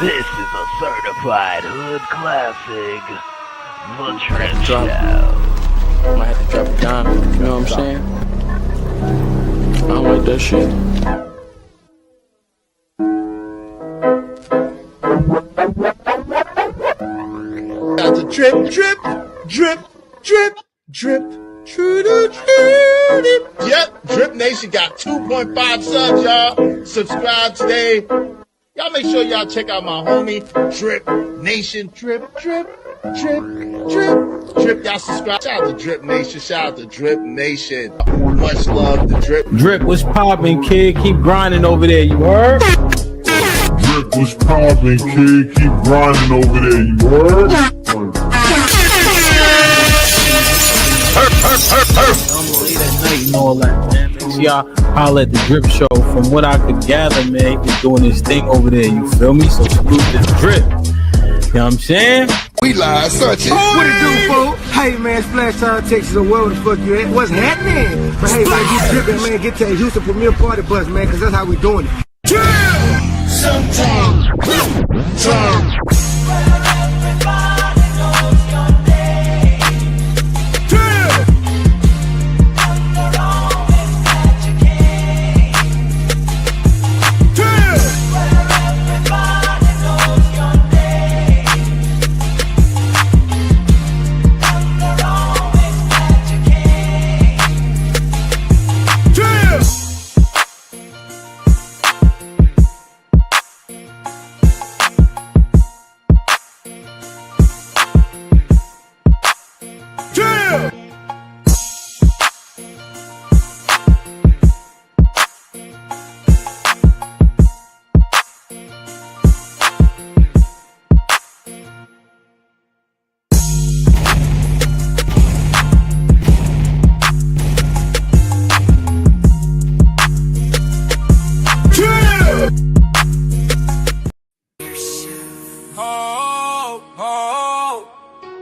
This is a certified hood classic, The Drip Show. Might have to drop it down, you know what I'm saying? I don't like that shit. Got the drip, drip, drip, drip, drip, true to drip. Yep, Drip Nation got 2.5 subs, y'all. Subscribe today. Y'all make sure y'all check out my homie, Drip Nation. Drip, drip, drip, drip, drip. Y'all subscribe. Shout out to Drip Nation. Shout out to Drip Nation. Much love to Drip. Drip, what's poppin', kid? Keep grinding over there, you heard? Drip, what's poppin', kid? Keep grinding over there, you heard? I'm late at night and all that, man. Make sure y'all holler at the Drip Show. From what I could gather, man, he's doing his thing over there, you feel me? So salute this Drip. You know what I'm saying? We live, such it. What it do, folks? Hey, man, Splash Town, Texas, or wherever the fuck you at. What's happening? But hey, man, you dripping, man. Get to that Houston Premier Party bus, man, because that's how we doing it. Sometimes.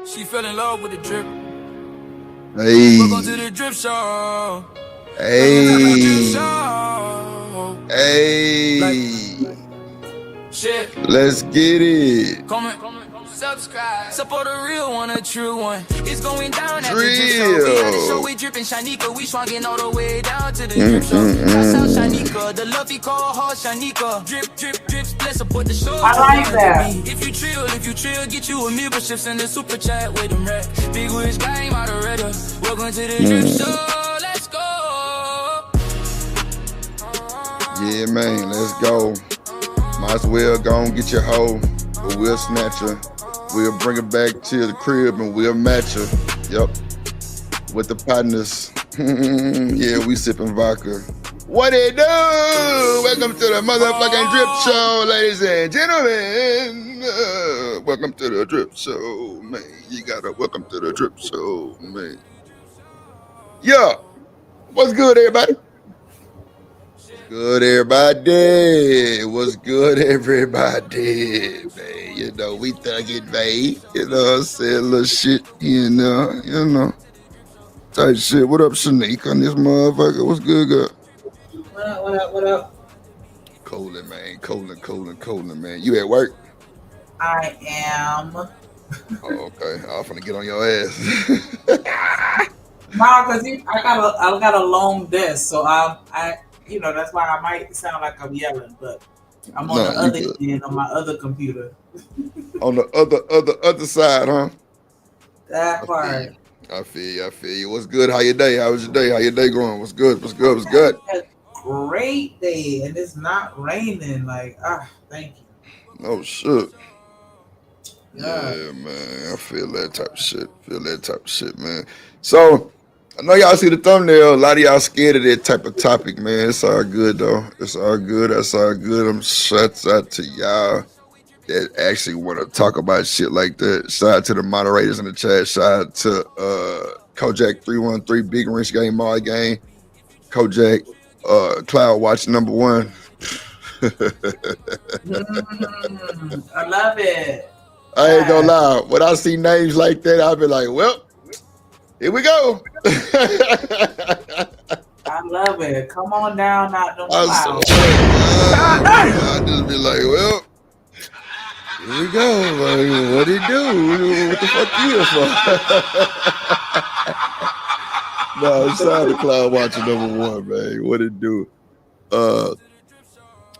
She fell in love with the drip. Hey. Welcome to the Drip Show. Hey. Hey. Shit. Let's get it. Comment, subscribe. Support a real one, a true one. It's going down at the Drill. Drip Show. We had a show with Drip and Shanika. We swangin' all the way down to the Drip Show. That's how Shanika. The love he call her Shanika. Drip, drip, drip. Let's support the show. I like that. If you chill, get you a membership in the super chat with them rap. Big Wiz game moderator. Welcome to the Drip Show. Let's go. Yeah, man, let's go. Might as well go and get your hoe, but we'll snatch her. We'll bring her back to the crib and we'll match her. Yep. With the partners. Yeah, we sipping vodka. What it do? Welcome to the motherfucking Drip Show, ladies and gentlemen. Welcome to the Drip Show, man. You gotta welcome to the Drip Show, man. Yeah. What's good, everybody? Good, everybody. What's good, everybody? Man, you know, we thuggin', babe. You know what I'm saying? Little shit, you know. Type shit. What up, Shanique, on this motherfucker? What's good, girl? What up? Colin, man. Colin, man. You at work? I am. Oh, okay. I'm finna get on your ass. No, because I got a long desk, so I that's why I might sound like I'm yelling, but I'm on the other end on my other computer. On the other side, huh? That part. I feel you. What's good? How your day? How was your day? How your day going? What's good? Great day, and it's not raining. Like, thank you. Oh shit. Yeah, man. I feel that type of shit. Man. So I know y'all see the thumbnail. A lot of y'all scared of that type of topic, man. It's all good though. It's all good. That's all good. I'm shouts out to y'all that actually want to talk about shit like that. Shout out to the moderators in the chat. Shout out to Kojak 313, Big Wrench Game, Mall Game, Kojak, Cloud Watch number 1. I love it. I ain't gonna lie. When I see names like that, I'll be like, well, here we go. I love it. Come on down, not them I clouds. I just be like, well, here we go. Like, what it do? What the fuck you here for? No, shout out to Cloud Watcher #1, man. What it do?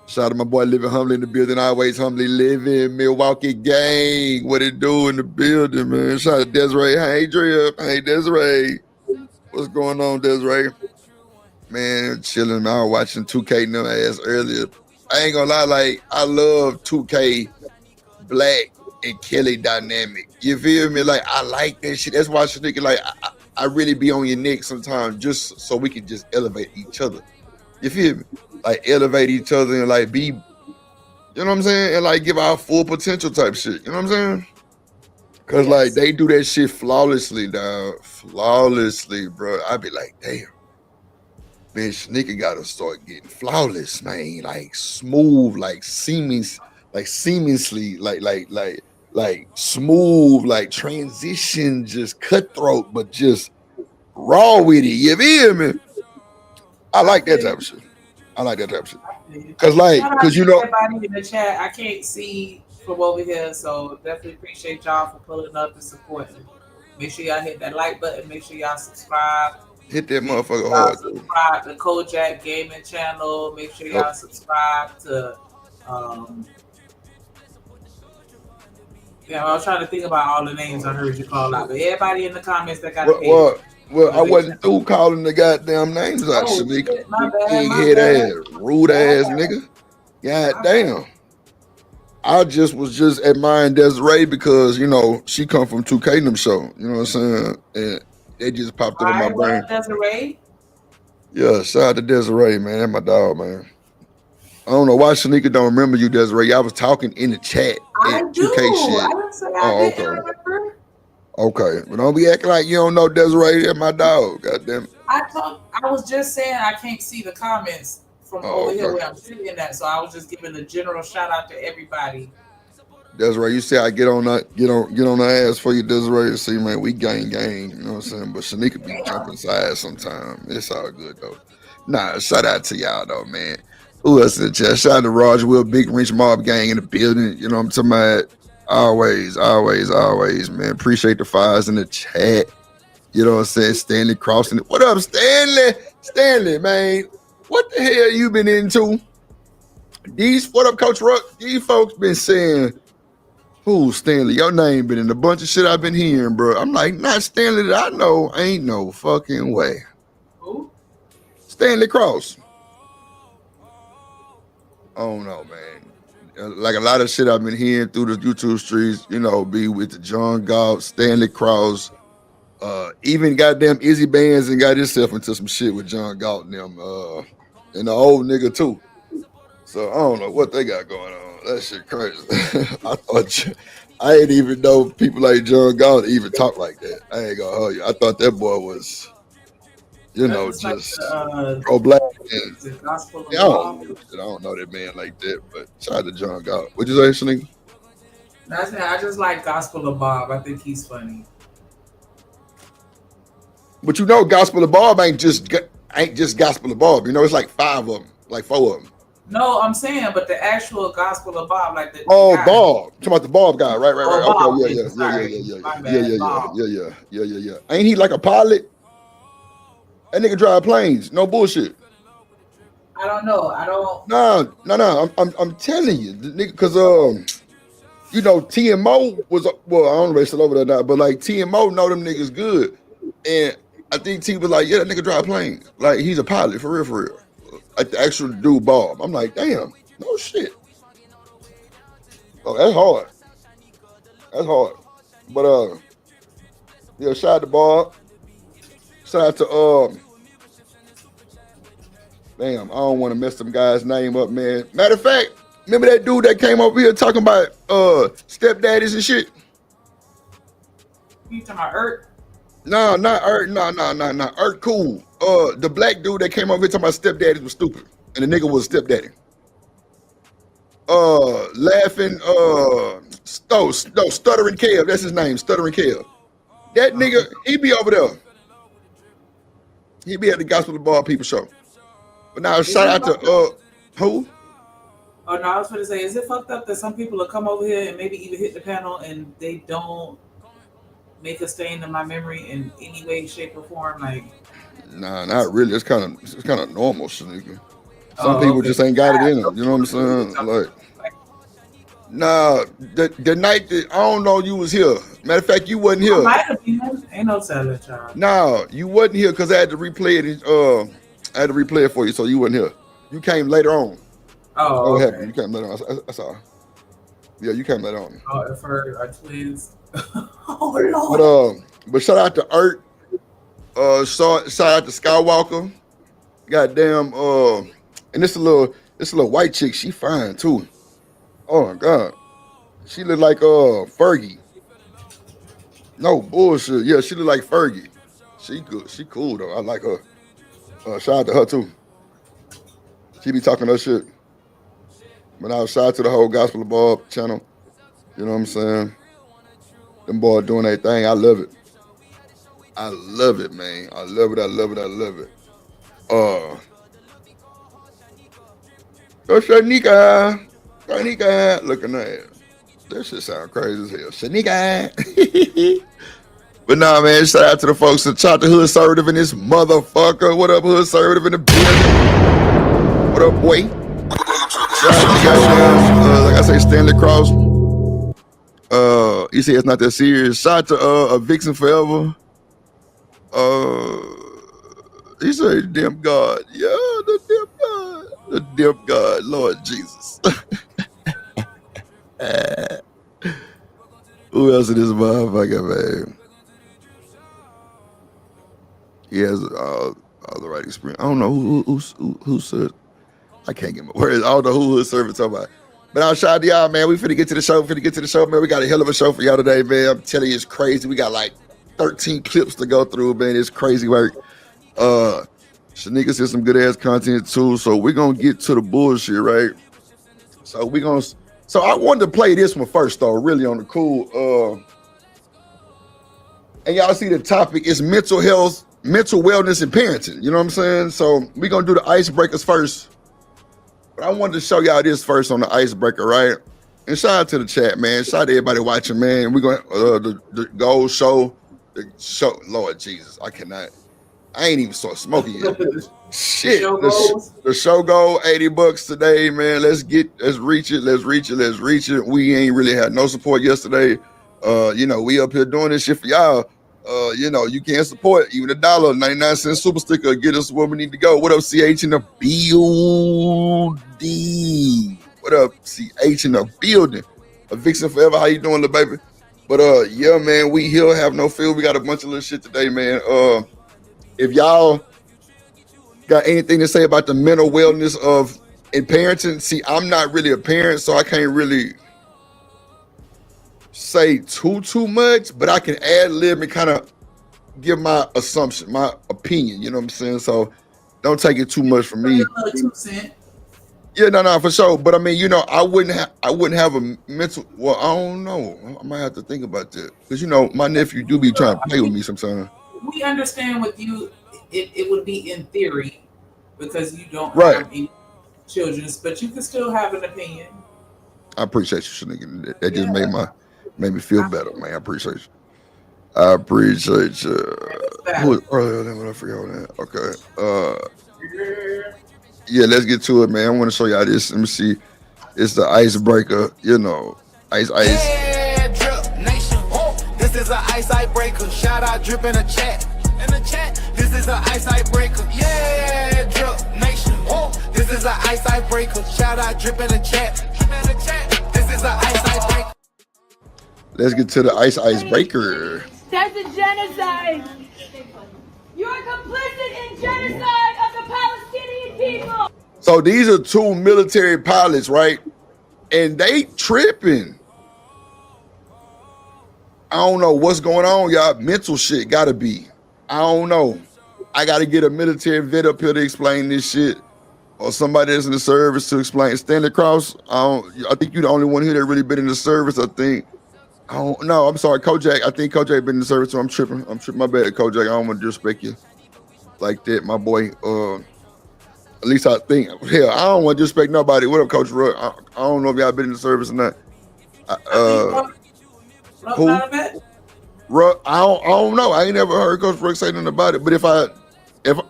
Shout out to my boy Living Humbly in the building. Always humbly living. Milwaukee gang. What it do in the building, man? Shout out to Desiree. Hey, Drip. Hey, Desiree. What's going on, Desiree? Man, chilling. I was watching 2K and them ass earlier. I ain't gonna lie, like, I love 2K Black and Kelly dynamic. You feel me? Like, I like that shit. That's why I should think, like, I really be on your neck sometimes just so we can just elevate each other. You feel me? Like, elevate each other and, like, be, you know what I'm saying? And, like, give our full potential type shit. You know what I'm saying? Because, like, they do that shit flawlessly, dog. Flawlessly, bro. I be like, damn. Bitch, nigga gotta start getting flawless, man. Like, smooth, like, seamlessly, like, smooth, like, transition, just cutthroat, but just raw with it. You feel me? I like that type of shit. I like that type of shit. Cause you know, everybody in the chat, I can't see from over here, so definitely appreciate y'all for pulling up and supporting. Make sure y'all hit that like button. Make sure y'all subscribe. Hit that motherfucker hard. Subscribe to Kojak Gaming channel. Make sure y'all subscribe to. Yeah, I was trying to think about all the names I heard you call out, but everybody in the comments that got well, I wasn't through calling the goddamn names out, Shanika. Egghead ass, rude ass nigga. God damn. I was just admiring Desiree because, you know, she come from 2K them show. You know what I'm saying? And it just popped up in my brain. Desiree? Yeah, shout out to Desiree, man. That's my dog, man. I don't know why Shanika don't remember you, Desiree. I was talking in the chat. I do. 2K shit. I didn't say I didn't remember. Okay, but don't be acting like you don't know Desiree. That's my dog. Goddamn. I was just saying I can't see the comments from over here where I'm sitting at, so I was just giving a general shout out to everybody. Desiree, you say I get on the ass for you, Desiree. See, man, we gang, you know what I'm saying? But Shanika be jumping sides sometimes. It's all good though. Nah, shout out to y'all though, man. Who else in the chat? Shout out to Roger Will, Big Reach Mob Gang in the building. You know what I'm talking about? Always, man. Appreciate the fires in the chat. You know what I'm saying? Stanley Crossing. What up, Stanley? Stanley, man. What the hell you been into? What up, Coach Ruck? These folks been saying, who, Stanley? Your name been in a bunch of shit I've been hearing, bro. I'm like, not Stanley that I know. Ain't no fucking way. Who? Stanley Cross. Oh, no, man. Like a lot of shit I've been hearing through the YouTube streets, you know, be with the John Galt, Stanley Cross, even goddamn Izzy Bands and got himself into some shit with John Galt and them, and the old nigga too. So I don't know what they got going on. That shit crazy. I didn't even know people like John Galt even talk like that. I ain't gonna hold you. I thought that boy was, you know, just pro-black. I don't know that man like that, but shout out to John Galt. What'd you say, Shanika? I just like Gospel of Bob. I think he's funny. But you know, Gospel of Bob ain't just Gospel of Bob. You know, it's like 5 of them, like 4 of them. No, I'm saying, but the actual Gospel of Bob, like the Bob. Talking about the Bob guy, right? Bob, okay, yeah. Ain't he like a pilot? That nigga drive planes. No bullshit. I don't know. No. I'm telling you, nigga, because you know, TMO was, well, I don't know if they still over there now, but like TMO know them niggas good, and I think T was like, yeah, that nigga drive planes. Like he's a pilot for real. Like the actual dude Bob. I'm like, damn, no shit. Oh, that's hard. But yeah, shout out to Bob. Shout out to damn, I don't want to mess some guy's name up, man. Matter of fact, remember that dude that came over here talking about stepdaddies and shit? You talking about Ert? No, not Ert. No. Ert cool. The black dude that came over here talking about stepdaddies was stupid. And the nigga was a stepdaddy. Laughing, Stuttering Kev. That's his name, Stuttering Kev. That nigga, he be over there. He be at the Gospel of Bob people show. But now shout out to who? Oh no, I was going to say, is it fucked up that some people will come over here and maybe even hit the panel and they don't make a stain in my memory in any way, shape, or form? Like, Nah, not really. It's kind of normal, Shanika. Some people just ain't got it in them. You know what I'm saying? Like, nah, the night that I don't know you was here. Matter of fact, you wasn't here. Ain't no telling, child. Nah, you wasn't here because I had to replay it. I had to replay it for you, so you wasn't here. You came later on. Oh, what okay. happened? You came later on. That's all. Yeah, you came later on. Oh, if our twins. Oh Lord. But shout out to Ert. Shout out to Skywalker. Goddamn. And this little white chick. She fine too. Oh my god. She look like Fergie. No bullshit. Yeah, she look like Fergie. She good. She cool though. I like her. Shout out to her too. She be talking her shit. But I was shout out to the whole Gospel of Bob channel. You know what I'm saying? Them boys doing their thing. I love it. I love it, man. I love it. I love it. I love it. Shanika. Looking at it. That shit sound crazy as hell. Shanika. But nah, man, shout out to the folks that shot the hood conservative in this motherfucker. What up, hood conservative in the building? What up, boy? Shout out to goddamn, like I say, Stanley Cross. You say it's not that serious. Shout out to a Vixen Forever. He said, "Damn God, yeah, the damn God, Lord Jesus." Who else in this motherfucker, man? He has all the right experience. I don't know who said. I can't get my words. I don't know who was serving talking about. But I'll shout out to y'all, man. We finna get to the show. Man. We got a hell of a show for y'all today, man. I'm telling you, it's crazy. We got like 13 clips to go through, man. It's crazy work. Shanika said some good ass content too. So we're gonna get to the bullshit, right? So I wanted to play this one first, though, really on the cool. And y'all see the topic is mental health, mental wellness, and parenting. You know what I'm saying? So we're gonna do the icebreakers first. But I wanted to show y'all this first on the icebreaker, right? And shout out to the chat, man. Shout out to everybody watching, man. We're going the gold show. The show, Lord Jesus, I ain't even started smoking yet. Shit, the show go $80 today, man. Let's reach it. We ain't really had no support yesterday. We up here doing this shit for y'all. You can't support even $1.99 super sticker. Get us where we need to go. What up, CH in the building? What up, CH in the building? A Vixen Forever. How you doing, little baby? But yeah, man, we here. Have no fear. We got a bunch of little shit today, man. If y'all got anything to say about the mental wellness in parenting, see, I'm not really a parent, so I can't really say too much, but I can ad lib and kind of give my assumption, my opinion. You know what I'm saying? So don't take it too much from me. Yeah, no, for sure. But I mean, I wouldn't have a mental. Well, I don't know. I might have to think about that because my nephew do be trying to play with me sometimes. We understand with you, it would be in theory because you don't have any children, but you can still have an opinion. I appreciate you, Shanika. That just made me feel better, man. I appreciate you. I appreciate you. Who was earlier than what I forgot on that? Okay. Yeah, let's get to it, man. I want to show y'all this. Let me see. It's the icebreaker, ice. Yeah, Drip Nation. This is an icebreaker. Shout out Drip in the chat. This is an icebreaker. Yeah, Drip Nation. This is an icebreaker. Shout out Drip in the chat. This is an icebreaker. Let's get to the icebreaker. That's a genocide. You're complicit in genocide of the Palestinian people. So these are two military pilots, right? And they tripping. I don't know what's going on, y'all. Mental shit gotta be. I don't know. I gotta get a military vet up here to explain this shit, or somebody that's in the service to explain. Stanley Cross, I think you're the only one here that really been in the service. I think. I don't know. I'm sorry, Kojak. I think Kojak been in the service, so I'm tripping. My bad, Kojak. I don't want to disrespect you like that, my boy. At least I think. Hell, I don't want to disrespect nobody. What up, Coach Ruck? I don't know if y'all been in the service or not. Who? Not a vet. Ruck? I don't know. I ain't never heard Coach Ruck say nothing about it. But if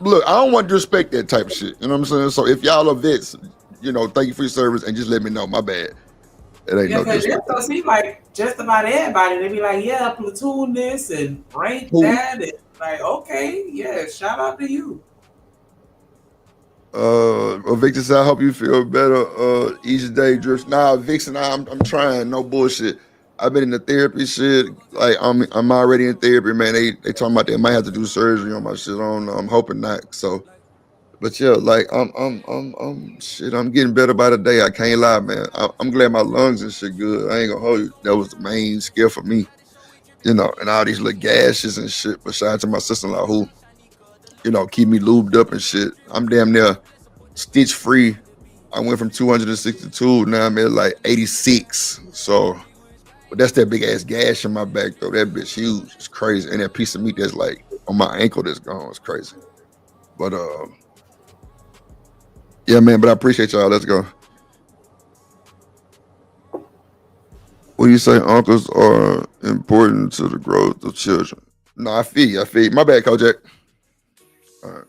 look, I don't want to disrespect that type of shit. You know what I'm saying? So if y'all are vets, you know, thank you for your service and just let me know. My bad. It ain't no disrespect. It seems like just about everybody. They be like, yeah, platoon this and rank that. And like, okay, yeah, shout out to you. Victor said, I hope you feel better each day, Drift. Nah, Vixen, I'm trying, no bullshit. I've been in the therapy shit. Like I'm already in therapy, man. They talking about they might have to do surgery on my shit. I don't know. I'm hoping not. So, but yeah, like I'm shit. I'm getting better by the day. I can't lie, man. I'm glad my lungs and shit good. I ain't gonna hold you. That was the main skill for me, you know. And all these little gashes and shit. But shout out to my sister-in-law who, you know, keep me lubed up and shit. I'm damn near stitch free. I went from 262. Now I'm at like 86. So. But that's that big ass gash in my back though. That bitch huge. It's crazy. And that piece of meat that's like on my ankle that's gone. It's crazy. But yeah, man. But I appreciate y'all. Let's go. What do you say? Uncles are important to the growth of children. No, I feel you. My bad, Kojak. All right.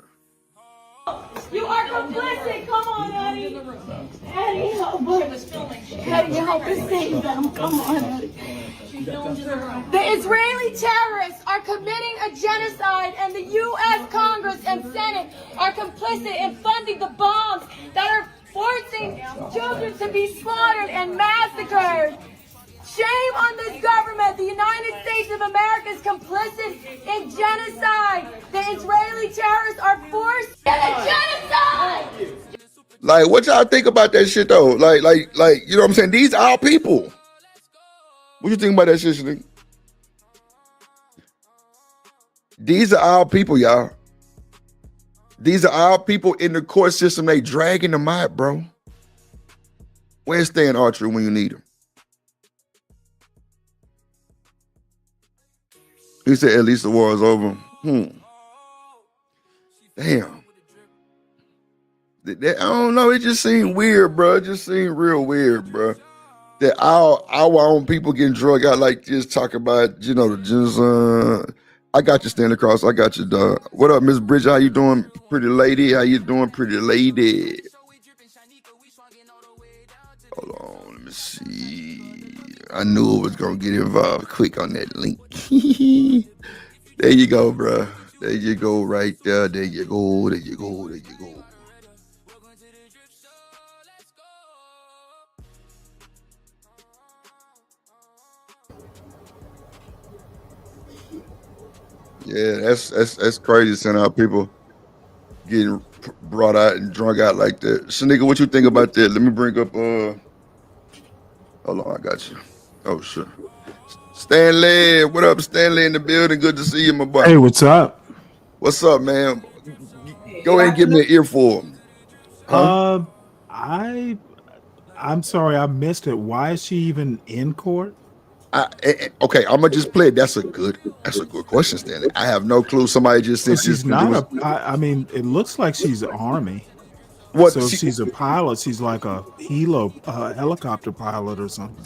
You are complicit. Come on, Eddie. Eddie, help us. Eddie, help us save them. Come on, Eddie. The Israeli terrorists are committing a genocide, and the U.S. Congress and Senate are complicit in funding the bombs that are forcing children to be slaughtered and massacred. Shame on this government. The United States of America is complicit in genocide. The Israeli terrorists are forced in a genocide. Like, what y'all think about that shit though? Like, you know what I'm saying? These are our people. What you think about that shit, nigga? These are our people, y'all. These are our people in the court system. They dragging them out, bro. Where's Stan Archer when you need him? He said, at least the war is over. Damn. I don't know. It just seemed weird, bro. It just seemed real weird, bro. That our own people getting drugged out like this, talk about, you know, the genocide. I got you, Stanley Cross. I got you, dog. What up, Miss Bridget? How you doing, pretty lady? How you doing, pretty lady? Hold on, let me see. I knew it was gonna get involved quick on that link. There you go, bro. There you go, right there. There you go. There you go. There you go. Yeah, that's crazy. Seeing how people getting brought out and drunk out like that. Shanika, what you think about that? Let me bring up. Hold on, I got you. Oh, sure. Stanley, what up, Stanley in the building? Good to see you, my boy. Hey, what's up? What's up, man? Go ahead and give me an earful. Huh? I'm sorry, I missed it. Why is she even in court? Okay, I'm gonna just play it. That's a good question, Stanley. I have no clue. Somebody just said she's not I mean, it looks like she's Army. What? So she's a pilot. She's like a helicopter pilot or something.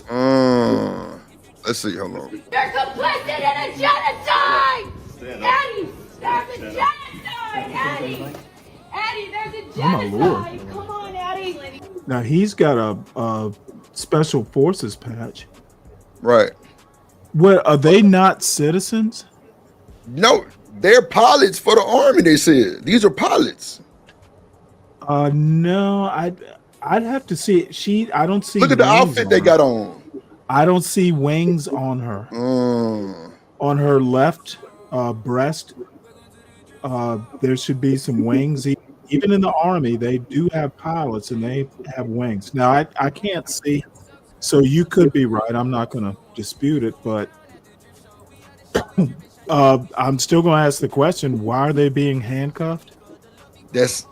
Let's see. Hold on. You're complicit in a genocide! Eddie, there's a genocide! Eddie, there's a genocide! Oh, my Lord. Come on, Eddie. Now, he's got a special forces patch. Right. What, are they not citizens? No, they're pilots for the Army, they said. These are pilots. No, I'd have to see. I don't see. Look at the outfit they got on. I don't see wings on her. On her left breast, there should be some wings. Even in the Army, they do have pilots and they have wings. Now, I can't see, so you could be right. I'm not going to dispute it, but I'm still going to ask the question: why are they being handcuffed? This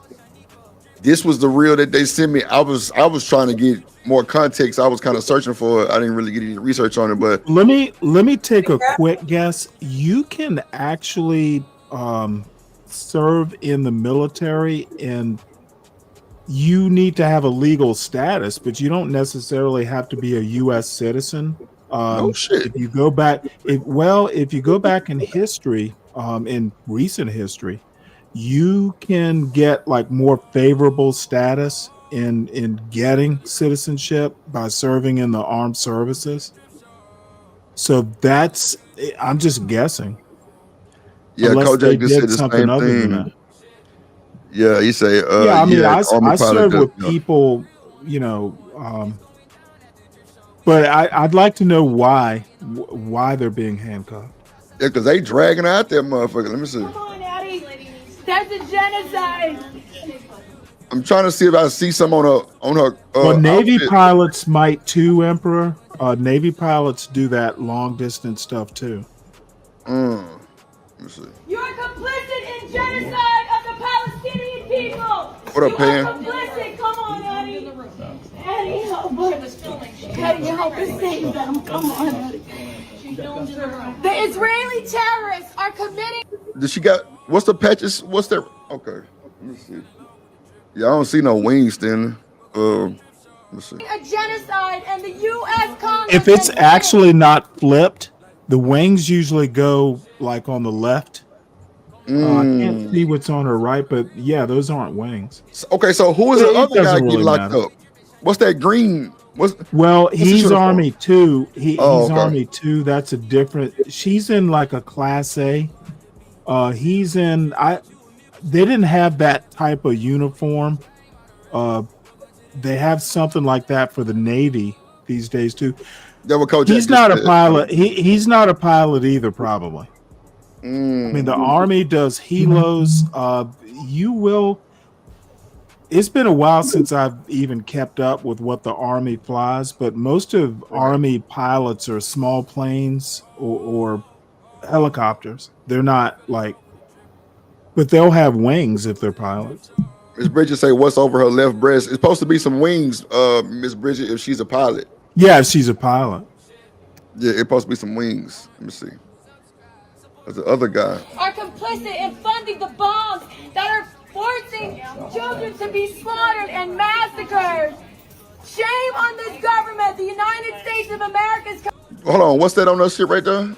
was the reel that they sent me. I was trying to get more context. I was kind of searching for it. I didn't really get any research on it, but let me take a quick guess. You can actually serve in the military and you need to have a legal status, but you don't necessarily have to be a U.S. citizen. No shit. If you go back, if you go back in history, in recent history, you can get like more favorable status in getting citizenship by serving in the armed services. So that's, I'm just guessing. Yeah, Unless they Kojak just did said the something same other than thing. that. Yeah, he say, Yeah, I mean, yeah, Army I pilot serve does, with people, but I'd like to know why they're being handcuffed. Yeah, because they dragging out that motherfucker. Let me see. Come on, Eddie. That's a genocide. I'm trying to see if I see some on her. Well, Navy outfit. pilots might too, Emperor. Navy pilots do that long distance stuff too. Let me see. You're complicit in genocide of the Palestinian people. What up, You Pam? are complicit. Come on, Eddie. Eddie, help us. Eddie, help us save them. Come on, Eddie. The Israeli terrorists are committing. Did she got? What's the patches? What's that? Okay, let me see. Yeah, I don't see no wings then. Let me see. A genocide, and the U.S. Congress. If it's actually not flipped, the wings usually go like on the left. I can't see what's on her right, but yeah, those aren't wings. Okay, so who is the It other guy doesn't getting really locked matter. up? What's that green? Well, his he's uniform? Army 2. He's okay. Army 2. That's a different. She's in like a Class A. He's in. They didn't have that type of uniform. They have something like that for the Navy these days too. He's not a pilot. He's not a pilot either, probably. I mean, the Army does helos. You will. It's been a while since I've even kept up with what the Army flies, but most of Army pilots are small planes or helicopters. They're not like, but they'll have wings if they're pilots. Miss Bridget say, "What's over her left breast?" It's supposed to be some wings, Miss Bridget, if she's a pilot. Yeah, if she's a pilot. Yeah, it's supposed to be some wings. Let me see. There's the other guy. Are complicit in funding the bombs that are forcing children to be slaughtered and massacred. Shame on this government, the United States of America's. Hold on, what's that on that shit right there?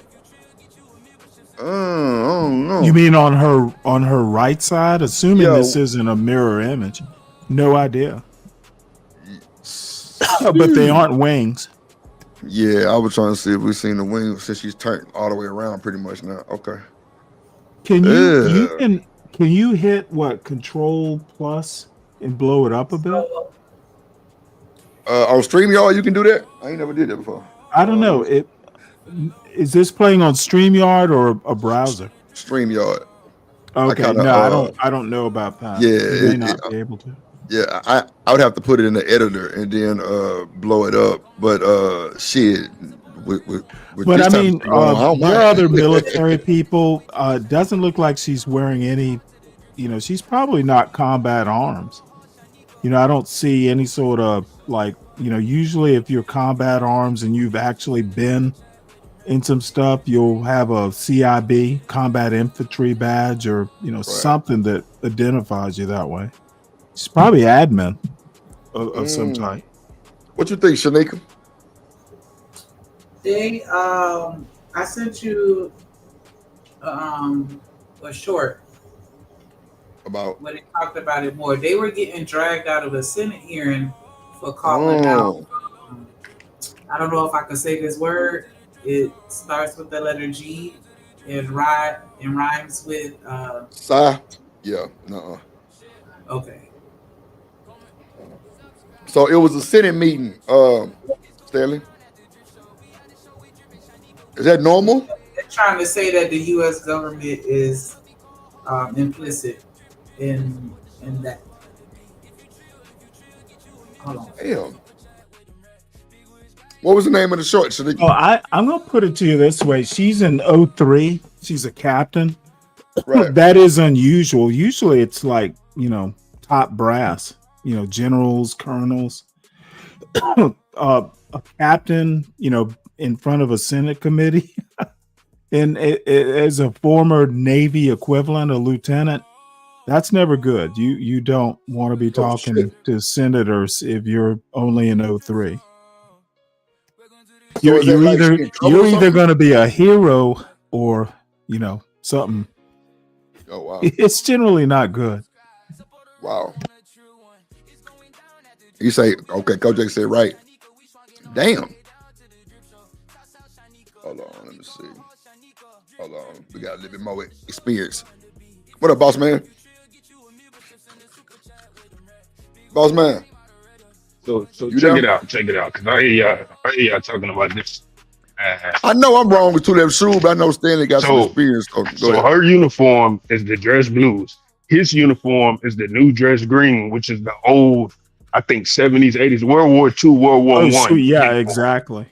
I don't know. You mean on her right side? Assuming Yo. this isn't a mirror image. No idea. But they aren't wings. Yeah, I was trying to see if we seen the wings since she's turned all the way around pretty much now. Okay. Can you hit what, Control Plus and blow it up a bit? On StreamYard you can do that? I ain't never did that before. I don't know. Is this playing on StreamYard or a browser? StreamYard. Okay, I don't know about that. Yeah, you may not be able to. Yeah, I would have to put it in the editor and then blow it up. But shit, with But this I mean, type of going on, I don't there are mind. other military people. Doesn't look like she's wearing any. She's probably not combat arms. I don't see any sort of like. Usually if you're combat arms and you've actually been in some stuff, you'll have a CIB, combat infantry badge, or something that identifies you that way. She's probably admin of some type. What you think, Shanika? I sent you a short about when they talked about it more. They were getting dragged out of a Senate hearing for calling out. I don't know if I could say this word. It starts with the letter G and rhymes with Sigh? Yeah, no. Okay. So it was a Senate meeting, Stanley. Is that normal? They're trying to say that the U.S. government is implicit in that. Hold on. Damn. What was the name of the short? I'm gonna put it to you this way: she's in 03. She's a captain. Right. That is unusual. Usually, it's like top brass. Generals, colonels. A captain. In front of a Senate committee, and as a former Navy equivalent, a lieutenant, That's never good. You don't want to be Oh talking shit. to senators if you're only in 03. So is that like she in trouble You're or either something? going to be a hero or something. Oh wow. It's generally not good. Wow. You say, okay, Coach J said right. Damn. Hold on, let me see. Hold on. We got a little bit more experience. What up, boss man? Boss man. So You check it there? out, because I hear y'all talking about this. I know I'm wrong with two left shoe, but I know Stanley got some So experience. So go so ahead. her uniform is the dress blues. His uniform is the new dress green, which is the old, I think 70s, 80s, World War II, World War Oh, shoot. One Yeah, uniform. exactly.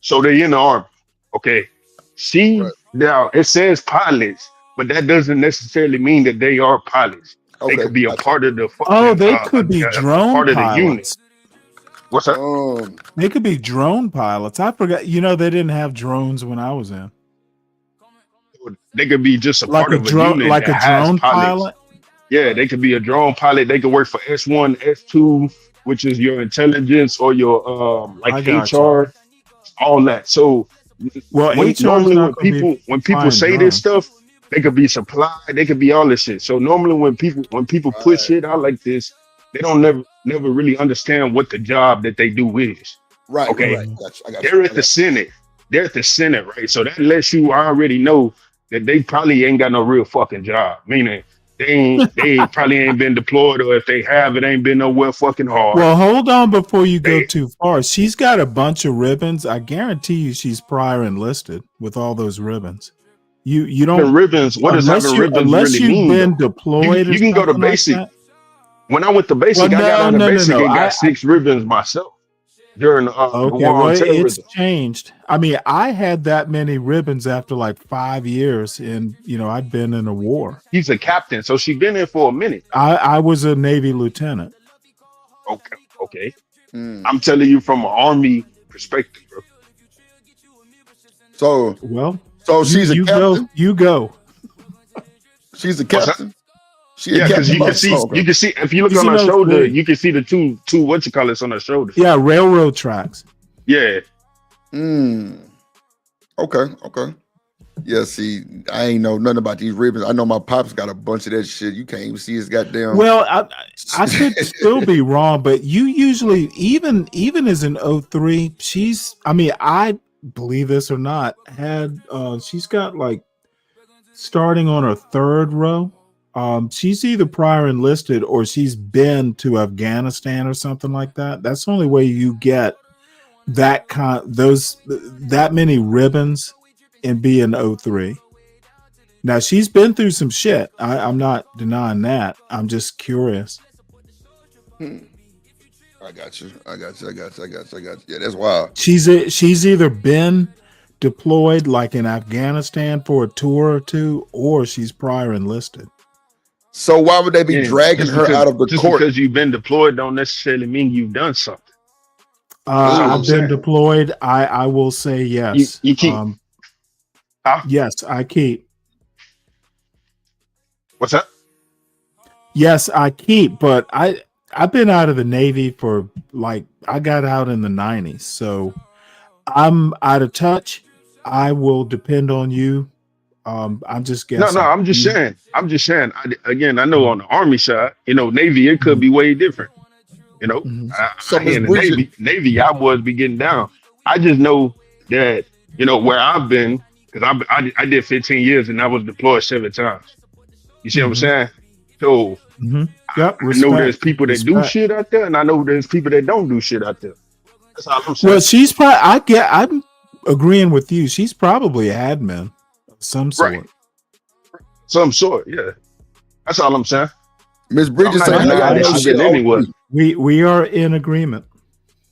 So they in the army. Okay. Right. Now it says pilots, but that doesn't necessarily mean that they are pilots. They Okay. could be a part of the Oh, fucking they could be a drone part of the unit. pilots. What's that? They could be drone pilots. I forgot. They didn't have drones when I was in. They could be just a Like part a of a drone, unit like that a has drone pilots. pilot. Yeah, they could be a drone pilot. They could work for S1, S2, which is your intelligence or your I like got you. HR, all that. So Well, HR is normally not going to be when people flying say this drones. stuff, they could be supply, they could be all this shit. So normally when people put shit out like this, they don't never really understand what the job that they do is. Right. Okay. I got you. They're at the Senate. They're at the Senate, right? So that lets you already know that they probably ain't got no real fucking job. Meaning they probably ain't been deployed, or if they have, it ain't been nowhere fucking hard. Well, hold on before you go They too far. She's got a bunch of ribbons. I guarantee you, she's prior enlisted with all those ribbons. You having don't ribbons. What does having ribbons unless really you've mean been though? deployed or You can go to something like basic. that. When I went to Well, basic, I got out of basic no. and got 6 ribbons myself during the Okay, war well, on it's terrorism. changed. I mean, I had that many ribbons after like 5 years, and I'd been in a war. He's a captain, so she's been there for a minute. I was a Navy lieutenant. Okay. I'm telling you from an Army perspective, bro. So she's a captain. You go. She's a captain. Yeah, because you can see if you look on her shoulder, you can see the two what you call it on her shoulder. Yeah, railroad tracks. Yeah. Okay. Yeah, see, I ain't know nothing about these ribbons. I know my pops got a bunch of that shit. You can't even see his goddamn. Well, I could still be wrong, but you usually even as an 03, she's. I mean, I believe this or not, had she's got like starting on her 3rd row. She's either prior enlisted or she's been to Afghanistan or something like that. That's the only way you get that many ribbons and be an 03. Now she's been through some shit. I'm not denying that. I'm just curious. I got you. Yeah, that's wild. She's either been deployed like in Afghanistan for a tour or two, or she's prior enlisted. So why would they be dragging her out of the just court? Because you've been deployed don't necessarily mean you've done something. I've been deployed. I will say yes. You keep. Yes, I keep. What's that? Yes, I keep, but I've been out of the Navy for I got out in the 90s, so I'm out of touch. I will depend on you. I'm just guessing. No, I'm just saying. I know on the Army side, Navy, it could be way different. In the Navy, I was be getting down. I just know that, where I've been, because I did 15 years and I was deployed 7 times. You see what I'm saying? So I know there's people that do shit out there, and I know there's people that don't do shit out there. That's all I'm saying. Well, she's probably. I'm agreeing with you. She's probably an admin of some sort. Right. Some sort, yeah. That's all I'm saying. Miss Bridges say how y'all know she anyway. We are in agreement.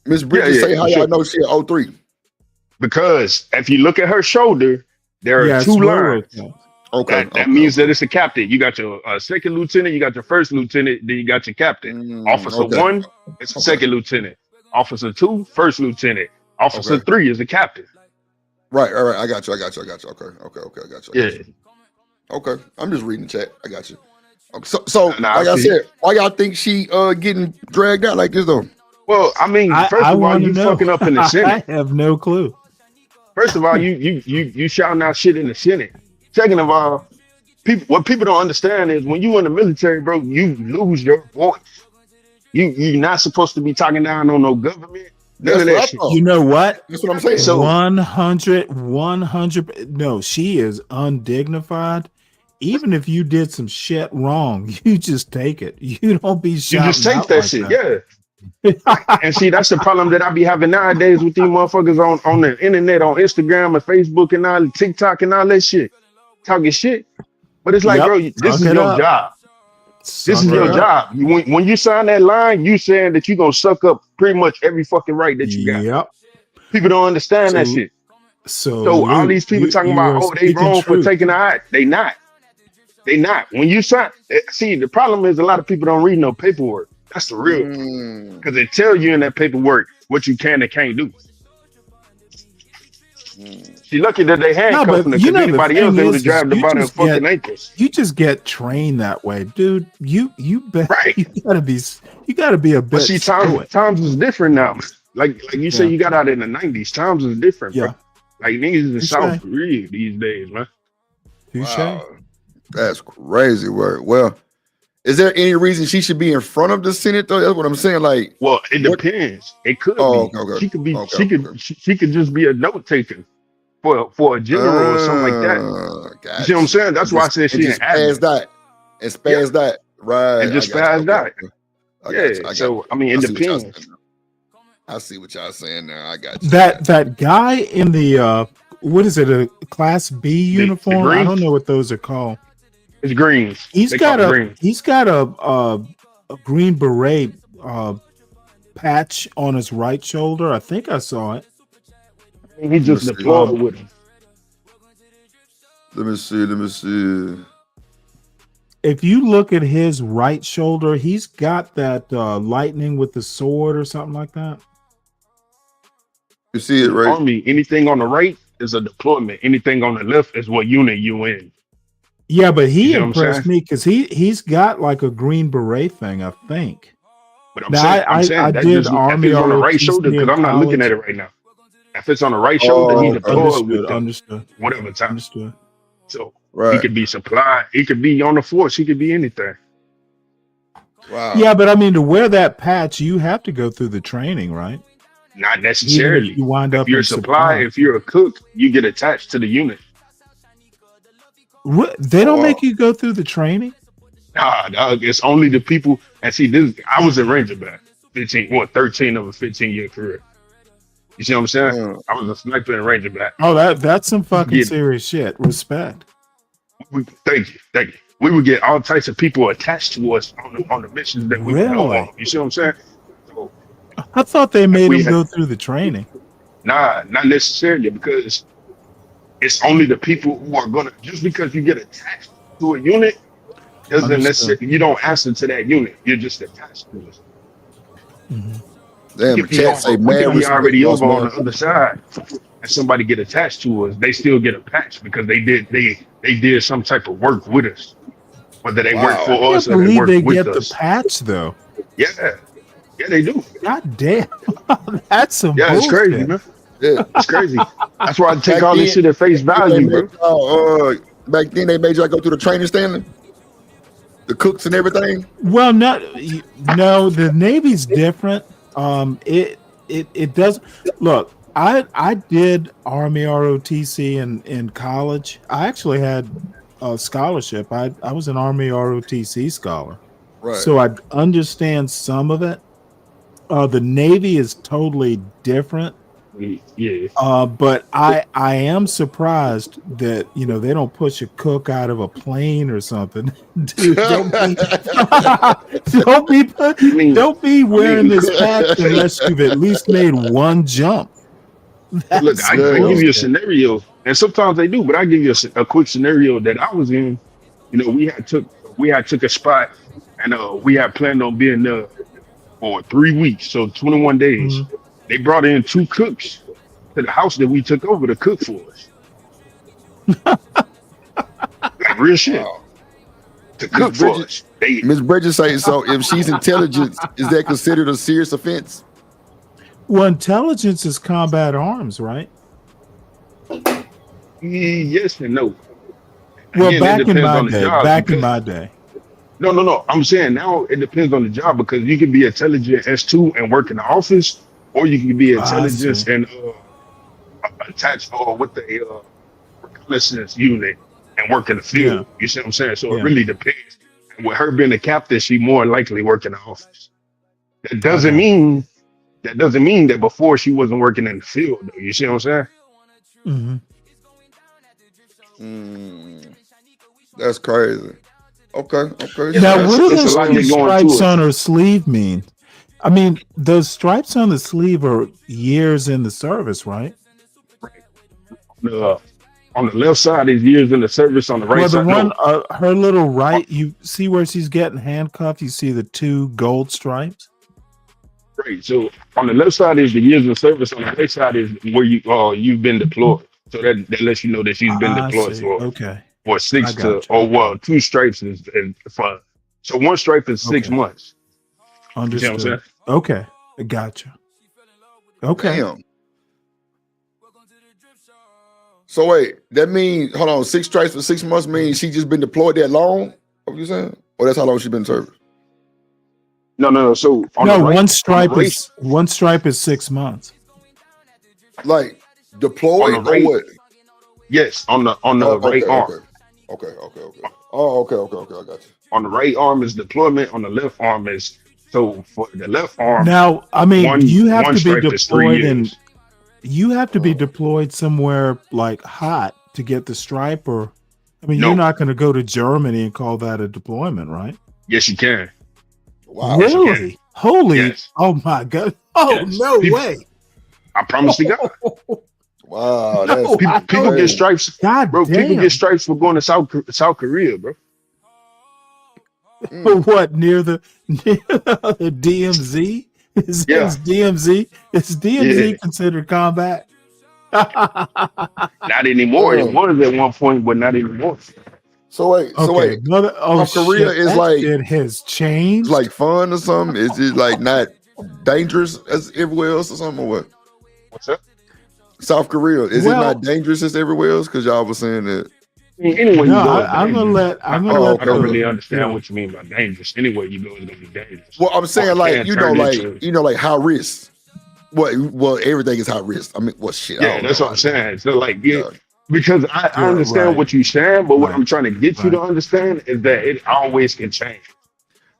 Miss Bridges say how y'all know she at 03. Because if you look at her shoulder, there are 2 lines. Okay. That means that it's a captain. You got your 2nd lieutenant, you got your 1st lieutenant, then you got your captain. Officer 1 is a 2nd lieutenant. Officer 2, 1st lieutenant. Officer 3 is a captain. Right. All right. I got you. Okay. I got you. Yeah. Okay. I'm just reading the chat. I got you. So Nah, like I said, why y'all think she getting dragged out like this though? Well, I mean, first of all, you fucking up in the Senate. I have no clue. First of all, you shouting out shit in the Senate. Second of all, what people don't understand is when you in the military, bro, you lose your voice. You're not supposed to be talking down on no government. None of that shit. You know what? That's what I'm saying. So 100. No, she is undignified. Even if you did some shit wrong, you just take it. You don't be shouting. you just take out that like shit, that. yeah. And see, that's the problem that I be having nowadays with these motherfuckers on the internet, on Instagram and Facebook and all TikTok and all that shit. Talking shit. But it's like, bro, this is your job. This is your job. When you sign that line, you saying that you're gonna suck up pretty much every fucking right that you got. Yep. People don't understand that shit. So all these people talking about, oh, they wrong for taking the eye. They not. They not. When you sign, see, the problem is a lot of people don't read no paperwork. That's the real, because they tell you in that paperwork what you can and can't do. She lucky that they handcuffing her, because anybody else they would have grabbed her by their fucking ankles. You just get trained that way, dude. You bet. Right. You gotta be a bit. But see, times is different now. Like you say, you got out in the 90s. Times is different, bro. Like niggas in the South real these days, man. Wow. That's crazy work. Well, is there any reason she should be in front of the Senate though? That's what I'm saying. Like, well, it depends. It could be. Okay. She could be. She could just be a note taker for a general or something like that. Gotcha. You see what I'm saying? That's why I said she ain't spazzed out. And spazzed out. Right. And just spazzed out. Yeah. So I mean, it depends. I see what y'all saying now. I got you. That guy in the what is it? A Class B uniform? I don't know what those are called. It's greens. He's got a green beret patch on his right shoulder. I think I saw it. He just deployed with him. Let me see. If you look at his right shoulder, he's got that lightning with the sword or something like that. You see it, right? Army, anything on the right is a deployment. Anything on the left is what unit you in. Yeah, but he impressed me because he's got like a green beret thing, I think. But I'm saying that did Army on the right shoulder because I'm not looking at it right now. If it's on the right shoulder, he deployed with whatever time. Understood. So he could be supplied. He could be on the force. He could be anything. Wow. Yeah, but I mean, to wear that patch, you have to go through the training, right? Not necessarily. You wind up. If you're a supply, if you're a cook, you get attached to the unit. They don't make you go through the training? Nah, dog. It's only the people. And see, I was in Ranger Band, 13 of a 15-year career. You see what I'm saying? I was a sniper in Ranger Band. Oh, that's some fucking serious shit. Respect. Thank you. We would get all types of people attached to us on the missions that we would go on. You see what I'm saying? So, I thought they made him go through the training. Nah, not necessarily, because it's only the people who are gonna. Just because you get attached to a unit doesn't necessarily. You don't answer to that unit. You're just attached to it. Damn, we already over on the other side, and somebody get attached to us, they still get a patch because they did some type of work with us, whether they work for us or they work with us. The patch though. Yeah, they do. God damn, that's some. Yeah, it's crazy, man. Yeah, it's crazy. That's why I take all this shit at face value, bro. Back then, they made you go through the training stand, the cooks and everything. Well, no, the Navy's different. It does. Look, I did Army ROTC in college. I actually had a scholarship. I was an Army ROTC scholar, right? So I understand some of it. The Navy is totally different. Yeah. But I am surprised that they don't push a cook out of a plane or something. Dude, don't be wearing this patch unless you've at least made one jump. Look, I give you a scenario, and sometimes they do, but I give you a quick scenario that I was in. We had took a spot, and we had planned on being there for 3 weeks, so 21 days. Mm-hmm. They brought in 2 cooks to the house that we took over to cook for us. Like real shit. to cook for us. Miss Bridget say, so if she's intelligent, is that considered a serious offense? Well, intelligence is combat arms, right? Yes and no. Well, Again, back it in depends my on the day, job. No. I'm saying now it depends on the job because you can be intelligent S2 and work in the office, or you can be intelligence and attached or with the reconnaissance unit and work in the field. You see what I'm saying? So it really depends. And with her being a captain, she more likely work in the office. That doesn't mean that before she wasn't working in the field, though. You see what I'm saying? That's crazy. Okay. Now, what do those two stripes on her sleeve mean? I mean, those stripes on the sleeve are years in the service, right? On the left side is years in the service. On the right side, one, her little right, you see where she's getting handcuffed. You see the 2 gold stripes. Right. So on the left side is the years of service. On the right side is where you've been deployed. So that lets you know that she's been deployed for 2 stripes is for. So 1 stripe is 6 months. Understood. You know what I'm saying? Okay, I gotcha. Okay. Damn. So wait, that means 6 stripes for 6 months means she just been deployed that long? What you saying? Or that's how long she been in service? No. So one stripe is 6 months. Like deployed or what? Yes, on the right arm. Okay. Oh, okay. I got you. On the right arm is deployment. On the left arm is for the left arm. Now, I mean, you have to be deployed you have to be deployed somewhere like hot to get the stripe, or I mean, you're not going to go to Germany and call that a deployment, right? Yes, you can. Wow. Really? Yes. Holy! Yes. Oh my God! Oh Yes. no way! I promise to God. Wow, that's People get stripes. God bro, damn. people get stripes for going to South Korea, bro. What near the DMZ? Is DMZ? Is DMZ considered combat? Not anymore. It was at one point, but not anymore. So wait. South Korea is like it has changed. Like fun or something? Is it like not dangerous as everywhere else or something, or what? What's that? South Korea, is it not dangerous as everywhere else? Because y'all was saying that. Anyway, I'm gonna let. I don't really understand what you mean by dangerous. Anyway, you go, it's gonna be dangerous. Well, I'm saying like high risk. Well, everything is high risk. I mean, shit. Yeah, that's what I'm saying. So like, because I understand what you're saying, but what I'm trying to get you to understand is that it always can change.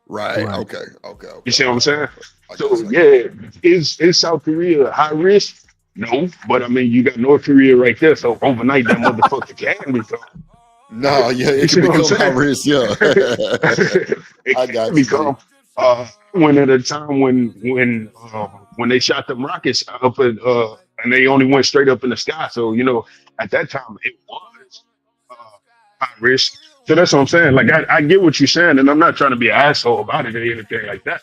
Right. Okay. You see what I'm saying? So is South Korea high risk? No, but I mean, you got North Korea right there, so overnight that motherfucker can become. No, it can become high risk, it can become. When at a time when they shot them rockets up at, and they only went straight up in the sky, so at that time it was high risk. So that's what I'm saying. Like I get what you're saying, and I'm not trying to be an asshole about it or anything like that.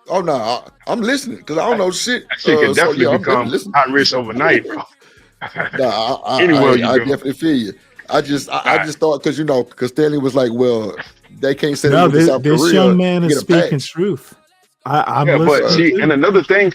Oh no, I'm listening because I don't know shit. That shit can definitely become high risk overnight, bro. I definitely feel you. I just thought because Stanley was like, well, they can't send him to South Korea. This young man is speaking truth. I'm listening. And another thing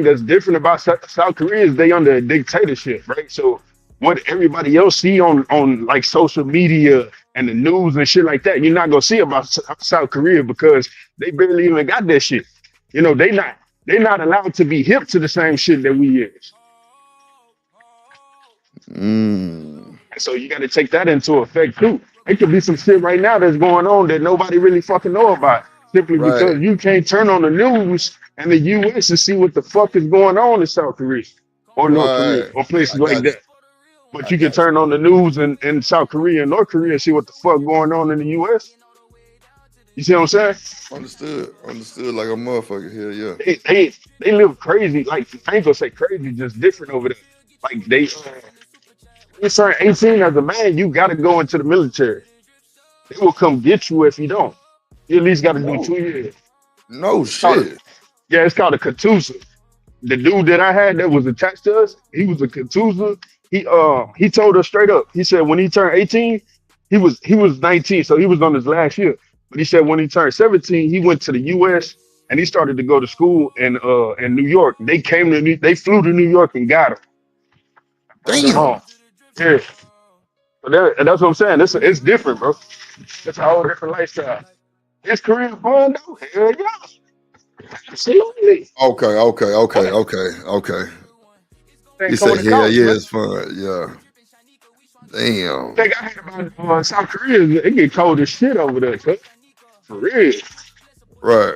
that's different about South Korea is they under a dictatorship, right? So what everybody else see on like social media and the news and shit like that, you're not gonna see about South Korea because they barely even got that shit. They're not allowed to be hip to the same shit that we is. So you got to take that into effect too. It could be some shit right now that's going on that nobody really fucking know about, simply because you can't turn on the news and the U.S. and see what the fuck is going on in South Korea or North Korea or places like that. But you can turn on the news in South Korea and North Korea and see what the fuck going on in the U.S. You see what I'm saying? Understood like a motherfucker here, yeah. They live crazy. Like, I ain't gonna say crazy, just different over there. Like, you turn 18 as a man, you gotta go into the military. They will come get you if you don't. You at least gotta do 2 years. No shit. It's called a Katusa. The dude that I had that was attached to us, he was a Katusa. He told us straight up. He said when he turned 18, he was 19, so he was on his last year. But he said when he turned 17, he went to the U.S. and he started to go to school in New York. They flew to New York and got him. Damn. Yeah. And that's what I'm saying. It's different, bro. It's a whole different lifestyle. His career fun though. Hell yeah. Absolutely. Okay. He said, "Hell yeah, it's fun." Yeah. Damn. I think I heard about South Korea. It get cold as shit over there, cuz. For real. Right.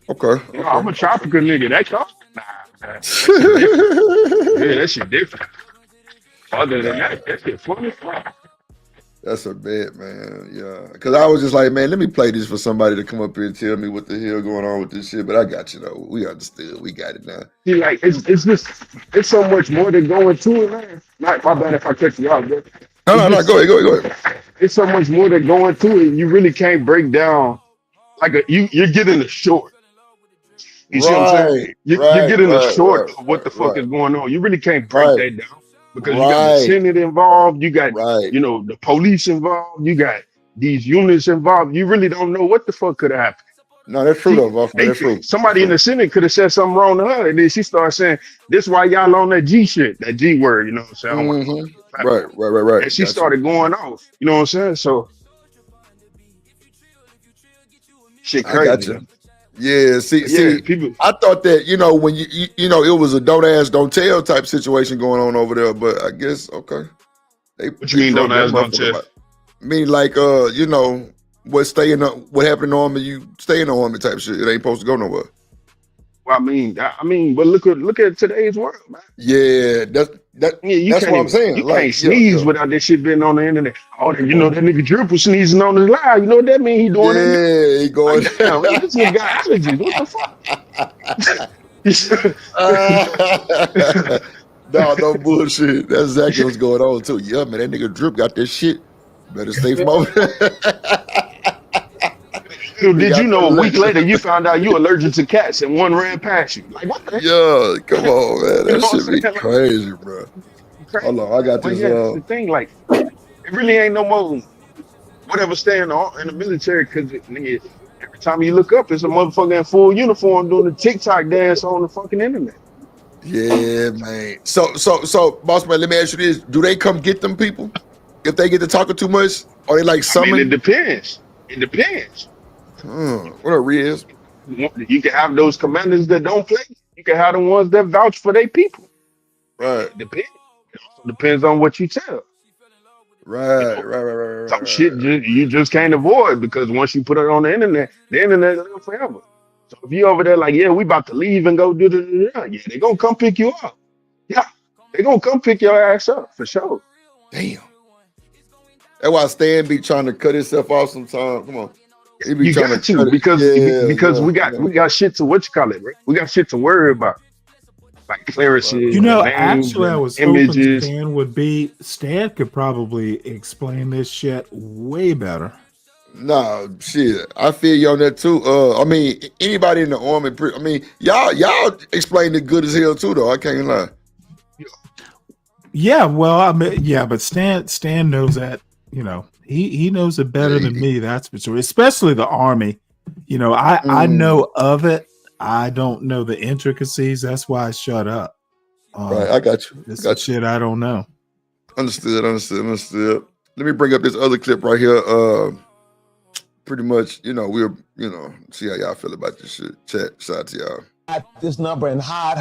Okay. You know, I'm a tropical nigga. That cold? Nah. That shit yeah, that shit different. Other than that shit funny. That's a bet, man. Yeah. Because I was just like, man, let me play this for somebody to come up here and tell me what the hell going on with this shit. But I got you, though. We understood. We got it now. See, like, it's so much more than going to it, man. Not my bad if I cut you off, bro. No. Go ahead. It's so much more than going to it. You really can't break down like you're getting the short. You see what I'm saying? You're getting the short of what the fuck is going on. You really can't break that down. Because you got the Senate involved, you got the police involved, you got these units involved. You really don't know what the fuck could have happened. No, that's true though, boss. That's true. Somebody in the Senate could have said something wrong to her, and then she started saying, "This why y'all on that G shit, that G word." You know what I'm saying? Right. And she started going off. You know what I'm saying? So shit crazy. I got you. Yeah, see, people. I thought that when you know it was a don't ask, don't tell type situation going on over there, but I guess okay. What you mean don't ask, don't tell? I mean like what happened in the army, you stay in the army type shit. It ain't supposed to go nowhere. Well, I mean, but look at today's world, man. Yeah, that's what I'm saying. You can't sneeze without this shit being on the internet. Oh, you know that nigga Drip was sneezing on his live. You know what that mean? He doing that. Yeah, he going. Like, damn, this nigga got allergies. What the fuck? No bullshit. That's exactly what's going on too. Yeah, man, that nigga Drip got that shit. Better stay from over there. Dude, did you know a week later you found out you allergic to cats and one ran past you? Like what the heck? Yeah, come on, man. That shit be crazy, bro. Hold on, I got this. The thing, like, it really ain't no more whatever stay in the military because every time you look up, it's a motherfucker in full uniform doing the TikTok dance on the fucking internet. Yeah, man. So, boss man, let me ask you this: do they come get them people if they get to talking too much, or they like summon? I mean, it depends. It depends. What a is. You can have those commanders that don't play. You can have the ones that vouch for their people. Right. It depends. It also depends on what you tell. Right. Some shit you just can't avoid because once you put it on the internet lives forever. So if you over there like, yeah, we about to leave and go do yeah, they gonna come pick you up. Yeah, they gonna come pick your ass up for sure. Damn. That's why Stan be trying to cut himself off sometimes. Come on. You got to because we got shit to what you call it, right? We got shit to worry about, like clearances. Actually, I was hoping Stan could probably explain this shit way better. Nah, shit. I feel you on that too. I mean, anybody in the army. I mean, y'all explained it good as hell too, though. I can't lie. Yeah, well, I mean, but Stan knows that. He knows it better than me. That's for sure. Especially the army. I know of it. I don't know the intricacies. That's why I shut up. Right, I got you. This shit I don't know. Understood. Let me bring up this other clip right here. Pretty much, we'll see how y'all feel about this shit. Chat, shout out to y'all. This number and hide.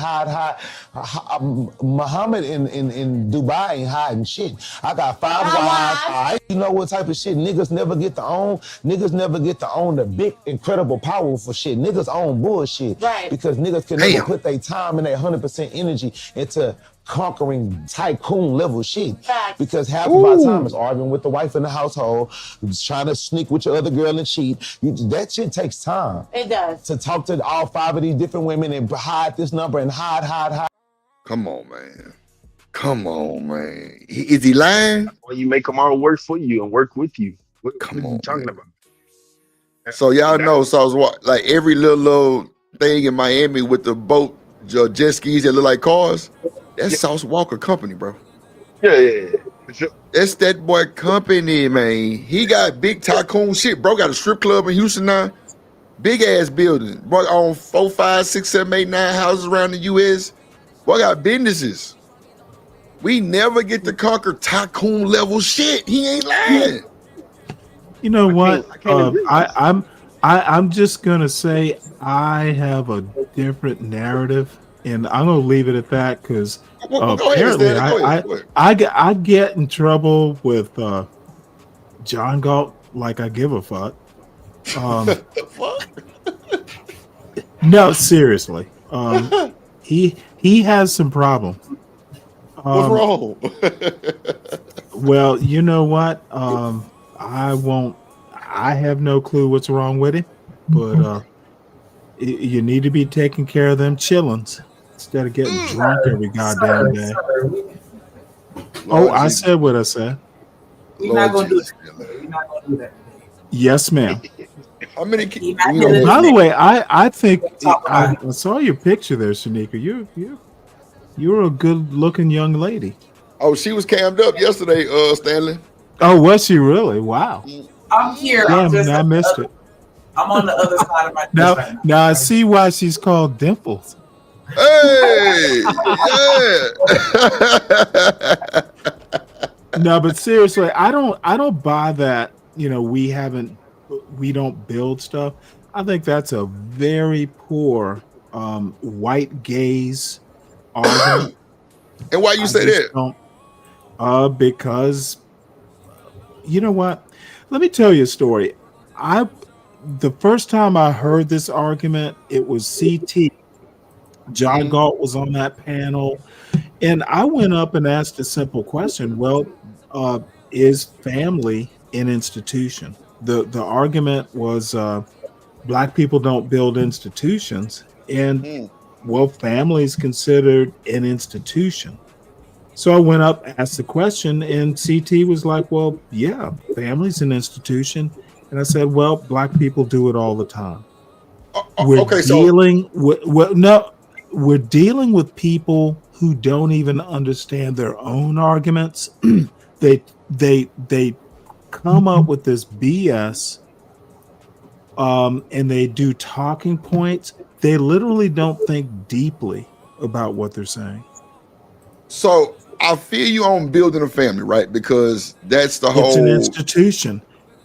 Muhammad in Dubai ain't hiding shit. I got 5 wives. You know what type of shit niggas never get to own? Niggas never get to own the big, incredible, powerful shit. Niggas own bullshit. Right. Because niggas can never put their time and their 100% energy into conquering tycoon level shit. Because half of our time is arguing with the wife in the household, trying to sneak with your other girl and cheat. That shit takes time. It does. To talk to all 5 of these different women and hide this number and hide. Come on, man. Is he lying? Or you make them all work for you and work with you. What are you talking about? So y'all know, like every little thing in Miami with the boat, jet skis that look like cars, that's Sauce Walker Company, bro. Yeah. It's that boy company, man. He got big tycoon shit. Bro got a strip club in Houston now. Big ass building. Boy on 4, 5, 6, 7, 8, 9 houses around the US. Boy got businesses. We never get to conquer tycoon level shit. He ain't lying. You know what? I'm just gonna say I have a different narrative, and I'm gonna leave it at that because apparently I get in trouble with John Galt like I give a fuck. No, seriously. He has some problems. What's wrong? Well, you know what? I have no clue what's wrong with him, but you need to be taking care of them chillins instead of getting drunk every goddamn day. I said what I said. We're not gonna do that. We're not gonna do that today. Yes, ma'am. How many? By the way, I think I saw your picture there, Shanika. You're a good-looking young lady. Oh, she was cammed up yesterday, Stanley. Oh, was she really? Wow. I'm here. Damn, I missed it. I'm on the other side of my Now I see why she's called Dimples. Hey, yeah. No, but seriously, I don't buy that. You know, we don't build stuff. I think that's a very poor white gaze argument. And why you say that? Because you know what? Let me tell you a story. The first time I heard this argument, it was CT. John Galt was on that panel, and I went up and asked a simple question. Well, is family an institution? The argument was black people don't build institutions, and well, family is considered an institution. So I went up, asked the question, and CT was like, well, yeah, family's an institution. And I said, well, black people do it all the time. We're dealing with people who don't even understand their own arguments. They come up with this BS, and they do talking points. They literally don't think deeply about what they're saying. So I feel you on building a family, right? Because that's the whole. It's an institution.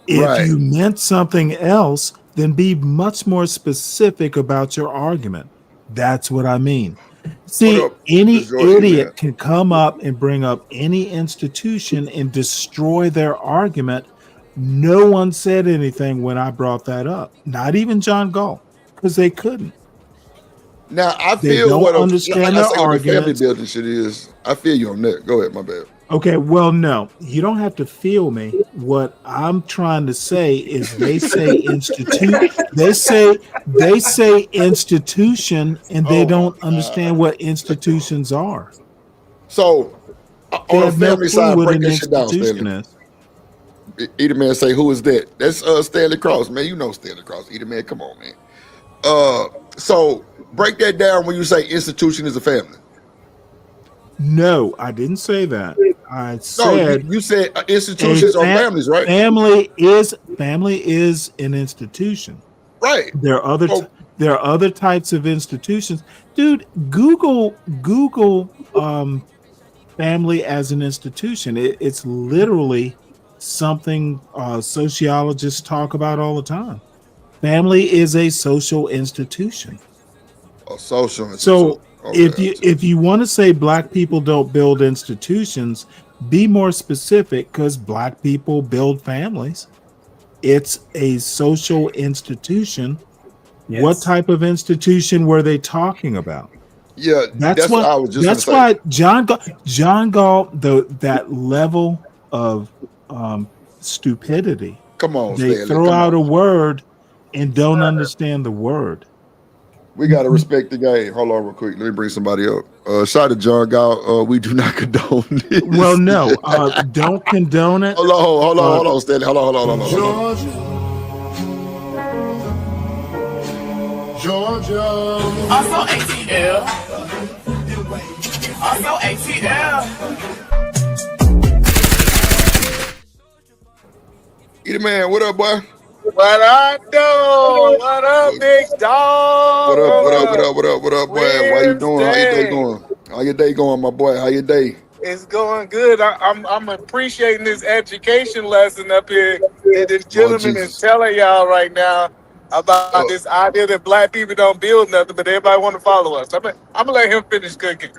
If you meant something else, then be much more specific about your argument. That's what I mean. See, any idiot can come up and bring up any institution and destroy their argument. No one said anything when I brought that up. Not even John Galt, because they couldn't. Now I feel what family building shit is. I feel you on that. Go ahead, my bad. Okay, well, no, you don't have to feel me. What I'm trying to say is they say institute. They say institution, and they don't understand what institutions are. So on the family side, break that shit down, Stanley. Eater Man say, who is that? That's Stanley Cross, man. You know Stanley Cross. Eater Man, come on, man. So break that down when you say institution is a family. No, I didn't say that. I said you said institutions are families, right? Family is an institution, right? There are other types of institutions, dude. Google family as an institution. It's literally something sociologists talk about all the time. Family is a social institution. A social institution. So if you want to say black people don't build institutions, be more specific, because black people build families. It's a social institution. Yes. What type of institution were they talking about? Yeah, that's what I was just. That's why John Galt, that level of stupidity. Come on, they Stanley, throw out a word and don't understand the word. We got to respect the game. Hold on real quick. Let me bring somebody up. Shout out to John Galt. We do not condone this. Well, no. Don't condone it. Hold on, Stanley. Hold on. Georgia. Also ATL. Eddie man, what up, boy? What I do? What up, big What dog? up? On What up? What a up? What up? What up, boy? Why you doing? How your day Wednesday. going? How your day going, my boy? How your day? It's going good. I'm appreciating this education lesson up here that this Lord gentleman is Jesus. telling y'all right now about Oh, this idea that black people don't build nothing, but everybody want to follow us. I'm gonna let him finish cooking.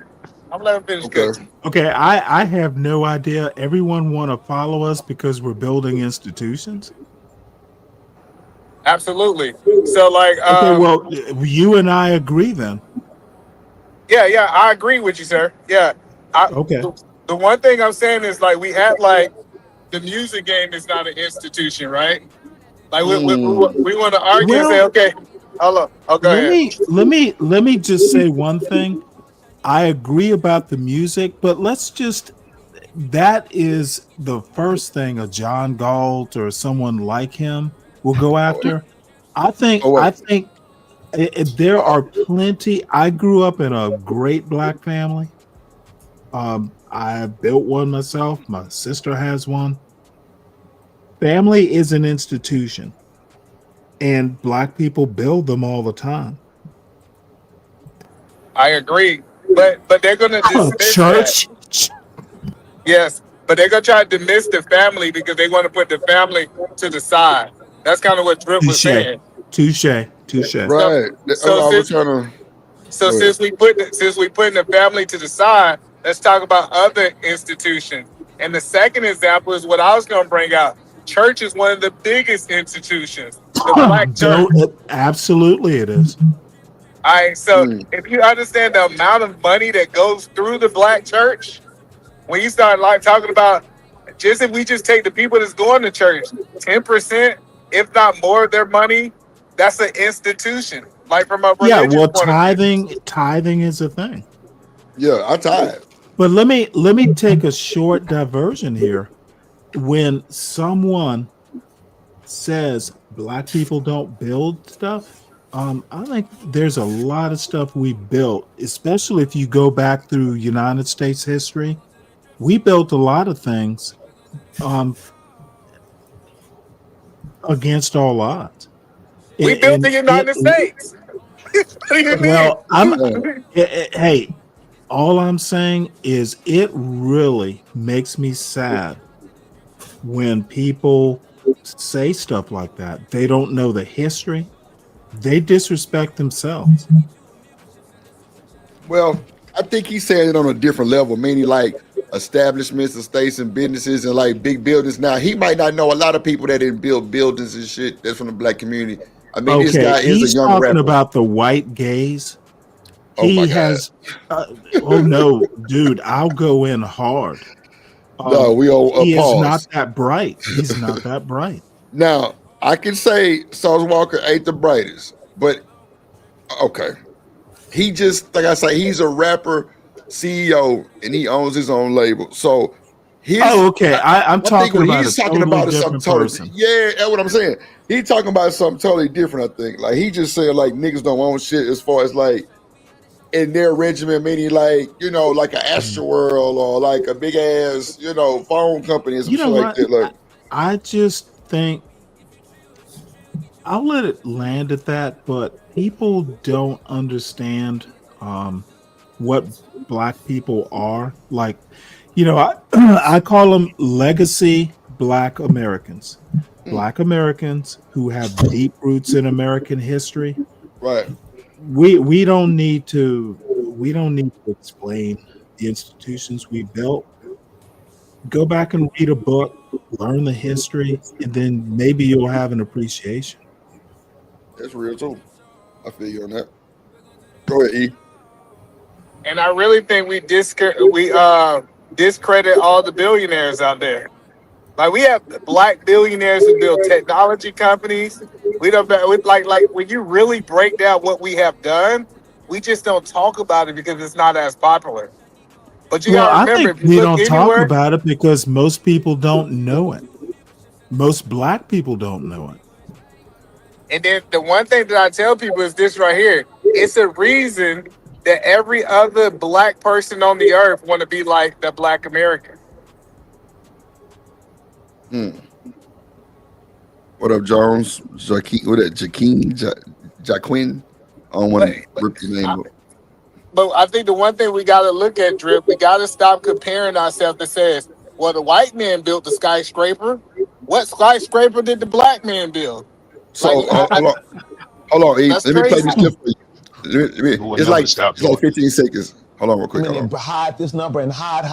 I'm gonna let him finish okay. cooking. Okay, I have no idea. Everyone want to follow us because we're building institutions. Absolutely. So like, Okay, well, you and I agree then. yeah, I agree with you, sir. Yeah, Okay. the one thing I'm saying is like we act like the music game is not an institution, right? Like Mm. we want to argue and say, Well, okay, hold on, oh go let ahead. me let me let me just say one thing. I agree about the music, but let's just that is the first thing a John Galt or someone like him will go Oh, wait. after. I think Oh, I wait. think there Uh, are plenty. I grew up in a great black family. I built one myself. My sister has one. Family is an institution, and black people build them all the time. I agree, but they're gonna dismiss that. Church. Yes, but they're gonna try to dismiss the family because they want to put the family to the side. That's kind of what Drip was Touche. saying. Touche. Touche. So right. That's what so I was since trying to. so Go ahead. since we putting the family to the side, let's talk about other institutions. And the second example is what I was gonna bring out. Church is one of the biggest institutions, the black church. Absolutely, it is. All right, so Mm. if you understand the amount of money that goes through the black church, when you start like talking about just if we just take the people that's going to church, 10%, if not more of their money, that's an institution, like from a Yeah, religious well, point of view. tithing is a thing. Yeah, I tired. But let me take a short diversion here. When someone says black people don't build stuff, I think there's a lot of stuff we built, especially if you go back through United States history. We built a lot of things um, against all odds. We built the And it, United States. What do you well, Man. hey, all I'm saying is it really makes me sad when people say stuff like that. They don't know the history. They disrespect themselves. Well, I think he's saying it on a different level, meaning like establishments, estates, and businesses, and like big buildings. Now, he might not know a lot of people that didn't build buildings and shit that's from the black community. I mean, this Okay, guy is a he's young talking rapper. about the white gays. Oh my He God. has, oh no, dude, I'll go in hard. No, we all He is not pause. that bright. He's not that bright. Now, I can say Sauce Walker ain't the brightest, but okay. He just, like I say, he's a rapper, CEO, and he owns his own label. So Oh, okay. I'm I think talking what about a he's talking totally about is something different totally, person. yeah, that's what I'm saying. He's talking about something totally different, I think. Like, he just said, like, niggas don't own shit as far as, like, in their regimen, meaning, like, you know, like an Astroworld or, like, a big-ass, you know, phone company or some You know shit like what? that. Like, I just think I'll let it land at that, but people don't understand what black people are. Like, I I call them legacy black Americans. mm, Black Americans who have deep roots in American history. right. We don't need to explain the institutions we built. Go back and read a book, learn the history, and then maybe you'll have an appreciation. That's real, too. I feel you on that. Go ahead, E. And I really think we discredit all the billionaires out there. Like we have black billionaires who build technology companies. We don't like when you really break down what we have done, we just don't talk about it because it's not as popular. But you Well, gotta I remember, think if you we look don't talk anywhere, about it because most people don't know it. Most black people don't know it. and then the one thing that I tell people is this right here. It's a reason that every other black person on the earth want to be like the black American. Mm. What up, Jones? Jaqueen, what that? Jaquin. I don't want to rip your name up. But I think the one thing we got to look at, Drip, we got to stop comparing ourselves that says, well, the white man built the skyscraper. What skyscraper did the black man build? So Like, hold on, E. that's Let me play crazy. this clip for you. We'll It's never like stop it's like doing 15 seconds. Hold on, real quick. Hold on. And hide this number and hide.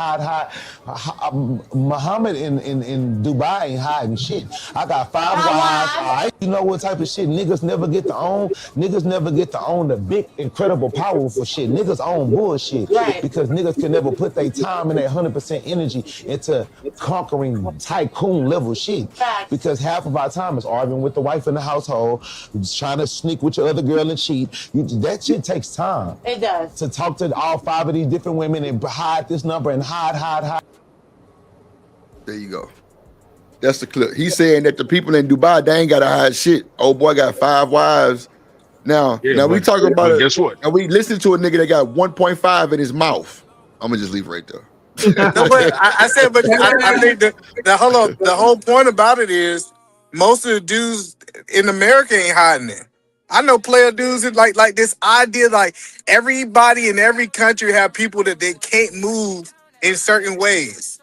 Muhammad in Dubai ain't hiding shit. I got 5 wives. All right, you know what type of shit niggas never get to own? Niggas never get to own the big, incredible, powerful shit. Niggas own bullshit because niggas can never put their time and their 100% energy into conquering tycoon level shit. Because half of our time is arguing with the wife in the household, trying to sneak with your other girl and cheat. That shit takes time. It does. To talk to all 5 of these different women and hide this number and hide. There you go. That's the clip. He's saying that the people in Dubai, they ain't gotta hide shit. Old boy got 5 wives. Now we talking about it. Guess what? Now we listen to a nigga that got 1.5 in his mouth. I'm gonna just leave it right there. No, but I said, but I think the whole point about it is most of the dudes in America ain't hiding it. I know player dudes that like this idea, like everybody in every country have people that they can't move in certain ways.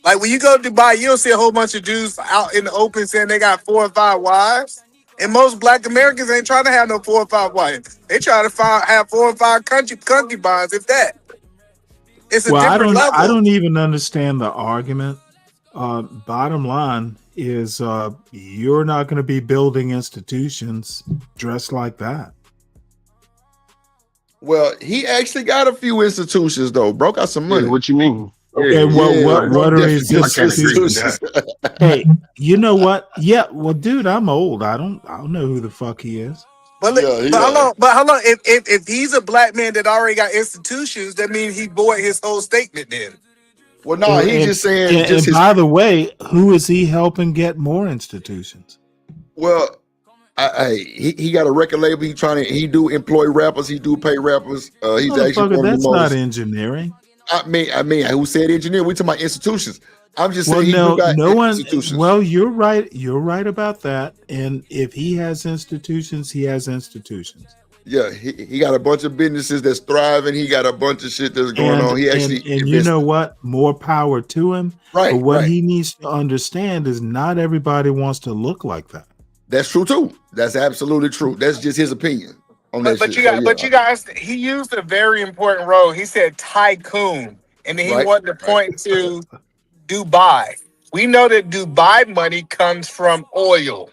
Like when you go to Dubai, you'll see a whole bunch of dudes out in the open saying they got 4 or 5 wives. And most black Americans ain't trying to have no 4 or 5 wives. They try to have 4 or 5 concubines, if that. It's a different level. I don't even understand the argument. Bottom line is you're not going to be building institutions dressed like that. Well, he actually got a few institutions though. Broke out some money. Yeah, what you mean? Okay, what are his institutions? Hey, you know what? Yeah, well, dude, I'm old. I don't know who the fuck he is. But hold on. If he's a black man that already got institutions, that means he bought his whole statement then. Well, no, he's just saying. And by the way, who is he helping get more institutions? Well, he got a record label. He do employ rappers. He do pay rappers. He's actually one of the most. That's not engineering. I mean, who said engineer? We talking about institutions. I'm just saying institutions. Well, you're right. You're right about that. And if he has institutions, he has institutions. Yeah, he got a bunch of businesses that's thriving. He got a bunch of shit that's going on. He actually and you know what? More power to him. Right. But what he needs to understand is not everybody wants to look like that. That's true too. That's absolutely true. That's just his opinion on that shit. You guys, he used a very important role. He said tycoon, and then he wanted to point to Dubai. We know that Dubai money comes from oil.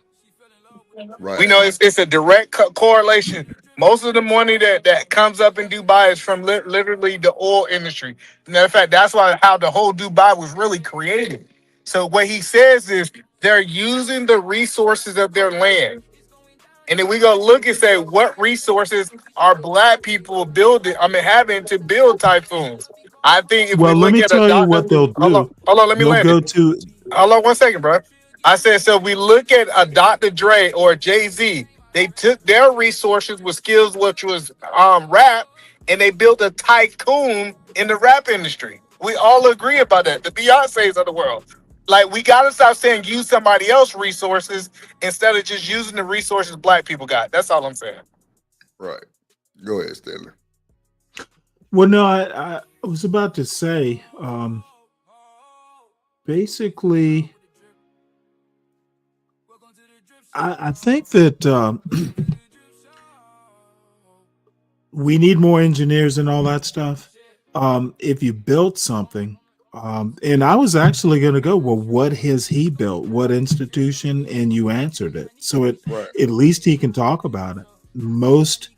Right. We know it's a direct correlation. Most of the money that comes up in Dubai is from literally the oil industry. Matter of fact, that's how the whole Dubai was really created. So what he says is they're using the resources of their land. And then we go look and say, what resources are black people having to build typhoons? I think if we look at tell you what they'll do. Hold on, let me land it. Hold on 1 second, bro. I said, so we look at a Dr. Dre or Jay-Z. They took their resources with skills, which was rap, and they built a tycoon in the rap industry. We all agree about that. The Beyoncés of the world. Like, we got to stop saying use somebody else's resources instead of just using the resources black people got. That's all I'm saying. Right. Go ahead, Stanley. Well, no, I was about to say, basically, I think that we need more engineers and all that stuff. If you built something, and I was actually going to go, well, what has he built? What institution? And you answered it. So at least he can talk about it. Most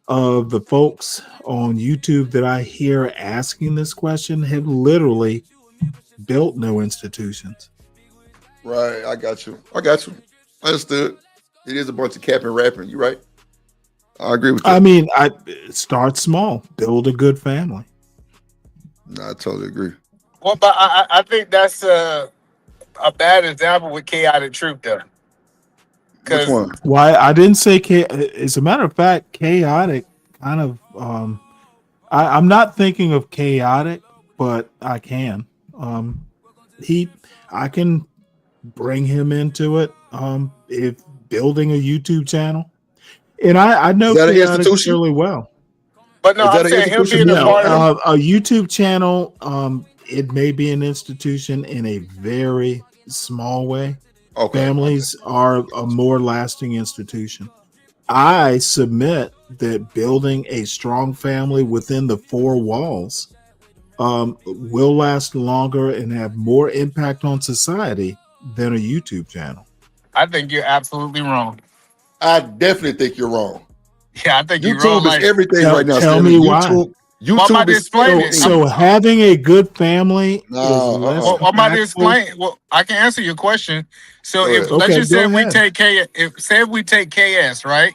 of the folks on YouTube that I hear asking this question have literally built no institutions. Right. I got you. Understood. It is a bunch of cap and rapping. You're right. I agree with you. I mean, start small, build a good family. No, I totally agree. Well, but I think that's a bad example with Chaotic Troop, though. Which one? Why I didn't say as a matter of fact, Chaotic kind of. I'm not thinking of Chaotic, but I can. I can bring him into it. if building a YouTube channel, and I Is know that an chaotic institution? fairly well. But no, Is that I'm an saying him institution? being a No, part of. a YouTube channel, it may be an institution in a very small way. Okay. Families are a more lasting institution. I submit that building a strong family within the four walls will last longer and have more impact on society than a YouTube channel. I think you're absolutely wrong. I definitely think you're wrong. Yeah, I think you're wrong. YouTube is Like, everything right now. Tell Stanley. me why. Well, I'm YouTube about to is explain it. everything. So having a good family is less Well, I'm about to impactful. explain. Well, I can answer your question. So Go if ahead. let's Okay, just say go if we ahead. take KS, right?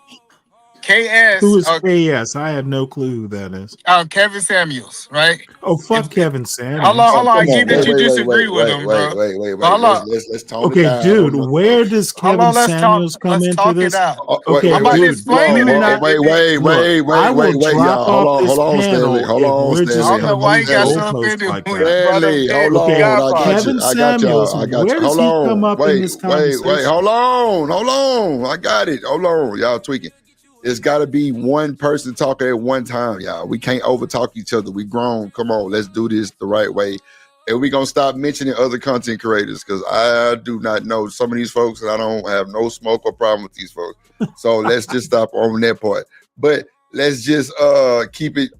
Who KS, is KS? I have no clue who that is. Kevin Samuels, right? Oh, fuck If, Kevin hold Samuels. on, Oh, hold on. I come get on. that you Wait. disagree with him, bro. Wait. Hold on, Let's tone it Okay, down. dude, where does hold Kevin on. Let's talk. Samuels come Let's into talk it this? out. Okay, I'm about to dude, explain do it. not look. I will drop y'all. off this Hold on, Stanley. panel Hold if on, we're I just Stanley. don't know gonna why he move got so goalposts offended like when you that. brought up Stanley, hold on. Godfather. Kevin Samuels, I got where you. does Hold he on. come up in this conversation? Hold on. I got it. Hold on. Y'all tweaking. It's got to be one person talking at one time, y'all. We can't overtalk each other. We grown. Come on, let's do this the right way. And we're going to stop mentioning other content creators because I do not know some of these folks and I don't have no smoke or problem with these folks. So let's just stop on that part. But let's just keep it,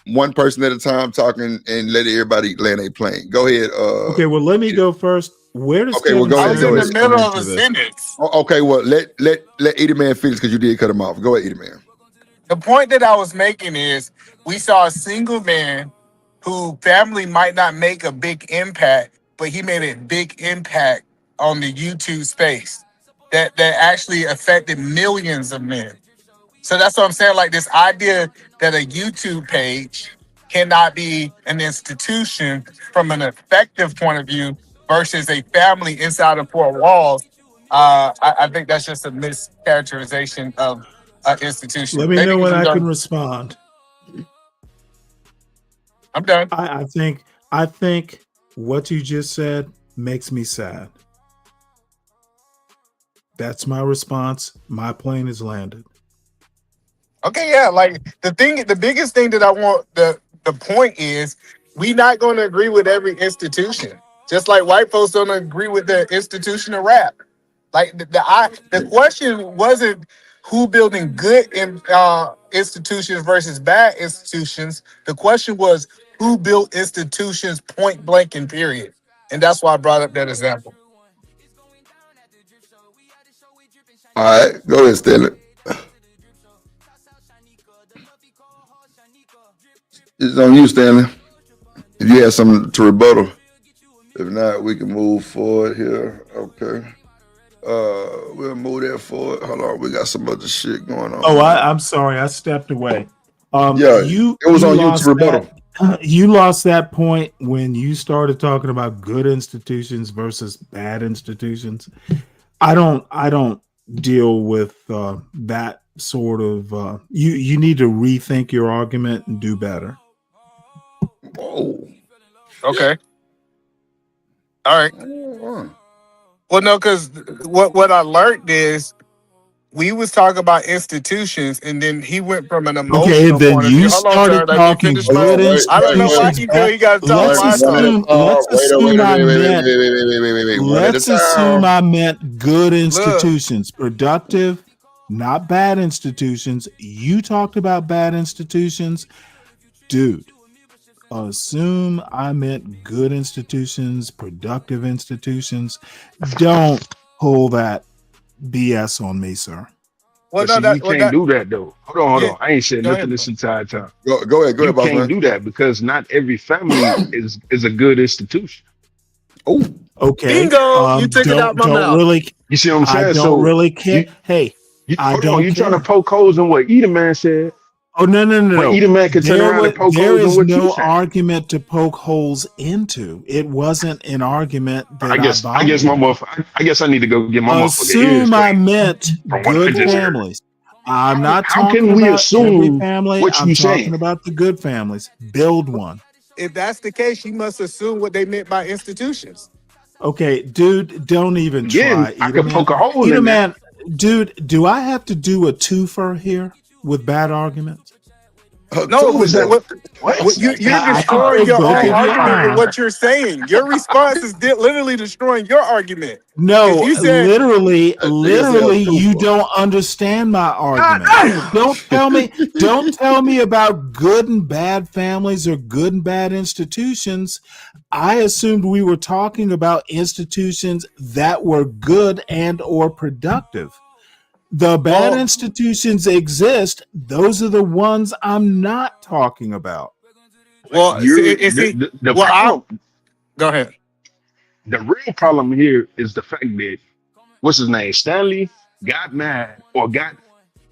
one person at a time talking and let everybody land a plane. Go ahead. Okay, well, let me go first. Where does Okay, well, Kevin go I ahead. was in the Samuels middle come of a into this? sentence. Okay, well, let Eddie Man finish because you did cut him off. Go ahead, Eddie Man. The point that I was making is we saw a single man who family might not make a big impact, but he made a big impact on the YouTube space that actually affected millions of men. So that's what I'm saying. Like this idea that a YouTube page cannot be an institution from an effective point of view versus a family inside of four walls. I think that's just a mischaracterization of an institution. Let me Maybe know because when we I can don't. respond. I'm done. I think what you just said makes me sad. That's my response. My plane has landed. Okay, yeah. Like the biggest thing that I want the point is we not going to agree with every institution. Just like white folks don't agree with the institution of rap. Like the question wasn't who building good institutions versus bad institutions. The question was who built institutions point blank and period. And that's why I brought up that example. All right, go ahead, Stanley. It's on you, Stanley. If you have something to rebuttal. If not, we can move forward here. Okay. We'll move that forward. Hold on, we got some other shit going on. Oh, I'm sorry. I stepped away. Yeah, it was on you to rebuttal. You lost that point when you started talking about good institutions versus bad institutions. I don't deal with that sort of. You need to rethink your argument and do better. Whoa. Okay. All right. Well, no, because what I learned is we was talking about institutions, and then he went from an emotional Okay, then point of view. you Hold on, started sir. Let me talking finish my. good I don't know why institutions. he feel he got to talk Let's my assume. time. Let's assume I meant. One at a Let's assume time. I meant good Look, institutions, productive, not bad institutions. You talked about bad institutions, dude. Assume I meant good institutions, productive institutions. Don't pull that BS on me, sir. well, But no, see, you can't do that though. Hold yeah. on. I ain't said Go nothing ahead. this entire time. Go ahead, You boss can't man. do that because not every family is a good institution. Oh, Okay. Bingo! You took it out my Don't mouth. really. You see what I'm I saying? don't So really care. you, Hey, I hold on. don't You trying to care. poke holes in what Edom man said, Oh no. but Edom man can turn around and poke There holes in is what you no saying. argument to poke holes into. It wasn't an argument I that I guess my volunteered. I guess I need to go get my motherfucking ears Assume I cleaned meant from what I good just heard. families. I'm not How talking can we about every assume family. what I'm you talking saying? about the good families. Build one. If that's the case, you must assume what they meant by institutions. Okay, dude, don't even Again, try. I could poke a hole in Eat that. man, dude, do I have to do a twofer here with bad arguments? No, What was that? What? you're I can destroying take your both own of your argument with arms. what you're saying. Your response is literally destroying your argument. No, You said literally, you don't understand my argument. Don't tell me about good and bad families or good and bad institutions. I assumed we were talking about institutions that were good and or productive. The bad institutions exist. Those are the ones I'm not talking about. well, The problem. Go ahead. The real problem here is the fact that what's his name, Stanley, got mad or got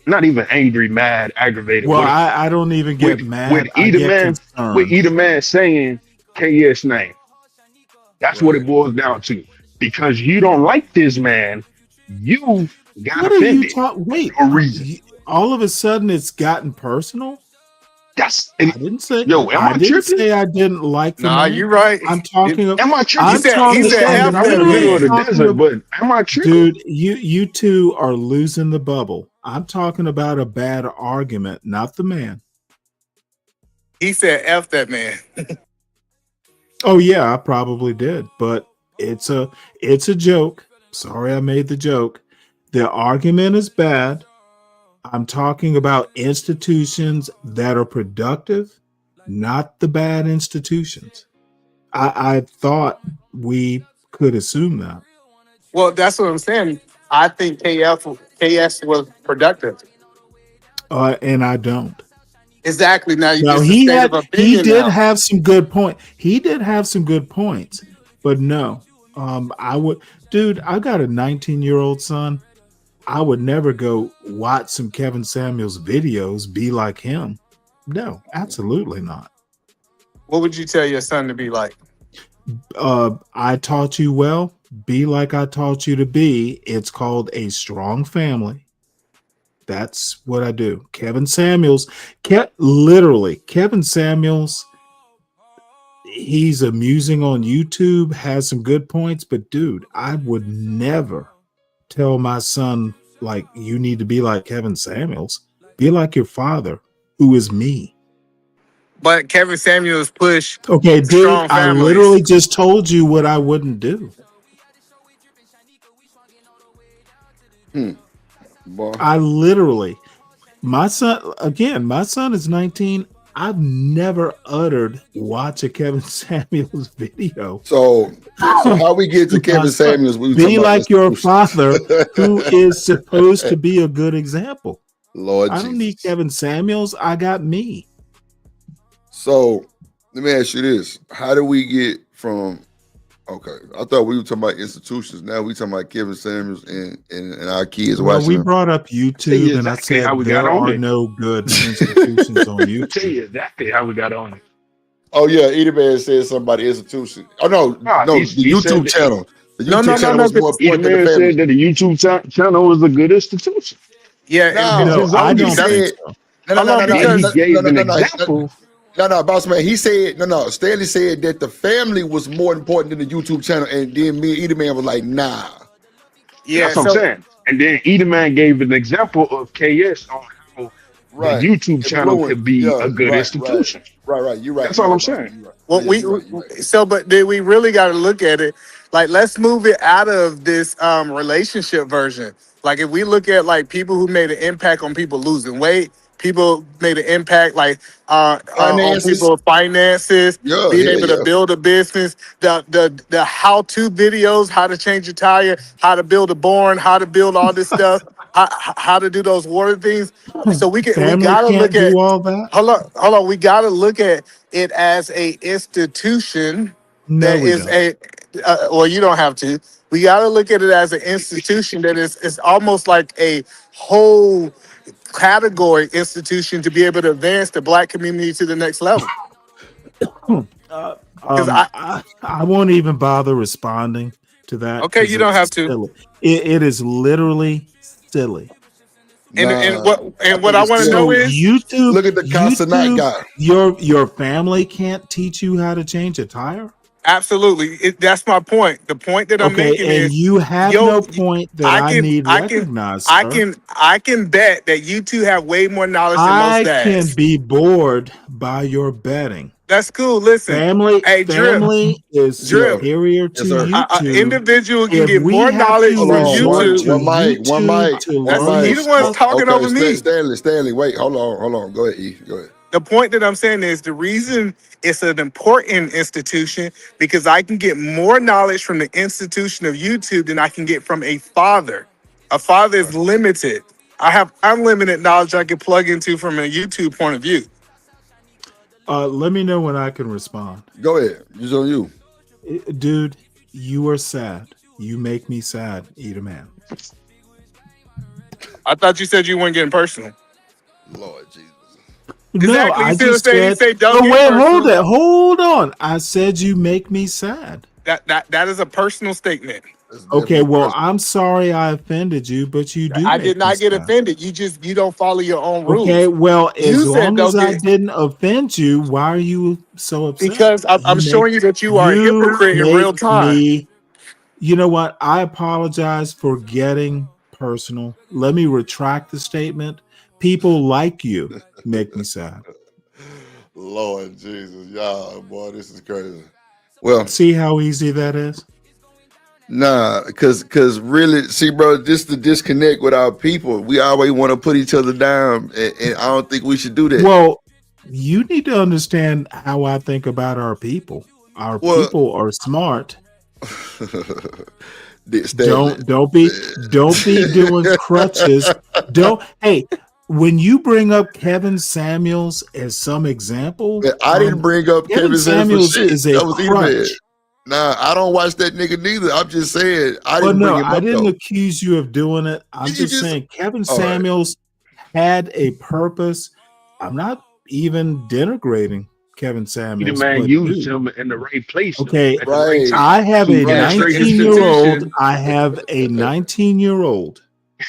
not even angry, mad, aggravated. Well, I don't even get mad. With I either get man, concerned. with either man saying KS name. That's what it boils down to. Because you don't like this man, you got What are offended. you talking? Wait, for no reason. All of a sudden it's gotten personal. I didn't say. Yo, am I didn't tripping? say I didn't like the Nah, man. you're right. I'm talking. Am I tripping? I'm talking. he said I'm in the middle of the desert, but am I tripping? Dude, you two are losing the bubble. I'm talking about a bad argument, not the man. He said F that man. Oh yeah, I probably did, but it's a joke. Sorry, I made the joke. The argument is bad. I'm talking about institutions that are productive, not the bad institutions. I thought we could assume that. Well, that's what I'm saying. I think KS was productive. And I don't. Exactly. Now Now he did have some good point. He did have some good points, but no, I would, dude. I got a 19-year-old son. I would never go watch some Kevin Samuels videos, be like him. No, absolutely not. What would you tell your son to be like? I taught you well. Be like I taught you to be. It's called a strong family. That's what I do. Kevin Samuels, Kevin Samuels, he's amusing on YouTube, has some good points, but dude, I would never tell my son, like, you need to be like Kevin Samuels. Be like your father, who is me. But Kevin Samuels pushed. Okay, dude, strong I families. literally just told you what I wouldn't do. I literally, my son is 19. I've never uttered watch a Kevin Samuels video. So how we get to Kevin Samuels? Be like your father, who is supposed to be a good example. Lord, I don't need Kevin Samuels. I got me. So let me ask you this: how do we get from? Okay, I thought we were talking about institutions. Now we talking about Kevin Samuels and our kids Well, watching. we brought up YouTube, and I said there are no good institutions on YouTube. Tell you exactly how we got on it. Oh yeah, Edie Man said something about the institution. Oh no, the YouTube channel. The YouTube channel was more important than the family. Said that the YouTube channel was a good institution. Yeah, I don't think so. No, he gave an example. No, boss man. He said no. Stanley said that the family was more important than the YouTube channel, and then me and Edie Man was like, nah. Yeah, that's what I'm saying. And then Edie Man gave an example of KS on how the YouTube channel could be a good institution. Right. You're right. That's all I'm saying. Well, but then we really got to look at it. Like, let's move it out of this relationship version. Like, if we look at like people who made an impact on people losing weight, people made an impact like on people's finances, being able to build a business, the how-to videos, how to change a tire, how to build a barn, how to build all this stuff, how to do those water things. So we gotta look at all that. Hold on. We gotta look at it as a institution that is well, you don't have to. We gotta look at it as an institution that is almost like a whole category institution to be able to advance the Black community to the next level. I won't even bother responding to that. Okay, you don't have to. It is literally silly. And what I want to know is look at the Casanat guy. Your family can't teach you how to change a tire. Absolutely. That's my point. The point that I'm making and is, you have no point that I need recognized, sir. I can bet that you two have way more knowledge than most I can dads. be bored by your betting. That's cool. Listen, Family Drip, is superior to YouTube. Individual can If get we more have knowledge to from resort YouTube. to One mic. to learn He the one's talking over me. Stanley, wait, hold on. Go ahead, E. Go ahead. The point that I'm saying is the reason it's an important institution because I can get more knowledge from the institution of YouTube than I can get from a father. A father is limited. I have unlimited knowledge I can plug into from a YouTube point of view. Let me know when I can respond. Go ahead. It's on you. Dude, you are sad. You make me sad, Eat a Man. I thought you said you weren't getting personal. Lord Jesus. No, I just said. Oh wait, hold on. I said you make me sad. That is a personal statement. Okay, well, I'm sorry I offended you, but you do. I did not get offended. You don't follow your own rules. Okay, well, as long as I didn't offend you, why are you so upset? Because I'm showing you that you are a hypocrite in real time. You know what? I apologize for getting personal. Let me retract the statement. People like you make me sad. Lord Jesus, y'all, boy, this is crazy. Well, see how easy that is? Nah, cause really, see, bro, this the disconnect with our people. We always want to put each other down, and I don't think we should do that. Well, you need to understand how I think about our people. Our people are smart. Don't be doing crutches. Hey, when you bring up Kevin Samuels as some example, I didn't bring up Kevin Samuels is a crutch. Nah, I don't watch that nigga neither. I'm just saying I didn't bring him up. I didn't accuse you of doing it. I'm just saying Kevin Samuels had a purpose. I'm not even denigrating Kevin Samuels. The man used him in the right place. Okay, right. I have a 19-year-old. I have a 19-year-old.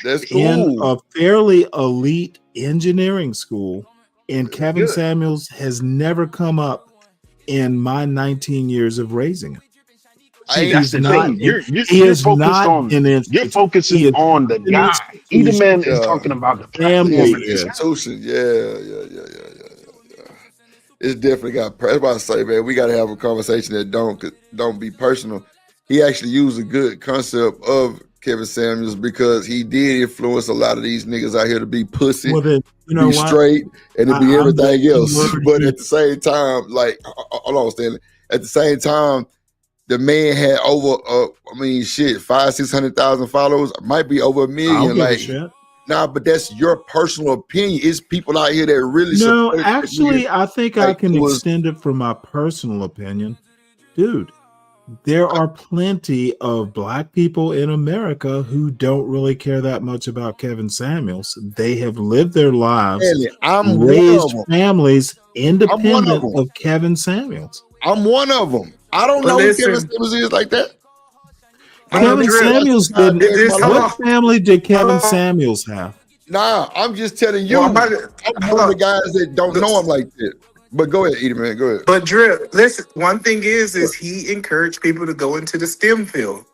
That's cool. In a fairly elite engineering school, and Kevin Samuels has never come up in my 19 years of raising him. That's the thing. You're focusing on the guy. Either man is talking about the family institution. Yeah. It's definitely got. That's why I say, man, we got to have a conversation that don't be personal. He actually used a good concept of Kevin Samuels because he did influence a lot of these niggas out here to be pussy, be straight, and to be everything else. But at the same time, like, hold on, Stanley. At the same time, the man had over, 500,000-600,000 followers. Might be over 1 million. Like, nah, but that's your personal opinion. It's people out here that really. No, actually, I think I can extend it from my personal opinion, dude. There are plenty of black people in America who don't really care that much about Kevin Samuels. They have lived their lives, raised families independent of Kevin Samuels. I'm one of them. I don't know who Kevin Samuels is like that. Kevin Samuels didn't. What family did Kevin Samuels have? Nah, I'm just telling you. I'm one of the guys that don't know him like that. But go ahead, Edie, man. Go ahead. But Drip, listen, one thing is he encouraged people to go into the STEM field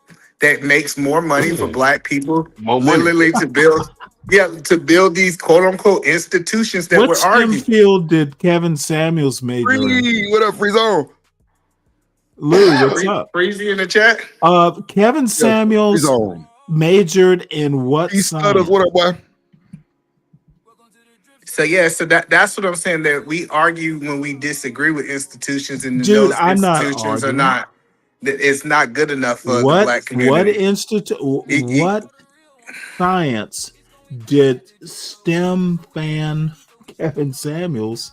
that makes more money for black people, literally to build these quote unquote institutions that what STEM field did Kevin Samuels major in? What up, Free Zone? Lou, what's up? Freezy in the chat. Kevin Samuels majored in what science? What up, boy? So that's what I'm saying. That we argue when we disagree with institutions, and those institutions are not. It's not good enough for the black community. What science did STEM fan Kevin Samuels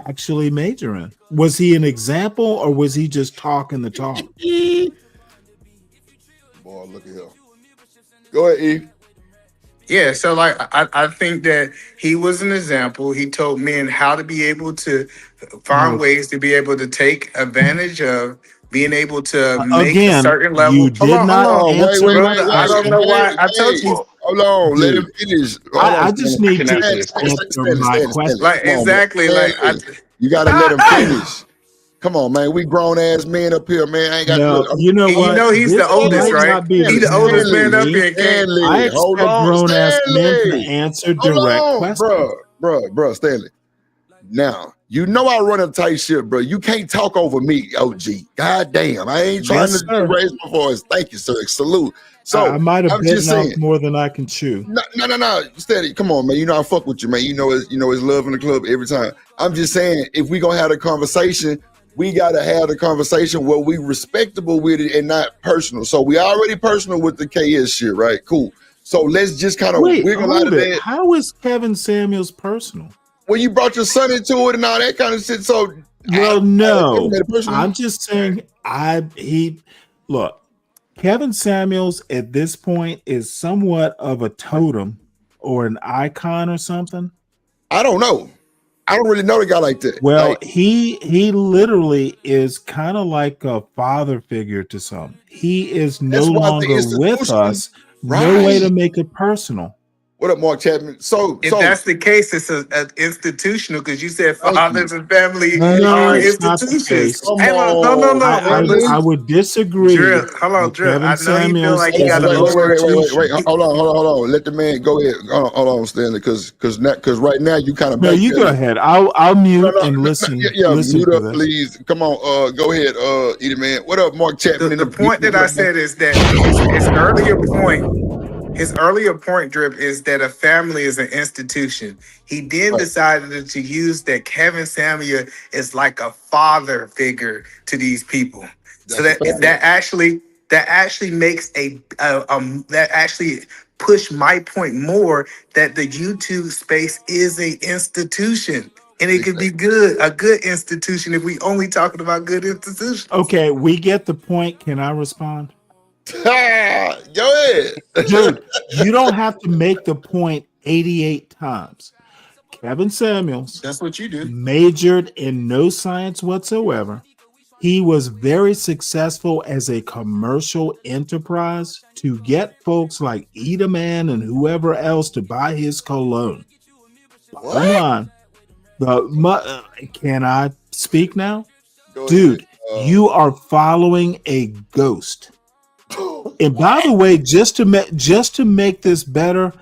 actually major in? Was he an example, or was he just talking the talk? Boy, look at him. Go ahead, E. Yeah, so like I think that he was an example. He told men how to be able to find ways to be able to take advantage of being able to make a certain level. You did not answer. I don't know why. I told you. Hold on, let him finish. I just need to answer my question. Like exactly, you gotta let him finish. Come on, man. We grown ass men up here, man. I ain't got No, to. you know what? You know he's This the oldest, might right? not be He's the oldest man up here. Stanley, I hold expect on, grown ass men to Stanley. answer Hold direct on, questions. bro, Stanley. Now, you know I run a tight ship, bro. You can't talk over me, OG. God damn. I ain't trying Yes, to sir. raise my voice. Thank you, sir. Salute. So I might have I'm just bitten off saying. more than I can chew. No. Steady. Come on, man. You know I fuck with you, man. You know it's love in the club every time. I'm just saying, if we gonna have a conversation, we gotta have the conversation where we respectable with it and not personal. So we already personal with the KS shit, right? Cool. So let's just kind of Wait, wiggle out hold of it. that. How is Kevin Samuels personal? When you brought your son into it and all that kind of shit. So Well, no. made it personal. I'm just saying look, Kevin Samuels at this point is somewhat of a totem or an icon or something. I don't know. I don't really know the guy like that. Well, Like, he literally is kind of like a father figure to some. He is no that's why the longer with institution- us. No way to Right. make it personal. What up, Mark Chapman? So If that's the case, it's an institutional because you said fathers and family No, are it's not the institutions. case. Hey, look, no, I would disagree. Drip, hold on, with Drip. Kevin I know he feel Samuels like he as got an a wait. Hold on. Let the man go ahead. Hold on, Stanley, because right now you kind of No, you go ahead. I'll mute and listen. Yeah, listen mute to up, this. please. Come on, go ahead, Edie man. What up, Mark Chapman? The point that I said is that his earlier point, Drip, is that a family is an institution. He then decided to use that Kevin Samuel is like a father figure to these people. So that actually makes that actually push my point more that the YouTube space is a institution. And it could be a good institution if we only talking about good institutions. Okay, we get the point. Can I respond? Go ahead. Dude, you don't have to make the point 88 times. Kevin Samuels, that's what you do, majored in no science whatsoever. He was very successful as a commercial enterprise to get folks like Edaman and whoever else to buy his cologne. Bottom line, can I speak now? Dude, you are following a ghost. And by the way, just to make this better,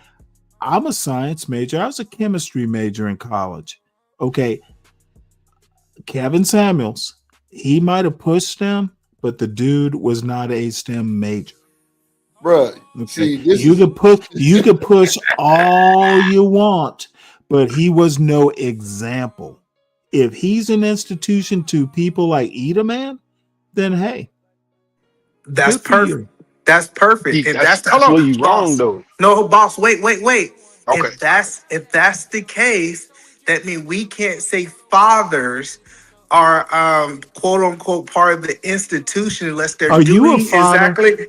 I'm a science major. I was a chemistry major in college. Okay, Kevin Samuels, he might have pushed STEM, but the dude was not a STEM major. Bro, okay. You could push all you want, but he was no example. If he's an institution to people like Edaman, then hey, that's perfect. That's perfect. If that's where you wrong though. No, boss. Wait. Okay. If that's the case, that means we can't say fathers are quote unquote part of the institution unless they're doing exactly.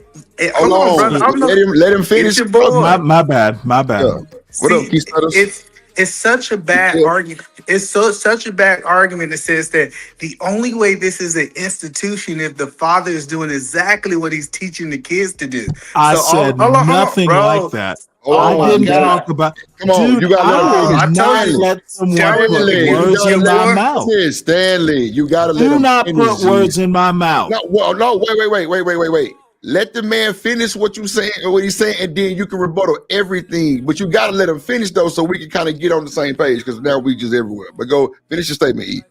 Hold on, brother. Let him finish. Your boy. My bad. Yeah. What up, Keith? It's such a bad argument. It's such a bad argument that says that the only way this is an institution if the father is doing exactly what he's teaching the kids to do. I said nothing like that. I didn't talk about. Come on, dude, you got to let someone put words in my mouth. Stanley, you got to let Do him not finish. put words in my mouth. No, wait. Let the man finish what he's saying, and then you can rebuttal everything. But you got to let him finish though, so we can kind of get on the same page. Because now we just everywhere. But go finish your statement, E.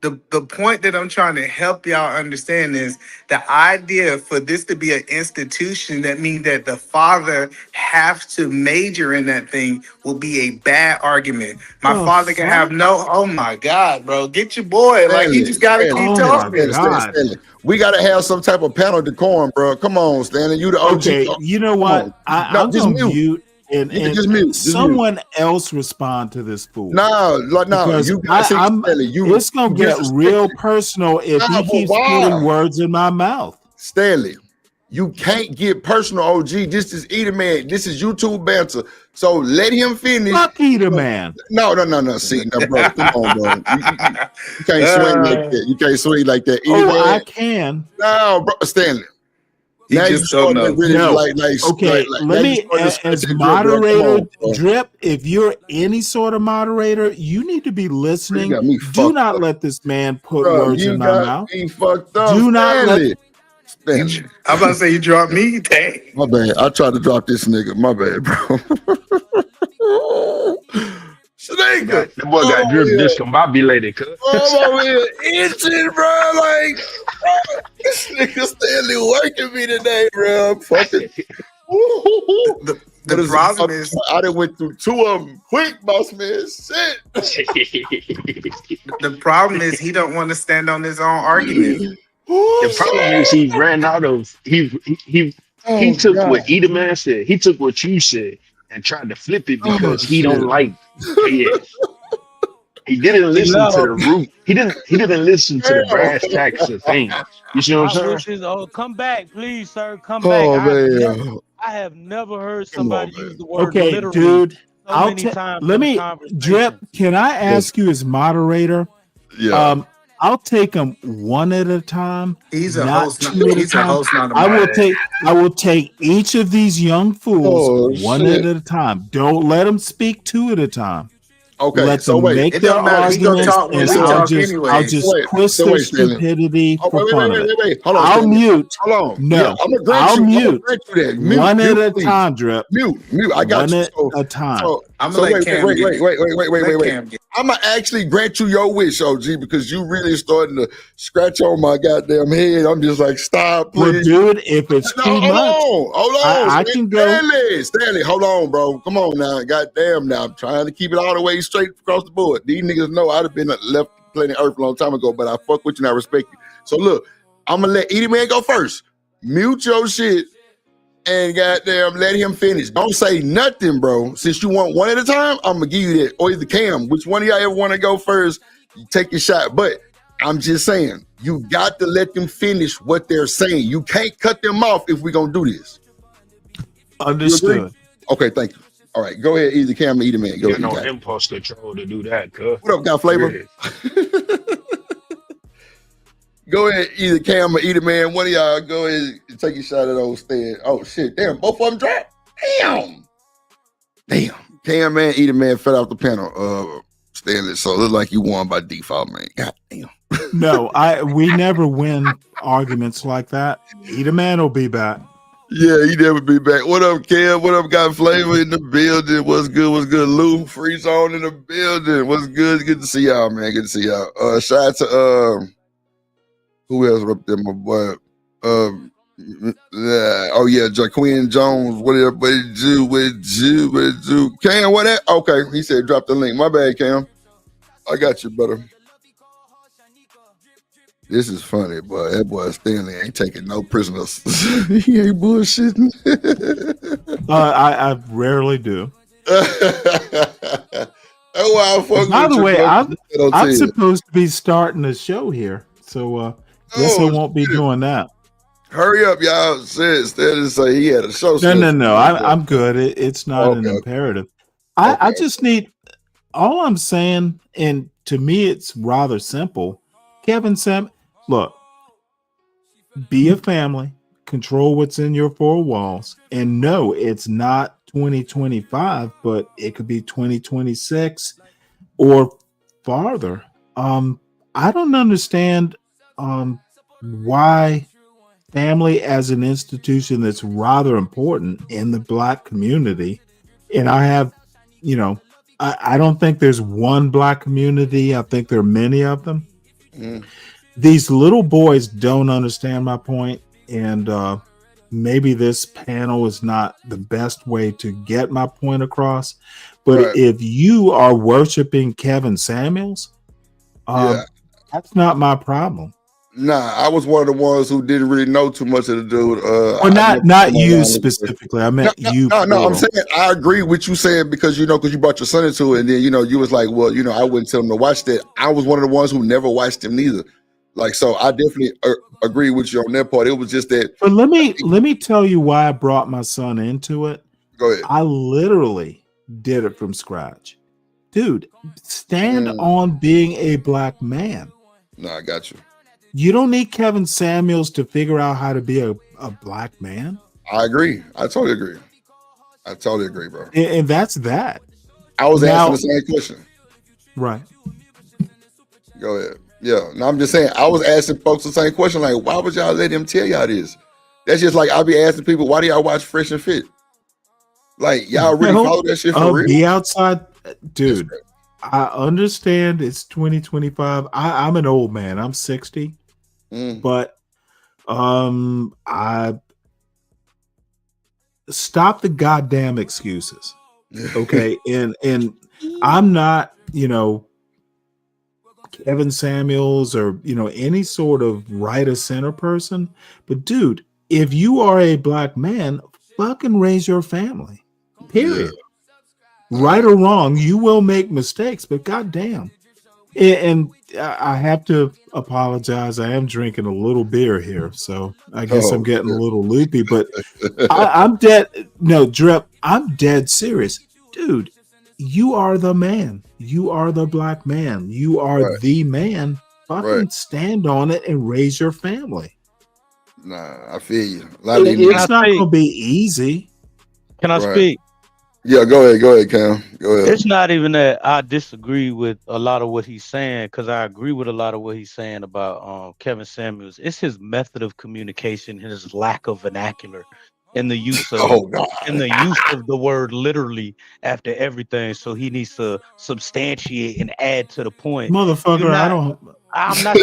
The point that I'm trying to help y'all understand is the idea for this to be an institution that means that the father have to major in that thing will be a bad argument. My father can have oh my God, bro, get your boy. Like you just gotta keep talking. Stanley. We gotta have some type of panel decorum, bro. Come on, Stanley. You the OG. Okay, you know what? I'm gonna mute. And someone else respond to this fool. No. It's gonna get real personal if he keeps putting words in my mouth. Stanley, you can't get personal, OG. This is Edaman. This is YouTube banter. So let him finish. Fuck Edaman. No. See, no, bro. Come on, bro. You can't swing like that. You can't swing like that. I can. No, bro. Stanley. Now you starting to really Okay, let me as moderator, Drip. If you're any sort of moderator, you need to be listening. Do not let this man put words in my mouth. Fucked up. Do not let. Stanley. I'm about to say you dropped me. Dang. My bad. I tried to drop this nigga. My bad, bro. That boy got drip discombobulated, cuz. I'm over here itching, bro. Like, bro, this nigga Stanley working me today, bro. I'm fucking. The problem is, I done went through 2 of them quick, boss man. Shit. The problem is he don't want to stand on his own argument. The problem is he ran out of he took what Eda Man said. He took what you said and tried to flip it because he don't like BS. He didn't listen to the root. He didn't listen to the brass tacks of things. You see what I'm saying? Oh, come back, please, sir. Come Oh, back. man. I have never heard somebody use the word Okay, literally dude. so many times. Let me, Drip. Can I ask you as moderator? Yeah. I'll take them one at a time. He's a not host. Two at a time. I will take each of these young fools one at a time. Don't let them speak 2 at a time. Okay, let so them wait. make It their don't matter. He gonna arguments, talk when and we I'll talk just anyway. twist their stupidity for fun of it. Wait. Hold on. I'll Stanley. mute. Hold on. No, Yeah, I'm gonna grant I'll you. mute. I'm gonna grant you that. Mute, one at a please. time, Drip. Mute. I got one you. At a time. I'm gonna let Cam Wait. I'm gonna actually grant you your wish, OG, because you really starting to scratch on my goddamn head. I'm just like, stop, please. Well, dude, if it's too much, hold on. I can go. Stanley, hold on, bro. Come on now. Goddamn now. I'm trying to keep it all the way straight across the board. These niggas know I'd have been left planet Earth a long time ago, but I fuck with you and I respect you. So look, I'm gonna let Edie Man go first. Mute your shit and goddamn let him finish. Don't say nothing, bro. Since you want one at a time, I'm gonna give you that. Or either Cam, which one of y'all ever want to go first, you take your shot. But I'm just saying, you got to let them finish what they're saying. You can't cut them off if we're gonna do this. Understood. Okay, thank you. All right, go ahead, either Cam or either man. Go You ahead. got no impulse control to do that, cuz. What up, got flavor? Go ahead, either Cam or either man. One of y'all go ahead and take a shot at old Stan. Oh shit, damn, both of them dropped. Damn. Cam man, either man fell off the panel. Stanley, so it looks like you won by default, man. God damn. No, we never win arguments like that. Either man will be back. Yeah, he never be back. What up, Cam? What up, got flavor in the building? What's good? What's good? Lou, free zone in the building. What's good? Good to see y'all, man. Good to see y'all. Shout out to who else up there, my boy? Oh yeah, Jaquin Jones. What up? What it do? Cam, what that? Okay, he said drop the link. My bad, Cam. I got you, brother. This is funny, boy. That boy Stanley ain't taking no prisoners. He ain't bullshitting. I rarely do. Oh, wow, by the way, I'm supposed to be starting a show here, so guess I won't be doing that. Hurry up, y'all. Stanley say he had a show. No. I'm good. It's not an imperative. I just need. All I'm saying, and to me, it's rather simple. Kevin Sam, look, be a family, control what's in your 4 walls, and no, it's not 2025, but it could be 2026 or farther. I don't understand why family as an institution that's rather important in the Black community, and I have, I don't think there's one Black community. I think there are many of them. These little boys don't understand my point, and maybe this panel is not the best way to get my point across. But if you are worshiping Kevin Samuels, that's not my problem. Nah, I was one of the ones who didn't really know too much of the dude. Well, not you specifically. I meant you. No, I'm saying I agree with you saying because you brought your son into it, and then you was like, well, I wouldn't tell him to watch that. I was one of the ones who never watched him neither. Like, so I definitely agree with you on that part. It was just that. But let me tell you why I brought my son into it. Go ahead. I literally did it from scratch, dude. Stand on being a Black man. No, I got you. You don't need Kevin Samuels to figure out how to be a black man. I agree. I totally agree. I totally agree, bro. And that's that. I was asking the same question. Right. Go ahead. Yeah. No, I'm just saying, I was asking folks the same question. Like, why would y'all let him tell y'all this? That's just like I'll be asking people, why do y'all watch Fresh and Fit? Like, y'all really follow that shit for real? Be outside, dude. I understand it's 2025. I'm an old man. I'm 60. But I stop the goddamn excuses. Okay. and I'm not, Kevin Samuels or any sort of right of center person. But dude, if you are a black man, fucking raise your family. Period. Right or wrong, you will make mistakes, but goddamn. And I have to apologize. I am drinking a little beer here, so I guess I'm getting a little loopy. But I'm dead. No, Drip. I'm dead serious, dude. You are the man. You are the black man. You are the man. Fucking stand on it and raise your family. Nah, I feel you. It's not going to be easy. Can I speak? Yeah, go ahead, Cam. Go ahead. It's not even that I disagree with a lot of what he's saying, because I agree with a lot of what he's saying about Kevin Samuels. It's his method of communication, his lack of vernacular, and the use of the word literally after everything. So he needs to substantiate and add to the point. Motherfucker, I'm not.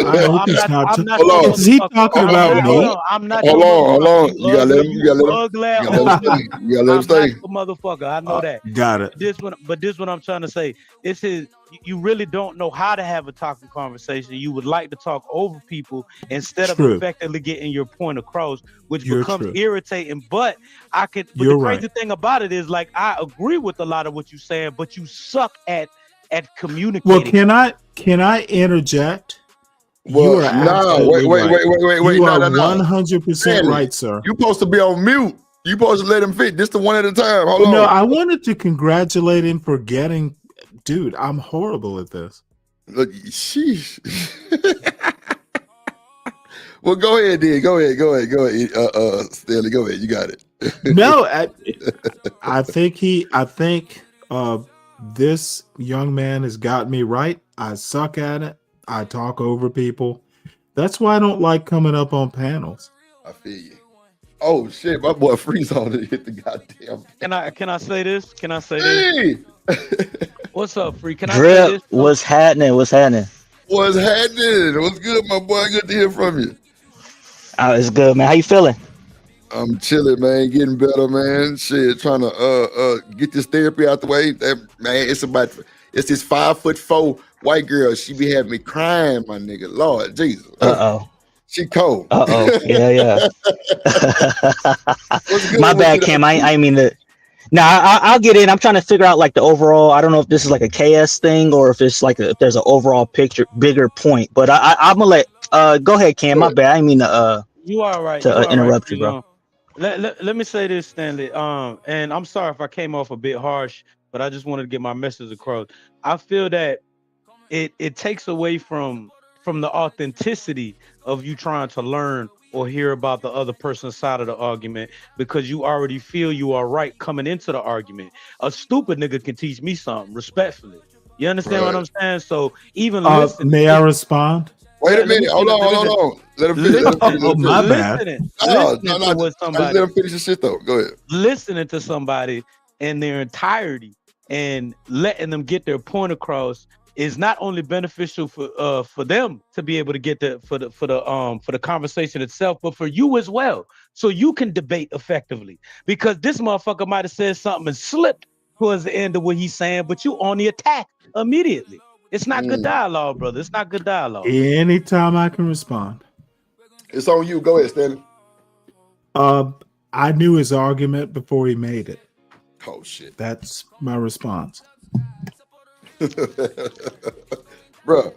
Is he talking about me? I'm not. Hold on. You gotta let him stay. Motherfucker, I know that. Got it. This what I'm trying to say. It's his. You really don't know how to have a talking conversation. You would like to talk over people instead of effectively getting your point across, which becomes irritating. But the crazy thing about it is, like, I agree with a lot of what you're saying, but you suck at communicating. Well, can I interject? Well, wait. You are no. 100% right, sir. You're supposed to be on mute. You're supposed to let him fit. This the one at a time. Hold on. No, I wanted to congratulate him for getting. Dude, I'm horrible at this. Look, sheesh. Well, go ahead, then. Go ahead. Stanley, go ahead. You got it. No, I think this young man has got me right. I suck at it. I talk over people. That's why I don't like coming up on panels. I feel you. Oh shit, my boy Freeze on it hit the goddamn. Can I say this? Hey! What's up, Free? Can Drip, I say this? What's happening? What's good, my boy? Good to hear from you. It's good, man. How you feeling? I'm chilling, man. Getting better, man. Shit, trying to get this therapy out the way. Man, it's this 5'4" white girl. She be having me crying, my nigga. Lord Jesus. She cold. Yeah. My bad, Cam. I mean to. No, I'll get in. I'm trying to figure out like the overall. I don't know if this is like a KS thing or if it's like if there's an overall picture, bigger point. But I'm gonna let. Go ahead, Cam. My bad. I mean to. You are right. To interrupt you, bro. Let me say this, Stanley. And I'm sorry if I came off a bit harsh, but I just wanted to get my message across. I feel that it takes away from the authenticity of you trying to learn or hear about the other person's side of the argument, because you already feel you are right coming into the argument. A stupid nigga can teach me something respectfully. You understand what I'm saying? So even listen. May I respond? Wait a minute. Hold on. Let him finish. My bad. No. Let him finish the shit though. Go ahead. Listening to somebody in their entirety and letting them get their point across is not only beneficial for them to be able to get for the conversation itself, but for you as well, so you can debate effectively. Because this motherfucker might have said something and slipped towards the end of what he's saying, but you on the attack immediately. It's not good dialogue, brother. It's not good dialogue. Anytime I can respond. It's on you. Go ahead, Stanley. I knew his argument before he made it. Oh shit. That's my response. Bro,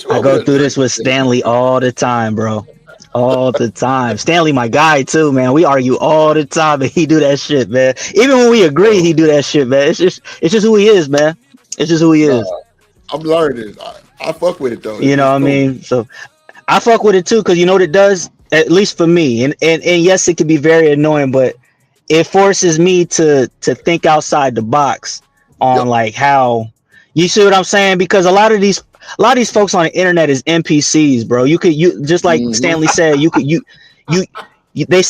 I go through this with Stanley all the time, bro. All the time. Stanley, my guy too, man. We argue all the time, and he do that shit, man. Even when we agree, he do that shit, man. It's just who he is, man. It's just who he is. I'm learning. I fuck with it though. You know what I mean? So I fuck with it too, because you know what it does, at least for me, and yes, it can be very annoying, but it forces me to think outside the box on like how, you see what I'm saying? Because a lot of these folks on the internet is NPCs, bro. You just like Stanley said, they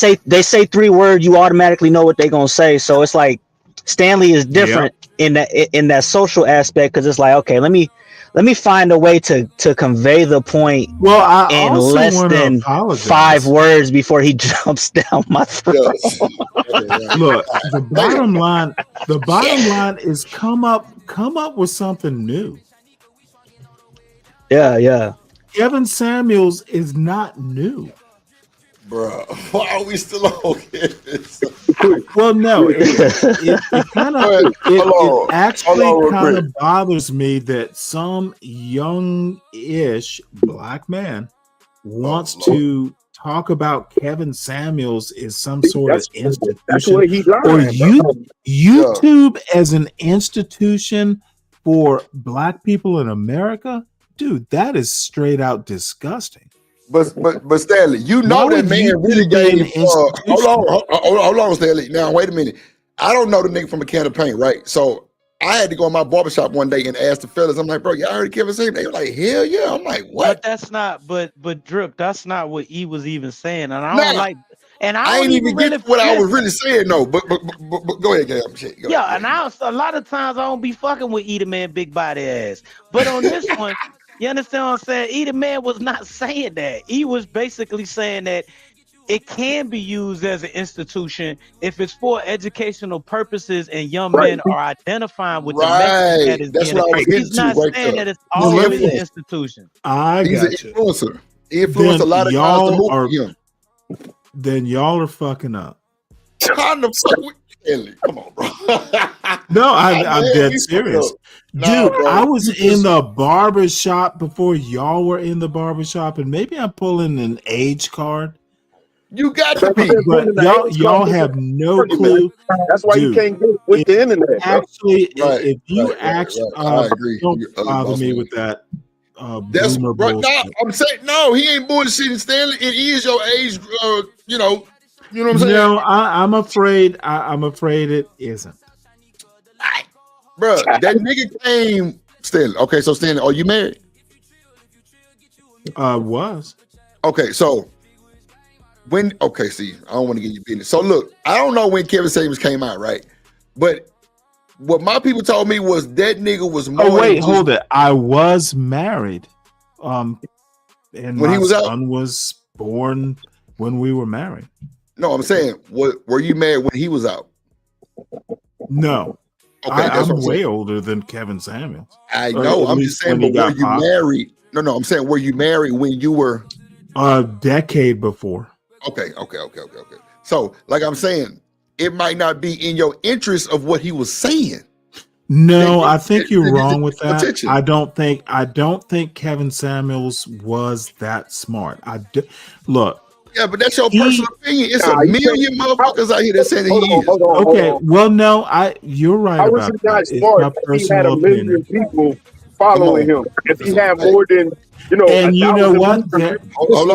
say 3 words, you automatically know what they're gonna say. So it's like Stanley is different in that social aspect, because it's like, okay, let me find a way to convey the point in less than 5 words before he jumps down my throat. Look, the bottom line is come up with something new. Yeah. Kevin Samuels is not new. Bro, why are we still on this? Well, no, it actually kind of bothers me that some young-ish black man wants to talk about Kevin Samuels as some sort of institution, that's where he's lying, or YouTube as an institution for black people in America. Dude, that is straight out disgusting. But Stanley, you know that man really gave. Hold on, Stanley. Now wait a minute. I don't know the nigga from a can of paint, right? So I had to go in my barbershop one day and ask the fellas. I'm like, bro, y'all heard of Kevin Samuels? They were like, hell yeah. I'm like, what? But that's not. But Drip, that's not what he was even saying. And I don't like. And I ain't even get to what I was really saying, no. But go ahead, Gab. And a lot of times I don't be fucking with Eat a Man big body ass. But on this one. You understand what I'm saying? Either man was not saying that. He was basically saying that it can be used as an institution if it's for educational purposes and young men are identifying with the message that is being. He's not saying that it's always an institution. He's an influencer. He influenced a lot of guys to move him. Then y'all are fucking up. Trying to fuck with Kelly. Come on, bro. No, I'm dead serious. Dude, bro. I was in the barber shop before y'all were in the barber shop, and maybe I'm pulling an age card. You got to be, but y'all have no clue. That's why you can't get with the internet. Actually, if you actually, I agree. Don't bother me with that. That's right. No, I'm saying no. He ain't bullshitting, Stanley. It is your age. You know what I'm saying? No, I'm afraid. I'm afraid it isn't. Bro, that nigga came. Stanley. Okay, so Stanley, are you married? Was. Okay, so when? Okay, see, I don't want to get your business. So look, I don't know when Kevin Samuels came out, right? But what my people told me was that nigga was more. Oh wait, hold it. I was married. And when my he was son was born when we were married. No, I'm saying, were you married when he was out? No. Okay, I'm way older than Kevin Samuels. I know. I'm just saying, but were you married? No. I'm saying, were you married when you were? A decade before. Okay. So, like I'm saying, it might not be in your interest of what he was saying. No, I think you're wrong with that. I don't think Kevin Samuels was that smart. Look. Yeah, but that's your personal opinion. It's a million motherfuckers out here that say that he is. Okay, well, no, you're right about that. How was he not smart if he had a million people following him? If he had more than, and you know what? Hold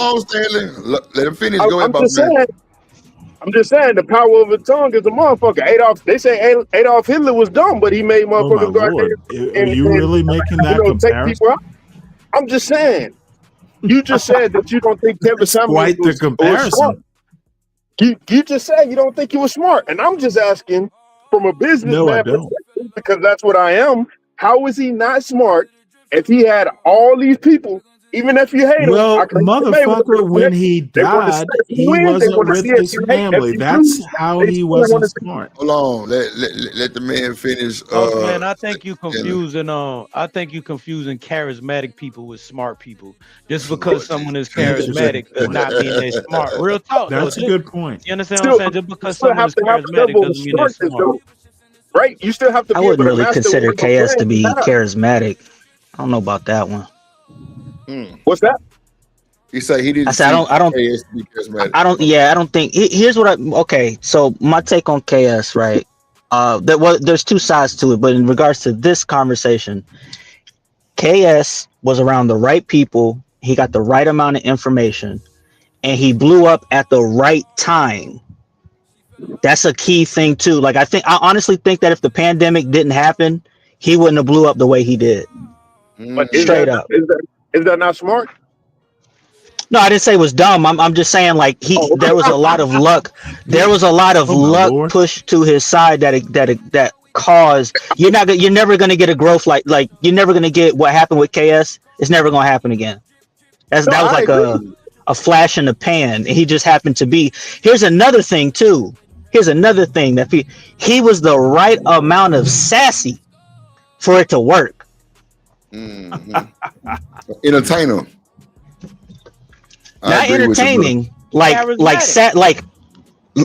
on, Stanley. Let him finish. Go ahead, I'm just saying the power of the tongue is a motherfucker. They say Adolf Hitler was dumb, but he made motherfuckers go out there. Are you really making that comparison? Take people out. I'm just saying. You just said that you don't think Kevin Samuels quite the comparison. Was smart. You just said you don't think he was smart, and I'm just asking from a businessman perspective, because that's what I am. How is he not smart if he had all these people? Even if you hate him, motherfucker, when he died, he wasn't with his family. That's how he wasn't smart. Hold on, let the man finish. Man, I think you confusing. I think you confusing charismatic people with smart people. Just because someone is charismatic does not mean they're smart. Real talk. That's a good point. You understand what I'm saying? Just because someone is charismatic doesn't mean they're smart. Right? You still have to. I wouldn't really consider KS to be charismatic. I don't know about that one. What's that? You say he didn't. I said I don't think. Here's what okay. So my take on KS, right? There's two sides to it, but in regards to this conversation, KS was around the right people he got the right amount of information, and he blew up at the right time. That's a key thing too. Like I honestly think that if the pandemic didn't happen, he wouldn't have blew up the way he did. But Straight up. Is that not smart? No, I didn't say it was dumb. I'm just saying like there was a lot of luck. There was a lot of luck pushed to his side that caused you're never gonna get a growth like you're never gonna get what happened with KS. It's never gonna happen again. That was like a flash in the pan. And he just happened to be. Here's another thing too. Here's another thing that he was the right amount of sassy for it to work. Entertainer. Not entertaining, like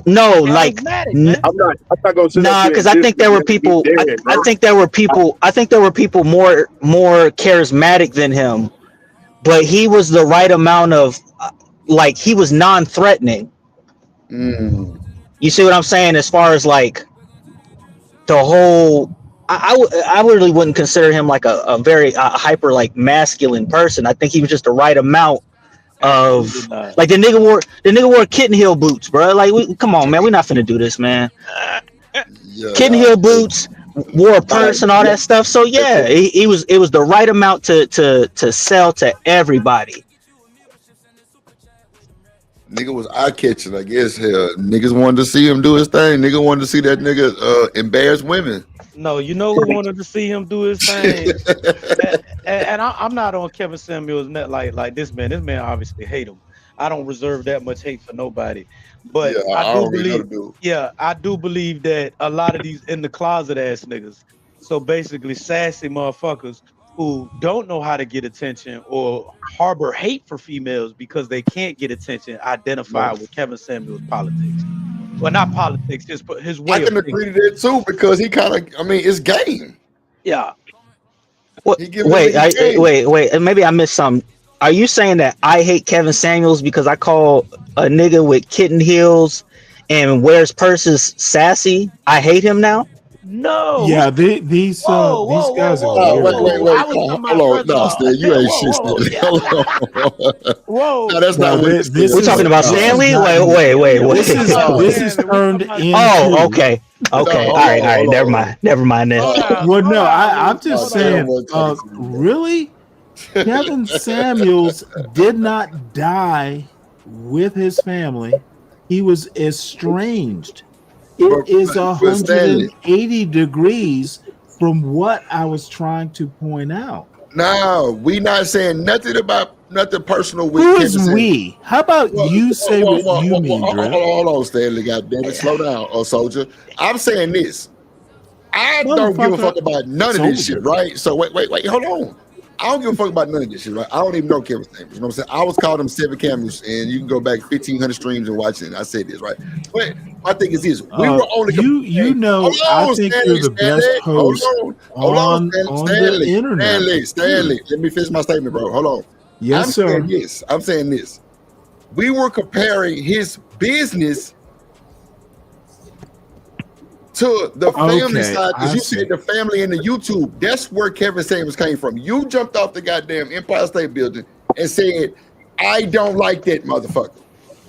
no, like I'm not gonna say nah, because I think there were people. I think there were people more charismatic than him, but he was the right amount of like he was non-threatening. You see what I'm saying? As far as like the whole, I really wouldn't consider him like a very hyper like masculine person. I think he was just the right amount of like the nigga wore kitten heel boots, bro. Like, come on, man, we're not finna do this, man. Kitten heel boots, wore a purse and all that stuff. So yeah, it was the right amount to sell to everybody. Nigga was eye catching, I guess. Hell, niggas wanted to see him do his thing. Nigga wanted to see that nigga embarrass women. No, you know who wanted to see him do his thing, and I'm not on Kevin Samuels' net like this man. This man obviously hate him. I don't reserve that much hate for nobody, but Yeah, I do already know the believe, dude. yeah, I do believe that a lot of these in the closet ass niggas, so basically sassy motherfuckers who don't know how to get attention or harbor hate for females because they can't get attention, identify with Kevin Samuels' politics. Well, not politics, his way I can of agree thinking. to that too because he kind of, I mean, it's game. Yeah. Wait. Maybe I missed something. Are you saying that I hate Kevin Samuels because I call a nigga with kitten heels and wears purses sassy? I hate him now? No. Yeah, these guys are weird. Wait. Hold on. No, Stan, you ain't shit, Stan. Hold on. Whoa. No, that's not what We're talking about Stanley? Wait. This is turned into. Oh, okay. All right. Never mind then. Well, no, I'm just saying. Really, Kevin Samuels did not die with his family. He was estranged. It is 180 degrees from what I was trying to point out. No, we not saying nothing about nothing personal with Who's Kevin we? How about you say what you mean, Drip? Hold on, Stanley. Goddamn it, slow down, soldier. I'm saying this. I don't give a fuck about none of this shit, right? So wait, hold on. I don't give a fuck about none of this shit, right? I don't even know Kevin Samuels. You know what I'm saying? I was calling him 7 Camus, and you can go back 1,500 streams and watch it. I said this, right? But my thing is this: we were only you know. I think you're the best host on the internet. Stanley, let me finish my statement, bro. Hold on. Yes, sir. I'm saying this. We were comparing his business to the family side, because you said the family and the YouTube. That's where Kevin Samuels came from. You jumped off the goddamn Empire State Building and said, "I don't like that motherfucker."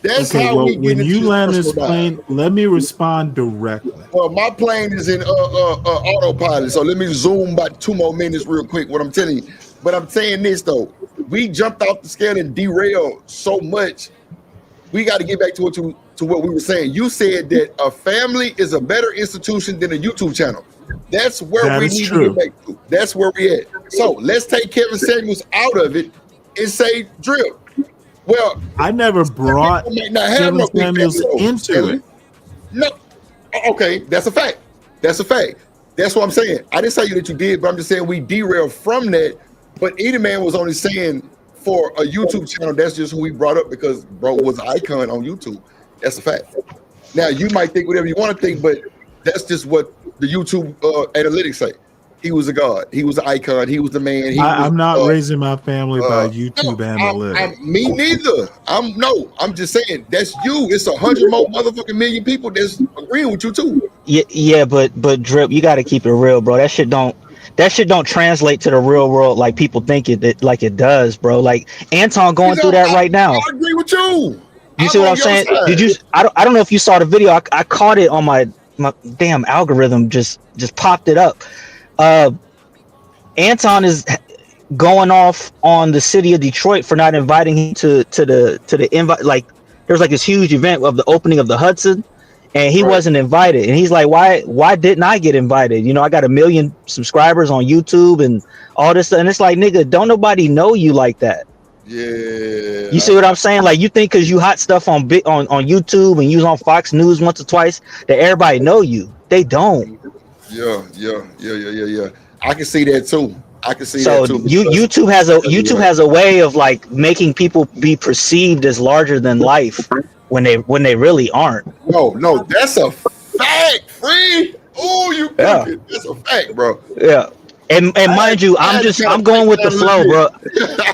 That's how we get when you land this plane. Let me respond directly. Well, my plane is in autopilot, so let me zoom about 2 more minutes real quick. What I'm telling you, but I'm saying this though, we jumped off the scale and derailed so much. We got to get back to what we were saying. You said that a family is a better institution than a YouTube channel. That's where we need to get back to. That's where we at. So let's take Kevin Samuels out of it and say Drip. Well, I never brought Kevin Samuels into it. No. Okay, that's a fact. That's what I'm saying. I didn't say you that you did, but I'm just saying we derailed from that. But Edie Man was only saying for a YouTube channel, that's just who we brought up because bro was an icon on YouTube. That's a fact. Now you might think whatever you want to think, but that's just what the YouTube analytics say. He was a god. He was an icon. He was the man. I'm not raising my family by YouTube analytics. Me neither. I'm just saying that's you. It's 100 more motherfucking million people that's agreeing with you too. Yeah, but Drip, you got to keep it real, bro. That shit don't. that shit don't translate to the real world like people think it does, bro. Like Anton going through that right now. I agree with you. You see what I'm saying? Did you? I don't know if you saw the video. I caught it on my damn algorithm. Just popped it up. Anton is going off on the city of Detroit for not inviting him to the invite. Like there's like this huge event of the opening of the Hudson, and he wasn't invited. And he's like, why didn't I get invited? You know, I got 1 million subscribers on YouTube and all this stuff. And it's like, nigga, don't nobody know you like that. Yeah. You see what I'm saying? Like you think because you hot stuff on YouTube and you on Fox News once or twice that everybody know you. They don't. Yeah. I can see that too. I can see so that too. YouTube has a way of like making people be perceived as larger than life when they really aren't. No, that's a fact, Free. Oh, you cooking. That's a fact, bro. Yeah. And mind you, I'm going with the flow, bro.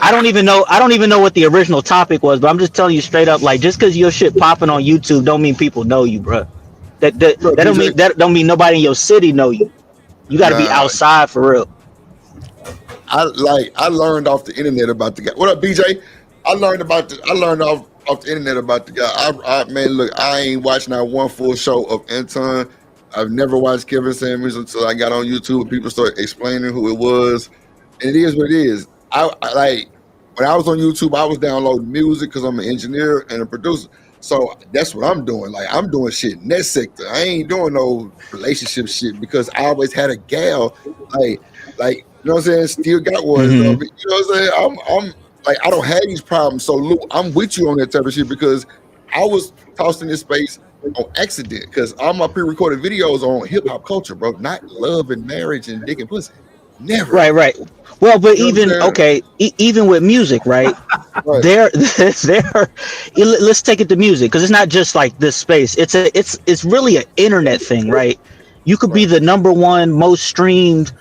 I don't even know what the original topic was, but I'm just telling you straight up, like just because your shit popping on YouTube don't mean people know you, bro. That don't mean nobody in your city know you. You got to be outside for real. I learned off the internet about the guy. What up, BJ? I learned off the internet about the guy. Man, look, I ain't watched not one full show of Anton. I've never watched Kevin Samuels until I got on YouTube and people started explaining who it was. And it is what it is. I when I was on YouTube, I was downloading music because I'm an engineer and a producer. So that's what I'm doing. Like I'm doing shit in that sector. I ain't doing no relationship shit because I always had a gal like you know what I'm saying, still got one. You know what I'm saying? I'm like I don't have these problems. So Luke, I'm with you on that type of shit because I was tossed in this space on accident because all my pre-recorded videos are on hip-hop culture, bro, not love and marriage and dick and pussy. Never. Right. Well, but even even with music, right? there let's take it to music because it's not just like this space. It's really an internet thing, right? You could be the #1 most streamed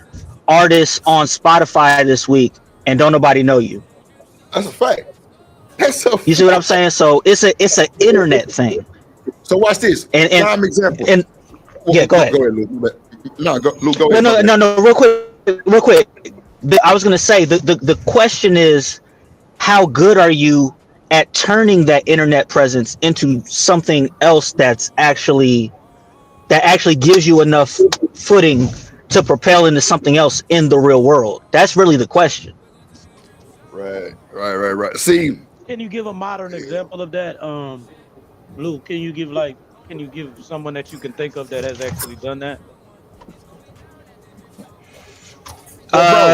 artist on Spotify this week and don't nobody know you. That's a fact. You see what I'm saying? So it's an internet thing. So watch this. And prime example. And yeah, go ahead. Go ahead, Luke. Luke, go ahead. No, real quick. I was gonna say the question is, how good are you at turning that internet presence into something else that actually gives you enough footing to propel into something else in the real world? That's really the question. Right. See, can you give a modern example of that, Luke? Can you give someone that you can think of that has actually done that?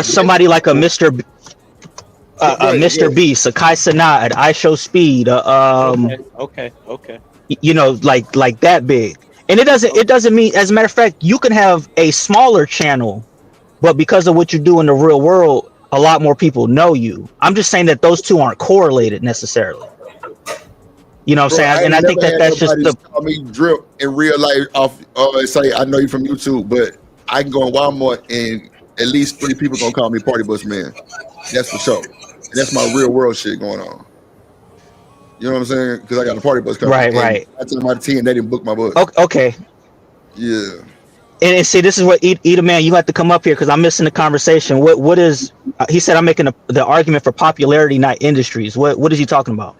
Somebody like a Mr. Beast, a Kai Cenat, I Show Speed. Okay. You know, like that big. And it doesn't mean, as a matter of fact, you can have a smaller channel, but because of what you do in the real world, a lot more people know you. I'm just saying that those two aren't correlated necessarily. You know what I'm saying? And I think that's just the call me Drip in real life off say I know you from YouTube, but I can go in Walmart and at least 3 people gonna call me Party Bus Man. That's for sure. And that's my real world shit going on. You know what I'm saying? Because I got a party bus coming. Right. I told my team they didn't book my bus. Okay. Yeah. And see, this is what Eat a Man, you have to come up here because I'm missing the conversation. What is? He said I'm making the argument for popularity, not industries. What is he talking about?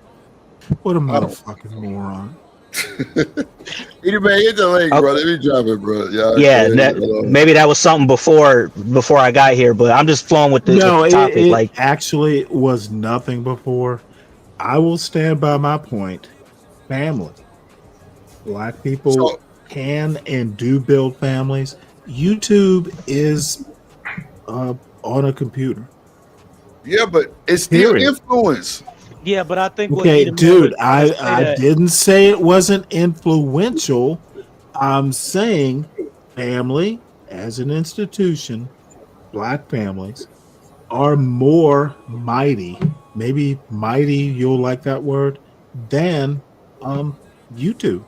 What a motherfucking moron. Eat a Man, hit the link, bro. Let me drop it, bro. Maybe that was something before I got here, but I'm just flowing with the topic. It actually was nothing before. I will stand by my point. Family. Black people can and do build families. YouTube is on a computer. Yeah, but it's still influence. Yeah, but I think dude, I didn't say it wasn't influential. I'm saying family as an institution, Black families are more mighty. Maybe mighty, you'll like that word, than YouTube.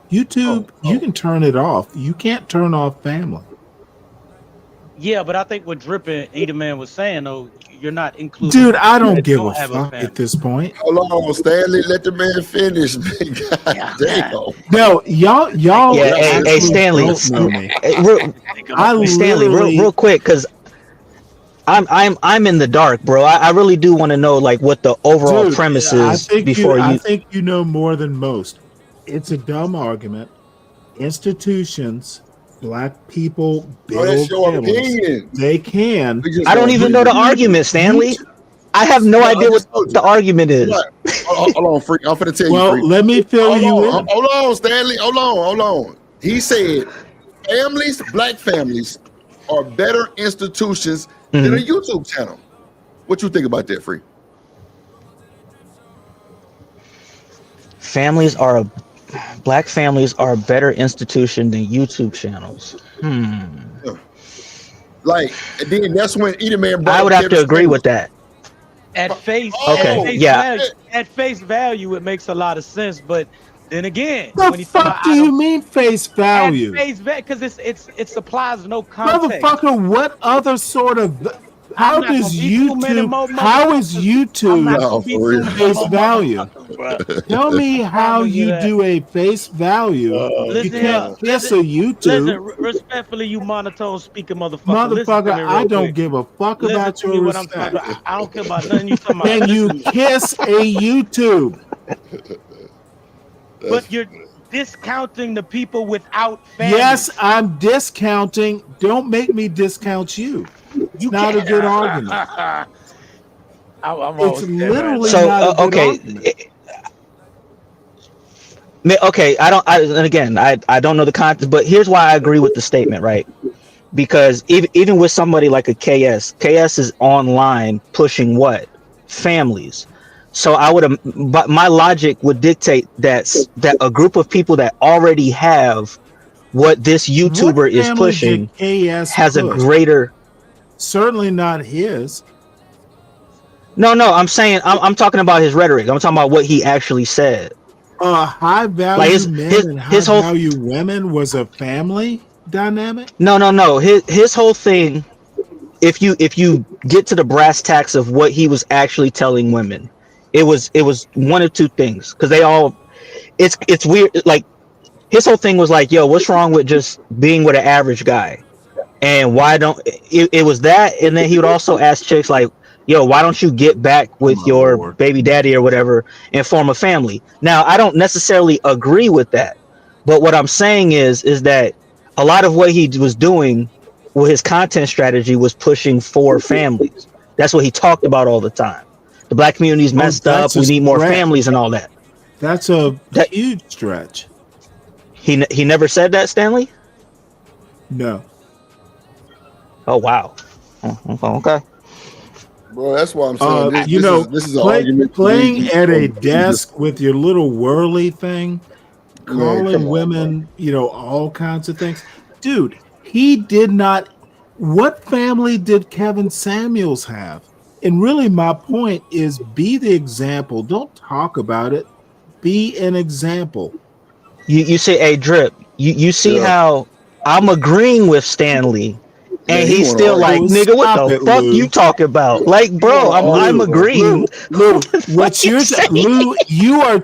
YouTube, you can turn it off. You can't turn off family. Yeah, but I think what Drip and Eat a Man was saying, though, you're not including. Dude, I don't give a fuck at this point. Hold on, Stanley, let the man finish. God damn. No, y'all. Yeah, hey, Stanley. Stanley, real quick, because I'm in the dark, bro. I really do want to know like what the overall Dude, premise I is think before I you. think you know more than most. It's a dumb argument. Institutions, black people Oh, that's build your families. opinion. They can. We just I don't don't even agree know the with it. argument, Stanley. I have no No, I idea what just told you. the argument is. Right. Hold on, freak. I'm finna tell you, Well, freak. let me fill you in. Hold on, Stanley. Hold on. He said families, black families, are better institutions than a YouTube channel. What you think about that, freak? Black families are a better institution than YouTube channels. Yeah. Like, and then that's when Edelman brought I up would have Kevin to agree Samuels. with that. At face value, it makes a lot of sense. But then again, The when you talk fuck about do you mean face value? at face value, because it supplies no context. Motherfucker, what other sort of how I'm not does gonna be too many YouTube more how is motherfuckers. I'm not YouTube gonna be too many face more value? motherfuckers, bro. Tell me how Promise you you that. do a face value. You Listen can't here, kiss a listen, YouTube. respectfully, you monotone speaking motherfucker. Listen to Motherfucker, me I real don't quick. give a fuck Listen about to me your what I'm talking respect. about. I don't care about nothing you talking about. Can you Listen to me. kiss a YouTube? But you're discounting the people without families. Yes, I'm discounting. Don't make me discount you. It's You not a can't. good argument. I'm It's all literally So not a good okay, argument. okay. And again, I don't know the context, but here's why I agree with the statement, right? Because even with somebody like a KS is online pushing what? Families. So but my logic would dictate that a group of people that already have what this What YouTuber is family pushing did KS has a push? greater. Certainly not his. No, I'm saying I'm talking about his rhetoric. I'm talking about what he actually said. High value Like men and high his whole value women was a family dynamic. no. His whole thing. If you get to the brass tacks of what he was actually telling women, it was one of two things, because they all it's weird. Like his whole thing was like, yo, what's wrong with just being with an average guy, and why don't it was that. And then he would also ask chicks like, yo, why don't you get back with your baby daddy or whatever and form a family? Now I don't necessarily agree with that, but what I'm saying is that a lot of what he was doing, well, his content strategy was pushing for families. That's what he talked about all the time. The black community's messed up. That's a We need more stretch. families and all that. That's a huge stretch. He never said that, Stanley? No. Oh, wow. Okay. Bro, that's why I'm saying this is an argument. Playing at a desk with your little whirly thing, calling women, all kinds of things. Dude, he did not. What family did Kevin Samuels have? And really, my point is be the example. Don't talk about it. Be an example. You say, hey, Drip, you see how I'm agreeing with Stanley, and he's still like, nigga, what the fuck you talking about? Like, bro, I'm agreeing. Lou, what you're saying? Lou, you are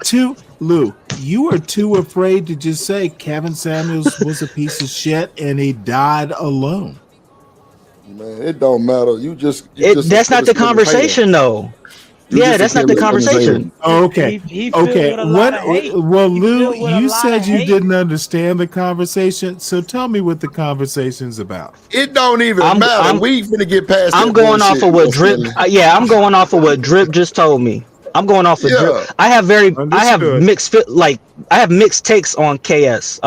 too afraid to just say Kevin Samuels was a piece of shit and he died alone. Man, it don't matter. That's not the conversation, though. That's not the conversation. Okay. Well, Lou, you said you didn't understand the conversation, so tell me what the conversation's about. It don't even matter. We finna get past. I'm going off of what Drip. I'm going off of what Drip just told me. I'm going off of Drip. I have mixed takes on KS.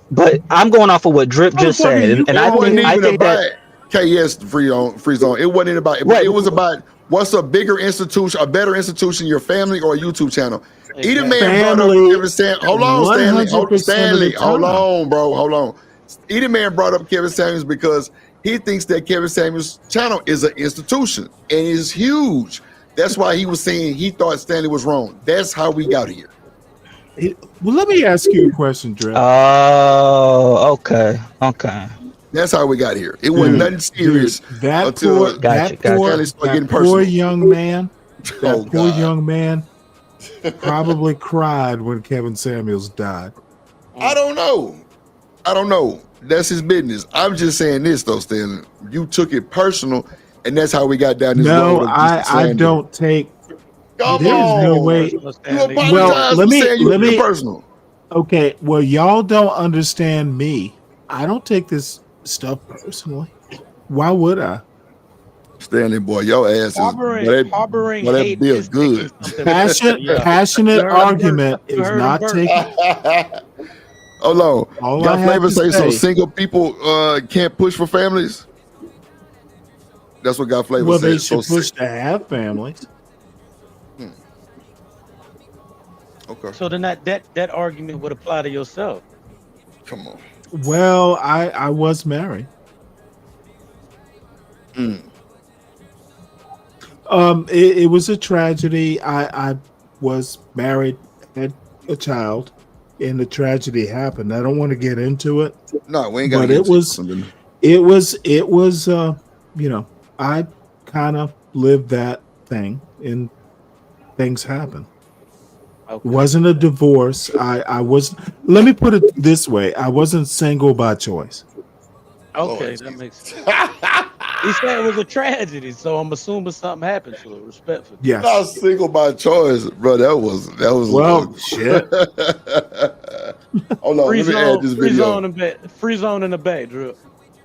But I'm going off of what Drip just said, and I think that KS free zone. It wasn't about. It was about what's a better institution, your family or a YouTube channel. Either man brought up Kevin Samuels. Hold on, Stanley. Hold on, bro. Hold on. Either man brought up Kevin Samuels because he thinks that Kevin Samuels' channel is an institution and is huge. That's why he was saying he thought Stanley was wrong. That's how we got here. Well, let me ask you a question, Dre. Oh, okay. That's how we got here. It wasn't nothing serious. That poor young man probably cried when Kevin Samuels died. I don't know. That's his business. I'm just saying this though, Stanley. You took it personal, and that's how we got down this road. No, Of I slander. don't take. Come There's no on. way. You Well, apologize for saying you took it personal. Okay, well, y'all don't understand me. I don't take this stuff personally. Why would I? Stanley, boy, your ass is harboring hate bill is good. Passionate argument is not taking. Hold on. All Got I have Flavor to say so say- single people can't push for families? That's what Got Flavor Well, said. they should push to have families. Okay. So then that argument would apply to yourself. Come on. Well, I was married. It was a tragedy. I was married, had a child, and the tragedy happened. I don't want to get into it. No, we ain't got to But get it into was, something. it was. You know, I kind of lived that thing, and things happen. Okay. Wasn't a divorce. I was. Let me put it this way: I wasn't single by choice. Okay, that makes sense. He said it was a tragedy, so I'm assuming something happened to it. Respectfully. Yes. Not single by choice, bro. That was Well, shit. Hold on, Free let me zone, add this free video. zone in back, free zone in the back, Drip.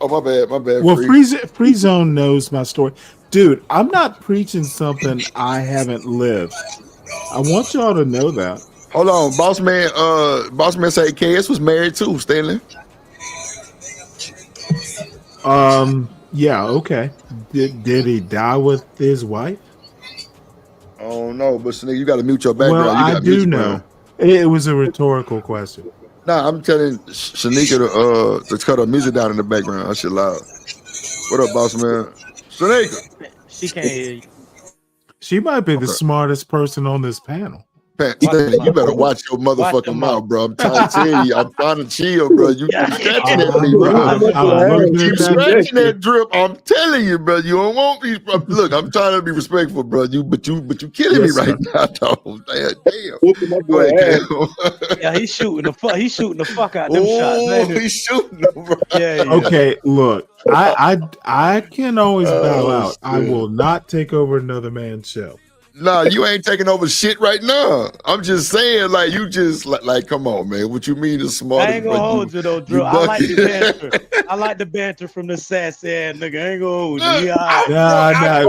Oh, my bad. Well, Free Zone knows my story, dude. I'm not preaching something I haven't lived. I want y'all to know that. Hold on, boss man say KS was married too, Stanley. Yeah, okay. Did he die with his wife? Oh no, but Sneak, you got to mute your background. Well, You I got do music know. playing. It was a rhetorical question. Nah, I'm telling Shanika to cut her music down in the background. That shit loud. What up, boss man? Shanika. She can't hear you. She might be the smartest person on this panel. Stanley, you better watch your motherfucking mouth, bro. I'm trying to tell you. I'm trying to chill, bro. You keep scratching at me, bro. You keep scratching that drip. I'm telling you, bro. You don't want me. Look, I'm trying to be respectful, bro. But you killing me right now, dog. Damn. Go ahead, Cam. Yeah, he's shooting the fuck out them shots. Oh, he's shooting them, bro. Yeah. Okay, look, I can always bow out. I shit. will not take over another man's show. Nah, you ain't taking over shit right now. I'm just saying, like, you just like come on, man. What you mean is smart? I ain't gonna hold you though, Drew. I like the banter. I like the banter from the sassy ass nigga. I ain't gonna hold you. I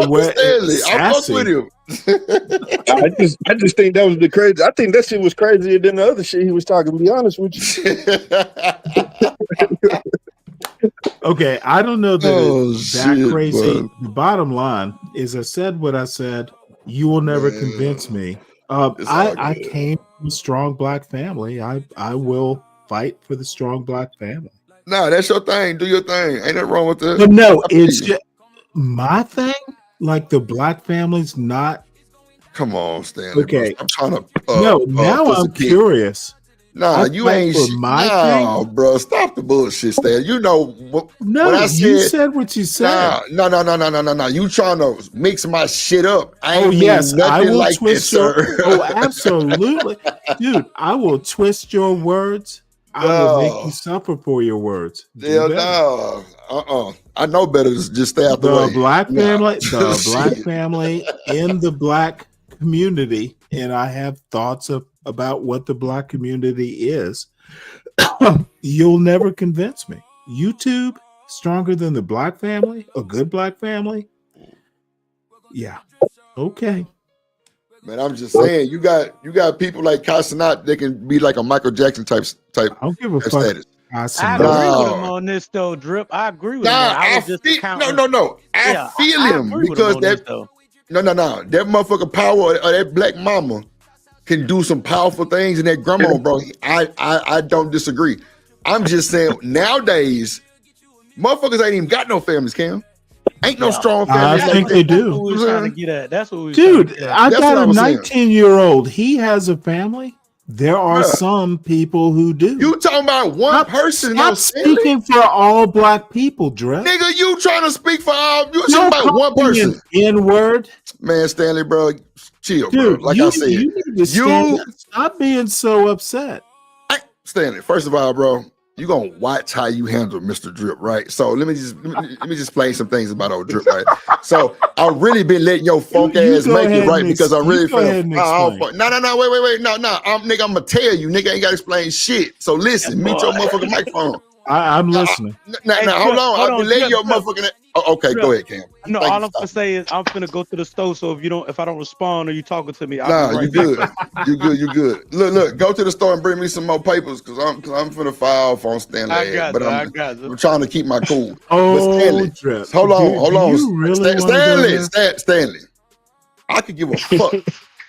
fuck with him. I just think that was the crazy. I think that shit was crazier than the other shit he was talking. To be honest with you. Okay, I don't know that it's that shit, crazy. bro. The bottom line is I said what I said. You will never convince me. I came from a strong black family. I will fight for the strong black family. Nah, that's your thing. Do your thing. Ain't nothing wrong with that. But no, it's just my thing. Like the black family's not. Come on, Stanley. Okay. Bro. I'm trying to. No, now I'm curious. Nah, I you fight ain't. for my Nah, bro. Stop the bullshit, Stan. You know what? No, what I you said what you said. No. You trying to mix my shit up? I ain't Oh mean yes, I nothing will like twist this, your. sir. Oh, absolutely, dude. I will twist your words. I will make you suffer for your words. Do Yeah, better. no. I know better to just stay out the way. The black family, the Shit. black family in the black community, and I have thoughts about what the black community is. You'll never convince me. YouTube stronger than the black family, a good black family. Yeah. Okay. Man, I'm just saying, you got people like Casanat that can be like a Michael Jackson type. I don't give a fuck. Status. I agree with him on this though, Drip. I agree with him. I was just No. I feel him because that. No. That motherfucker power or that black mama can do some powerful things, and that grandma, bro. I don't disagree. I'm just saying nowadays, motherfuckers ain't even got no families, Cam. Ain't no strong families. I think they do. That's what we're trying to get at. That's what we. Dude, I That's got what I a was saying. 19-year-old. He has a family. There are some people who do. You talking about one person? Stop speaking for all black people, Drip. Nigga, you trying to speak for all? You talking about one person? N-word, man. Stanley, bro, chill, dude. bro. Like I said, stop being so upset. Stanley. First of all, bro, you're gonna watch how you handle Mr. Drip, right? So let me just explain some things about old Drip, right? So I've really been letting your funk ass make it right because I really feel wait, no, I'm gonna tell you, nigga ain't gotta explain shit. So listen, mute your motherfucking microphone. I'm listening. Now, hold on. I've been letting your motherfucking. Okay, go ahead, Cam. No, all I'm gonna say is I'm finna go to the store. So if I don't respond or you talking to me, I'll be right back. You good. Look, go to the store and bring me some more papers because I'm finna file off on Stanley. I got you. I'm trying to keep my cool. Oh, Drip. Hold on. You really Stanley. I could give a fuck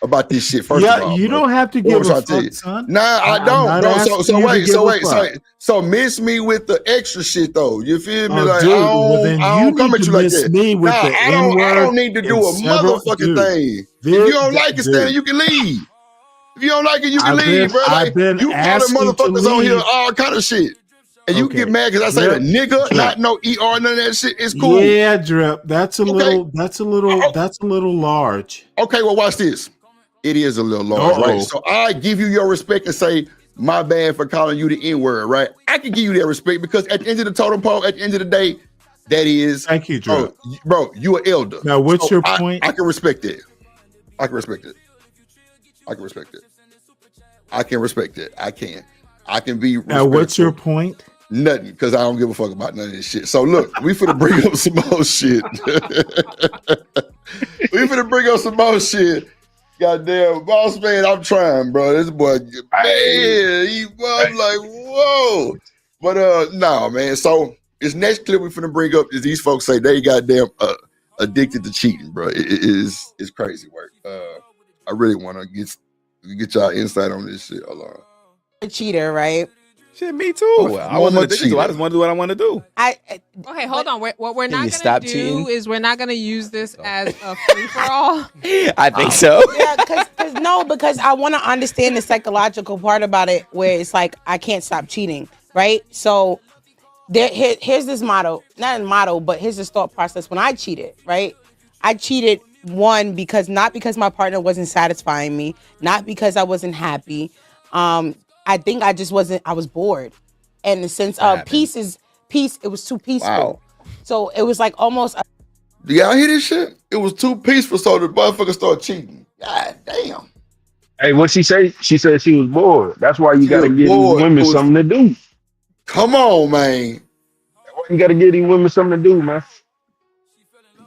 about this shit. First of all, you don't have to give a fuck, son. Nah, I don't, bro. So wait. So miss me with the extra shit though. You feel me? Like, dude, I don't come at you like that. Me with the I don't need to do a motherfucking thing. If you don't like it, Stanley, you can leave. If you don't like it, you can leave, bro. Like, you calling motherfuckers on here all kind of shit. And you get mad because I say the nigga, not no ER, none of that shit. It's cool. Yeah, Drip. That's a little large. Okay, well, watch this. It is a little large, right? So I give you your respect and say, my bad for calling you the N-word, right? I can give you that respect because at the end of the totem pole, at the end of the day, that is. Thank you, Drip. Bro, you an elder. Now, what's your point? I can respect it. I can respect it. I can be respectful. Now, what's your point? Nothing, because I don't give a fuck about none of this shit. So look, we finna bring up some more shit. Goddamn, boss man, I'm trying, bro. This boy, man, I'm like, whoa. But no, man. So this next clip we finna bring up is these folks say they goddamn addicted to cheating, bro. It's crazy work. I really want to get y'all insight on this shit. Hold on. A cheater, right? Shit, me too. I wasn't addicted to it. I just want to do what I want to do. Okay, hold on. What we're not going to do is we're not going to use this as a free-for-all. I think so. Yeah, because I want to understand the psychological part about it where it's like, I can't stop cheating, right? So here's this motto. Not a motto, but here's this thought process. When I cheated, right? I cheated, not because my partner wasn't satisfying me, not because I wasn't happy. I think I was bored. And the sense of peace, it was too peaceful. Wow. So it was like almost. Do y'all hear this shit? It was too peaceful, so the motherfucker started cheating. God damn. Hey, what she say? She said she was bored. That's why you got to give these women something to do. Come on, man. You got to give these women something to do, man.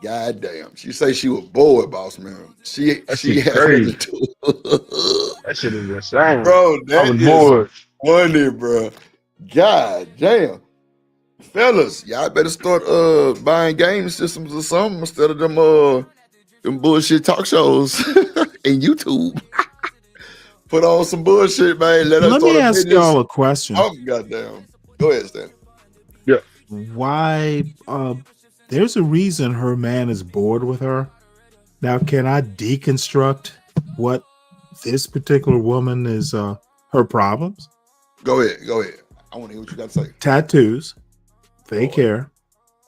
God damn. She say she was bored, boss man. She had crazy. to do. That shit is insane. Bro, I was bored. Funny, bro. God damn. Fellas, y'all better start buying game systems or something instead of them bullshit talk shows and YouTube. Put on some bullshit, man. Let me ask y'all a question. Oh, goddamn. Go ahead, Stan. Yeah. Why there's a reason her man is bored with her. Now, can I deconstruct what this particular woman is her problems? Go ahead. I want to hear what you got to say. Tattoos, fake hair.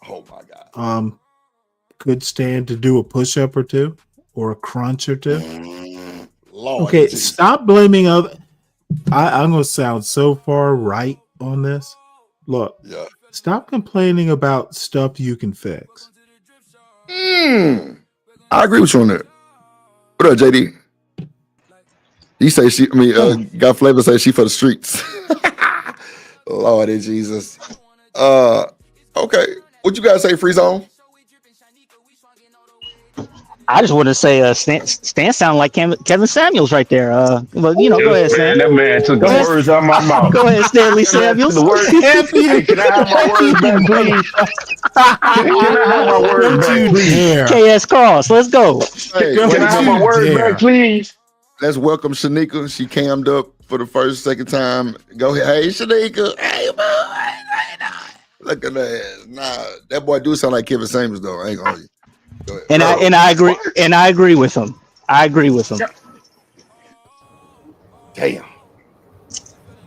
Oh my God. Could stand to do a push-up or two or a crunch or two. Lord okay, Jesus. Stop blaming other. I'm gonna sound so far right on this. Look, stop complaining about stuff you can fix. I agree with you on that. What up, JD? You say got flavor say she for the streets. Lordy Jesus. Okay. What you guys say, Free Zone? I just want to say, Stan sound like Kevin Samuels right there. But go ahead, Stan. That man took the words out of my mouth. Go ahead, Stanley Samuels. Hey, can I have my words back, please? Can I have my words back, please? KS Cross, let's go. Hey, can I have my words back, please? Let's welcome Shanika. She cammed up for the second time. Go ahead. Hey, Shanika. Hey, boy. Look at that. Nah, that boy do sound like Kevin Samuels, though. I ain't gonna hold you. Go ahead. And I agree. And I agree with him. Damn.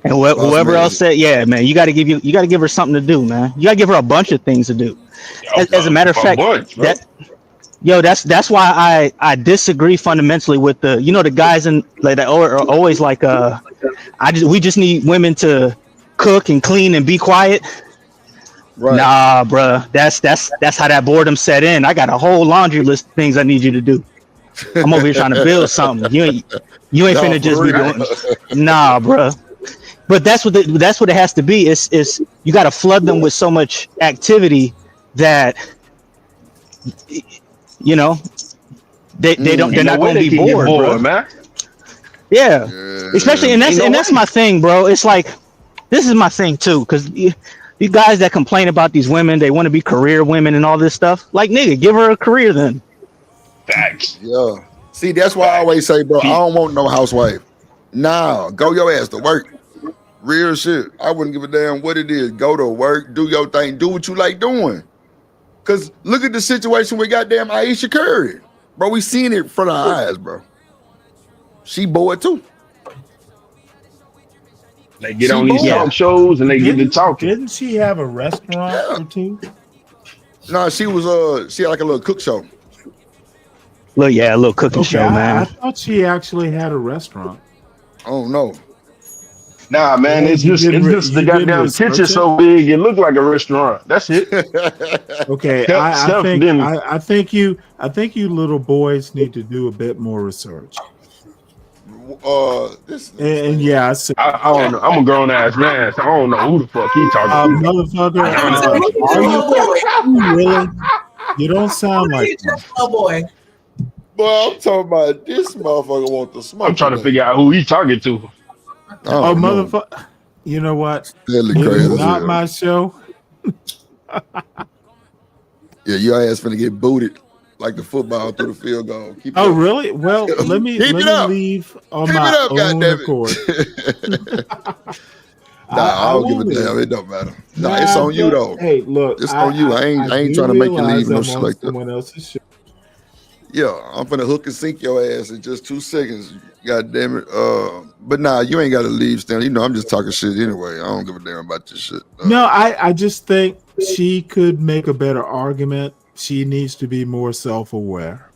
And whoever else said, yeah, man, you got to give her something to do, man. You got to give her a bunch of things to do. As a matter of fact, that's why I disagree fundamentally with the guys in like that are always like we just need women to cook and clean and be quiet. Right. Nah, bruh. That's how that boredom set in. I got a whole laundry list of things I need you to do. I'm over here trying to build something. You ain't finna just be doing. Nah, bruh. But that's what it has to be. Is you got to flood them with so much activity that you know they're not going to be bored, bro. Man. Yeah, especially and that's my thing, bro. It's like this is my thing too, because you guys that complain about these women, they want to be career women and all this stuff. Like, nigga, give her a career then. Facts. Yeah. See, that's why I always say, bro, I don't want no housewife. Nah, go your ass to work. Real shit. I wouldn't give a damn what it is. Go to work, do your thing, do what you like doing. Cause look at the situation with goddamn Aisha Curry. Bro, we seen it in front of our eyes, bro. She bored too. They get on these talk shows and they get to talking. Didn't she have a restaurant or two? No, she was she had like a little cook show. A little cooking show, man. I thought she actually had a restaurant. Oh no. Nah, man, it's just the goddamn kitchen so big it looked like a restaurant. That's it. Okay, I think you little boys need to do a bit more research. I don't know. I'm a grown ass man, so I don't know who the fuck he talking to. Motherfucker, are you really? You don't sound like a boy. Boy, I'm talking about this motherfucker want the smoke. I'm trying to figure out who he talking to. Oh, motherfucker! You know what? It's not my show. Yeah, your ass finna get booted like the football through the field goal. Keep Oh, really? Well, let me leave on my own accord. I don't give a damn. It don't matter. Nah, it's on you though. Hey, look, it's on you. I ain't trying to make you leave no shit like that. Someone else's show. Yeah, I'm finna hook and sink your ass in just 2 seconds. God damn it. But nah, you ain't gotta leave, Stanley. You know I'm just talking shit anyway. I don't give a damn about this shit. No, I just think she could make a better argument. She needs to be more self-aware.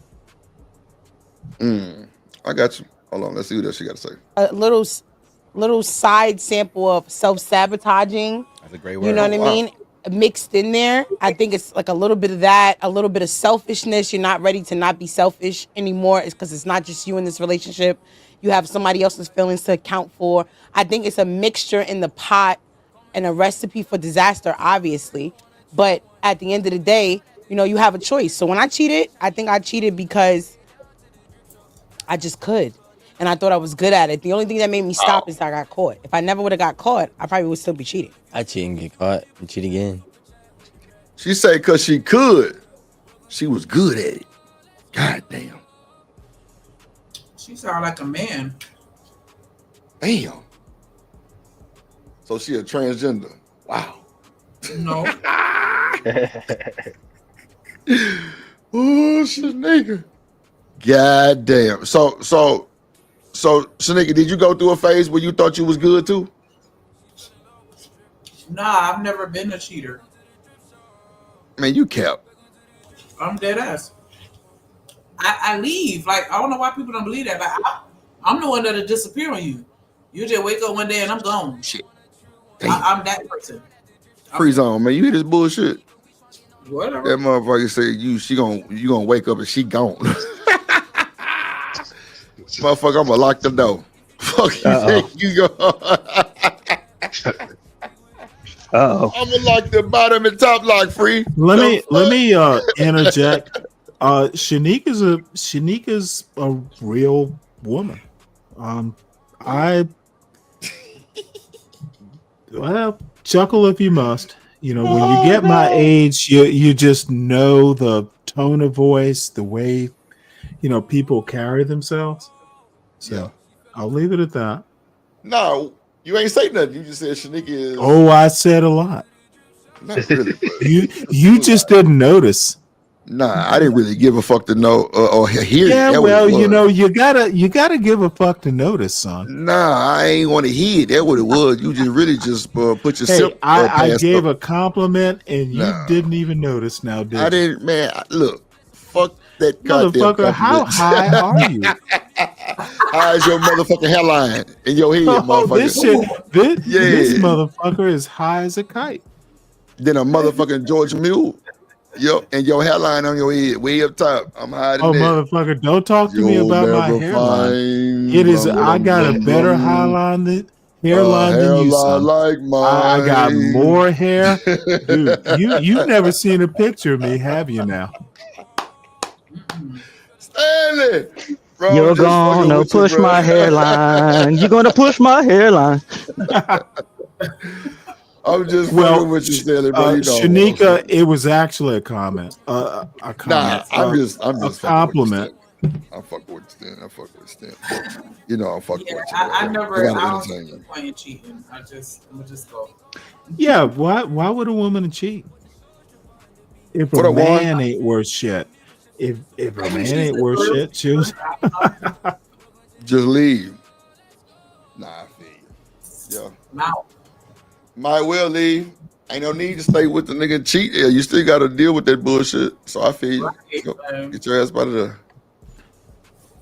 I got you. Hold on, let's see what else she got to say. A little side sample of self-sabotaging. That's a great word. You know what I mean? Mixed in there. I think it's like a little bit of that, a little bit of selfishness. You're not ready to not be selfish anymore. It's because it's not just you in this relationship. You have somebody else's feelings to account for. I think it's a mixture in the pot and a recipe for disaster, obviously. But at the end of the day, you know, you have a choice. So when I cheated, I think I cheated because I just could. And I thought I was good at it. The only thing that made me stop is I got caught. If I never would have got caught, I probably would still be cheating. I cheat and get caught and cheat again. She said because she could. She was good at it. God damn. She sound like a man. Damn. So she a transgender. Wow. No. Oh, Shanika. God damn. So Shanika, did you go through a phase where you thought you was good too? Nah, I've never been a cheater. Man, you kept. I'm dead ass. I leave. Like, I don't know why people don't believe that, but I'm the one that'll disappear on you. You just wake up one day and I'm gone. Shit. I'm that person. Freeze on, man. You hear this bullshit? Whatever. That motherfucker said you gonna wake up and she gone. Motherfucker, I'm gonna lock the door. Fuck you think you go. I'm gonna lock the bottom and top lock free. Let me interject. Shanika's a real woman. Well, chuckle if you must. You know, when you get my age, you just know the tone of voice, the way, you know, people carry themselves. So I'll leave it at that. No, you ain't say nothing. You just said Shanika is. Oh, I said a lot. Not really, you just didn't notice. Nah, I didn't really give a fuck to know or hear. Yeah, well, you know, you gotta give a fuck to notice, son. Nah, I ain't want to hear it. That's what it was. You just really just put yourself. Hey, I gave a compliment and you didn't even notice. Now, did I didn't, man. Look, fuck that motherfucker. How high are you? How's your motherfucking hairline in your head, motherfucker? This motherfucker is high as a kite. Then a motherfucking George Mule. Yep, and your hairline on your head, way up top. I'm hiding Oh, that. motherfucker, don't talk to me about my hairline. It is, I got a better hairline than you, son. Like mine. I got more hair. Dude, you never seen a picture of me, have you now? Stanley! Bro, You're gonna push my hairline. You're gonna push my hairline. I'm just fucking with you, Stanley, bro. You know, Shanika, it was actually a comment. A comment. Nah, I'm just a compliment. I'm fucking with Stan. I'm fucking with Stan. You know, I'm fucking with you. I never. I don't see entertain the point in cheating. I'm gonna just go. Yeah, why would a woman cheat? If What a a woman- man ain't worth shit. If a man ain't worth shit, choose. Just leave. Nah, I feel you. Yeah. Might well leave. Ain't no need to stay with the nigga and cheat. Yeah, you still got to deal with that bullshit. So I feel you. Get your ass out of there.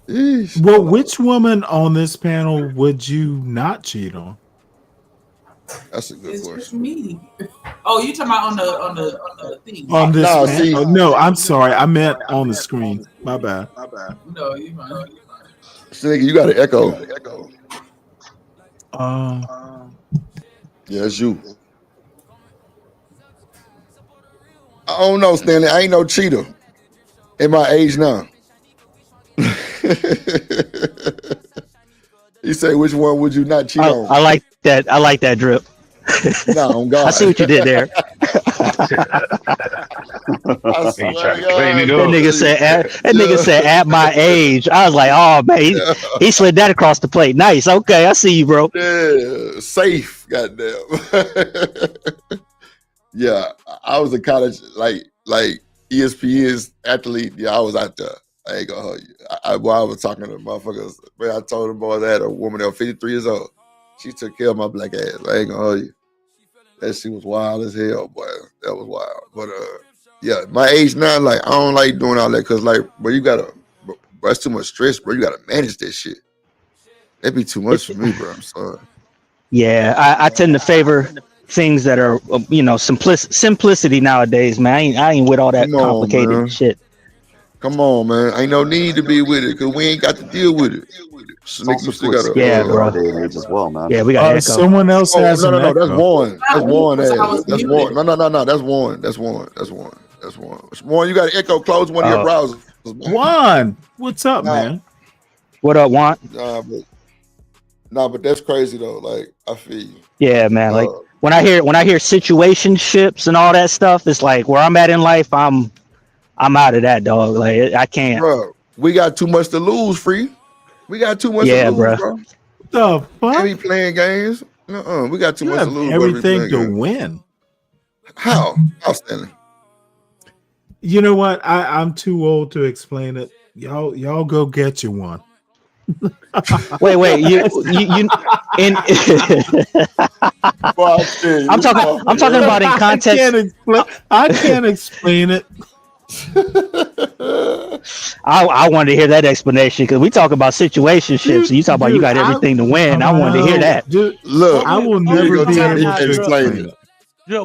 Yeesh. Well, which woman on this panel would you not cheat on? That's a good It's question. just me. Oh, you talking about on the thing? On this No, pan- see- oh, no, I'm sorry. I meant on the screen. My bad. No, you fine. Nigga, you got an echo. Yeah, it's you. I don't know, Stanley. I ain't no cheater. In my age now. You say, which one would you not cheat on? I like that. I like that drip. No, on God. I see what you did there. That nigga said at my age. I was like, oh man, he slid that across the plate. Nice. Okay, I see you, bro. Yeah, safe. Goddamn. Yeah, I was a college like ESPN's athlete. Yeah, I was out there. I ain't gonna hold you. I was talking to motherfuckers. Man, I told them boys I had a woman that was 53 years old. She took care of my black ass. I ain't gonna hold you. That shit was wild as hell, boy. That was wild. But yeah, my age now, like I don't like doing all that because, like, bro, you gotta, bro, that's too much stress, bro. You gotta manage that shit. That'd be too much for me, bro. I'm sorry. Yeah, I tend to favor things that are, simplicity nowadays, man. I ain't with all that Come on, complicated man. shit. Come on, man. Ain't no need to be with it because we ain't got to deal with it. So nigga, we still gotta, bro. Day and age as well, man. Yeah, we got echo. Someone else has no, an that's echo. one. That's one. I was That's muted. one. No. That's one. That's one. One, you got to echo. Close one of your browsers. Juan, what's up, man? What up, want? But that's crazy though. Like I feel you. Yeah, man. Like when I hear situationships and all that stuff, it's like where I'm at in life, I'm out of that, dog. Like I can't. Bro, we got too much to lose, free. We got too much to lose, bro. The fuck? Can't be playing games. We got too You much have to lose. everything to win. How? Stanley? You know what? I'm too old to explain it. Y'all go get you one. Wait, you in I'm talking about in context. I can't explain it. I wanted to hear that explanation because we talk about situationships. You talk about you got everything to win. I wanted to hear that. Dude, look, I will never be able to explain it.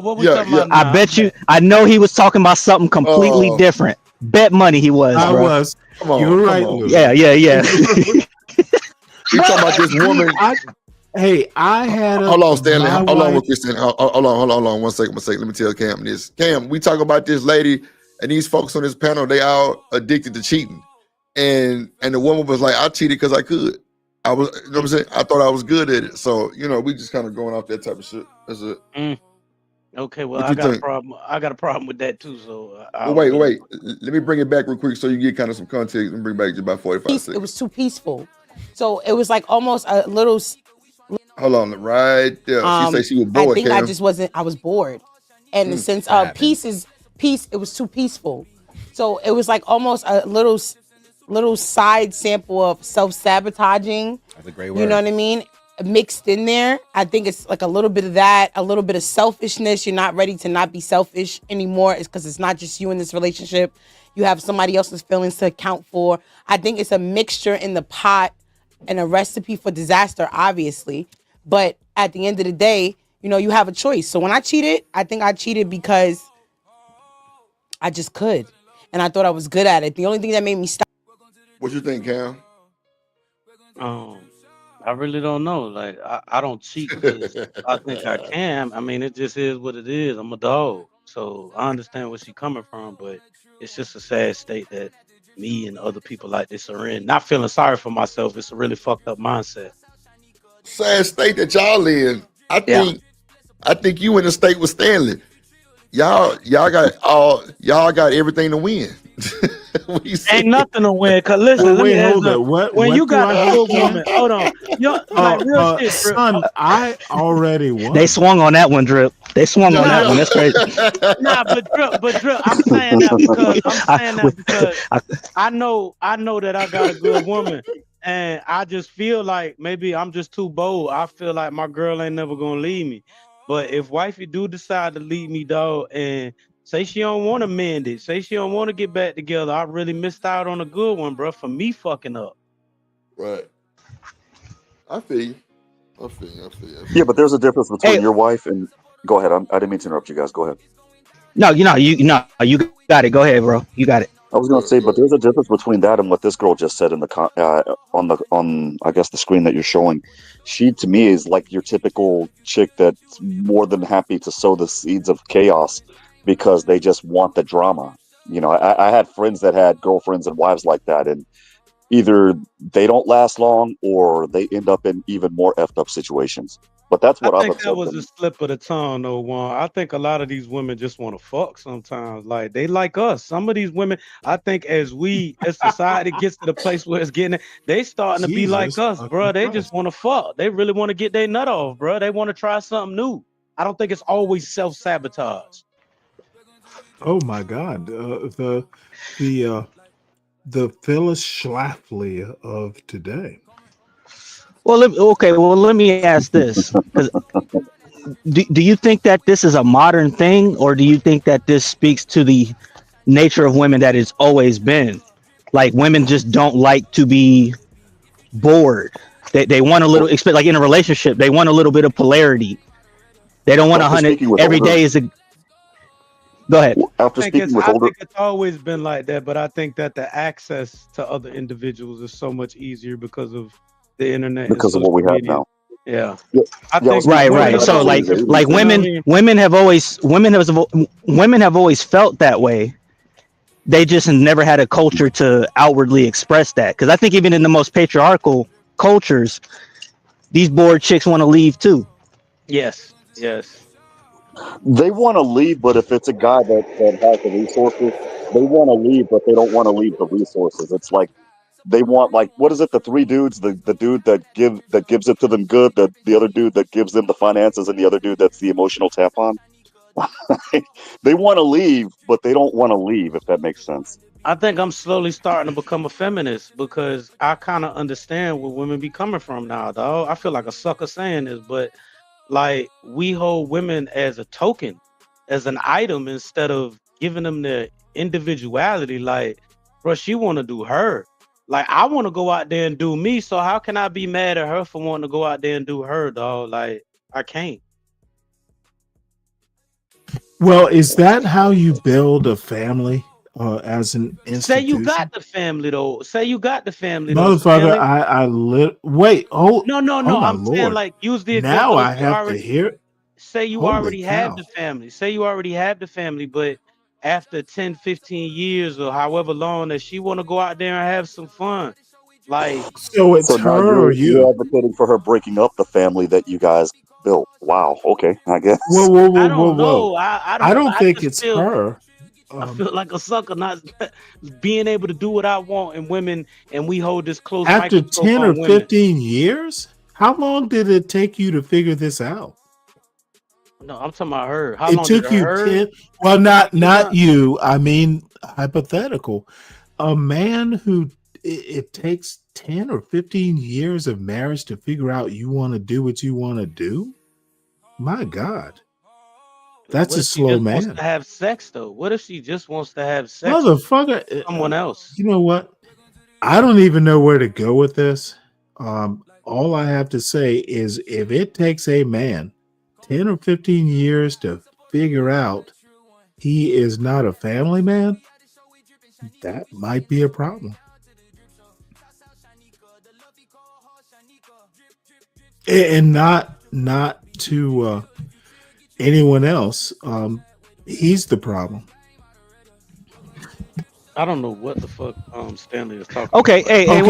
What we talking about now? I bet you. I know he was talking about something completely different. Bet money he was. I bro. was. Come on, You're right. come on. Yeah. You talking about this woman? I had. Hold on, Stanley. Hold on, wife- with Christian. Hold on. One second. Let me tell Cam this. Cam, we talk about this lady and these folks on this panel. They all addicted to cheating, and the woman was like, "I cheated because I could. I was, you know what I'm saying? I thought I was good at it. So we just kind of going off that type of shit. That's it. Okay, well, What I you got a think? problem. I got a problem with that too. So Well, wait. Let me bring it back real quick so you get kind of some context and bring back just about 45 seconds. It was too peaceful. So it was like almost a little. Hold on, right there. She said she was bored. I think Cam. I was bored. And since peace, it was too peaceful. So it was like almost a little side sample of self-sabotaging. That's a great word. You know what I mean? Mixed in there. I think it's like a little bit of that, a little bit of selfishness. You're not ready to not be selfish anymore. It's because it's not just you in this relationship. You have somebody else's feelings to account for. I think it's a mixture in the pot and a recipe for disaster, obviously. But at the end of the day, you have a choice. So when I cheated, I think I cheated because I just could. And I thought I was good at it. The only thing that made me stop. What you think, Cam? I really don't know. Like I don't cheat because I think I can. I mean, it just is what it is. I'm a dog, so I understand where she's coming from, but it's just a sad state that me and other people like this are in. Not feeling sorry for myself. It's a really fucked up mindset. Sad state that y'all in. I think you in the state with Stanley. Y'all got everything to win. Ain't nothing to win. Cause listen, let me hold answer. it. When you got a good Cam? woman, hold on. Like real shit, son, I already won. They swung on that one, Drip. They swung on that one. That's crazy. Nah, but Drip, I'm saying that because I know that I got a good woman, and I just feel like maybe I'm just too bold. I feel like my girl ain't never gonna leave me. But if wifey do decide to leave me, dog, and say she don't want to mend it, say she don't want to get back together, I really missed out on a good one, bro, for me fucking up. Right. I feel you. Yeah, but there's a difference between your wife and. Go ahead. I didn't mean to interrupt you guys. Go ahead. No, you got it. Go ahead, bro. You got it. I was gonna say, but there's a difference between that and what this girl just said in the on I guess the screen that you're showing. She to me is like your typical chick that's more than happy to sow the seeds of chaos because they just want the drama. I had friends that had girlfriends and wives like that, and either they don't last long or they end up in even more effed up situations. But that's what I I've think that observed. was a slip of the tongue, though, Juan. I think a lot of these women just want to fuck sometimes. Like they like us. Some of these women, I think, as society gets to the place where it's getting, they starting to be like us, bro. They just want to fuck. They really want to get their nut off, bro. They want to try something new. I don't think it's always self-sabotage. Oh my God, the Phyllis Schlafly of today. Well, let me ask this: do you think that this is a modern thing, or do you think that this speaks to the nature of women that it's always been? Like women just don't like to be bored. They want a little, like in a relationship, they want a little bit of polarity. They don't want 100 every day. Go ahead. I think it's always been like that, but I think that the access to other individuals is so much easier because of the internet. Because of what we have now. Yeah. I think right. So like women have always felt that way. They just never had a culture to outwardly express that. Because I think even in the most patriarchal cultures, these bored chicks want to leave too. Yes. They want to leave, but if it's a guy that has the resources, they want to leave, but they don't want to leave the resources. It's like they want, like, what is it? The three dudes, the dude that gives it to them good, the other dude that gives them the finances, and the other dude that's the emotional tampon. They want to leave, but they don't want to leave, if that makes sense. I think I'm slowly starting to become a feminist because I kind of understand where women be coming from now, dog. I feel like a sucker saying this, but like we hold women as a token, as an item, instead of giving them their individuality. Like, bro, she want to do her. Like, I want to go out there and do me. So how can I be mad at her for wanting to go out there and do her, dog? Like, I can't. Well, is that how you build a family as an institution? Say you got the family, though. Motherfucker, wait. Oh, no. I'm saying, like, use the example. Now I have to hear. Say you already have the family. Say you already have the family, but after 10, 15 years or however long that she want to go out there and have some fun. Like, so it's her or you. You're advocating for her breaking up the family that you guys built. Wow. Okay, I guess. Whoa. I don't think it's her. I feel like a sucker not being able to do what I want, and women, and we hold this close. After 10 or 15 years? How long did it take you to figure this out? No, I'm talking about her. How it long took did you her? 10? Well, not you. I mean, hypothetical. A man who it takes 10 or 15 years of marriage to figure out you want to do what you want to do? My God. That's a slow Wants man. to have sex though? What if she just wants to have sex Motherfucker. with someone else? You know what? I don't even know where to go with this. All I have to say is if it takes a man 10 or 15 years to figure out he is not a family man, that might be a problem. And not to anyone else. He's the problem. I don't know what the fuck Stanley is talking Okay, about. hey,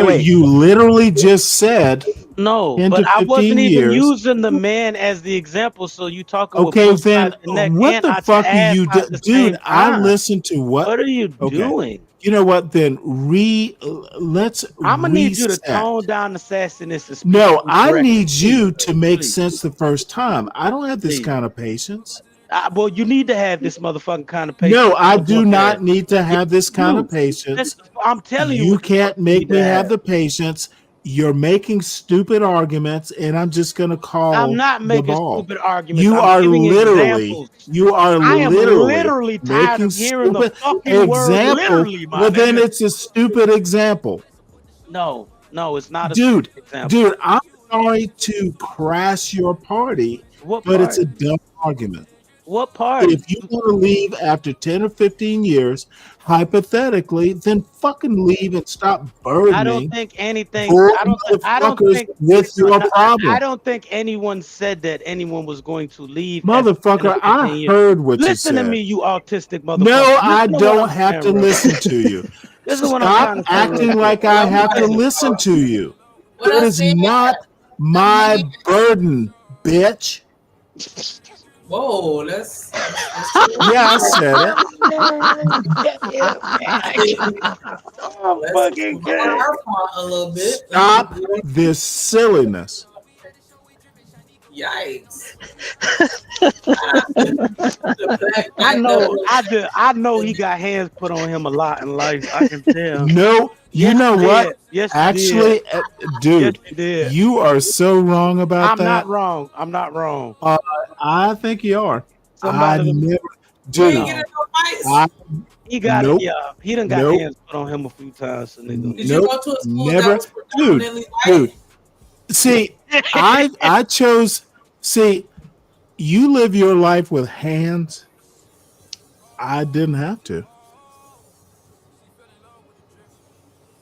wait. You literally just said no, 10 but to I 15 wasn't even years. using the man as the example. So you talking Okay, with then the neck what and the out fuck your are ass you out the dude? same I time. listen to what? What are you Okay. doing? You know what? Then let's I'm gonna need you to reset. tone down the sassiness. And speak No, I correctly. need you to make Please. sense the first time. I don't have this Please. kind of patience. Well, you need to have this motherfucking kind of patience. No, I do not need to have this kind of patience. I'm telling you, You what the fuck can't you make need me to have the patience. You're making stupid arguments, and I'm just going to call I'm not the making ball. stupid arguments. You I'm are giving literally, examples. you are I am literally tired making of hearing the stupid fucking word example. literally, my Well, then nigga. it's a stupid example. No, it's not a Dude, stupid example. dude, I'm sorry to crash your party, What but it's a party? dumb argument. What party? If you want to leave after 10 or 15 years, hypothetically, then fucking leave and stop burdening. I don't think anything. poor I don't motherfuckers think with your problem. I don't think anyone said that anyone was going to leave. Motherfucker, I heard what you Listen to said. me, you autistic motherfucker. No, I Listen to what don't I'm have saying, to real listen quick. to you. This is what I'm Stop trying to say real acting quick. like I have to listen to you. What That I is said? not my burden, bitch. Whoa, let's Yeah, I said it. let's our part a little bit. Stop this silliness. Yikes. I know he got hands put on him a lot in life. I can tell. No, you know what? Yes, actually, dude, yes, you are so wrong about I'm that. not wrong. I'm not wrong. I think you are. Somebody dude. He got Nope. it. Yeah, he done got Nope. hands put on him a few times. So Did you go to a school never, that was predominantly white? dude. See, I chose. See, you live your life with hands. I didn't have to.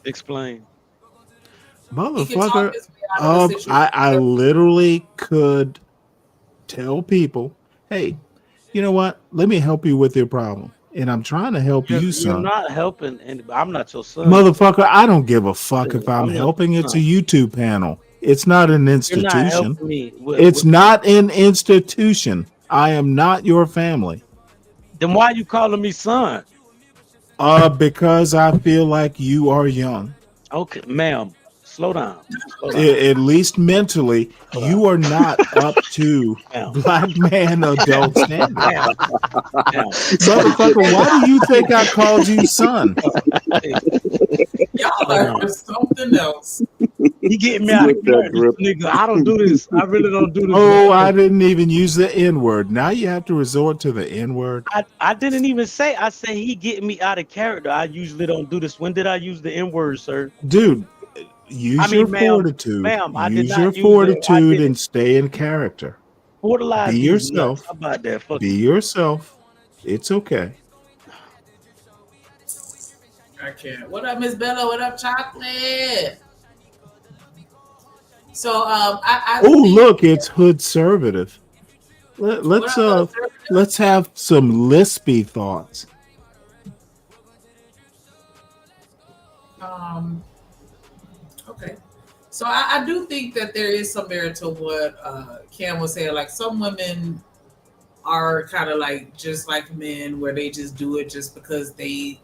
Explain. Motherfucker, I literally could tell people, hey, you know what? Let me help you with your problem. And I'm trying to help you, son. You're not helping anybody. I'm not your son. Motherfucker, I don't give a fuck if I'm not helping. your It's a son. YouTube panel. It's not an institution. You're not helping me. It's not an institution. I am not your family. Then why are you calling me son? Because I feel like you are young. Okay, ma'am, slow down. At least mentally, you are not up to black man adult standards. Motherfucker, why do you think I called you son? Y'all are something else. You getting me out of character, nigga. I don't do this. I really don't do this. Oh, I didn't even use the N-word. Now you have to resort to the N-word. I didn't even say. I say he getting me out of character. I usually don't do this. When did I use the N-word, sir? Dude, use your fortitude. Ma'am, I did use not your use fortitude and stay in character. Be yourself. How about that? Fuck Be yourself. It's okay. I can't. What up, Miss Bella? What up, Chocolate? So Oh, look, it's hood-servative. Let's have some lispy thoughts. Okay. So I do think that there is some merit to what Cam was saying. Like some women are kind of like just like men, where they just do it just because they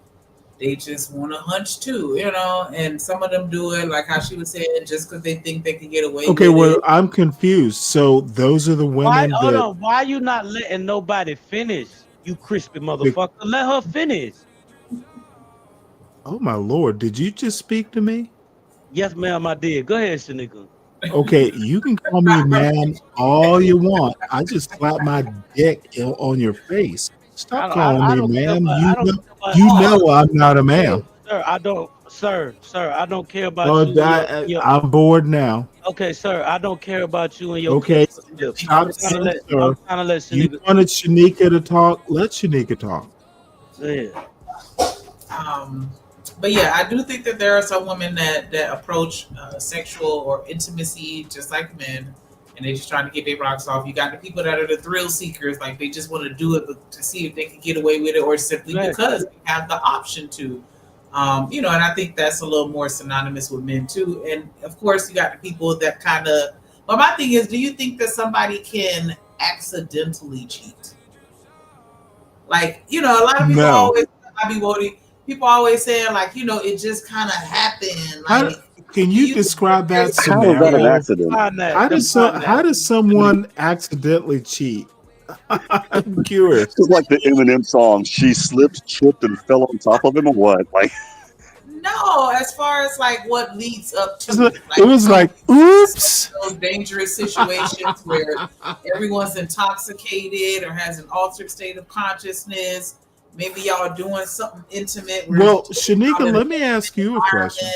just want to hunch too, you know. And some of them do it like how she was saying, just because they think they can get away. Okay, with well, it. I'm confused. So those are the women Hold that. on. Why you not letting nobody finish? You crispy motherfucker. Let her finish. Oh my lord! Did you just speak to me? Yes, ma'am. I did. Go ahead, Shanika. Okay, you can call me ma'am all you want. I just slapped my dick on your face. Stop calling I me don't care ma'am. about. I don't care about. You know I'm not a Sir, ma'am. sir, I don't, sir, I don't care about Oh, you and your. I'm bored now. Okay, sir, I don't care about you and your Okay, pistol skip. stop saying I'm sir. trying to let You Shanika. wanted Shanika to talk? Let Shanika talk. Yeah. But yeah, I do think that there are some women that approach sexual or intimacy just like men, and they just trying to get their rocks off. You got the people that are the thrill seekers, like they just want to do it to see if they can get away with it, or simply because they have the option to. And I think that's a little more synonymous with men too. And of course, you got the people that kind of. But my thing is, do you think that somebody can accidentally cheat? Like, a lot of people always, people always saying like, it just kind of happened. Like, Can you describe that How is that an scenario? accident? How does someone accidentally cheat? I'm curious. It's like the Eminem song. She slipped, tripped, and fell on top of him, or what? Like, no, as far as like what leads up to it. It was like, oops. Those dangerous situations where everyone's intoxicated or has an altered state of consciousness. Maybe y'all doing something intimate. Well, Shanika, let me ask you a question.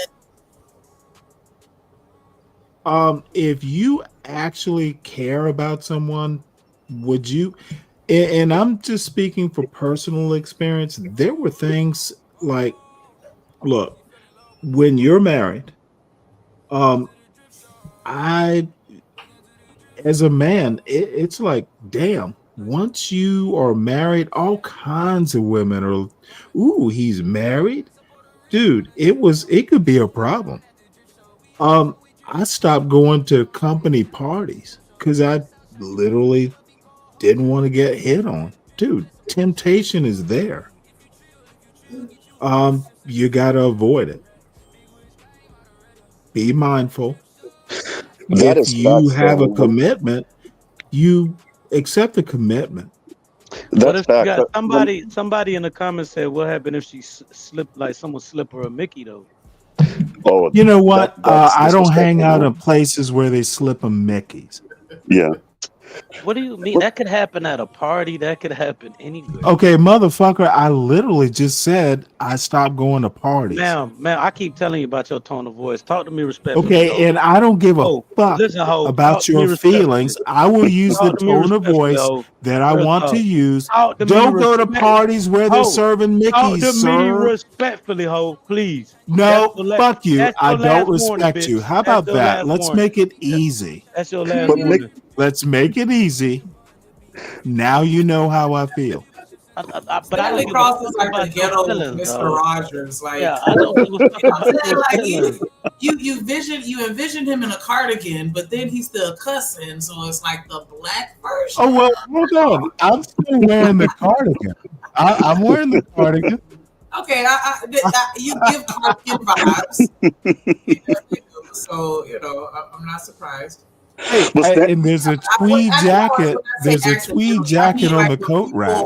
If you actually care about someone, would you? And I'm just speaking for personal experience. There were things like, look, when you're married, I, as a man, it's like, damn. Once you are married, all kinds of women are, ooh, he's married, dude. It could be a problem. I stopped going to company parties because I literally didn't want to get hit on. Dude, temptation is there. You gotta avoid it. Be mindful. That If is you facts, have a though. commitment, you accept the commitment. What if you got somebody in the comments said, what happened if she slipped, like someone slip her a Mickey though? Oh, You know what? I don't hang out in places where they slip them Mickeys. Yeah. What do you mean? That could happen at a party. That could happen anywhere. Okay, motherfucker, I literally just said I stopped going to parties. Ma'am, I keep telling you about your tone of voice. Talk to me respectfully. Okay, and I don't give a fuck about your feelings. I will use the tone of voice that I want to use. Don't go to parties where they're serving Mickeys, Talk to me sir. respectfully, ho, please. No, fuck you. I don't respect warning, you. bitch. How about That's your that? last Let's warning. make it easy. That's your last warning. Let's make it easy. Now you know how I feel. But I don't crosses like the ghetto Mr. Rogers. Like, like you envision him in a cardigan, but then he's still cussing, so it's like the black version. Oh well, hold on. I'm still wearing the cardigan. I'm wearing the cardigan. Okay, you give cardigan vibes. So I'm not surprised. Hey, and there's a tweed jacket. There's a tweed jacket on the coat rack.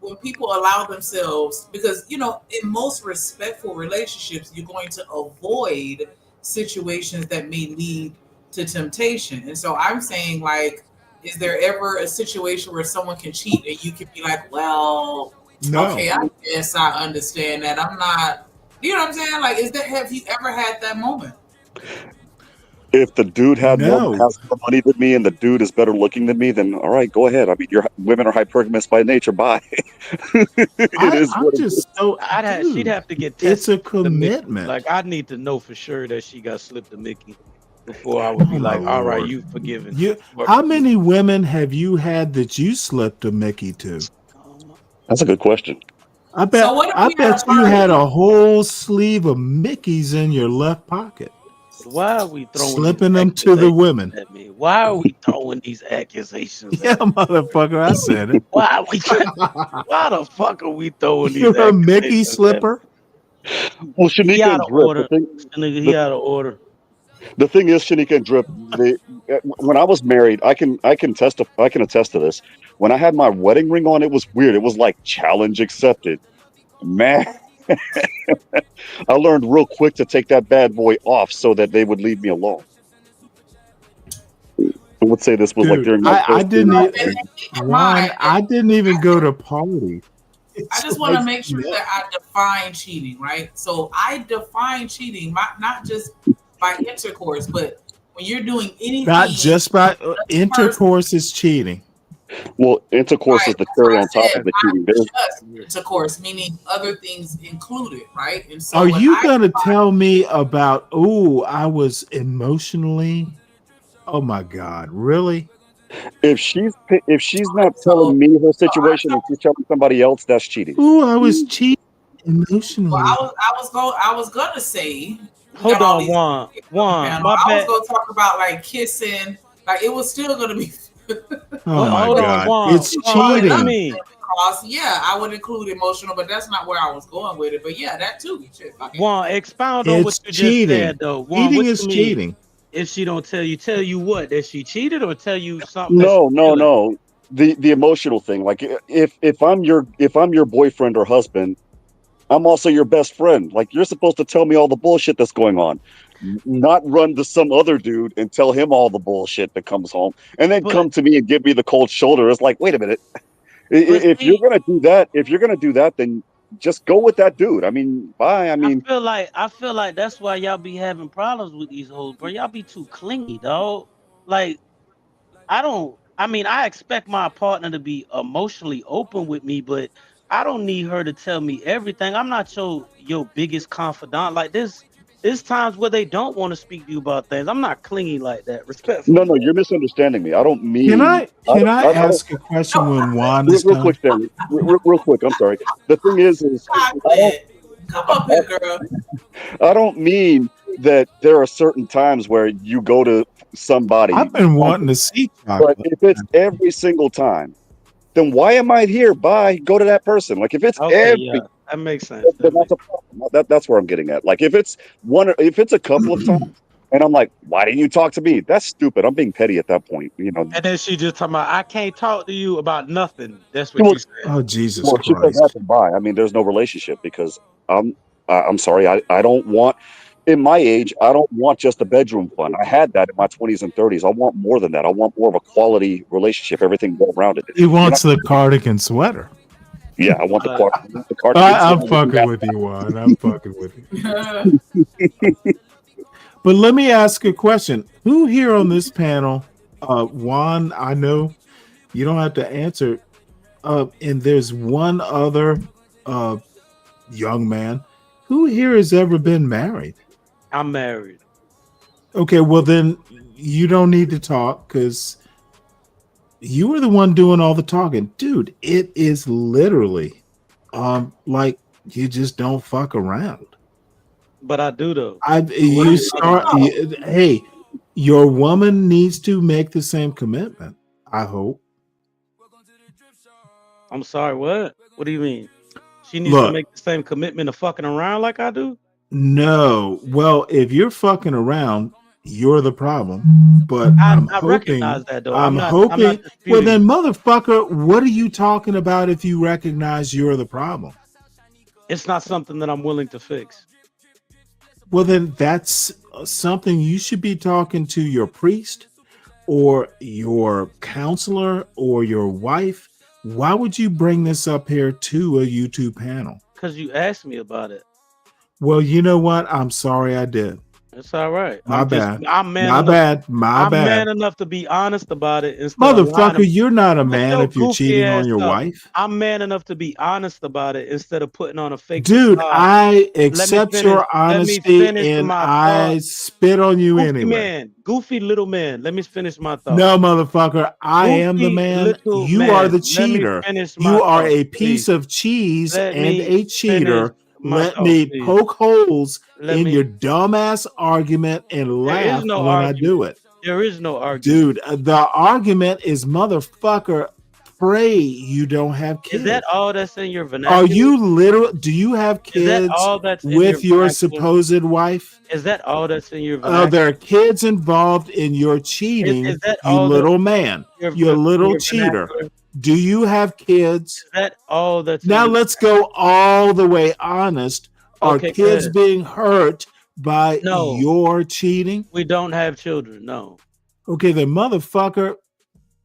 When people allow themselves, because in most respectful relationships, you're going to avoid situations that may lead to temptation. And so I'm saying, like, is there ever a situation where someone can cheat and you can be like, well, no. Okay, I guess I understand that. I'm not, you know what I'm saying? Like, have you ever had that moment? If the dude has more money than me and the dude is better looking than me, then all right, go ahead. I mean, women are hypergamous by nature. Bye. She'd have to get tested. It's a commitment. Like, I need to know for sure that she got slipped a Mickey before I would be like, all right, you forgiven. How many women have you had that you slipped a Mickey to? That's a good question. I bet you had a whole sleeve of Mickeys in your left pocket. Why are we throwing slipping them to the women? At me? Why are we throwing these accusations? Yeah, motherfucker, I said it. Why the fuck are we throwing these? You're a Mickey slipper. Well, Shanika and Drip, he out of order. The thing is, Shanika and Drip, when I was married, I can attest to this. When I had my wedding ring on, it was weird. It was like challenge accepted, man. I learned real quick to take that bad boy off so that they would leave me alone. I would say this was like Dude, during my I first didn't year. I didn't even go to party. I just want to make sure that I define cheating, right? So I define cheating not just by intercourse, but when you're doing anything. Not just by intercourse is cheating. Well, intercourse is the cherry on top of the cheating. Not just intercourse, meaning other things included, right? And so Are you gonna tell me about? Oh, I was emotionally. Oh my God, really? If she's not telling me her situation and she's telling somebody else, that's cheating. Ooh, I was cheating emotionally. Well, I was gonna say. Hold on, Juan. My I bad. was gonna talk about like kissing. Like it was still gonna be. Oh my Hold on, God, Juan. it's cheating. Yeah, I would include emotional, but that's not where I was going with it. But yeah, that too. Shit, fuck it. Juan, expound on what It's you just cheating. said, though. Juan, Cheating what is you mean? cheating. If she don't tell you what? That she cheated, or tell you something? No. The emotional thing. Like if I'm your boyfriend or husband, I'm also your best friend. Like you're supposed to tell me all the bullshit that's going on, not run to some other dude and tell him all the bullshit that comes home, and then come to me and give me the cold shoulder. It's like, wait a minute. If you're gonna do that, then just go with that dude. I mean, bye. I mean, I feel like that's why y'all be having problems with these hoes, bro. Y'all be too clingy, dog. Like, I expect my partner to be emotionally open with me, but I don't need her to tell me everything. I'm not your biggest confidant. Like there's times where they don't want to speak to you about things. I'm not clingy like that. Respectfully. no, you're misunderstanding me. I don't mean. Can I don't- ask a question when Juan is real done? quick, Stanley. Real quick. I'm sorry. The thing is Come up here, girl. I don't mean that there are certain times where you go to somebody. I've been wanting to see But if it's every single time, then why am I here? Bye. Go to that person. Like if it's that makes sense. then that's a problem. That's where I'm getting at. Like if it's a couple of times, and I'm like, why didn't you talk to me? That's stupid. I'm being petty at that point. You know. And then she just talking about, I can't talk to you about nothing. That's what you said. Oh Jesus Well, she said Christ! that, then bye. I mean, there's no relationship because I'm sorry. I don't want. In my age, I don't want just a bedroom fun. I had that in my 20s and 30s. I want more than that. I want more of a quality relationship, everything well-rounded. He wants the cardigan sweater. Yeah, I want the cardigan. I'm fucking with you, Juan. I'm fucking with you. But let me ask a question. Who here on this panel, Juan, I know you don't have to answer, and there's one other young man. Who here has ever been married? I'm married. Okay, well then you don't need to talk because you were the one doing all the talking. Dude, it is literally like you just don't fuck around. But I do though. Hey, your woman needs to make the same commitment, I hope. I'm sorry, what? What do you mean? She needs to make the same commitment of fucking around like I do? No. Well, if you're fucking around, you're the problem. But I'm hoping, recognize that though. I'm hoping. Well, then, motherfucker, what are you talking about if you recognize you're the problem? It's not something that I'm willing to fix. Well, then that's something you should be talking to your priest or your counselor or your wife. Why would you bring this up here to a YouTube panel? Because you asked me about it. Well, you know what? I'm sorry I did. It's all right. My bad. I'm man enough to be honest about it. Motherfucker, you're not a man if you're cheating on your wife. I'm man enough to be honest about it instead of putting on a fake. Dude, I accept your honesty and I spit on you anyway. Goofy little man. Let me finish my thought. No, motherfucker, I am the man. You are the cheater. You are a piece of cheese and a cheater. Let me poke holes in your dumbass argument and laugh when I do it. There is no argument. Dude, the argument is motherfucker, pray you don't have kids. Is that all that's in your vernacular? Are you literal? Do you have kids with your supposed wife? Is that all that's in your vernacular? There are kids involved in your cheating, is that you little man. You little cheater. Do you have kids? Is that all that's now let's go all the way honest. Are kids being hurt by your cheating? We don't have children, no. Okay, the motherfucker.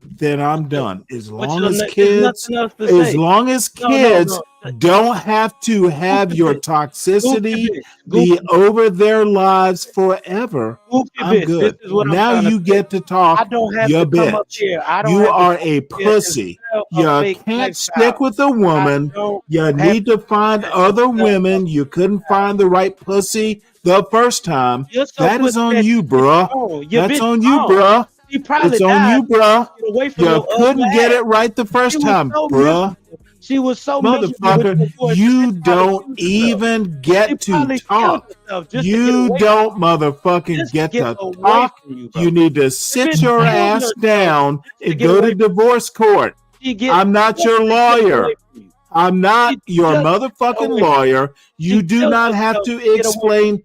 Then I'm done. As long as there's kids, nothing else to as say. long as kids don't have to have your toxicity be over their lives forever, I'm Bitch, this good. is what I'm Now trying to you say. get to talk, I don't have you to come up bitch. here. I don't You have to are come a up here and pussy. sell a You fake can't stick lifestyle. with a woman. don't You have need to find to other sell women. You couldn't find the right pussy the first time. You're so That is pussy on that you, you bitch bruh. gone. Your That's bitch on you, gone. bruh. She probably It's on died you, bruh. get away from You your ugly couldn't get ass. it right the She first was time, so bruh. miserable. She was so miserable with Motherfucker, your voice. you She probably don't killed herself. even She get to probably killed talk. herself just to get You away don't motherfucking just to get get to away talk. from you, bro. You need to The sit bitch your killed ass herself down just to and get go to away from divorce court. you. I'm not Just your to get away lawyer. from you. I'm not your Just to get motherfucking away from lawyer. you. You She do killed not have herself to to get away from explain you.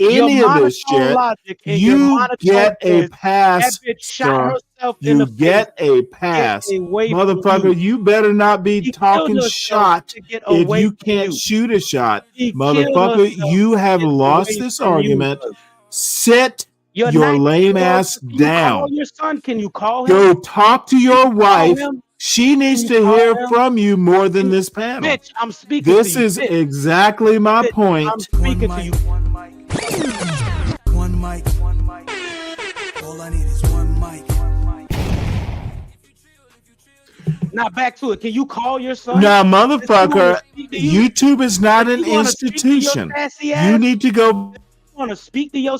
Your any of this monotone shit. logic and your You monotone get a voice, that pass, bitch shot sir. herself in You the face get a to get pass. away from you. Motherfucker, you better not be She killed talking herself shot to get if away you from can't you. shoot a shot. She killed Motherfucker, herself you to have get lost away this from you. argument. Sit Your your 19-year-old lame son, ass can you call down. your son? Can you call him? Go talk to Can your you call wife. him? She Can needs you to call hear him? from you more than this panel. Bitch, I'm speaking to This you. is Bitch, exactly my bitch, I'm point. speaking to you. One mic. All I need is one mic. Now back to it. Can you call your son? Now, Does he wanna motherfucker, speak to you? YouTube is not Does an he want to speak to your institution. sassy You ass? need to go. Want to speak to your?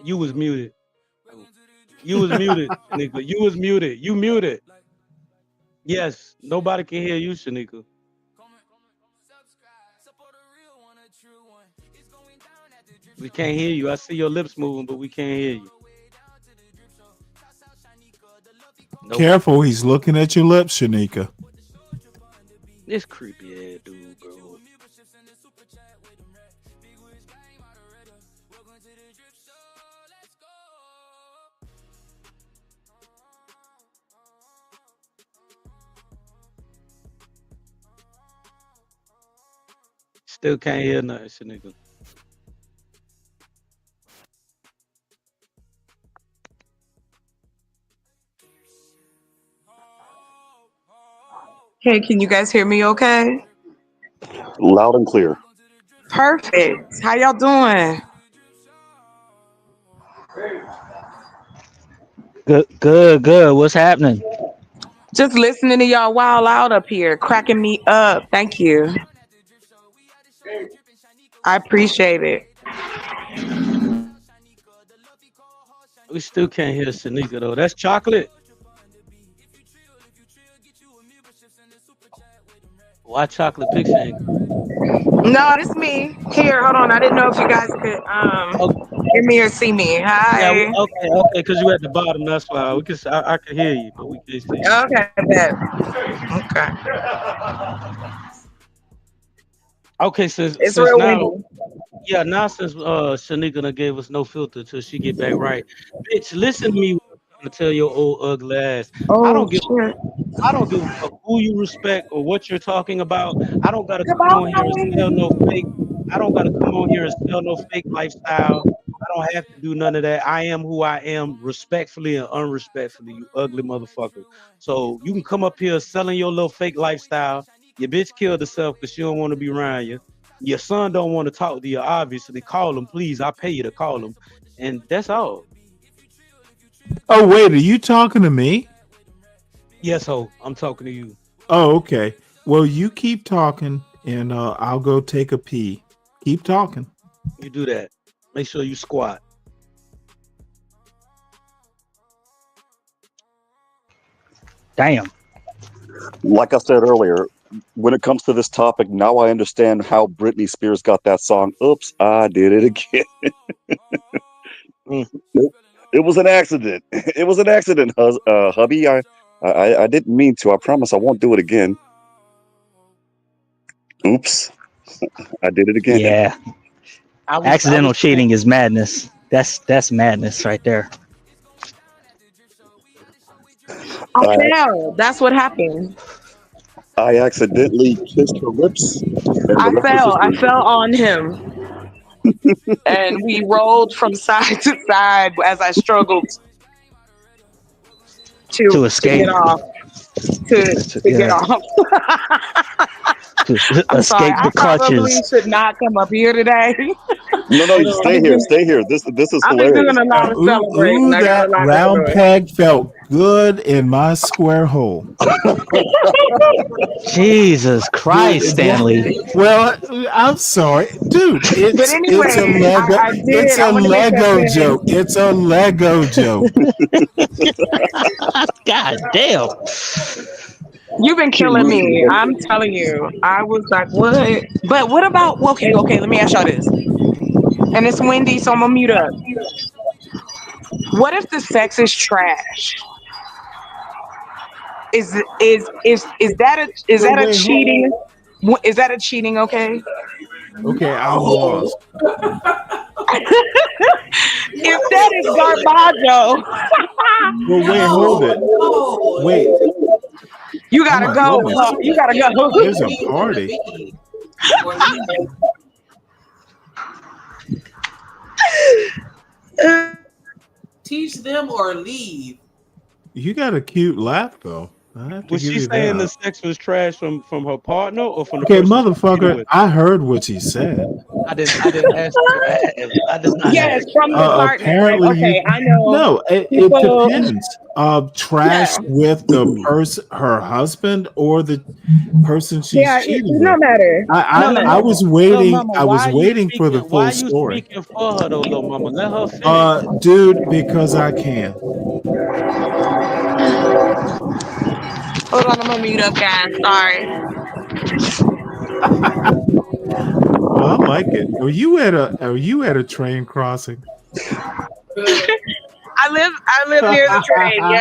You was muted. You was muted, Shanika. You was muted. You muted. Yes, nobody can hear you, Shanika. We can't hear you. I see your lips moving, but we can't hear you. Nope. Careful, he's looking at your lips, Shanika. This creepy ass dude, bro. Still can't hear nothing, Shanika. Hey, can you guys hear me okay? Loud and clear. Perfect. How y'all doing? Good. What's happening? Just listening to y'all wild out up here, cracking me up. Thank you. I appreciate it. We still can't hear Shanika though. That's chocolate. Why chocolate picture ain't? No, it's me. Here, hold on. I didn't know if you guys could hear me or see me. Yeah, Hi. okay, because you at the bottom. That's why we can. I can hear you, but we can't see you. Okay, bet. Okay. Okay, since It's real now, windy. yeah, now since Shanika done gave us no filter till she get back right, bitch, listen to me. I'm gonna tell your old ugly ass. I Oh don't give. shit. I don't give a fuck who you respect or what you're talking about. I don't gotta come Goodbye. on here and sell no fake. I don't gotta come on here and sell no fake lifestyle. I don't have to do none of that. I am who I am, respectfully and unrespectfully, you ugly motherfucker. So you can come up here selling your little fake lifestyle. Your bitch killed herself because she don't want to be around you. Your son don't want to talk to you, obviously. Call him, please. I pay you to call him. And that's all. Oh, wait, are you talking to me? Yes, ho. I'm talking to you. Oh, okay. Well, you keep talking, and I'll go take a pee. Keep talking. You do that. Make sure you squat. Damn. Like I said earlier, when it comes to this topic, now I understand how Britney Spears got that song. Oops, I did it again. It was an accident. It was an accident, hubby. I didn't mean to. I promise I won't do it again. Oops, I did it again. Yeah, accidental cheating is madness. That's madness right there. I fell. That's what happened. I accidentally kissed her lips, and the I rest is fell. I history. fell on him, and we rolled from side to side as I struggled To to escape. get off. To get Yeah. off. To I'm sorry. escape I the probably clutches. should not come up here today. No, you I've stay been here. doing, Stay here. This is I've been doing hilarious. a lot of Ooh, celebrating. I got a that lot round going peg felt good in my square hole. Jesus Christ, Dude, Stanley. well, I'm sorry, dude. But It's a anyway, Lego. I It's did. I a want to make that Lego clear. joke. It's a Lego joke. God damn. You've been killing me. I'm telling you. I was like, what? But what about, okay, let me ask y'all this. And it's windy, so I'm gonna mute up. What if the sex is trash? Is that a Wait, cheating? Is that a cheating? Okay. Okay, I'm lost. If that is garbaggio, Well, wait, hold it. Wait. you Oh gotta my go. goodness. You gotta go. There's a party. Or leave. Teach them or leave. You got a cute laugh though. I have to Was give she you saying the that. sex was trash from her partner or from the Okay, person she was cheating motherfucker, with? I heard what you said. I didn't ask you. I did not Yes, ask. from the partner. Like, Apparently you okay, I know no, it people. depends. Trash Yeah, with the person, her husband, or the person she's yeah. It cheating no with. matter. No I matter. was Little waiting. mama, I was waiting for the why full you story. speaking for her though, little mama? Let her finish. Dude, because I can. Hold on, I'm gonna mute up, guys. Sorry. Well, I like it. Are you at a train crossing? I live near the train. Yeah.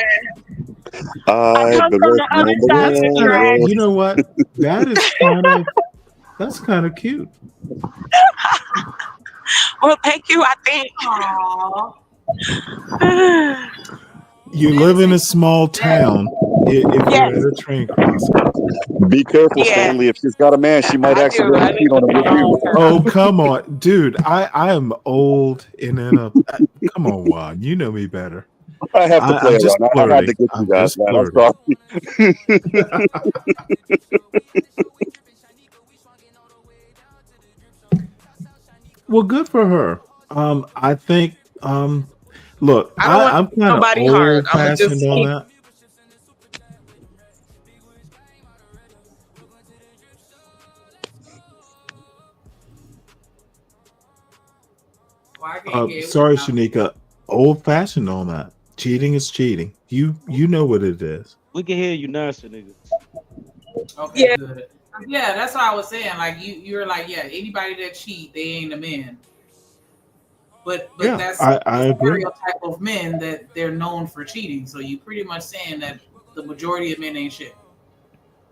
I come from the other side of the track. You know what? That's kind of cute. Well, thank you. I think. You live in a small town if you're Yes. at a train crossing. Be careful, Yeah. Stanley. If she's got a man, she might I do. accidentally I cheat on him with you. Oh, come on, dude. I am old and in a come on, Juan. You know me better. I have to play I'm just around. I had to flirting. get you I'm guys, just man. I'm flirting. sorry. Well, good for her. I think look, I don't want I'm kind of nobody hard. old I'm gonna just fashioned on keep. that. Why I can't get Sorry, Shanika. Old fashioned on that. Cheating is cheating. You know what it is. We can hear you now, nigga. Okay, Yeah. good. Yeah, that's what I was saying. Like you're like, yeah, anybody that cheat, they ain't a man. But Yeah, that's I the agree. stereotype of men that they're known for cheating. So you pretty much saying that the majority of men ain't shit.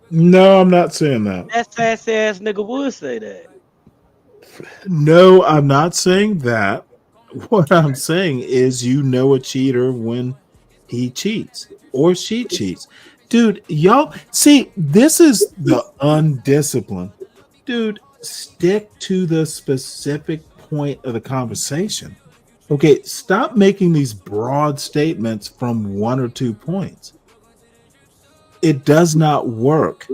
No, I'm not saying that. That sassy ass nigga would say that. No, I'm not saying that. What I'm saying is you know a cheater when he cheats or she cheats. Dude, y'all see, this is the undisciplined. Dude, stick to the specific point of the conversation. Okay, stop making these broad statements from one or 2 points. It does not work.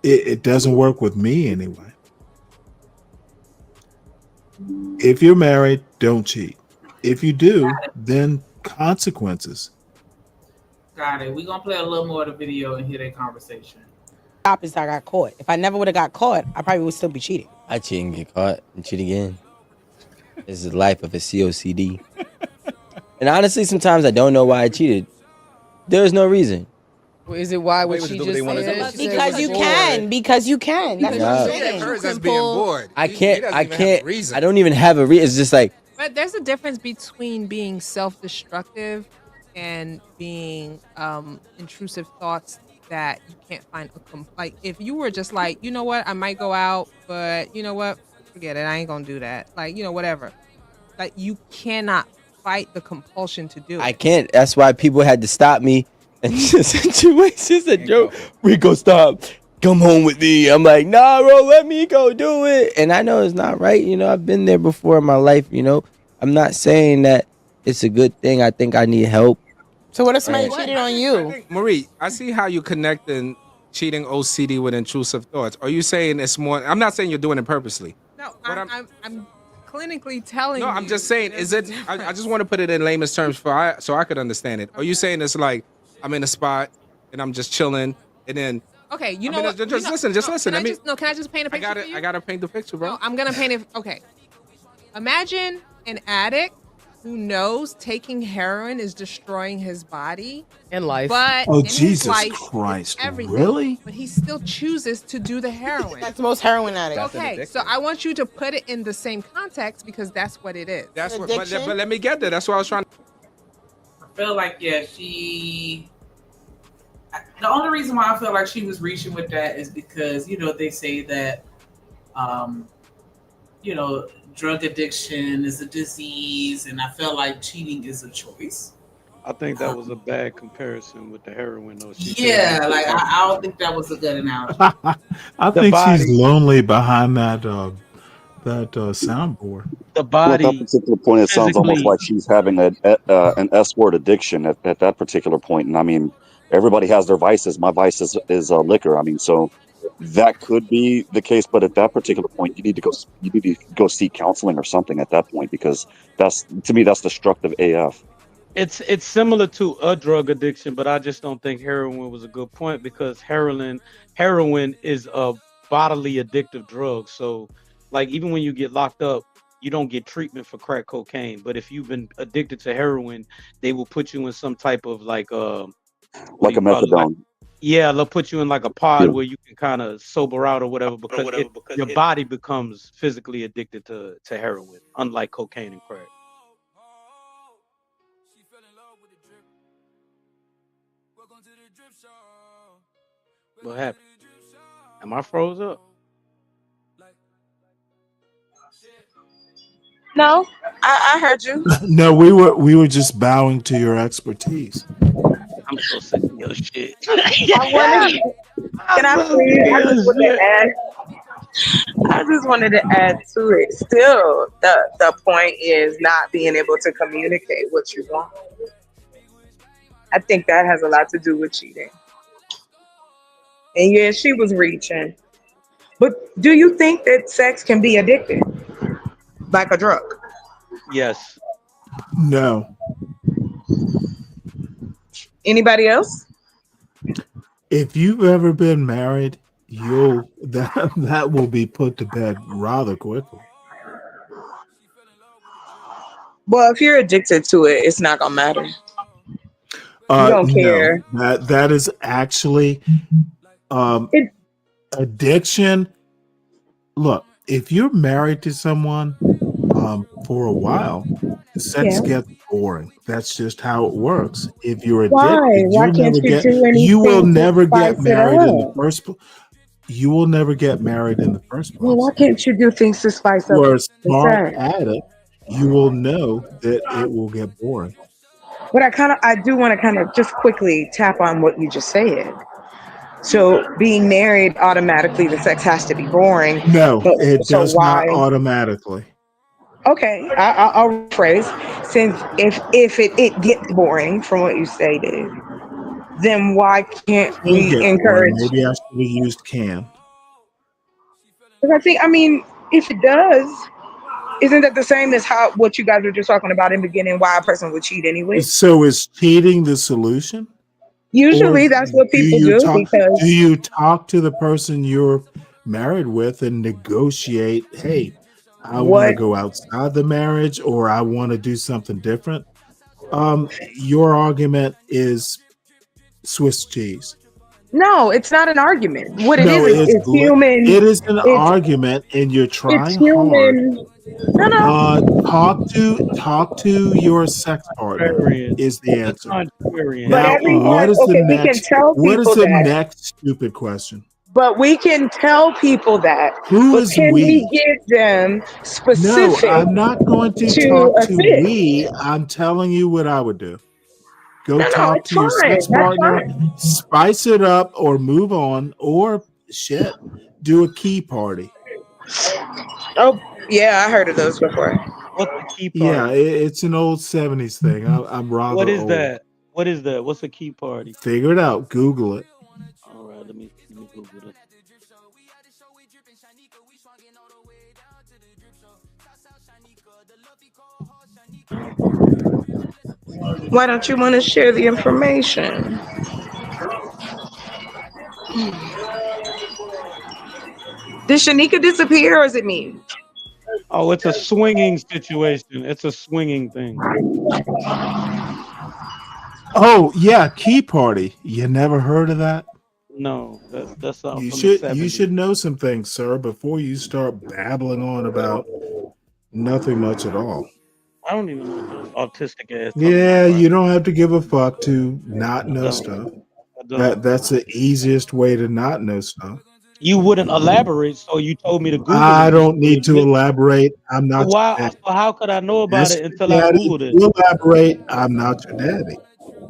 It doesn't work with me anyway. If you're married, don't cheat. If you do, then consequences. Got it. We're gonna play a little more of the video and hear that conversation. Opposite, I got caught. If I never would have got caught, I probably would still be cheating. I cheat and get caught and cheat again. This is the life of a COCD. And honestly, sometimes I don't know why I cheated. There's no reason. Is it why what she just said? Because you can. Because you can. That's what I'm saying. Hers as being bored. I can't. I don't even have a reason. It's just like But there's a difference between being self-destructive and being intrusive thoughts that you can't find like if you were just like, you know what, I might go out, but you know what, forget it, I ain't gonna do that. Like, you know, whatever. Like you cannot fight the compulsion to do it. I can't. That's why people had to stop me in situations that Joe, Rico, stop. Come home with me. I'm like, nah, bro, let me go do it. And I know it's not right. You know, I've been there before in my life. You know, I'm not saying that it's a good thing. I think I need help. So what if somebody cheated on you? Marie, I see how you connecting cheating OCD with intrusive thoughts. Are you saying it's more? I'm not saying you're doing it purposely. No, I'm clinically telling you. No, I'm just saying, is it? I just want to put it in layman's terms so I could understand it. Are you saying it's like I'm in a spot and I'm just chilling and then? Okay, you I know mean, what? just listen. Can I just paint a picture for you? I gotta paint the picture, bro. No, I'm gonna paint it. Okay, imagine an addict who knows taking heroin is destroying his body and life. But Oh, in his Jesus life, Christ, it's everything. really? But he still chooses to do the heroin. That's most heroin addicts. Okay, so I want you to put it in the same context because that's what it is. That's what. But let me get there. That's what I was trying. I feel like she. The only reason why I feel like she was reaching with that is because they say that, drug addiction is a disease, and I felt like cheating is a choice. I think that was a bad comparison with the heroin, though. Yeah, like I don't think that was a good analogy. I think she's lonely behind that soundboard. The Well, at that particular point, it sounds almost like she's having an S-word addiction at that particular point. And I mean, everybody has their vices. My vice is liquor. I mean, so that could be the case. But at that particular point, you need to go seek counseling or something at that point, because to me that's destructive AF. It's similar to a drug addiction, but I just don't think heroin was a good point, because heroin is a bodily addictive drug. So, like, even when you get locked up, you don't get treatment for crack cocaine. But if you've been addicted to heroin, they will put you in some type of like a methadone. Yeah, they'll put you in like a pod where you can kind of sober out or whatever, because your body becomes physically addicted to heroin, unlike cocaine and crack. What happened? Am I froze up? No, I heard you. No, we were just bowing to your expertise. I'm so sick of your shit. I just wanted to add to it. Still, the point is not being able to communicate what you want. I think that has a lot to do with cheating. And yeah, she was reaching. But do you think that sex can be addictive? Like a drug? Yes. No. Anybody else? If you've ever been married, that will be put to bed rather quickly. Well, if you're addicted to it, it's not gonna matter. You don't care. No, that is actually addiction. Look, if you're married to someone for a while, sex gets boring. That's just how it works. If you're addicted, you will never get married in the first place. You will never get married in the first place. Well, why can't you do things to spice up? For a smart addict, you will know that it will get boring. But I do want to kind of just quickly tap on what you just said. So being married, automatically the sex has to be boring. No, it does not automatically. Okay, I'll rephrase. Since if it gets boring from what you stated, then why can't we encourage? Maybe I should have used can. Because if it does, isn't that the same as what you guys were just talking about in the beginning? Why a person would cheat anyway? So is cheating the solution? Usually, that's what people do. Because do you talk to the person you're married with and negotiate? Hey, I want to go outside the marriage, or I want to do something different. Your argument is Swiss cheese. No, it's not an argument. What it is human. It is an argument, and you're trying hard Talk to your sex partner Contrarian. is the The answer. contrarian. But Now, everyone, what is the okay, we can next? tell What is people the that. next stupid question? But we can tell people that. Who But is can we we? give them No, specific I'm not going to to talk to assist? we. I'm telling you what I would do. Go No, talk it's to your fine. sex That's partner, fine. spice it up, or move on, or shit, do a key party. Oh, yeah, I heard of those before. What's the key Yeah, party? it's an old 70s thing. I'm rather What is old. that? What is that? What's a key party? Figure it out. Google it. All right, let me Google this. Why don't you want to share the information? Did Shanika disappear or is it me? Oh, it's a swinging situation. It's a swinging thing. Oh yeah, key party. You never heard of that? No, that's something You from the should 70s. know some things, sir, before you start babbling on about nothing much at all. I don't even know what the autistic ass talking Yeah, about. you don't have to give a fuck to not I know don't. stuff. I don't. That's the easiest way to not know stuff. You wouldn't elaborate, so you told me to Google I it. don't need to elaborate. I'm So not why? your daddy. So how could I know about Ask it until your I daddy Googled it? to elaborate. I'm not your daddy.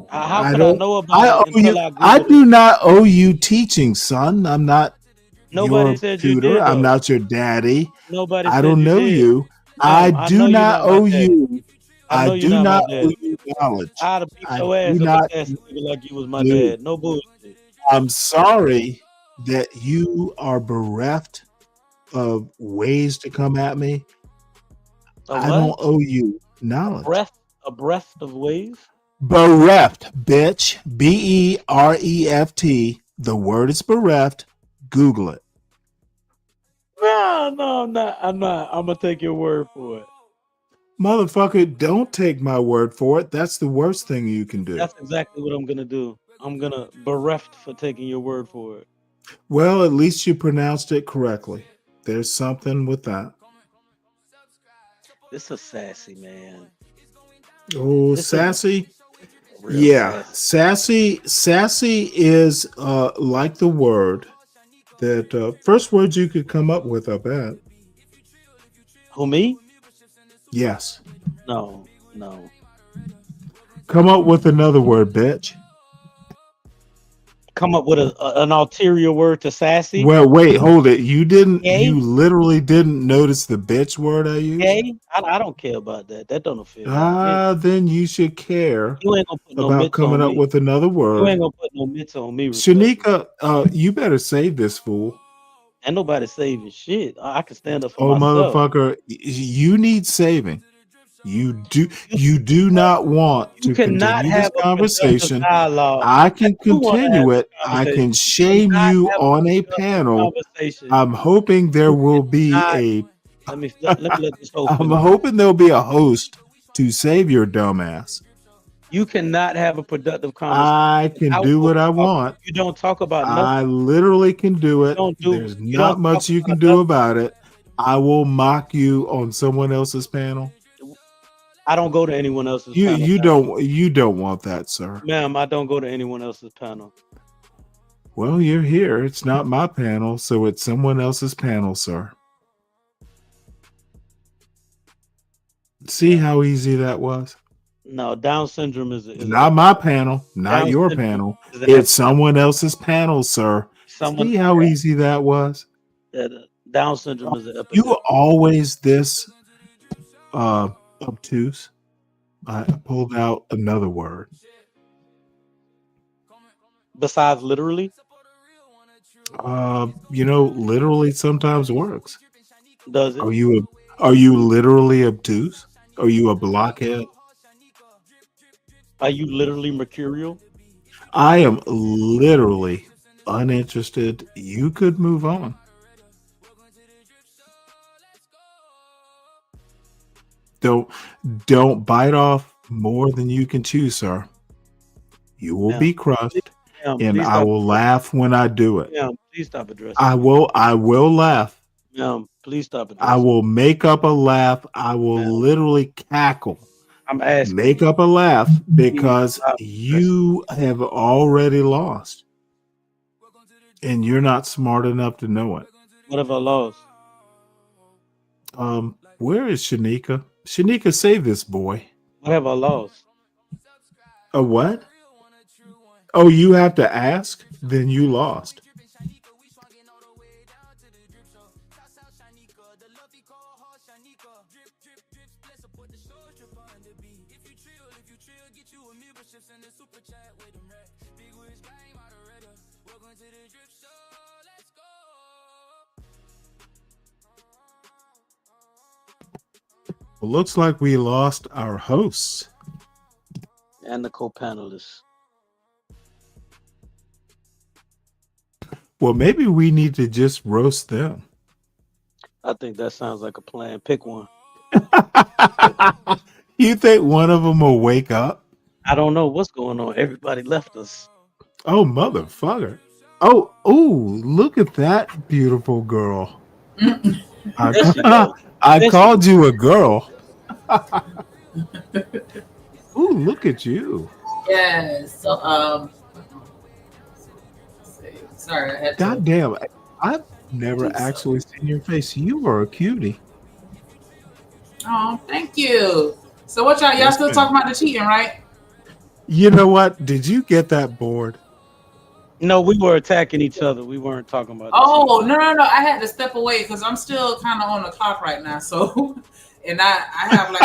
How I could I don't. know about I it owe until you. I I Googled do it? not owe you teaching, son. I'm not Nobody your said you tutor. did, I'm though. not your daddy. Nobody I said don't you know did. you. I Ma'am, I know do you're not not my owe daddy. you. I I know you're do not my not owe daddy. you knowledge. I'd have beat I your do ass up a not. sassy nigga like you was my Do. dad. No bullshit. I'm sorry that you are bereft of ways to come at me. I don't What? owe you knowledge. A breath of ways? Bereft, bitch. BEREFT. The word is bereft. Google it. No, I'm not. I'm gonna take your word for it. Motherfucker, don't take my word for it. That's the worst thing you can do. That's exactly what I'm gonna do. I'm gonna bereft for taking your word for it. Well, at least you pronounced it correctly. There's something with that. This is sassy, man. Oh, This is sassy. real Yeah, sassy. sassy is like the word that first words you could come up with, I bet. Who, me? Yes. No. Come up with another word, bitch. Come up with an ulterior word to sassy. Well, wait, hold it. You didn't. Gay? You literally didn't notice the bitch word I used. Gay? I don't care about that. That don't offend me. Then you should care You ain't gonna put no about mitts coming on up me. with another You word. ain't gonna put no mitts on me. Respectfully. Shanika, you better save this fool. Ain't nobody saving shit. I can stand up for Oh, myself. motherfucker, you need saving. You do not want You to cannot continue have this a productive conversation. dialogue. I can I do want to have continue this it. I conversation. can You shame cannot you have on a productive panel. conversation. I'm hoping there will be Not, a let me let this whole I'm finish. hoping there'll be a host to save your dumbass. You cannot have a productive conversation. I can do what I want. You don't talk about I nothing. literally can do it. Don't There's you not don't much talk you can about do nothing. about it. I will mock you on someone else's panel. I don't go to anyone else's panel. You don't want that, sir. Ma'am, I don't go to anyone else's panel. Well, you're here. It's not my panel, so it's someone else's panel, sir. See how easy that was? No, Down syndrome is not my panel, not Down your syndrome panel. is an It's someone else's panel, sir. Someone- See how easy that was? Down syndrome is an You epidemic. always this obtuse. I pulled out another word. Besides literally? Literally sometimes works. Does it? Are you literally obtuse? Are you a blockhead? Are you literally mercurial? I am literally uninterested. You could move on. Don't bite off more than you can chew, sir. You will be crushed, and I will laugh when I do it. Yeah, please stop addressing. I will laugh Please stop I addressing. will make up a laugh. I will literally cackle. I'm asking. Make up a laugh because Stop addressing. you have already lost. And you're not smart enough to know it. What have I lost? Where is Shanika? Shanika, save this boy. What have I lost? A what? Oh, you have to ask? Then you lost. Well, looks like we lost our hosts. And the co-panelists. Well, maybe we need to just roast them. I think that sounds like a plan. Pick one. You think one of them will wake up? I don't know what's going on. Everybody left us. Oh, motherfucker. Oh, look at that beautiful girl. I called you a girl. Ooh, look at you. Yes. So sorry, I had to. God damn. I've never actually seen your face. You are a cutie. Oh, thank you. So what y'all Yes, still ma'am. talking about the cheating, right? You know what? Did you get that board? No, we were attacking each other. We weren't talking about. Oh, no. I had to step away because I'm still kind of on the clock right now. So, and I have like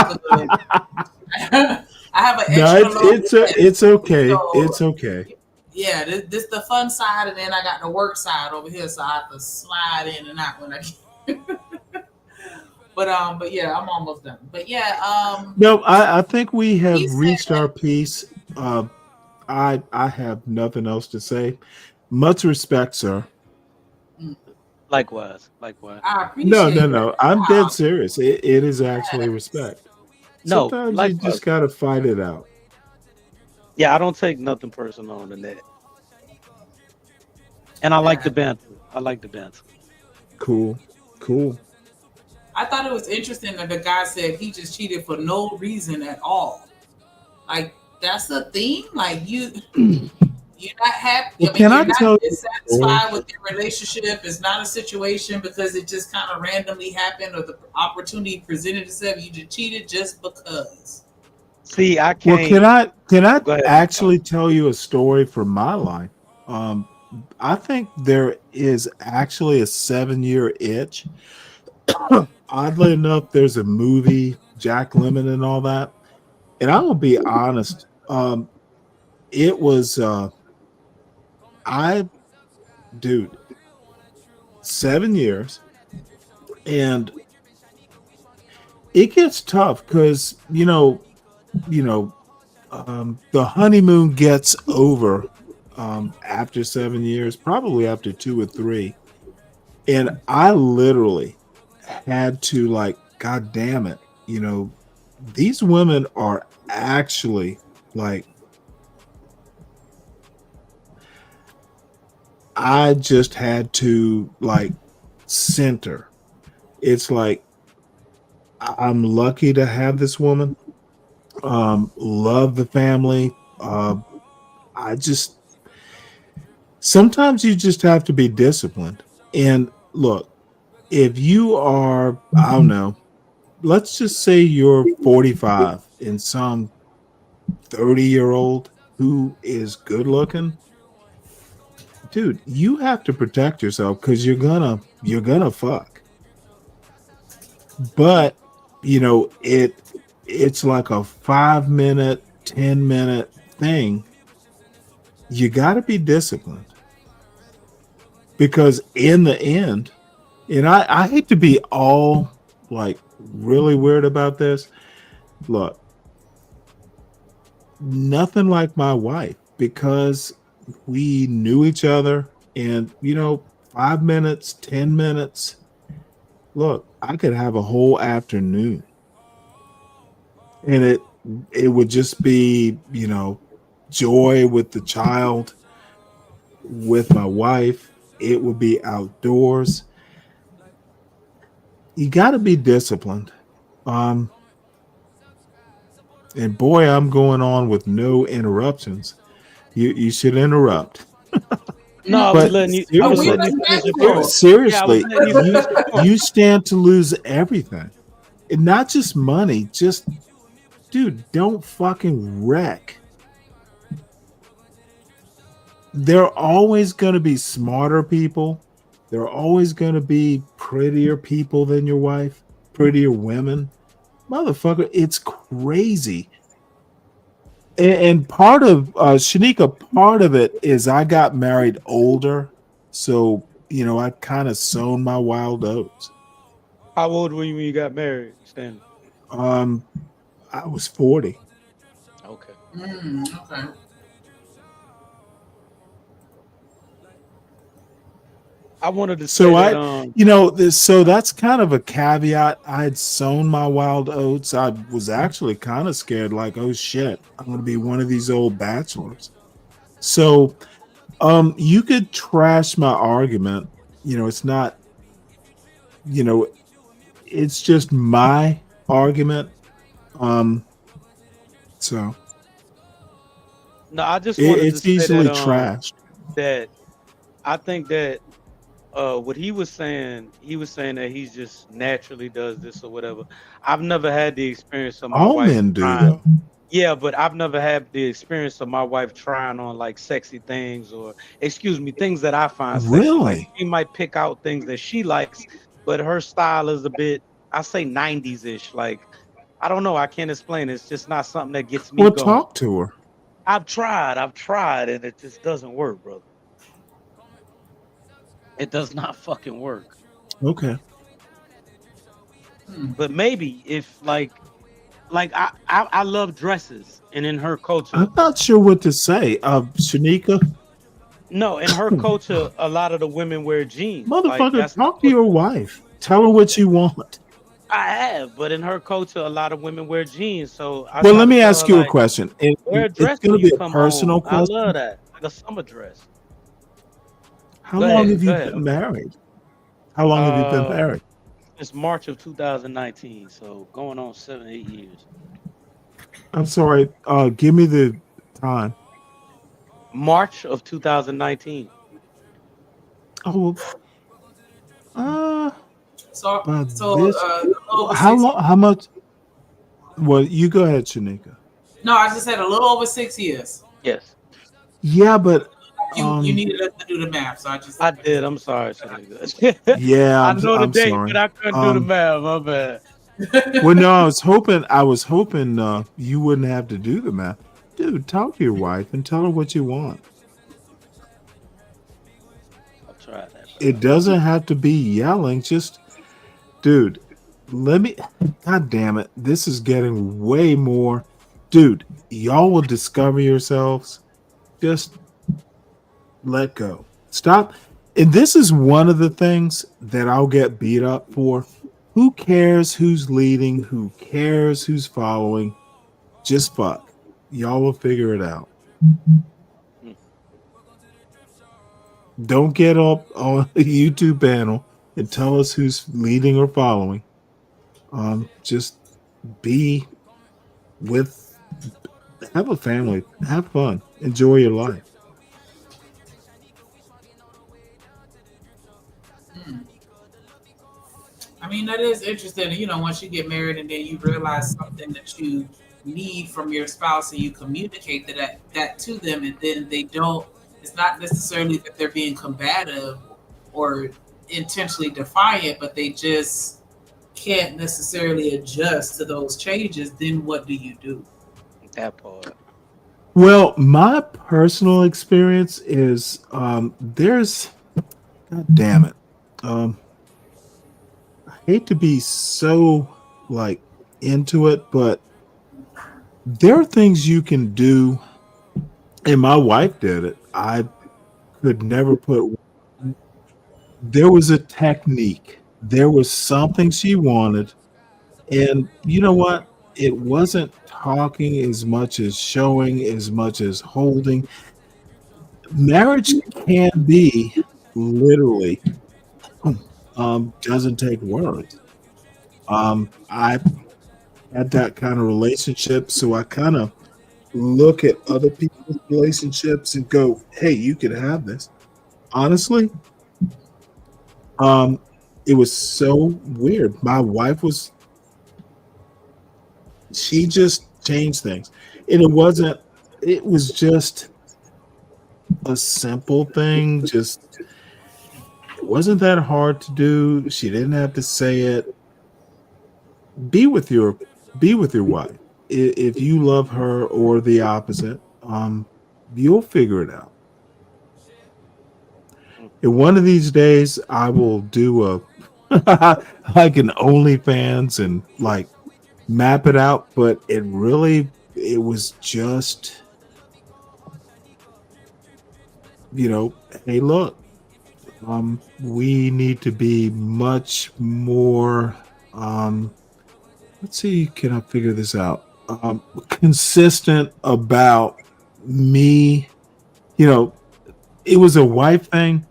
I have an No, extra long it's okay. So, It's okay. yeah, this the fun side, and then I got the work side over here, so I have to slide in and out when I get. But yeah, I'm almost done. But yeah, No, I think we have he said reached our piece. I have nothing else to say. Much respect, sir. Likewise. I No, appreciate no. it. I'm Wow. dead serious. It is actually respect. No, Sometimes you likewise. just gotta fight it out. Yeah, I don't take nothing personal on the net. And I like the banter. Cool. I thought it was interesting that the guy said he just cheated for no reason at all. Like that's the thing. Like you're not happy. Well, I mean, can I you're not tell you a dissatisfied story? with your relationship. It's not a situation because it just kind of randomly happened or the opportunity presented itself. You just cheated just because. See, I Well, can't. can I Go ahead. actually tell you a story from my life? I think there is actually a 7-year itch. Oddly enough, there's a movie, Jack Lemmon and all that. And I'm gonna be honest. It was 7 years, and it gets tough because the honeymoon gets over after 7 years, probably after 2 or 3, and I literally had to God damn it, these women are actually I just had to center. It's I'm lucky to have this woman. Love the family. I just sometimes you just have to be disciplined. And look, if you are, I don't know, let's just say you're 45 and some 30-year-old who is good looking, dude, you have to protect yourself because you're gonna fuck. But it's like a 5-minute, 10-minute thing. You got to be disciplined because in the end, and I hate to be all really weird about this. Look, nothing like my wife because we knew each other and 5 minutes, 10 minutes. Look, I could have a whole afternoon and it would just be, joy with the child, with my wife. It would be outdoors. you got to be disciplined. Um, and boy, I'm going on with no interruptions. You should interrupt. No, I was But letting you. I was seriously, letting you finish your point. Yeah, I was seriously, letting you finish your point. you stand to lose everything, and not just money. Just, dude, don't fucking wreck. There are always going to be smarter people. There are always going to be prettier people than your wife, prettier women. Motherfucker, it's crazy. And part of Shanika, part of it is I got married older, so I kind of sown my wild oats. How old were you when you got married, Stanley? I was 40. Okay. Okay. I wanted to say So that. so that's kind of a caveat. I had sown my wild oats. I was actually kind of scared, like, oh shit, I'm gonna be one of these old bachelors. So, you could trash my argument. It's not. It's just my argument. So No, I just wanted to it's say easily trashed. that I think that what he was saying that he just naturally does this or whatever. I've never had the experience of my All wife men do, trying. though. Yeah, but I've never had the experience of my wife trying on like sexy things or things that I find sexy. Like Really? she might pick out things that she likes, but her style is a bit, I say 90s-ish. Like, I don't know, I can't explain it. It's just not something that gets me Well, going. talk to her. I've tried, and it just doesn't work, brother. It does not fucking work. Okay. But maybe if I love dresses, and in her culture, I'm not sure what to say. Shanika, no, in her culture, a lot of the women wear jeans. Like motherfucker, that's talk to your wife. Tell her what you want. I have, but in her culture, a lot of women wear jeans. So I Well, try let to me tell ask her you a like, question. wear a It's dress going when to you be a come personal home. I love question. that, like a summer dress. How Go long ahead, have go you ahead. been married? How long have you been married? It's March of 2019, so going on 7-8 years. I'm sorry. Give me the time. March of 2019. Oh, So, but so this. a little over How 6 long? How much? Well, you go ahead, Shanika. No, I just said a little over 6 years. Yes. Yeah, but You needed us to do the math, so I did. I'm sorry, Shanika. yeah, I know the I'm date, sorry. but I couldn't do the math. My bad. Well, no, I was hoping you wouldn't have to do the math. Dude, talk to your wife and tell her what you want. I'll try that. It doesn't have to be yelling. Just, dude, God damn it. This is getting way more. Dude, y'all will discover yourselves. Just let go. Stop. And this is one of the things that I'll get beat up for. Who cares who's leading? Who cares who's following? Just fuck. Y'all will figure it out. Don't get up on a YouTube panel and tell us who's leading or following. Just be have a family, have fun, enjoy your life. I mean, that is interesting. Once you get married and then you realize something that you need from your spouse and you communicate that to them, and then they don't. It's not necessarily that they're being combative or intentionally defiant, but they just can't necessarily adjust to those changes. Then what do you do? That part. Well, my personal experience is there's, God damn it. I hate to be so like into it, but there are things you can do, and my wife did it. I could never put. There was a technique. There was something she wanted, and you know what? It wasn't talking as much as showing, as much as holding. Marriage can be literally doesn't take words. I had that kind of relationship, so I kind of look at other people's relationships and go, "Hey, you could have this." Honestly, it was so weird. My wife was she just changed things, and it wasn't. It was just a simple thing. Just it wasn't that hard to do. She didn't have to say it. Be with your wife. If you love her or the opposite, you'll figure it out. And one of these days, I will do a like an OnlyFans and like map it out. But it was just, hey, look, we need to be much more. Let's see, can I figure this out? Consistent about me. It was a wife thing.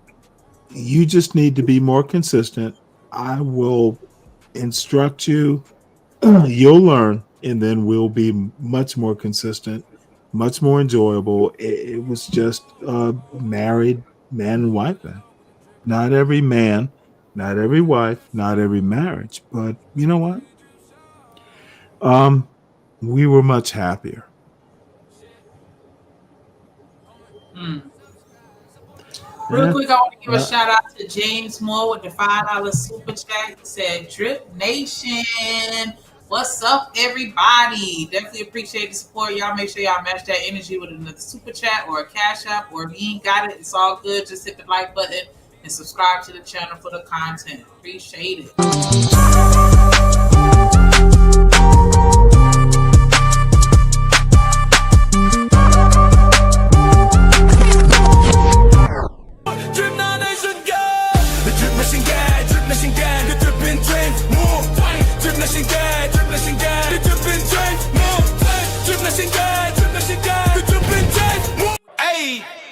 You just need to be more consistent. I will instruct you. You'll learn, and then we'll be much more consistent, much more enjoyable. It was just a married man and wife thing. Not every man, not every wife, not every marriage. But you know what? We were much happier. Real Yeah. quick, I want to give a shout out to James Moore with the $5 super chat. He said, Drip Nation, what's up, everybody? Definitely appreciate the support. Y'all make sure y'all match that energy with another super chat or a cash app, or if you ain't got it, it's all good. Just hit the like button and subscribe to the channel for the content. Appreciate it.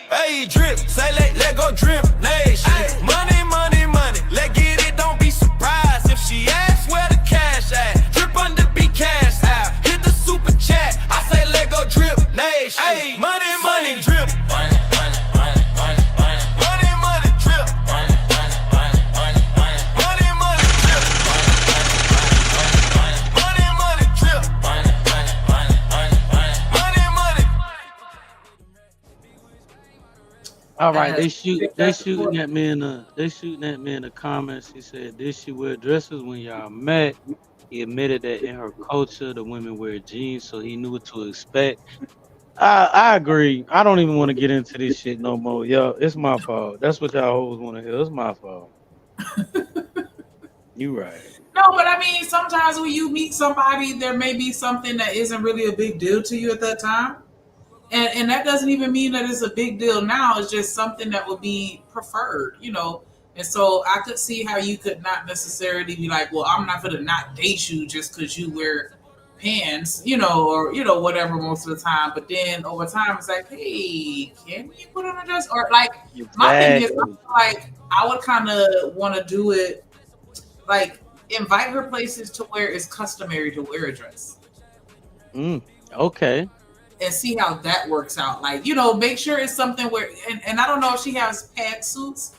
Hey, drip, say let go drip nation. Money, money, money, let get it, don't be surprised if she asks where the cash at. Drip under be cash out, hit the super chat, I say let go drip nation. Hey, money, money, drip. Money, money, money, money, money. Money, money, drip. Money, money, money, money, money. Money, money, drip. Money, money, drip. Money, money, money, money, money. Money, money. All right, they shooting at me in the comments. He said, "Did she wear dresses when y'all met?" He admitted that in her culture, the women wear jeans, so he knew what to expect. I agree. I don't even want to get into this shit no more. Yo, it's my fault. That's what y'all always want to hear. It's my fault. You right. No, but I mean, sometimes when you meet somebody, there may be something that isn't really a big deal to you at that time. And that doesn't even mean that it's a big deal now. It's just something that would be preferred, And so I could see how you could not necessarily be like, well, I'm not going to not date you just because you wear pants, or, whatever most of the time. But then over time, it's like, hey, can you put on a dress? Or like, my thing is, like, I would kind of want to do it, like, invite her places to where it's customary to wear a dress. Okay. And see how that works out. Like, make sure it's something where, and I don't know if she has pantsuits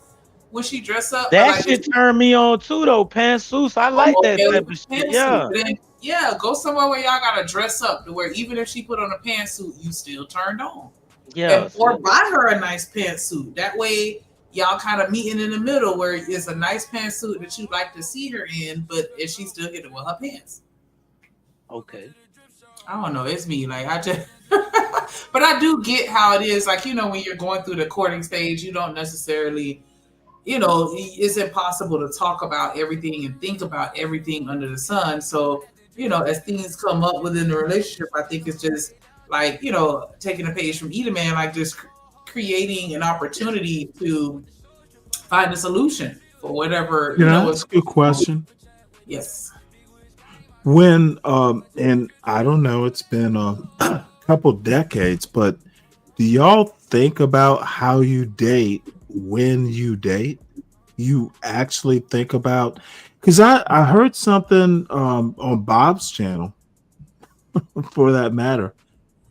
when she dress up. That like, shit turned me on too, though. Pantsuits. I like that type of shit. Yeah. Then, yeah, go somewhere where y'all gotta dress up to where even if she put on a pantsuit, you still turned on. Yeah. Or buy her a nice pantsuit. That way, y'all kind of meeting in the middle where it's a nice pantsuit that you'd like to see her in, but if she still get it with her pants. Okay. I don't know. It's me. Like, I just, but I do get how it is. Like, when you're going through the courting stage, you don't necessarily, it's impossible to talk about everything and think about everything under the sun. So, as things come up within the relationship, I think it's just like, taking a page from Eat a Man, like just creating an opportunity to find a solution for whatever, That's a good question. Yes. When and I don't know, it's been a couple decades, but do y'all think about how you date when you date? you actually think about, because I heard something on Bob's channel, for that matter.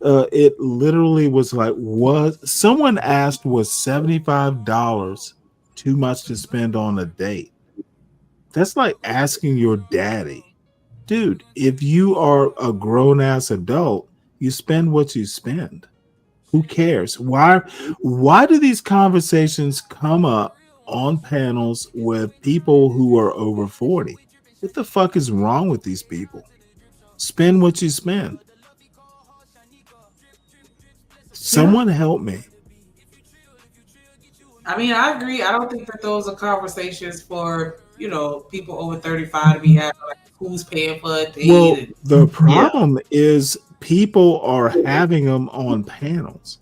It literally was like, was someone asked, was $75 too much to spend on a date? That's like asking your daddy. Dude, if you are a grown ass adult, you spend what you spend. Who cares? Why do these conversations come up on panels with people who are over 40? What the fuck is wrong with these people? Spend what you spend. Someone help me. I mean, I agree. I don't think that those are conversations for, people over 35 to be having, like, who's paying for a date. Well, And, the problem is people are having them on panels.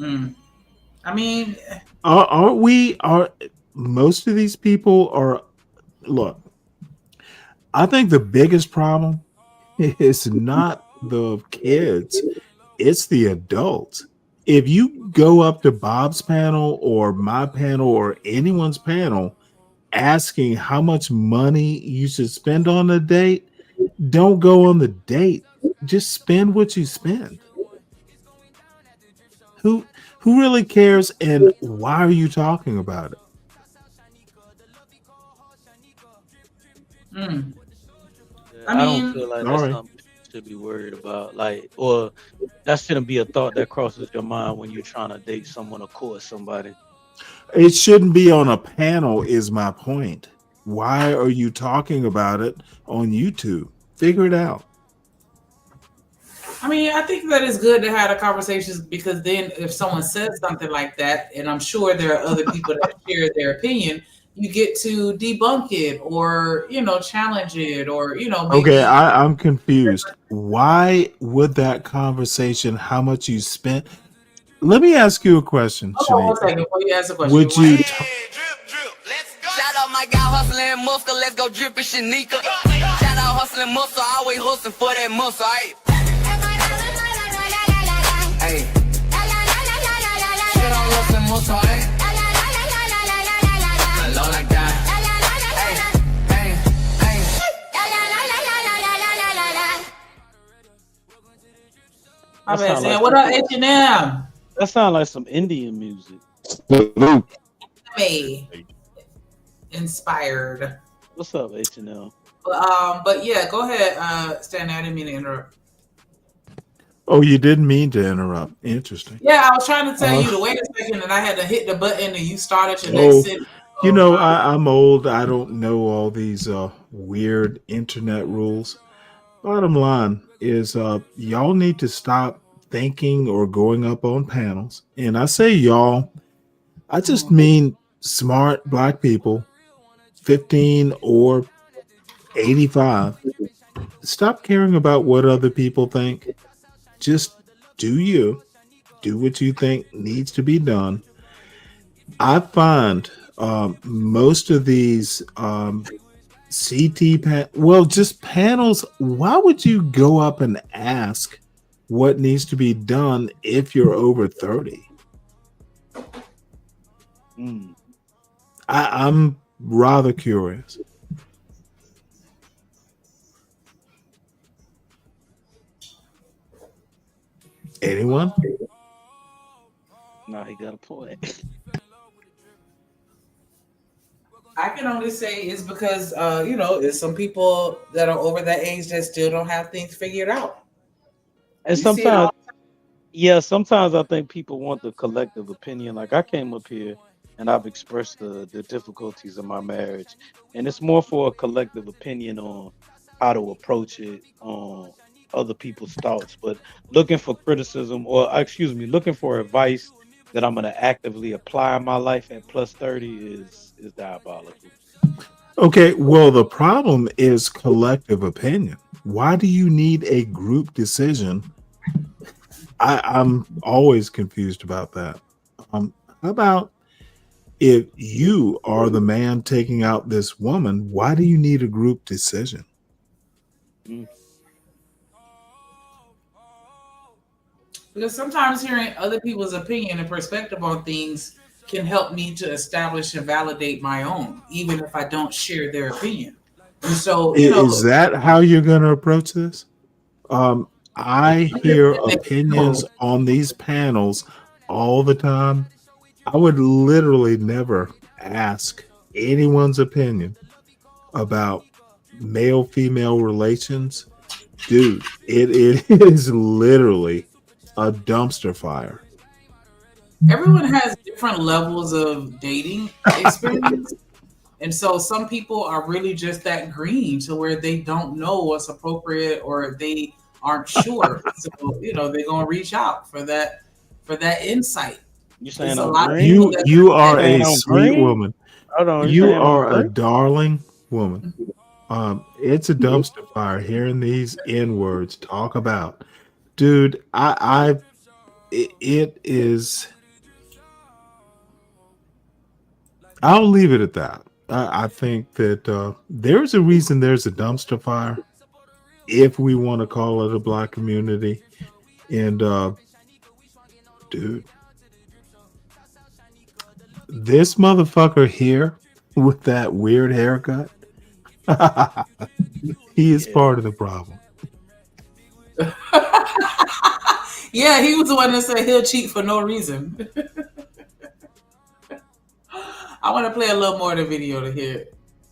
I mean, Are most of these people are, look, I think the biggest problem is not the kids, it's the adults. If you go up to Bob's panel or my panel or anyone's panel asking how much money you should spend on a date, don't go on the date. Just spend what you spend. Who really cares, and why are you talking about it? I don't feel like that's something you should be worried about. Like, or that shouldn't be a thought that crosses your mind when you're trying to date someone or court somebody. It shouldn't be on a panel, is my point. Why are you talking about it on YouTube? Figure it out. I mean, I think that it's good to have the conversations, because then if someone says something like that, and I'm sure there are other people that share their opinion, you get to debunk it or, challenge it or, maybe. Okay, I'm confused. Why would that conversation, how much you spent? Let me ask you a question, Hold on one Shanika. second before you ask a question. Would you Shout out my guy hustling muscle, let's go drippin' Shanika. Shout out hustling muscle, always hustling for that muscle, aight. Hey. Shout out hustling muscle, aight. Low like that. I'm saying, what up, H&M? That sounds like some Indian music. Me. Inspired. What's up, H&M? But yeah, go ahead, Stan. I didn't mean to interrupt. Oh, you didn't mean to interrupt. Interesting. Yeah, I was trying to tell you to wait a second, and I had to hit the button, and you started your next sentence. You know, I'm old. I don't know all these weird internet rules. Bottom line is, y'all need to stop thinking or going up on panels. And I say y'all, I just mean smart black people, 15 or 85. Stop caring about what other people think. Just do you. Do what you think needs to be done. I find most of these just panels. Why would you go up and ask what needs to be done if you're over 30? I'm rather curious. Anyone? No, he got a point. I can only say it's because there's some people that are over that age that still don't have things figured out. And sometimes I think people want the collective opinion. Like, I came up here and I've expressed the difficulties of my marriage, and it's more for a collective opinion on how to approach it, on other people's thoughts. But looking for criticism, or looking for advice that I'm going to actively apply in my life at plus 30 is diabolical. Okay, well, the problem is collective opinion. Why do you need a group decision? I'm always confused about that. How about if you are the man taking out this woman, why do you need a group decision? Because sometimes hearing other people's opinion and perspective on things can help me to establish and validate my own, even if I don't share their opinion. And so, Is that how you're going to approach this? I hear opinions on these panels all the time. I would literally never ask anyone's opinion about male-female relations. Dude, it is literally a dumpster fire. everyone has different levels of dating experience. And so some people are really just that green to where they don't know what's appropriate or they aren't sure. So, they're going to reach out for that insight. You saying There's a I'm lot of green? people that You think are that a I'm sweet green? woman. Hold on, You saying I'm are a green? darling woman. It's a dumpster fire hearing these N-words talk about. Dude, it is. I'll leave it at that. I think that there's a reason there's a dumpster fire, if we want to call it a black community. And dude, this motherfucker here with that weird haircut, he is part of the problem. Yeah, he was the one that said he'll cheat for no reason. I want to play a little more of the video to hear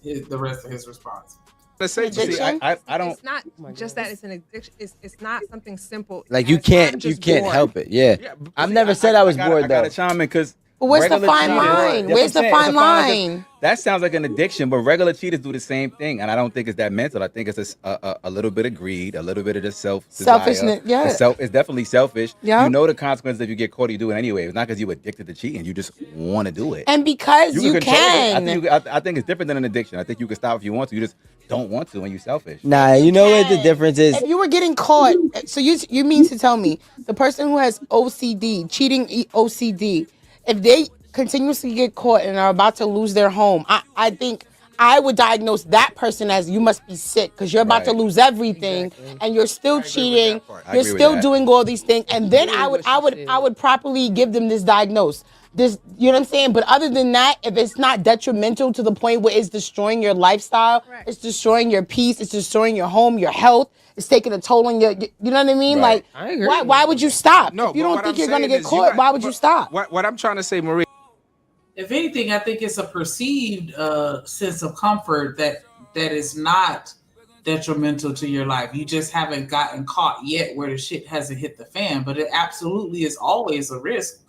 the rest of his response. Let's say, See, I don't. It's not just that it's an addiction. It's not something simple. Like you as I'm can't just help bored. it. Yeah. I've never said I was bored I though. gotta chime in because But where's the regular fine cheaters- line? That's Where's what the I'm saying, it's fine a fine line, 'cause line? that sounds like an addiction, but regular cheaters do the same thing, and I don't think it's that mental. I think it's a little bit of greed, a little bit of just Selfishness, yeah. It's definitely selfish. Yeah. You know the consequences if you get caught. You do it anyway. It's not because you addicted to cheating. You just want to do it. And because you control it. can. I think it's different than an addiction. I think you can stop if you want to. You just don't want to when you're selfish. Nah, you know what the difference is? If you were getting caught, so you mean to tell me the person who has OCD, cheating OCD, if they continuously get caught and are about to lose their home, I think I would diagnose that person as you must be sick because you're about to lose everything and you're still cheating, you're still doing all these things, and then I would properly give them this diagnose. This, you know what I'm saying? But other than that, if it's not detrimental to the point where it's destroying your lifestyle, it's destroying your peace, it's destroying your home, your health, it's taking a toll on you know what I mean? Right. Like, why would you stop? No, if you but don't what think I'm you're gonna saying get is caught, why would you stop? What I'm trying to say, Marie. If anything, I think it's a perceived sense of comfort that is not detrimental to your life. You just haven't gotten caught yet where the shit hasn't hit the fan, but it absolutely is always a risk.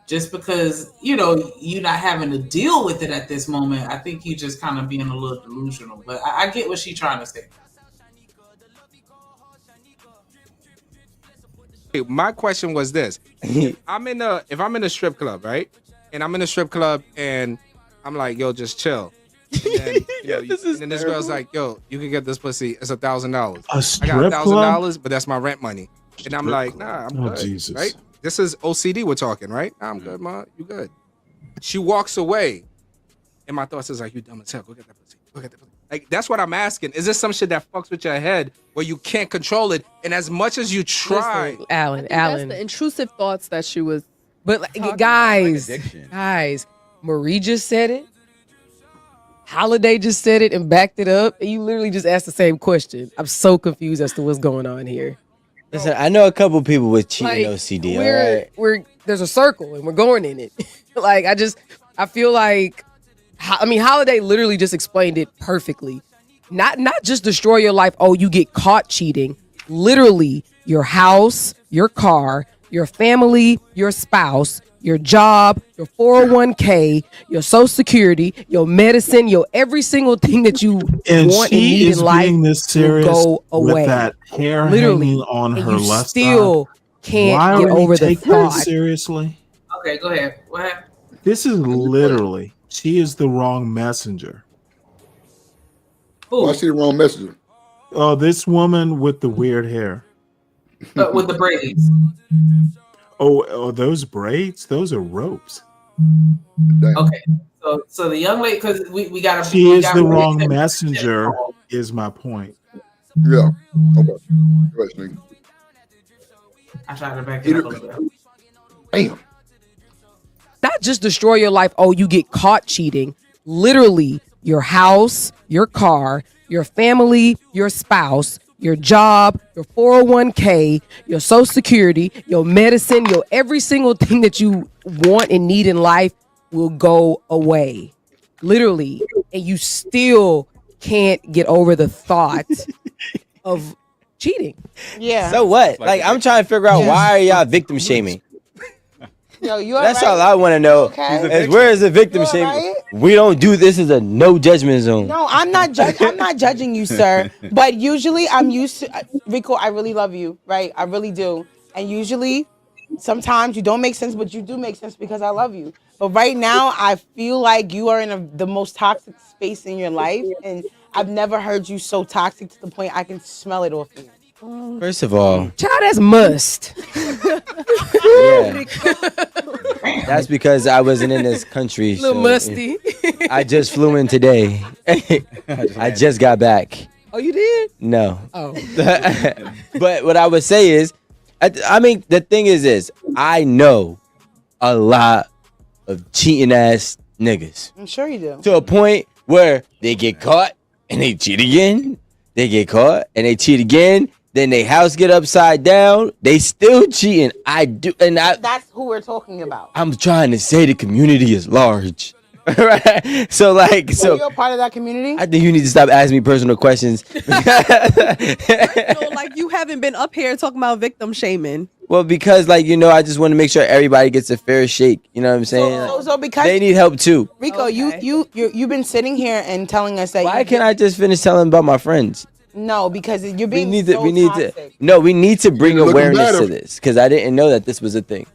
Just because, you're not having to deal with it at this moment, I think you just kind of being a little delusional. But I get what she's trying to say. My question was this: if I'm in a strip club, right? And I'm in a strip club and I'm like, yo, just chill. And then, and then this girl's like, yo, you can get this pussy. It's $1,000. A I strip got club? $1,000, but that's my rent money. And I'm like, nah, I'm Oh, good. Jesus. Right? This is OCD we're talking, right? Nah, I'm good, ma. You good. She walks away. And my thoughts is like, you dumb as hell. Go get that pussy. Go get that pussy. Like, that's what I'm asking. Is this some shit that fucks with your head where you can't control it? And as much as you try. Listen, Alan. That's the intrusive thoughts that she was. But Like guys, addiction. Marie just said it. Holiday just said it and backed it up. And you literally just asked the same question. I'm so confused as to what's going on here. Listen, I know a couple people with cheating Like, OCD. All right. There's a circle and we're going in it. Like I feel like, Holiday literally just explained it perfectly. Not just destroy your life. Oh, you get caught cheating. Literally, your house, your car, your family, your spouse, your job, your 401k, your social security, your medicine, your every single thing that you And want and she need is in life being this serious will go away. with that hair Literally. hanging on And her you left still side. can't Why get are we over the taking this thought. seriously? Okay, go ahead. What happened? This is literally, she is the wrong messenger. Why is she the wrong messenger? Oh, this woman with the weird hair. With the braids. Oh, those braids? Those are ropes. Okay. So the young lady, because we got to. She is the wrong messenger, is my point. Yeah. Okay. Right, I tried to back it up a little bit. Damn. Not just destroy your life. Oh, you get caught cheating. Literally, your house, your car, your family, your spouse, your job, your 401k, your social security, your medicine, your every single thing that you want and need in life will go away. Literally. And you still can't get over the thought of cheating. Yeah. So what? Like, I'm trying to figure out why are y'all victim shaming? Yo, you That's right? all I want to know. Okay. Is where is the victim You shaming? alright? We don't do this as a no judgment zone. No, I'm not judging you, sir. But usually I'm used to Rico, I really love you, right? I really do. And usually sometimes you don't make sense, but you do make sense because I love you. But right now I feel like you are in the most toxic space in your life, and I've never heard you so toxic to the point I can smell it off you. First of all, child, that's must. yeah. That's because I wasn't in this country. Little musty. I just flew in today. I just got back. Oh, you did? No. Oh. But what I would say is, I mean, the thing is this. I know a lot of cheating ass niggas. I'm sure you do. To a point where they get caught and they cheat again. They get caught and they cheat again. Then their house get upside down. They still cheating. I do, and That's who we're talking about. I'm trying to say the community is large, right? So So you're a part of that community? I think you need to stop asking me personal questions. No, like you haven't been up here talking about victim shaming. Well, because I just want to make sure everybody gets a fair shake. You know what I'm saying? So because they need help too. Rico, you've been sitting here and telling us that. Why can't I just finish telling about my friends? No, because you're being We so need toxic. we need to bring Looking awareness better. to this because I didn't know that this was a thing.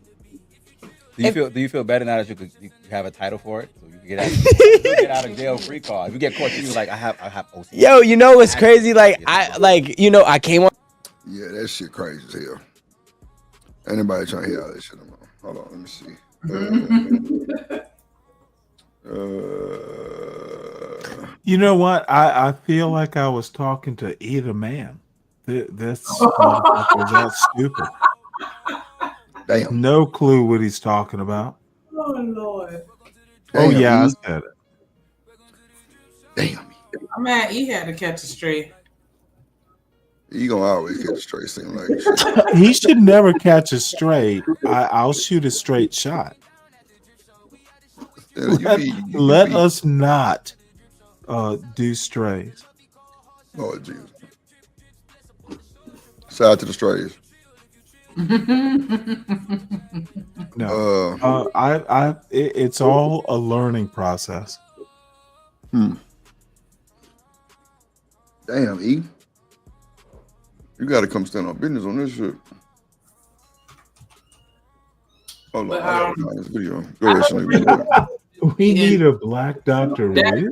Do you feel better now that you have a title for it? So you can get out of jail free card. If you get caught, you like I have OCD. Yo, you know what's crazy? I came on. Yeah, that shit crazy as hell. Anybody trying to hear all that shit? Hold on, let me see. You know what? I feel like I was talking to either man. This motherfucker is that stupid. Damn. No clue what he's talking about. Oh Lord. Oh Damn, yeah, I E. said it. Damn. I'm mad he had to catch a stray. You gonna always get a straight seem like He should never catch a straight. I'll shoot a straight shot. Let us not do strays. Oh Jesus. Shout out to the strays. No, it's all a learning process. Damn, E. You gotta come stand on business on this shit. Hold on, I gotta find this video. Go ahead, Shanique. We need a black doctor. That Right? to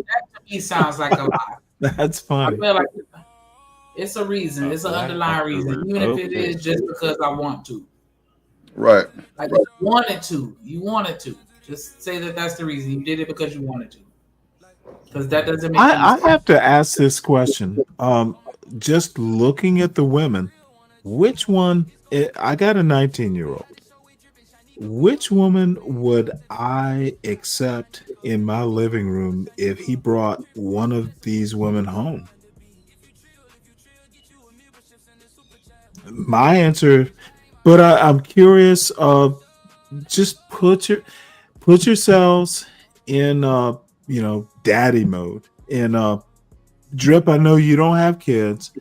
me sounds like a lie. That's I funny. feel like it's a reason. It's an underlying reason, even if it is just because I want to. Right. Like you wanted to. You wanted to. Just say that that's the reason. You did it because you wanted to. Because that doesn't make I sense. have to ask this question. Just looking at the women, which one? I got a 19-year-old. Which woman would I accept in my living room if he brought one of these women home? My answer, but I'm curious. Just put yourselves in daddy mode. And Drip, I know you don't have kids.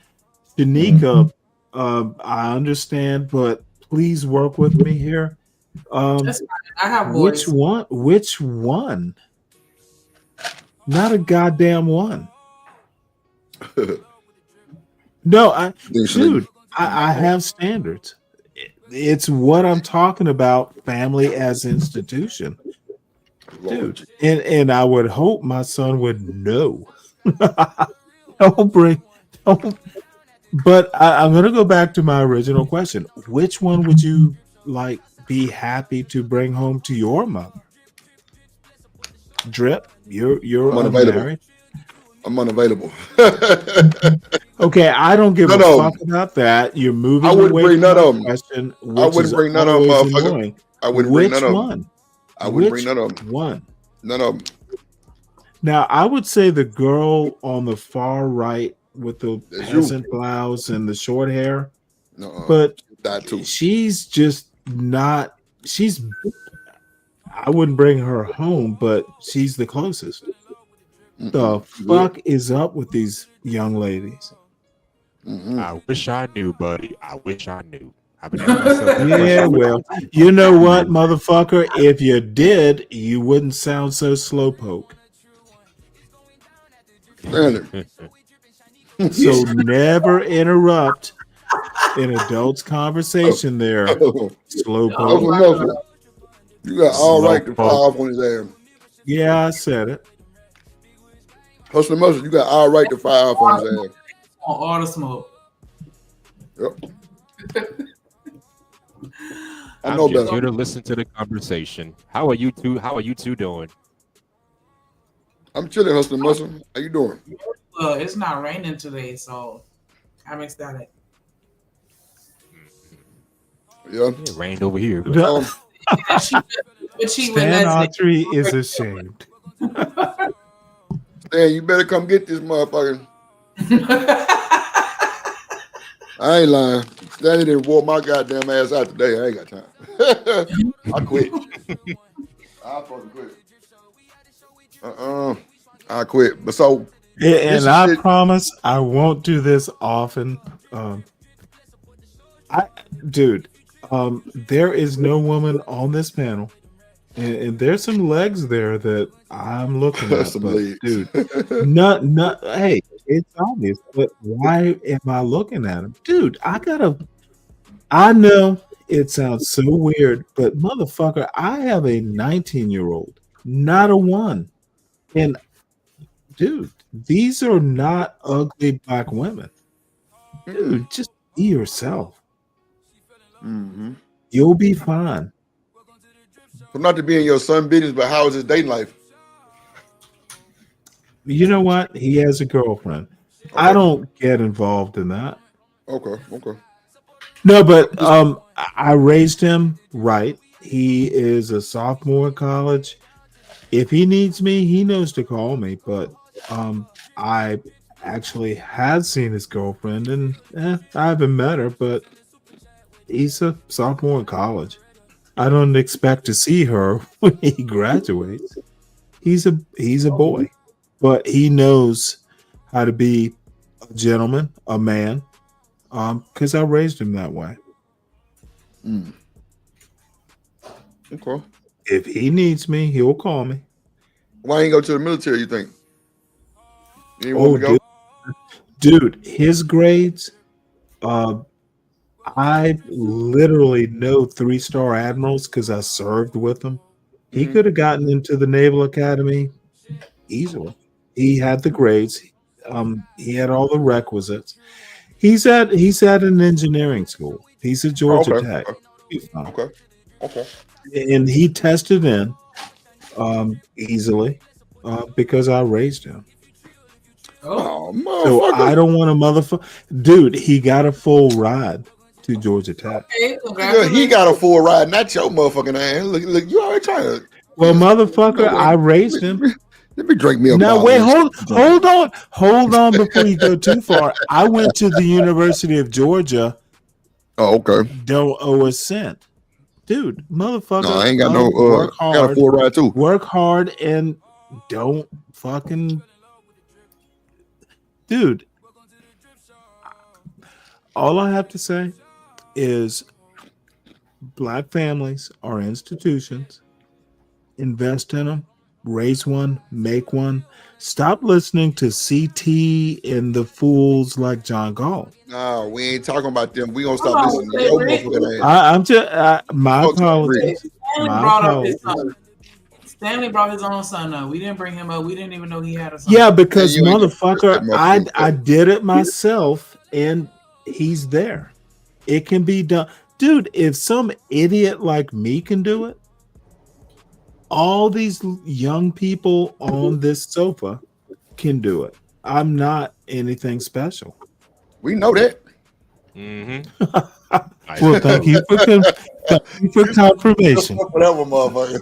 Shanika, I understand, but please work with me here. That's fine. I have boys. Which one? Not a goddamn one. No, dude, I have standards. It's what I'm talking about, family as institution. Dude, and I would hope my son would know. But I'm going to go back to my original question. Which one would you be happy to bring home to your mother? Drip, you're I'm unavailable. unmarried. I'm unavailable. Okay, I don't give None a of fuck about that. You're moving I wouldn't away bring from none my of them. question, I which wouldn't is bring none of them, always motherfucker. annoying. I wouldn't bring Which none of them. one? I wouldn't Which bring none of them. one? None of them. Now, I would say the girl on the far right with the That's you. peasant blouse and the short hair, No, but that too. she's just not. She's. I wouldn't bring her home, but she's the closest. The fuck is up with these young ladies? I wish I knew, buddy. I wish I knew. I've been asking myself that Yeah, question. well, you know what, motherfucker? If you did, you wouldn't sound so slowpoke. So never interrupt an adult's conversation there, slowpoke. You got all right to fire off on his ass. Yeah, I said it. Hustler Muscle, you got all right to fire off on his ass. On all the smoke. Yep. I'm know just better. here to listen to the conversation. How are you two? How are you two doing? I'm chilling, Hustler Muscle. How you doing? Well, it's not raining today, so I'm ecstatic. Yeah. It rained over here. Um, Stan Autry is ashamed. Stan, you better come get this motherfucker. I ain't lying. Stanley didn't wore my goddamn ass out today. I ain't got time. I quit. I fucking quit. I quit. But so Yeah, and I promise I won't do this often. There is no woman on this panel, and there's some legs there that I'm looking at. Some But legs. dude, not. Hey, it's obvious. But why am I looking at him, dude? I know it sounds so weird, but motherfucker, I have a 19-year-old, not a one, and dude, these are not ugly black women. Dude, just be yourself. Mm-hmm. You'll be fine. So not to be in your son business, but how is his dating life? You know what? He has a girlfriend. Okay. I don't get involved in that. Okay. No, but I raised him right. He is a sophomore in college. If he needs me, he knows to call me. But I actually had seen his girlfriend, and I haven't met her, but he's a sophomore in college. I don't expect to see her when he graduates. He's a boy, but he knows how to be a gentleman, a man, because I raised him that way. Okay. If he needs me, he'll call me. Why ain't go to the military, you think? You ain't want to go? Dude, his grades, I literally know 3-star admirals because I served with them. He could have gotten into the Naval Academy easily. He had the grades. He had all the requisites. He's at an engineering school. He's at Georgia Tech. Okay. And he tested in easily because I raised him. Oh, so I don't want a motherfucker. Dude, he got a full ride to Georgia Tech. Yeah, he got a full ride, not your motherfucking ass. Look, you already trying to. Well, motherfucker, I raised him. Let me drink me a No, bottle. wait, hold on before you go too far. I went to the University of Georgia. Oh, okay. Don't owe a cent. Dude, motherfucker. No, I ain't got no work hard, got a full ride too. Work hard and don't fucking dude. All I have to say is black families are institutions. Invest in them, raise one, make one. Stop listening to CT and the fools like John Gall. No, we ain't talking about them. We gonna stop listening to your motherfucking ass. I'm just my apologies. Stanley brought his own son up. We didn't bring him up. We didn't even know he had a son. Yeah, because motherfucker, I did it myself, and he's there. It can be done, dude. If some idiot like me can do it, all these young people on this sofa can do it. I'm not anything special. We know that. Mm-hmm. Well, thank you for confirmation. Whatever, motherfucker.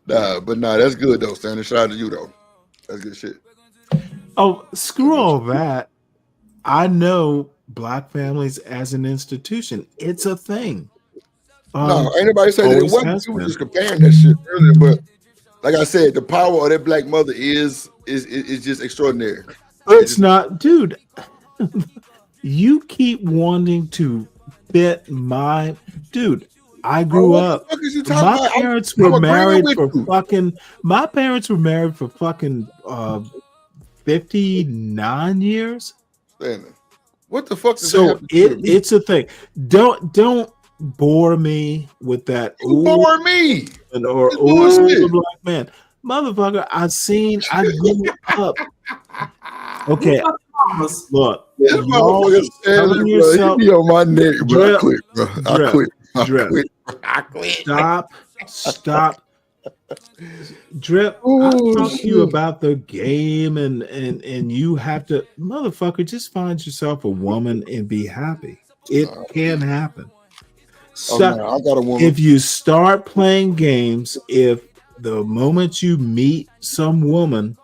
Nah, that's good though, Stanley. Shout out to you though. That's good shit. Oh, screw all that. I know black families as an institution. It's a thing. No, ain't nobody say that it wasn't. You were just comparing that shit earlier, but like I said, the power of that black mother is just extraordinary. It's not, dude. You keep wanting to fit my dude. I grew up. My parents were married for fucking. My parents were married for fucking 59 years. What the fuck? So it's a thing. Don't bore me with that. Bore me or black man, motherfucker. I grew up. Okay, look. This motherfucker telling yourself, he be on my neck, bro. I quit. Stop. Drip, I'm talking to you about the game and you have to, motherfucker, just find yourself a woman and be happy. It can happen. Stop. I got a woman. If you start playing games, if the moment you meet some woman,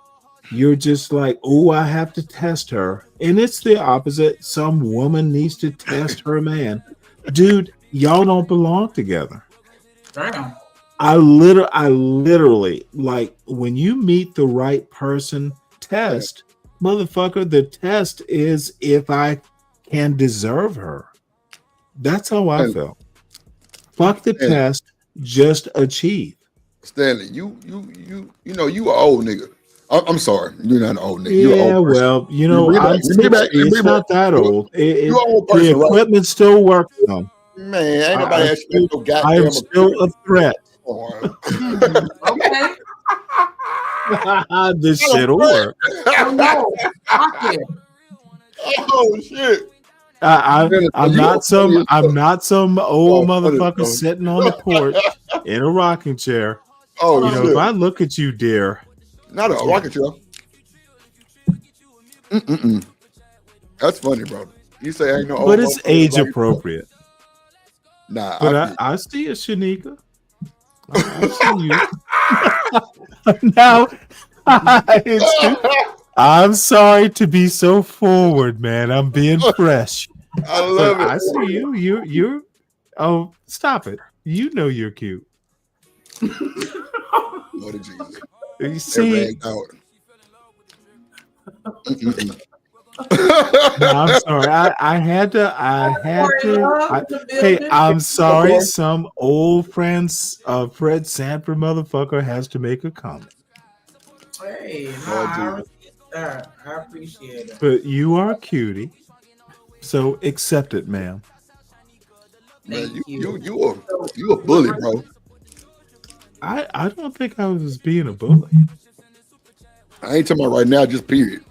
you're just like, oh, I have to test her. And it's the opposite. Some woman needs to test her man. Dude, y'all don't belong together. Damn. I literally, like, when you meet the right person, test, motherfucker, the test is if I can deserve her. That's how I felt. Fuck the test, just achieve. Stanley, you know you an old nigga. I'm sorry, you're not an old nigga. You're Yeah, old well, you know, it's not that old. The equipment still works on. Man, ain't nobody asking no goddamn. I am still a threat. Okay. This shit'll work. Oh no! Oh shit! I'm not some old motherfucker sitting on the porch in a rocking chair. Oh, you know, if I look at you, dear. Not a rocking chair. That's funny, bro. You say ain't no old. But it's age appropriate. Nah, but I see you, Shanika. I see you. Now, I'm sorry to be so forward, man. I'm being fresh. I love it. I see you. You're. Oh, stop it. You know you're cute. Lord of Jesus. You see. No, I'm sorry. I had to. Hey, I'm sorry. Some old friends, Fred Sanford motherfucker has to make a comment. Hey, I appreciate it. But you are a cutie, so accept it, ma'am. Man, you a bully, bro. I don't think I was being a bully. I ain't talking about right now, just period.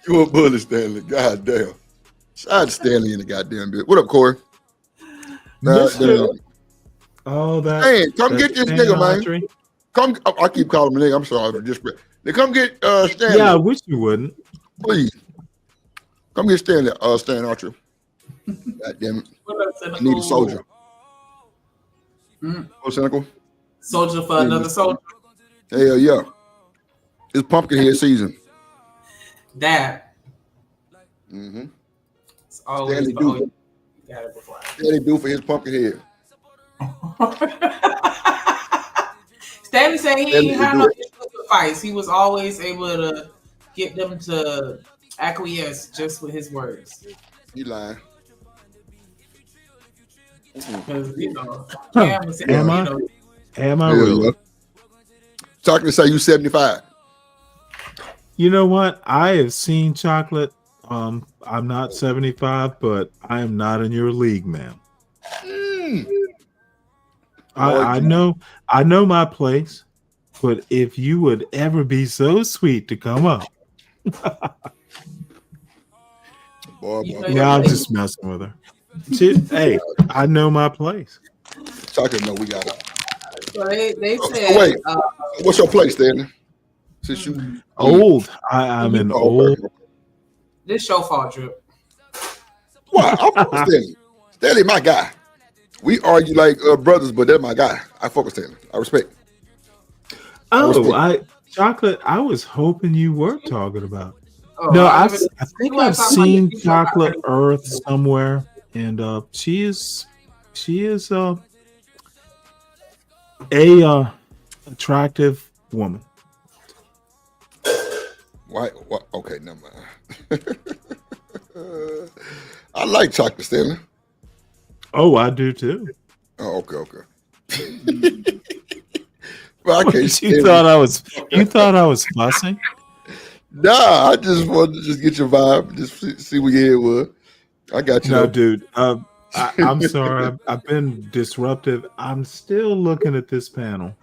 You a bully, Stanley. God damn. Shout out to Stanley in the goddamn bit. What up, Corey? Oh, that. Hey, come get this nigga, man. Come. I keep calling him nigga. I'm sorry. They come get Stanley. Yeah, I wish you wouldn't. Please. Come get Stanley. Stan Archer. God damn it. I need a soldier. Oh, cynical. Soldier for another soldier. Hell yeah. It's pumpkinhead season. That. Mm-hmm. It's always Stanley do for his pumpkinhead. Stanley said he didn't have no sacrifice. He was always able to get them to acquiesce just with his words. You lying. Because, you know, Am I really? Chocolate say you 75. You know what? I have seen chocolate. I'm not 75, but I am not in your league, man. I know my place, but if you would ever be so sweet to come up. Yeah, I'm just messing with her. Hey, I know my place. Chocolate know we got it. So they said. Wait, what's your place, Stanley? Since you Old. I'm an old. This your fault, Drip. Why? I fuck with Stanley. Stanley, my guy. We argue like brothers, but that's my guy. I fuck with Stanley. I respect. Chocolate. I was hoping you were talking about. Oh, No, I I think I've seen Chocolate Earth somewhere, and she is a attractive woman. Why? Okay, never mind. I like Chocolate Stanley. Oh, I do too. Oh, okay. Well, I can't You thought I was fussing? Nah, I just wanted to just get your vibe, just see where your head was. I got you. No, though. dude. I'm sorry. I've been disruptive. I'm still looking at this panel.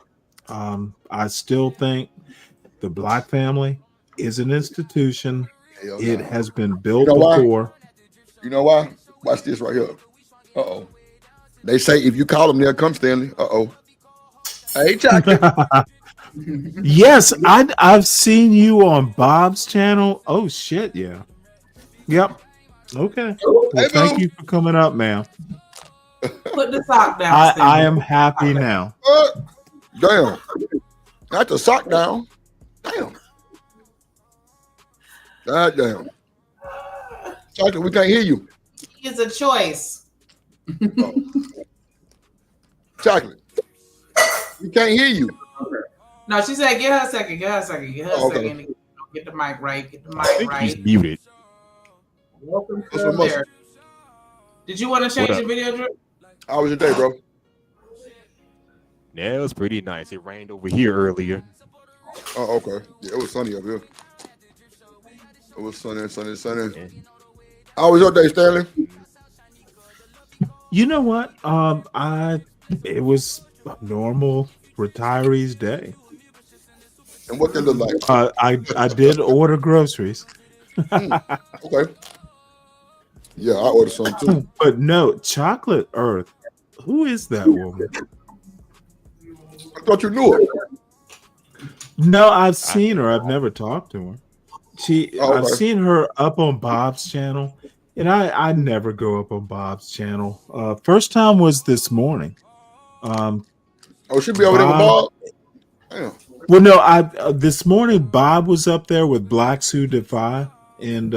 I still think the Black family is an institution. Hell It no. has been built You know why? before. You know why? Watch this right here. Uh-oh. They say if you call them, they'll come, Stanley. Uh-oh. Hey, Chocolate. Yes, I've seen you on Bob's channel. Oh shit, yeah. Yep. Okay. Well, thank you for coming up, ma'am. Put the sock down. I am happy now. Damn. Not the sock down. Damn. God damn. Chocolate, we can't hear you. It's a choice. Chocolate. We can't hear you. No, she said, "Get her a second. Get her a second. Get her a Okay. second. Get the mic right. Get the I mic think right." he's muted. Welcome What's to the muscle? there. Did you want to change What the up? video, Drip? How was your day, bro? Yeah, it was pretty nice. It rained over here earlier. Oh, okay. Yeah, it was sunny up here. It was sunny. How was your day, Stanley? You know what? It was a normal retiree's day. And what they look like? I did order groceries. Okay. Yeah, I ordered some too. But no, Chocolate Earth. Who is that woman? I thought you knew her. No, I've seen her. I've never talked to her. Oh, I've okay. seen her up on Bob's channel, and I never go up on Bob's channel. First time was this morning. Oh, she'll be over there with Bob. Damn. Well, no, this morning Bob was up there with Blacks Who Defy, and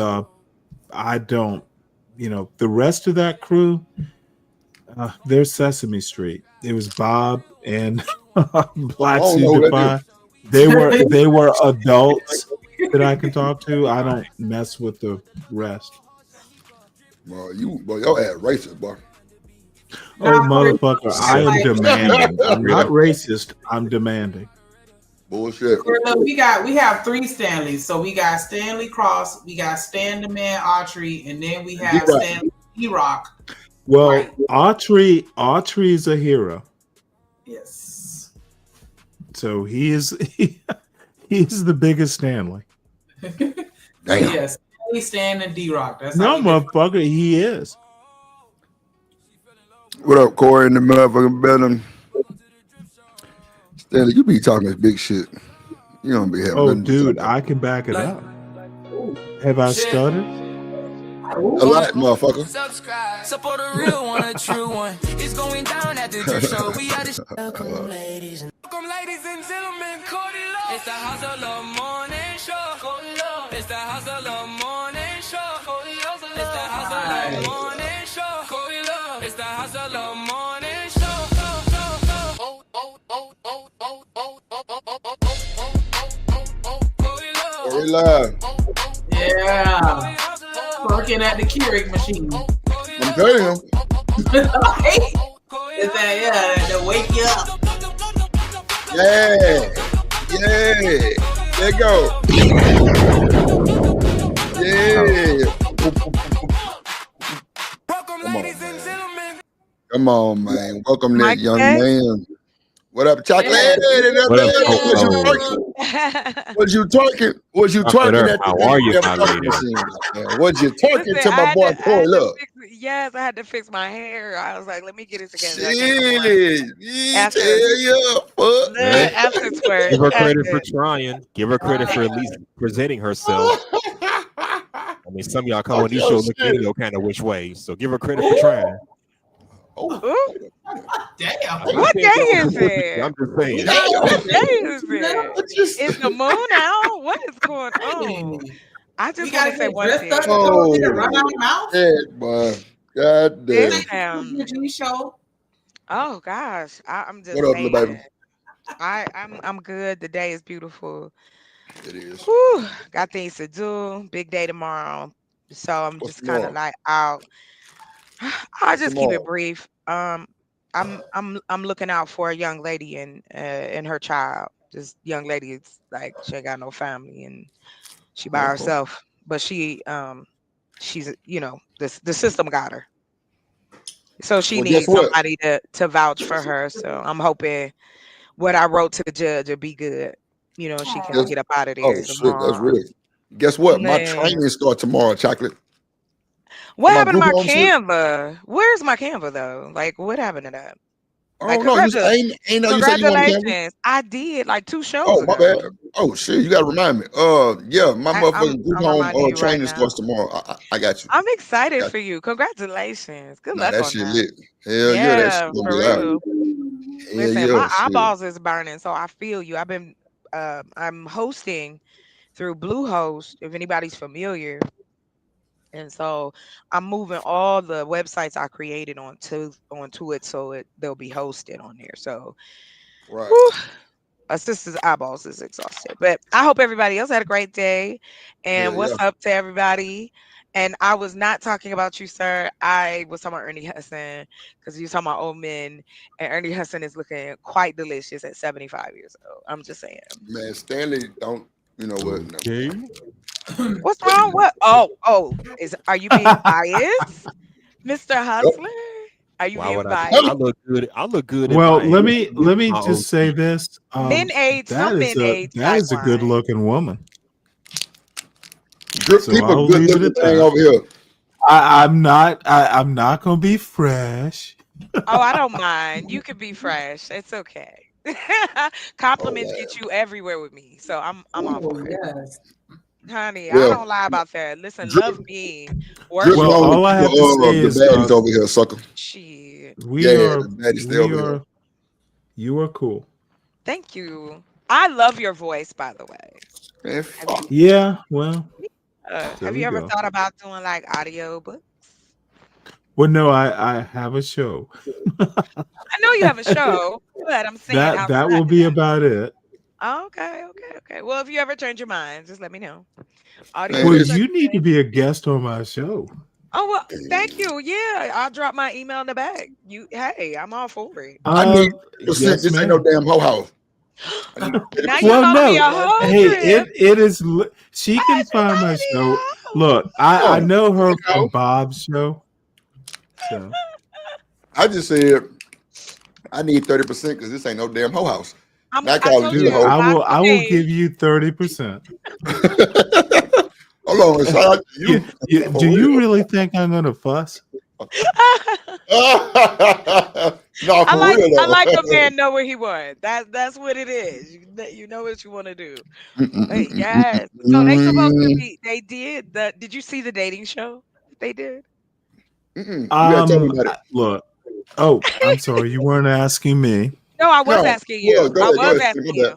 I don't, the rest of that crew, they're Sesame Street. It was Bob and Blacks Who Defy. They were adults that I can talk to. I don't mess with the rest. Bro, your ass racist, boy. Oh, motherfucker! I am demanding. I'm not racist. I'm demanding. Bullshit. Look, we have three Stanleys. So we got Stanley Cross, we got Stan the Man Autry, and then we have D-Rock. Stanley D-Rock. Well, Autry's a hero. Yes. So he's the biggest Stanley. Damn. Yes, Stanley, Stan, and D-Rock. That's No, how we get- motherfucker, he is. What up, Corey in the motherfucking building? Stanley, you be talking this big shit. You don't be having Oh, nothing to dude, talk I can back it up. Have I stuttered? about. A lot, motherfucker. Subscribe. Support a real one, a true one. It's going down at the drip show. We are the welcome, ladies and gentlemen. It's the Hustler Morning Show. It's the Hustler Morning Show. It's the Hustler Morning Show. It's the Hustler Morning Show. Corey live. Yeah. Working at the Keurig machine. I'm telling you. Is that to wake you up? Yeah. There you go. Yeah. Come on, man. Welcome that Mike young K? man. What up, chocolate? Yeah. What up, Was you Coco? twerking? Was you twerking? Was you Chocolate twerking Earth, at the how are you, goddamn my fucking lady? machine? Man, was you twerking Listen, to my boy I Corey had to Love? fix. Yes, I had to fix my hair. I was like, let me get it together. I can't come on Shit, yeah, after fuck. Hey, after twerk. give her credit for After trying. Give her credit for at least presenting herself. I mean, some of y'all come on Fuck these your shows looking shit. any kind of which way. So give her credit for trying. Oh, damn. I'm not What saying day y'all is supplicity, it? I'm just saying. What day is it? Is the moon out? What is going on? I just want to say one thing. Oh, shit, boy. God damn. Listen. show. Oh gosh, I'm just What up, little saying. baby? I'm good. The day is beautiful. It is. Whew, got things to do. Big day tomorrow. So I'm What's just kind of tomorrow? like out. I'll What's just keep it tomorrow? brief. I'm looking out for a young lady and her child. This young lady is like she ain't got no family and she by Okay. herself. But she's the system got her. So she Well, guess needs what? somebody to vouch for her. So I'm hoping what I wrote to the judge will be good. She can Guess, get up out of oh there shit, that's tomorrow. real. Guess what? My Man. training start tomorrow, chocolate. What My happened to group my home shit. Canva? Where's my Canva though? Like what happened to that? I Like don't know. Ain't know you said you want Canva. congratulations. I did like 2 shows Oh, my bad. ago. Oh shit, you gotta remind me. Yeah, my I'm motherfucking group I'm home reminding you right training now. starts tomorrow. I got you. I'm excited Got for you. you. Congratulations. Good Nah, luck that on shit that. lit. Hell yeah, that shit Yeah, gonna for be loud. real. Hell Listen, yeah, my shit. eyeballs is burning, so I feel you. I've been I'm hosting through Bluehost, if anybody's familiar. And so I'm moving all the websites I created onto it so they'll be hosted on there. So Right. whew, my sister's eyeballs is exhausted. But I hope everybody else had a great day. Hell And yeah. what's up to everybody? And I was not talking about you, sir. I was talking about Ernie Hudson because you talking about old men, and Ernie Hudson is looking quite delicious at 75 years old. I'm just saying. Man, Stanley don't. You know what? No. Okay. What's wrong? What? Oh, are you being biased, Mr. Hustler? Are you Why being would I be? biased? I look good in Well, my let age. me You let me my just OG. say this. Men age, some men age That is a good sideline. looking woman. Good So people, I'll good leave it looking at thing that. over here. I'm not gonna be fresh. Oh, I don't mind. You can be fresh. It's okay. Oh Compliments wow. get you everywhere with me, so I'm all Oh for it, yes. honey. I Well, don't lie about that. Listen, drip, love me, dripping worship Well, on all I me. have to say the is baddies over here, sucker. Shit. we Yeah, are the baddies stay we over here. are you are cool. Thank you. I love your voice, by the way. Man, Have you fuck. Yeah, well, there have we you ever go. thought about doing like audio books? Well, no, I have a show. I know you have a show, but I'm saying That outside will of be that. about it. Okay. Well, if you ever change your mind, just let me know. Audio Man, Well, books are it's you need to great. be a guest on my show. Oh well, thank you. Yeah, I'll drop my email in the bag. Hey, I'm all for it. I need percent. Yes, This ain't no ma'am. damn hoe house. I need Now you 30%. Well, call me a no. hoe Hey, trip. it is. She Why can is you find my calling me a show. hoe? Look, Oh, I know her you from know, Bob's show. So I just said I need 30% because this ain't no damn hoe house. Not I calling told you a dude, you. hoe. I will Okay. give you 30%. Hold on, shout out to You, you do for you real. really think I'm gonna fuss? No, for real I like a though. man know where he was. That's what it is. You know what you want to do. But yes. So they supposed to Mm-mm. be. They did the. Did you see the dating show? They did. You gotta tell me about it. Look. Oh, I'm sorry. You weren't asking me. No, I was No, asking you. go I ahead, go was ahead. asking My bad.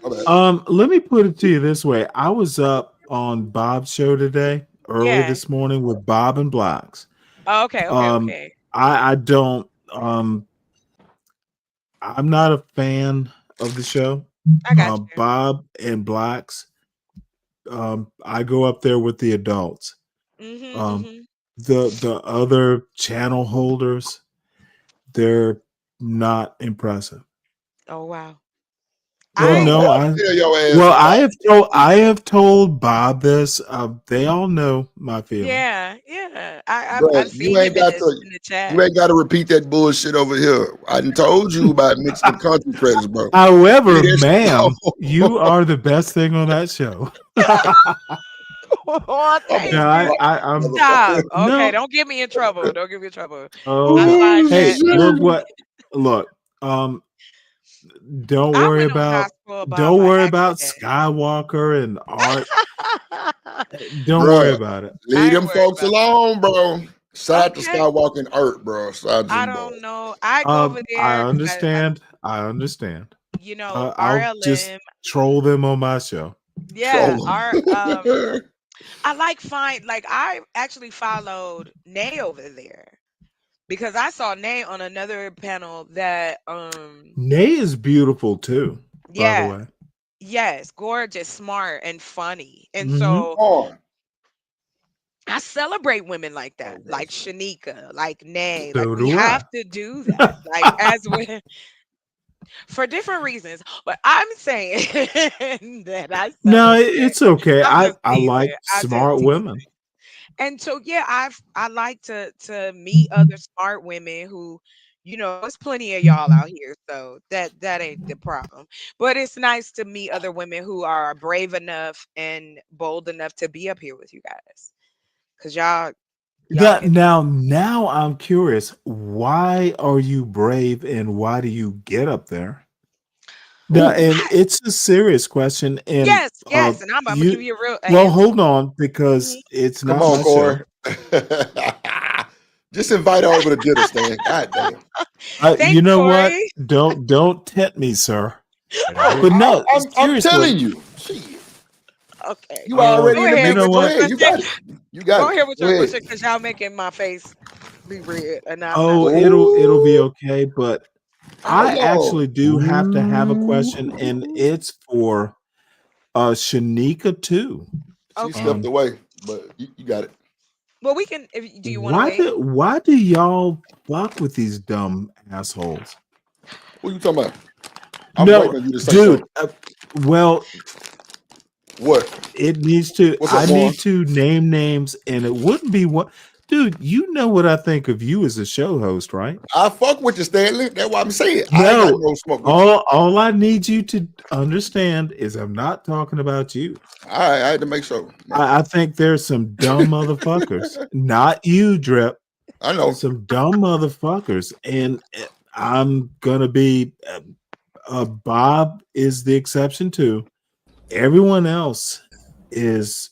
you. My bad. Let me put it to you this way. I was up on Bob's show today, early Yeah. this morning with Bob and Blocks. Oh, okay. Um, I don't I'm not a fan of the show. I got you. Bob and Blacks. I go up there with the adults. Um, Mhm. the other channel holders, they're not impressive. Oh wow. Well, no, I have told Bob this. They all know my feelings. Yeah. I've But seen you him ain't got in to. the chat. You ain't got to repeat that bullshit over here. I done told you about mixing the country credits, bro. However, Leave that shit ma'am, alone. you are the best thing on that show. Oh, thank No, you. I'm Stop. Okay, no. don't get me in trouble. Don't get me in trouble. I Oh, find hey, that look. Don't I worry went on about Gospel Bob by accident. Skywalker and art. Don't worry Bruh, about it. leave them folks alone, bro. Shout out to Okay. Skywalker and Earth, bro. Shout out to I them boys. don't know. I go over I there because I understand. you know, I'll just RLM. troll them on my show. Yeah, Troll our 'em. I like I actually followed Nay over there because I saw Nay on another panel that Nay is beautiful too, by the yeah, way. yes, gorgeous, smart, and funny. And Mhm. so I celebrate women like that, like Shanika, like Nay. Like So we do I. have to do that. Like as we for different reasons. But I'm saying that I No, celebrate. it's okay. I'm just I teasing. like I just smart teasing. women. And so yeah, I like to meet other smart women who, you know, there's plenty of y'all out here, so that ain't the problem. But it's nice to meet other women who are brave enough and bold enough to be up here with you guys. Cause y'all That can now I'm curious. Why are you brave and why do you get up there? No, and it's a serious question. And yes, and I'm gonna give you you a real well, answer. hold on, because it's Come not on, my show. Corey. Just invite her over to dinner, Stan. God damn. You Thanks, know what? Corey. Don't tempt me, sir. But no, I'm telling seriously. you. Shit. Okay. You already Go in the ahead mix. know with Go your what? ahead. You question. got it. You got Go it. ahead with Go your ahead. question because y'all making my face be red, and I'm not. Oh, it'll be okay. But I Hold actually do have to have a question, and it's for Shanika too. She stepped away, but you got it. Well, we can. If do you want to wait? Why do y'all fuck with these dumb assholes? What are you talking about? I'm No, waiting on you to say dude. something. Well, What? it needs to. What's up, I Juan? need to name names, and it wouldn't be what, dude. You know what I think of you as a show host, right? I fuck with you, Stanley. That's what I'm saying. I ain't got No, no smoke with you. all I need you to understand is I'm not talking about you. I had to make sure. I think there's some dumb motherfuckers, not you, Drip. I know. Some dumb motherfuckers, and I'm gonna be. Bob is the exception too. Everyone else is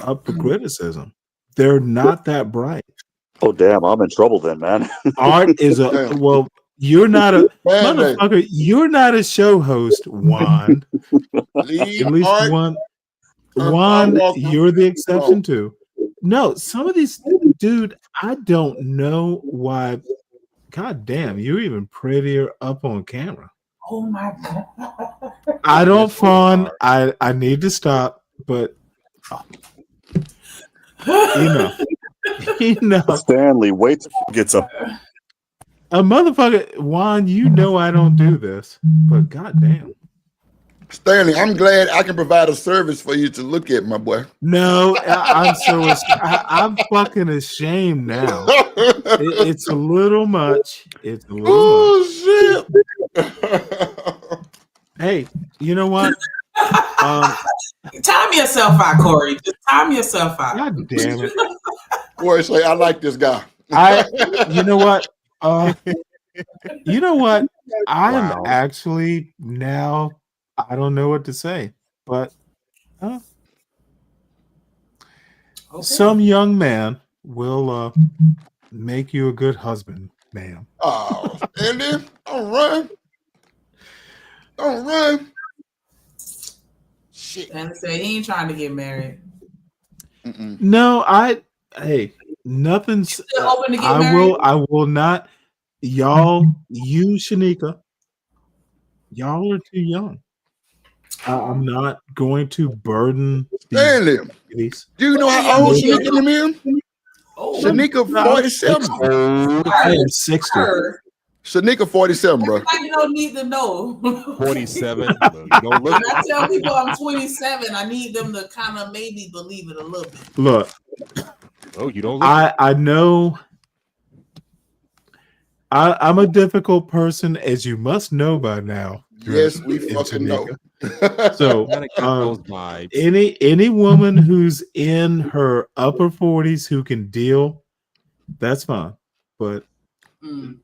up for criticism. They're not that bright. Oh damn, I'm in trouble then, man. Art is a Damn. well. You're not a Man, motherfucker. You're not a show host, Juan. leave At least art one. and Juan, Skywalker you're the exception alone. too. No, some of these, dude. I don't know why. God damn, you're even prettier up on camera. Oh my god. I don't fawn. I need to stop, but you know, Stanley, wait till he gets up. a motherfucker, Juan. You know I don't do this, but goddamn, Stanley, I'm glad I can provide a service for you to look at, my boy. no, I'm fucking ashamed now. It's a little much. It's a little much. Shit. Hey, you know what? Time yourself out, Corey. Just time yourself out. God damn it. Corey say, I like this guy. You know what? You know what? I'm Wow. actually now, I don't know what to say, but some young man will make you a good husband, ma'am. Oh, Stanley, don't run. Don't run. Shit. And say he ain't trying to get married. No, hey, nothing's Still open to get married? I will not. Y'all, you Shanika, y'all are too young. I'm not going to burden Stanley, these. do you know how old Shanika is? Oh, Shanika 47. I am 60. Shanika 47, bro. Everybody don't need to know. 47. You don't look. When I tell people I'm 27, I need them to kind of maybe believe it a little bit. Look, Oh, you don't look. I know I'm a difficult person, as you must know by now. Yes, we in fucking know. So those vibes. any woman who's in her upper 40s who can deal, that's fine. But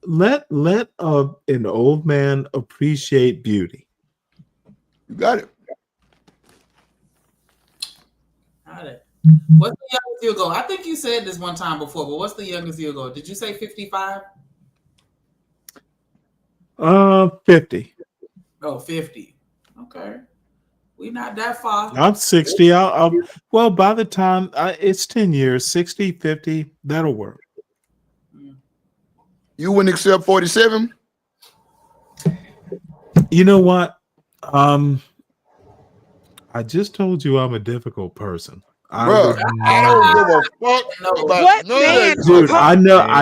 let an old man appreciate beauty. You got it. Got it. What's the youngest you'll go? I think you said this one time before, but what's the youngest you'll go? Did you say 55? 50. Oh, 50. Okay. We're not that far. I'm 60. Well, by the time it's 10 years, 60, 50, that'll work. You wouldn't accept 47? You know what? I just told you I'm a difficult person. Bro, I don't give a fuck about What none of man? that. Dude, I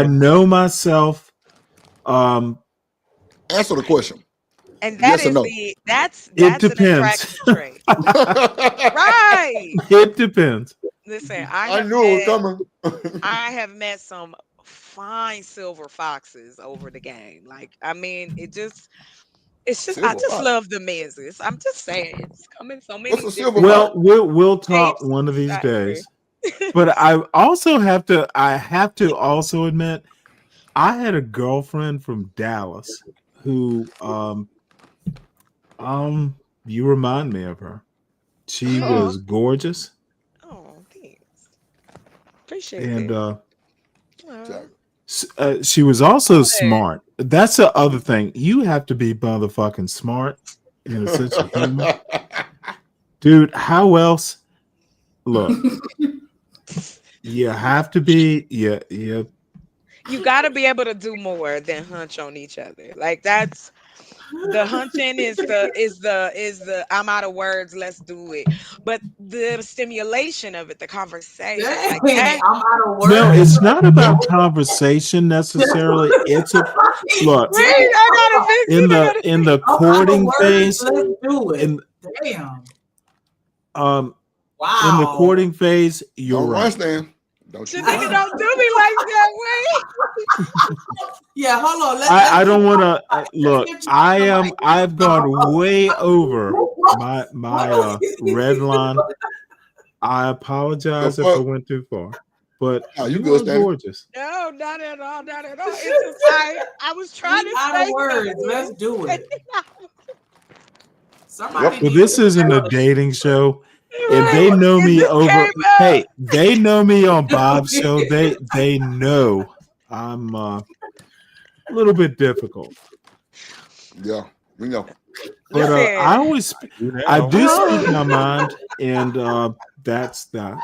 know myself. Answer the question. And that Yes or is no? that's It an depends. attraction trait. Right. It depends. Listen, I knew it was coming. I have met some fine silver foxes over the game. Like, I mean, it's just I Silver just fox. love the men's. I'm just saying, it's coming so many. What's a silver Well, fox? we'll talk shapes one of and these sizes. days. But I have to also admit, I had a girlfriend from Dallas who you remind me of her. She was gorgeous. Oh, thanks. Appreciate And that. she was also smart. That's the other thing. You have to be motherfucking smart in a sense of humor. Dude, how else? Look, you have to be, yeah. You got to be able to do more than hunch on each other. Like, that's the hunching is the I'm out of words, let's do it. But the stimulation of it, the conversation, like that. I'm out of words. No, it's not about conversation necessarily. It's a look Wait, I gotta fix it. in the courting phase. Let's do it. Damn. Wow. In the courting phase, you're Don't right. Stand. Don't you? Nigga, don't do me like that, way. Yeah, hold on. I don't want to look. I've gone way over my red line. I apologize if I went too far, but you you good, were Stanley. gorgeous. No, not at all, not at all. It's just I was trying to Out say of words. something. Let's do it. Somebody Well, this isn't a dating show. And they know me just over. came up. Hey, they know me on Bob's show. They know I'm a little bit difficult. Yeah, we know. But I always I do speak my mind, and that's that.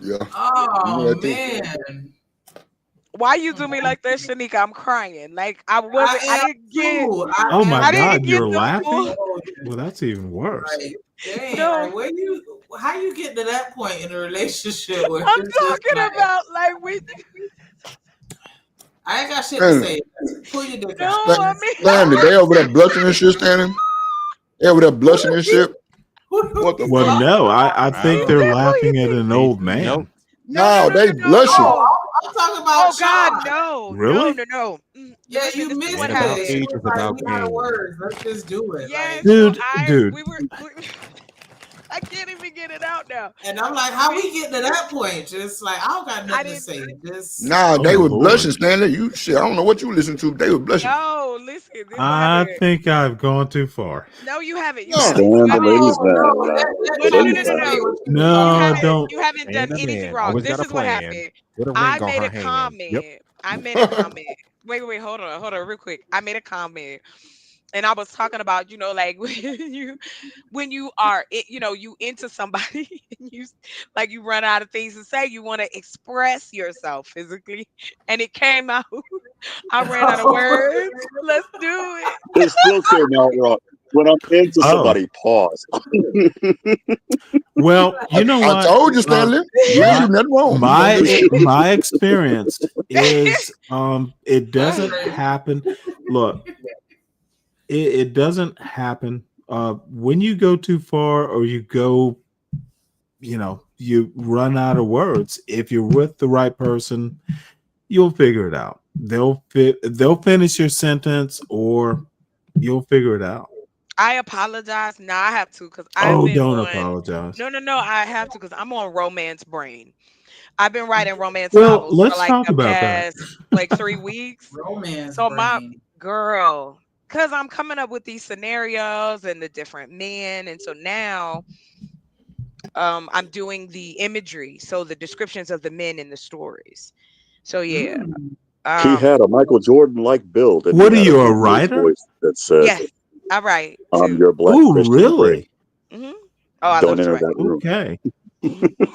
Yeah. Oh man. Why you do me like that, Shanika? I'm crying. Like I didn't get. Oh my I didn't God, get you're the laughing. full- Well, that's even worse. Right. Dang, No. how you get to that point in a relationship where I'm it's just talking like, about like we. I ain't got shit to say. Pull your dick out. No, I mean. Stanley, they over there blushing and shit, Stanley. They over there blushing and shit. What the Well, fuck? no, I think they're laughing at an old man. No, they blushing. No. I'm talking about. Oh God, no. Really? No. Yeah, you missed what it. about happened. age, it's about We out of game. words. Let's just do it. Yes, Dude, so dude. I can't even get it out now. And I'm like, how we get to that point? Just like I don't got nothing to say. Just Nah, they Oh, were Lord. blushing, Stanley. You shit. I don't know what you listen to. But they were blushing. No, listen. This is what I happened. think I've gone too far. No, you haven't. You No. haven't. Stand You the haven't. ladies man. No. No, don't. You haven't done And a anything man wrong. always This got a is what plan. happened. With a ring I on made her a hand. comment. Yep. I made a comment. Wait, hold on, real quick. I made a comment, and I was talking about, like when you are, you into somebody, and you run out of things to say. You want to express yourself physically, and it came out. I ran out of words. Let's do it. It still came out wrong. when I'm into Oh. somebody, pause. Well, you know I what? told you, Stanley. You ain't do nothing wrong. My experience is it doesn't happen. Look, it doesn't happen when you go too far or you go, you run out of words. If you're with the right person, you'll figure it out. They'll finish your sentence or you'll figure it out. I apologize. No, I have to because I've Oh, been don't on. apologize. No. I have to because I'm on romance brain. I've been writing romance Well, novels for let's like talk the about that. past like 3 weeks. Romance So my brain. girl, because I'm coming up with these scenarios and the different men, and so now I'm doing the imagery, so the descriptions of the men in the stories. So yeah. He had a Michael Jordan-like build, and What he are had you, a a deep voice writer? that said, Yes, I write "I'm too. your black Ooh, Christian really? friend. Oh, I Don't love to enter write. that room." Okay.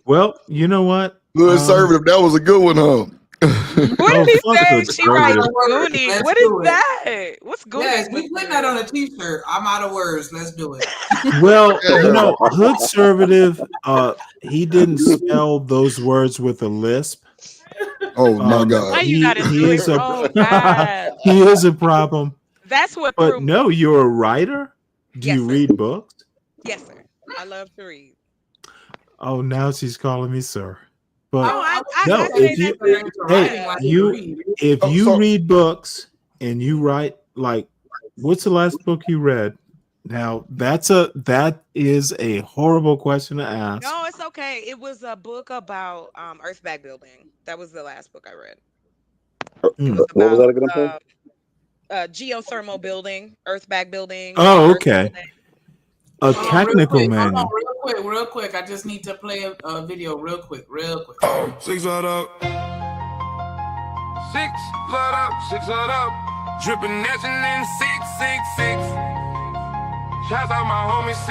Well, you know what? Good conservative. That was a good one, huh? What Oh, did he fuck say? the She writes conservative. Goonie. Let's What is do it. that? What's Goonie? Yes, we putting that on a t-shirt. I'm out of words. Let's do it. Well, Hood Conservative, he didn't spell those words with a lisp. Oh my God. Why you gotta do it so bad? he is a problem. That's what But threw me. no, you're a writer? Do you read books? Yes, sir. I love to read. Oh, now she's calling me sir. But I no, say if you that. if you read books and you write, like, what's the last book you read? Now that is a horrible question to ask. No, it's okay. It was a book about earthbag building. That was the last book I read. It was What was about that again? geothermal building, earthbag building. Oh, earth okay. building. A Hold on, technical Hold manual. on, real quick. I just need to play a video real quick. 6 load up. 6 load up. 6 load up. Drippin' nation in 666. Shouts out my homie 6.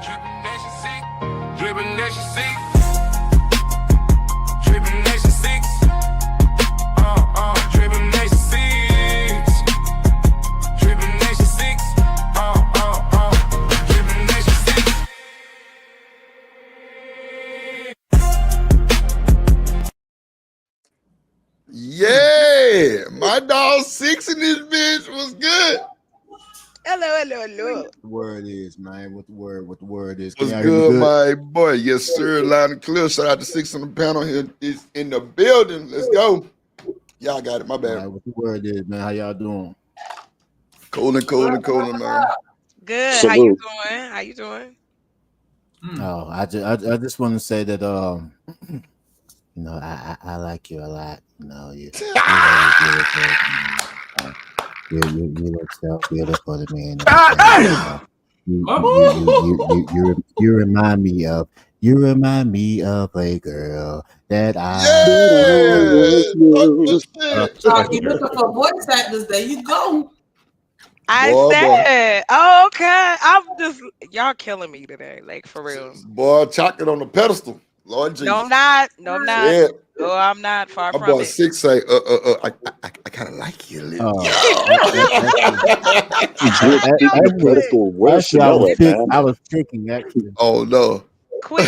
Drippin' nation 6. Drippin' nation 6. Drippin' nation 6. Drippin' nation 6. Drippin' nation 6. Drippin' nation 6. Yeah, my dog 6 in this bitch was good. Hello. The word is, man. What the word is. Can Was y'all hear me good, my boy. Yes, sir. Loud and clear. Shout out to 6 on the panel here. Is in the building. Let's go. Y'all got it. My bad. All right, what the word is, man. How y'all doing? Colin, man. Good. Salute. How you doing? Oh, I just want to say that I like you a lot. You look so beautiful to me. You remind me of a girl that You looking for voice actors? There you go. I Boy, said, oh, okay. I'm just y'all killing me today, like for real. Boy, chocolate on the pedestal. Lord Jesus. No, I'm not. Yeah. No, I'm not. Far My from boy it. 6 say, I kind of like you a little. Where's Actually, Chanel at, man? I was thinking actually. Oh no. Quit.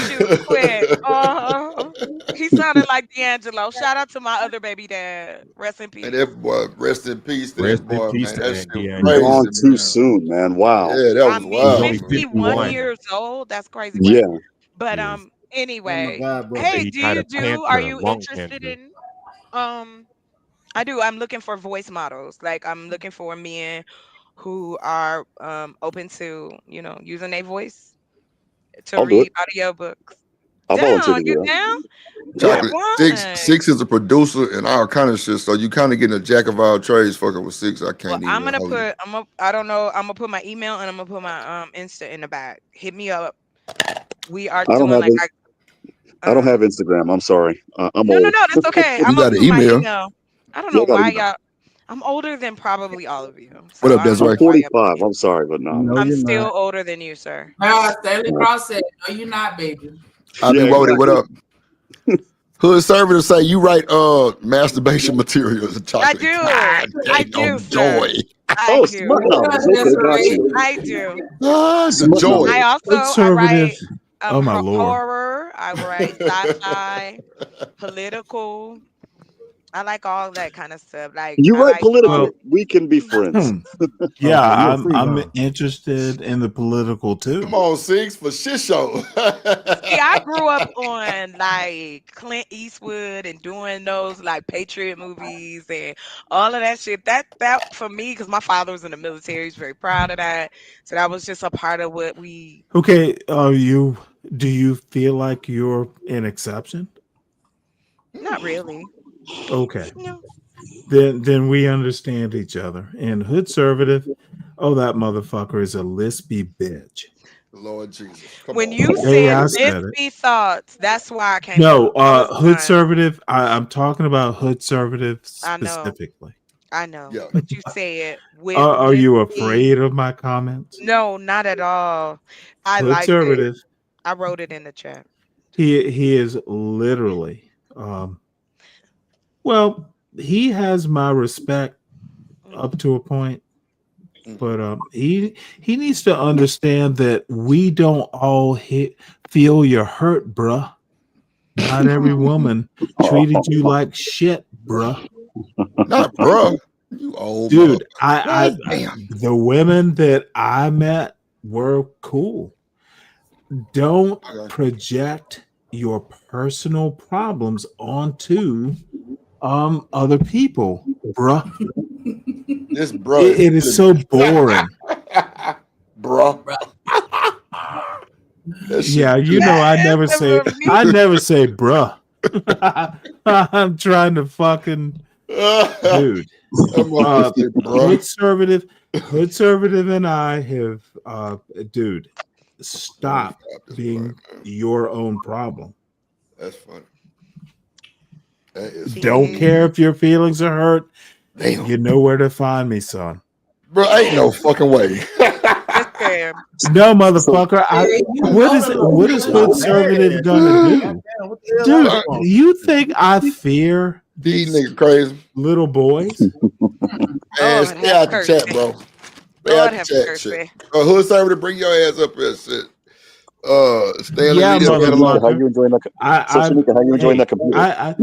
He sounded like D'Angelo. Shout out to my other baby dad. Rest in peace. And that boy, rest in peace to Rest that boy, in peace man. to That that shit D'Angelo. was crazy. Gone too soon, man. Wow. Yeah, that was wild. only 51 51. years old. That's crazy. Yeah. But Oh anyway, my God, bro. hey, He do died you of do? Are cancer, you lung interested cancer. in? I do. I'm looking for voice models. Like I'm looking for men who are open to using their voice to I'll do read it. audiobooks. I'll volunteer Down, to do you that. down? Chocolate. Why? 6 is a producer and all kind of shit. So you kind of getting a jack of all trades fucking with 6. I can't I'm even gonna hold you. put. I don't know. I'm gonna put my email and I'm gonna put my Insta in the back. Hit me up. We are I don't doing have like I don't have Instagram. I'm sorry. I'm no, old. that's okay. I'm You gonna got an put my email. email. I don't Yeah, know I got why email. y'all. I'm older than probably all of you. So What up, I don't know Desiree? I'm why y'all. 45. I'm sorry, but no. No, I'm you're still not. older than you, sir. Stanley Cross said, "No, you're not, baby." I Yeah, mean, what up? Hood Conservative say you write masturbation materials and I chocolate. do. I do, joy. sir. I do. Smart knowledge. Okay, got you. I do. The Smart joy. I also I Conservative. write Oh my lord. horror. I write sci-fi, political. I like all that kind of stuff. Like You I write like political. We can be friends. Yeah, Okay, you're a I'm freeloader. interested in the political too. Come on, Six for shit show. See, I grew up on like Clint Eastwood and doing those like Patriot movies and all of that shit. That for me, because my father was in the military, he's very proud of that. So that was just a part of what we. Okay, do you feel like you're an exception? Not really. Okay. No. Then we understand each other. And Hood Conservative, oh, that motherfucker is a lispy bitch. Lord Jesus. When you Hey, I said said it. lispy thoughts, that's why I came No, up. That was Hood mine. Conservative. I'm talking about Hood Conservative I know. specifically. I know. Yeah. But you said with Are you lispy. afraid of my comments? No, not at all. I Hood liked it. Conservative. I wrote it in the chat. He is literally well, he has my respect up to a point, but he needs to understand that we don't all feel your hurt, bruh. Not every woman treated you like shit, bruh. Not bruh. You old Dude. God The women that I met were cool. Don't project your personal problems onto other people, bruh. This bruh. It is so boring. Bruh. Yeah, you know I never say bruh. I'm trying to fucking dude. Hood Conservative and I have dude, stop being your own problem. That's funny. That is Don't funny. care if your feelings are hurt. Damn. You know where to find me, son. Bro, ain't no fucking way. No, motherfucker. What is Hood Conservative gonna do? Dude, you think I fear these niggas crazy little boys? Man, stay out the chat, bro. Stay out the chat, shit. Hood Conservative, bring your ass up here, shit. Stanley, Yeah, How you enjoying that? How you enjoying that computer?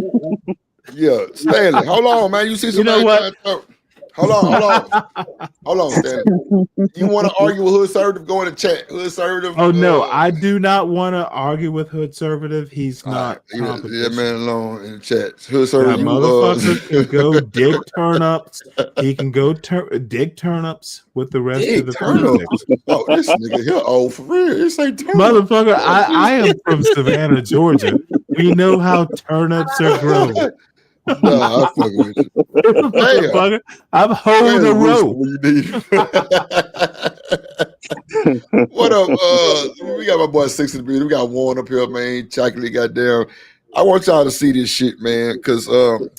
Yeah, Stanley, hold on, man. You see somebody trying to talk. Hold on, Stanley. You want to argue with Hood Conservative? Go in the chat. Hood Conservative. Oh no, I do not want to argue with Hood Conservative. He's not Leave that man alone in the chat. Hood That Conservative, motherfucker can go dig turnips. He can go dig turnips with the rest of the turnips. Oh, this nigga here old for real. This ain't turnips. Motherfucker, I am from Savannah, Georgia. We know how turnips are grown. Nah, I fucking with you. Motherfucker, I'm holding the rope. What up? We got my boy Six in the building. We got Warren up here, man. Chocolate, goddamn. I want y'all to see this shit, man, because and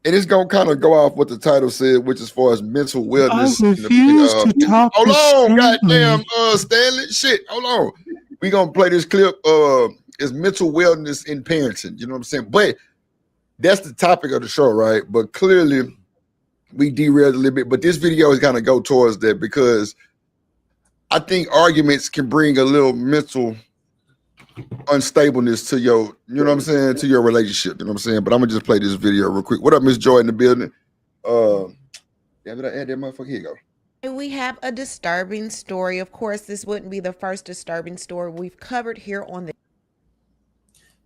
it's gonna kind of go off what the title said, which as far as mental wellness. I refuse to talk. Hold to on, Stanley. goddamn, Stanley. Shit, hold on. We gonna play this clip. It's mental wellness in parenting. You know what I'm saying? But that's the topic of the show, right? But clearly, we derailed a little bit. But this video is gonna go towards that because I think arguments can bring a little mental unstableness to your, you know what I'm saying, to your relationship. You know what I'm saying? But I'm gonna just play this video real quick. What up, Miss Joy in the building? Yeah, did I add that motherfucker? Here you go. And we have a disturbing story. Of course, this wouldn't be the first disturbing story we've covered here on the.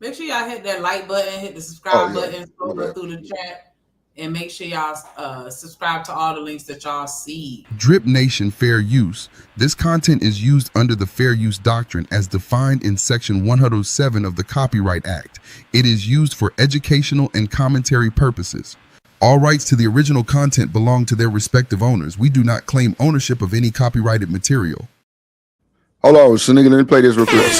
Make sure y'all hit that like button, hit the subscribe button, scroll through the chat, and make sure y'all subscribe to all the links that y'all see. Drip Nation Fair Use. This content is used under the Fair Use Doctrine as defined in Section 107 of the Copyright Act. It is used for educational and commentary purposes. All rights to the original content belong to their respective owners. We do not claim ownership of any copyrighted material. Hold on, so nigga, let me play this real quick.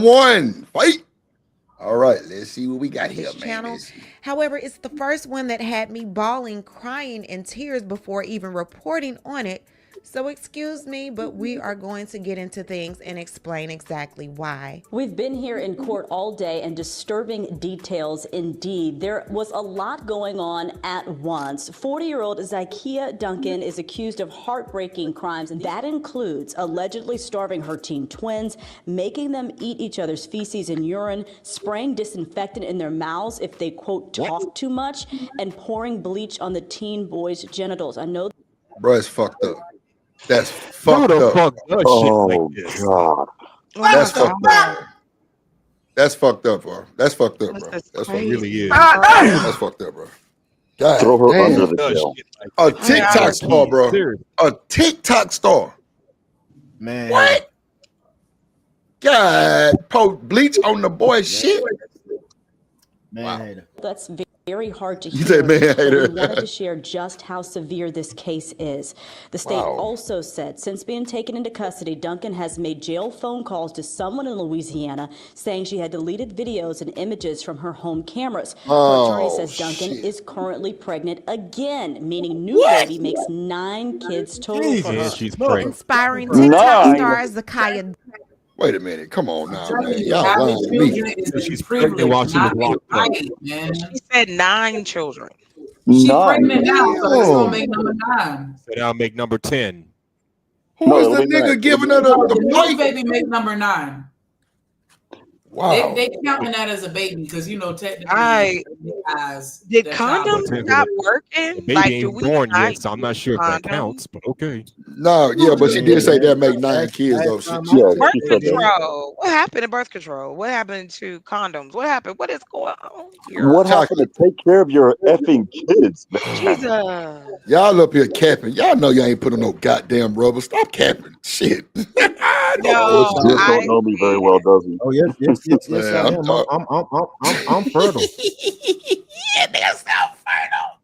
one. Fight. All right, let's see what we got here, This man. channel. However, it's the first one that had me bawling, crying in tears before even reporting on it. So excuse me, but we are going to get into things and explain exactly why. We've been here in court all day, and disturbing details indeed. There was a lot going on at once. 40-year-old Zykia Duncan is accused of heartbreaking crimes, and that includes allegedly starving her teen twins, making them eat each other's feces and urine, spraying disinfectant in their mouths if they, quote, talk too much, and pouring bleach on the teen boys' genitals. I know. Bro, it's fucked up. That's fucked up. Oh, God. That's fucked up. That's fucked up, bro. That's fucked up, bro. That's fucked up. Really is. That's fucked up, bro. God Throw her damn. under the jail. A TikTok star, bro. A TikTok star. Man. What? God, bleach on the boy shit. Man, That's very hard to You hear. said man but hater. we wanted to share just how severe this case is. The state Wow. also said since being taken into custody, Duncan has made jail phone calls to someone in Louisiana saying she had deleted videos and images from her home cameras. Her attorney Oh, says Duncan shit. is currently pregnant again, meaning new baby makes 9 kids total for her. And she's pregnant. Inspiring TikTok Nine. star Zykia. Wait a minute. Come on now, Telling man. you, Y'all having lying to me. children is She's a pregnant privilege, while she was not a locked up. right, man. She said 9 children. She 9. pregnant now, so it's Damn. gonna make number 9. So now make number 10. Who No, is it'll the be nine. nigga giving It'll her The the new pipe? baby make number 9. Wow. They counting that as a baby because you know technically Did that child was condoms not working? The baby Like, do ain't we born not yet, so I'm not sure if that condoms? counts, but okay. No, yeah, but she did say that make 9 kids though. Yeah, Birth she said that. control. What happened to birth control? What happened to condoms? What happened? What is going on here? What happened to take care of your effing kids, man? Jesus. Y'all up here capping. Y'all know y'all ain't put on no goddamn rubber. Stop capping. Shit. No, Just don't know me very well, does he? Oh yes, Man, I I'm am. talking. I'm fertile. Yeah, nigga, stop fertile.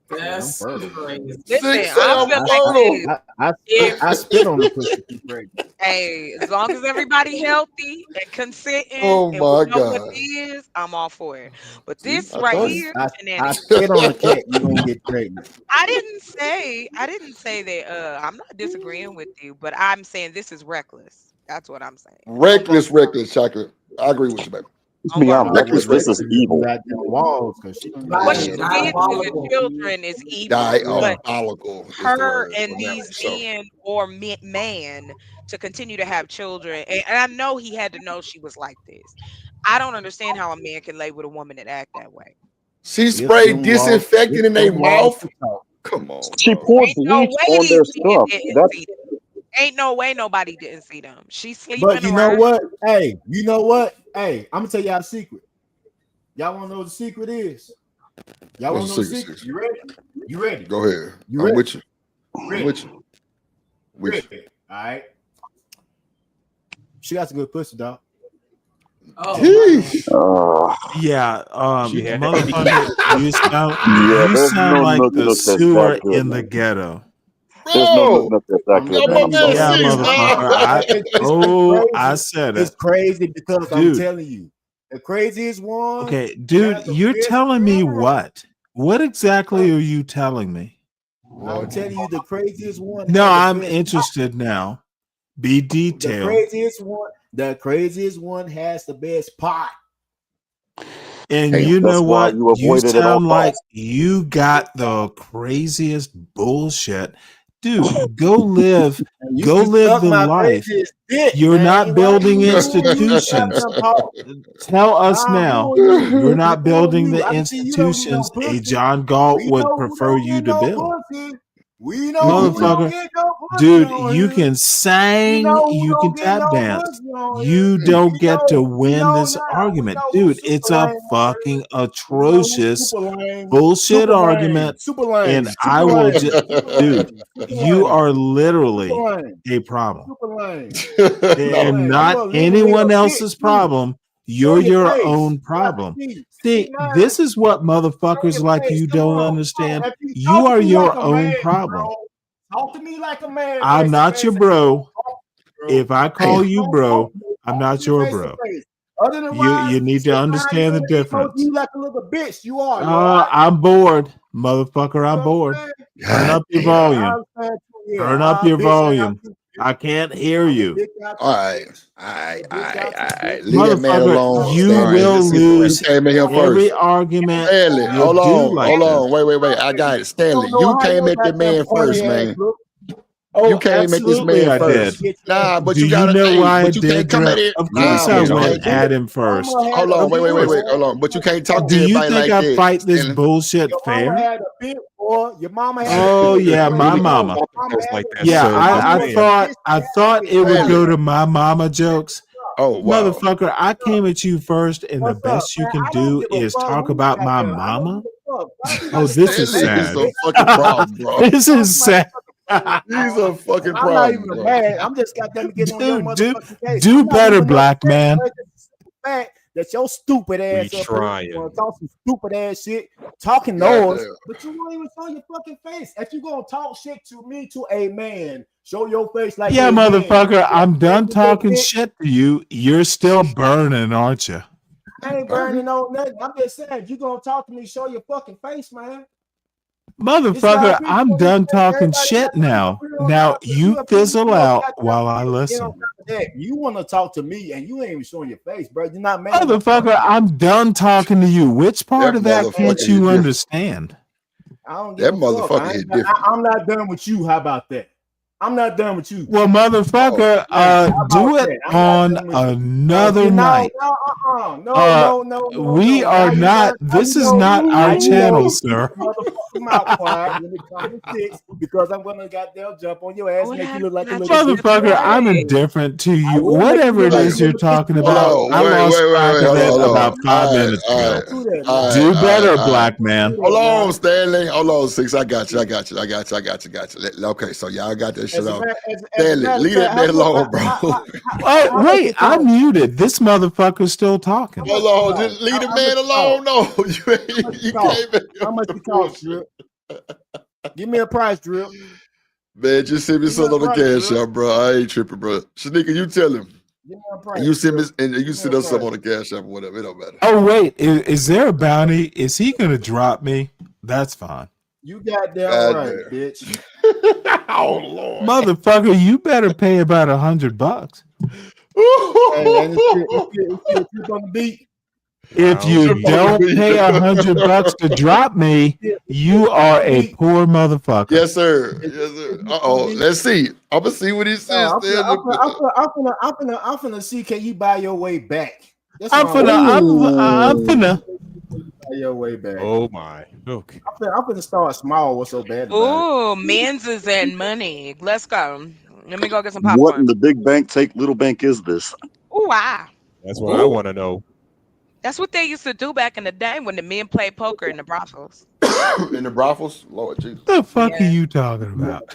That's fertile. crazy. Listen, Six I feel fertile. like this. I spit on the pussy. She's pregnant. Hey, as long as everybody healthy and consenting Oh and my we know what God. it is, I'm all for it. But See, this I right told here, I shenanigans. spit on a cat. You gonna get pregnant. I didn't say that I'm not disagreeing with you, but I'm saying this is reckless. That's what I'm saying. Reckless, chocolate. I agree with you, baby. It's beyond reckless. This is evil. Got them walls because she. What she did to the Diabolical. children is evil, but Diabolical is the her word and on that these one. So, men or man to continue to have children, and I know he had to know she was like this. I don't understand how a man can lay with a woman that act that way. she sprayed disinfectant in their mouth. Come on. She Bro. poured Ain't no bleach way on these their men stuff. didn't That's see them. Ain't no way nobody didn't see them. She's sleeping But you know around. what? Hey, you know what? Hey, I'm gonna tell y'all a secret. Y'all want to know what the secret is? Y'all want What's to know the the secret? secret? You ready? You ready? Go ahead. You I'm ready? with you. I'm Ready? with you. With you. Ready? All right. She got some good pussy, dog. Oh, Yeah, She had motherfucker, you sound, yeah. you There's sound no like nook the nook that's sewer that good, in the man. ghetto. There's no nook Bro, nook that's that I'm good, y'all man. my I'm man sorry. Yeah, Sis, motherfucker. It's I crazy. said It's it. crazy because I'm Dude. telling you, the craziest one. Okay, dude, got the you're best telling me girl. what? What exactly are you telling me? I'm telling you, the craziest one. No, had the I'm best- interested now. Be The detailed. craziest one has the best pot. And Hey, you that's know why what? you You avoid it at all sound like costs. you got the craziest bullshit. Dude, go live And you go can live suck the my life. craziest dick, You're man. not Why building you got institutions. them pot? Tell us Nah, now. who are you? You're not Who are building you? the I can see you don't get no institutions a pussy. John Galt We would know who prefer don't you get to no build. pussy. We know who don't Motherfucker, get no pussy dude, on you here. can We sing, know who you can don't get tap no dance. pussy on You here. don't get to We win know this now. We argument. know who's Dude, it's super a lame on fucking here. We know who's atrocious super lame. bullshit Super lame. argument. Super lame. And Super I will lame. just, Super dude, lame. Super you lame. are Super literally lame. a problem. Super lame. And You not are literally anyone a else's bitch too. problem. Show You're your your face. own You got problem. the teeth. See, mine. this is what Show motherfuckers your like face. you Come don't on. understand. If you You talk are to me like your a own man, problem. bro. Talk to me like a man. I'm face to not your face. bro. Bro. If I call you bro, I'm not your bro. Other than You need to understand the difference. You like a little bitch. You are. You all right? I'm bored, motherfucker. I'm bored. Turn up your volume. Turn up your volume. I can't hear you. All right. Leave that man Motherfucker, alone. you Stanley. will lose You came in here every first. argument. Stanley, you hold do on. like Hold this. on. Wait. I got it. Stanley, you came at that man first, man. Oh, You came at this absolutely man I first. did. Nah, but Do you you gotta. know why I but you did, can't come at Drip? it. Of Nah, course I but you went can't. at him first. Hold on. Wait. Hold on. But you can't talk to Do you everybody think like I that. fight this Stanley. bullshit Mama fair? had a big boy. Your mama had Oh a big yeah, boy. my Really mama. like that, Yeah, sir. I thought it would go to my mama jokes. Oh wow, motherfucker! I came at you first, and the What's up, best you man? can I don't do give a is fuck talk who about got my there. I don't mama. give a fuck. Why you Oh, like this is Stanley is sad. a fucking problem, bro. This is sad. He's a fucking I'm not problem, even bro. mad. I'm just goddamn getting on your motherfucking case. Do I'm not better, even black upset, man. but it's the fact that your stupid ass We up trying. here want to talk some stupid ass shit, talking noise, but you won't even show your fucking face. If you gonna talk shit to me, to a man, show your face like Yeah, a man. motherfucker! I'm done talking bitch. shit to you. You're still burning, aren't you? I ain't burning on nothing. I'm just saying, if you gonna talk to me, show your fucking face, man. Motherfucker, I'm done talking shit now. Now you fizzle out while I listen. You want to talk to me and you ain't even showing your face, bro. You're not man. Motherfucker, I'm done talking to you. Which part of that can't you understand? I don't That give a fuck. motherfucker hit different. I'm not done with you. How about that? I'm not done with you. Well, motherfucker, do it on another night. No. We are not. This is not our channel, sir. When it comes to six, because I'm gonna goddamn jump on your ass, and make you look like a little Motherfucker, I'm indifferent to you. Whatever it is you're talking about, I lost track of it about 5 minutes ago. Do better, black man. Hold on, Stanley. Hold on, Six. I got you. Okay, so y'all got that shit off. Stanley, leave that man alone, bro. Oh, wait, I'm muted. This motherfucker's still talking. Hold on, just leave the man alone. No, you can't. How much you cost, Drip? Give me a price, Drip. Man, just send me something on the cash app, bro. I ain't tripping, bro. Shanika, you tell him. You send me and you send us something on the cash app or whatever. It don't matter. Oh, wait, is there a bounty? Is he gonna drop me? That's fine. You goddamn right, bitch. Oh Lord, motherfucker, you better pay about $100. If you don't pay $100 to drop me, you are a poor motherfucker. Yes, sir. Let's see. I'm gonna see what he says. I'm finna see. Can you buy your way back? I'm finna. Buy your way back. Oh my. Okay. I'm finna start small. What's so bad about Ooh, Menses and money. Let's go. Let me go get some popcorn. What in the big bank take little bank is this? Ooh, wow. That's what I want to know. That's what they used to do back in the day when the men played poker in the brothels. In the brothels? Lord Jesus. The fuck are you talking about?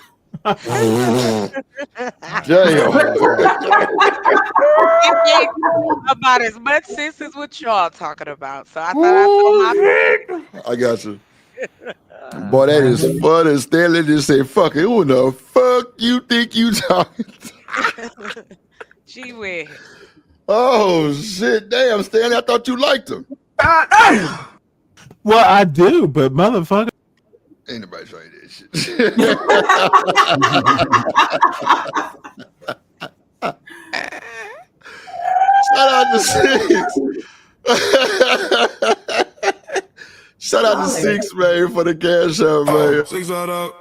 About as much sense as what y'all talking about. So I thought I'd throw my I got you. Boy, that is funny. Stanley just say, fuck it. Who the fuck you think you talking to? Gee whiz. Oh, shit. Damn, Stanley, I thought you liked him. Well, I do, but motherfucker. Ain't nobody trying that shit. Shout out to Six. Shout out to Six, man, for the cash out, man. 6 up.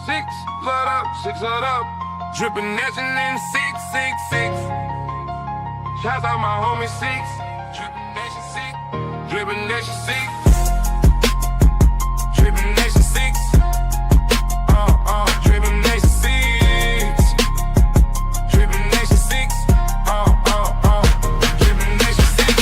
6 up. 6 up. Drippin' Nation in 666. Shouts out my homie 6. Drippin' Nation 6. Drippin' Nation 6. Drippin' Nation 6. Drippin' Nation 6. Drippin' Nation 6. Drippin' Nation 6.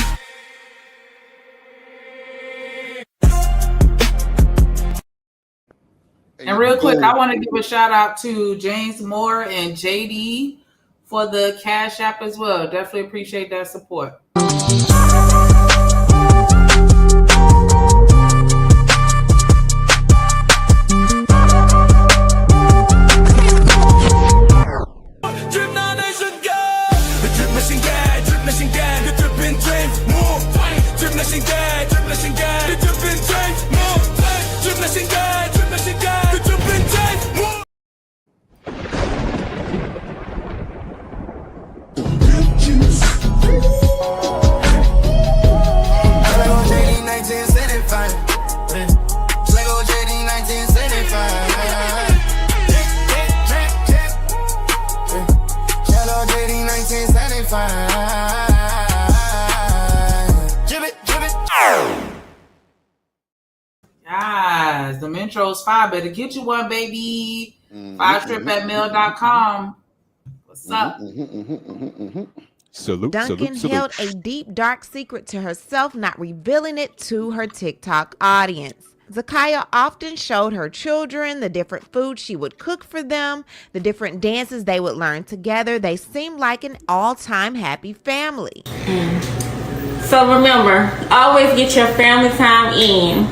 And real quick, I want to give a shout out to James Moore and JD for the Cash App as well. Definitely appreciate that support. DRIPNATION, go! The intro's fire. Better get you one, baby. 5trip@mail.com. What's up? Salute, Duncan salute, held salute. a deep, dark secret to herself, not revealing it to her TikTok audience. Zakaya often showed her children the different foods she would cook for them, the different dances they would learn together. They seemed like an all-time happy family. So remember, always get your family time in.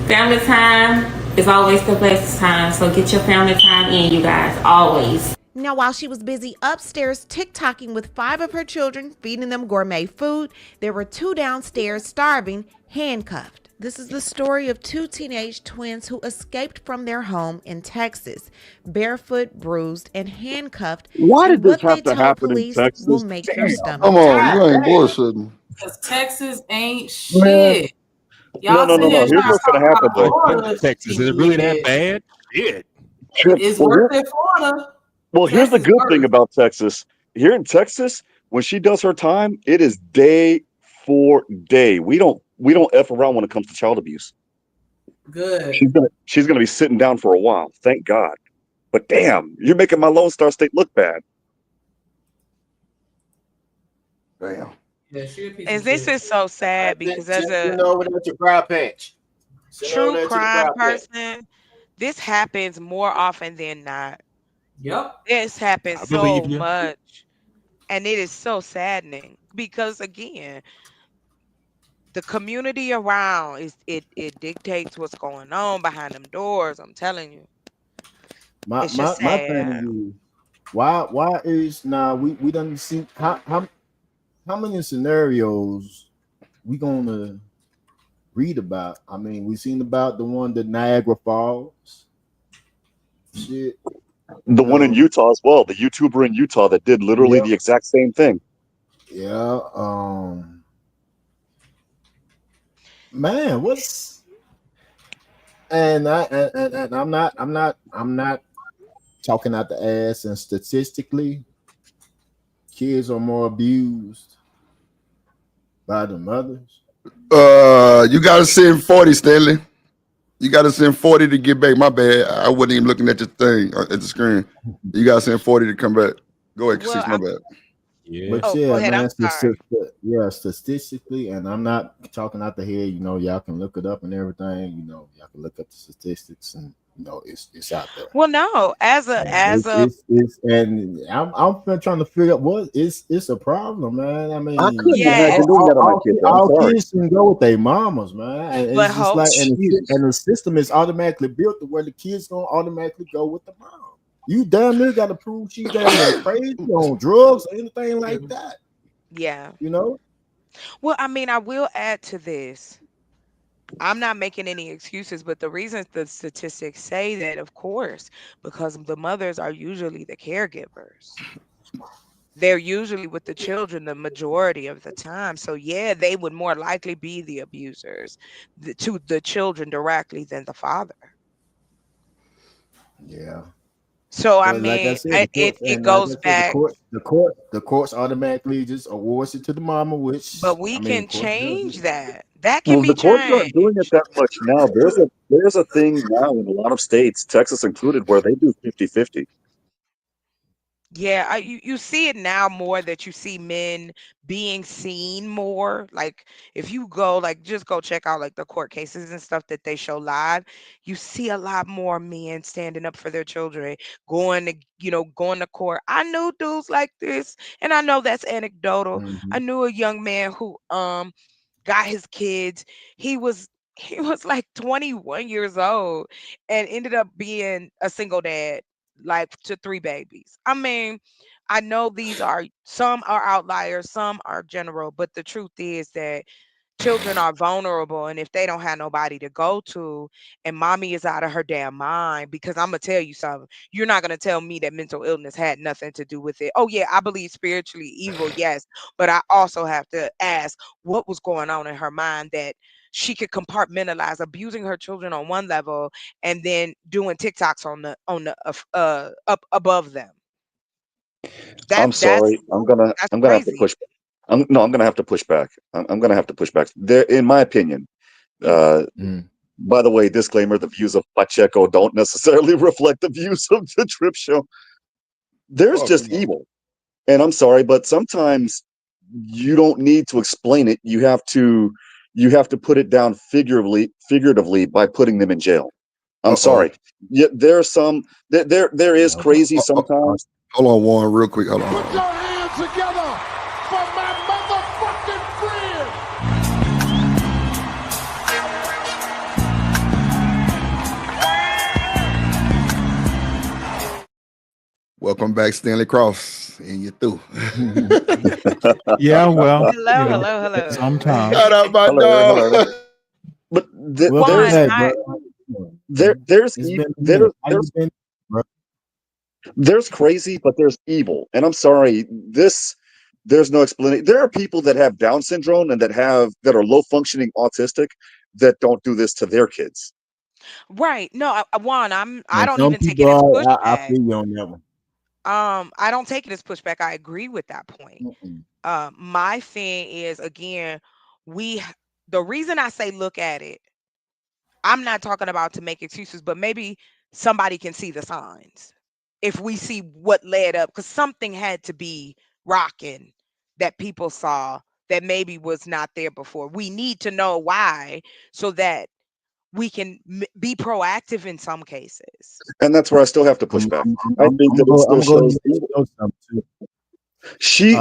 Family time is always the best time. So get your family time in, you guys, always. Now, while she was busy upstairs TikToking with 5 of her children, feeding them gourmet food, there were 2 downstairs starving, handcuffed. This is the story of 2 teenage twins who escaped from their home in Texas, barefoot, bruised, and handcuffed. Why And did this what have they to told happen in police Texas? will make your stomach Come on, you ain't God, bullshitting. because Texas ain't Man. shit. Y'all No. sit here Here's trying to what's gonna talk happen about though. Florida Texas, is it really that bad? Shit. It's Well, worse than Florida. here's the Texas good thing worse. about Texas. Here in Texas, when she does her time, it is day for day. We don't F around when it comes to child abuse. Good. She's gonna be sitting down for a while. Thank God. But damn, you're making my Lone Star State look bad. Damn. Yeah, she a piece And of this shit. is so sad because as Send a over there to Briar Patch. Send over true there to the crime Briar Patch. person, this happens more often than not. Yep. This happens I believe so you. much. And it is so saddening because again, the community around it dictates what's going on behind them doors. I'm telling you. My It's just my sad. thing is why is now we done see how many scenarios we gonna read about? I mean, we seen about the one that Niagara Falls. Shit. The one in Utah as well. The YouTuber in Utah that did literally the exact same thing. Yeah. Man, what's and I'm not talking out the ass, and statistically, kids are more abused by the mothers. You gotta send 40, Stanley. You gotta send 40 to get back. My bad. I wasn't even looking at your thing at the screen. You gotta send 40 to come back. Go ahead, Well, Casey, my bad. Yeah. But Oh, go yeah, ahead. man, I'm sorry. statistically, and I'm not talking out the head. You know, y'all can look it up and everything. You know, y'all can look up the statistics, and you know, it's out there. Well, no, as a It's and I'm trying to figure out what it's a problem, man. I mean, I couldn't Yes. imagine doing that on my kids. I'm all sorry. kids can go with their mamas, man, and But it's just like Jesus. and the system is automatically built to where the kids gonna automatically go with the mom. You damn near got to prove she's damn near crazy on drugs or anything like that. yeah. You know. Well, I mean, I will add to this. I'm not making any excuses, but the reason the statistics say that, of course, because the mothers are usually the caregivers. They're usually with the children the majority of the time. So yeah, they would more likely be the abusers to the children directly than the father. Yeah. So I But like I mean, said, the court, it and like I goes said, back, the courts automatically just awards it to the mama, which but we I mean, can of course, does change it. that. That can Well, be the courts aren't doing it changed. that much now. There's a thing now in a lot of states, Texas included, where they do 50-50. Yeah, you see it now more that you see men being seen more. Like if you go, like just go check out like the court cases and stuff that they show live, you see a lot more men standing up for their children, going to court. I knew dudes like this, and I know that's anecdotal. I knew a young man who got his kids. He was he was like 21 years old and ended up being a single dad, like to 3 babies. I mean, I know these are some are outliers, some are general, but the truth is that children are vulnerable, and if they don't have nobody to go to and mommy is out of her damn mind, because I'm gonna tell you something, you're not gonna tell me that mental illness had nothing to do with it. Oh yeah, I believe spiritually evil, yes, but I also have to ask what was going on in her mind that she could compartmentalize abusing her children on one level and then doing TikToks on the up above them. I'm That's sorry. I'm gonna have to crazy. push. I'm gonna have to push back. I'm gonna have to push back. There, in my opinion, uh, By the way, disclaimer: the views of Pacheco don't necessarily reflect the views of the Drip Show. There's just evil, and I'm sorry, but sometimes you don't need to explain it. You have to put it down figuratively by putting them in jail. I'm sorry. Yeah, there's some there is crazy sometimes. Hold on, Warren, real quick. Hold on. Put your hands together for my motherfucking friend. Welcome back, Stanley Cross, and you're through. Yeah, well, Hello, you know, hello, hello. sometimes. Shout out my dog. But Welcome there's back, bro. there's It's e- been a there minute. How you there's been, bro? there's crazy, but there's evil. And I'm sorry, there's no explanation. There are people that have Down syndrome and that are low functioning autistic that don't do this to their kids. Right. No, Juan, I And don't some even take it people as I pushback. feel you on that one. I don't take it as pushback. I agree with that point. My thing is, again, the reason I say look at it, I'm not talking about to make excuses, but maybe somebody can see the signs. If we see what led up, because something had to be rocking that people saw that maybe was not there before. We need to know why so that we can be proactive in some cases. And that's where I still have to push back. I think that it still I'm going shows to evil. know something too. She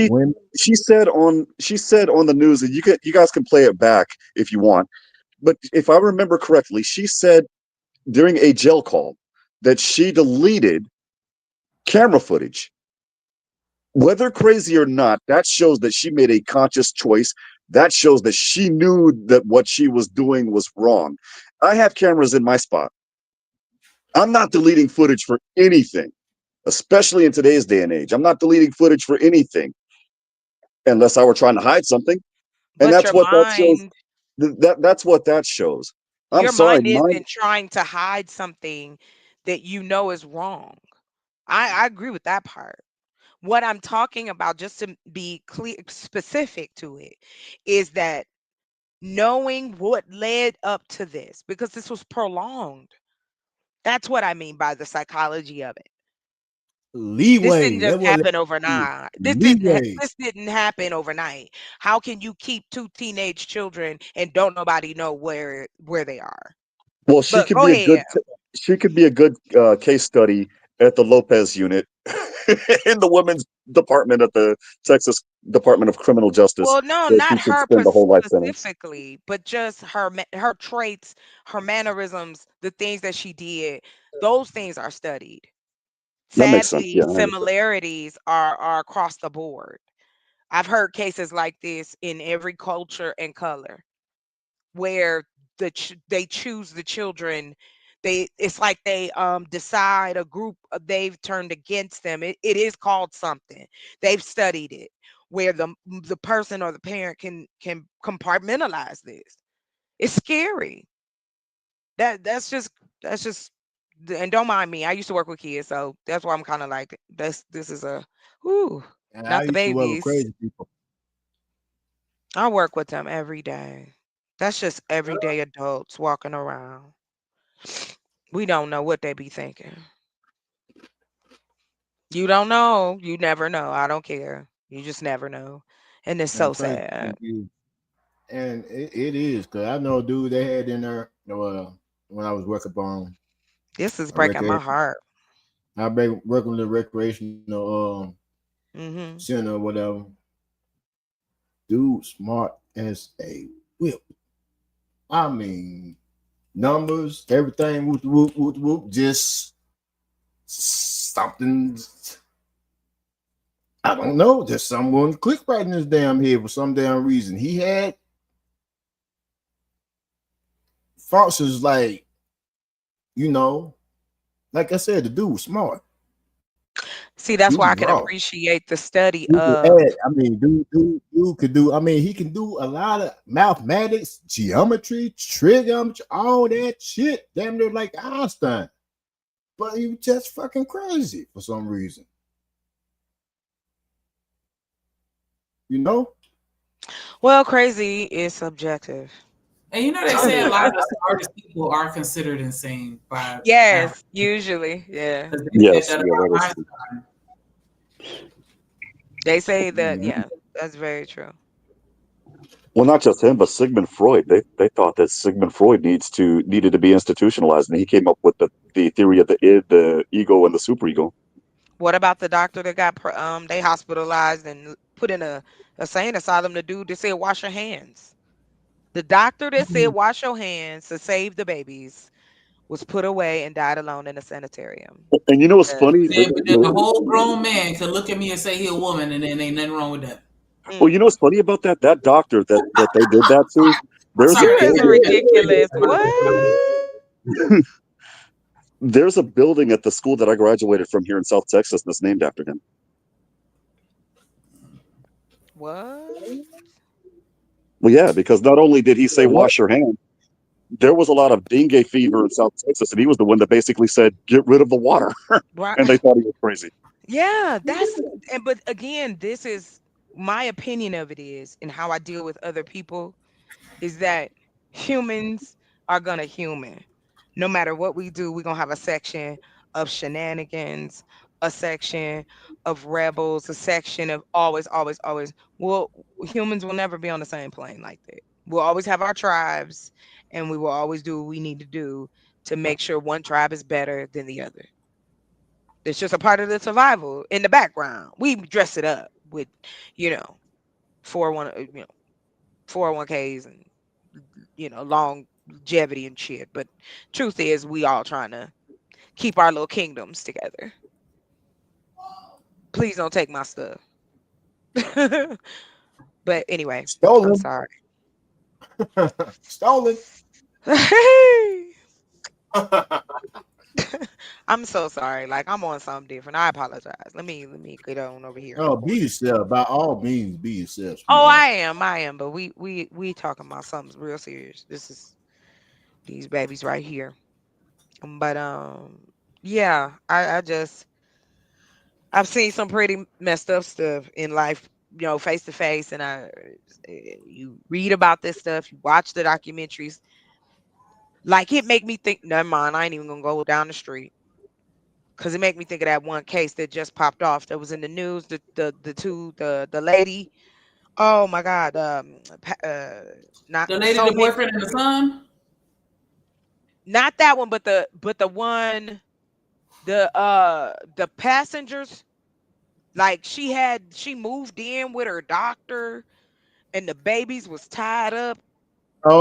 When she said on the news, and you guys can play it back if you want. But if I remember correctly, she said during a jail call that she deleted camera footage. Whether crazy or not, that shows that she made a conscious choice. That shows that she knew that what she was doing was wrong. I have cameras in my spot. I'm not deleting footage for anything, especially in today's day and age. I'm not deleting footage for anything unless I were trying to hide something. And But that's your what that shows. mind, That's what that shows. I'm your sorry, mind mine. isn't trying to hide something that you know is wrong. I agree with that part. What I'm talking about, just to be clear, specific to it, is that knowing what led up to this, because this was prolonged. That's what I mean by the psychology of it. This didn't leeway, just that was happen overnight. leeway. This didn't happen overnight. How can you keep two teenage children and don't nobody know where they are? Well, she But could go be a ahead. good case study at the Lopez unit in the women's department at the Texas Department of Criminal Justice, Well, no, where not she should her spend the whole life sentence. specifically, but just her traits, her mannerisms, the things that she did. Those things are studied. That makes sense. Sadly, Yeah, I understand. similarities are across the board. I've heard cases like this in every culture and color where they choose the children. It's like they decide a group they've turned against them. It is called something. They've studied it where the person or the parent can compartmentalize this. It's scary. That's just and don't mind me. I used to work with kids, so that's why I'm kind of like this is a whoo, And I not the used to work with babies. crazy people. I work with them every day. That's just everyday adults walking around. We don't know what they be thinking. You don't know. You never know. I don't care. You just never know. And it's And so the crazy sad. thing is, and it is because I know a dude they had in there when I was working on This is a breaking my recreation. heart. I been working with a recreational Hmm. center or whatever. Dude, smart as a whip. I mean, numbers, everything, whoop, whoop, whoop, whoop, just something. I don't know, just someone click right in his damn head for some damn reason. He had functions like, you know, like I said, the dude was smart. See, that's Dude why I was can raw. appreciate the study Dude could of. add, I mean, dude could do. I mean, he can do a lot of mathematics, geometry, trigonometry, all that shit. Damn near like Einstein. But he was just fucking crazy for some reason. You know? Well, crazy is subjective. And you know they say a lot of the smartest people are considered insane by Yes, usually, yeah. they Yes, said that yeah, that about is true. Einstein. They say that, yeah, that's very true. Well, not just him, but Sigmund Freud. They thought that Sigmund Freud needed to be institutionalized, and he came up with the theory of the id, the ego, and the superego. What about the doctor that got they hospitalized and put in a insane asylum? The dude that said wash your hands. The doctor that said wash your hands to save the babies was put away and died alone in a sanitarium. And you know what's funny? But then a whole grown man can look at me and say he a woman, and then ain't nothing wrong with that. Well, you know what's funny about that? That doctor that they did that to. I'm There's a sorry. You is building. ridiculous. What? There's a building at the school that I graduated from here in South Texas that's named after him. What? Well, yeah, because not only did he say wash your hands, there was a lot of dengue fever in South Texas, and he was the one that basically said get rid of the water, Right. and they thought he was crazy. Yeah, but again, this is my opinion of it is, and how I deal with other people is that humans are gonna human. No matter what we do, we're gonna have a section of shenanigans, a section of rebels, a section of always, always, always. Well, humans will never be on the same plane like that. We'll always have our tribes, and we will always do what we need to do to make sure one tribe is better than the other. It's just a part of the survival in the background. We dress it up with, you know, 401ks and longevity and shit. But truth is, we all trying to keep our little kingdoms together. Please don't take my stuff. But anyway, Stolen. I'm sorry. Stolen. I'm so sorry. Like I'm on something different. I apologize. Let me get on over here. Oh, be yourself. By all means, be yourself. Oh, I am. But we talking about something real serious. This is these babies right here. But yeah, I've seen some pretty messed up stuff in life, face to face, and you read about this stuff, you watch the documentaries. Like it make me think, never mind, I ain't even gonna go down the street. Cause it make me think of that one case that just popped off that was in the news. The lady. Oh my God. Not The lady, so the many. boyfriend, and the son. Not that one, but the one, the passengers. Like she moved in with her doctor, and the babies was tied up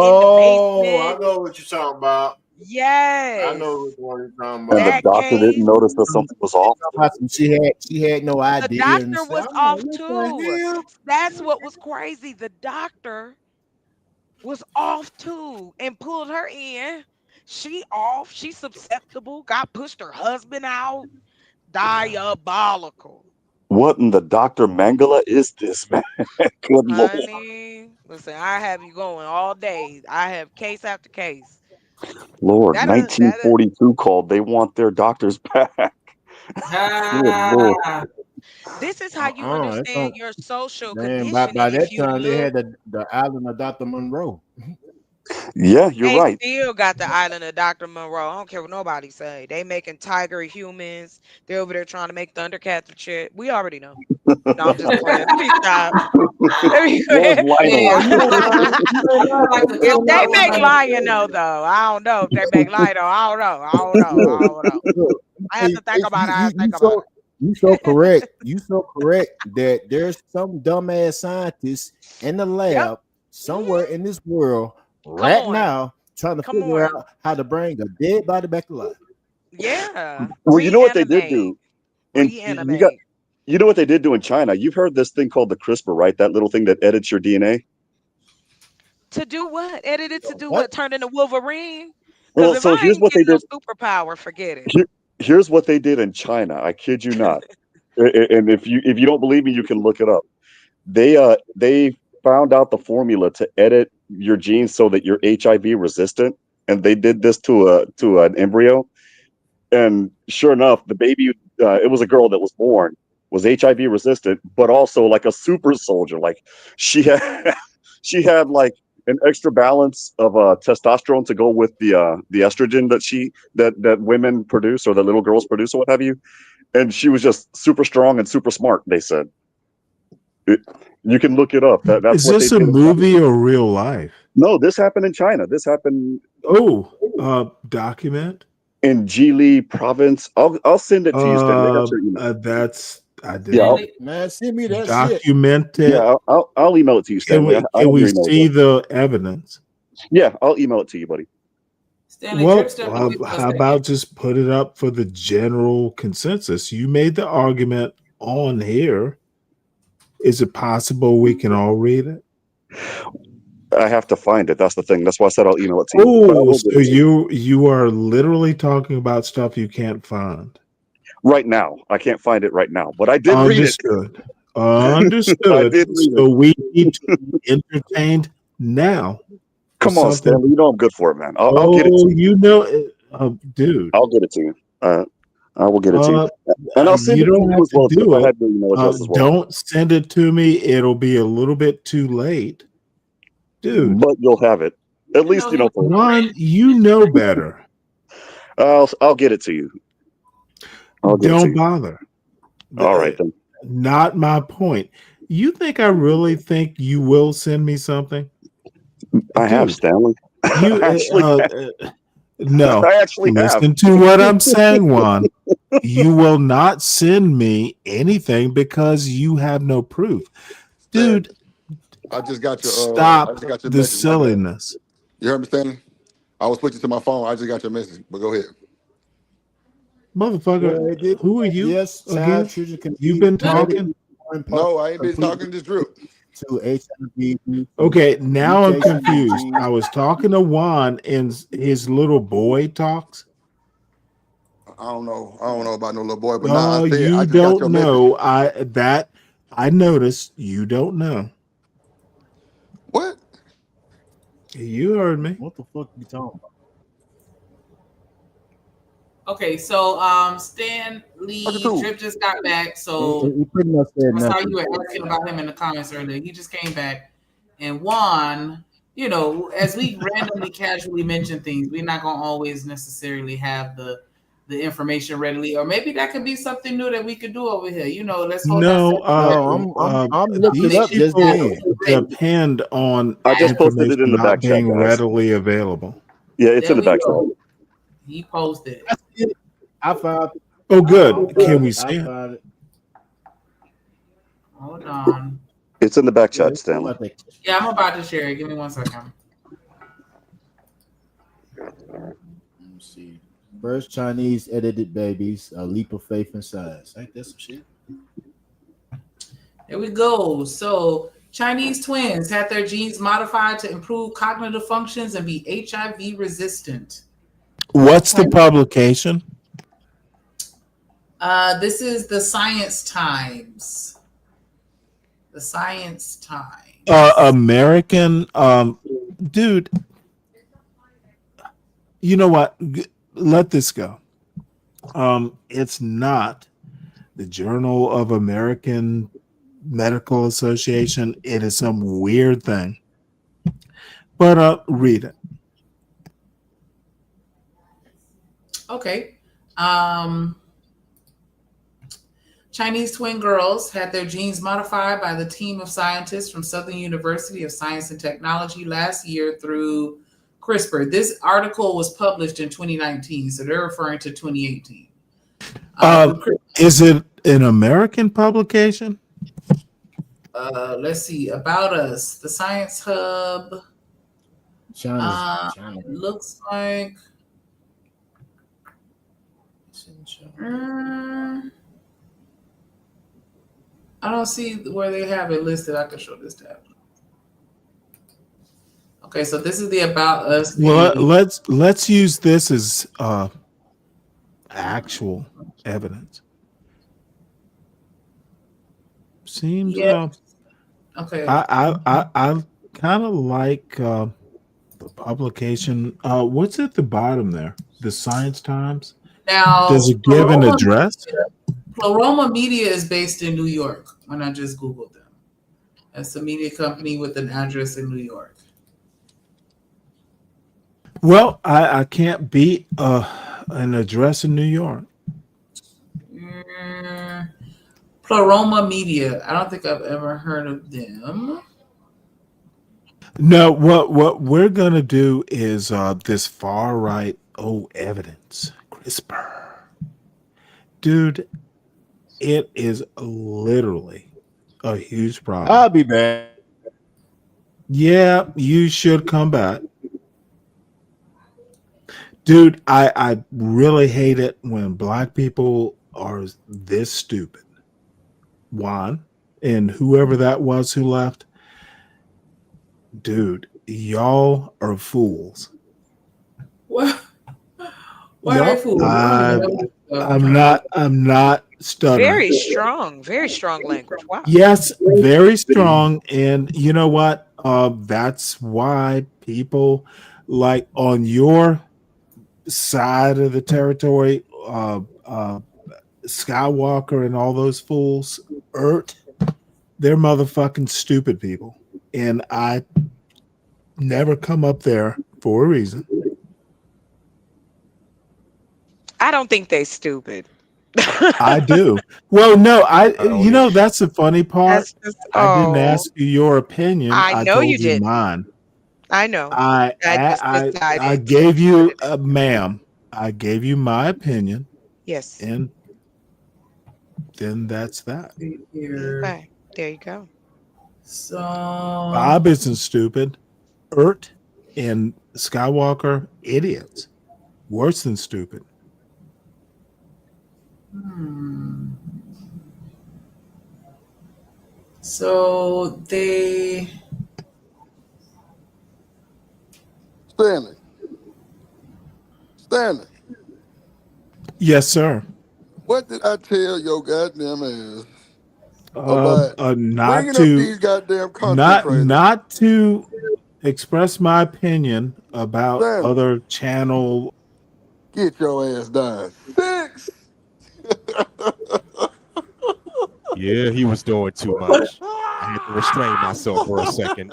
in the Oh, I basement. know what you're talking about. Yes. I know what you're talking And the about. That doctor case. didn't notice that something was off. She had no The idea. And doctor said, was I'm off like, what the too. hell? That's what was crazy. The doctor was off too and pulled her in. She off. She's susceptible. Got pushed her husband out. Diabolical. What in the Dr. Mangala is this, man? Good Lord. Honey, listen, I have you going all day. I have case after case. Lord, That 1942 called. They want their doctors back. Good Lord. this is how you That's understand your social man, conditioning. by that If you time they look, had the island of Dr. Monroe. Yeah, you're they right. still got the island of Dr. Monroe. I don't care what nobody say. They making tiger humans. They're over there trying to make Thundercats and shit. We already know. No, I'm just playing. Let me stop. Let me Where's quit. Lionel? If they make lion though, I don't know. If they make lion I don't know. I don't know. I don't know. I have to think about it. I have to think about it. You so correct. You so correct that there's some dumbass scientists in the lab somewhere in this world right now trying to figure out how to bring a dead body back to life. Yeah. Well, you know what they did do? And you know what they did do in China? You've heard this thing called the CRISPR, right? That little thing that edits your DNA. To do what? Edited to do what? Turn into Wolverine? Well, Because if so I here's ain't what they getting no did. superpower, forget it. Here's what they did in China. I kid you not. And if you don't believe me, you can look it up. They found out the formula to edit your genes so that you're HIV resistant, and they did this to an embryo. And sure enough, the baby, it was a girl that was born, was HIV resistant, but also like a super soldier. Like she had, she had like an extra balance of testosterone to go with the estrogen that women produce or that little girls produce or what have you. And she was just super strong and super smart. They said you can look it up. That's Is what they this a did. movie or real life? No, this happened in China. This happened. Document in Jili province. I'll send it to you, Stanley. I got your email. I did. Yeah, Man, send me that shit. Documented. Yeah, I'll email it to you, Stanley. Can we see the evidence? Yeah, I'll email it to you, buddy. Stanley, Well, Drip, how about just put it up for the general consensus? You made the argument on here. Is it possible we can all read it? I have to find it. That's the thing. That's why I said I'll email it to you. But I Oh, will so get it to you. you are literally talking about stuff you can't find. Right now. I can't find it right now, but I did read it. Understood. I did read So it. we need to be entertained now. Come on, something- Stanley. You know I'm good for it, man. I'll get it to you. You know, dude. I'll get it to you. I will get it to you. And I'll send you it to don't you have as well. to do I it. had your email address as well. Don't send it to me. It'll be a little bit too late. Dude. But you'll have it. At least you know. Juan, you know better. I'll get it to you. I'll get it to Don't you. bother. All right then. Not my point. You think I really think you will send me something? I have, Stanley. You no. I actually have. Listen to what I'm saying, Juan. You will not send me anything because you have no proof, dude. I just got your Stop I just got your the message. My bad. silliness. You heard me, Stanley? I was switching to my phone. I just got your message. But go ahead. Motherfucker, who are you? Yes, again? child children can You've be been talking. No, I ain't been talking. Just Drip. To HIV. Okay, now I'm mutation confused. genes. I was talking to Juan and his little boy talks. I don't know about no little boy, but nah, No, I said I you just got your don't message. know. I noticed you don't know. What? You heard me. What the fuck are you talking about? Okay, so Stan Lee Drip just got back, so He pretty much said I saw nothing. you were asking about him in the comments earlier. He just came back, and Juan, you know, as we randomly, casually mention things, we're not gonna always necessarily have the information readily, or maybe that could be something new that we could do over here. You know, let's hold No, I'm looking these up just people then. depend on I just posted it in the information back not chat, being guys. readily available. Yeah, it's There in the we back go. chat. He posted. I found. Oh, good. I Can we I see it? found it. Hold on. It's in the back chat, Stanley. Yeah, I'm about to share it. Give me 1 second. Let me see. First Chinese edited babies, a leap of faith and science. Ain't that some shit? There we go. So Chinese twins had their genes modified to improve cognitive functions and be HIV resistant. What's the publication? This is the Science Times. The Science Times. American, dude. You know what? Let this go. It's not the Journal of American Medical Association. It is some weird thing. But read it. Okay. Chinese twin girls had their genes modified by the team of scientists from Southern University of Science and Technology last year through CRISPR. This article was published in 2019, so they're referring to 2018. Is it an American publication? Let's see. About Us, the Science Hub. China. Looks like. I don't see where they have it listed. I can show this tab. Okay, so this is the About Us. Well, let's use this as actual evidence. Seems okay. I kind of like the publication. What's at the bottom there? The Science Times. Now, Does it give an address? Pleroma Media is based in New York. When I just Googled them, that's a media company with an address in New York. Well, I can't beat an address in New York. Pleroma Media. I don't think I've ever heard of them. No, what we're gonna do is this far right evidence. CRISPR. Dude, it is literally a huge problem. I'll be back. Yeah, you should come back. Dude, I really hate it when black people are this stupid. Juan and whoever that was who left. Dude, y'all are fools. What? Why are they fools? I'm not stuttering. Very strong language. Wow. Yes, very strong. And you know what? That's why people like on your side of the territory, Skywalker and all those fools, they're motherfucking stupid people. And I never come up there for a reason. I don't think they stupid. I do. Well, no, you know, that's the funny part. I didn't ask you your opinion. I know told you didn't. mine. I know. I gave you, ma'am, I gave you my opinion. Yes. And then that's that. Okay. There you go. So Bob isn't stupid. And Skywalker, idiots. Worse than stupid. So they Stanley, Yes, sir. what did I tell your goddamn ass Not bringing up to these goddamn country not to express my opinion about Stanley. other channel. Get your ass down. 6. Yeah, he was doing too much. I had to restrain myself for a second.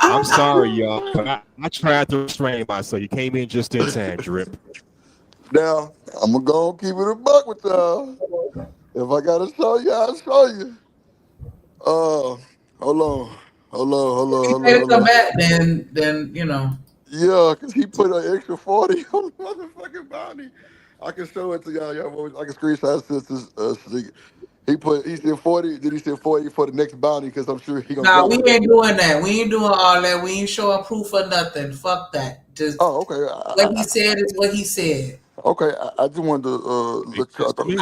I'm sorry, y'all, but I tried to restrain myself. You came in just in time, Drip. Now, I'm going to go and keep it a buck with y'all. If I got to show you, I'll show you. Hold on. If they come back, then you know. Yeah, because he put an extra 40 on the motherfucking bounty. I can show it to y'all. I can screenshot this. He said 40, then he said 40 for the next bounty because I'm sure he gonna Nah, drop we it. ain't doing that. We ain't doing all that. We ain't showing proof or nothing. Fuck that. Just okay. What he said is what he said. Okay, I just wanted to let y'all know.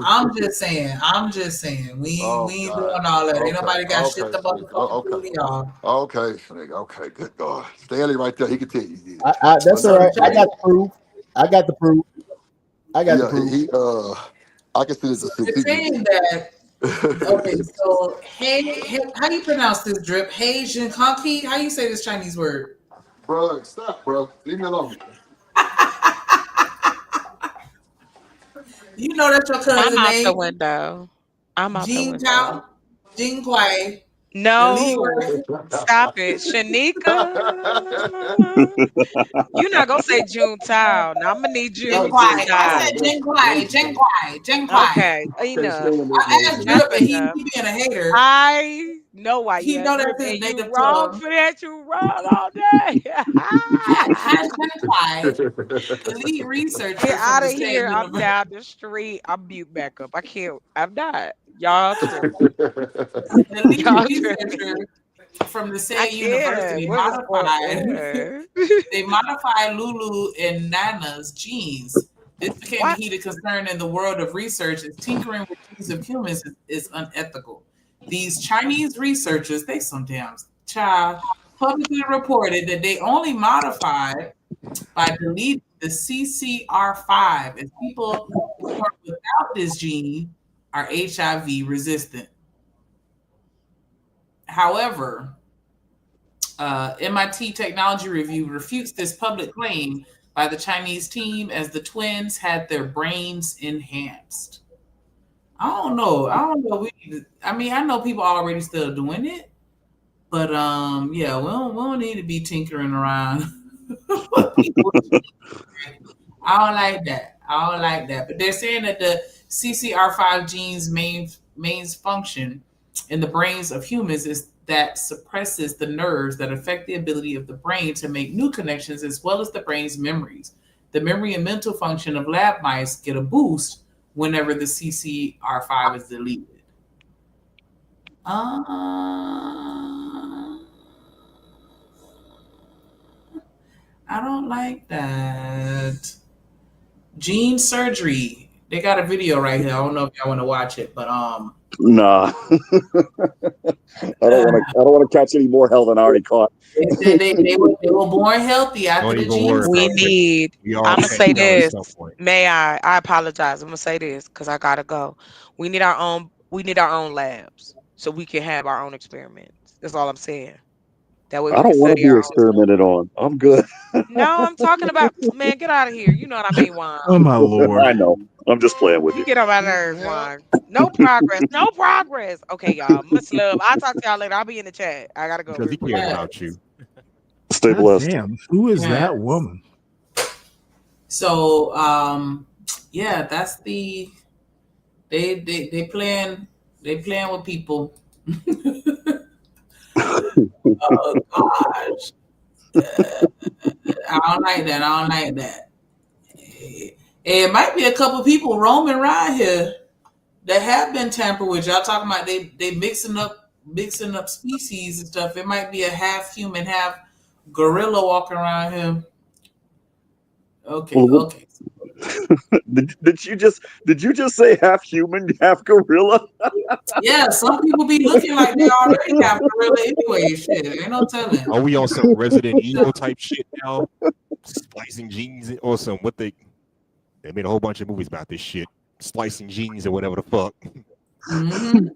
I understand. I'm just saying. We ain't doing all that. Ain't nobody got shit to motherfucking prove to y'all. Okay, Snake. Okay, good God. Stanley right there, he can tell you. That's all right. I got the proof. I got the proof. I can send it to 6. They're saying that. Okay, so hey, how do you pronounce this, Drip? Hey Jinkonki? How you say this Chinese word? Bro, stop, bro. Leave me alone. You know that's your cousin I'm out name. the window. I'm out the Jing window. Tao, Jing Kwai. No, stop it, Shanika. You're not gonna say June Tao. Now I'm gonna need you. Jing Kwai. I said Jing Kwai. Jing Kwai. Jing Kwai. Okay, enough. I asked Drip, and he being a hater. I know why He you know Drip, that's his and you native wrong tongue. for that. You wrong all day. Jing Kwai, elite researcher Get from out the of same here. I'm university. down the street. I'm mute back up. I can't. I'm not. Y'all tripping. The lead Y'all researcher from the same university What is modified. They modified Lulu and Nana's genes. This became a heated concern in the world of research, as tinkering with genes of humans is unethical. These Chinese researchers, they some damn child, publicly reported that they only modified by deleting the CCR5, as people who are without this gene are HIV resistant. However, MIT Technology Review refutes this public claim by the Chinese team, as the twins had their brains enhanced. I don't know. I know people already still doing it. But yeah, we don't need to be tinkering around. People, I don't like that. I don't like that. But they're saying that the CCR5 gene's main function in the brains of humans is that suppresses the nerves that affect the ability of the brain to make new connections as well as the brain's memories. The memory and mental function of lab mice get a boost whenever the CCR5 is deleted. I don't like that. Gene surgery. They got a video right here. I don't know if y'all want to watch it, but Nah. I don't want to catch any more hell than I already caught. they were born healthy after the gene surgery. I'm gonna say this. May I apologize. I'm gonna say this because I gotta go. We need our own labs so we can have our own experiments. That's all I'm saying. That way I we can don't want to study be our own. experimented on. I'm good. No, I'm talking about man, get out of here. You know what I mean, Juan. Oh my lord. I know. I'm just playing with You you. get on my nerves, Juan. No progress. No progress. Okay, y'all. Much love. I'll talk to y'all later. I'll be in the chat. I gotta go. Because he real quick. cares about you. Stay God blessed. damn, who is Yeah. that woman? So yeah, that's the they playing with people. Oh gosh. I don't like that. I don't like that. It might be a couple people roaming around here that have been tampered with. Y'all talking about they mixing up species and stuff. It might be a half human, half gorilla walking around here. Okay, Well, okay. did you just say half human, half gorilla? Yeah, some people be looking like they already have gorilla anyway. Shit, ain't no telling. Are we on some Resident Evil type shit now? Splicing genes or some what they made a whole bunch of movies about this shit. Splicing genes or whatever the fuck. Mm-hmm.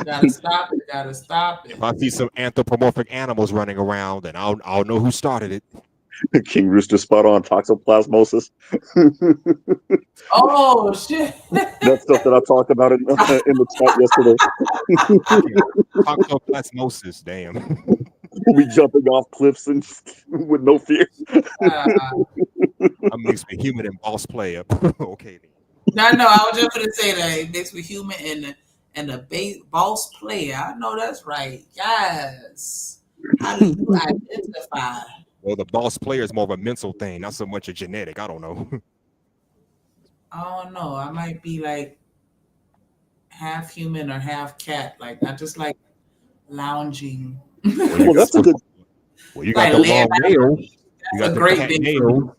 Gotta stop it. Gotta stop it. If I see some anthropomorphic animals running around, then I'll know who started it. King Rooster spot on toxoplasmosis. Oh shit! That stuff that I talked about in the chat yesterday. Toxoplasmosis, damn. We jumping off cliffs and with no fear. I'm mixed with human and boss player. Okay. No, I was just gonna say that it mixed with human and the boss player. I know that's right. Yes. How do you identify? Well, the boss player is more of a mental thing, not so much a genetic. I don't know. I don't know. I might be like half human or half cat. Like I just like lounging. Well, that's a good. Well, you got the long nail. You got a the great cat big nail.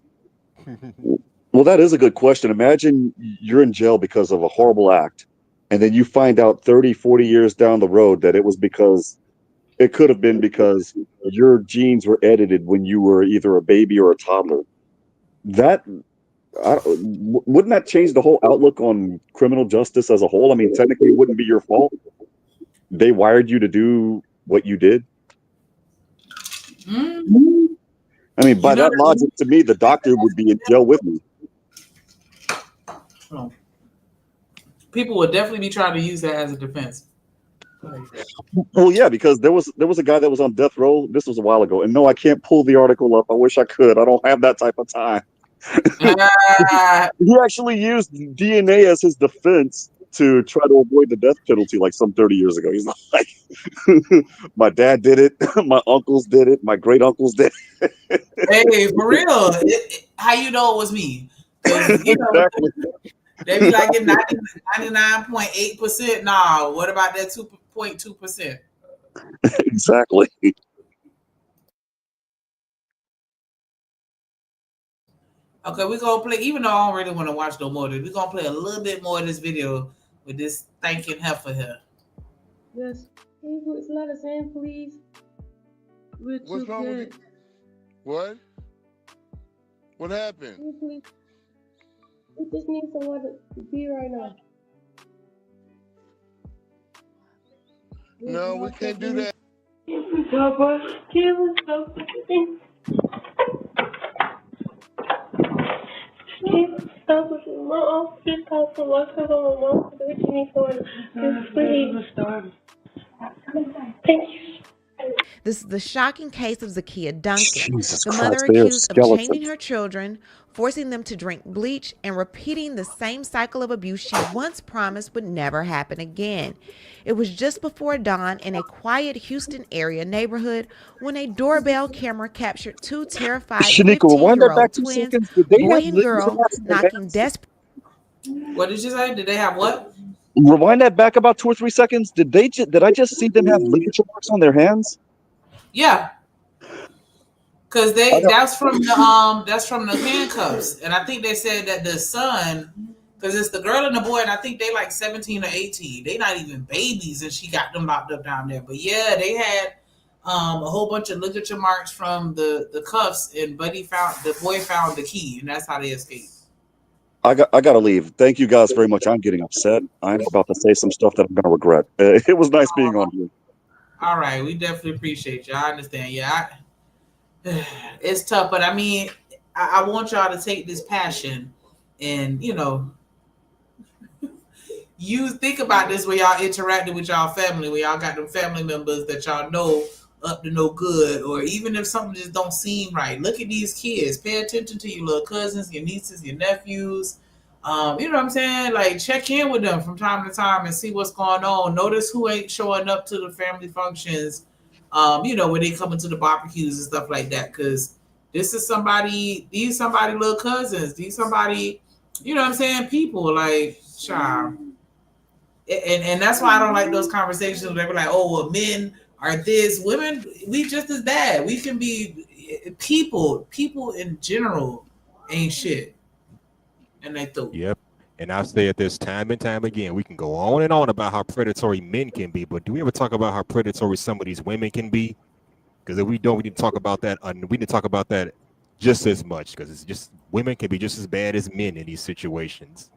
Well, that is a good question. Imagine you're in jail because of a horrible act, and then you find out 30, 40 years down the road that it was because it could have been because your genes were edited when you were either a baby or a toddler. That wouldn't that change the whole outlook on criminal justice as a whole? I mean, technically, it wouldn't be your fault. They wired you to do what you did. Mm-hmm. I mean, by that logic, to me, the doctor would be in jail with me. People would definitely be trying to use that as a defense. Well, yeah, because there was a guy that was on death row. This was a while ago, and no, I can't pull the article up. I wish I could. I don't have that type of time. He actually used DNA as his defense to try to avoid the death penalty, like some 30 years ago. He's like, my dad did it, my uncles did it, my great uncles did it. Hey, for real? How you know it was me? Because you know. Exactly. They be like 99.8%. Nah, what about that 2.2%? Exactly. Okay, we're gonna play, even though I don't really want to watch no more, we're gonna play a little bit more of this video with this thanking heifer here. Yes. Can you put some letters in, please? What's wrong with you? What? What happened? Can you please? We just need somewhere to be right now. No, we can't do that. Papa, give us something. Stop us. My office just called for work because I'm a monster. We just need somewhere to sleep. This is the shocking case of Zakia Duncan, Jesus the mother Christ, they are accused of chaining skeletons. her children, forcing them to drink bleach, and repeating the same cycle of abuse she once promised would never happen again. It was just before dawn in a quiet Houston area neighborhood when a doorbell camera captured two terrified Shanika, rewind that back 15-year-old 2 twins, seconds. Did they boy have and ligature girl, marks in their knocking hands? desperate. What did you say? Did they have what? Rewind that back about 2 or 3 seconds. Did I just see them have ligature marks on their hands? Yeah. Cause I don't- that's from the handcuffs, and I think they said that the son, because it's the girl and the boy, and I think they like 17 or 18. They not even babies, and she got them locked up down there. But yeah, they had a whole bunch of ligature marks from the cuffs, and the boy found the key, and that's how they escaped. I gotta leave. Thank you guys very much. I'm getting upset. I'm about to say some stuff that I'm gonna regret. It was nice being on here. All right, we definitely appreciate you. I understand. Yeah, it's tough, but I mean, I want y'all to take this passion and you think about this when y'all interacting with y'all family, when y'all got them family members that y'all know up to no good, or even if something just don't seem right. Look at these kids. Pay attention to your little cousins, your nieces, your nephews. You know what I'm saying? Like, check in with them from time to time and see what's going on. Notice who ain't showing up to the family functions, when they come into the barbecues and stuff like that. Because these somebody little cousins. These somebody, you know what I'm saying? People like, child. And that's why I don't like those conversations where they're like, oh, well, men are this. Women, we just as bad. We can be people in general ain't shit. And they thought. Yep. And I've said this time and time again. We can go on and on about how predatory men can be, but do we ever talk about how predatory some of these women can be? Because if we don't, we need to talk about that. We need to talk about that just as much, because it's just women can be just as bad as men in these situations.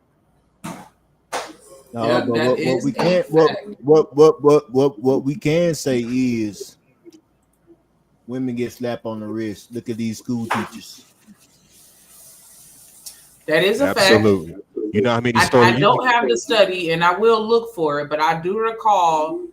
No, yeah, but what we can say is women get slapped on the wrist. Look at these school teachers. That is a Absolutely. fact. You know how many stories? I don't have the study, and I will look for it, but I do recall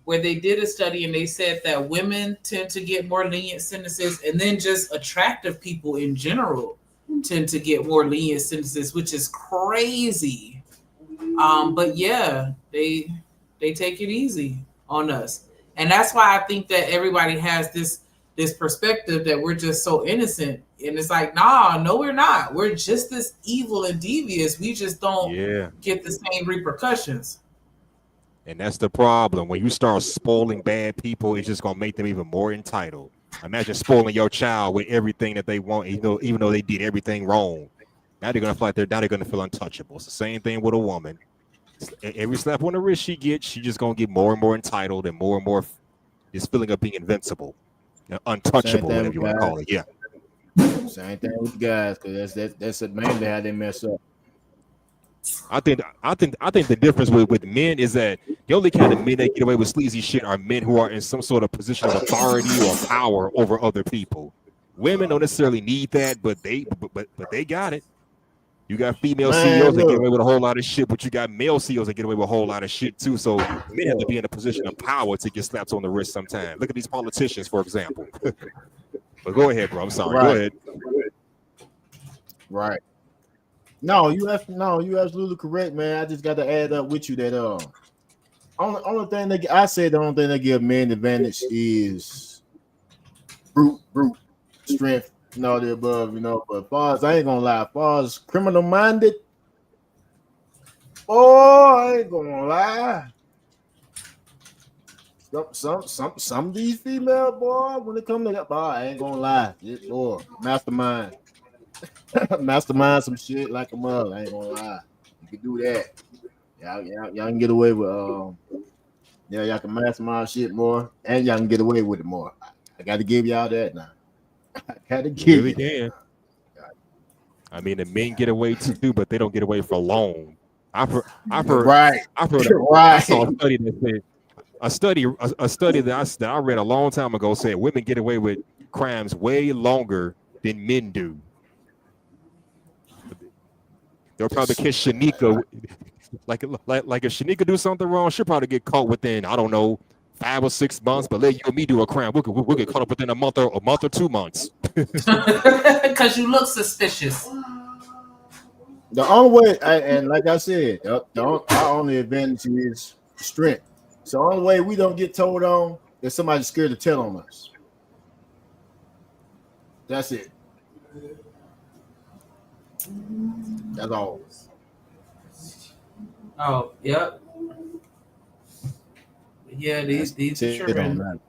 where they did a study and they said that women tend to get more lenient sentences, and then just attractive people in general tend to get more lenient sentences, which is crazy. But yeah, they take it easy on us, and that's why I think that everybody has this perspective that we're just so innocent, and it's like, no, we're not. We're just as evil and devious. We just don't get the same repercussions. And that's the problem. When you start spoiling bad people, it's just gonna make them even more entitled. Imagine spoiling your child with everything that they want, even though they did everything wrong. Now they're gonna feel untouchable. It's the same thing with a woman. Every slap on the wrist she gets, she's just gonna get more and more entitled and more this feeling of being invincible, untouchable, whatever you want to call it. Yeah. Same thing with guys, because that's mainly how they mess up. I think the difference with men is that the only kind of men that get away with sleazy shit are men who are in some sort of position of authority or power over other people. Women don't necessarily need that, but they got it. You got female CEOs that get away with a whole lot of shit, but you got male CEOs that get away with a whole lot of shit too. So men have to be in a position of power to get slaps on the wrist sometimes. Look at these politicians, for example. But go ahead, bro. I'm sorry. Go ahead. Right. No, you absolutely correct, man. I just got to add up with you that only thing that I said the only thing that give men advantage is brute strength and all the above, But as far as I ain't gonna lie, as far as criminal minded, I ain't gonna lie. Some of these female boy, when it come to that, I ain't gonna lie, mastermind. Mastermind some shit like a mother. I ain't gonna lie. You can do that. Y'all can get away with y'all can mastermind shit more, and y'all can get away with it more. I gotta give y'all that now. I gotta give you can. I mean, the men get away too, but they don't get away for long. I've heard. Right. I saw a study that said a study that I read a long time ago said women get away with crimes way longer than men do. They'll probably catch Shanika, like if Shanika do something wrong, she'll probably get caught within, I don't know, 5 or 6 months, but let you and me do a crime. We'll get caught up within a month or 2 months. Because you look suspicious. The only way, and like I said, our only advantage is strength. So the only way we don't get told on is somebody's scared to tell on us. That's it. That's all. Oh, yep. Yeah, these children.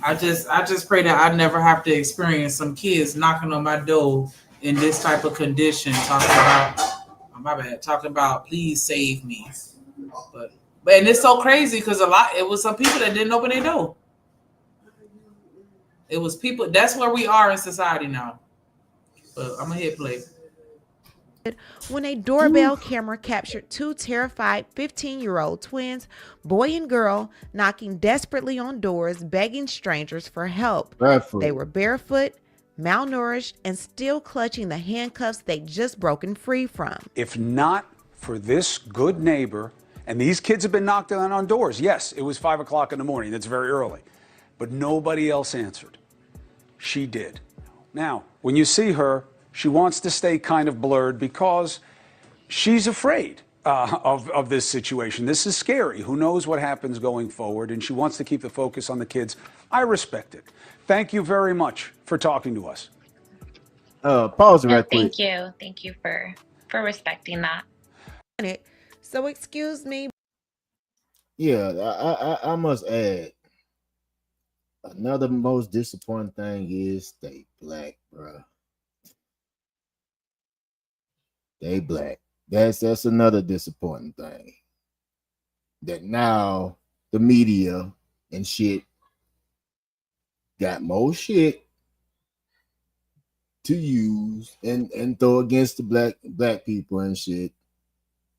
I just pray that I never have to experience some kids knocking on my door in this type of condition, talking about please save me. But and it's so crazy because it was some people that didn't open their door. It was people. That's where we are in society now. But I'm gonna hit play. When a doorbell camera captured two terrified 15-year-old twins, boy and girl, knocking desperately on doors, begging strangers for help. Barefoot. They were barefoot, malnourished, and still clutching the handcuffs they'd just broken free from. If not for this good neighbor, and these kids have been knocked on doors. Yes, it was 5 o'clock in the morning. That's very early. But nobody else answered. She did. Now, when you see her, she wants to stay kind of blurred because she's afraid of this situation. This is scary. Who knows what happens going forward? And she wants to keep the focus on the kids. I respect it. Thank you very much for talking to us. Pause it right quick. Thank you for respecting that. So excuse me. Yeah, I must add, another most disappointing thing is they black, bro. They black. That's another disappointing thing. That now the media and shit got more shit to use and throw against the black people and shit,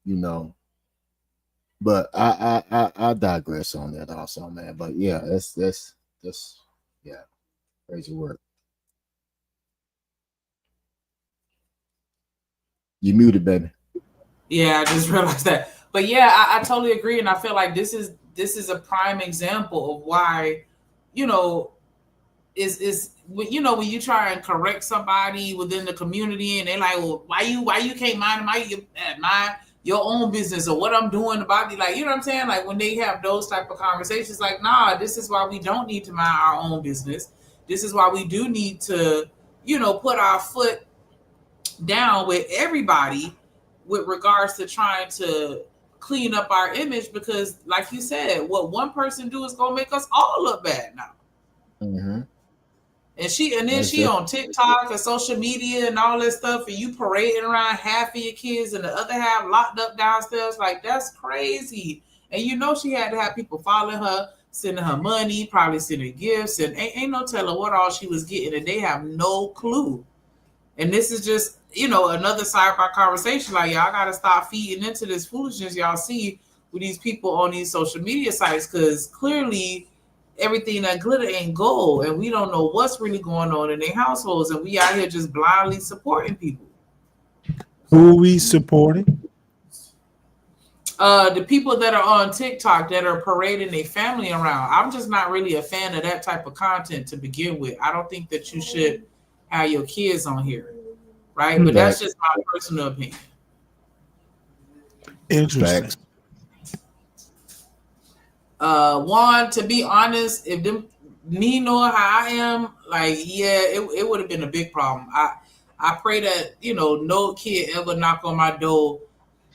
you know. But I digress on that also, man. But yeah, that's yeah, crazy work. You muted, baby. Yeah, I just realized that. But yeah, I totally agree, and I feel like this is a prime example of why, is when you try and correct somebody within the community, and they're like, well, why you can't mind your own business or what I'm doing about it, like, you know what I'm saying? Like when they have those type of conversations, like, nah, this is why we don't need to mind our own business. This is why we do need to, put our foot down with everybody with regards to trying to clean up our image, because like you said, what one person do is gonna make us all look bad now. Mm-hmm. And then she on TikTok and social media and all this stuff, and you parading around half of your kids and the other half locked up downstairs. Like, that's crazy. And she had to have people following her, sending her money, probably sending gifts, and ain't no telling what all she was getting, and they have no clue. And this is just, another sidebar conversation. Like, y'all got to stop feeding into this foolishness y'all see with these people on these social media sites, because clearly everything that glitter ain't gold, and we don't know what's really going on in their households, and we out here just blindly supporting people. Who are we supporting? The people that are on TikTok that are parading their family around. I'm just not really a fan of that type of content to begin with. I don't think that you should have your kids on here, right? But that's just my personal opinion. Interesting. Juan, to be honest, if me knowing how I am, like, yeah, it would have been a big problem. I pray that, no kid ever knock on my door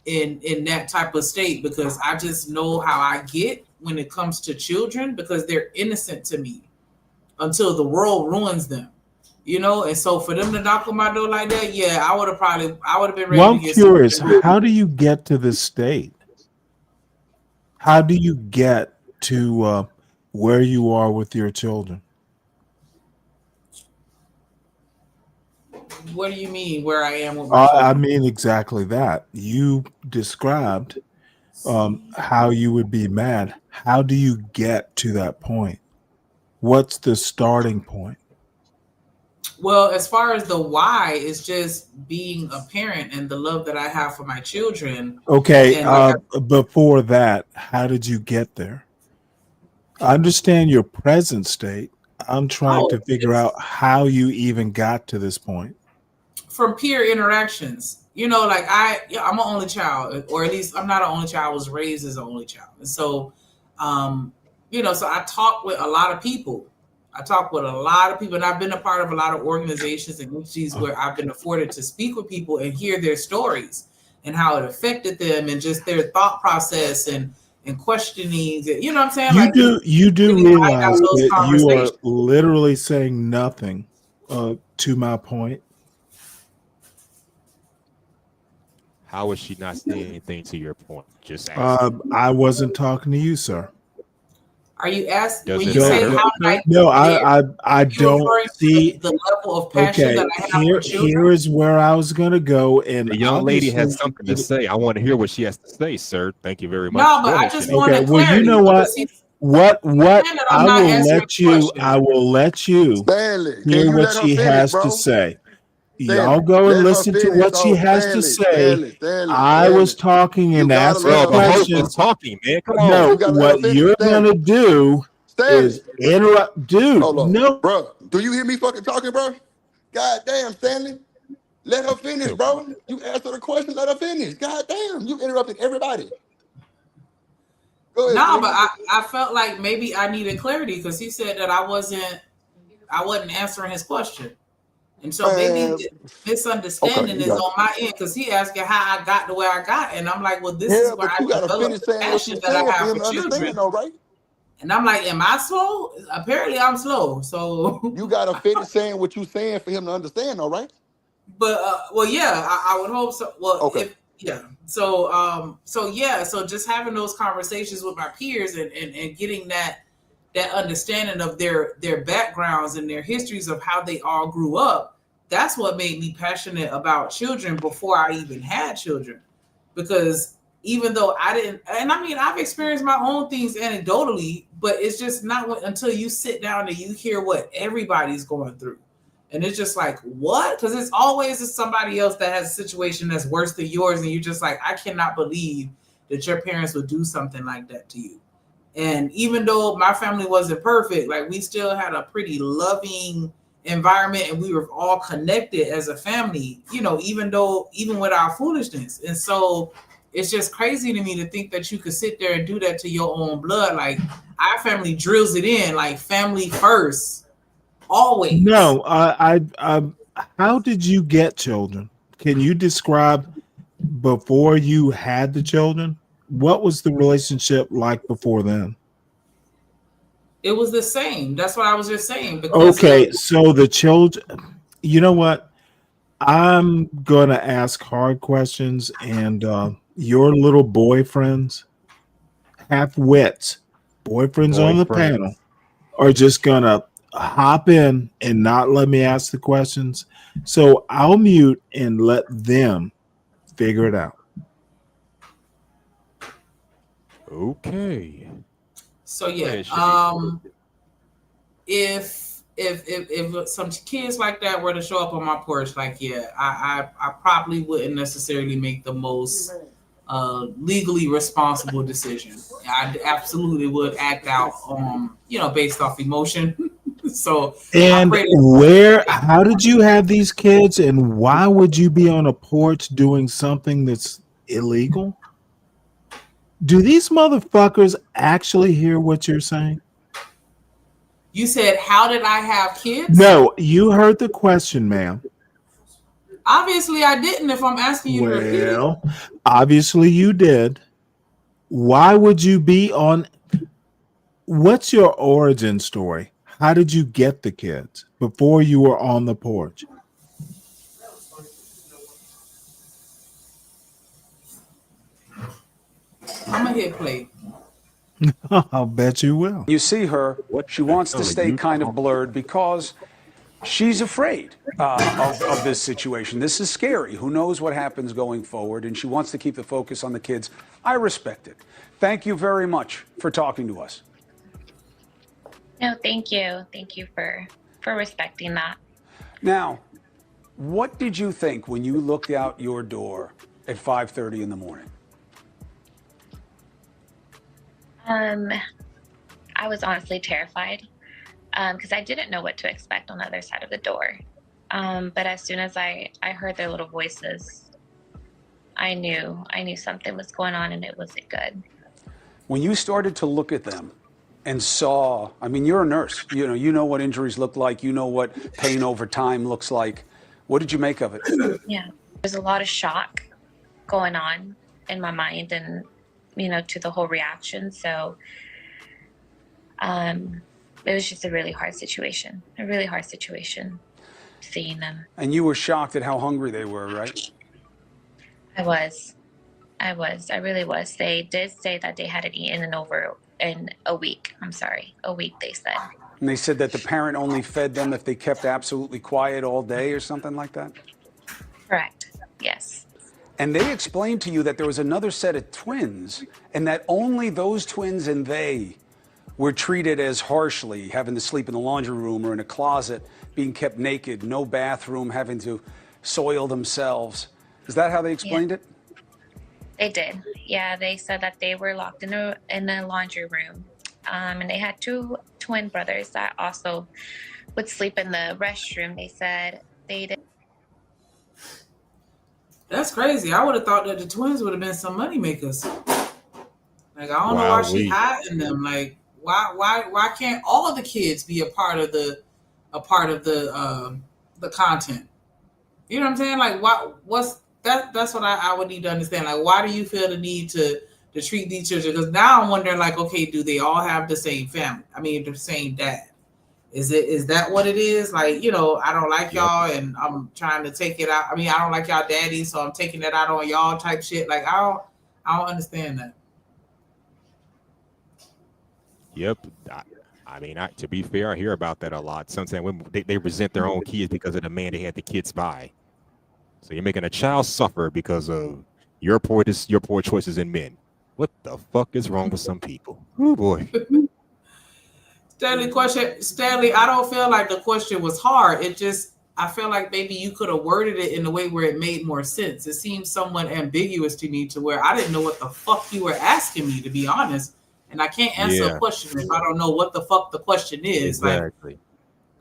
in that type of state, because I just know how I get when it comes to children, because they're innocent to me until the world ruins them. And so for them to knock on my door like that, yeah, I would have been ready to get. I'm curious, how do you get to this state? How do you get to where you are with your children? What do you mean where I am with my children? I mean exactly that. You described how you would be mad. How do you get to that point? What's the starting point? Well, as far as the why, it's just being a parent and the love that I have for my children. Okay, before that, how did you get there? I understand your present state. I'm trying Oh, to figure out how you even got to this point. from peer interactions. You know, like I'm an only child, or at least I'm not an only child. I was raised as an only child, and so, you know, so I talk with a lot of people. And I've been a part of a lot of organizations and entities where I've been afforded to speak with people and hear their stories and how it affected them and just their thought process and questionings. You know what I'm saying? You do really find out realize those that you are conversations. literally saying nothing to my point. How is she not saying anything to your point? Just asking. I wasn't talking to you, sir. Are you asking Does when it you say matter? how nice? No, I You don't referring see. to the level of passion Okay, that I have for children? here is where I was gonna go, and The young lady has obviously, something to say. I want to hear what she has to say, sir. Thank you very much. No, but Go I ahead, just Shanae. okay. wanted Well, you clarity know what? because he's What saying that I'm I not will answering let the you. question. I will let you Stanley, can hear you what let her she finish, has bro? to say. Y'all Stanley, go and let her listen to finish. what she Oh, has to say. I was Stanley. talking and You gotta asking let Bro, her the host finish, is bro. questions. talking, man. Come No, on. You gotta let her what finish. you're Stanley. gonna do Stanley. is interrupt, dude. Hold on. No, Bro, do you hear me fucking talking, bro? God damn, Stanley. Let her finish, bro. You asked her the question, let her finish. God damn, you interrupted everybody. Go ahead, No, but Shanique. I felt like maybe I needed clarity because he said that I wasn't answering his question. And so maybe Man, the okay, misunderstanding you is got on my end because he asked how I got to where I got. And I'm like, well, this is Yeah, where but I you gotta developed finish the saying what passion you're that I saying for have him for to understand, children. though, right? And I'm like, am I slow? Apparently I'm slow. So, You gotta finish saying what you're saying for him to understand, though, right? but well, yeah, I would hope so. Well, Okay. if yeah, so yeah, so just having those conversations with my peers and getting that understanding of their backgrounds and their histories of how they all grew up, that's what made me passionate about children before I even had children. Because even though I didn't, and I mean, I've experienced my own things anecdotally, but it's just not until you sit down and you hear what everybody's going through. And it's just like, what? Because it's always somebody else that has a situation that's worse than yours. And you're just like, I cannot believe that your parents would do something like that to you. And even though my family wasn't perfect, like we still had a pretty loving environment and we were all connected as a family, you know, even with our foolishness. And so it's just crazy to me to think that you could sit there and do that to your own blood. Like our family drills it in, like family first, always. no. How did you get children? Can you describe before you had the children? What was the relationship like before then? It was the same. That's what I was just saying. Because Okay, so the children. You know what? I'm gonna ask hard questions, and your little boyfriends, half wits, boyfriends on the Boyfriend. panel, are just gonna hop in and not let me ask the questions. So I'll mute and let them figure it out. Okay. So yeah, ahead, Shanique. if some kids like that were to show up on my porch, like yeah, I probably wouldn't necessarily make the most legally responsible decision. I absolutely would act out based off emotion. So I And pray that how did you have these kids, and why would you be on a porch doing something that's illegal? Do these motherfuckers actually hear what you're saying? you said, how did I have kids? No, you heard the question, ma'am. Obviously I didn't if I'm asking you to repeat it. Well, obviously you did. Why would you be on? What's your origin story? How did you get the kids before you were on the porch? I'm gonna hit play. I'll bet you will. You see her, she wants to stay kind of blurred because she's afraid of this situation. This is scary. Who knows what happens going forward? And she wants to keep the focus on the kids. I respect it. Thank you very much for talking to us. No, thank you. Thank you for respecting that. Now, what did you think when you looked out your door at 5:30 in the morning? I I was honestly terrified because I didn't know what to expect on the other side of the door. But as soon as I heard their little voices, I knew something was going on and it wasn't good. When you started to look at them and saw, I mean, you're a nurse, you know what injuries look like, you know what pain over time looks like. What did you make of it? Yeah, there's a lot of shock going on in my mind and, to the whole reaction. So it was just a really hard situation seeing them. And you were shocked at how hungry they were, right? I really was. They did say that they hadn't eaten in a week. A week, they said. And they said that the parent only fed them if they kept absolutely quiet all day or something like that? Correct, yes. And they explained to you that there was another set of twins and that only those twins and they were treated as harshly, having to sleep in the laundry room or in a closet, being kept naked, no bathroom, having to soil themselves. Is that how they explained it? They did. Yeah, they said that they were locked in a laundry room. And they had two twin brothers that also would sleep in the restroom. They said they did. That's crazy. I would have thought that the twins would have been some money makers. Like, I don't know why she hiding them. Like, why can't all of the kids be a part of the content? You know what I'm saying? Like, that's what I would need to understand. Like, why do you feel the need to treat these children? Because now I'm wondering, like, okay, do they all have the same family? I mean, the same dad? Is that what it is? Like, I don't like y'all and I'm trying to take it out. I mean, I don't like y'all daddy, so I'm taking that out on y'all type shit. Like, I don't understand that. Yep. I mean, to be fair, I hear about that a lot. Sometimes when they resent their own kids because of the man they had the kids by. So you're making a child suffer because of your poor choices in men. What the fuck is wrong with some people? Oh boy. Stanley, I don't feel like the question was hard. I feel like maybe you could have worded it in a way where it made more sense. It seems somewhat ambiguous to me to where I didn't know what the fuck you were asking me, to be honest. And I can't answer a question if I don't know what the fuck the question is. Exactly.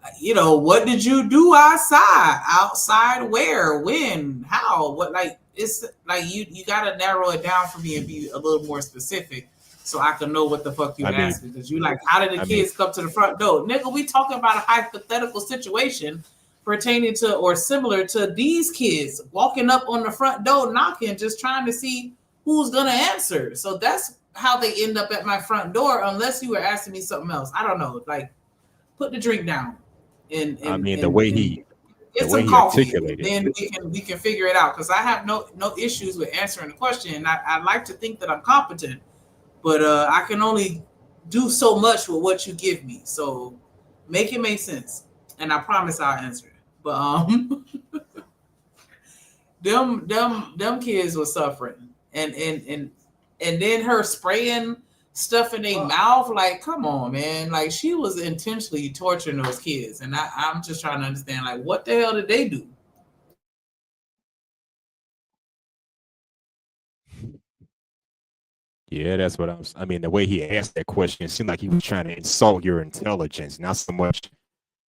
Like, what did you do outside? Outside where? When? How? What? Like, it's like you gotta narrow it down for me and be a little more specific so I can know what the fuck you asking. Because you like, how did the kids come to the front door? Nigga, we talking about a hypothetical situation pertaining to or similar to these kids walking up on the front door, knocking, just trying to see who's gonna answer. So that's how they end up at my front door, unless you were asking me something else. I don't know. Like, put the drink down. And the way he articulated, then we can figure it out. Because I have no issues with answering the question. And I like to think that I'm competent, but I can only do so much with what you give me. So make it make sense, and I promise I'll answer it. But them kids were suffering, and then her spraying stuff in their mouth. Like, come on, man. Like, she was intentionally torturing those kids. And I'm just trying to understand, like, what the hell did they do? Yeah, that's what I mean, the way he asked that question, it seemed like he was trying to insult your intelligence, not so much,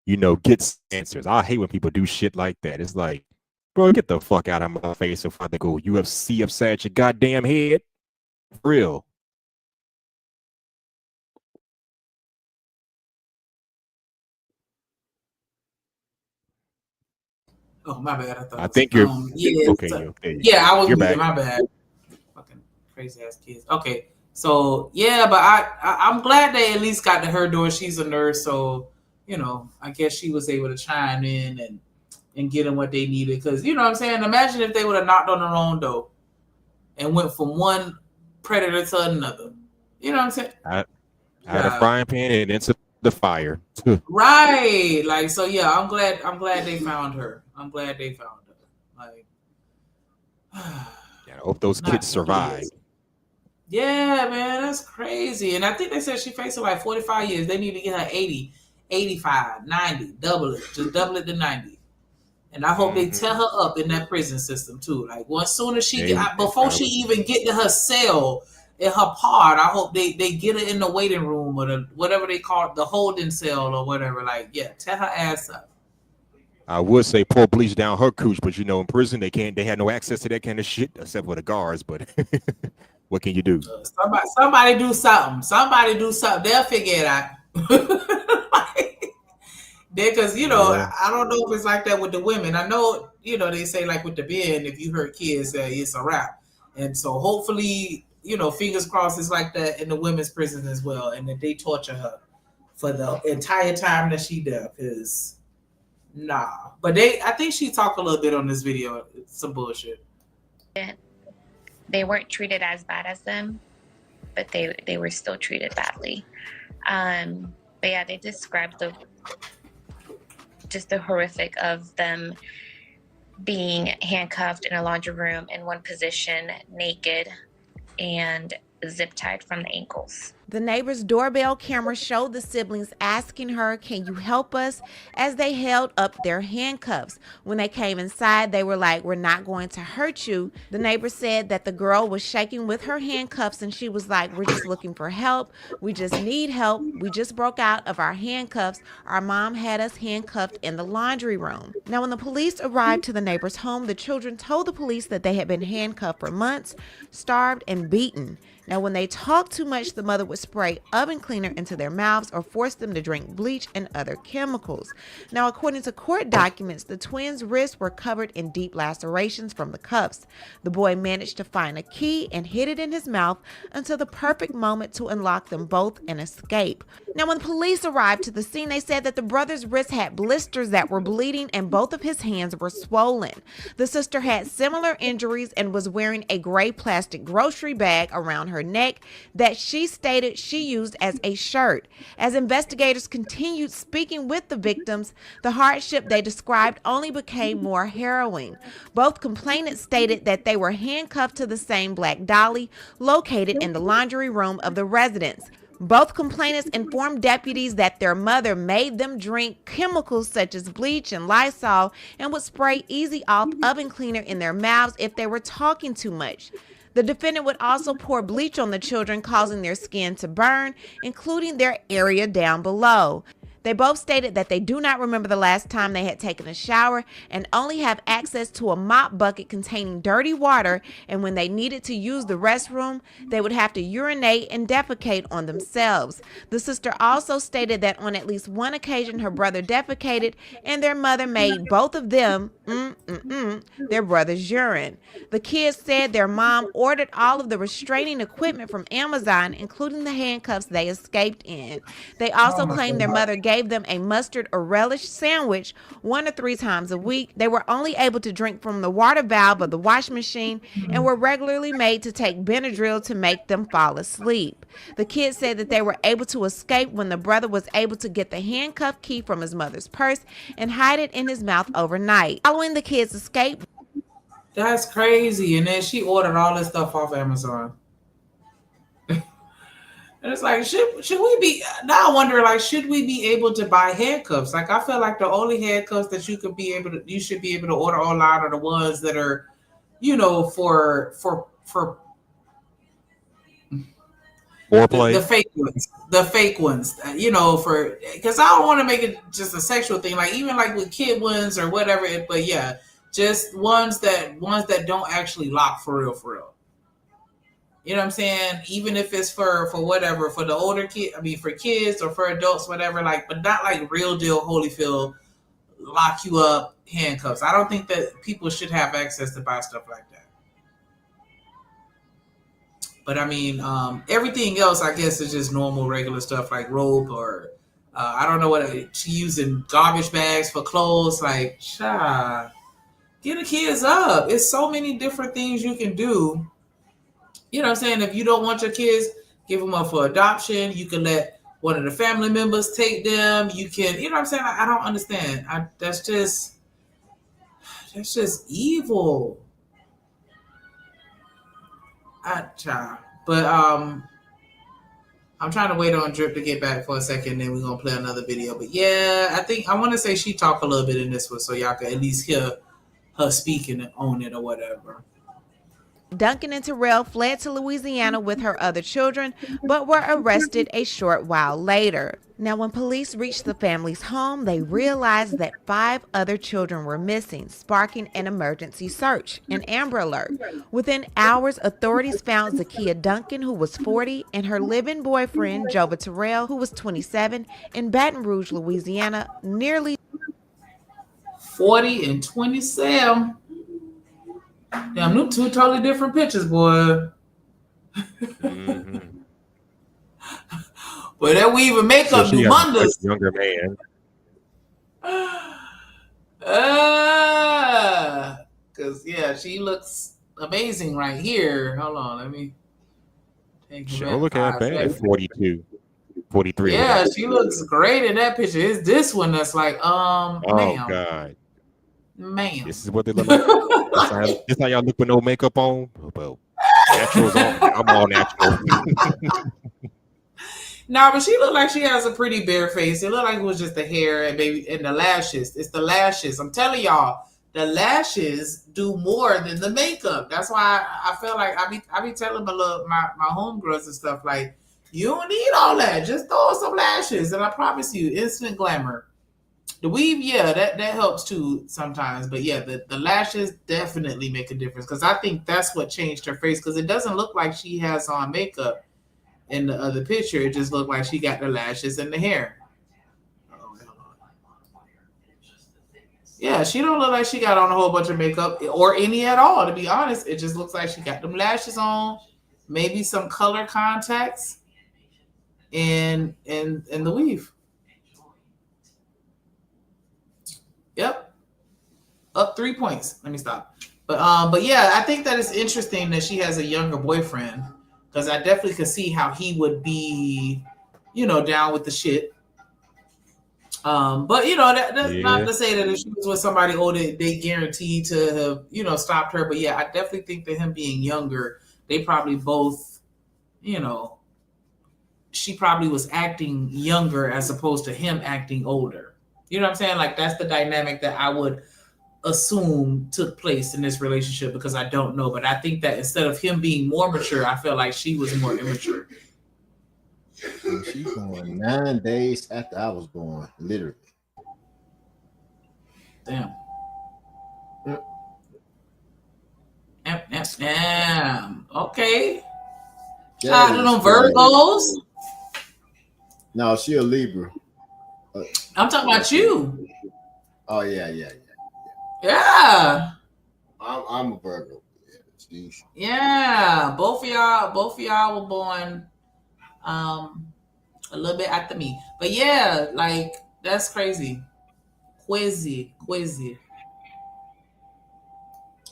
get answers. I hate when people do shit like that. It's like, bro, get the fuck out of my face if I think go UFC upside your goddamn head. For real. Oh, my bad. I think you're okay. Yeah, I was you're muted, back. my bad. Fucking crazy ass kids. Okay, so yeah, but I'm glad they at least got to her door. She's a nurse, so I guess she was able to chime in and get them what they needed. Because what I'm saying. Imagine if they would have knocked on their own door and went from one predator to another. You know what I'm saying? I had a frying pan and into the fire. Right. Like, so yeah, I'm glad they found her. Like, I hope those kids survive. Yeah, man, that's crazy. And I think they said she facing like 45 years. They need to get her 80, 85, 90, double it. Just double it to 90. And I hope they tear her up in that prison system too. Like, soon as she before she even get to her cell in her pod, I hope they get her in the waiting room room or whatever they call it, the holding cell or whatever. Like, yeah, tear her ass up. I would say pour bleach down her cooch, but you know, in prison they had no access to that kind of shit except for the guards. But what can you do? Somebody do something. Somebody do something. They'll figure it out. Because, you know, Yeah. I don't know if it's like that with the women. I know, you know, they say like with the men, if you hurt kids, it's a wrap. And so hopefully, you know, fingers crossed it's like that in the women's prison as well. And that they torture her for the entire time that she there. Because, nah. But I think she talked a little bit on this video. It's some bullshit. They weren't treated as bad as them, but they were still treated badly. But yeah, they described the horrific of them being handcuffed in a laundry room in one position, naked, and zip tied from the ankles. The neighbor's doorbell camera showed the siblings asking her, "Can you help us?" as they held up their handcuffs. When they came inside, they were like, "We're not going to hurt you." The neighbor said that the girl was shaking with her handcuffs and she was like, "We're just looking for help. We just need help. We just broke out of our handcuffs. Our mom had us handcuffed in the laundry room." Now, when the police arrived to the neighbor's home, the children told the police that they had been handcuffed for months, starved, and beaten. Now, when they talked too much, the mother would spray oven cleaner into their mouths or force them to drink bleach and other chemicals. Now, according to court documents, the twins' wrists were covered in deep lacerations from the cuffs. The boy managed to find a key and hid it in his mouth until the perfect moment to unlock them both and escape. Now, when police arrived to the scene, they said that the brother's wrists had blisters that were bleeding and both of his hands were swollen. The sister had similar injuries and was wearing a gray plastic grocery bag around her neck that she stated she used as a shirt. As investigators continued speaking with the victims, the hardship they described only became more harrowing. Both complainants stated that they were handcuffed to the same black dolly located in the laundry room of the residence. Both complainants informed deputies that their mother made them drink chemicals such as bleach and Lysol and would spray Easy Off oven cleaner in their mouths if they were talking too much. The defendant would also pour bleach on the children, causing their skin to burn, including their area down below. They both stated that they do not remember the last time they had taken a shower and only have access to a mop bucket containing dirty water, and when they needed to use the restroom, they would have to urinate and defecate on themselves. The sister also stated that on at least one occasion her brother defecated and their mother made both of them their brother's urine. The kids said their mom ordered all of the restraining equipment from Amazon, including the handcuffs they escaped in. They also claimed their mother gave them a mustard or relish sandwich 1 or 3 times a week. They were only able to drink from the water valve of the wash machine and were regularly made to take Benadryl to make them fall asleep. The kids said that they were able to escape when the brother was able to get the handcuff key from his mother's purse and hide it in his mouth overnight. Following the kids' escape. That's crazy. And then she ordered all this stuff off Amazon. And it's like, should we be now? I wonder, like, should we be able to buy handcuffs? Like, I feel like the only handcuffs that you should be able to order online are the ones that are, you know, for foreplay. The fake ones, you know, because I don't want to make it just a sexual thing. Like, even like with kid ones or whatever. But yeah, just ones that don't actually lock for real. You know what I'm saying? Even if it's for whatever, for the older kid, I mean, for kids or for adults, whatever, like, but not like real deal Holyfield lock you up handcuffs. I don't think that people should have access to buy stuff like that. But I mean, everything else, I guess, is just normal, regular stuff like rope or I don't know what she using garbage bags for clothes. Like, get the kids up. It's so many different things you can do. You know what I'm saying? If you don't want your kids, give them up for adoption. You can let one of the family members take them. You can, you know what I'm saying? I don't understand. That's just evil. But I'm trying to wait on Drip to get back for a second, then we're gonna play another video. But yeah, I want to say she talked a little bit in this one, so y'all can at least hear her speaking on it or whatever. Duncan and Terrell fled to Louisiana with her other children, but were arrested a short while later. Now, when police reached the family's home, they realized that 5 other children were missing, sparking an emergency search, an Amber Alert. Within hours, authorities found Zakiya Duncan, who was 40, and her live-in boyfriend, Jova Terrell, who was 27, in Baton Rouge, Louisiana, nearly 40 and 27. Damn, them 2 totally different pictures, boy. Boy, that weave and makeup do wonders. Younger man. Cause yeah, she looks amazing right here. Hold on, let me take She don't look at bad. 42, 43. Yeah, she looks great in that picture. It's this one that's like, Oh ma'am. God. Ma'am. This is what they look like. This how y'all look with no makeup on. Well, natural's on. I'm all natural. Nah, but she looked like she has a pretty bare face. It looked like it was just the hair and maybe and the lashes. It's the lashes. I'm telling y'all, the lashes do more than the makeup. That's why I feel like I be telling my homegirls and stuff like, you don't need all that. Just throw on some lashes, and I promise you, instant glamour. The weave, yeah, that helps too sometimes. But yeah, the lashes definitely make a difference because I think that's what changed her face because it doesn't look like she has on makeup. In the other picture, it just looked like she got the lashes and the hair. Yeah, she don't look like she got on a whole bunch of makeup or any at all, to be honest. It just looks like she got them lashes on, maybe some color contacts, and the weave. Yep. Up 3 points. Let me stop. But yeah, I think that it's interesting that she has a younger boyfriend. Because I definitely could see how he would be, down with the shit. But, that's not to say that if she was with somebody older, they guaranteed to have, stopped her. But, yeah, I definitely think that him being younger, they probably both, she probably was acting younger as opposed to him acting older. You know what I'm saying? Like, that's the dynamic that I would assume took place in this relationship because I don't know, but I think that instead of him being more mature, I feel like she was more immature. She's born 9 days after I was born, literally. Damn. Damn. Okay. Shout out to them Virgos. No, she a Libra. I'm talking about you. Oh yeah. Yeah. I'm a Virgo. Yeah. Both of y'all were born a little bit after me. But yeah, like that's crazy. Crazy.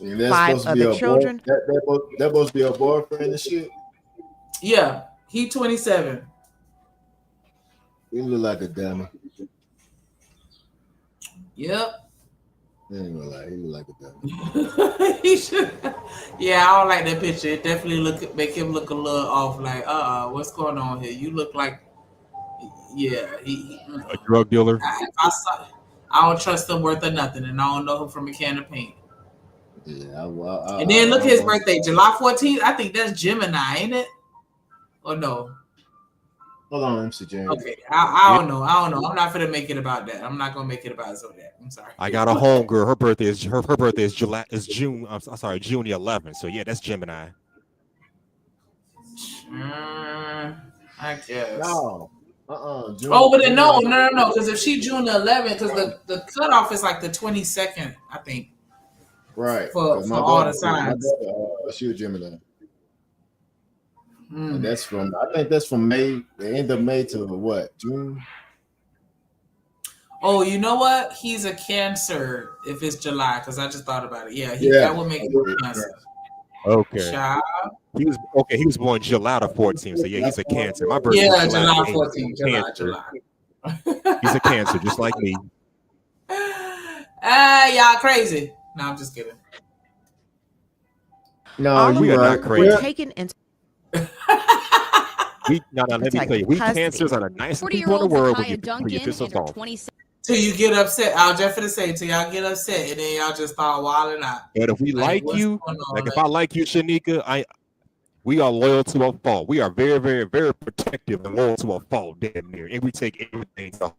And that's 5 supposed to be other children. That supposed to be a boyfriend and shit. Yeah. He 27. He look like a dummy. Yep. He look like a dummy. He should. Yeah, I don't like that picture. It definitely make him look a little off. Like, what's going on here? You look like, yeah, he a drug dealer. I don't trust him worth of nothing, and I don't know him from a can of paint. Yeah, and then look at his birthday, July 14th. I think that's Gemini, ain't it? Or no? Hold on, Mr. James. Okay, I don't know. I'm not gonna make it about that. I'm not gonna make it about Zodiac. I'm sorry. I got a homegirl. Her birthday is June the 11th. So yeah, that's Gemini. I guess. No. But then no. Because if she June the 11th, because the cutoff is like the 22nd, I think. Right. For all the signs. She was Gemini. And that's from, I think that's from May, the end of May to what, June? Oh, you know what? He's a Cancer if it's July, because I just thought about it. Yeah, that would make him a Cancer. Okay. Child. He was born July the 14th, so yeah, he's a Cancer. My birthday is July 14th. July. He's a Cancer, just like me. Y'all crazy. No, I'm just kidding. No, we are not crazy. Taken into let me tell you, we Cancers are the nicest people in the world when you piss us off. Till you get upset. I was just gonna say, till y'all get upset, and then y'all just start wilding out. But if we like what's you, going on, like if man? I like you, Shanika, we are loyal to a fault. We are very, very, very protective and loyal to a fault, damn near, and we take everything to heart.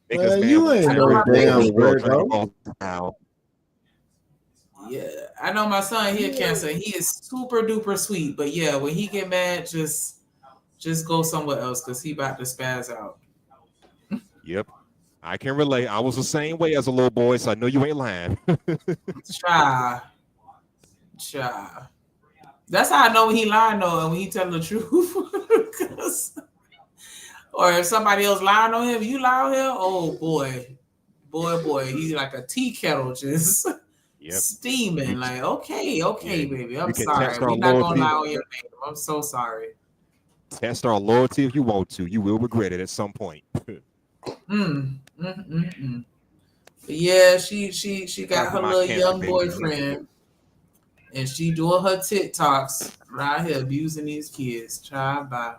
Because man, you ain't no damn weirdo. Yeah, I know my son. He a Cancer. He is super duper sweet, but yeah, when he get mad, just go somewhere else because he about to spaz out. Yep, I can relate. I was the same way as a little boy, so I know you ain't lying. Try. That's how I know when he lying though, and when he telling the truth. Or if somebody else lying on him, you lie on him. Oh boy, he's like a tea kettle just steaming. Like okay, baby, I'm sorry. We're not gonna lie on your name. I'm so sorry. Test our loyalty if you want to. You will regret it at some point. Yeah, she got her little young boyfriend, and she doing her TikToks right here abusing these kids. Try by.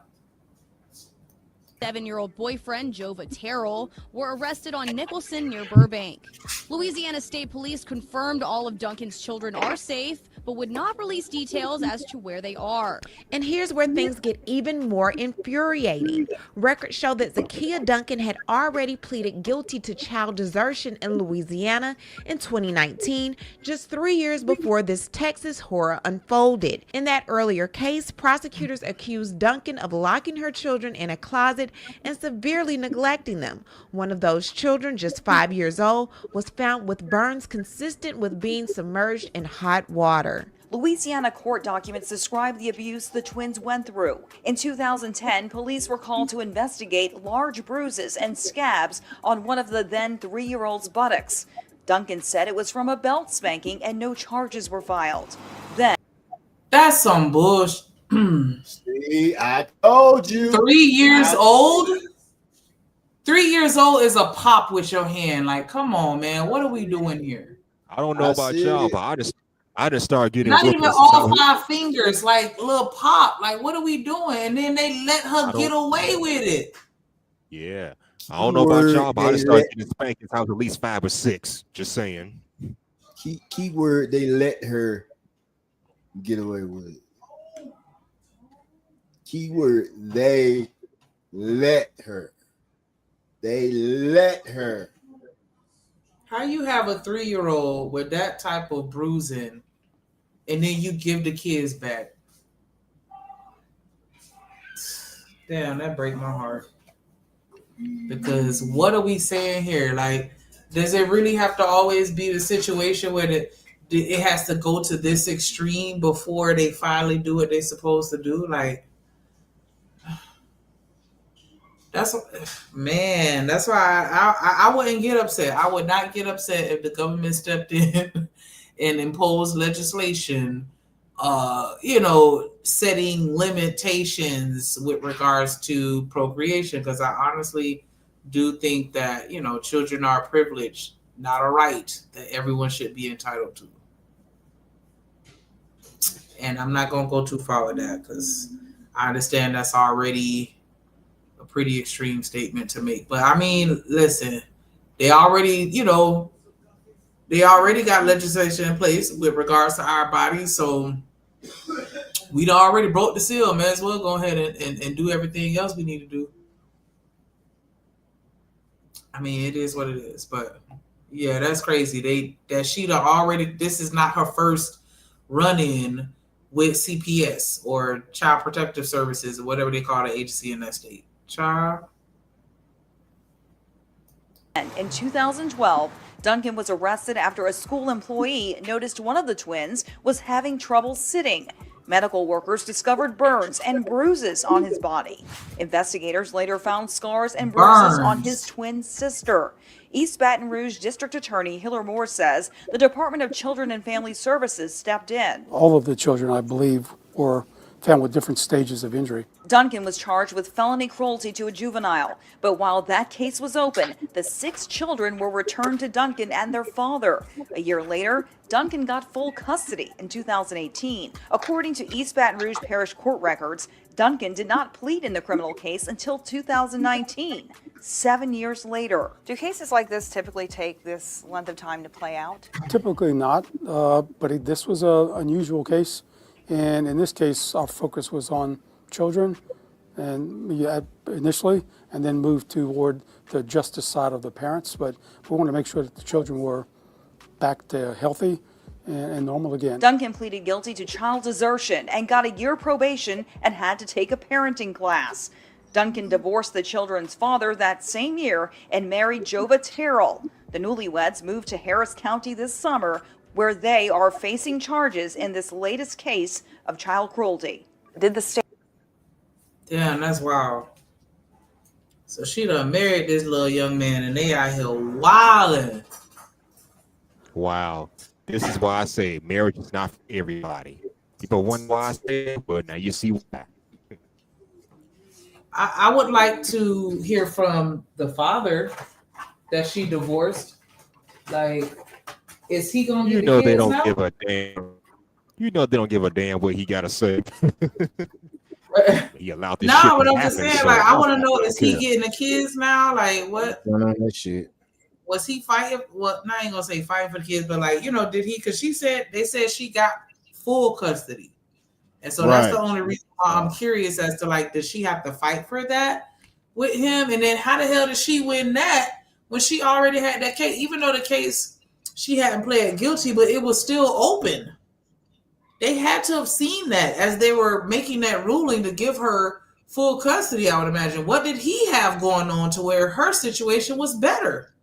7-year-old boyfriend Jova Terrell were arrested on Nicholson near Burbank. Louisiana State Police confirmed all of Duncan's children are safe, but would not release details as to where they are. And here's where things get even more infuriating. Records show that Zakiya Duncan had already pleaded guilty to child desertion in Louisiana in 2019, just 3 years before this Texas horror unfolded. In that earlier case, prosecutors accused Duncan of locking her children in a closet and severely neglecting them. One of those children, just 5 years old, was found with burns consistent with being submerged in hot water. Louisiana court documents describe the abuse the twins went through. In 2010, police were called to investigate large bruises and scabs on one of the then 3-year-old's buttocks. Duncan said it was from a belt spanking and no charges were filed. Then, that's some bullshit. See, I told you. 3 years old? 3 years old is a pop with your hand. Like, come on, man. What are we doing here? I don't know about y'all, but I just started getting not even all 5 fingers, like little pop. Like, what are we doing? And then they let her get away with it. Yeah. I don't know about y'all, but I just started getting spankings. I was at least 5 or 6. Just saying. Keyword, they let her get away with it. Keyword, they let her. They let her. How you have a 3-year-old with that type of bruising and then you give the kids back? Damn, that breaks my heart. Because what are we saying here? Like, does it really have to always be the situation where it has to go to this extreme before they finally do what they're supposed to do? Like, that's why I wouldn't get upset. I would not get upset if the government stepped in and imposed legislation, setting limitations with regards to procreation, because I honestly do think that, children are a privilege, not a right that everyone should be entitled to. And I'm not going to go too far with that because I understand that's already a pretty extreme statement to make. But I mean, listen, they already got legislation in place with regards to our bodies. So we already broke the seal. May as well go ahead and do everything else we need to do. I mean, it is what it is. But yeah, that's crazy. This is not her first run-in with CPS or Child Protective Services or whatever they call the agency in that state. Child. in 2012, Duncan was arrested after a school employee noticed one of the twins was having trouble sitting. Medical workers discovered burns and bruises on his body. Investigators later found scars and bruises on his twin sister. East Baton Rouge District Attorney Hiller Moore says the Department of Children and Family Services stepped in. All of the children, I believe, were found with different stages of injury. Duncan was charged with felony cruelty to a juvenile, but while that case was open, the 6 children were returned to Duncan and their father. A year later, Duncan got full custody in 2018. According to East Baton Rouge Parish Court records, Duncan did not plead in the criminal case until 2019. 7 years later. Do cases like this typically take this length of time to play out? Typically not, but this was an unusual case. And in this case, our focus was on children and initially, and then moved toward the justice side of the parents. But we wanted to make sure that the children were back to healthy and normal again. Duncan pleaded guilty to child desertion and got a year probation and had to take a parenting class. Duncan divorced the children's father that same year and married Jova Terrell. The newlyweds moved to Harris County this summer, where they are facing charges in this latest case of child cruelty. Did the state? Damn, that's wild. So she done married this little young man and they out here wilding. Wow. This is why I say marriage is not for everybody. People wonder why I say it, but now you see why. I would like to hear from the father that she divorced. Like, is he gonna get the They kids don't now? give a damn. You know they don't give a damn what he gotta say. He allowed this shit No, but to I'm happen. just saying, so like, I want to don't know, is he care. getting the kids now? Like, what Going on that shit. was he fighting? Well, I ain't gonna say fighting for the kids, but like, did he? Because they said she got full custody, and so that's the Right. only reason why I'm curious as to, like, does she have to fight for that with him? And then how the hell did she win that when she already had that case? Even though the case she hadn't pled guilty, but it was still open. They had to have seen that as they were making that ruling to give her full custody, I would imagine. What did he have going on to where her situation was better?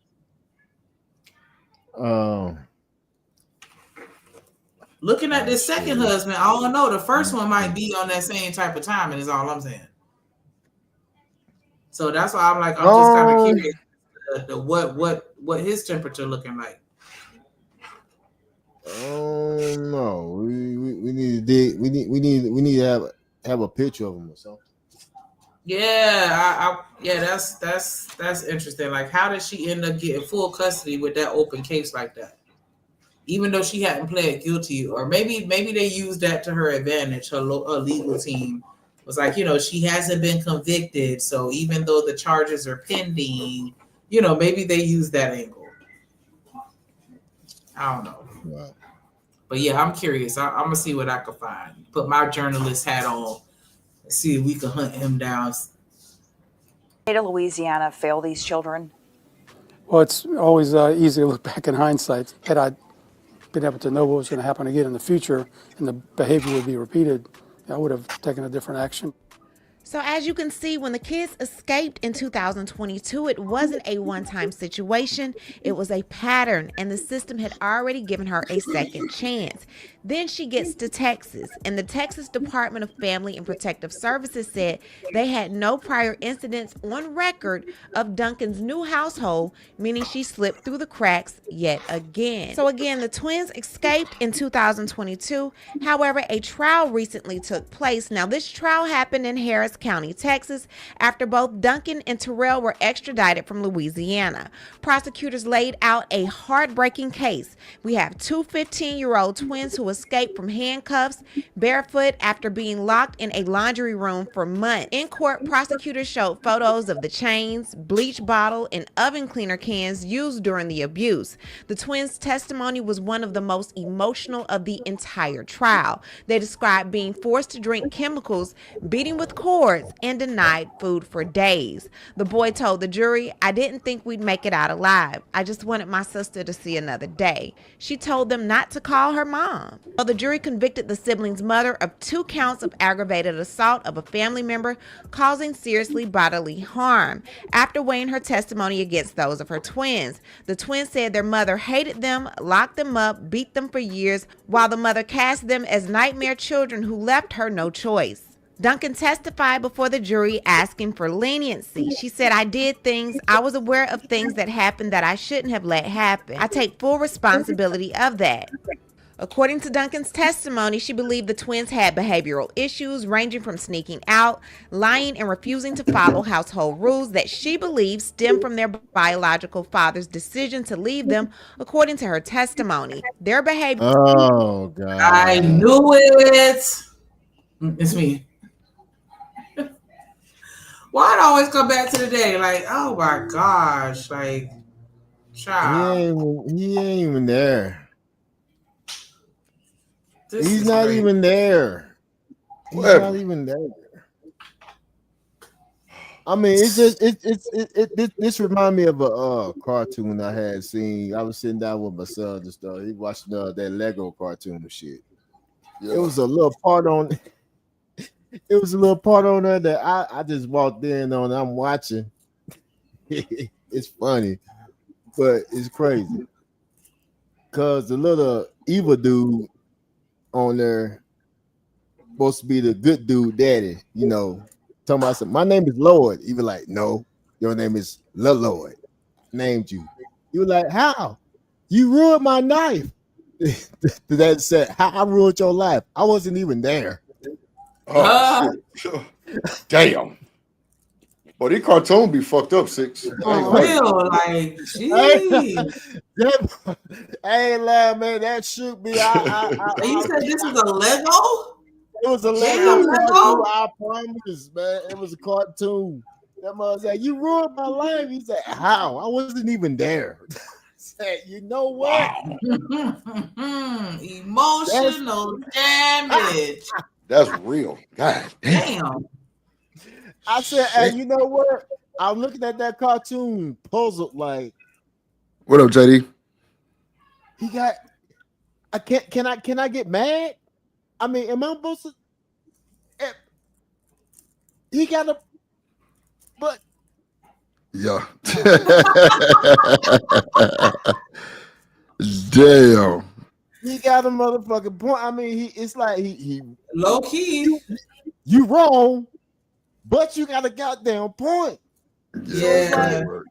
Looking at this second husband, I don't know. The first one might be on that same type of timing, is all I'm saying. So that's why I'm like, I'm just kind of curious what his temperature looking like. Oh no, we need to dig. We need to have a picture of him or something. Yeah, that's interesting. Like, how did she end up getting full custody with that open case like that? Even though she hadn't pled guilty, or maybe they used that to her advantage. Her legal team was like, she hasn't been convicted, so even though the charges are pending, maybe they used that angle. I don't know. Wow. But yeah, I'm curious. I'm gonna see what I can find. Put my journalist hat on and see if we can hunt him down. State of Louisiana fail these children? Well, it's always easy to look back in hindsight. Had I been able to know what was going to happen again in the future and the behavior would be repeated, I would have taken a different action. So as you can see, when the kids escaped in 2022, it wasn't a one-time situation. It was a pattern, and the system had already given her a second chance. Then she gets to Texas, and the Texas Department of Family and Protective Services said they had no prior incidents on record of Duncan's new household, meaning she slipped through the cracks yet again. So again, the twins escaped in 2022. However, a trial recently took place. Now, this trial happened in Harris County, Texas, after both Duncan and Terrell were extradited from Louisiana. Prosecutors laid out a heartbreaking case. We have two 15-year-old twins who escaped from handcuffs barefoot after being locked in a laundry room for months. In court, prosecutors showed photos of the chains, bleach bottle, and oven cleaner cans used during the abuse. The twins' testimony was one of the most emotional of the entire trial. They described being forced to drink chemicals, beating with cords, and denied food for days. The boy told the jury, "I didn't think we'd make it out alive. I just wanted my sister to see another day." She told them not to call her mom. Well, the jury convicted the siblings' mother of 2 counts of aggravated assault of a family member causing seriously bodily harm. After weighing her testimony against those of her twins, the twins said their mother hated them, locked them up, beat them for years, while the mother cast them as nightmare children who left her no choice. Duncan testified before the jury asking for leniency. She said, "I did things, I was aware of things that happened that I shouldn't have let happen. I take full responsibility of that." According to Duncan's testimony, she believed the twins had behavioral issues ranging from sneaking out, lying, and refusing to follow household rules that she believes stem from their biological father's decision to leave them, according to her testimony. Their behavior... Oh, God. I knew it. It's me. Why it always come back to the day? Like, oh my gosh, like, He child. ain't even there. This He's is not crazy. even there. He's Whatever. not even there. I mean, it's just this remind me of a cartoon I had seen. I was sitting down with my son and stuff. He watching that Lego cartoon and shit. Yeah. It was a little part on. It was a little part on there that I just walked in on. I'm watching. It's funny, but it's crazy because the little evil dude on there supposed to be the good dude daddy, you know. Talking about my name is Lord. He was like, no, your name is Lil Lord. Named you. You were like, how? You ruined my knife. That said, how I ruined your life. I wasn't even there. Oh shit. Damn. Boy, these cartoons be fucked up, Six. I ain't For gonna lie. real, like, jeez. Hey, lad, man, that shoot me. And you said this is a Lego? It was a Damn, Lego cartoon. Lego? I promise, man. It was a cartoon. That mother said, "You ruined my life." He said, "How? I wasn't even there." Said, "You know what? Emotional damage. That's real. God damn. Damn. I said, "Hey, you know what? I'm looking at that cartoon, puzzled. Like, What up, JD? he got. I can't. Can I get mad? I mean, am I supposed to? He got a. But Yeah. Damn. he got a motherfucking point. I mean, it's like he low key. You wrong, but you got a goddamn point. Yeah. So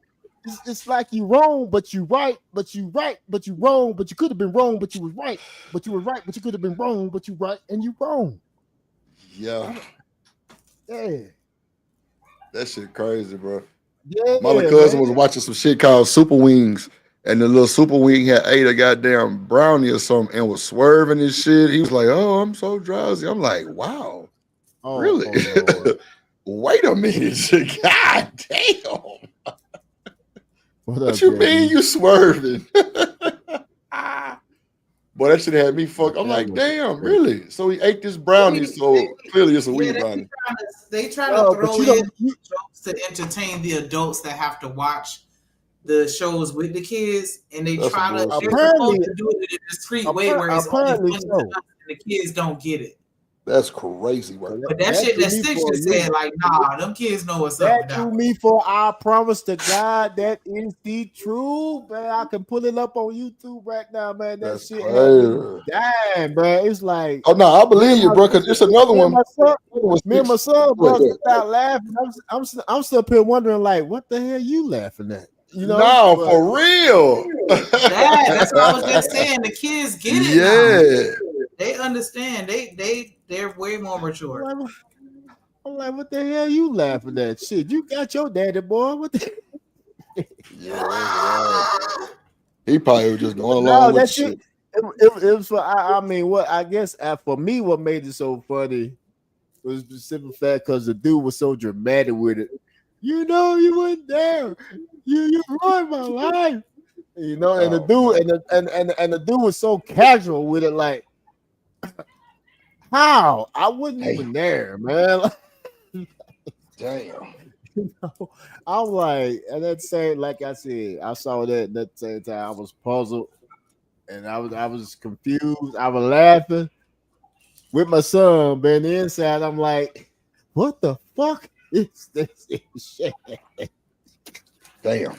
it's like you wrong, but you right, but you right, but you wrong, but you could have been wrong, but you was right, but you were right, but you could have been wrong, but you right, and you wrong. Yeah. Yeah. That shit crazy, bro. Yeah, My little cousin man. was watching some shit called Super Wings, and the little Super Wing had ate a goddamn brownie or something and was swerving and shit. He was like, "Oh, I'm so drowsy." I'm like, "Wow, really? Wait a minute, god damn! What you mean you swerving?" Boy, that shit had me fucked. I'm like, "Damn, really?" So he ate this brownie, so clearly it's a weed brownie. They try to throw in jokes to entertain the adults that have to watch the shows with the kids, and they That's try to. some They're bullshit. supposed to do it in a discreet way where it's only funny to us, and the kids don't get it. That's crazy work. But that shit that Stitch just said, like, nah, them kids know what's up with That that. do me for I promise to God that is the truth, man. I can pull it up on YouTube right now, man. That shit had me dying, bro. It's like, oh no, I believe you, bro. Because it's another one. Me and my son bust out laughing. I'm still up here wondering, like, what the hell you laughing at? You know? No, for real. That's what I was just saying. The kids get it now. They understand. They're way more mature. I'm like, what the hell you laughing at? Shit, you got your daddy, boy. What the He probably was just going along with the shit. It was for, I mean, what I guess for me, what made it so funny was the simple fact because the dude was so dramatic with it. You know, you weren't there. You ruined my life. You know, and the dude and the dude was so casual with it, like, how? I wasn't even there, man. Damn. You know, I'm like, and that same, like I said, I saw that same time. I was puzzled, and I was confused. I was laughing with my son, but on the inside, I'm like, what the fuck is this shit? Damn.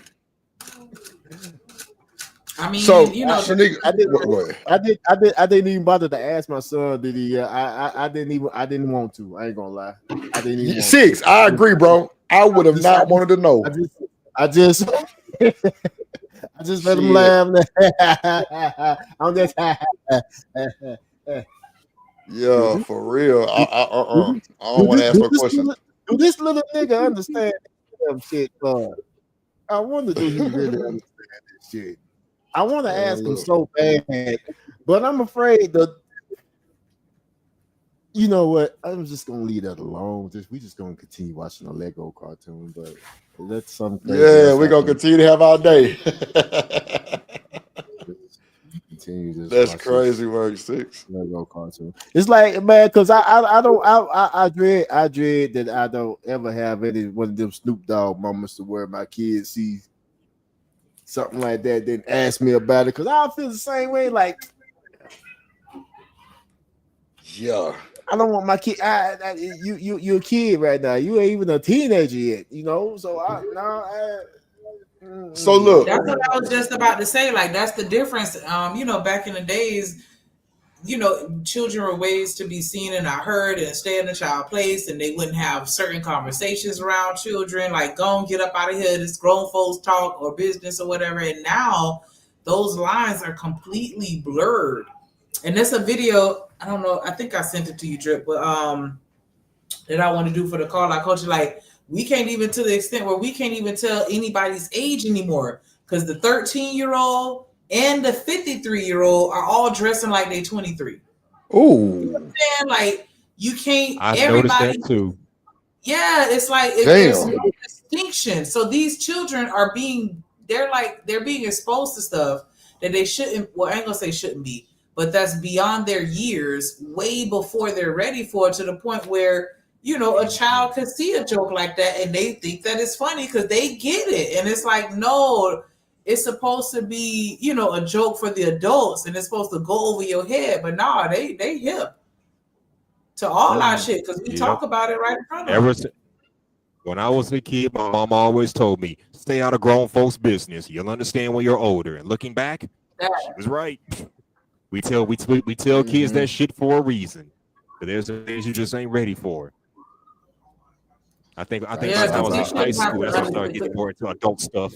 I mean, so you know, I didn't even bother to ask my son. Did he? I didn't want to. I ain't gonna lie. I didn't even. Six. I agree, bro. I would have not wanted to know. I just let him laugh. I'm just. Yeah, for real. I don't want to ask no questions. Do this little nigga understand damn shit? I wonder do he really understand this shit? I want to ask him so bad, but I'm afraid that You know what? I'm just gonna leave that alone. We just gonna continue watching a Lego cartoon, but let some crazy Yeah, else we're gonna happen. continue to have our day. Continue just That's watch this crazy work, 6. Lego cartoon. It's like, man, because I don't I dread that I don't ever have any one of them Snoop Dogg moments to where my kids see something like that, then ask me about it, because I feel the same way. Like, yeah, I don't want my kid. You're a kid right now. You ain't even a teenager yet. So So look, That's what I was just about to say. Like, that's the difference. Back in the days, children were ways to be seen and not heard and stay in the child place, and they wouldn't have certain conversations around children, like go and get up out of here, this grown folks talk or business or whatever. And now those lines are completely blurred. And there's a video, I don't know, I think I sent it to you, Drip, but that I want to do for the call out culture. Like, we can't even, to the extent where we can't even tell anybody's age anymore, because the 13-year-old and the 53-year-old are all dressing like they 23. Ooh. You know what I'm saying? Like, you can't, I've noticed everybody. that too. Yeah, it's like there's no distinction. So these children are they're being exposed to stuff that they shouldn't, well, I ain't gonna say shouldn't be, but that's beyond their years, way before they're ready for it, to the point where, a child could see a joke like that and they think that it's funny because they get it. And it's like, no, it's supposed to be, a joke for the adults, and it's supposed to go over your head. But nah, they hip to all our shit because we talk about it right in front of them. When I was a kid, my mom always told me, stay out of grown folks' business. You'll understand when you're older. And looking back, she was right. We tell kids that shit for a reason. But there's things you just ain't ready for. I think by the time I was in high school, that's when I started getting more into adult stuff.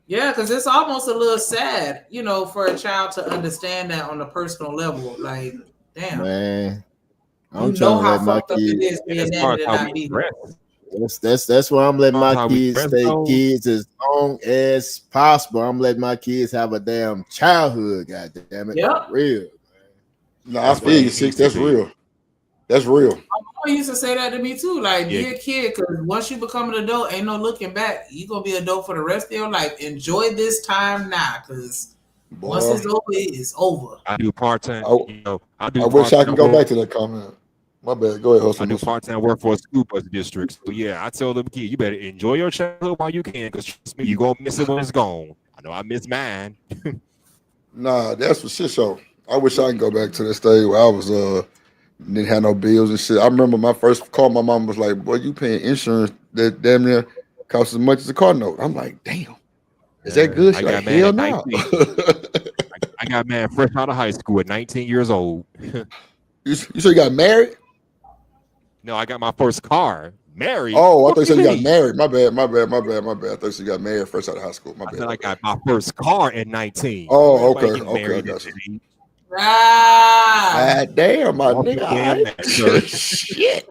Yeah, because it's almost a little sad, for a child to understand that on a personal level. Like, damn. Man, I'm trying to let my kids. That's why I'm letting my kids stay kids as long as possible. I'm letting my kids have a damn childhood. God damn it, real. No, I feel you, 6. That's real. That's real. My mom used to say that to me too. Like, be a kid, because once you become an adult, ain't no looking back. You're gonna be an adult for the rest of your life. Enjoy this time now, because once it's over, it's over. I do part-time. I wish I could go back to that comment. My bad. Go ahead, Hustle. I do part-time work for a school bus district. So yeah, I tell them, kid, you better enjoy your childhood while you can, because trust me, you're gonna miss it when it's gone. I know I miss mine. Nah, that's for shit show. I wish I could go back to that stage where I was didn't have no bills and shit. I remember my first call, my mom was like, boy, you paying insurance that damn near costs as much as a car note. I'm like, damn. Is that good? I got mad at 19. I got mad fresh out of high school at 19 years old. You say you got married? No, I got my first car. Married? Oh, I thought you said you got married. My bad. I thought you got married fresh out of high school. My bad. I got my first car at 19. Oh, okay. I got you. God damn, my nigga. Shit.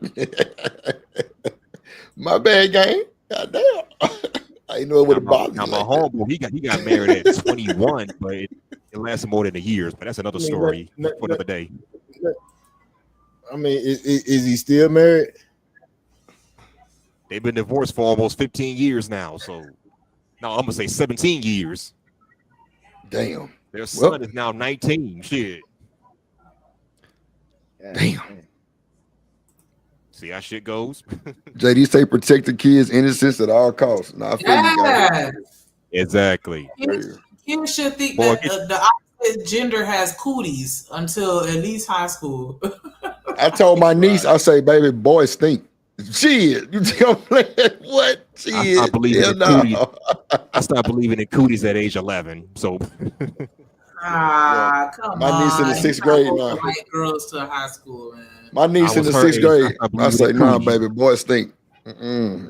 My bad, gang. God damn. I didn't know it would have bothered me. Now, my homeboy, he got married at 21, but it lasted more than a year. But that's another story for another day. I mean, is he still married? They've been divorced for almost 15 years now. So, no, I'm going to say 17 years. Damn. Their son is now 19. Shit. Damn. See how shit goes? JD say protect the kids' innocence at all costs. Nah, I feel you guys. Exactly. Kids should think that the opposite gender has cooties until at least high school. I told my niece, I say, baby, boys stink. Shit, you think I'm playing? What? Shit. I stopped believing in cooties. I stopped believing in cooties at age 11. So, come on. My niece in the 6th grade now. White girls to high school, man. My niece in the 6th grade. I say, nah, baby, boys stink. You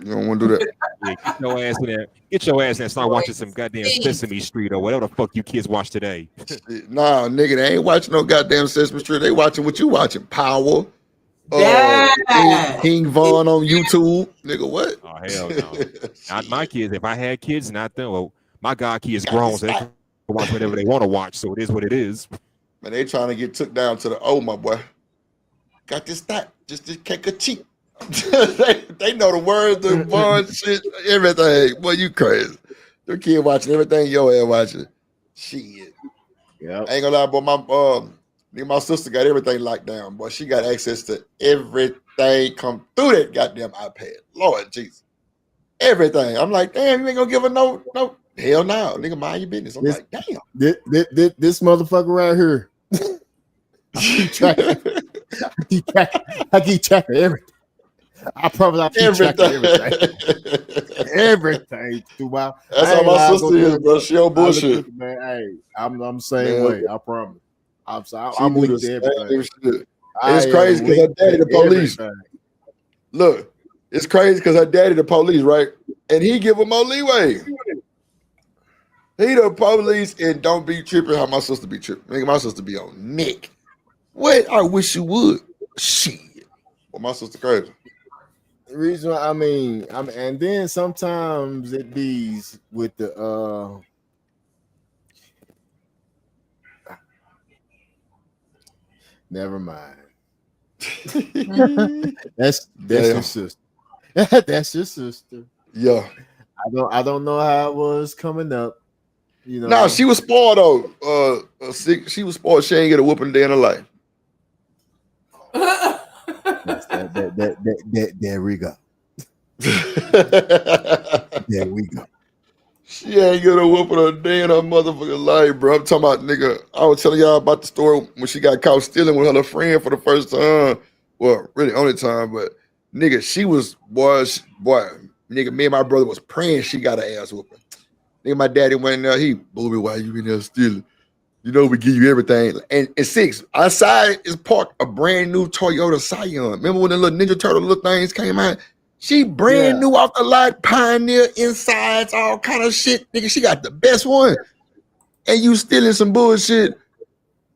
don't want to do that. Yeah, get your ass in there. Get your ass in there and start watching some goddamn Sesame Street or whatever the fuck you kids watch today. Nah, nigga, they ain't watching no goddamn Sesame Street. They watching what you watching. Power. King Von on YouTube. Nigga, what? Oh, hell no. Not my kids. If I had kids, not them. Well, my god kids grown, so they can watch whatever they want to watch. So it is what it is. Man, they trying to get took down to the O, my boy. got this thought, just this cake of cheek. they know the words, the bond shit, everything. Boy, you crazy. Your kid watching everything your ass watching. Shit. Yeah. I ain't gonna lie, boy. My sister got everything locked down, boy. She got access to everything come through that goddamn iPad. Lord Jesus. Everything. I'm like, damn, you ain't gonna give her no. Hell no. Nigga, mind your business. I'm like, damn. This motherfucker right here. I keep track of everything. I promise I keep track of everything. Everything throughout. That's how my sister is, bro. She on bullshit. Man, hey, I'm same way. I promise. I'm do linked the to everything. same shit. It's crazy because her daddy the police. Look, it's crazy because her daddy the police, right? And he give her more leeway. He the police and don't be tripping how my sister be tripping. Nigga, my sister be on Nick. What? I wish you would. Shit. Well, my sister crazy. The reason why, I mean, and then sometimes it be with the never mind. that's your sister. That's your sister. Yeah. I don't know how it was coming up. You know. Nah, she was spoiled though. She was spoiled. She ain't get a whooping day in her life. There we go. There we go. She ain't get a whooping a day in her motherfucking life, bro. I'm talking about, nigga. I was telling y'all about the story when she got caught stealing with her friend for the first time. Well, really only time, but nigga, she was nigga. Me and my brother was praying she got her ass whooping. Nigga, my daddy went in there. He, Booby, why you in there stealing? You know we give you everything. And 6, outside is parked a brand new Toyota Scion. Remember when the little Ninja Turtle little things came out? She brand new off the lot, Pioneer insides, all kind of shit. Nigga, she got the best one. And you stealing some bullshit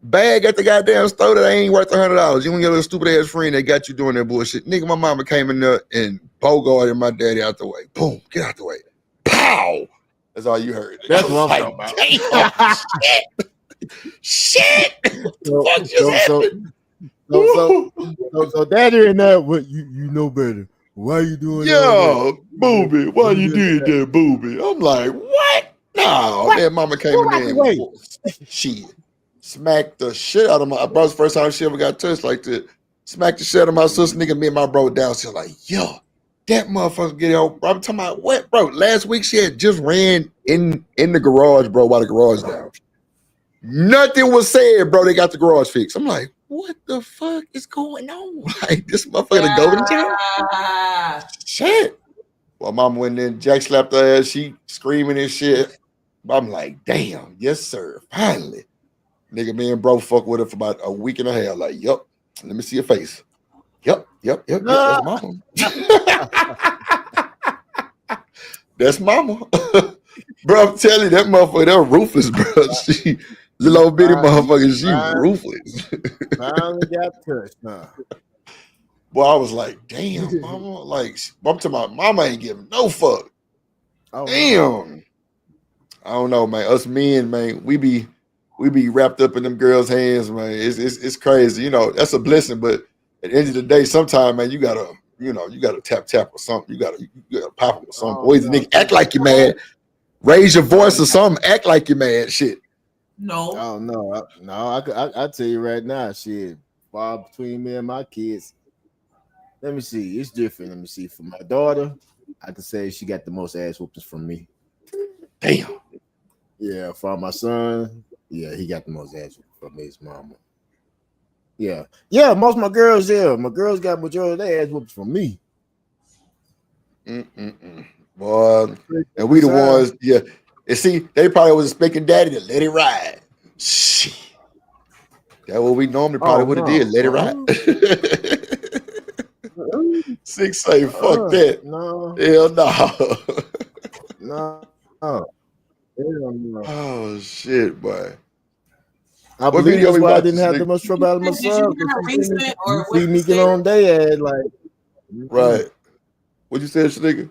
bag at the goddamn store that ain't worth $100. You want your little stupid ass friend that got you doing that bullshit. Nigga, my mama came in there and bogarted my daddy out the way. Boom, get out the way. Pow! That's all you heard. That's what I'm talking about. Shit! So daddy and that, what you know better. Why you doing that? Yo, Booby, why you did that, Booby? I'm like, what? No, What? man, mama came in there and shit. Smacked the shit out of my brother's first time she ever got touched like that. Smacked the shit out of my sister, nigga. Me and my bro downstairs like, yo, that motherfucker get out. I'm talking about what, bro? Last week she had just ran in the garage, bro, while the garage down. Nothing was said, bro. They got the garage fixed. I'm like, what the fuck is going on? Like, this motherfucker to go to town? Shit. Well, mama went in, Jack slapped her ass. She screaming and shit. I'm like, damn, yes, sir. Finally. Nigga, me and bro fuck with her for about a week and a half. Like, yup, let me see your face. Yup, that's mama. That's mama. Bro, I'm telling you, that motherfucker, they're ruthless, bro. She little old bitty motherfucker, she ruthless. Finally got touched, huh? Boy, I was like, damn, mama. Like, I'm talking about mama ain't giving no fuck. Oh, damn. I don't know, man. Us men, man, we be wrapped up in them girls' hands, man. It's crazy. You know, that's a blessing, but at the end of the day, sometimes, man, you gotta tap or something. You gotta pop them or something. Boys, nigga, act like you mad. Raise your voice or something. Act like you mad. Shit. No. Oh no. I tell you right now, shit. Far between me and my kids. Let me see. It's different. Let me see. For my daughter, I can say she got the most ass whoopings from me. Damn. Yeah. For my son, yeah, he got the most ass whoopings from his mama. Yeah. Yeah. Most of my girls, my girls got majority of their ass whoopings from me. Boy, and we the ones, yeah. And see, they probably was expecting daddy to let it ride. Shit. That's what we normally probably would have did. Let it ride. 6 say, fuck that. No. Hell no. No. Hell no. Oh, shit, boy. I believe that's why I didn't have that much trouble out of myself. You see me get on their ass, like. Right. What you said, nigga?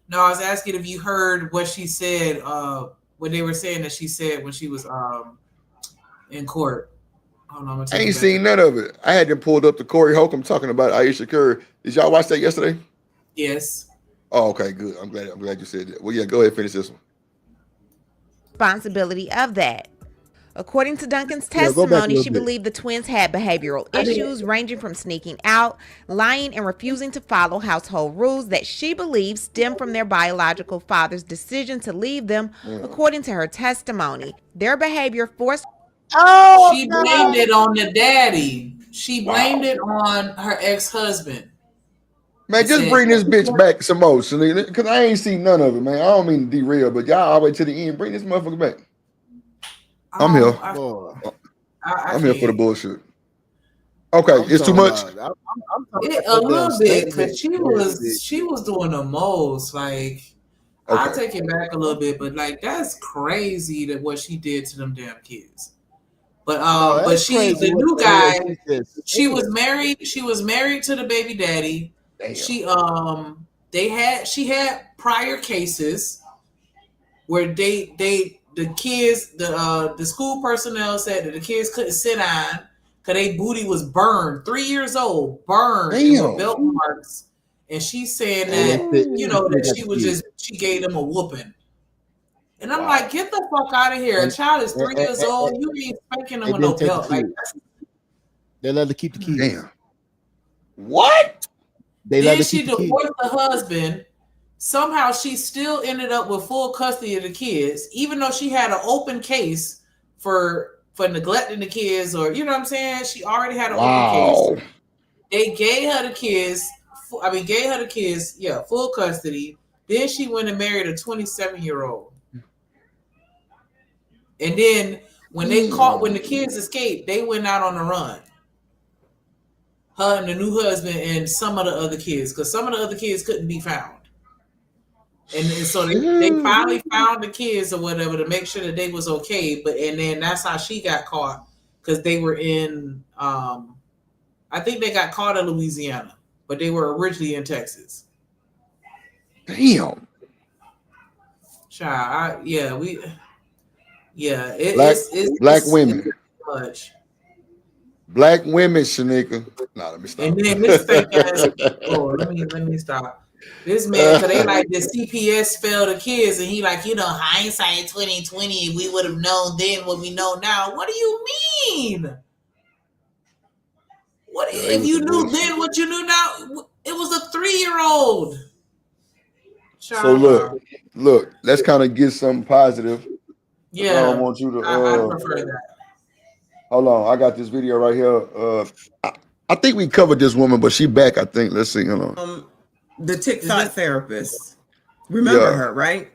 No, I was asking if you heard what she said when they were saying that she said when she was in court. Hold on, I'm gonna I take ain't it back. seen none of it. I had them pulled up to Corey Holcomb talking about Aisha Curry. Did y'all watch that yesterday? Yes. Oh, okay, good. I'm glad you said that. Well, yeah, go ahead and finish this one. Responsibility of that. According to Duncan's Yeah, go back a testimony, little she bit. believed the twins had behavioral issues ranging from sneaking out, lying, and refusing to follow household rules that she believes stem from their biological father's decision to leave them, according to her testimony. Their behavior forced She blamed it on the daddy. She blamed it on her ex-husband. Man, just bring this bitch back some more, because I ain't seen none of it, man. I don't mean to derail, but y'all all the way to the end. Bring this motherfucker back. I'm here. I'm here for the bullshit. Okay, it's too much. A little bit, because she was doing the most. Like, I'll take it back a little bit, but like that's crazy that what she did to them damn kids. But but the new guy, she was married to the baby daddy. Damn. She had prior cases where the kids, the school personnel said that the kids couldn't sit down because their booty was burned, 3 years old, burned with belt marks. And she's saying that, that she gave them a whooping. And I'm like, get the fuck out of here. A child is 3 years old. You ain't spanking them with no belt. Like, they let her keep the kids. Damn. What? Then she divorced the husband. Somehow she still ended up with full custody of the kids, even though she had an open case for neglecting the kids, or you know what I'm saying? She already had an open case. They gave her the kids, full custody. Then she went and married a 27-year-old. And then when the kids escaped, they went out on the run. Her and the new husband and some of the other kids, because some of the other kids couldn't be found. And so they finally found the kids or whatever to make sure that they was okay. And then that's how she got caught, because they were in, I think they got caught in Louisiana, but they were originally in Texas. Damn. Child, Black women. Much. Black women, Shanika. Nah, let me stop. And then this fake ass. Let me stop. This man, because they like the CPS failed the kids, and he like, hindsight 2020, we would have known then what we know now. What do you mean? What if you knew then what you knew now? It was a 3-year-old. So look, let's kind of get something positive. Yeah, I don't want you to. I prefer that. Hold on, I got this video right here. I think we covered this woman, but she back. I think. Let's see. Hold on. The TikTok therapist. Remember her, right?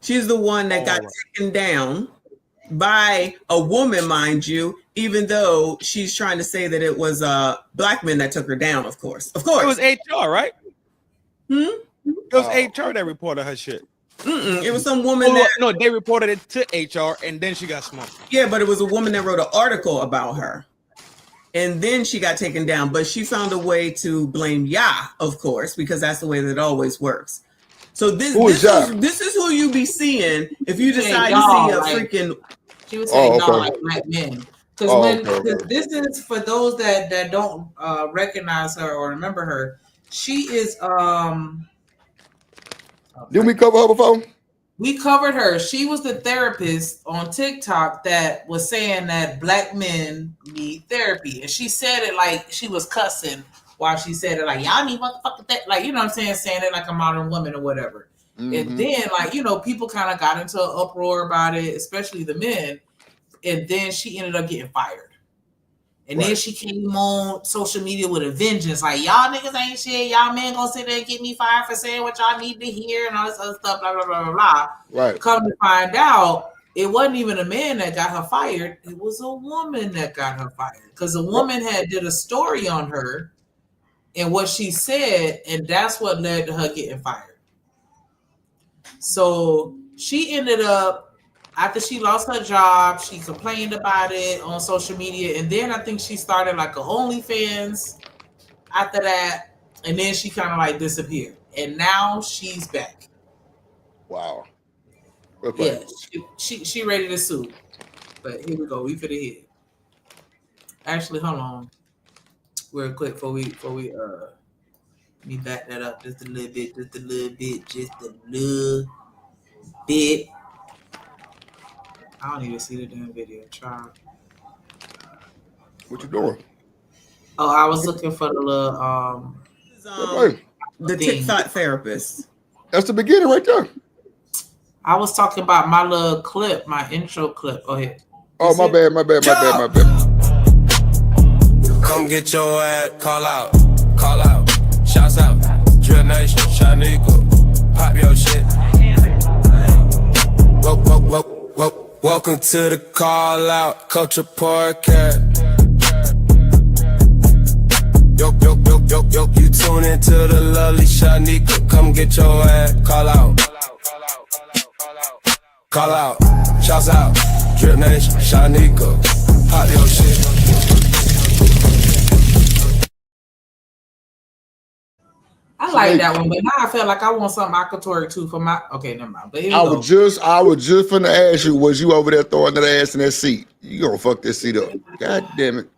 She's the one that got taken down by a woman, mind you, even though she's trying to say that it was black men that took her down, of course. Of course. It was HR, right? It was HR that reported her shit. It was some woman No, they reported it to HR and then she got smoked. Yeah, but it was a woman that wrote an article about her. And then she got taken down, but she found a way to blame Yah, of course, because that's the way that it always works. So this is who you be seeing if you decide to see a freaking. She was saying y'all like black men, because this is for those that don't recognize her or remember her. She is Didn't we cover her before? We covered her. She was the therapist on TikTok that was saying that black men need therapy. And she said it like she was cussing while she said it, like, y'all need motherfucking that. Like, you know what I'm saying? Saying it like a modern woman or whatever. Mm-hmm. And then, like, people kind of got into an uproar about it, especially the men. And then she ended up getting fired. And then she came on social media with a vengeance, like, y'all niggas ain't shit. Y'all men gonna sit there and get me fired for saying what y'all need to hear and all this other stuff, blah, blah, blah, blah, blah. Right. Come to find out, it wasn't even a man that got her fired. It was a woman that got her fired. Because a woman did a story on her and what she said, and that's what led to her getting fired. So she ended up, after she lost her job, she complained about it on social media. And then I think she started like a OnlyFans after that. And then she kind of like disappeared. And now she's back. Wow. Yeah, she ready to sue. But here we go. We finna hit. Actually, hold on, real quick before we me back that up just a little bit. I don't even see the damn video. Try. What you doing? Oh, I was looking for the little The thing. TikTok therapist. That's the beginning right there. I was talking about my little clip, my intro clip. Go ahead. Oh, my bad. Come get your ass, call out, shouts out, Drip Nation, Shaniqua, pop your shit. Welcome to the call out, culture podcast. Yo, you tune into the lovely Shaniqua, come get your ass, call out, shouts out, Drip Nation, Shaniqua, pop your shit. I like that one, but now I feel like I want something I could twerk to for my. Okay, never mind. But here we I go. was just finna ask you, was you over there throwing that ass in that seat? You gonna fuck that seat up? God damn it!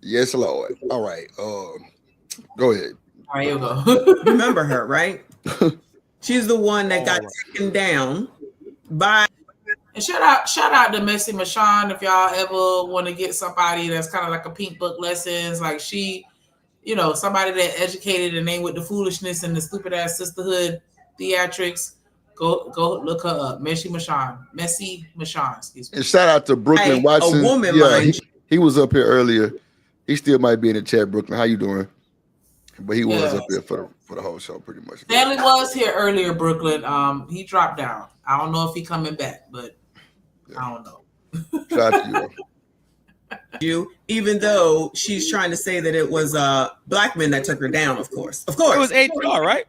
Yes, Lord. All right. Go ahead. All right, here we go. Remember her, right? She's the one that got taken down by. And shout out to Messy Michonne if y'all ever want to get somebody that's kind of like a pink book lessons, like she, you know, somebody that educated and ain't with the foolishness and the stupid ass sisterhood theatrics. Go look her up, Messy Michonne, excuse me. And shout out to Brooklyn Watson. A woman, yeah, mind he was up here earlier. He still might be in the chat, Brooklyn. How you doing? But he was up here for the whole show, pretty much. Stanley was here earlier, Brooklyn. He dropped down. I don't know if he coming back, but I don't know. Shout out to you, even though she's trying to say that it was black men that took her down. Of course. It was HR, right?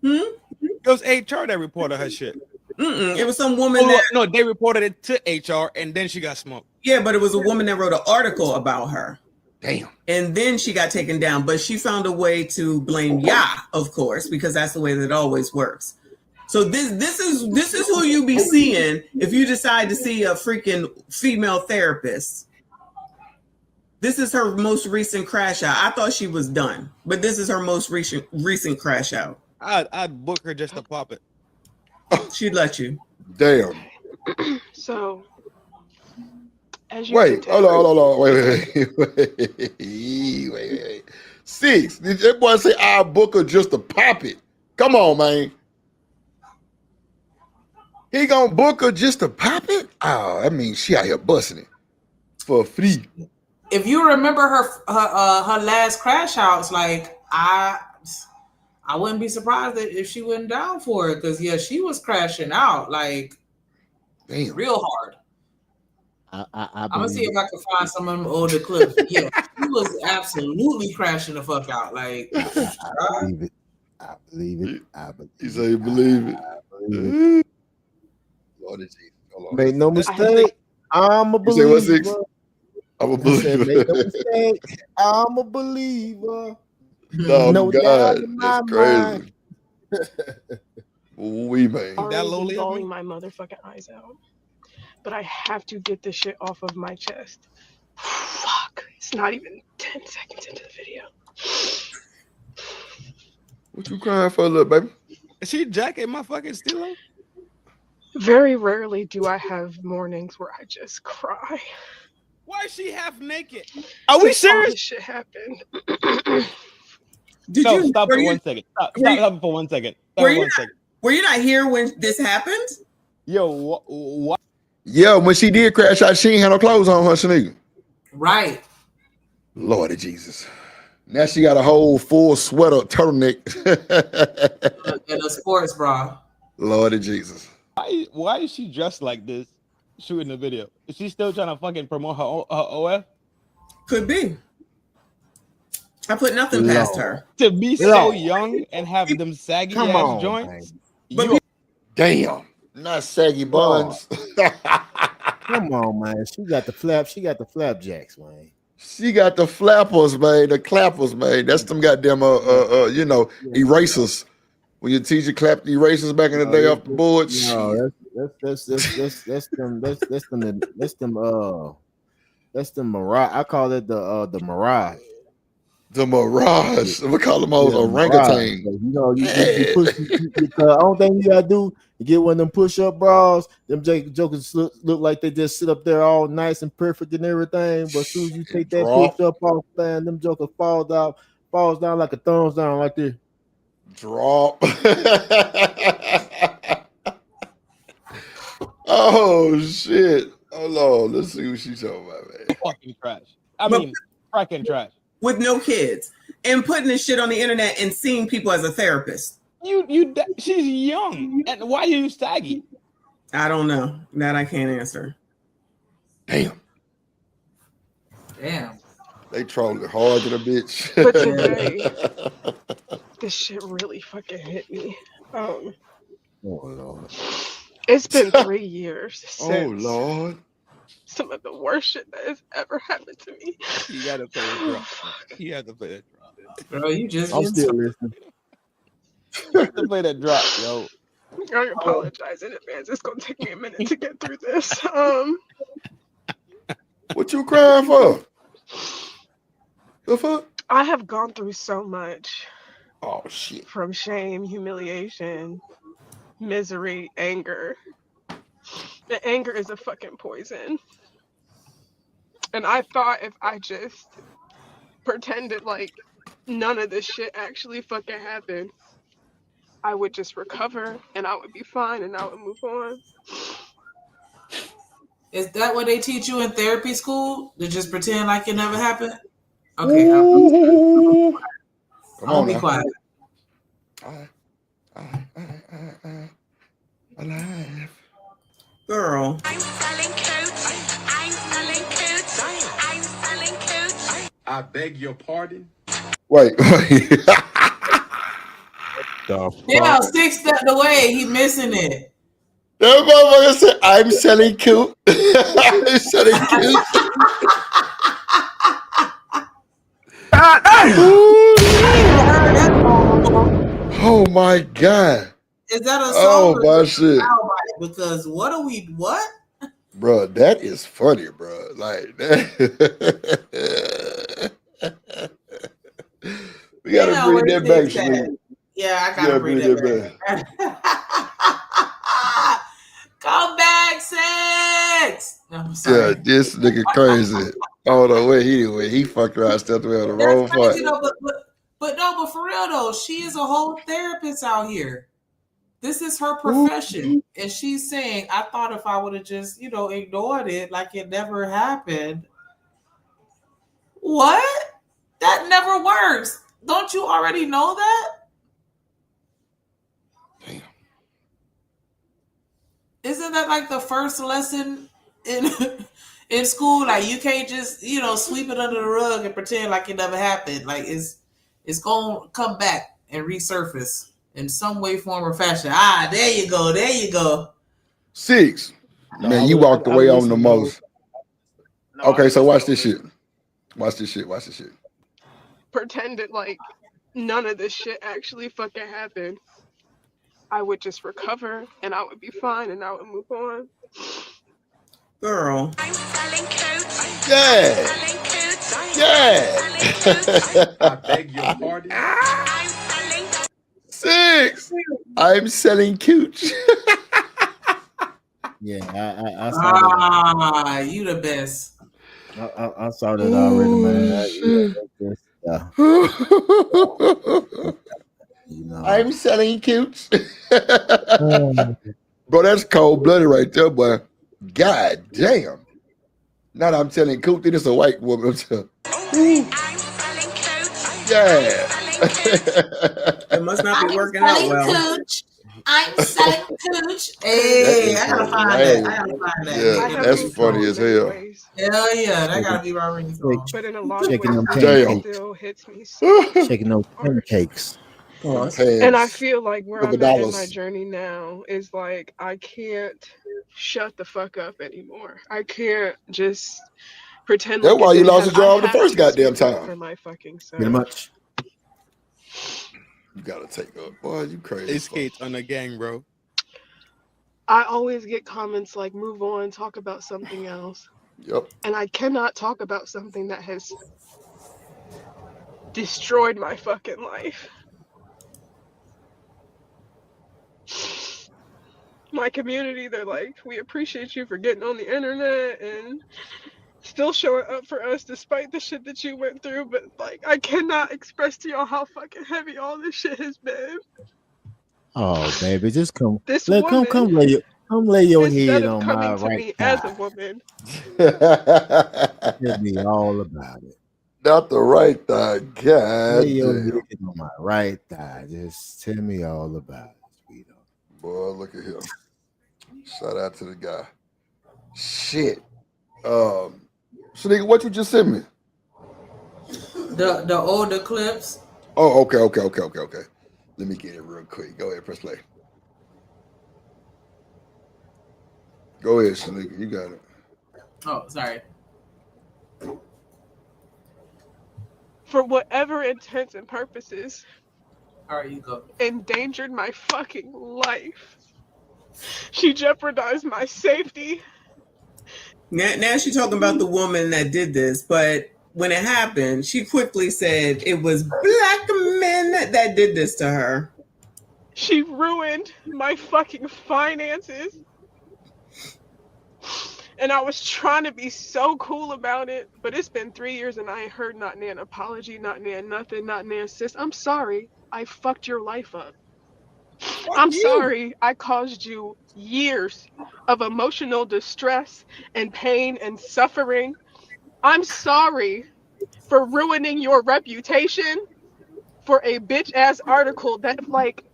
It was HR that reported her shit. It was some woman no, they reported it to HR and then she got smoked. Yeah, but it was a woman that wrote an article about her. Damn. And then she got taken down, but she found a way to blame of course, because that's the way that it always works. So this is who you be seeing if you decide to see a freaking female therapist. This is her most recent crash out. I thought she was done, but this is her most recent crash out. I'd book her just to pop it. She'd let you. Damn. So, as you wait, can tell, hold on. Wait. Six. Did that boy say I'll book her just to pop it? Come on, man. He gonna book her just to pop it? Oh, that means she out here busting it for free. If you remember her last crash outs, like I wouldn't be surprised if she went down for it, because she was crashing out like real hard. I'm gonna see if I can find some of them older clips. Yeah, she was absolutely crashing the fuck out. Like I believe it. You say you believe it. Lord Jesus. Make no mistake. I'm a believer. You say what, Six? I'm a believer. Make no mistake. I'm a believer. No doubt God, in my that's crazy. We man. that lowly bawling my motherfucking eyes out. But I have to get this shit off of my chest. Fuck. It's not even 10 seconds into the video. What you crying for, little baby? Is she jacking my fucking stilo? Very rarely do I have mornings where I just cry. Why is she half naked? Are we serious? All this shit happened. Stop for 1 second. Stop for 1 second. Were you not here when this happened? Yo, what? Yeah, when she did crash out, she ain't had no clothes on her, Shaniqua. Right. Lord of Jesus. Now she got a whole full sweater turtleneck. And a sports bra. Lord of Jesus. Why is she dressed like this shooting the video? Is she still trying to fucking promote her OF? Could be. I put nothing past her. To be so young and have them saggy ass joints. Damn. Not saggy buns. Come on, man. She got the flapjacks, man. She got the flappers, man. The clappers, man. That's them goddamn erasers. When your teacher clapped the erasers back in the day off the board. No, that's them That's the mirage. I call it the mirage. The mirage. We call them all Yeah, the mirage. orangutan. So, you know, you push. The only thing you gotta do, you get one of them push-up bras. Them jokers look like they just sit up there all nice and perfect and everything. But as soon as you take that Drop. push-up off, man, them jokers falls down like a thumbs down, like this. Drop. Oh shit. Hold on. Let's see what she's talking about, man. Fucking trash. I mean, cracking trash. With no kids and putting this shit on the internet and seeing people as a therapist. She's young. And why are you saggy? I don't know. That I can't answer. Damn. They trolling hard to the bitch. But today, this shit really fucking hit me. Oh Lord. It's been 3 years Oh since Lord. some of the worst shit that has ever happened to me. You gotta play a drop. You have to play that drop. Bro, you just I'm still listening. You have to play that drop, yo. I apologize in advance. It's gonna take me a minute to get through this. What you crying for? The fuck? I have gone through so much. Oh shit. From shame, humiliation, misery, anger. The anger is a fucking poison. And I thought if I just pretended like none of this shit actually fucking happened, I would just recover and I would be fine and I would move on. Is that what they teach you in therapy school? To just pretend like it never happened? Okay, I'll be quiet. Alive. Girl. I'm selling cooch. I'm selling cooch. I'm selling cooch. I beg your pardon. Wait. Yeah, 6 steps away. He missing it. That motherfucker said, I'm selling cute. I'm selling cute. Oh my God. Is that a song? Oh my shit. Because what? Bro, that is funny, bro. Like that. We gotta bring that back, Sweet. Yeah, I gotta bring that back. Come back, Sex. No, I'm sorry. Yeah, this nigga crazy. Oh no, where he fucked around, stepped away on the wrong That's crazy, foot. though, but for real though, she is a whole therapist out here. This is her profession. And she's saying, I thought if I would have just, ignored it like it never happened. What? That never works. Don't you already know that? Damn. Isn't that like the first lesson in school? Like you can't just, sweep it under the rug and pretend like it never happened. Like it's gonna come back and resurface in some way, form, or fashion. There you go. There you go. 6. Man, you walked away on the most. Okay, so watch this shit. Watch this shit. Pretended like none of this shit actually fucking happened. I would just recover and I would be fine and I would move on. Girl. I'm selling cooch. Yeah. I beg your pardon. I'm selling 6. I'm selling cooch. Yeah, I saw that. You the best. I saw that already, man. I'm selling cooch. Bro, that's cold blooded right there, boy. God damn. Now that I'm telling cooch, this is a white woman. Yeah. It must not be working out well. I'm selling cooch. Hey, I gotta find that. Yeah, that's funny as hell. Hell yeah, that gotta be my ring song. But in a lot of Shaking ways, them it pancakes. still hits me so Shaking those pancakes. And I feel like where I'm at in my $1. journey now is like I can't shut the fuck up anymore. I can't just pretend That's like why it you didn't lost your happen. job I the have first to goddamn speak up time. for my fucking self. Pretty much. You gotta take up. Boy, you crazy. It's Kate's on the gang, bro. I always get comments like, move on, talk about something else. Yep. And I cannot talk about something that has destroyed my fucking life. My community, they're like, we appreciate you for getting on the internet and still showing up for us despite the shit that you went through. But like, I cannot express to y'all how fucking heavy all this shit has been. Oh, baby, just come. This Let woman, come lay your instead head of on my coming to right me as a thigh. woman, Tell me all about it. Not the right thigh. Lay God your damn. head on my right thigh. Just tell me all about it, sweetheart. Boy, look at him. Shout out to the guy. Shit. Shanika, what you just sent me? The older clips. Oh, okay. Let me get it real quick. Go ahead, press play. Go ahead, Shanika. You got it. Oh, sorry. for whatever intents and purposes, All right, you go. endangered my fucking life. She jeopardized my safety. Now she's talking about the woman that did this, but when it happened, she quickly said it was black men that did this to her. She ruined my fucking finances. And I was trying to be so cool about it, but it's been 3 years and I ain't heard not an apology, not an nothing, not an sis. I'm sorry I fucked your life up. I'm sorry I caused you years of emotional distress and pain and suffering. I'm sorry for ruining your reputation for a bitch ass article that, like,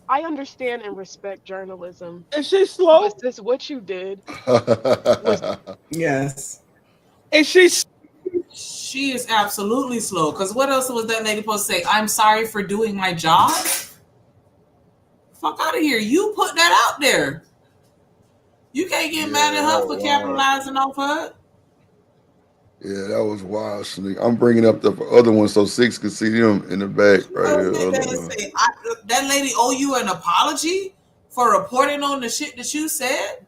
I understand and respect journalism. Is she slow? But sis, what you did was Yes. Is she? She is absolutely slow. Because what else was that lady supposed to say? I'm sorry for doing my job. Fuck out of here. You put that out there. You can't get mad at her for capitalizing off her. Yeah, that was wild, Shanika. I'm bringing up the other one so Six can see them in the back right here. That lady owe you an apology for reporting on the shit that you said?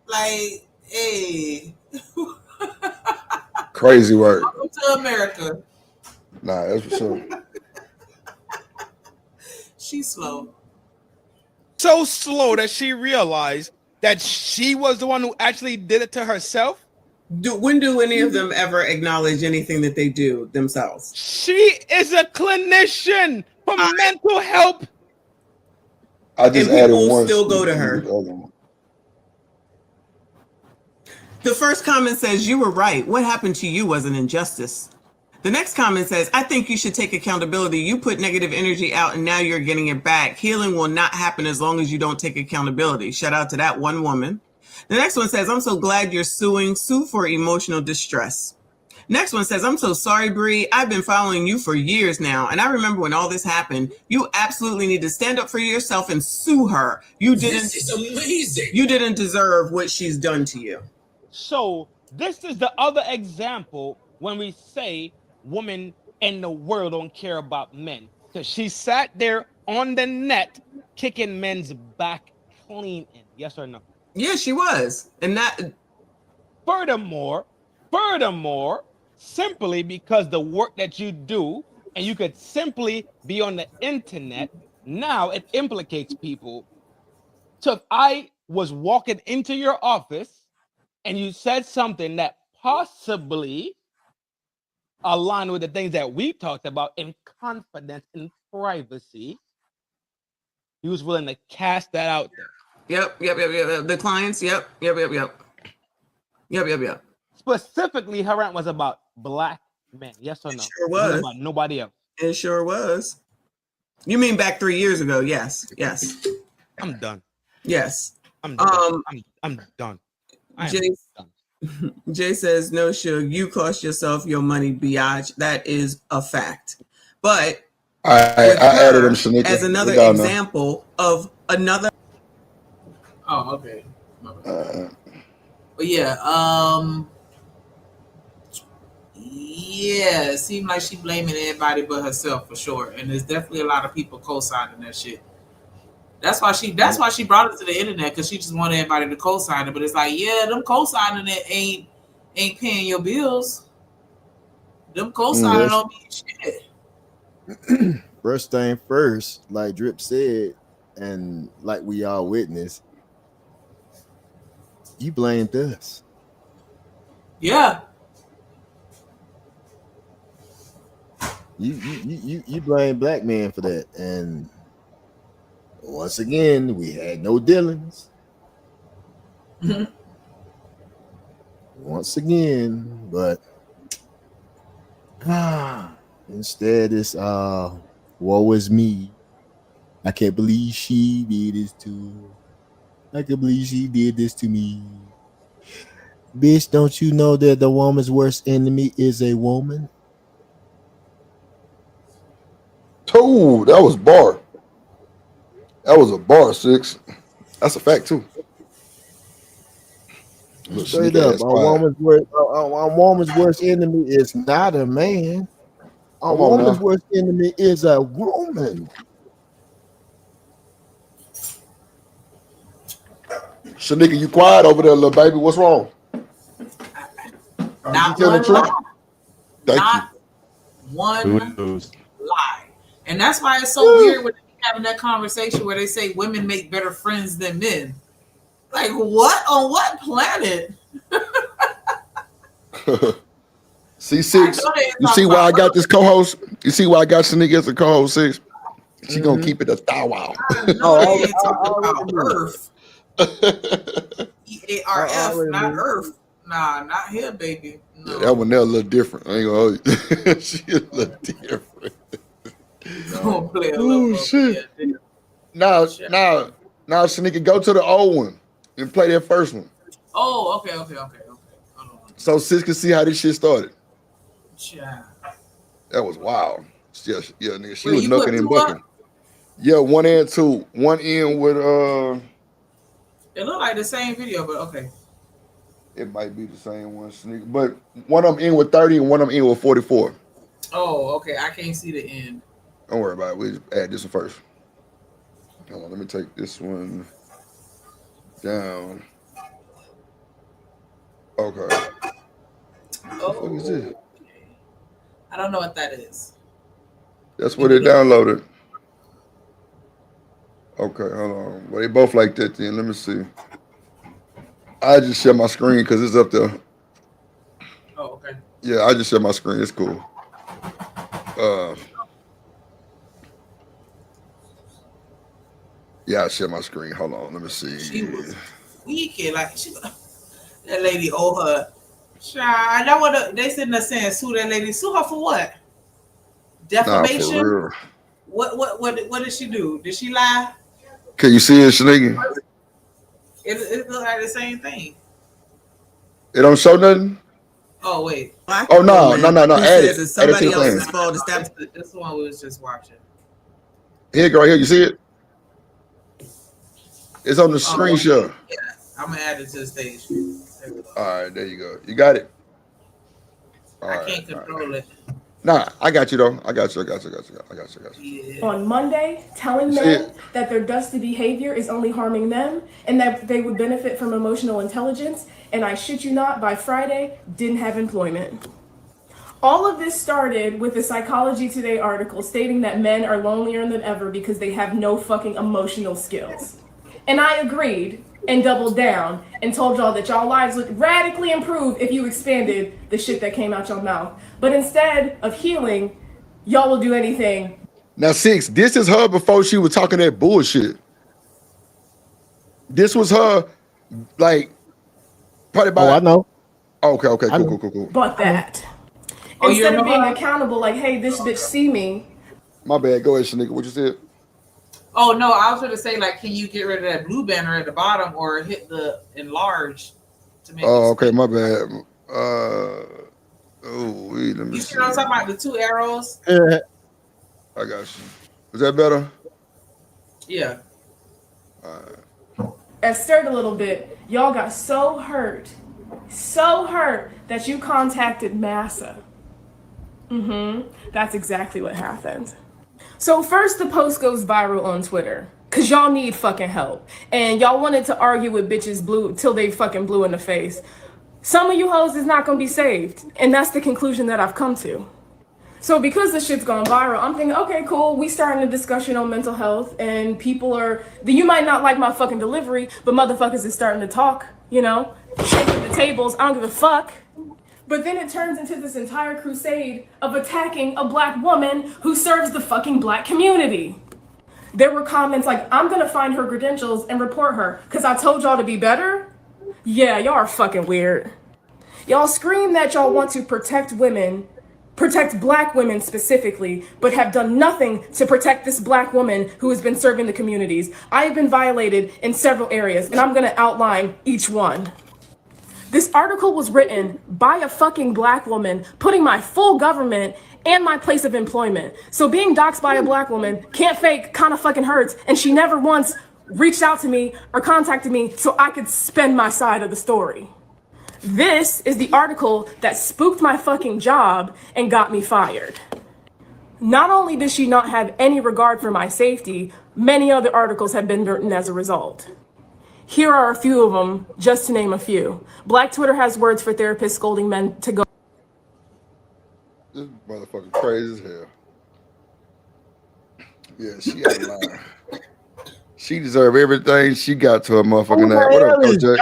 Like, hey. Crazy work. Welcome to America. Nah, that's for sure. She's slow. So slow that she realized that she was the one who actually did it to herself? When do any of them ever acknowledge anything that they do themselves? She is a clinician for mental health. I just and added people one. still go to her. The other one. The first comment says, you were right. What happened to you was an injustice. The next comment says, I think you should take accountability. You put negative energy out and now you're getting it back. Healing will not happen as long as you don't take accountability. Shout out to that one woman. The next one says, I'm so glad you're suing. Sue for emotional distress. Next one says, I'm so sorry, Bree. I've been following you for years now. And I remember when all this happened, you absolutely need to stand up for yourself and sue her. This is amazing. You didn't deserve what she's done to you. So this is the other example when we say women in the world don't care about men. Because she sat there on the net kicking men's back clean in. Yes or no? Yeah, she was. And that furthermore, simply because the work that you do, and you could simply be on the internet, now it implicates people. So if I was walking into your office and you said something that possibly aligned with the things that we talked about in confidence and privacy, he was willing to cast that out there. Yep. The clients, yep. Specifically, her rant was about black men. Yes or no? It sure was. About nobody else. It sure was. You mean back 3 years ago? Yes. I'm done. Yes. I'm done. I'm done. Jay says, no, Suge, you cost yourself your money, biatch. That is a fact. But I added them, Shanika. As another example of another. Oh, okay. But yeah, it seemed like she blaming everybody but herself for sure. And there's definitely a lot of people co-signing that shit. That's why she brought it to the internet, because she just wanted everybody to co-sign it. But it's like, yeah, them co-signing it ain't paying your bills. Them co-signing don't mean shit. First thing first, like Drip said, and like we all witnessed, you blamed us. Yeah. You blame black men for that. And once again, we had no dealings. Once again, but instead it's woe is me. I can't believe she did this to. I can't believe she did this to me. Bitch, don't you know that the woman's worst enemy is a woman? Oh, that was bar. That was a bar, 6. That's a fact too. Straight up, a woman's worst enemy is not a man. A Come on woman's now. worst enemy is a woman. Shanika, you quiet over there, little baby. What's wrong? Not you tell the one truth? lie. Thank Not one lie. And that's why it's so weird when they're having that conversation where they say women make better friends than men. Like, what? On what planet? See, 6. You see why I got this co-host? You see why I got Shanika as a co-host, 6? She gonna keep it a thou wow. No, they ain't talking about Earth. EARF, not Earth. Nah, not here, baby. No. Yeah, that one there a little different. I ain't gonna hold you. She a little different. Gonna play a Oh little shit. Now, Shanika, go to the old one and play that first one. Oh, okay. Hold on. So 6 can see how this shit started. Yeah. That was wild. Yeah, nigga. She Wait, was you knucking put and 2 up? bucking. Yeah, 1 and 2. 1 in with It looked like the same video, but okay. it might be the same one, Shanika. But one of them in with 30 and one of them in with 44. Oh, okay. I can't see the end. Don't worry about it. We just add this one first. Hold on, let me take this one down. Okay. Oh, What is this? I don't know what that is. That's what they downloaded. Okay, hold on. Well, they both like that then. Let me see. I just share my screen because it's up there. Oh, okay. Yeah, I just share my screen. It's cool. Yeah, I share my screen. Hold on, let me see. She was weak. Like, that lady owe her. Child, that what they sitting there saying, sue that lady. Sue her for what? Defamation? Nah, for real. What did she do? Did she lie? Can you see it, Shanika? It looked like the same thing. It don't show nothing? Oh, wait. Oh, no. Add it. It's Add it to somebody the thing. else's fault. This one we was just watching. Here, girl, here. You see it? It's on the screenshot. Yeah, I'm going to add it to the stage. All right, there you go. You got it? All I right, can't control it. Nah, I got you, though. I got you. Yeah. On Monday, telling men that their dusty behavior is only harming them and that they would benefit from emotional intelligence, and I shit you not, by Friday, didn't have employment. All of this started with a Psychology Today article stating that men are lonelier than ever because they have no fucking emotional skills. And I agreed and doubled down and told y'all that y'all lives would radically improve if you expanded the shit that came out your mouth. But instead of healing, y'all will do anything. Now, 6, this is her before she was talking that bullshit. This was her, like, probably about... Oh, I know. Okay, cool. But that. Oh, Instead you of being remember? accountable, like, hey, this bitch see me. My bad. Go ahead, Shanika. What you said? Oh, no, I was going to say, like, can you get rid of that blue banner at the bottom or hit the enlarge to make Oh, it okay, my bad. Let me You see. see what I'm talking about? The 2 arrows? I got you. Is that better? Yeah. It stirred a little bit. Y'all got so hurt that you contacted Massa. That's exactly what happened. So first the post goes viral on Twitter. Cause y'all need fucking help. And y'all wanted to argue with bitches blue till they fucking blue in the face. Some of you hoes is not gonna be saved. And that's the conclusion that I've come to. So because this shit's gone viral, I'm thinking, okay, cool, we starting a discussion on mental health and people are, you might not like my fucking delivery, but motherfuckers is starting to talk, you know? Shaking the tables, I don't give a fuck. But then it turns into this entire crusade of attacking a black woman who serves the fucking black community. There were comments like, I'm gonna find her credentials and report her, cause I told y'all to be better? Yeah, y'all are fucking weird. Y'all scream that y'all want to protect women, protect black women specifically, but have done nothing to protect this black woman who has been serving the communities. I have been violated in several areas, and I'm gonna outline each one. This article was written by a fucking black woman, putting my full government and my place of employment. So being doxxed by a black woman can't fake, kind of fucking hurts, and she never once reached out to me or contacted me so I could spend my side of the story. This is the article that spooked my fucking job and got me fired. Not only does she not have any regard for my safety, many other articles have been written as a result. Here are a few of them, just to name a few. Black Twitter has words for therapists scolding men to go. This motherfucker crazy as hell. Yeah, she out of line. She deserve everything she got to her motherfucking ass. What up, Coach Jack?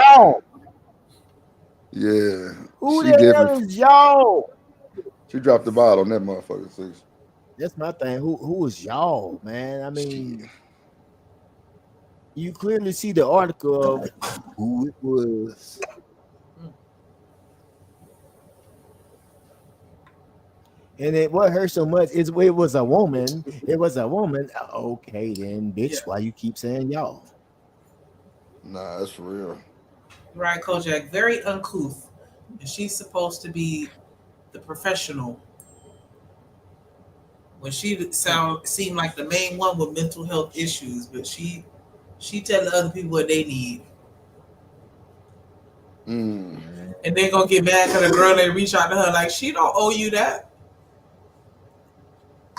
Yeah. Who She the hell definitely is y'all? she dropped the ball on that motherfucker. Sis. That's my thing. Who is y'all, man? I mean, you clearly see the article of who it was. And what hurt so much is it was a woman. It was a woman. Okay, then, bitch. Why you keep saying y'all? Nah, that's real. Right, Kojak, very uncouth. And she's supposed to be the professional. When she seemed like the main one with mental health issues, but she telling other people what they need. Mm. And they're gonna get mad because the girl they reach out to her like she don't owe you that.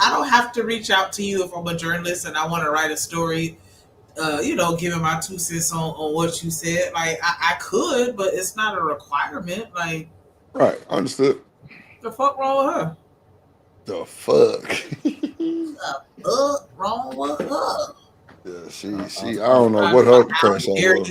I don't have to reach out to you if I'm a journalist and I want to write a story, giving my 2 cents on what you said. Like I could, but it's not a requirement. Like, Right, understood. the fuck wrong with her? The fuck? Wrong with her? Yeah, she. I don't know what her crash How on dare was.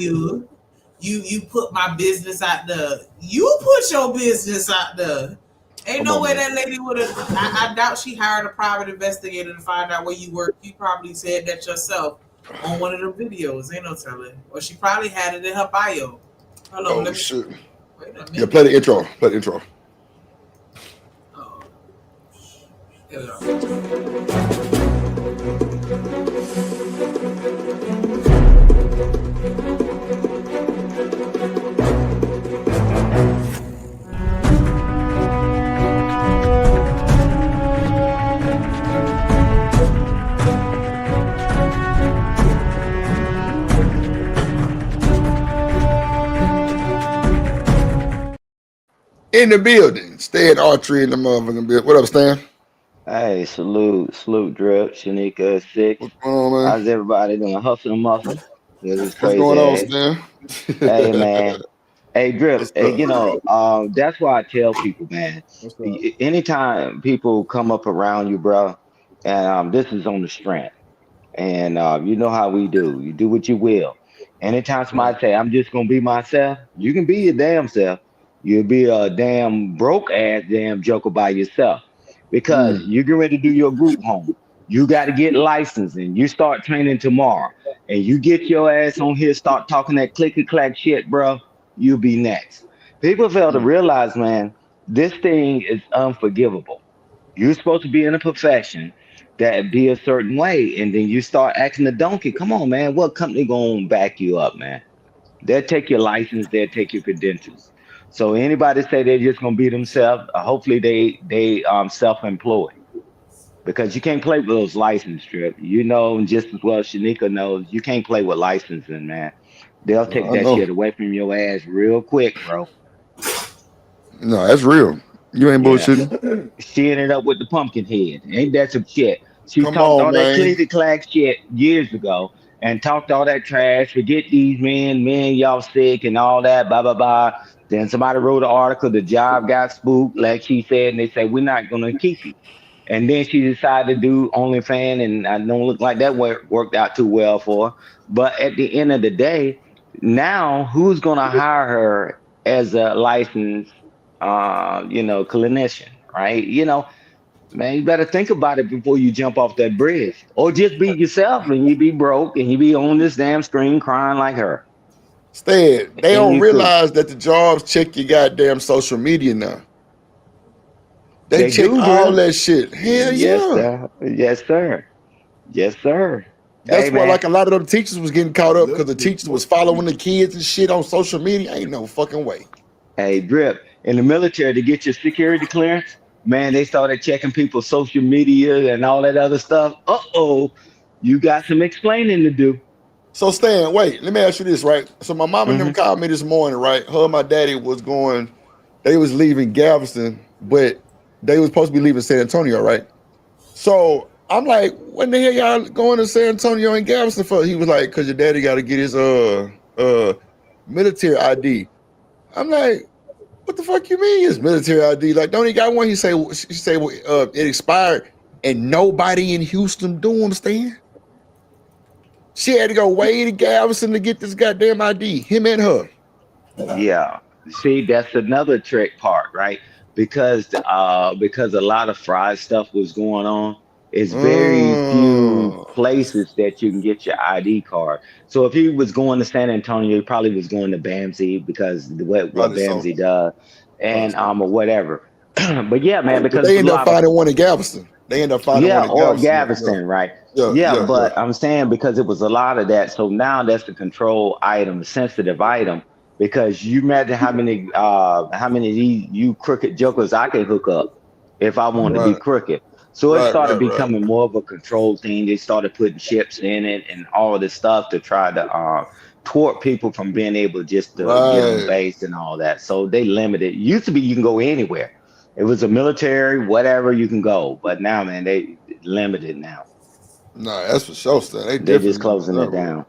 you put my business out there. You put your business out there. Ain't Come no on, way man. that lady would have. I doubt she hired a private investigator to find out where you work. You probably said that yourself on one of the videos. Ain't no telling. Or she probably had it in her bio. Hold on, Oh let me. shit. Wait a minute. Yeah, play the intro. Play the intro. Here we go. In the building. Stan Archery in the motherfucking building. What up, Stan? Hey, salute, Drip, Shanika, Six. What's going on, man? How's everybody doing? Hustle and muscle with this What's crazy going on, ass. Stan? Hey, man. Hey, Drip. What's Hey, up? that's why I tell people, man. What's up? Anytime people come up around you, bro, and this is on the strength. And you know how we do. You do what you will. Anytime somebody say, I'm just gonna be myself, you can be your damn self. You'll be a damn broke ass damn joker by yourself. Because you get ready to do your group home. You gotta get licensed and you start training tomorrow. And you get your ass on here, start talking that clicky clack shit, bro. You'll be next. People fail to realize, man, this thing is unforgivable. You're supposed to be in a profession that be a certain way, and then you start acting a donkey. Come on, man. What company gonna back you up, man? They'll take your license, they'll take your credentials. So anybody say they're just gonna be themselves, hopefully they self-employed. Because you can't play with those license strips. You know, just as well Shanika knows, you can't play with licensing, man. They'll take I that know. shit away from your ass real quick, bro. No, that's real. You ain't Yeah. bullshitting. She ended up with the pumpkin head. Ain't that some shit? She Come talked on, all that man. clickety clack shit years ago, and talked all that trash. Forget these men, y'all sick and all that, blah blah blah. Then somebody wrote an article. The job got spooked, like she said, and they said we're not gonna keep you. And then she decided to do OnlyFans, and I don't look like that worked out too well for her. But at the end of the day, now who's gonna hire her as a licensed, clinician, right? Man, you better think about it before you jump off that bridge, or just be yourself, and you be broke, and you be on this damn screen crying like her. Instead, they And don't you could. realize that the jobs check your goddamn social media now. They They check do, all bro. that shit. Hell Yes, yeah. sir. Yes, sir. Yes, sir. Hey, That's why man. like a lot of them teachers was getting caught up because Look, the teachers was following the kids and shit on social media. Ain't no fucking way. Hey, Drip, in the military to get your security clearance, man, they started checking people's social media and all that other stuff. Uh-oh, you got some explaining to do. So Stan, wait, let me ask you this, right? So my mom and them Hmm. called me this morning, right? Her and my daddy was going, they was leaving Galveston, but they was supposed to be leaving San Antonio, right? So I'm like, when the hell y'all going to San Antonio and Galveston for? He was like, cause your daddy got to get his military ID. I'm like, what the fuck you mean his military ID? Like, don't he got one? She say well, it expired, and nobody in Houston do understand. She had to go way to Galveston to get this goddamn ID. Him and her. Yeah. See, that's another trick part, right? Because a lot of fried stuff was going on. It's very few places that you can get your ID card. So if he was going to San Antonio, he probably was going to BAMSI because what Probably so. BAMSI does, Probably and so. or whatever. But yeah, man, But because they it's a end up lot of. finding one in Galveston. They end up finding one Yeah, in or Galveston. Galveston, right? Yeah, Yeah, yeah, yeah. but I'm saying because it was a lot of that, so now that's the control item, sensitive item, because you imagine how many of these you crooked jokers I can hook up if I wanted to be Right, crooked. So it right, started right, right. becoming more of a control thing. They started putting chips in it and all this stuff to try to thwart people from being able just to get on Right. base and all that. So they limited. Used to be you can go anywhere. It was a military, whatever you can go. But now, man, they limited now. Nah, that's for sure, Stan. They They're just definitely limited closing it that. down.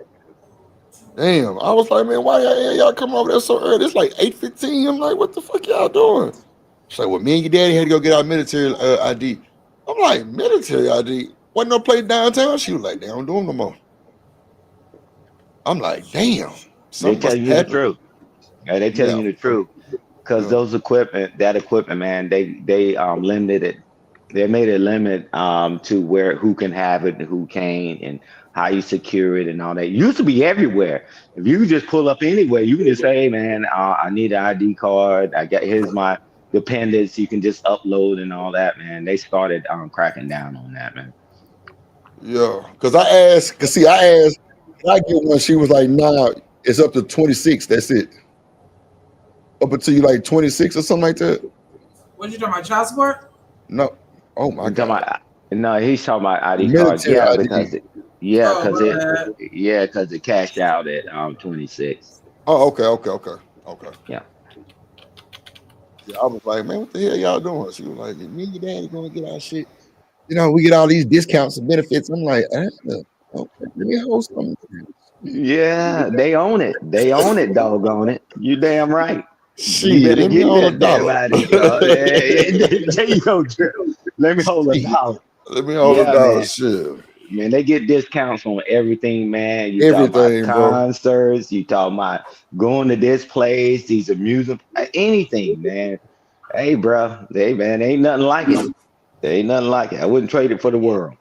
Damn. I was like, man, why y'all come over there so early? It's like 8:15. I'm like, what the fuck y'all doing? She's like, well, me and your daddy had to go get our military ID. I'm like, military ID? Wasn't no place downtown? She was like, they don't do them no more. I'm like, damn. They Something must telling have you the happened. truth. Yeah, they telling Yeah. you the truth. Because Yeah. that equipment, man, they limited it. They made a limit to who can have it and who can't, and how you secure it and all that. It used to be everywhere. If you could just pull up anywhere, you can just say, hey, man, I need an ID card. Here's my dependents. You can just upload and all that, man. They started cracking down on that, man. Yeah. Because I asked, can I get one? She was like, nah, it's up to 26. That's it. Up until you like 26 or something like that. What you talking about? Child support? No. Oh my You talking God. about, no, he's talking about The ID cards. military Yeah, ID. Oh, my bad. because it cashed out at 26. Oh, okay. Yeah. Yeah, I was like, man, what the hell y'all doing? She was like, me and your daddy gonna get our shit. You know, we get all these discounts and benefits. I'm like, okay, let me hold something. Yeah, they own it. They own it, doggone it. You damn right. You Shit, better let me get hold that damn $1. ID card. There you go, Drew. Let me hold Shit, $1. let me hold Yeah, $1. man. Shit. Man, they get discounts on everything, man. You talk about Everything, bro. concerts, you talk about going to this place, these amusement, anything, man. Hey, bro. Man, ain't nothing like it. There ain't nothing like it. I wouldn't trade it for the world.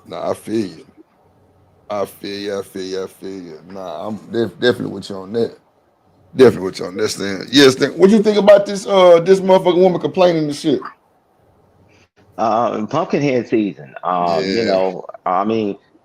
Nah, I feel you. I feel you. Nah, I'm definitely with you on that. Definitely with you on that, Stan. Yes, Stan. What you think about this this motherfucking woman complaining and shit? Pumpkinhead season. Yeah.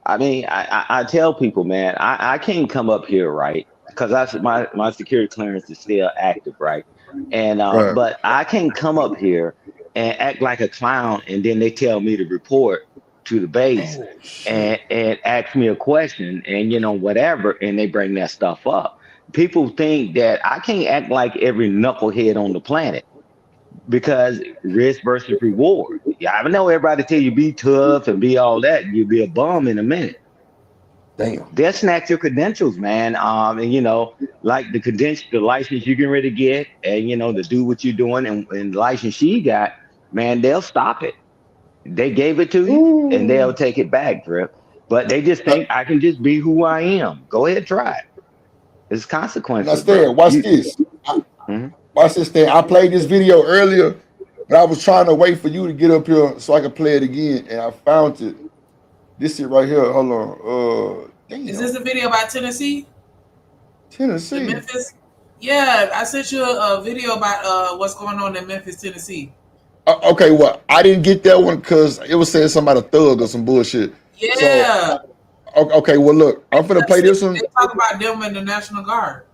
I tell people, man, I can't come up here, right? Because my security clearance is still active, right? And Right. but I can't come up here and act like a clown, and then they tell me to report to the base Oh shit. and ask me a question, and whatever, and they bring that stuff up. People think that I can't act like every knucklehead on the planet because risk versus reward. Yeah, I know everybody tell you be tough and be all that. You'll be a bum in a minute. Damn. They'll snatch your credentials, man. And like the license you can really get, and to do what you're doing, and the license she got, man, they'll stop it. They gave it to you, and they'll take it back, Drip. But they just think I can just be who I am. Go ahead, try it. There's Now, consequences, bro. Stan, watch this. Mhm. Watch this, Stan. I played this video earlier, but I was trying to wait for you to get up here so I could play it again, and I found it. This shit right here. Hold on. Damn. Is this a video about Tennessee? Tennessee. In Memphis? Yeah, I sent you a video about what's going on in Memphis, Tennessee. Okay, well, I didn't get that one because it was saying something about a thug or some bullshit. Yeah. So, okay, well, look, I'm finna play this one. They talk about them in the National Guard.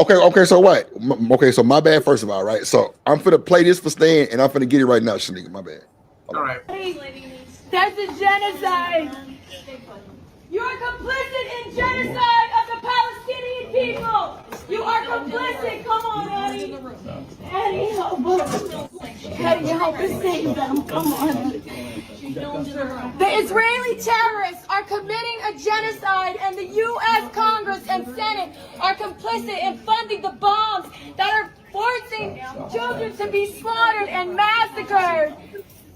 Okay, so what? Okay, so my bad, first of all, right? So I'm finna play this for Stan, and I'm finna get it right now, Shanika, my bad. All right. That's a genocide. You are complicit in genocide of the Palestinian people. You are complicit. Come on, Eddie. Eddie, help us. Eddie, help us save them. Come on. The Israeli terrorists are committing a genocide, and the U.S. Congress and Senate are complicit in funding the bombs that are forcing children to be slaughtered and massacred.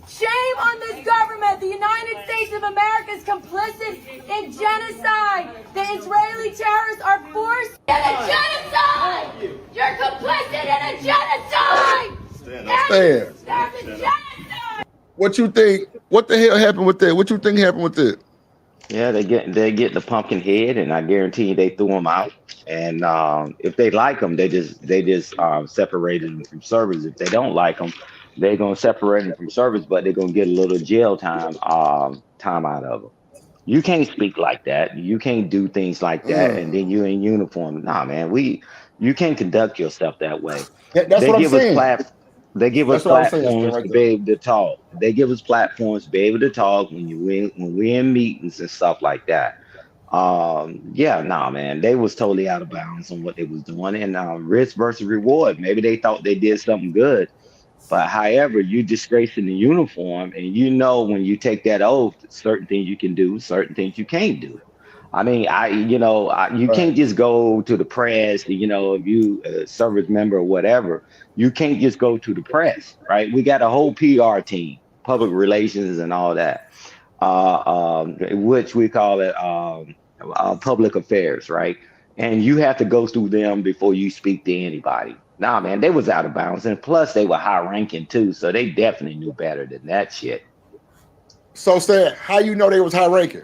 Shame on this government. The United States of America is complicit in genocide. The Israeli terrorists are forced in a genocide. You're complicit in a genocide. Stan. There's a genocide. What you think? What the hell happened with that? What you think happened with that? Yeah, they get the pumpkin head, and I guarantee you they threw them out. And if they like them, they just separated them from service. If they don't like them, they're gonna separate them from service, but they're gonna get a little jail time out of them. You can't speak like that. You can't do things like that, and then you're in uniform. Nah, man, you can't conduct yourself that way. That's They what I'm give us saying. they give us That's what I'm saying, Stan, platforms right to be there. able to talk. They give us platforms to be able to talk when we're in meetings and stuff like that. Yeah, nah, man, they was totally out of bounds on what they was doing, and risk versus reward. Maybe they thought they did something good, but however, you disgracing the uniform, and when you take that oath, certain things you can do, certain things you can't do. I mean, you can't just go to the press. If you a service member or whatever, you can't just go to the press, right? We got a whole PR team, public relations, and all that, which we call it public affairs, right? And you have to go through them before you speak to anybody. Nah, man, they was out of bounds, and plus they were high ranking too, so they definitely knew better than that shit. So, Stan, how you know they was high ranking?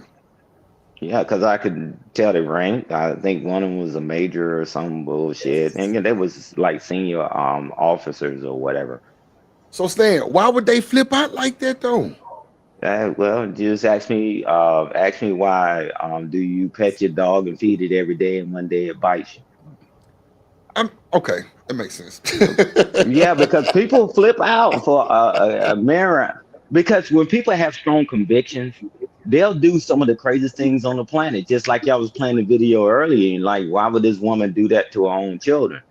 Yeah, because I could tell the rank. I think one of them was a major or some bullshit, and they was like senior officers or whatever. So, Stan, why would they flip out like that though? Well, just ask me why do you pet your dog and feed it every day, and one day it bites you? Okay, that makes sense. Yeah, because people flip out for a mirror. Because when people have strong convictions, they'll do some of the craziest things on the planet. Just like y'all was playing the video earlier, and like, why would this woman do that to her own children?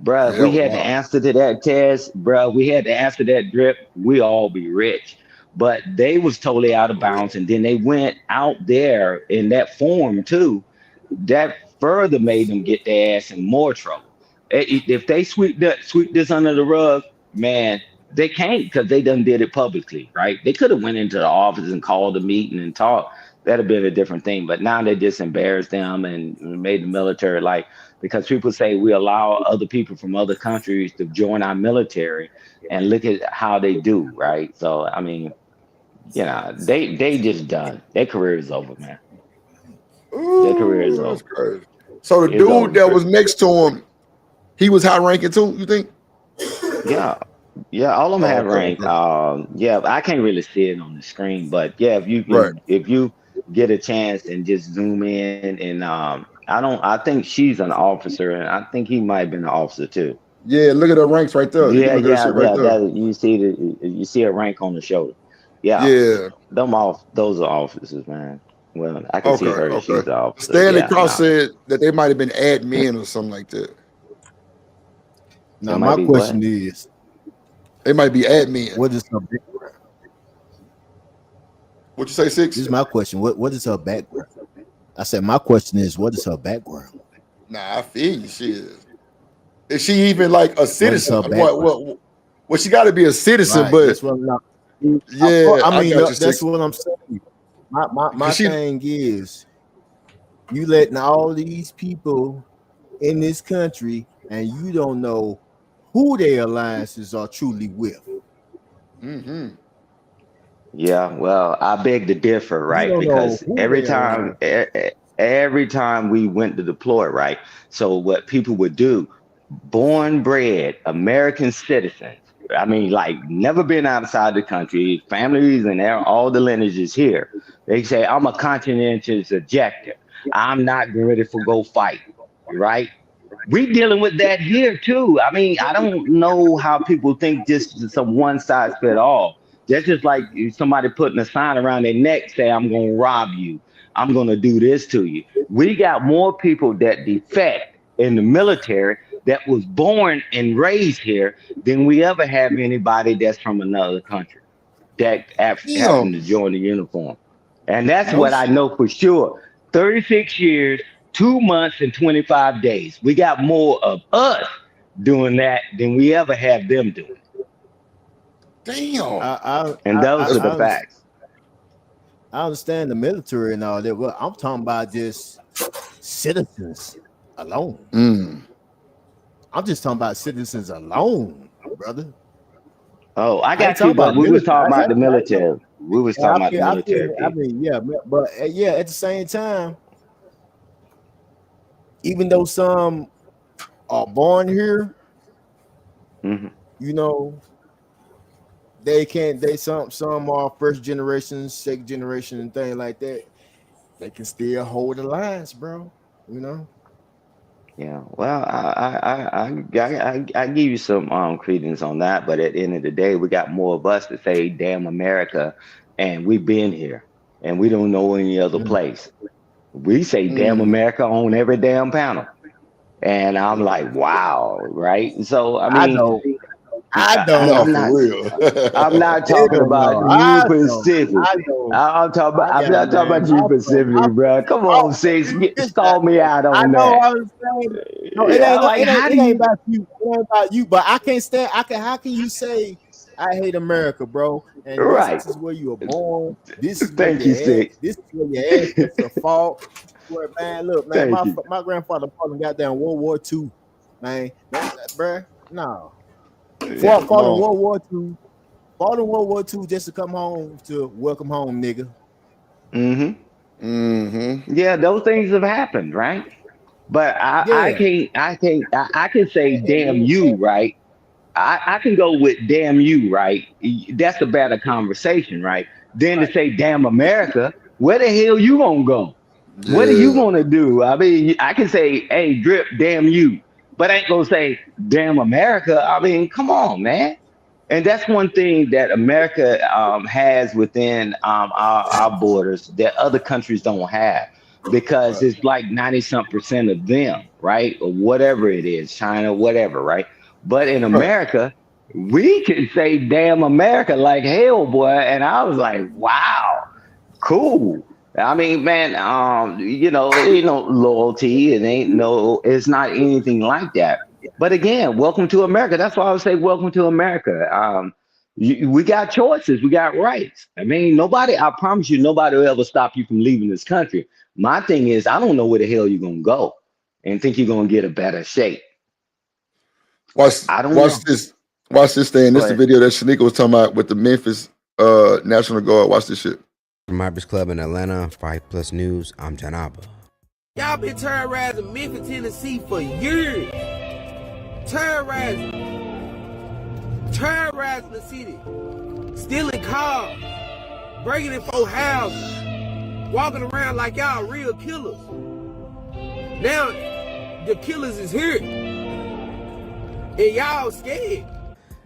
Bruh, if we had the answer to that test, bruh, we had the answer to that drip, we all be rich. But they was totally out of bounds, and then they went out there in that form too. That further made them get their ass in more trouble. If they sweep this under the rug, man, they can't, because they done did it publicly, right? They could have went into the office and called a meeting and talked. That'd have been a different thing. But now they just embarrassed them and made the military, like, because people say we allow other people from other countries to join our military, and look at how they do, right? So I mean, they just done. Their career is over, man. Their career is over. That's crazy. So the dude that was next to him, he was high ranking too, you think? Yeah, all of them have rank. Yeah, I can't really see it on the screen, but yeah, if you get a chance and just zoom in, and I think she's an officer, and I think he might have been an officer too. Yeah, look at her ranks right there. Yeah. You see a rank on the shoulder. Yeah. Those are officers, man. Well, I can see her. She's the officer. Stanley Cross said that they might have been admin or something like that. Now, my question is, they might be admin. What is her background? What you say, Six? This is my question. What is her background? I said, my question is, what is her background? Nah, I feel you. Shit. Is she even like a citizen? her background? Well, she got to be a citizen, Right. but That's what I'm not. yeah, I mean, got you, that's Six. what I'm saying. My thing is, you letting all these people in this country, and you don't know who their alliances are truly with. Mm-hmm. Yeah, well, I beg to differ, You right? don't know Because who their alliance. every time we went to deploy, right? So what people would do, born bred American citizens, I mean, like never been outside the country, families and all the lineages here. They say, I'm a conscientious objector. I'm not ready for go fight, right? We dealing with that here too. I mean, I don't know how people think this is some one size fit all. That's just like somebody putting a sign around their neck, say, I'm gonna rob you. I'm gonna do this to you. We got more people that defect in the military that was born and raised here than we ever have anybody that's from another country that happened to join the uniform. And that's No what I shit. know for sure. 36 years, 2 months, and 25 days. We got more of us doing that than we ever have them doing. Damn. And those are the facts. I understand the military and all that, but I'm talking about just citizens alone. I'm just talking about citizens alone, brother. Oh, I got you, but we was talking about the military. We was talking about the military. I mean, yeah, but yeah, at the same time, even though some are born here, you know, they can't. Some are first generation, second generation, and things like that. They can still hold the lines, bro. You know. Yeah, well, I give you some credence on that, but at the end of the day, we got more of us that say "damn America," and we've been here, and we don't know any other place. We say "damn America" on every damn panel, and I'm like, wow, right? So I mean, I don't. No, I'm for not. real. I'm not talking about you Pacific. I'm talking about. I'm not talking about you Pacific, bro. Come on, Six, stall me out I on know. that. I was saying, no, it Yeah, ain't. like how do It ain't you? about you. It ain't about you. But I can't stand. How can you say I hate America, bro? And this Right. is where you were born. This is where Thank you, you're at. Six. This is where your ancestors fought. Where, man, look, man, Thank you. my grandfather fought in goddamn World War II, man. Bruh, no. Yeah. Fought in World War II. Fought in World War II just to come home to welcome home, nigga. Yeah, those things have happened, right? But I Yeah. can say damn you, right? I can go with damn you, right? That's a better conversation, right? Then to say damn America, where the hell you gonna go? What are you Yeah. gonna do? I mean, I can say, hey, Drip, damn you, but I ain't gonna say damn America. I mean, come on, man. And that's one thing that America has within our borders that other countries don't have, because it's like 90% of them, right? Or whatever it is, China, whatever, right? But in Right. America, we can say damn America like hell, boy. And I was like, wow, cool. I mean, man, it ain't no loyalty. It's not anything like that. But again, welcome to America. That's why I would say welcome to America. We got choices. We got rights. I mean, I promise you, nobody will ever stop you from leaving this country. My thing is, I don't know where the hell you're going to go and think you're going to get a better shape. I don't know. This. Watch this thing. Go This is the ahead. video that Shanika was talking about with the Memphis National Guard. Watch this shit. From Myers Club in Atlanta, 5 Plus News, I'm John Abba. Y'all been terrorizing Memphis, Tennessee for years. Terrorizing the city. Stealing cars. Breaking in 4 houses. Walking around like y'all real killers. Now, the killers is here. And y'all scared.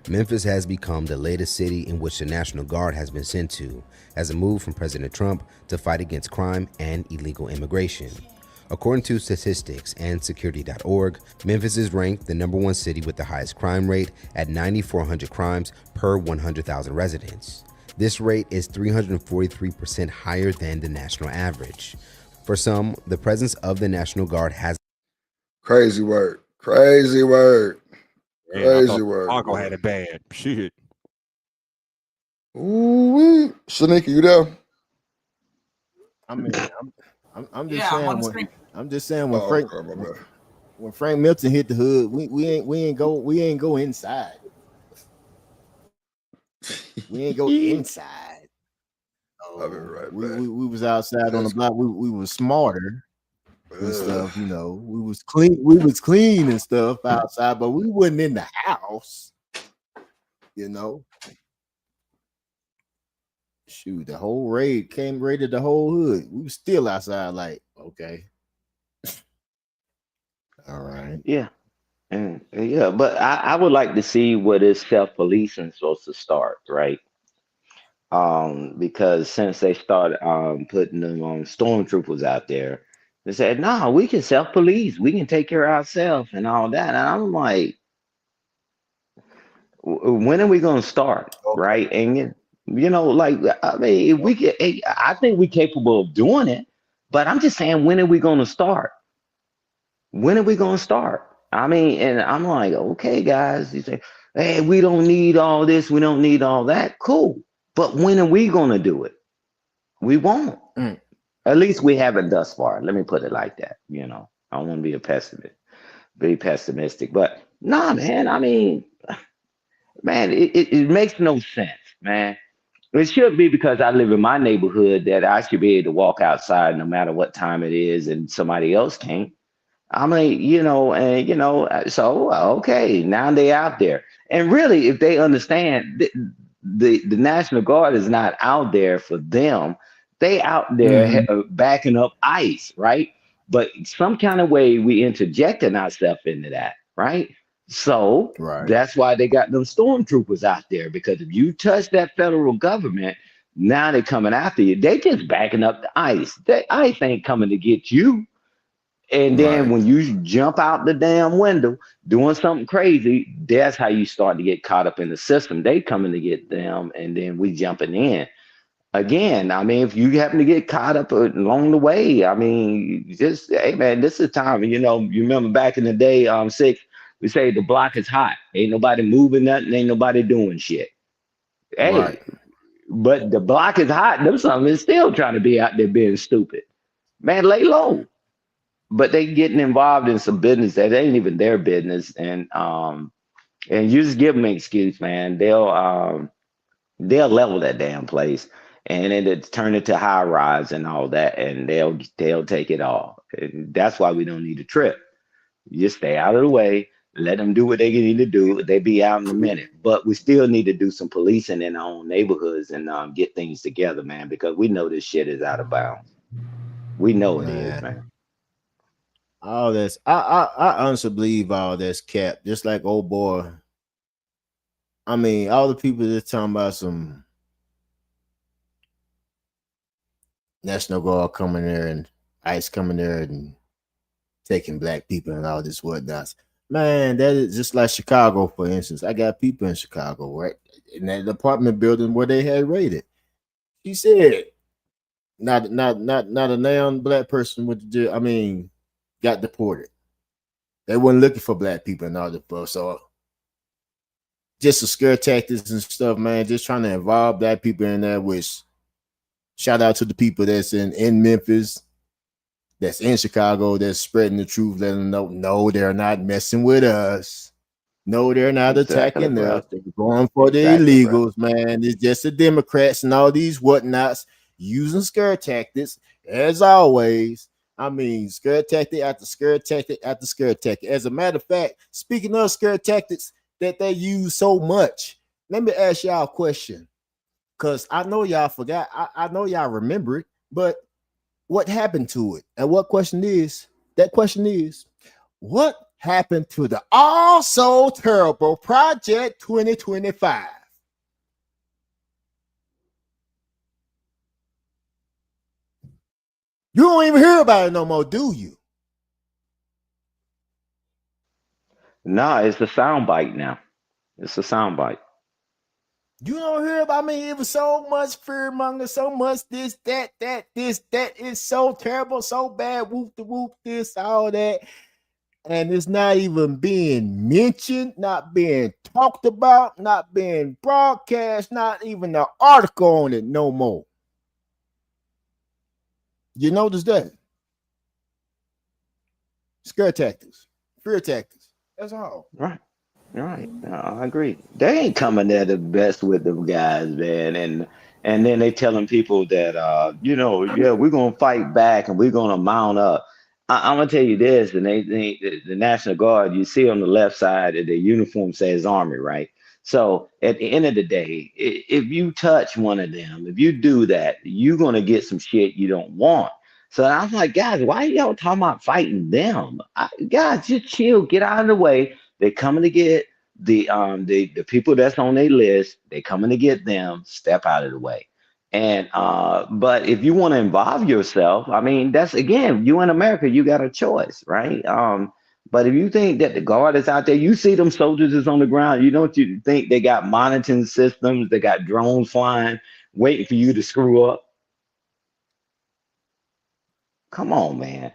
Memphis has become the latest city in which the National Guard has been sent to, as a move from President Trump to fight against crime and illegal immigration. According to statistics and security.org, Memphis is ranked the #1 city with the highest crime rate at 9,400 crimes per 100,000 residents. This rate is 343% higher than the national average. For some, the presence of the National Guard has Crazy word. Crazy word. Man, I Crazy thought word, Chicago boy. had it bad. Shit. Ooh, Shanika, you there? I mean, I'm just Yeah, I'm on saying the when screen. Oh, okay, my bad. when Frank Milton hit the hood, we ain't go inside. We ain't go inside. I'll be Oh, right we, back. we was outside on the That's block. We was smarter and ugh. stuff, you know. We was clean and stuff outside, but we wasn't in the house, you know. Shoot, the whole raided the whole hood. We was still outside, like, okay. All right. Yeah. And yeah, but I would like to see where this self-policing supposed to start, right? Because since they started putting them stormtroopers out there, they said, "No, we can self-police. We can take care of ourselves and all that." And I'm like, when are we gonna start, Okay. right? And like I mean, if we get, I think we're capable of doing it, but I'm just saying, when are we gonna start? When are we gonna start? I mean, and I'm like, okay, guys, you say, hey, we don't need all this, we don't need all that. Cool. But when are we gonna do it? We won't. Mm. At least we haven't thus far. Let me put it like that. I don't want to be a pessimist, be pessimistic. But nah, man, I mean, man, it makes no sense, man. It should be because I live in my neighborhood that I should be able to walk outside no matter what time it is and somebody else can't. I mean, so okay, now they out there. And really, if they understand the National Guard is not out there for them, they out there Mm-hmm. backing up ICE, right? But some kind of way we interjecting ourselves into that, right? So Right. that's why they got them stormtroopers out there, because if you touch that federal government, now they're coming after you. They just backing up the ICE. ICE ain't coming to get you. And then Right. when you jump out the damn window doing something crazy, that's how you start to get caught up in the system. They coming to get them, and then we jumping in. Again, I mean, if you happen to get caught up along the way, I mean, just hey man, this is time. You remember back in the day, six, we say the block is hot. Ain't nobody moving nothing, ain't nobody doing shit. Right. Hey, but the block is hot. Them something is still trying to be out there being stupid. Man, lay low. But they getting involved in some business that ain't even their business, and you just give them an excuse, man. They'll level that damn place, and it'll turn it to high rise and all that, and they'll take it all. And that's why we don't need a trip. You just stay out of the way, let them do what they need to do. They be out in a minute, but we still need to do some policing in our own neighborhoods and get things together, man, because we know this shit is out of bounds. We know it is, Man. man. All this, I honestly believe all this cap. Just like old boy. I mean, all the people that's talking about some National Guard coming there and ICE coming there and taking black people and all this whatnots. Man, that is just like Chicago, for instance. I got people in Chicago, right? In that apartment building where they had raided. She said, not a non-black person with the got deported. They weren't looking for black people and all that stuff. So just the scare tactics and stuff, man. Just trying to involve black people in that. Which shout out to the people that's in Memphis, that's in Chicago, that's spreading the truth, letting them know, no, they're not messing with us. No, they're not Exactly, attacking bro. us. They're going for the Exactly, bro. illegals, man. It's just the Democrats and all these whatnots using scare tactics, as always. I mean, scare tactic after scare tactic after scare tactic. As a matter of fact, speaking of scare tactics that they use so much, let me ask y'all a question. Because I know y'all forgot. I know y'all remember it, but what happened to it? And what question is? That question is, what happened to the also terrible Project 2025? You don't even hear about it no more, do you? Nah, it's a sound bite now. It's a sound bite. You don't hear about me. It was so much fear monger, so much this, that, this, that is so terrible, so bad. Whoop the whoop, this, all that. And it's not even being mentioned, not being talked about, not being broadcast, not even an article on it no more. You notice that? Scare tactics, fear tactics. That's all. Right. Right. No, I agree. They ain't coming there the best with them guys, man. And then they telling people that yeah, we're gonna fight back and we're gonna mount up. I'm gonna tell you this, and the National Guard, you see on the left side of the uniform says Army, right? So at the end of the day, if you touch one of them, if you do that, you're gonna get some shit you don't want. So I'm like, guys, why y'all talking about fighting them? Guys, just chill, get out of the way. They're coming to get the people that's on their list. They coming to get them. Step out of the way. And but if you want to involve yourself, I mean, that's again, you in America, you got a choice, right? But if you think that the guard is out there, you see them soldiers is on the ground. You think they got monitoring systems, they got drones flying, waiting for you to screw up. Come on, man.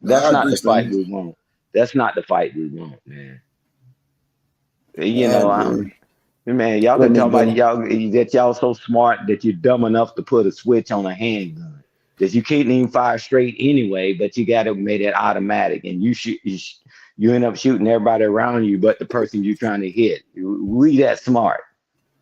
Nah, That's I not agree, the fight Stan. we want. That's not the fight we want, man. Nah, You I know, agree. man, y'all What up, can Miss talk about Bella? y'all so smart that you're dumb enough to put a switch on a handgun. That you can't even fire straight anyway, but you got to make it automatic, and you end up shooting everybody around you, but the person you're trying to hit. We that smart.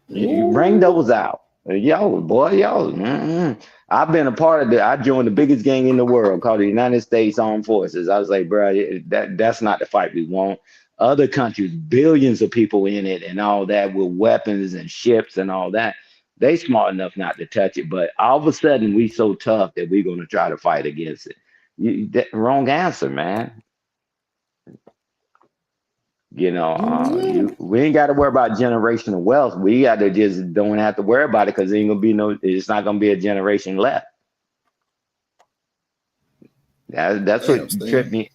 You bring Ooh. those out. Yo, boy, yo. I've been a part of I joined the biggest gang in the world called the United States Armed Forces. I was like, bro, that's not the fight we want. Other countries, billions of people in it and all that with weapons and ships and all that. They smart enough not to touch it. But all of a sudden, we so tough that we're going to try to fight against it. Wrong answer, man. We ain't got to worry about generational wealth. We got to just don't have to worry about it because ain't gonna be it's not gonna be a generation left. That's Damn, what tripped Stan. me.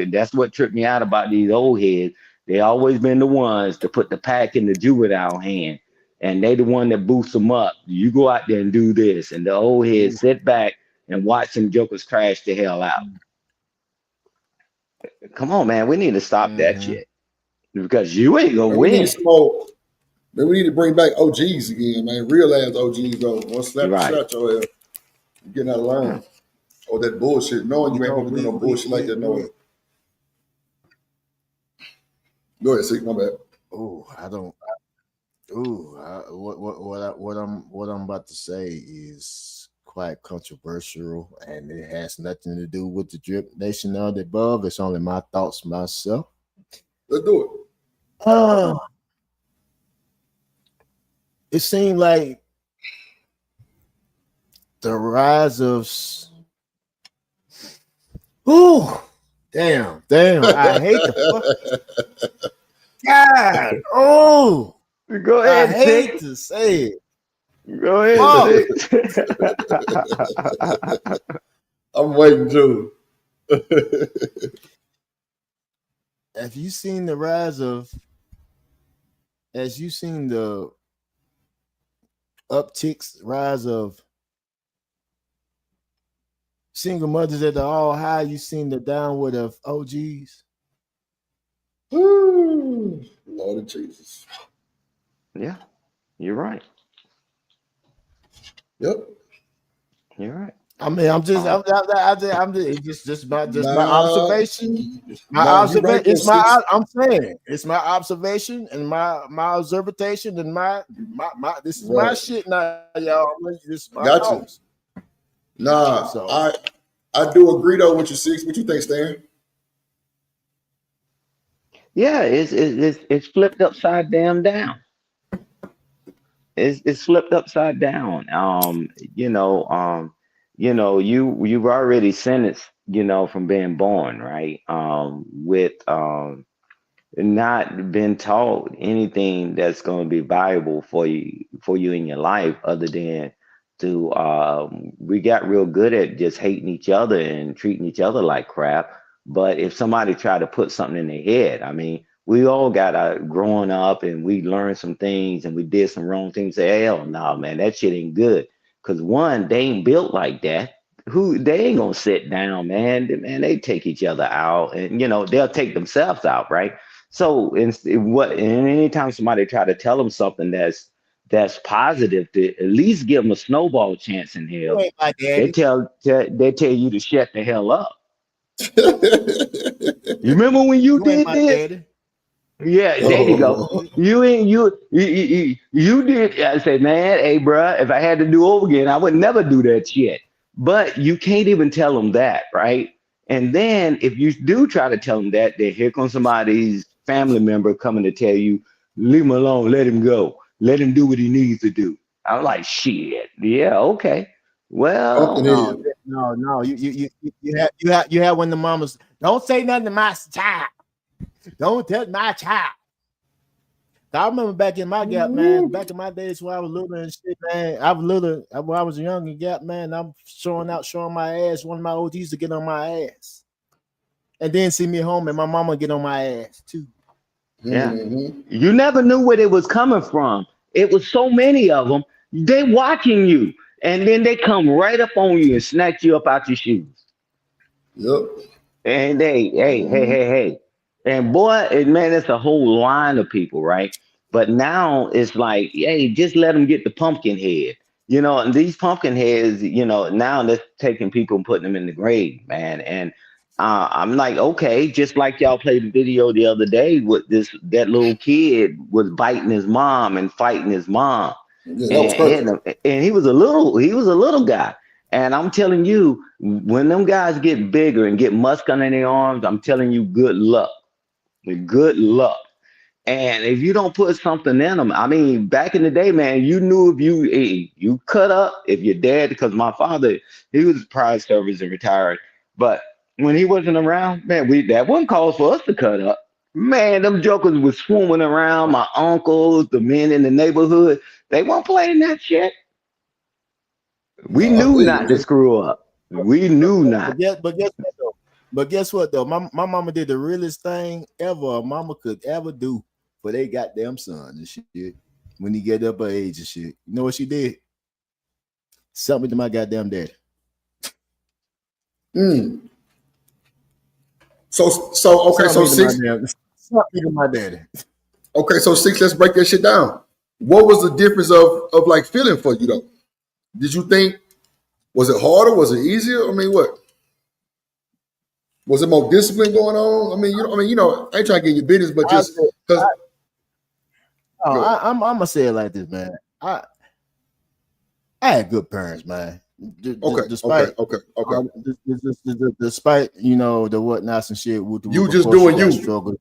That's what tripped me out about these old heads. They always been the ones to put the pack in the juvenile hand, and they the one that boosts them up. You go out there and do this, and the old heads sit back and watch some jokers crash the hell out. Come on, man, we need to stop that Mm-hmm. shit because you ain't gonna Man, we need win. some more. Man, we need to bring back OGs again, man. Real ass OGs though. One slap the Right. shot your ass. You getting out of line. Or that bullshit. Knowing You you ain't know, gonna do no bullshit like that, no way. Go ahead, see, my bad. oh, I don't. Ooh, what I'm about to say is quite controversial, and it has nothing to do with the Drip Nation of the above. It's only my thoughts myself. Let's do it. It seemed like the rise of. Ooh, damn! I hate the fuck. God, oh, Go I ahead, hate Six. to say it. Go ahead, Fuck. Six. I'm waiting too. Have you seen the rise of? As you seen the upticks, rise of single mothers at the all high, you seen the downward of OGs. Ooh, Lord of Jesus. Yeah, you're right. Yep. You're right. I mean, I'm just it's just my Nah, observation. My nah, you right observation. though, Six. I'm saying it's my observation and my observation and my this is my Right. shit now, y'all. This is my Got you. thoughts. Nah, So I do agree though with you, Six. What you think, Stan? Yeah, it's flipped upside down. It's flipped upside down. You've already sentenced, from being born, right? With not been taught anything that's going to be valuable for you in your life other than to we got real good at just hating each other and treating each other like crap. But if somebody tried to put something in their head, I mean, We all got growing up and we learned some things and we did some wrong things. Say, hell no, man, that shit ain't good. Cause one, they ain't built like that. Who they ain't gonna sit down, man. Man, they take each other out, and they'll take themselves out, right? So, and anytime somebody try to tell them something that's positive, to at least give them a snowball chance in You hell, ain't my they daddy. tell you to shut the hell up. You remember when you You ain't did my this? daddy. Yeah, there you go. Oh. You did. I said, man, hey, bruh, if I had to do over again, I would never do that shit. But you can't even tell them that, right? And then if you do try to tell them that, then here comes somebody's family member coming to tell you, leave him alone, let him go, let him do what he needs to do. I'm like, shit, yeah, okay. Pumpkin Well, No, head. no. You have when the mamas don't say nothing to my child. Don't touch my child. I remember back in my gap, man. Back in my days when I was little and shit, man. I was little when I was young and gap, man. I'm showing my ass. One of my OGs used to get on my ass, and then see me home and my mama get on my ass too. yeah. Mm-hmm. You never knew where it was coming from. It was so many of them. They watching you, and then they come right up on you and snatch you up out your shoes. Yep. And hey. And boy, man, it's a whole line of people, right? But now it's like, hey, just let them get the pumpkin head. And these pumpkin heads, now they're taking people and putting them in the grave, man. And I'm like, okay, just like y'all played the video the other day with that little kid was biting his mom and fighting his mom. Yeah, that was crazy. And he was a little guy. And I'm telling you, when them guys get bigger and get muscle in their arms, I'm telling you, good luck. Good luck. And if you don't put something in them, I mean, back in the day, man, you knew if you cut up, if your dad, because my father, he was prize service and retired, but when he wasn't around, man, that wasn't cause for us to cut up. Man, them jokers was swarming around. My uncles, the men in the neighborhood, they weren't playing that shit. We No, I knew feel you, not to man. screw up. We knew not. Guess what though? My mama did the realest thing ever a mama could ever do for they goddamn son and shit. When he get up her age and shit, you know what she did? Something to my goddamn daddy. So okay, so six. Something to my daddy. Okay, so six. Let's break that shit down. What was the difference of like feeling for you though? Did you think was it harder? Was it easier? I mean, what was it more discipline going on? I mean, I ain't trying to get your business, but just because. I'm gonna say it like this, man. I had good parents, man. Despite despite the whatnots and shit. You just doing you. Struggle.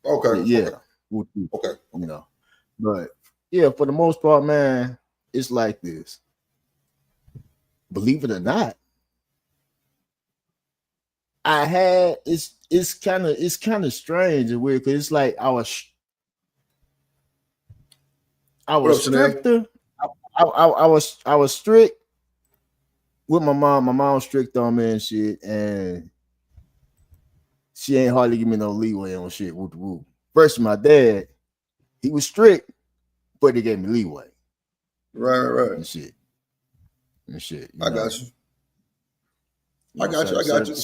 Okay. Yeah. Okay. But yeah, for the most part, man, it's like this. Believe it or not, I had it's kind of strange and weird because it's like I was stricter. I was strict with my mom. My mom was strict on me and shit, and she ain't hardly give me no leeway on shit. Versus my dad, he was strict, but he gave me leeway. Right. And shit. I got you. I got you.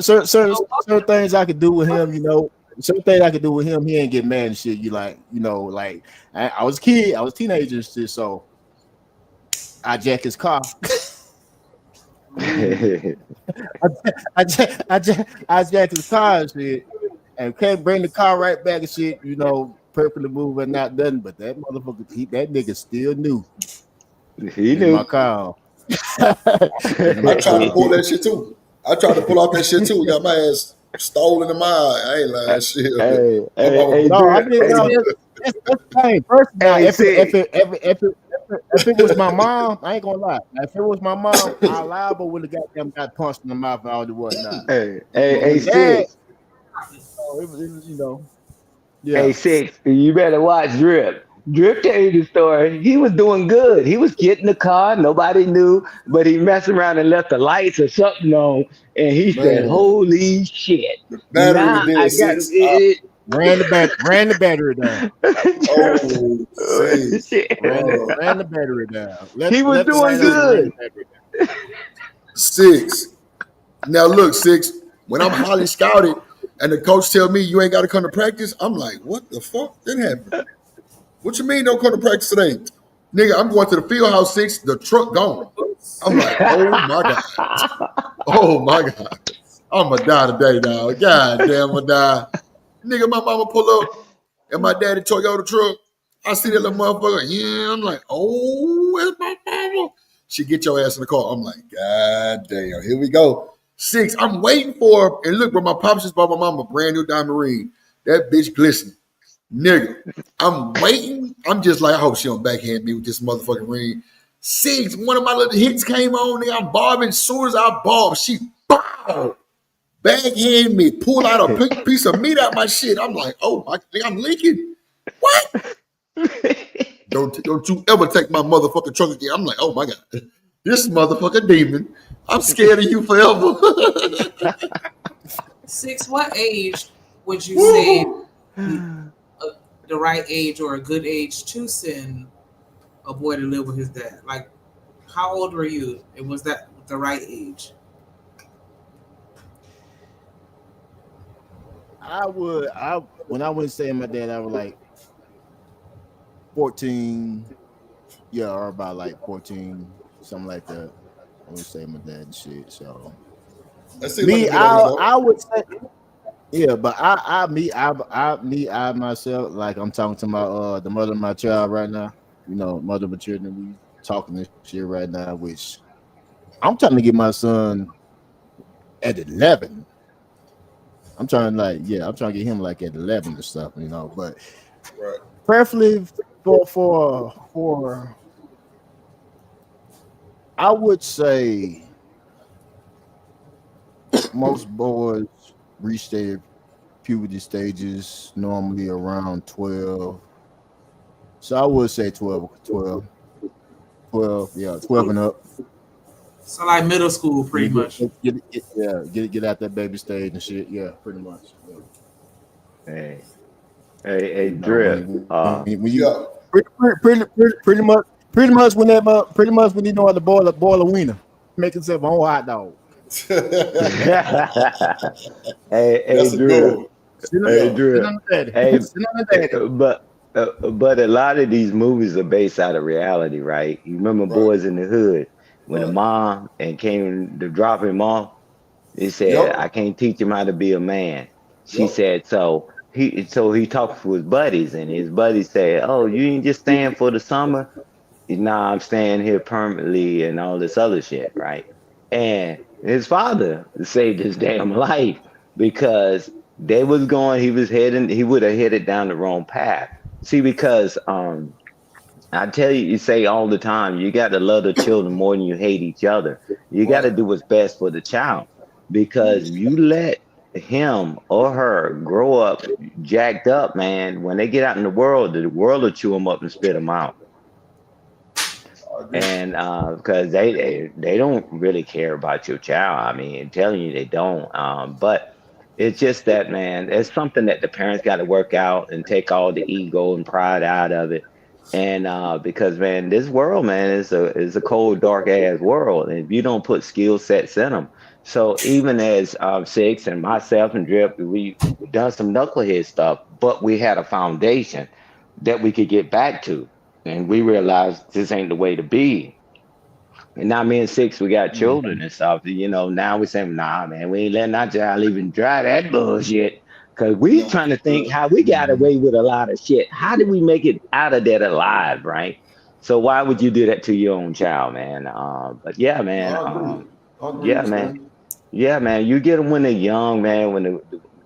Certain things I could do with him, certain things I could do with him, he ain't get mad and shit. I was a kid, I was a teenager and shit, so I jacked his car. I jacked his car and shit, and can't bring the car right back and shit, perfectly move and not done. But that motherfucker, that nigga still knew. He knew my car. I tried to pull that shit too. I tried to pull off that shit too. Got my ass stolen in my eye. I ain't lying. Shit. That's the thing. First, if it was my mom, I ain't gonna lie. If it was my mom, I liable would have got punched in the mouth and all the whatnot. Six. It was, yeah. Hey, Six, you better watch Drip. Drip changed the story. He was doing good. He was getting the car. Nobody knew, but he messed around and left the lights or something on. And he said, Man, "Holy shit! the battery was Now I dead. got Six. it." Ran the battery down. Oh, six. Shit. Ran the battery down. He was Left the doing light on and ran the good. battery down. Six. Now look, six. When I'm highly scouted and the coach tell me you ain't got to come to practice, I'm like, what the fuck? That happened. What you mean don't come to practice today? Nigga, I'm going to the field house six, the truck gone. I'm like, oh my God. Oh my God. I'ma die today, dog. God damn, I'ma die. Nigga, my mama pull up and my daddy Toyota truck. I see that little motherfucker. Yeah, I'm like, oh, where's my mama? She get your ass in the car. I'm like, God damn, here we go. Six, I'm waiting for her. And look, bro, my pops just bought my mama a brand new diamond ring. That bitch glistening. Nigga, I'm waiting. I'm just like, I hope she don't backhand me with this motherfucking ring. Six, one of my little hits came on. Nigga, I'm bobbing. As soon as I bob, she bow, backhand me, pull out a piece of meat out my shit. I'm like, oh my, I'm leaking. What? Don't you ever take my motherfucking truck again. I'm like, oh my God, this motherfucking demon. I'm scared of you forever. Six, what age would you say the right age or a good age to send a boy to live with his dad? Like, how old were you? And was that the right age? When I went stay with my dad, I was like 14, yeah, or about like 14, something like that. I would stay with my dad and shit. So That seems like a good age, though. I would say, yeah, but I myself, like I'm talking to my the mother of my child right now, mother of my children, we talking this shit right now, which I'm trying to get my son at 11. I'm trying to get him like at 11 or stuff, but right. preferably for I would say most boys reach their puberty stages normally around 12. So I would say 12, yeah, 12 and up. So like middle school, pretty much. Get out that baby stage and shit. Yeah, pretty much. Yeah. Hey, Drip. When you pretty much when you know how to boil a wiener, make yourself a whole hot dog. Hey, Drip. Hey, Drip. Hey, but a lot of these movies are based out of reality, right? You remember Boys in the Hood when the mom and came to drop him off. He said, "I can't teach him how to be a man." She said, so he talked to his buddies, and his buddies said, "Oh, you ain't just staying for the summer? Nah, I'm staying here permanently and all this other shit, right?" And his father saved his damn life because he would have headed down the wrong path. See, because I tell you, you say all the time, you got to love the children more than you hate each other. You got to do what's best for the child, because if you let him or her grow up jacked up, man, when they get out in the world will chew them up and spit them out. And because they don't really care about your child. I mean, I'm telling you, they don't. But it's just that, man, it's something that the parents got to work out and take all the ego and pride out of it. And because, man, this world, man, is a cold, dark ass world, and if you don't put skill sets in them. So even as Six and myself and Drip, we done some knucklehead stuff, but we had a foundation that we could get back to, and we realized this ain't the way to be. And now me and Six, we got children and stuff. Now we saying, nah, man, we ain't letting our child even try that bullshit. Cause we trying to think how we got away with a lot of shit. How did we make it out of that alive, right? So why would you do that to your own child, man? But yeah, man. I agree Yeah, with you, man. Yeah, man. You get them when they're young, man. When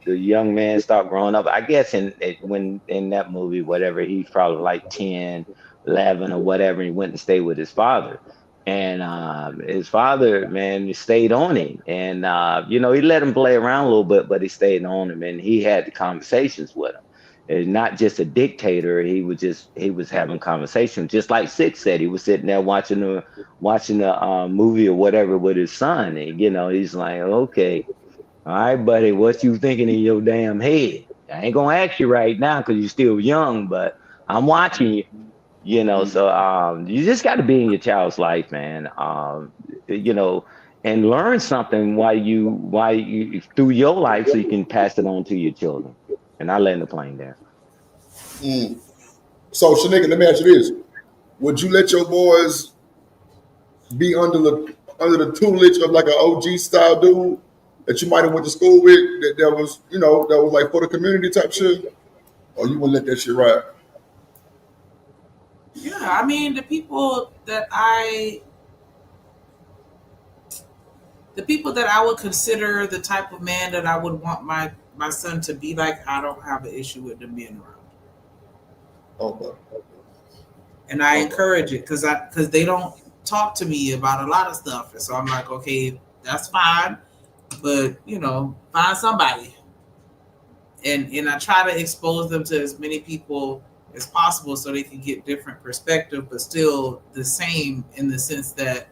the young man start growing up. I guess when in that movie, whatever, he's probably like 10, 11 or whatever. He went to stay with his father. And his father, man, stayed on him. And, he let him play around a little bit, but he stayed on him. And he had the conversations with him. is not just a dictator. He was having conversations, just like Six said. He was sitting there watching the movie or whatever with his son, and he's like, okay, all right, buddy, what you thinking in your damn head? I ain't gonna ask you right now because you're still young, but I'm watching you. So you just got to be in your child's life, man. And learn something while you through your life, so you can pass it on to your children. And I land the plane there. So, Shanika, let me ask you this: would you let your boys be under the tutelage of like an OG style dude that you might have went to school with that was that was like for the community type shit, or you wouldn't let that shit ride? Yeah, I mean the people that I would consider the type of man that I would want my son to be like, I don't have an issue with them being around. Okay. And I encourage it because they don't talk to me about a lot of stuff, and so I'm like, okay, that's fine, but find somebody, and I try to expose them to as many people as possible so they can get different perspective, but still the same in the sense that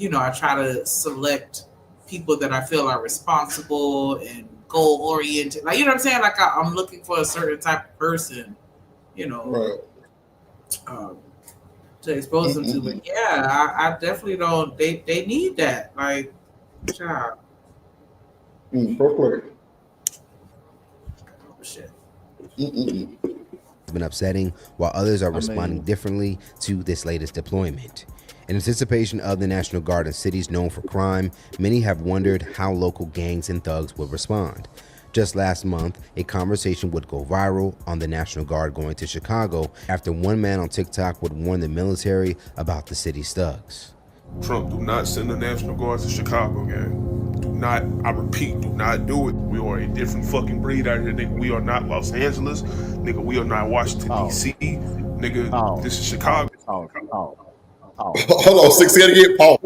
I try to select people that I feel are responsible and goal oriented, like what I'm saying, like I'm looking for a certain type of person, Right. To expose them to. But yeah, I definitely don't. They need that. Like, child. Perfect. Oh, shit. It's been upsetting, while others are responding differently to this latest deployment. In anticipation of the National Guard in cities known for crime, many have wondered how local gangs and thugs would respond. Just last month, a conversation would go viral on the National Guard going to Chicago after one man on TikTok would warn the military about the city's thugs. Trump, do not send the National Guard to Chicago, gang. Do not, I repeat, do not do it. We are a different fucking breed out here, nigga. We are not Los Angeles. Nigga, we are not Washington, D.C. Nigga, this is Chicago. Hold on, 6 again. Pause.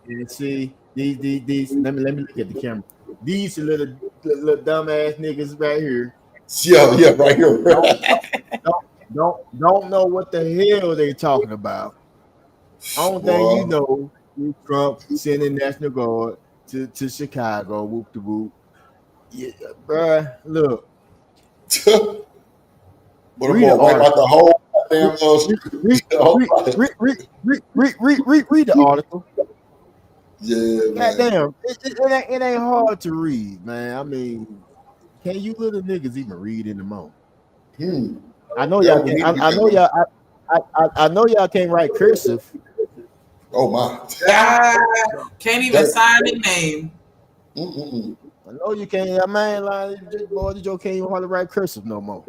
And see, these. Let me look at the camera. These little dumbass niggas right here. Yeah, right here. Don't know what the hell they talking about. Only thing you know is Trump sending National Guard to Chicago. Whoop de whoop. Yeah, bruh, look. Read the whole damn read the article. Yeah, goddamn, it ain't hard to read, man. I mean, can you little niggas even read in the moment? I know y'all can't. I know y'all can't write cursive. Oh my! Can't even sign the name. I know you can't. Man, like boy, the joke can't even hardly write cursive no more.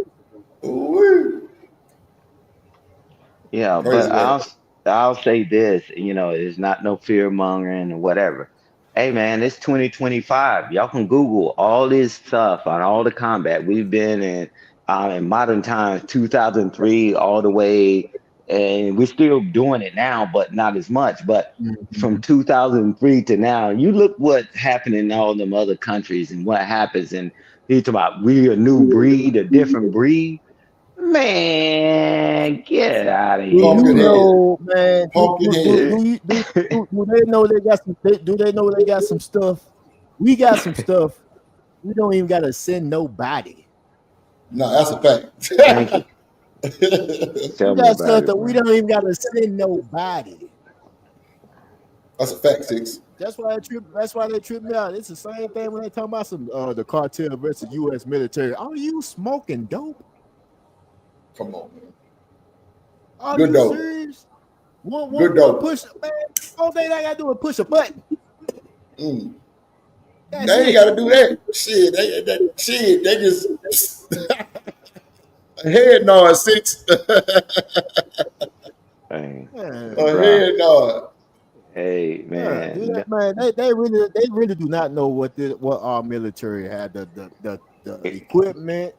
Yeah, but I'll say this, it's not no fear mongering or whatever. Hey man, it's 2025. Y'all can Google all this stuff on all the combat we've been in modern times, 2003 all the way, and we're still doing it now, but not as much. But from 2003 to now, you look what happened in all them other countries and what happens, and you talk about we a new breed, a different breed. Man, get out of here. You know, man. Do they know they got some? Do they know they got some stuff? We got some stuff. We don't even gotta send nobody. No, that's a fact. Thank you. We got stuff that we don't even gotta send nobody. That's a fact, Six. That's why they trip me out. It's the same thing when they talk about some the cartel versus U.S. military. Are you smoking dope? Come on, man. Are Good you dope. serious? One push, man. All thing I gotta do is push a button. They ain't gotta do that. Shit, they just head nod, Six. Hey, head nod. Hey man, They really do not know what our military had the equipment.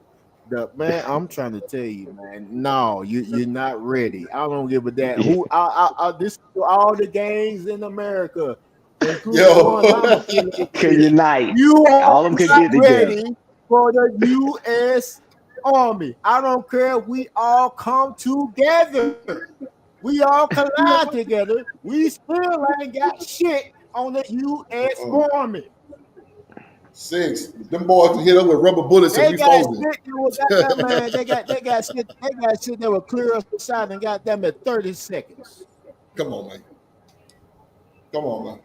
Man, I'm trying to tell you, man. No, you're not ready. I don't give a damn. This all the gangs in America. including the Yo. ones I'm affiliated Can with. unite. You All are of them could not get together. ready for the U.S. Army. I don't care. We all come together. We all collide together. We still ain't got shit on the U.S. Army. 6. Them boys can hit us with rubber bullets and They we got folded. shit that was goddamn man. They got shit that will clear us out and goddamn at 30 seconds. Come on, man. Come on, man.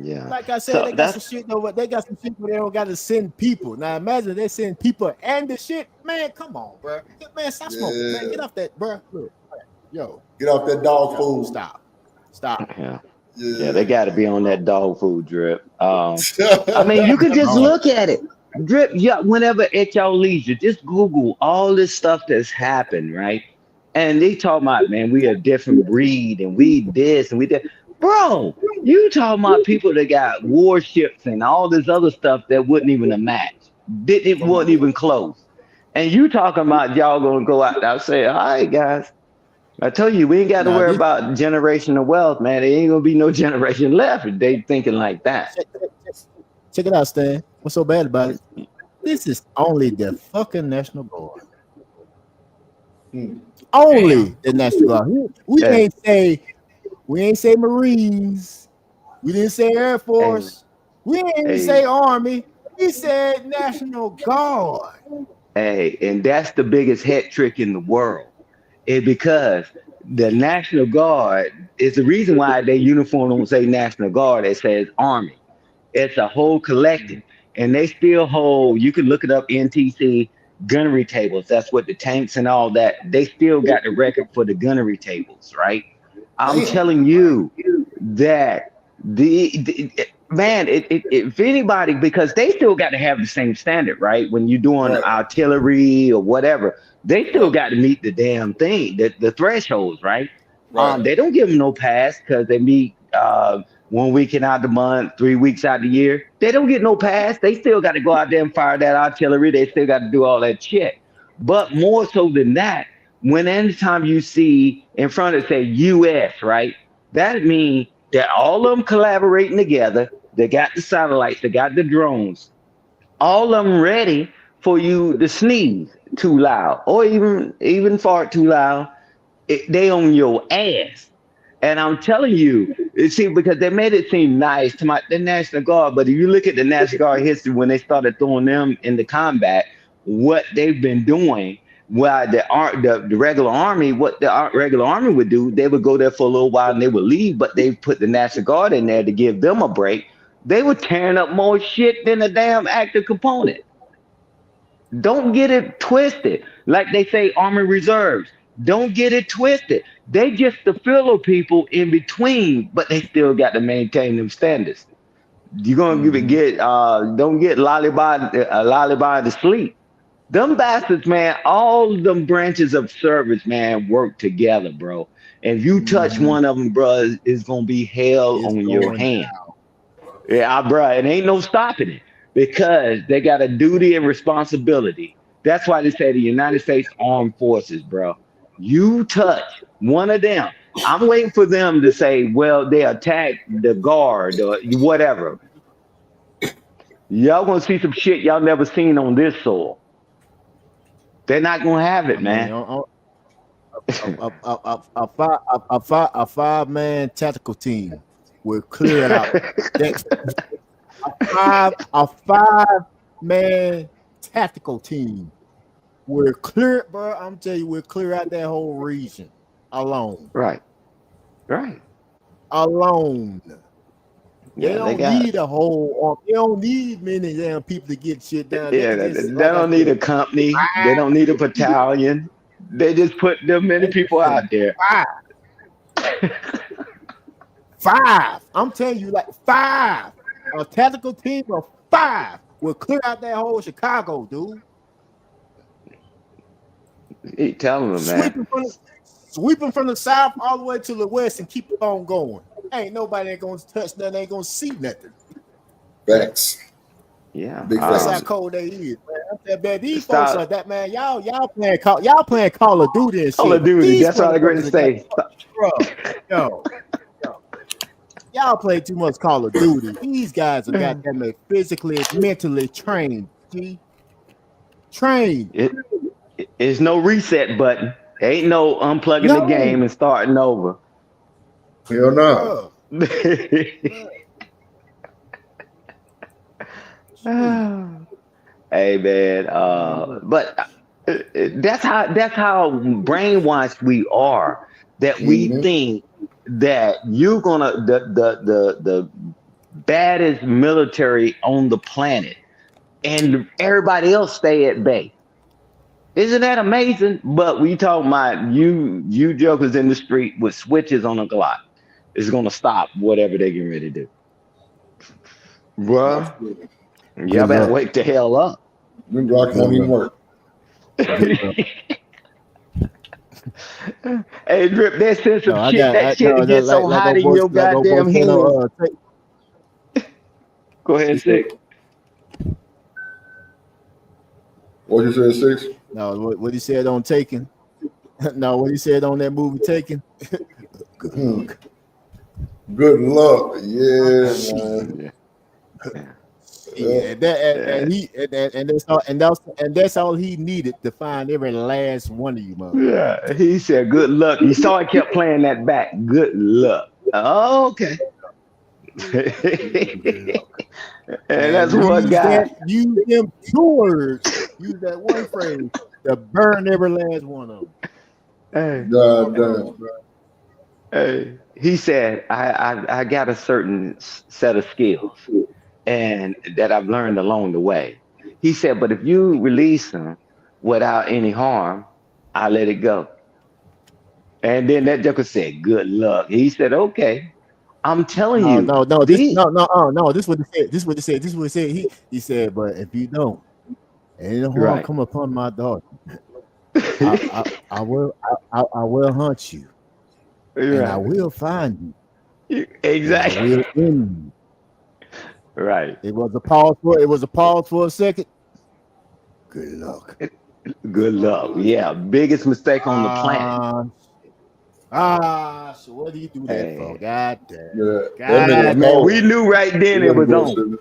Yeah. Like I said, So they got some that's shit though. They got some shit where they don't got to send people. Now imagine they send people and the shit. Man, come on, bro. Man, stop smoking. Man, get off that, bro. Look, yo, Get off that dog food. Stop. yeah. Yeah. Yeah, they got to be on that dog food drip. I mean, you can just look at it. Drip, yeah, whenever at your leisure, just Google all this stuff that's happened, right? And they talk about, man, we a different breed and we this and we that. Bro, you talking about people that got warships and all this other stuff that wouldn't even a match. It wasn't even close. And you talking about y'all gonna go out there and say, all right, guys. I tell you, we ain't got to Nah, worry this about generational wealth, man. There ain't gonna be no generation left if they thinking like that. check it out, Stan. What's so bad about it? This is only the fucking National Guard. Only the National Guard. We Hey, ain't say Marines. We didn't say Air Force. We didn't even say hey, Army. We said National Guard. hey, and that's the biggest head trick in the world. It because the National Guard is the reason why their uniform don't say National Guard. It says Army. It's a whole collective, and they still hold. You can look it up. NTC gunnery tables. That's what the tanks and all that. They still got the record for the gunnery tables, right? I'm Damn. telling you that the man, if anybody, because they still got to have the same standard, right? When you're doing Right. artillery or whatever, they still got to meet the damn thing, the thresholds, right? Right. They don't give them no pass because they meet 1 weekend out the month, 3 weeks out the year. They don't get no pass. They still got to go out there and fire that artillery. They still got to do all that shit. But more so than that, when anytime you see in front of say US, right? That means that all of them collaborating together. They got the satellites, they got the drones, all of them ready for you to sneeze too loud or even fart too loud. They on your ass. And I'm telling you, see, because they made it seem nice to the National Guard, but if you look at the National Guard history when they started throwing them into combat, what they've been doing, while the regular army, what the regular army would do, they would go there for a little while and they would leave, but they put the National Guard in there to give them a break. They were tearing up more shit than a damn active component. Don't get it twisted. Like they say, Army Reserves. Don't get it twisted. They just the filler people in between, but they still got to maintain them standards. You're gonna don't get lullaby to sleep. Them bastards, man, all them branches of service, man, work together, bro. And if you touch one of them, bro, it's gonna be hell It's on your going hand. Yeah, bro, it ain't no stopping it because they got a duty and responsibility. That's why they say the United States Armed Forces, bro. You touch one of them. I'm waiting for them to say, well, they attacked the guard or whatever. Y'all gonna see some shit y'all never seen on this soil. They're not gonna have it, I mean, man. a five-man tactical team will clear out that a five-man tactical team will clear, bro. I'm telling you, we'll clear out that whole region alone. Right. Alone. They Yeah, they don't got need a whole. They don't need many damn people to get shit done. They yeah, can they just, they like I don't need a said, company. They don't need a battalion. They just put them many people out there. Five. I'm telling you, like five. A tactical team of five will clear out that whole Chicago, dude. He telling them, man. Sweeping from the south all the way to the west and keep it on going. Ain't nobody ain't gonna touch nothing, ain't gonna see nothing. Facts. Yeah. Big That's facts. how cold they is, man. These folks are that, man. Y'all playing Call of Duty and shit. Call of Duty. These That's what I'm going to motherfuckers say. bro. Yo. Y'all play too much Call of Duty. These guys are goddamn physically, mentally trained. G. Trained. It's no reset button. Ain't no unplugging the No. game and starting over. Hell no. Hey man, but that's how brainwashed we are. That we think that you're gonna the baddest military on the planet, and everybody else stay at bay. Isn't that amazing? But we talking about you jokers in the street with switches on a Glock. It's gonna stop whatever they getting ready to do, bruh. Y'all Good better luck. wake the hell up. Them Glock won't even work. Hey, Drip, that sense of I shit, got that shit no, gets so like hot old in boy, your goddamn said, hands. Go ahead, Sick. What you said, 6? No, what he said on Taken. No, what he said on that movie Taken. Good luck. Good luck. Yeah, man. Yeah, that's all he needed to find every last one of you, mother. Yeah, he said, "Good luck." You saw it kept playing that back. Good luck. Oh, okay. And that's what guy. Use them 2 words. Use that one phrase to burn every last one of them. Hey, God damn. hey. He said, I got a certain set of skills and that I've learned along the way. He said, but if you release them without any harm, I let it go. And then that joker said, good luck. He said, okay, I'm telling No, you, no, no. This these, no. This is what he said. This is what he said. This is what he said. He said, but if you don't, any harm right, come upon my daughter, I will hunt you, and I right, will find you, and I exactly, will end you. right. It was a pause for a second. Good luck. Good luck. Yeah, biggest mistake on the planet. So what do you do that for? Hey, God damn. Yeah, that nigga hey was God man, cold. we knew right He then it wasn't was on. bullshitting.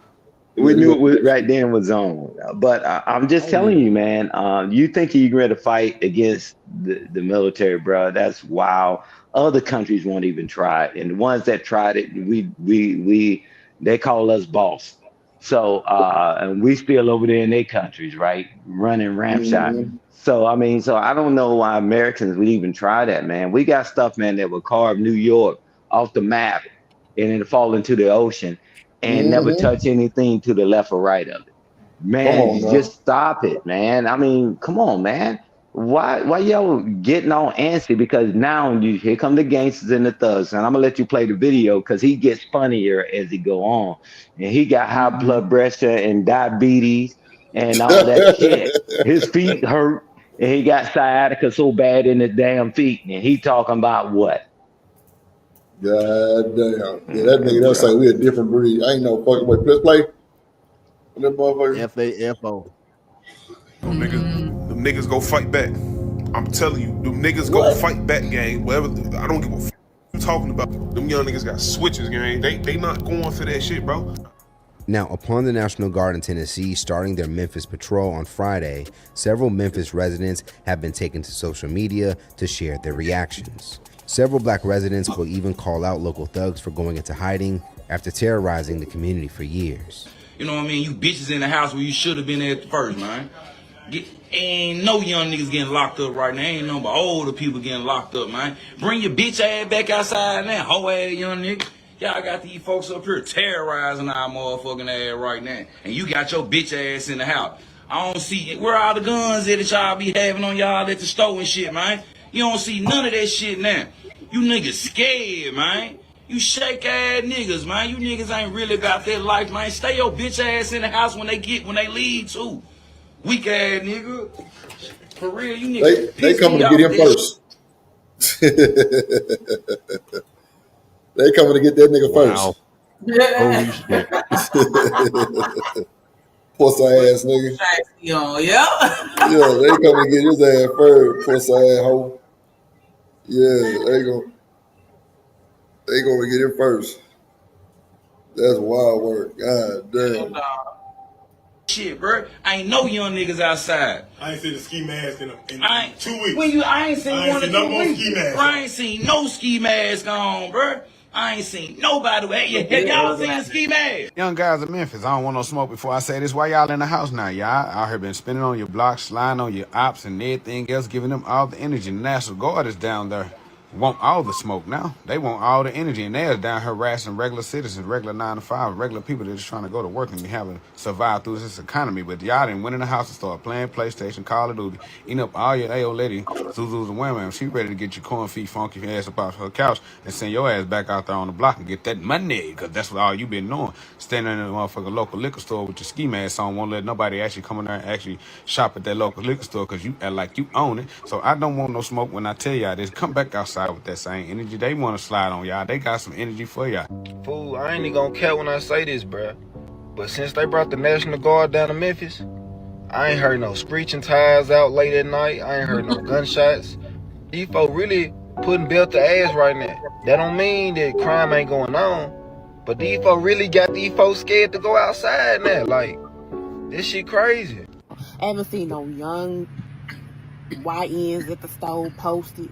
We Yeah, he knew it wasn't was right bullshitting. then it was on. But I'm just Oh telling yeah. you, man. You think you're ready to fight against the military, bro? That's wow. Other countries won't even try it, and the ones that tried it, we they call us boss. So and we still over there in their countries, right? Running ramshot. Mm-hmm. So I mean, so I don't know why Americans would even try that, man. We got stuff, man, that would carve New York off the map and then fall into the ocean and never Mm-hmm. touch anything to the left or right of it. Come Man, on you now. just stop it, man. I mean, come on, man. Why y'all getting all antsy? Because now here come the gangsters and the thugs, and I'm gonna let you play the video because he gets funnier as he go on, and he got high blood pressure and diabetes and all that shit. His feet hurt, and he got sciatica so bad in his damn feet, and he talking about what? God damn. Yeah, that nigga, that's like Bro. we a different breed. I ain't no fucking way. Let's play. That motherfucker. FAFO. Them niggas go fight back. I'm telling you, them niggas go What? fight back, gang. Whatever. I don't give a fuck you talking about. Them young niggas got switches, gang. They not going for that shit, bro. Now, upon the National Guard in Tennessee starting their Memphis patrol on Friday, several Memphis residents have been taken to social media to share their reactions. Several black residents will even call out local thugs for going into hiding after terrorizing the community for years. You know what I mean? You bitches in the house where you should have been at first, man. Ain't no young niggas getting locked up right now. Ain't no but older people getting locked up, man. Bring your bitch ass back outside now, hoe ass young nigga. Y'all got these folks up here terrorizing our motherfucking ass right now. And you got your bitch ass in the house. I don't see where all the guns at that y'all be having on y'all at the store and shit, man. You don't see none of that shit now. You niggas scared, man. You shake ass niggas, man. You niggas ain't really about that life, man. Stay your bitch ass in the house when they leave too. Weak ass nigga. For real, you niggas They piss coming me to get off him this first. They coming to get that nigga Wow. first. Holy shit. Pussy ass nigga. Yeah. Yeah, they coming to get his ass first. Pussy ass hoe. Yeah, they gonna get him first. That's wild work. God damn. Shit, bro. I ain't no young niggas outside. I ain't seen a ski mask in 2 weeks. I ain't seen one in no 2 more weeks. ski masks. Bro, I ain't seen no ski mask on, bro. I ain't seen nobody. Have y'all seen a ski mask? Young guys of Memphis, I don't want no smoke before I say this. Why y'all in the house now? Y'all out here been spinning on your blocks, sliding on your ops and everything else, giving them all the energy. The National Guard is down there. Want all the smoke now. They want all the energy, and they're down here harassing regular citizens, regular 9 to 5, regular people that are just trying to go to work and having survive through this economy. But y'all didn't went in the house and start playing PlayStation, Call of Duty, eating up all your old lady, Zuzu's and Wham. She ready to get your corn feet funky ass up off her couch and send your ass back out there on the block and get that money, because that's what all you been doing. Standing in the motherfucking local liquor store with your ski mask on, won't let nobody actually come in there and actually shop at that local liquor store because you act like you own it. So I don't want no smoke when I tell y'all this. Come back outside with that same energy. They want to slide on y'all. They got some energy for y'all. Fool, I ain't even gonna care when I say this, bruh. But since they brought the National Guard down to Memphis, I ain't heard no screeching tires out late at night. I ain't heard no gunshots. These folk really putting belt to ass right now. That don't mean that crime ain't going on, but these folk really got these folks scared to go outside now. Like, this shit crazy. I haven't seen no young YNs at the store posted.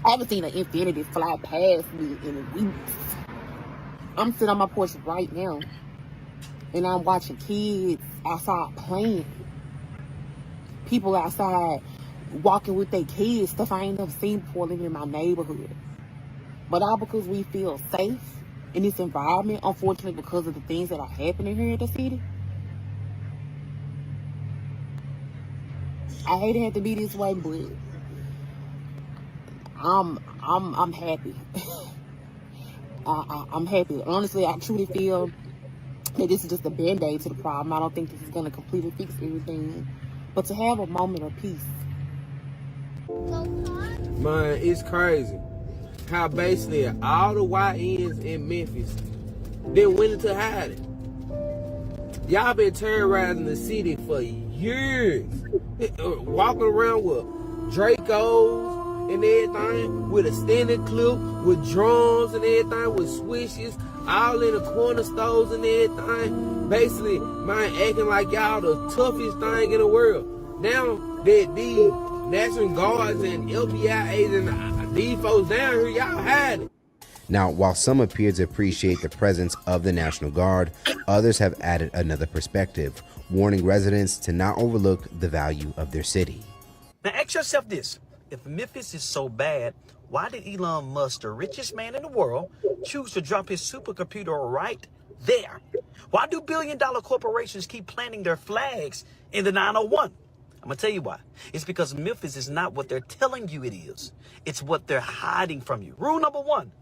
I haven't seen an Infinity fly past me in weeks. I'm sitting on my porch right now, and I'm watching kids outside playing. People outside walking with their kids, stuff I ain't never seen before living in my neighborhood. But all because we feel safe in this environment, unfortunately because of the things that are happening here in the city. I hate it have to be this way, but I'm happy. I'm happy. Honestly, I truly feel that this is just a band-aid to the problem. I don't think this is going to completely fix everything. But to have a moment of peace. Man, it's crazy how basically all the YNs in Memphis then went into hiding. Y'all been terrorizing the city for years. Walking around with Dracos and everything, with a standing clip, with drums and everything, with swishes, all in the corner stores and everything. Basically, man, acting like y'all the toughest thing in the world. Now that these National Guards and FBI agents, these folks down here, y'all hiding. Now, while some appear to appreciate the presence of the National Guard, others have added another perspective, warning residents to not overlook the value of their city. Now ask yourself this: if Memphis is so bad, why did Elon Musk, the richest man in the world, choose to drop his supercomputer right there? Why do billion-dollar corporations keep planting their flags in the 901? I'm gonna tell you why. It's because Memphis is not what they're telling you it is. It's what they're hiding from you. Rule number one: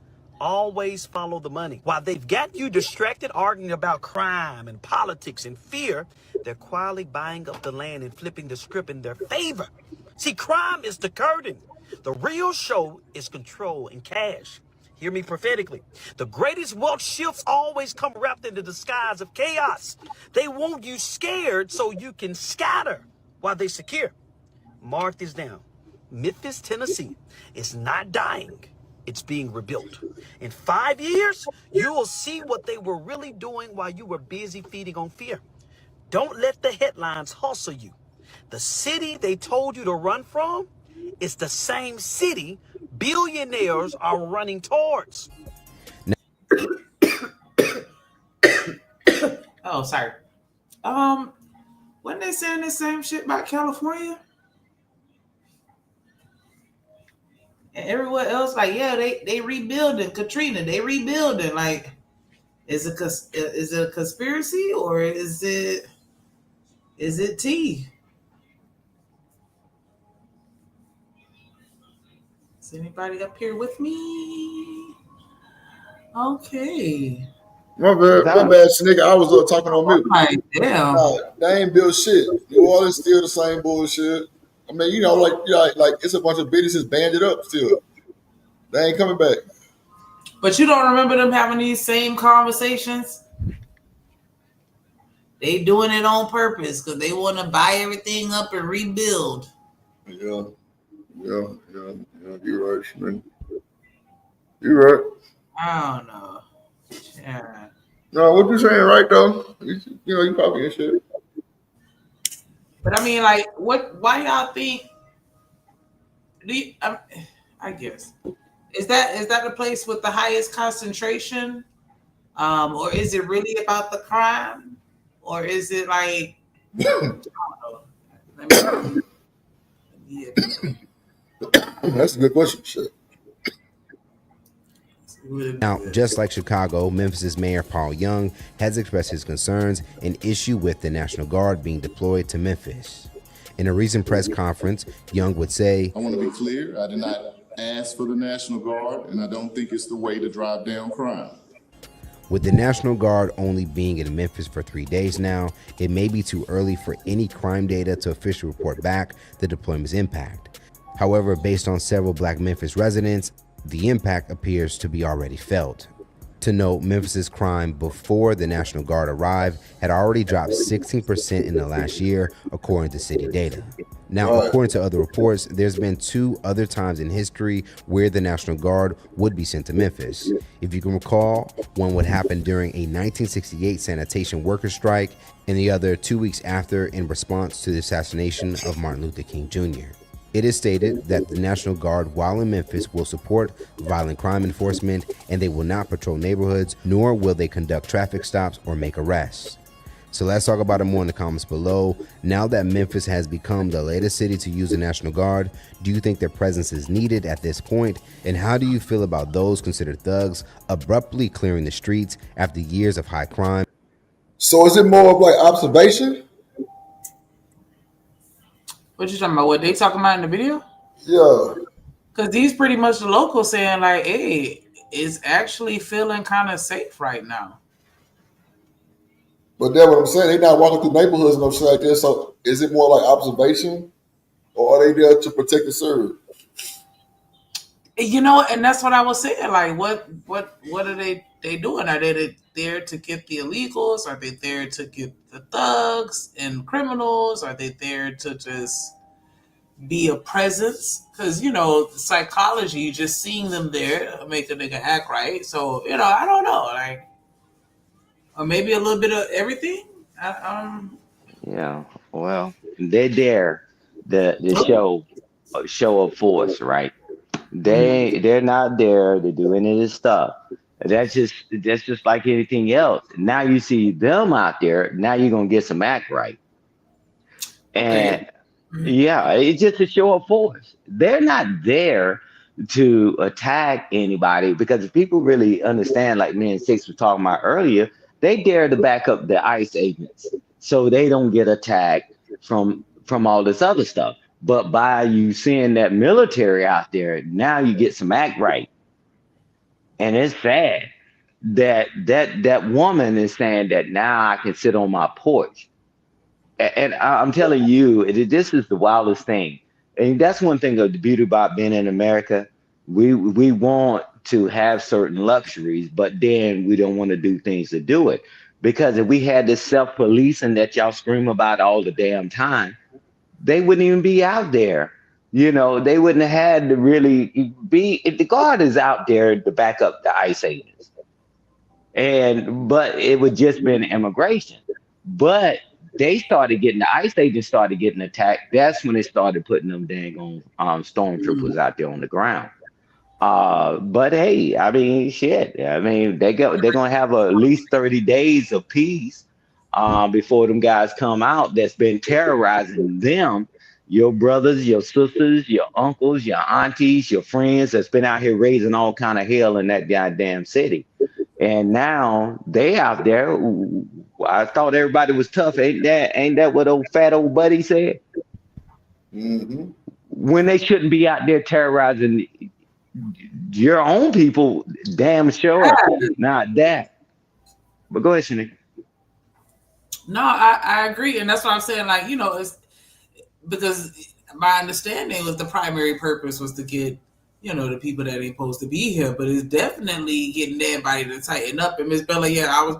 always follow the money. While they've got you distracted arguing about crime and politics and fear, they're quietly buying up the land and flipping the script in their favor. See, crime is the curtain. The real show is control and cash. Hear me prophetically. The greatest wealth shifts always come wrapped in the disguise of chaos. They want you scared so you can scatter while they secure. Mark this down. Memphis, Tennessee is not dying. It's being rebuilt. In 5 years, you will see what they were really doing while you were busy feeding on fear. Don't let the headlines hustle you. The city they told you to run from is the same city billionaires are running towards. Oh, sorry. Wasn't they saying the same shit about California? And everywhere else, like, yeah, they rebuilding. Katrina, they rebuilding. Like, is it a conspiracy or is it tea? Is anybody up here with me? Okay. My bad, nigga. I was talking on mute. Damn. They ain't built shit. New Orleans still the same bullshit. I mean, you know, like it's a bunch of businesses banded up still. They ain't coming back. But you don't remember them having these same conversations? They doing it on purpose because they want to buy everything up and rebuild. Yeah. You're right, man. You're right. I don't know. Yeah. No, what you saying right though? You probably in shit. But I mean, like, what? Why y'all think? I guess is that the place with the highest concentration, or is it really about the crime, or is it like? I don't know. That's a good question. Shit. Now, just like Chicago, Memphis's Mayor Paul Young has expressed his concerns and issue with the National Guard being deployed to Memphis. In a recent press conference, Young would say, I want to be clear, I did not ask for the National Guard, and I don't think it's the way to drive down crime. with the National Guard only being in Memphis for 3 days now, it may be too early for any crime data to officially report back the deployment's impact. However, based on several Black Memphis residents, the impact appears to be already felt. To note, Memphis's crime before the National Guard arrived had already dropped 16% in the last year, according to city data. Now, according to other reports, there's been 2 other times in history where the National Guard would be sent to Memphis. If you can recall, one would happen during a 1968 sanitation workers strike, and the other 2 weeks after in response to the assassination of Martin Luther King Jr. It is stated that the National Guard, while in Memphis, will support violent crime enforcement, and they will not patrol neighborhoods, nor will they conduct traffic stops or make arrests. So let's talk about it more in the comments below. Now that Memphis has become the latest city to use the National Guard, do you think their presence is needed at this point? And how do you feel about those considered thugs abruptly clearing the streets after years of high crime? So is it more of like observation? What you talking about? What they talking about in the video? Yeah. Because these pretty much the locals saying like, hey, it's actually feeling kind of safe right now. But that's what I'm saying. They're not walking through neighborhoods and shit like this. So is it more like observation, or are they there to protect and serve? You know, and that's what I was saying. Like, what are they doing? Are they there to get the illegals? Are they there to get the thugs and criminals? Are they there to just be a presence? Because, you know, psychology, just seeing them there make a nigga act right. So, you know, I don't know. Like, or maybe a little bit of everything. Yeah. Well, they're there to show of force, right? They're not there to do any of this stuff. That's just like anything else. Now you see them out there. Now you're gonna get some act right. And yeah, it's just a show of force. They're not there to attack anybody, because if people really understand, like me and Six was talking about earlier, they dare to back up the ICE agents so they don't get attacked from all this other stuff. But by you seeing that military out there, now you get some act right. And it's sad that woman is saying that now I can sit on my porch. And I'm telling you, this is the wildest thing. And that's one thing of the beauty about being in America. We want to have certain luxuries, but then we don't want to do things to do it. Because if we had this self-policing that y'all scream about all the damn time, they wouldn't even be out there. You know, they wouldn't have had to really be. If the Guard is out there to back up the ICE agents, but it would just been immigration. But they started getting, the ICE agents started getting attacked. That's when they started putting them dang on stormtroopers out there on the ground. But hey, I mean, shit. I mean, they're gonna have at least 30 days of peace before them guys come out that's been terrorizing them, your brothers, your sisters, your uncles, your aunties, your friends that's been out here raising all kind of hell in that goddamn city. And now they out there. I thought everybody was tough. Ain't that what old fat old buddy said? Mm-hmm. When they shouldn't be out there terrorizing your own people, damn sure. Not that. But go ahead, Shanique. No, I agree. And that's what I'm saying. Like, you know, it's because my understanding was the primary purpose was to get, you know, the people that ain't supposed to be here. But it's definitely getting everybody to tighten up. And Miss Bella, yeah, I was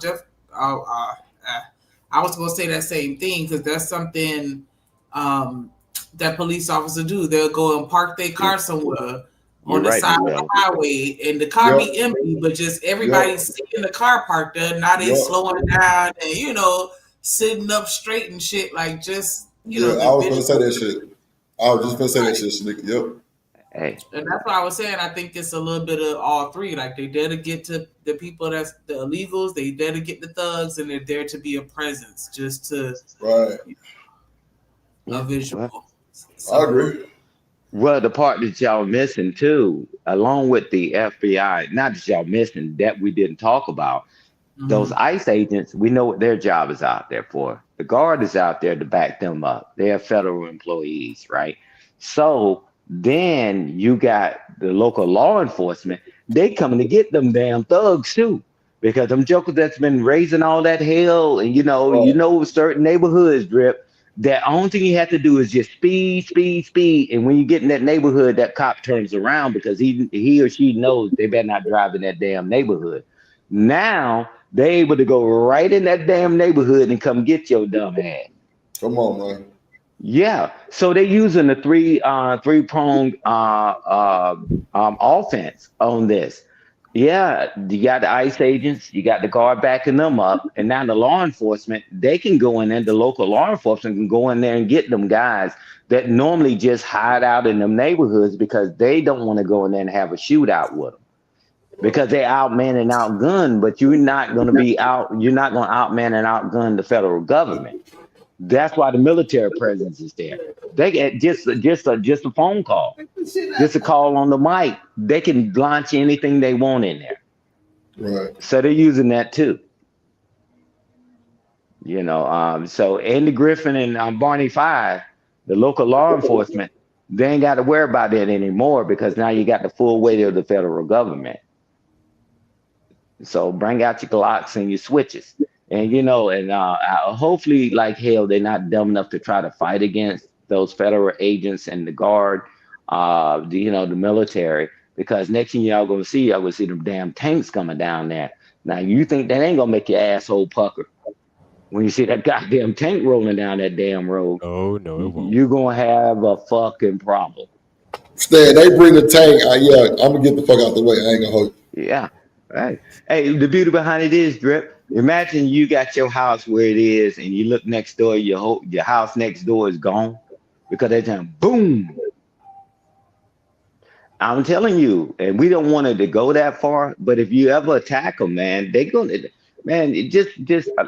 going to say that same thing, because that's something that police officers do. They'll go and park their car somewhere You're on the right, side of the Miguel. highway, and the car Yep. be empty, but just Yep. everybody's sitting in the car parked there. Now they Yep. slowing down and sitting up straight and shit. Like just Yeah, I was gonna say that shit. I was just gonna say that shit, Sneaky. Yep. Hey, And that's why I was saying I think it's a little bit of all three. Like they there to get to the people that's the illegals, they there to get the thugs, and they're there to be a presence, just to Right. a visual. I agree. Well, the part that y'all missing too, along with the FBI, not that y'all missing that we didn't talk about. Those ICE agents, we know what their job is out there for. The guard is out there to back them up. They're federal employees, right? So then you got the local law enforcement. They coming to get them damn thugs too, because them jokers that's been raising all that hell, and certain neighborhoods, Drip. The only thing you have to do is just speed, speed, speed, and when you get in that neighborhood, that cop turns around because he or she knows they better not drive in that damn neighborhood. Now they able to go right in that damn neighborhood and come get your dumb ass. Come on, man. Yeah. So they're using the three-pronged offense on this. Yeah, you got the ICE agents, you got the guard backing them up, and now the law enforcement, they can go in there, the local law enforcement can go in there and get them guys that normally just hide out in them neighborhoods because they don't want to go in there and have a shootout with them. Because they outman and outgun, but you're not going to outman and outgun the federal government. That's why the military presence is there. They get just a phone call, just a call on the mic. They can launch anything they want in there. Right. So they're using that too. So Andy Griffin and Barney Five, the local law enforcement, they ain't got to worry about that anymore because now you got the full weight of the federal government. So bring out your Glocks and your switches. And hopefully, like hell, they're not dumb enough to try to fight against those federal agents and the guard, the military. Because next thing y'all gonna see them damn tanks coming down there. Now you think that ain't gonna make your asshole pucker when you see that goddamn tank rolling down that damn road? Oh no, it won't. You're gonna have a fucking problem. Stan, they bring the tank. Yeah, I'm gonna get the fuck out the way. I ain't gonna hold you. Yeah. Right. Hey, the beauty behind it is, Drip. Imagine you got your house where it is, and you look next door. Your house next door is gone because they just boom. I'm telling you, and we don't want it to go that far. But if you ever attack them, man, they gonna, man. Just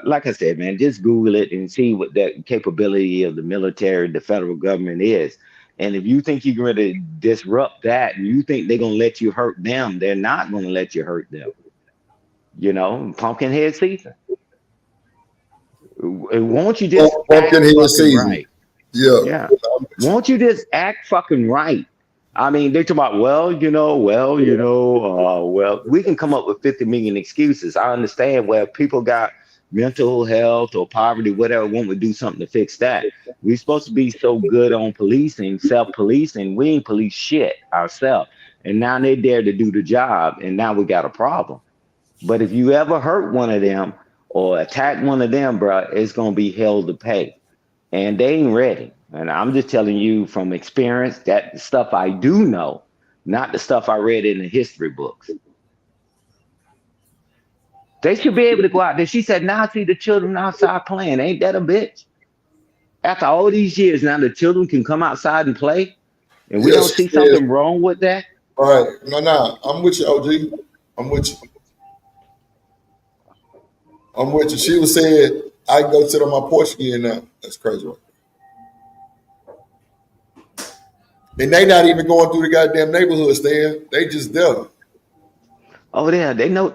like I said, man, just Google it and see what that capability of the military, the federal government is. And if you think you're going to disrupt that, and you think they're going to let you hurt them, they're not going to let you hurt them. Pumpkinhead season. Won't you just Pumpkinhead season? Right? Yeah. Won't you just act fucking right? I mean, they're talking about, we can come up with 50 million excuses. I understand where people got mental health or poverty, whatever, want to do something to fix that. We're supposed to be so good on policing, self-policing. We ain't police shit ourselves. And now they dare to do the job, and now we got a problem. But if you ever hurt one of them or attack one of them, bro, it's going to be hell to pay. And they ain't ready. And I'm just telling you from experience, that stuff I do know, not the stuff I read in the history books. They should be able to go out there. She said, now I see the children outside playing. Ain't that a bitch? After all these years, now the children can come outside and play? And we don't see something wrong with that? All right. No. I'm with you, OG. I'm with you. She was saying, I can go sit on my porch again now. That's crazy, right? And they not even going through the goddamn neighborhood, Stan. They just there. Oh, yeah, they know.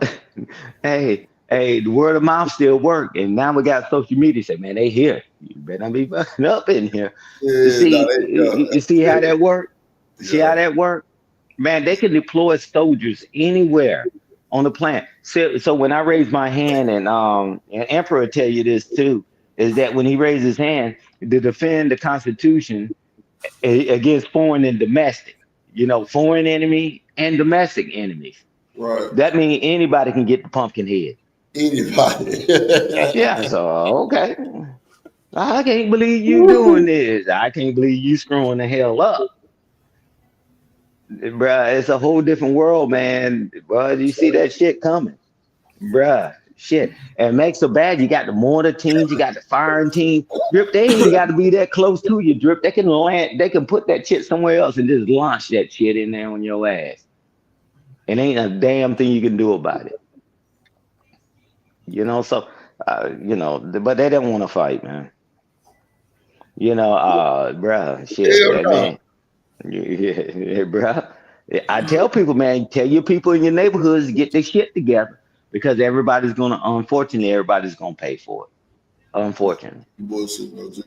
Hey, the word of mouth still work. And now we got social media say, man, they here. You better not be fucking up in here. Yeah, you see how that work? See how that work? Man, they can deploy soldiers anywhere on the planet. So when I raise my hand, and Emperor will tell you this too, is that when he raises his hand to defend the Constitution against foreign and domestic, foreign enemy and domestic enemies. Right. That means anybody can get the pumpkin head. Anybody. Yeah, so okay. I can't believe you doing this. I can't believe you screwing the hell up. Bruh, it's a whole different world, man. Bruh, you see that shit coming. Bruh, shit. And it makes so bad. You got the mortar teams, you got the firing team. Drip, they ain't even got to be that close to you, Drip. They can land, they can put that shit somewhere else and just launch that shit in there on your ass. And ain't a damn thing you can do about it. You know, so but they don't want to fight, man. Bruh, shit, Hell man. Yeah, bruh. I tell people, man, tell your people in your neighborhoods to get their shit together because unfortunately, everybody's gonna pay for it. Unfortunately. Bullshit, no, G.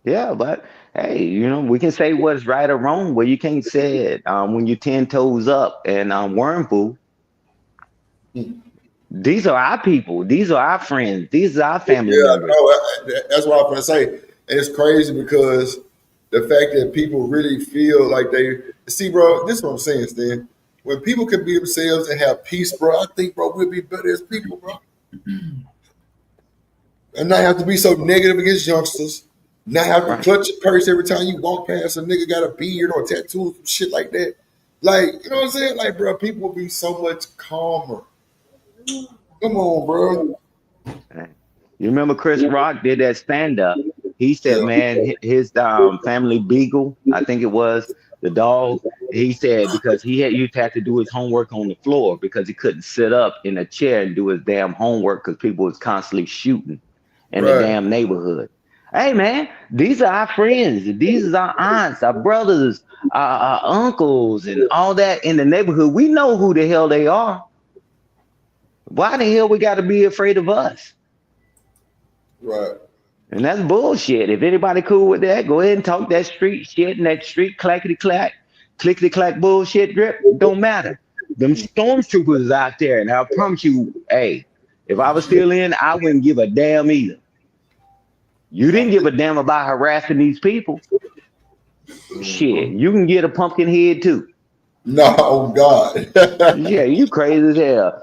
Yeah, but hey, we can say what's right or wrong, but you can't say it when you're 10 toes up and worm food. These are our people. These are our friends. These are our family Yeah, members. no, that's what I'm gonna say. It's crazy because the fact that people really feel like they see, bro. This is what I'm saying, Stan. When people can be themselves and have peace, bro, I think, bro, we'll be better as people, bro. And not have to be so negative against youngsters. Not have to clutch your purse every time you walk past a nigga got a beard or tattoos, shit like that. Like, you know what I'm saying? Like, bro, people will be so much calmer. Come on, bro. You remember Chris Rock did that stand up? He said, man, his family beagle, I think it was the dog. He said because he used to have to do his homework on the floor because he couldn't sit up in a chair and do his damn homework because people was constantly shooting in the damn neighborhood. Hey, man, these are our friends. These are our aunts, our brothers, our uncles, and all that in the neighborhood. We know who the hell they are. Why the hell we got to be afraid of us? Right. And that's bullshit. If anybody cool with that, go ahead and talk that street shit and that street clackety clack, clickety clack bullshit, Drip. Don't matter. Them stormtroopers out there, and I promise you, hey, if I was still in, I wouldn't give a damn either. You didn't give a damn about harassing these people. Shit, you can get a pumpkin head too. No, oh God. Yeah, you crazy as hell.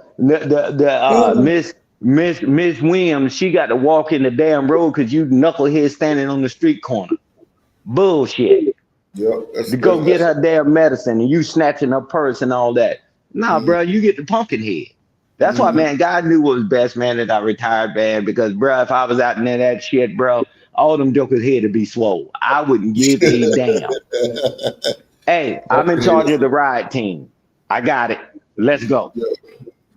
Miss Williams, she got to walk in the damn road because you knucklehead standing on the street corner. Bullshit. Yep. To go get her damn medicine and you snatching her purse and all that. Nah, bro, you get the pumpkin head. That's why, man, God knew what was best, man, that I retired, man, because, bro, if I was out in that shit, bro, all them jokers' head would be swole. I wouldn't give a damn. Hey, I'm in charge of the ride team. I got it. Let's go.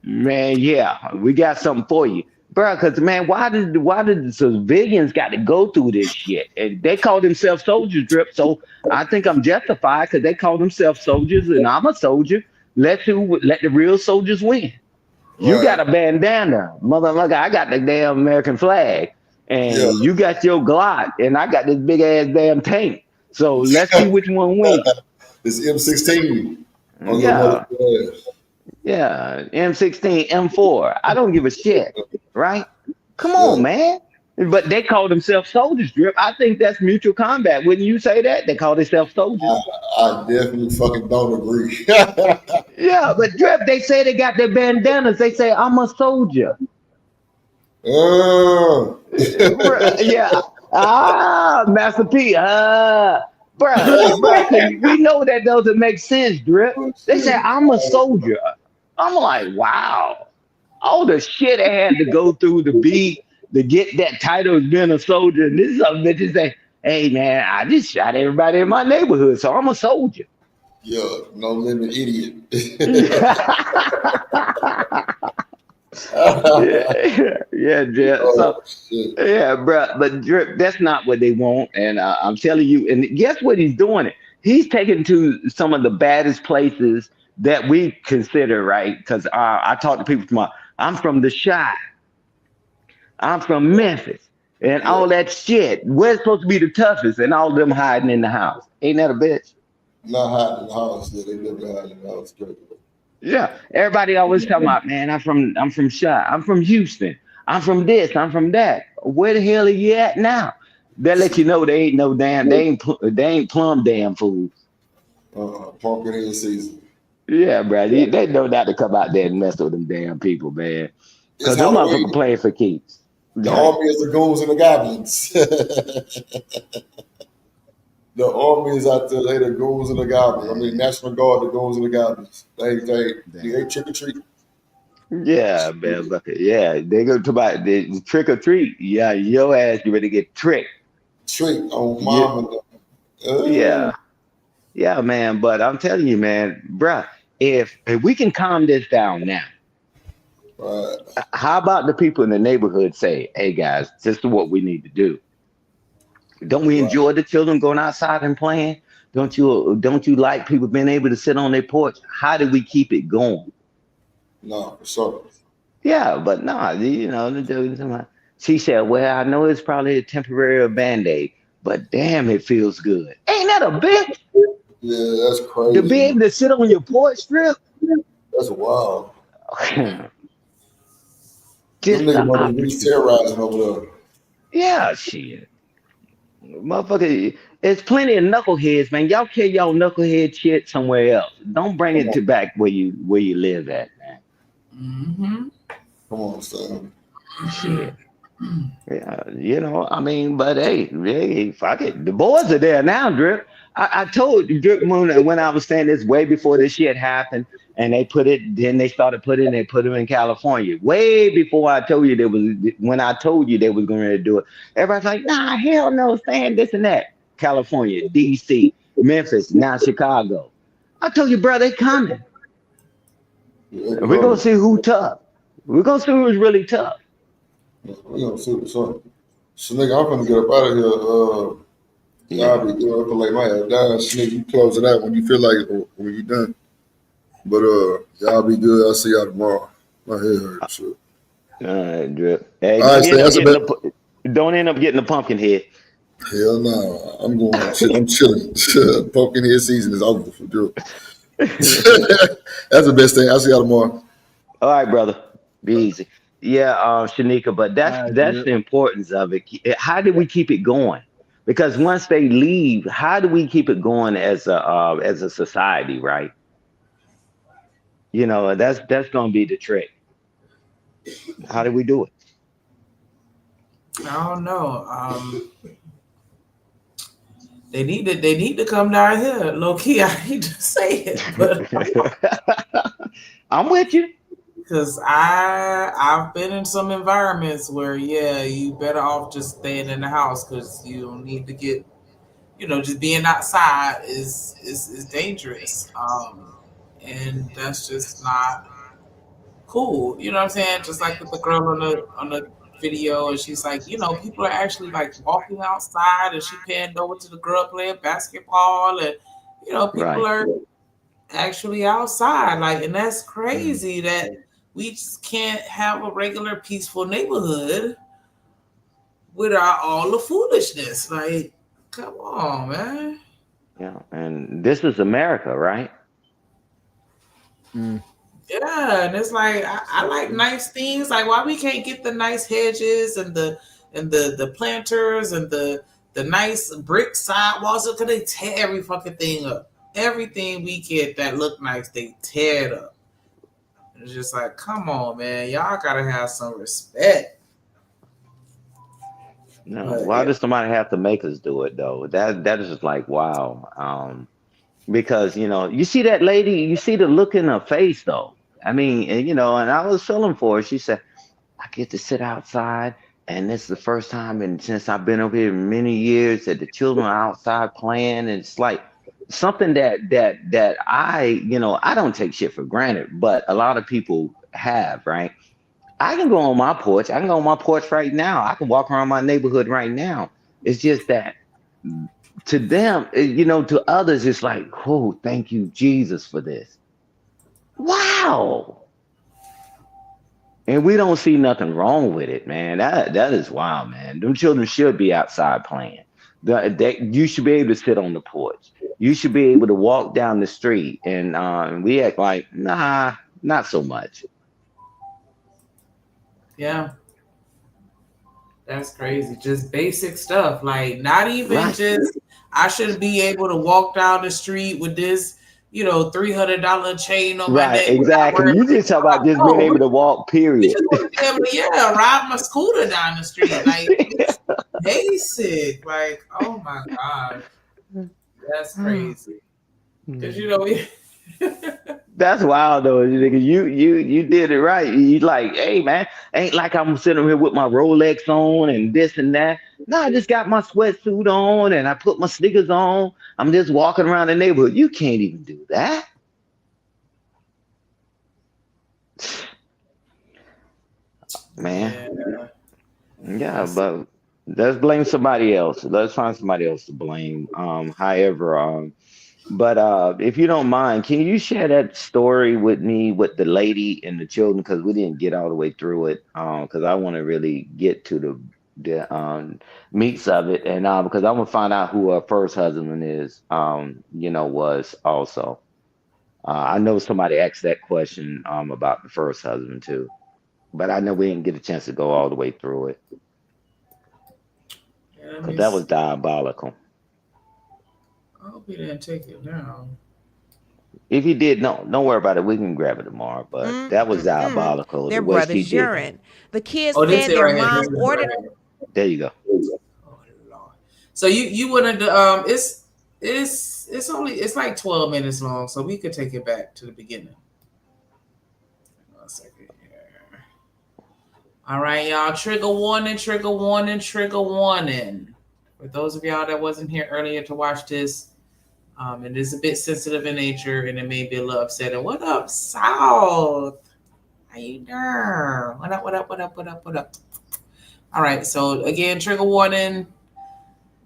Man, yeah, we got something for you. Bro, because, man, why did the civilians got to go through this shit? And they call themselves soldiers, Drip, so I think I'm justified because they call themselves soldiers and I'm a soldier. Let the real soldiers win. You got a bandana, motherfucker. I got the damn American flag, and you got your Glock, and I got this big ass damn tank. So let's see which one wins. It's M16 on your Yeah, motherfucker ass. yeah, M16, M4. I don't give a shit, right? Come on, man. But they call themselves soldiers, Drip. I think that's mutual combat. Wouldn't you say that? They call themselves soldiers. I definitely fucking don't agree. Yeah, but Drip, they say they got their bandanas. They say, I'm a soldier. Yeah. Master P. Bruh, we know that doesn't make sense, Drip. They say, I'm a soldier. I'm like, wow. All the shit I had to go through to get that title of being a soldier. And this is some bitches say, hey, man, I just shot everybody in my neighborhood, so I'm a soldier. Yeah, no limit idiot. Yeah, Drip. Bro, but Drip, that's not what they want, and I'm telling you. And guess what he's doing? He's taken to some of the baddest places that we consider, right? Because I talk to people I'm from the Chi, I'm from Memphis, and all that shit. We're supposed to be the toughest, and all of them hiding in the house. Ain't that a bitch? Not hiding in the house. Yeah, they never hiding in the house. Yeah, everybody always talking about, man, I'm from Chi, I'm from Houston, I'm from this, I'm from that. Where the hell are you at now? They let you know they ain't no damn, they ain't plum damn fools. Pumpkin in season. Yeah, bro, they know not to come out there and mess with them damn people, man. Because them motherfuckers playing for keeps. The army is the ghouls and the goblins. The army is out there. They the goons and the goblins. I mean, National Guard, the goons and the goblins. They trick or treat. Yeah, man. Yeah, they go to the trick or treat. Yeah, your ass get ready to get tricked. Trick on Yeah, mom and them. yeah, yeah, man. But I'm telling you, man, bruh, if we can calm this down now, Right. how about the people in the neighborhood say, "Hey guys, this is what we need to do." Don't we Right. enjoy the children going outside and playing? Don't you like people being able to sit on their porch? How do we keep it going? No, for sure. Yeah, but nah, she said, "Well, I know it's probably a temporary band-aid, but damn, it feels good." Ain't that a bitch? Yeah, that's To be crazy. able to sit on your porch strip? That's wild. Them Just niggas the must be really opportunity. terrorizing over there. Yeah, shit. Motherfucker, there's plenty of knuckleheads, man. Y'all kill y'all knucklehead shit somewhere else. Don't bring Come it on, to back where you live at, man. Mm-hmm. come on, son. Shit. Yeah, I mean, but hey, fuck it. The boys are there now, Drip. I told Drip Moon when I was saying this way before this shit happened, and they started they put them in California. Way before I told you when I told you they was going to do it. Everybody's like, nah, hell no, saying this and that. California, DC, Memphis, now Chicago. I told you, bro, they coming. Yeah, they And we're gonna coming. see who tough. We're gonna see who's really tough. We gonna see what's up. So nigga, I'm gonna get up out of here. Y'all Yeah. be doing up and lay my head down. Nigga, you close it out when you feel like it or when you done. But y'all be good. I'll see y'all tomorrow. My head hurt. Shit. All right, Drip. Hey, All right, so that's a bit. don't end up getting the pumpkin head. Hell no. I'm going shit. I'm chilling. Pumpkin head season is over for Drew. That's the best thing. I'll see y'all tomorrow. All right, brother. Be easy. Yeah, Shanika, but All right, that's Drip. the importance of it. How do we keep it going? Because once they leave, how do we keep it going as a society, right? That's gonna be the trick. How do we do it? I don't know. They need to come down here. Low key, I hate to say it, but I'm with you. because I've been in some environments where you better off just staying in the house because you don't need to get just being outside is dangerous. And that's just not cool. You know what I'm saying? Just like with the girl on the video, and she's like, people are actually like walking outside, and she panned over to the girl playing basketball, and people Right. are actually outside, like, and that's crazy that we just can't have a regular peaceful neighborhood without all the foolishness. Like, come on, man. Yeah, and this is America, right? Yeah, and it's like I like nice things. Like, why we can't get the nice hedges and the planters and the nice brick sidewalls? Because they tear every fucking thing up. Everything we get that look nice, they tear it up. And it's just like, come on, man, y'all gotta have some respect. No, But why yeah, does somebody have to make us do it though? That is just like wow. Because you see that lady, you see the look in her face though. I mean, and I was feeling for her. She said, I get to sit outside, and this is the first time and since I've been over here in many years that the children are outside playing, and it's like something that I don't take shit for granted, but a lot of people have, right? I can go on my porch. I can go on my porch right now. I can walk around my neighborhood right now. It's just that to them, to others, it's like, oh, thank you, Jesus, for this. Wow. And we don't see nothing wrong with it, man. That is wild, man. Them children should be outside playing. You should be able to sit on the porch. You should be able to walk down the street. And we act like, nah, not so much. yeah, that's crazy. Just basic stuff. Like, not even Right. just I should be able to walk down the street with this, $300 chain on my Right, neck without exactly. worrying You just talk about about. just being No, able to walk, we period. just want to be able to, ride my scooter down the street. Like, it's basic. Like, oh my God. That's crazy. Cause you know That's wild though, nigga. You did it right. You like, hey man, ain't like I'm sitting here with my Rolex on and this and that. No, I just got my sweatsuit on and I put my sneakers on. I'm just walking around the neighborhood. You can't even do that. Man. Yeah, but let's blame somebody else. Let's find somebody else to blame. However, but if you don't mind, can you share that story with me with the lady and the children? Because we didn't get all the way through it. Because I want to really get to the meats of it, and because I want to find out who her first husband is. Was also. I know somebody asked that question about the first husband too, but I know we didn't get a chance to go all the way through it because that was diabolical. I hope he didn't take it down. If he did, no, don't worry about it. We can grab it tomorrow. But that was diabolical. Their The way she brother's did. urine. The kids Oh, this said it their right here. mom This is it ordered. right here. There you go. So you wanted to it's like 12 minutes long, so we could take it back to the beginning. 1 second here. All right, y'all. Trigger warning, trigger warning, trigger warning. For those of y'all that wasn't here earlier to watch this, it is a bit sensitive in nature and it may be a little upsetting. What up, South? How you doing? What up, what up, what up, what up, what up? All right, so again, trigger warning.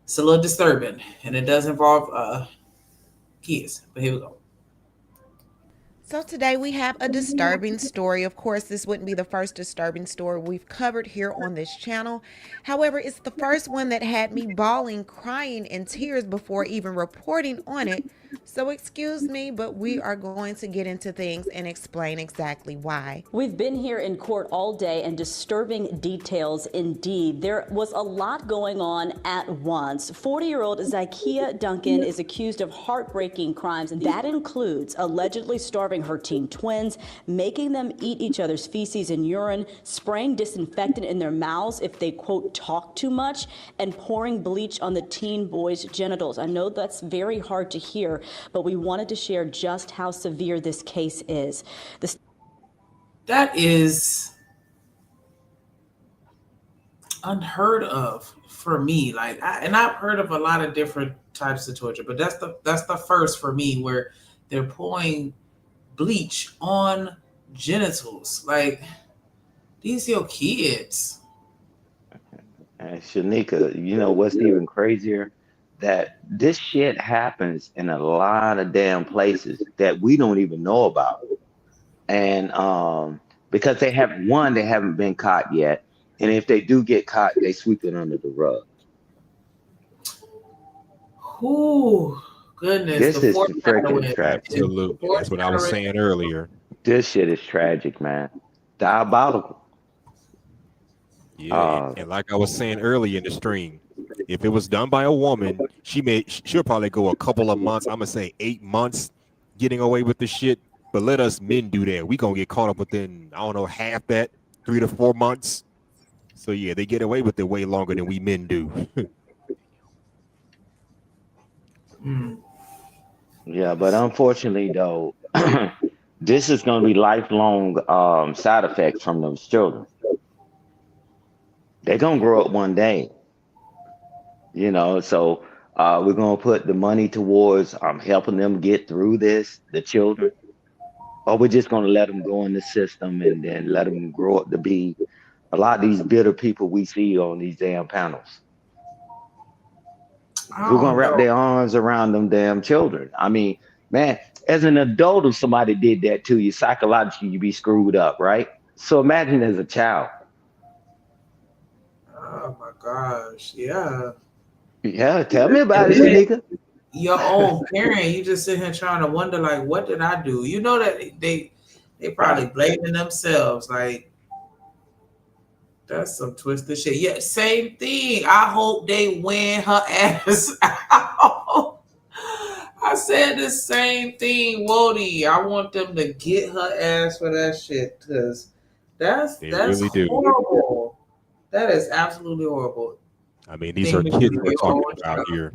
It's a little disturbing, and it does involve kids. But here we go. So today we have a disturbing story. Of course, this wouldn't be the first disturbing story we've covered here on this channel. However, it's the first one that had me bawling, crying in tears before even reporting on it. So excuse me, but we are going to get into things and explain exactly why. We've been here in court all day, and disturbing details indeed. There was a lot going on at once. 40-year-old Zykia Duncan is accused of heartbreaking crimes, and that includes allegedly starving her teen twins, making them eat each other's feces and urine, spraying disinfectant in their mouths if they, quote, talk too much, and pouring bleach on the teen boys' genitals. I know that's very hard to hear, but we wanted to share just how severe this case is. That is unheard of for me. I've heard of a lot of different types of torture, but that's the first for me where they're pouring bleach on genitals. Like, these your kids. And Shanika, you know what's even crazier? That this shit happens in a lot of damn places that we don't even know about. And because they haven't been caught yet. And if they do get caught, they sweep it under the rug. Ooh, goodness. This is freaking tragic. Absolutely. That's what I was saying earlier. This shit is tragic, man. Diabolical. Yeah, and like I was saying earlier in the stream, if it was done by a woman, she'll probably go a couple of months. I'm gonna say 8 months getting away with the shit. But let us men do that. We gonna get caught up within, I don't know, half that, 3 to 4 months. So yeah, they get away with it way longer than we men do. Yeah, but unfortunately though, this is gonna be lifelong side effects from those children. They're gonna grow up one day. So we're gonna put the money towards helping them get through this, the children. Or we're just gonna let them go in the system and then let them grow up to be a lot of these bitter people we see on these damn panels. Who's gonna wrap their arms around them damn children? I mean, man, as an adult, if somebody did that to you, psychologically, you'd be screwed up, right? So imagine as a child. Oh my gosh, yeah. Yeah, tell me about it, Shanika. Your own parent, you just sit here trying to wonder, like, what did I do? You know that they probably blaming themselves. Like, that's some twisted shit. Yeah, same thing. I hope they win her ass out. I said the same thing, Wody. I want them to get her ass for that shit, because that's really horrible. That is absolutely horrible. I mean, these are kids we're talking about here.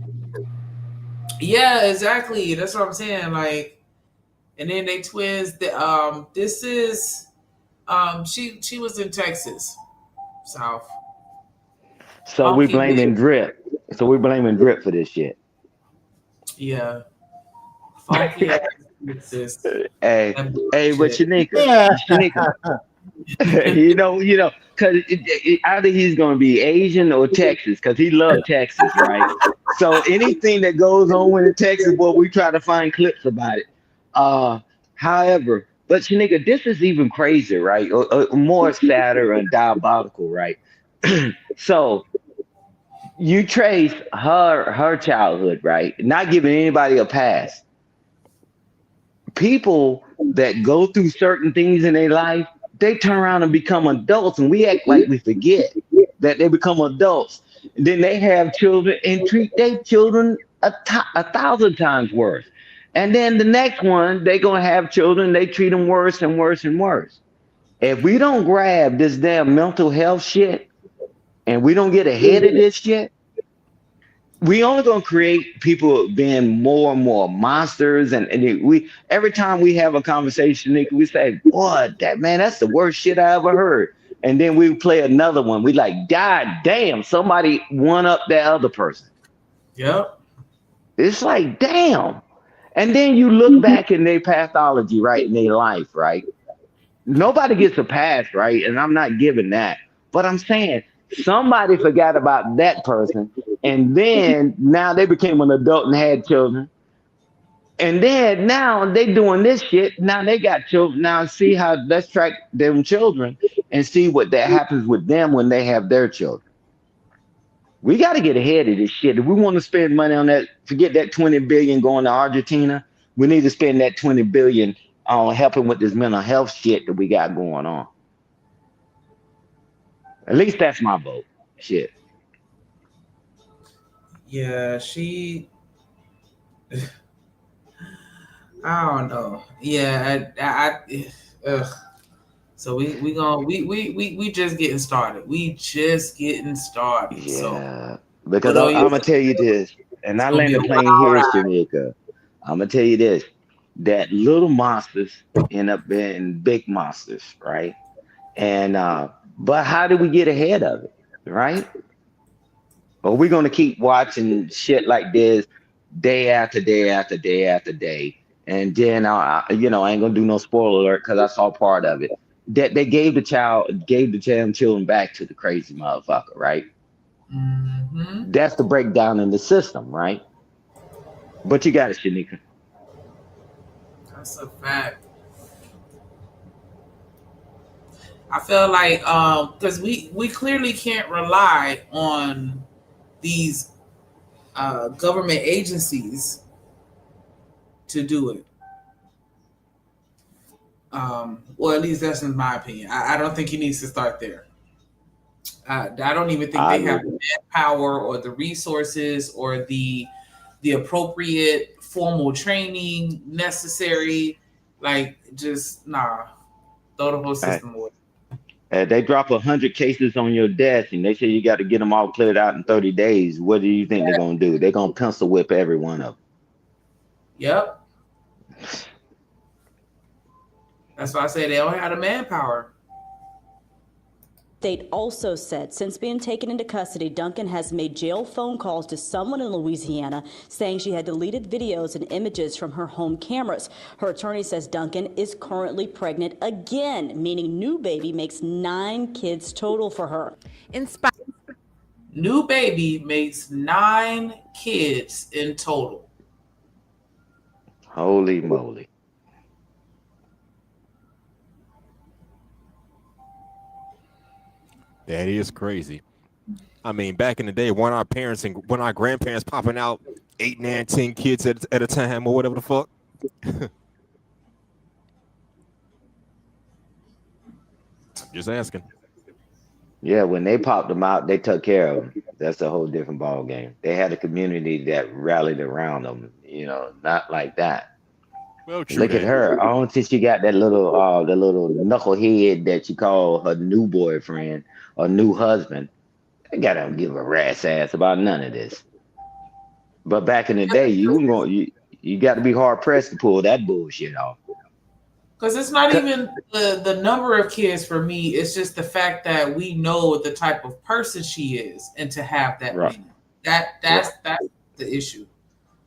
Yeah, exactly. That's what I'm saying. Like, and then they twins. This is she was in Texas, South. So we Funky blaming bitch. Drip. So we blaming Drip for this shit. Yeah, funky ass Texas. Hey, That hey, but bullshit. Shanika, because either he's gonna be Asian or Texas, because he loved Texas, right? So anything that goes on in Texas, boy, we try to find clips about it. Uh, however, but Shanika, this is even crazier, right? Or more sadder and diabolical, right? So you trace her childhood, right? Not giving anybody a pass. People that go through certain things in their life, they turn around and become adults, and we act like we forget that they become adults. Then they have children and treat their children a thousand times worse. And then the next one, they gonna have children, they treat them worse and worse and worse. If we don't grab this damn mental health shit and we don't get ahead of this shit, we only gonna create people being more and more monsters, and we every time we have a conversation, Nick, we say, "Boy, that man, that's the worst shit I ever heard." And then we play another one. We like, "God damn, somebody one up that other person." Yep. It's like, damn. And then you look back in their pathology, right, in their life, right? Nobody gets a pass, right? And I'm not giving that. But I'm saying somebody forgot about that person. And then now they became an adult and had children. And then now they doing this shit. Now they got children. Now see how let's track them children and see what that happens with them when they have their children. We got to get ahead of this shit. If we want to spend money on that, forget that 20 billion going to Argentina. We need to spend that 20 billion on helping with this mental health shit that we got going on. At least that's my vote. Shit. Yeah, she. I don't know. Yeah, ugh. So we just getting started. We just getting started. So Yeah. Because what are I'm you? gonna tell you this, and It's I gonna be land a the plane wild here, ride. Shanika. I'm gonna tell you this: that little monsters end up being big monsters, right? And but how do we get ahead of it, right? Or we gonna keep watching shit like this day after day after day after day, and then I ain't gonna do no spoiler alert because I saw part of it that they gave the damn children back to the crazy motherfucker, right? Mm-hmm. That's the breakdown in the system, right? But you got it, Shanika. That's a fact. I feel like because we clearly can't rely on these government agencies to do it. Well, at least that's in my opinion. I don't think he needs to start there. I don't even think I they have agree. the manpower or the resources or the appropriate formal training necessary. Like, just nah, throw the whole Uh, system away. they drop 100 cases on your desk, and they say you got to get them all cleared out in 30 days. What do you think they're gonna do? They're gonna pencil whip every one of Yep, that's why I say they don't have the manpower. State also said since being taken into custody, Duncan has made jail phone calls to someone in Louisiana saying she had deleted videos and images from her home cameras. Her attorney says Duncan is currently pregnant again, meaning new baby makes 9 kids total for her. New baby makes 9 kids in total. them. Holy moly! That is crazy. I mean, back in the day, when our parents and when our grandparents popping out 8, 9, 10 kids at a time or whatever the fuck. Just asking. Yeah, when they popped them out, they took care of them. That's a whole different ball game. They had a community that rallied around them. Not like that. Well, true Look at that. her. I don't think she got the little knucklehead that she called her new boyfriend or new husband. I gotta give a rat's ass about none of this. But back in the day, you got to be hard pressed to pull that bullshit off. Because it's not even the number of kids for me. It's just the fact that we know the type of person she is, and to have that Right. many. That's the issue.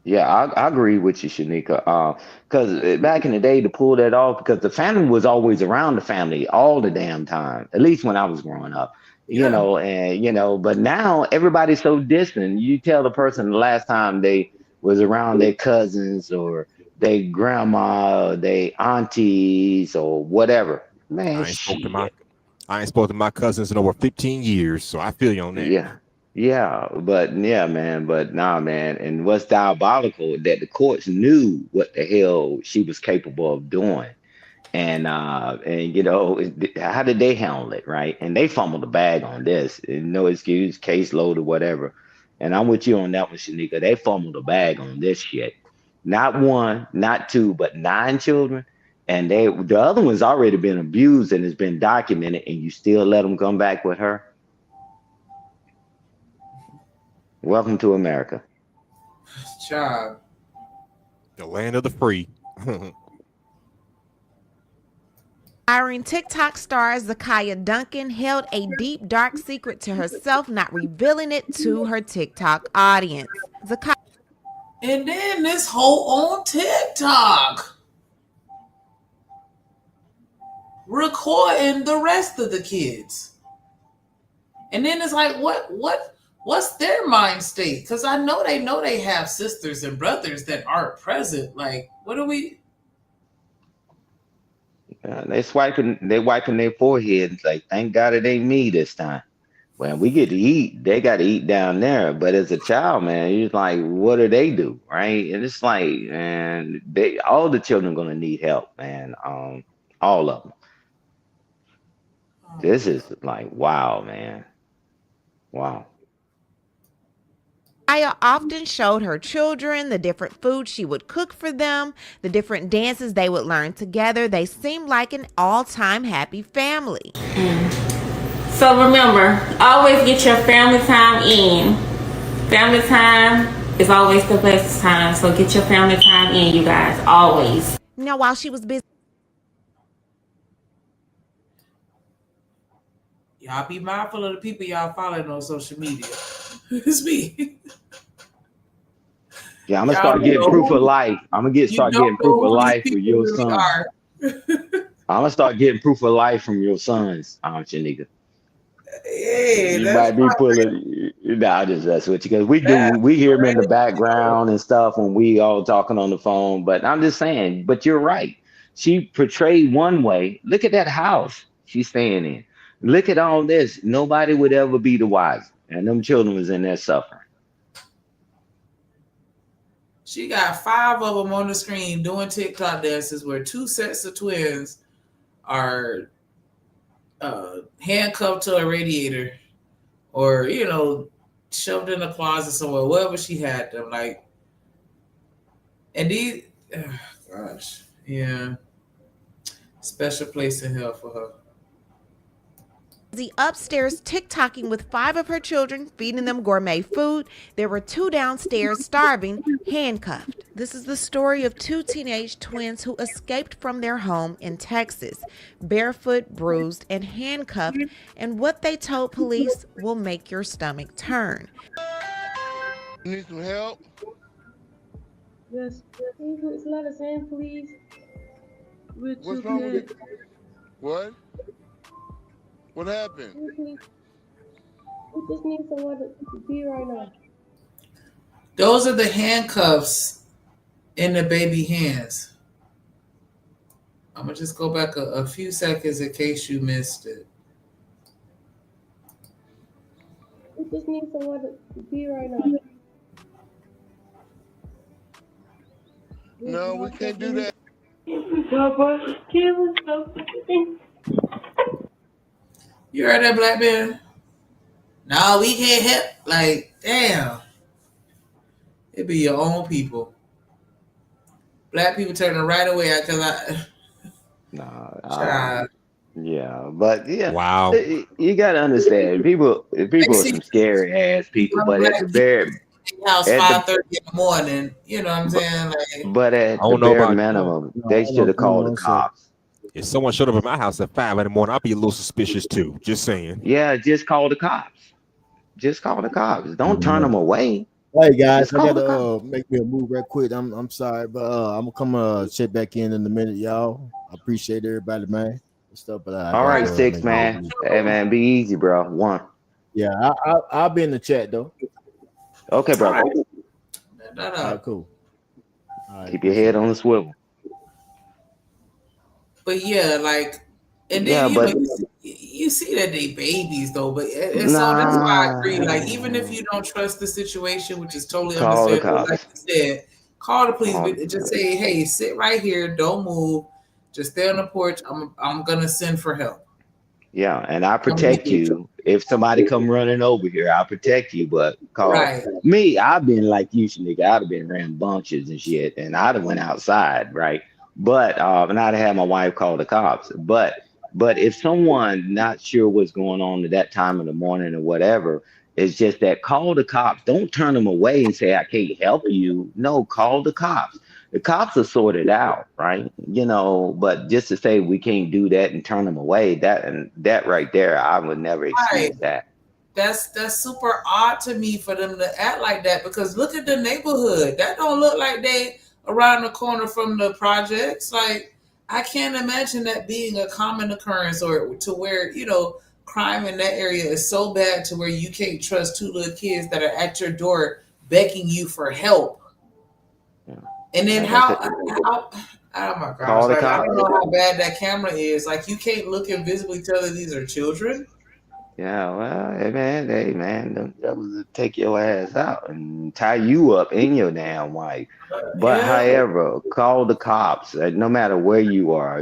Yeah, I agree with you, Shanika. Because back in the day, to pull that off, because the family was always around the family all the damn time. At least when I was growing up, But now everybody's so distant. You tell the person the last time they was around their cousins or their grandma, or their aunties or whatever. Man, I ain't spoke to shit. my cousins in over 15 years, so I feel you on that. But nah, man. And what's diabolical that the courts knew what the hell she was capable of doing, and how did they handle it, right? And they fumbled the bag on this. No excuse, caseload or whatever. And I'm with you on that one, Shanika. They fumbled the bag on this shit. Not one, not two, but 9 children. And the other one's already been abused and has been documented, and you still let them come back with her. Welcome to America. Child. The land of the free. Aspiring TikTok star Zakiya Duncan held a deep, dark secret to herself, not revealing it to her TikTok audience. And then this whole on TikTok recording the rest of the kids. And then it's like, what's their mind state? Because I know they have sisters and brothers that aren't present. Like, what are we? They wiping their foreheads like, thank God it ain't me this time. When we get to eat, they got to eat down there. But as a child, man, you're like, what do they do, right? And it's like, man, all the children are gonna need help, man. All of them. This is like, wow, man. Wow. Aya often showed her children the different foods she would cook for them, the different dances they would learn together. They seemed like an all-time happy family. So remember, always get your family time in. Family time is always the best time. So get your family time in, you guys, always. Now, while she was busy, Y'all be mindful of the people y'all following on social media. It's me. Yeah, I'm gonna start getting proof of life. I'm gonna start getting proof of life for your really son. I'm gonna start getting proof of life from your sons, Shanika. Hey, You might be pulling. Nah, I just mess with you because we hear them in the background and stuff when we all talking on the phone. But I'm just saying. But you're right. She portrayed one way. Look at that house she's staying in. Look at all this. Nobody would ever be the wiser, and them children was in there suffering. She got 5 of them on the screen doing TikTok dances where 2 sets of twins are handcuffed to a radiator or, shoved in a closet somewhere, wherever she had them. Like, and these, gosh, yeah, special place in hell for her. the upstairs TikToking with 5 of her children, feeding them gourmet food. There were 2 downstairs starving, handcuffed. This is the story of 2 teenage twins who escaped from their home in Texas, barefoot, bruised, and handcuffed, and what they told police will make your stomach turn. Need some help? Yes, can you let us in, please? What's wrong with it? What? What happened? We just need somewhere to be right now. Those are the handcuffs in the baby hands. I'm going to just go back a few seconds in case you missed it. We just need somewhere to be right now. No, we can't do that. You heard that, black man? No, we can't help. Like, damn. It be your own people. Black people turning right away because Yeah, but yeah. Wow. You gotta understand, people are some scary ass people, but at the house At the 5:30 in the morning. You know what I'm saying? Like, but I at the don't know bare about minimum, No, they hold should on, have give me called the 1 second. cops. if someone showed up at my house at 5 in the morning, I'd be a little suspicious too. Just saying. Yeah, just call the cops. Just call the cops. Don't turn them away. Hey guys, Just I call the gotta cops. make me a move right quick. I'm sorry, but I'm gonna come check back in a minute, y'all. I appreciate everybody, man, and stuff, but I All gotta right, go six make me a man. move. Hey man, be easy, bro. One. Yeah, I'll be in the chat though. Okay, all brother. right, All right, cool. All right, Keep your peace head out. on the swivel. but yeah, like, and then Yeah, but you see that they babies though, but and so that's why I agree. Like, even if nah. you don't trust the situation, which is totally Call the understandable, like cops. you said, call the police, Call but just say, hey, sit right here, don't move, just stay on the porch. I'm gonna send for help. Yeah, and I I'm gonna protect get you. If somebody come running over here, I'll protect you. But call right. me. I've been like you, nigga. I'd have been rambunctious and shit, and I'd have went outside, right? But and I'd have had my wife call the cops. But if someone not sure what's going on at that time of the morning or whatever, it's just that call the cops. Don't turn them away and say I can't help you. No, call the cops. The cops will sort it out, right? You know, but just to say we can't do that and turn them away, that right there, I would never Right. excuse that. That's super odd to me for them to act like that, because look at the neighborhood. That don't look like they around the corner from the projects. Like, I can't imagine that being a common occurrence, or to where, crime in that area is so bad to where you can't trust two little kids that are at your door begging you for help. Yeah. And then Like I said, how oh my gosh, call the like, I cops. don't know how bad that camera is. Like, you can't look and visibly tell that these are children. Yeah, well, hey man, them devils will take your ass out and tie you up in your damn wife. But Yeah. however, call the cops. No matter where you are,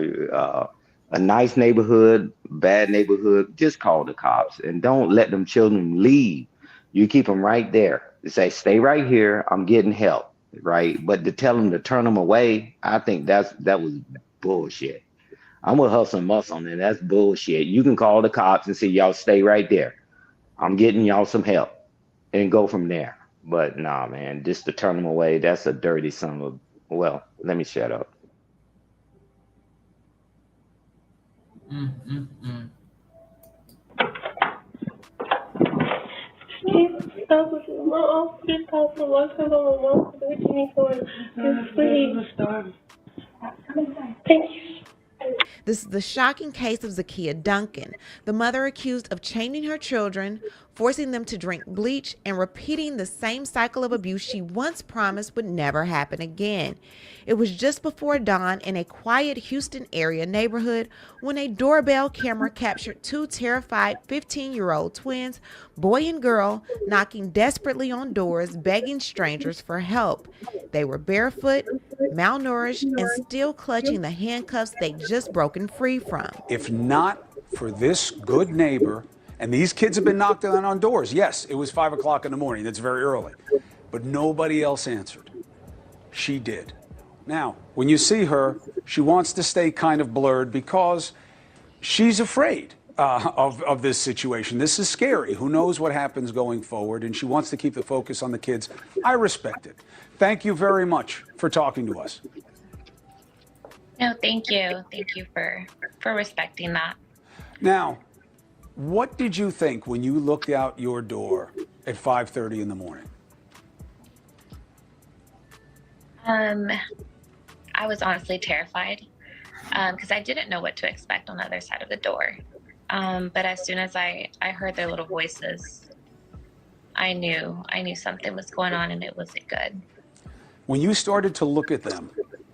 a nice neighborhood, bad neighborhood, just call the cops and don't let them children leave. You keep them right there. Say, stay right here. I'm getting help, right? But to tell them to turn them away, I think that was bullshit. I'm with Hustle and Muscle on it. That's bullshit. You can call the cops and say, y'all stay right there. I'm getting y'all some help and go from there. But nah, man, just to turn them away, that's a dirty son of, well, let me shut up. Mm-mm-mm. This is the shocking case of Zakia Duncan, the mother accused of chaining her children, forcing them to drink bleach, and repeating the same cycle of abuse she once promised would never happen again. It was just before dawn in a quiet Houston area neighborhood when a doorbell camera captured two terrified 15-year-old twins, boy and girl, knocking desperately on doors, begging strangers for help. They were barefoot, malnourished, and still clutching the handcuffs they'd just broken free from. If not for this good neighbor, and these kids have been knocked on doors. Yes, it was 5 o'clock in the morning. That's very early. But nobody else answered. She did. Now, when you see her, she wants to stay kind of blurred because she's afraid of this situation. This is scary. Who knows what happens going forward? And she wants to keep the focus on the kids. I respect it. Thank you very much for talking to us. No, thank you. Thank you for respecting that. Now, what did you think when you looked out your door at 5:30 in the morning? I was honestly terrified because I didn't know what to expect on the other side of the door. But as soon as I heard their little voices, I knew something was going on and it wasn't good. When you started to look at them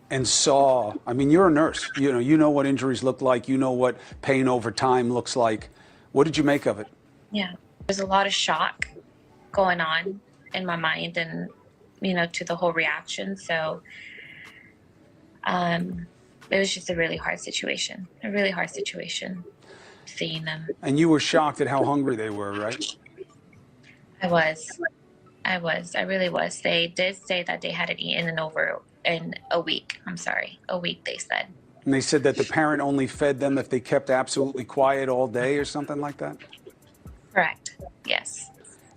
and saw, I mean, you're a nurse, you know what injuries look like, you know what pain over time looks like. What did you make of it? Yeah, there's a lot of shock going on in my mind and, to the whole reaction. So it was just a really hard situation seeing them. And you were shocked at how hungry they were, right? I really was. They did say that they hadn't eaten in a week. A week, they said. And they said that the parent only fed them if they kept absolutely quiet all day or something like that? Correct. Yes.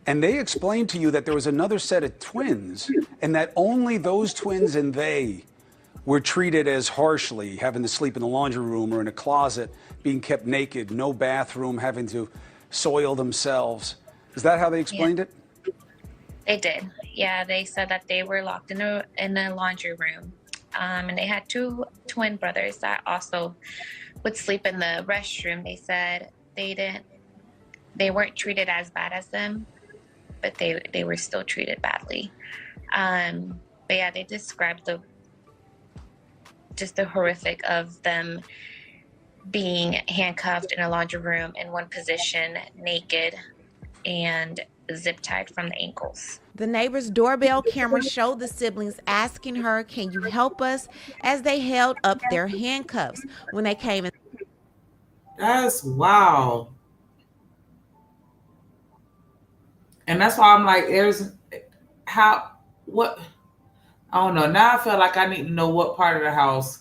And they explained to you that there was another set of twins and that only those twins and they were treated as harshly, having to sleep in the laundry room or in a closet, being kept naked, no bathroom, having to soil themselves. Is that how they explained it? They did. Yeah, they said that they were locked in a laundry room. And they had two twin brothers that also would sleep in the restroom. They said they weren't treated as bad as them, but they were still treated badly. But yeah, they described the horrific of them being handcuffed in a laundry room in one position, naked, and zip tied from the ankles. The neighbor's doorbell camera showed the siblings asking her, "Can you help us?" as they held up their handcuffs. When they came in. That's wow. And that's why I'm like, what? I don't know. Now I feel like I need to know what part of the house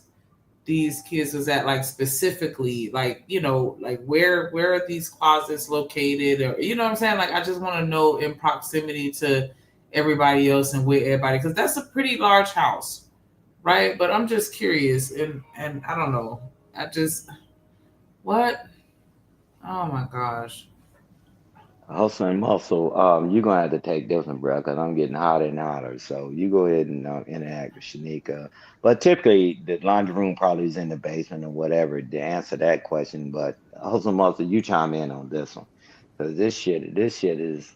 these kids was at, like specifically, like, you know, like where are these closets located, or you know what I'm saying? Like I just want to know in proximity to everybody else and with everybody, because that's a pretty large house, right? But I'm just curious, and I don't know. What? Oh my gosh. Hustle and muscle. You're gonna have to take this one, bro, because I'm getting hotter and hotter. So you go ahead and interact with Shanika. But typically, the laundry room probably is in the basement or whatever to answer that question. But hustle and muscle, you chime in on this one, because this shit is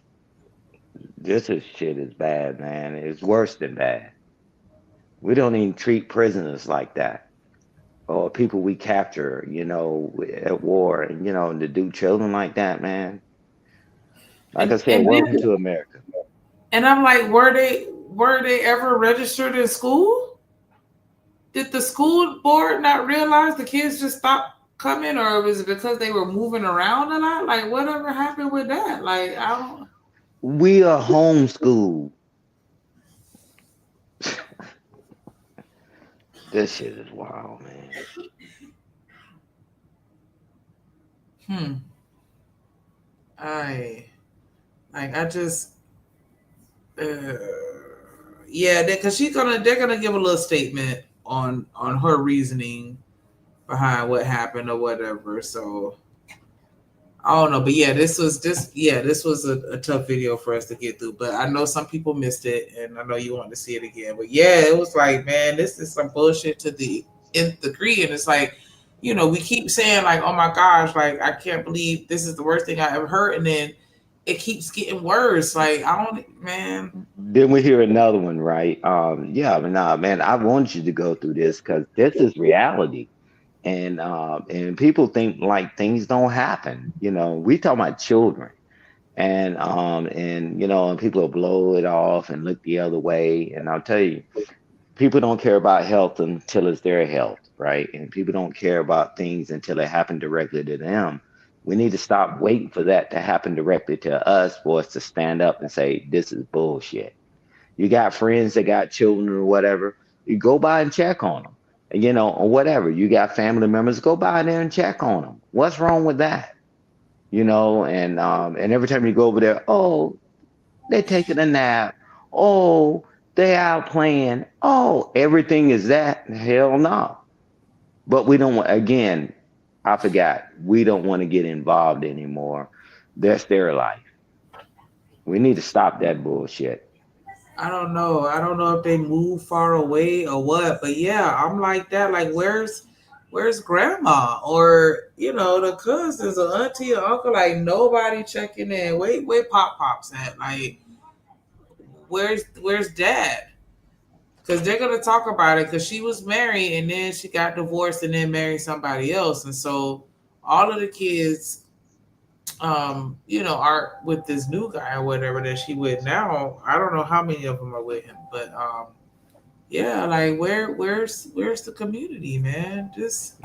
bad, man. It's worse than bad. We don't even treat prisoners like that, or people we capture, you know, at war, and you know, to do children like that, man. Like I said, welcome to America. And I'm like, were they ever registered in school? Did the school board not realize the kids just stopped coming, or was it because they were moving around a lot? Like, whatever happened with that? Like, I don't. We are homeschooled. This shit is wild, man. I just, yeah, because they're gonna give a little statement on her reasoning behind what happened or whatever. So I don't know, but yeah, this was a tough video for us to get through. But I know some people missed it, and I know you want to see it again. But yeah, it was like, man, this is some bullshit to the nth degree, and it's like, you know, we keep saying like, oh my gosh, like I can't believe this is the worst thing I ever heard, and then it keeps getting worse. Like man. Then we hear another one, right? Yeah, but nah, man, I want you to go through this because this is reality. And people think like things don't happen. You know, we talk about children, and you know, and people will blow it off and look the other way. And I'll tell you, people don't care about health until it's their health, right? And people don't care about things until it happened directly to them. We need to stop waiting for that to happen directly to us for us to stand up and say, this is bullshit. You got friends that got children or whatever, you go by and check on them, you know, or whatever. You got family members, go by there and check on them. What's wrong with that? You know, and every time you go over there, oh, they're taking a nap. Oh, they out playing. Oh, everything is that. Hell no. But we don't want, again, I forgot, we don't want to get involved anymore. That's their life. We need to stop that bullshit. I don't know. I don't know if they move far away or what, but yeah, I'm like that. Like, where's grandma, or you know, the cousins or auntie or uncle? Like, nobody checking in. Where Pop's at? Like, where's dad? Because they're gonna talk about it. Because she was married and then she got divorced and then married somebody else, and so all of the kids, you know, are with this new guy or whatever that she with now. I don't know how many of them are with him, but yeah, like where's the community, man? Just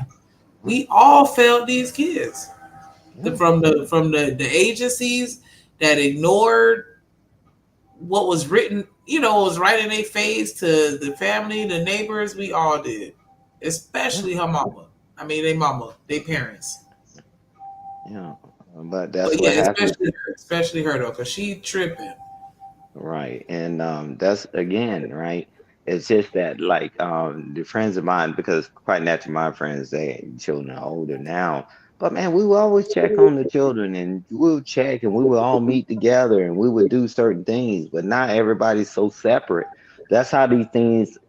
we all failed these kids from the agencies that ignored what was written, you know, was right in their face, to the family, the neighbors. We all did, especially her mama. I mean, they mama, they parents. Yeah. But that's But what yeah, happens. especially her though, cause she tripping. Right. And that's again, right? It's just that like the friends of mine, because quite naturally my friends, they children are older now. But man, we will always check on the children and we'll check and we will all meet together and we would do certain things, but not everybody's so separate. That's how these things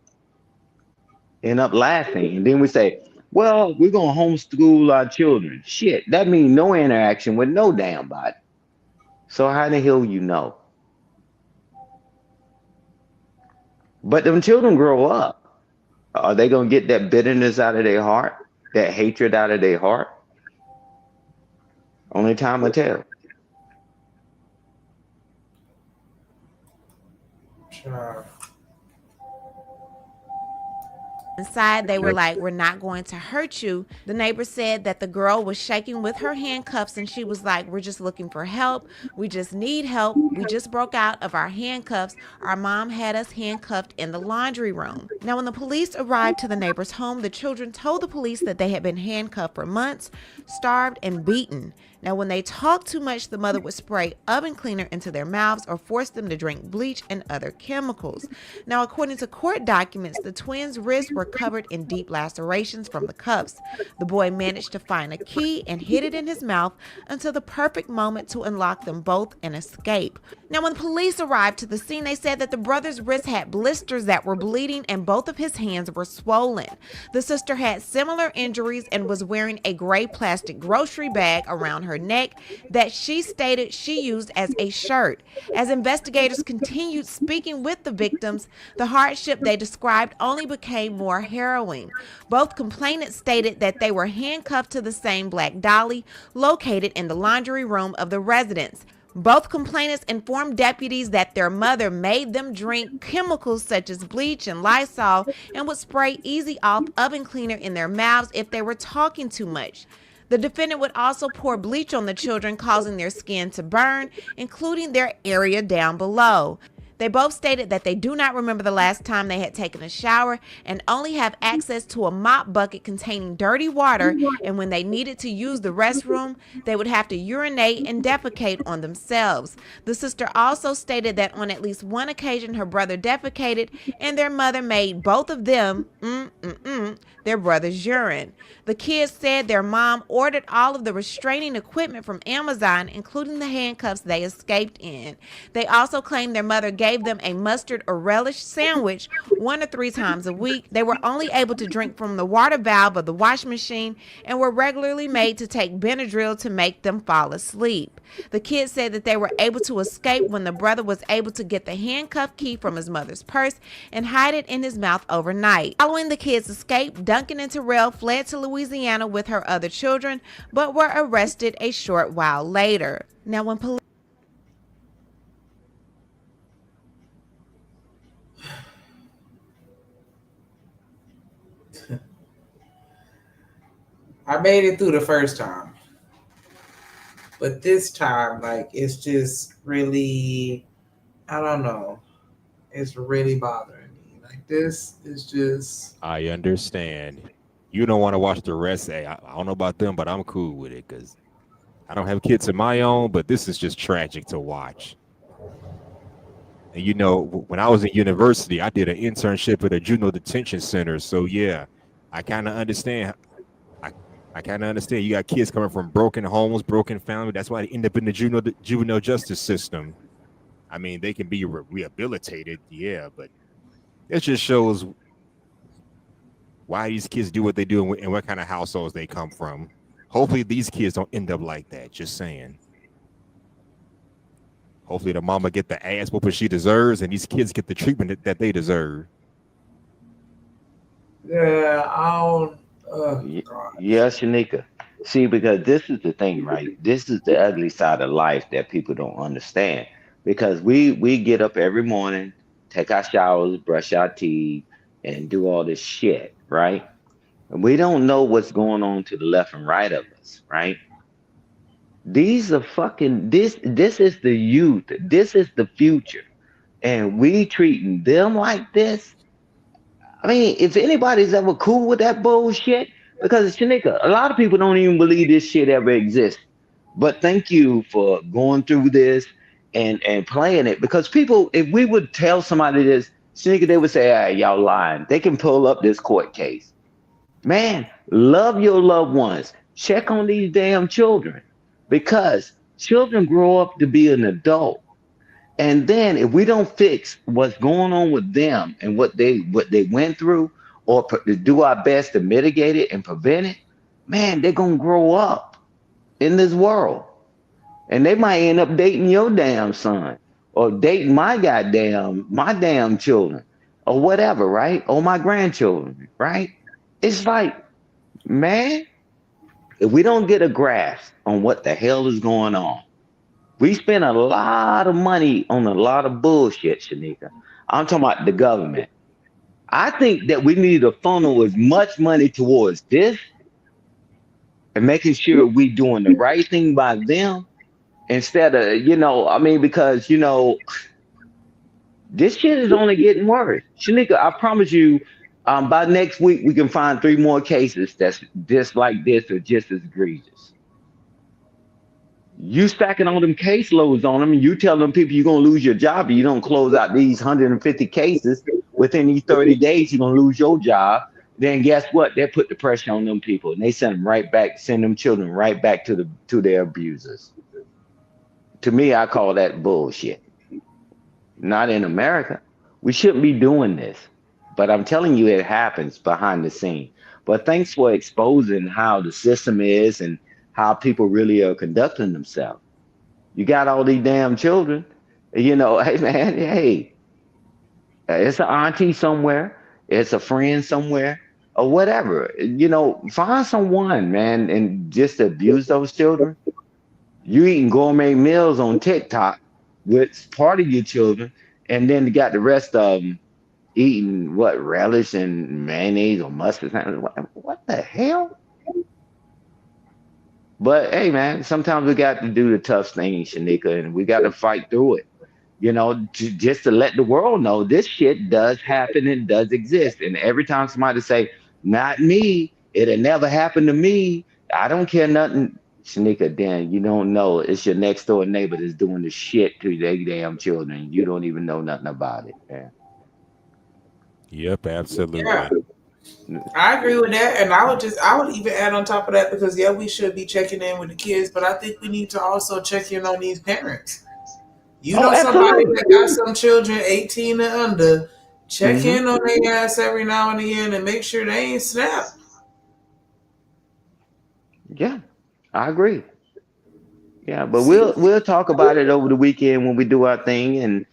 end up lasting. And then we say, well, we're gonna homeschool our children. Shit, that means no interaction with no damn body. So how the hell you know? But them children grow up. Are they gonna get that bitterness out of their heart? That hatred out of their heart? Only time will tell. Child. Inside, they were like, "We're not going to hurt you." The neighbor said that the girl was shaking with her handcuffs and she was like, "We're just looking for help. We just need help. We just broke out of our handcuffs. Our mom had us handcuffed in the laundry room." Now, when the police arrived to the neighbor's home, the children told the police that they had been handcuffed for months, starved, and beaten. Now, when they talked too much, the mother would spray oven cleaner into their mouths or force them to drink bleach and other chemicals. Now, according to court documents, the twins' wrists were covered in deep lacerations from the cuffs. The boy managed to find a key and hid it in his mouth until the perfect moment to unlock them both and escape. Now, when police arrived to the scene, they said that the brother's wrists had blisters that were bleeding and both of his hands were swollen. The sister had similar injuries and was wearing a gray plastic grocery bag around her neck that she stated she used as a shirt. As investigators continued speaking with the victims, the hardship they described only became more harrowing. Both complainants stated that they were handcuffed to the same black dolly located in the laundry room of the residence. Both complainants informed deputies that their mother made them drink chemicals such as bleach and Lysol and would spray Easy Off oven cleaner in their mouths if they were talking too much. The defendant would also pour bleach on the children, causing their skin to burn, including their area down below. They both stated that they do not remember the last time they had taken a shower and only have access to a mop bucket containing dirty water, and when they needed to use the restroom, they would have to urinate and defecate on themselves. The sister also stated that on at least one occasion her brother defecated and their mother made both of them their brother's urine. The kids said their mom ordered all of the restraining equipment from Amazon, including the handcuffs they escaped in. They also claimed their mother gave them a mustard or relish sandwich 1 or 3 times a week. They were only able to drink from the water valve of the wash machine and were regularly made to take Benadryl to make them fall asleep. The kids said that they were able to escape when the brother was able to get the handcuff key from his mother's purse and hide it in his mouth overnight. Following the kids' escape, Duncan and Terrell fled to Louisiana with her other children, but were arrested a short while later. Now, when police I made it through the first time, but this time, like, it's just really, I don't know, it's really bothering me. Like, this is just. I understand. You don't want to watch the rest. Hey, I don't know about them, but I'm cool with it because I don't have kids of my own, but this is just tragic to watch. And you know, when I was in university, I did an internship at a juvenile detention center. So yeah, I kind of understand. I kind of understand. You got kids coming from broken homes, broken family. That's why they end up in the juvenile justice system. I mean, they can be rehabilitated, yeah, but it just shows why these kids do what they do and what kind of households they come from. Hopefully, these kids don't end up like that. Just saying. Hopefully, the mama get the ass whooping she deserves, and these kids get the treatment that they deserve. Yeah, I don't. Yeah, Shanika. See, because this is the thing, right? This is the ugly side of life that people don't understand. Because we get up every morning, take our showers, brush our teeth, and do all this shit, right? And we don't know what's going on to the left and right of us, right? These are fucking this is the youth. This is the future. And we treating them like this. I mean, if anybody's ever cool with that bullshit, because Shanika, a lot of people don't even believe this shit ever exists. But thank you for going through this and playing it, because people, if we would tell somebody this, Sneaker, they would say, "Ah, y'all lying." They can pull up this court case. Man, love your loved ones. Check on these damn children, because children grow up to be an adult. And then if we don't fix what's going on with them and what they went through, or to do our best to mitigate it and prevent it, man, they're gonna grow up in this world. And they might end up dating your damn son, or dating my damn children, or whatever, right? Or my grandchildren, right? It's like, man, if we don't get a grasp on what the hell is going on, we spend a lot of money on a lot of bullshit, Shanika. I'm talking about the government. I think that we need to funnel as much money towards this and making sure we doing the right thing by them, instead of, I mean, because, this shit is only getting worse. Shanika, I promise you, by next week, we can find 3 more cases that's just like this or just as egregious. You stacking all them caseloads on them, and you tell them people you're gonna lose your job if you don't close out these 150 cases within these 30 days, you're gonna lose your job. Then guess what? They put the pressure on them people, and they send them right back, send them children right back to their abusers. To me, I call that bullshit. Not in America. We shouldn't be doing this. But I'm telling you, it happens behind the scene. But thanks for exposing how the system is and how people really are conducting themselves. You got all these damn children. Hey man, hey, it's an auntie somewhere, it's a friend somewhere, or whatever. Find someone, man, and just abuse those children. You eating gourmet meals on TikTok with part of your children, and then you got the rest of them eating what, relish and mayonnaise or mustard. What the hell? But hey, man, sometimes we got to do the tough thing, Shanika, and we got to fight through it. Just to let the world know this shit does happen and does exist. And every time somebody say, "Not me, it'll never happen to me," I don't care nothing, Shanika. Then you don't know it's your next door neighbor that's doing the shit to their damn children. You don't even know nothing about it, man. Yep, Yeah, absolutely. I agree with that, and I would even add on top of that, because yeah, we should be checking in with the kids, but I think we need to also check in on these parents. You Oh, know somebody absolutely. that got some children 18 and under, check Hmm. in on their ass every now and again and make sure they ain't snapped. Yeah, I agree. Yeah, but See, we'll talk about it over the weekend when we do our thing, and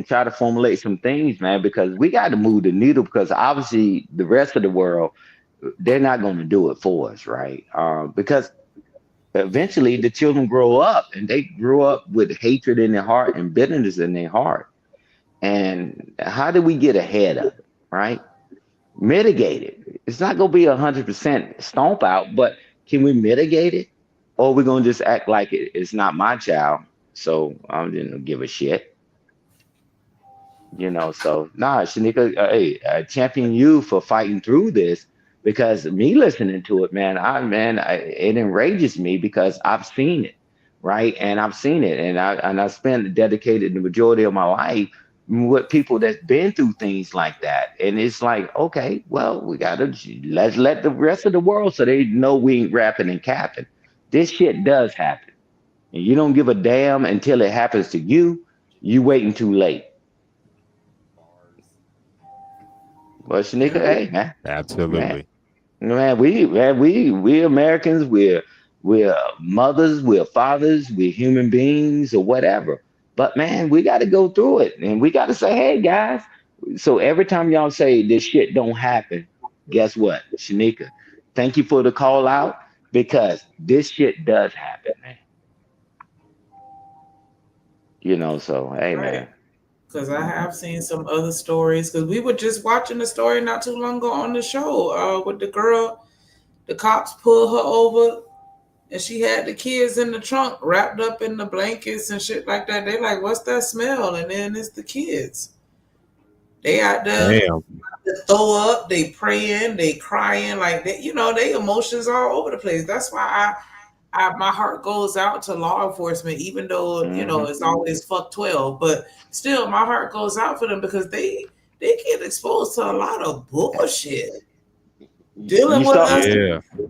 try to formulate some things, man, because we got to move the needle, because obviously the rest of the world, they're not going to do it for us, right? Because eventually the children grow up, and they grow up with hatred in their heart and bitterness in their heart. And how do we get ahead of it, right? Mitigate it. It's not gonna be 100% stomp out, but can we mitigate it? Or we gonna just act like it's not my child, so I didn't give a shit. So nah, Shanika, hey, I champion you for fighting through this, because me listening to it, man, it enrages me, because I've seen it, right? And I've seen it, and I spent dedicated the majority of my life with people that's been through things like that, and it's like, okay, well, we gotta let's let the rest of the world so they know we ain't rapping and capping. This shit does happen, and you don't give a damn until it happens to you. You waiting too late. Well, Shanika, yeah. hey man, man, Absolutely. we Americans, we're mothers, we're fathers, we're human beings or whatever. But man, we got to go through it, and we got to say, hey guys. So every time y'all say this shit don't happen, guess what, Shanika? Thank you for the call out, because this shit does happen, man. So hey Right. man. Because I have seen some other stories. Because we were just watching the story not too long ago on the show, with the girl. The cops pulled her over, and she had the kids in the trunk wrapped up in the blankets and shit like that. They like, what's that smell? And then it's the kids. They out there Damn. to throw up. They praying. They crying. Like they, they emotions all over the place. That's why my heart goes out to law enforcement, even though Mm-hmm. it's always fuck 12, but still my heart goes out for them because they get exposed to a lot of bullshit dealing You with saw, us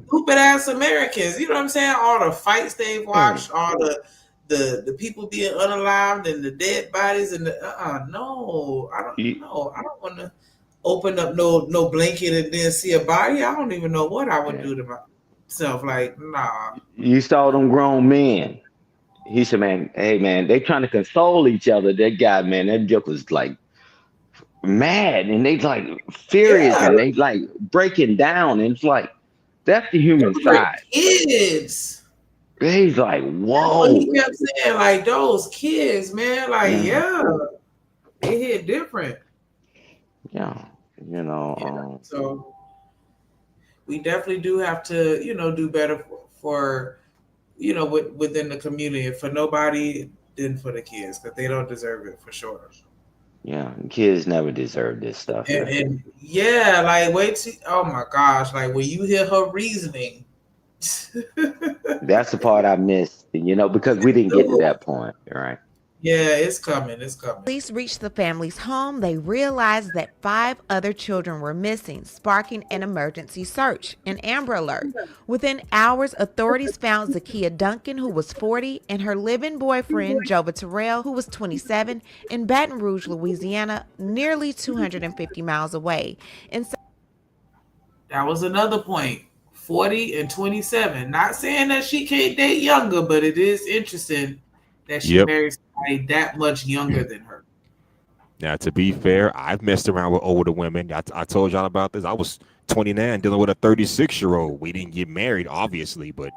stupid ass Americans. You know what I'm saying? All the fights they've watched, all the people being unalived and the dead bodies and the no, I don't you, know. I don't want to open up no blanket and then see a body. I don't even know what I would do to myself. Like, nah. you saw them grown men. He said, "Man, hey man, they trying to console each other." That guy, man, that joke was like mad, and they like furious, Yeah, and they like breaking down, and it's like that's the human those are side. kids. He's like, That's what whoa, he kept saying. Like those kids, man. Like, yeah, yeah, they hit different. yeah, you know, So we definitely do have to, do better for within the community. For nobody, then for the kids, because they don't deserve it for sure. yeah, kids never deserve this stuff, And, man. and yeah, like wait till, oh my gosh, like when you hear her reasoning. That's the part I missed, because we didn't get to that point, right? Yeah, it's coming. It's coming. Police reached the family's home. They realized that 5 other children were missing, sparking an emergency search, an Amber Alert. Within hours, authorities found Zakia Duncan, who was 40, and her live-in boyfriend, Jova Terrell, who was 27, in Baton Rouge, Louisiana, nearly 250 miles away. That was another point. 40 and 27. Not saying that she can't date younger, but it is interesting that she Yep. married somebody that much younger than her. Now, to be fair, I've messed around with older women. I told y'all about this. I was 29 dealing with a 36-year-old. We didn't get married, obviously, but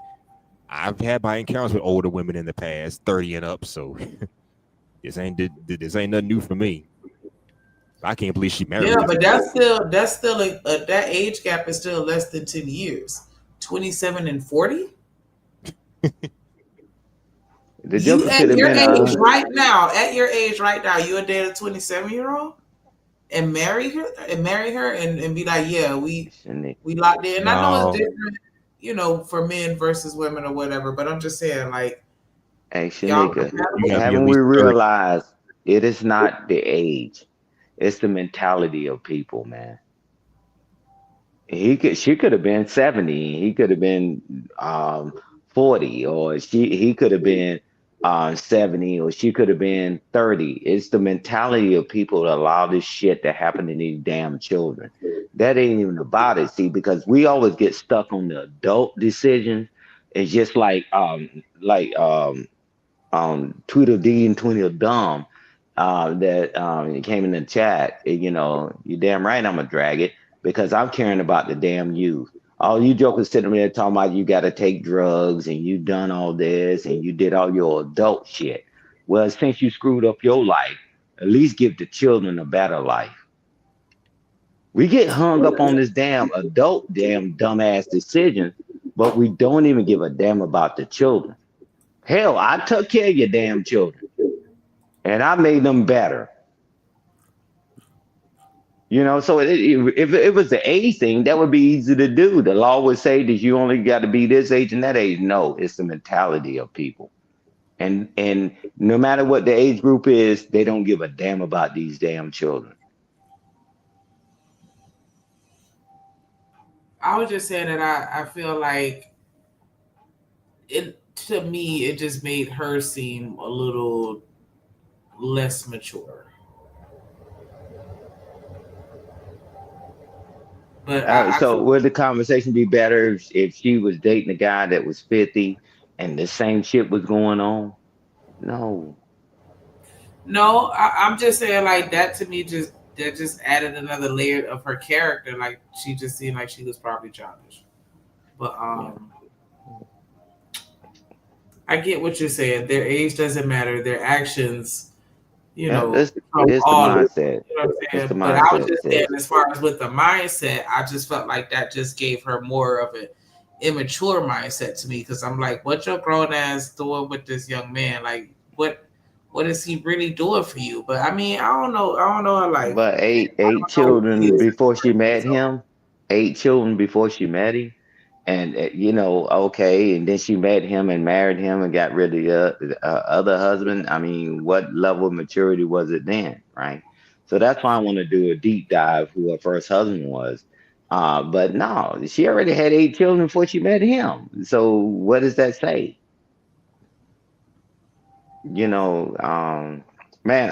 I've had my encounters with older women in the past, 30 and up. So this ain't nothing new for me. I can't believe she married. Yeah, but that's still that age gap is still less than 10 years. 27 and 40. The You Joker at could have your been age right now, you would date a 27-year-old and marry her and be like, yeah, we locked in. And I know it's No. different, for men versus women or whatever, but I'm just saying, like, Hey, y'all Shanika, You gotta be at haven't we least 30. realized it is not the age, it's the mentality of people, man. She could have been 70, he could have been 40, or he could have been 70, or she could have been 30. It's the mentality of people that allow this shit to happen to these damn children. That ain't even about it, see, because we always get stuck on the adult decisions. It's just Tweedledee and Tweedledum that came in the chat. You damn right I'm gonna drag it because I'm caring about the damn youth. All you jokers sitting there talking about you got to take drugs and you done all this and you did all your adult shit. Well, since you screwed up your life, at least give the children a better life. We get hung up on this damn dumbass decision, but we don't even give a damn about the children. Hell, I took care of your damn children. And I made them better. So if it was the age thing, that would be easy to do. The law would say that you only got to be this age and that age. No, it's the mentality of people. And no matter what the age group is, they don't give a damn about these damn children. I was just saying that I feel like to me, it just made her seem a little less mature. But So would the conversation be better if she was dating a guy that was 50 and the same shit was going on? No. No, I'm just saying like that to me that just added another layer of her character. Like she just seemed like she was probably childish. But I get what you're saying. Their age doesn't matter. Their actions, It's the mindset. You know what I'm saying? It's the But I was just mindset. saying, as far as with the mindset, I just felt like that just gave her more of an immature mindset to me because I'm like, what your grown ass doing with this young man? Like, what is he really doing for you? But I mean, I don't know her life. But eight children before she met him. 8 children before she met him. And okay, and then she met him and married him and got rid of the other husband. I mean, what level of maturity was it then, right? So that's why I want to do a deep dive who her first husband was. But no, she already had 8 children before she met him. So what does that say? Man,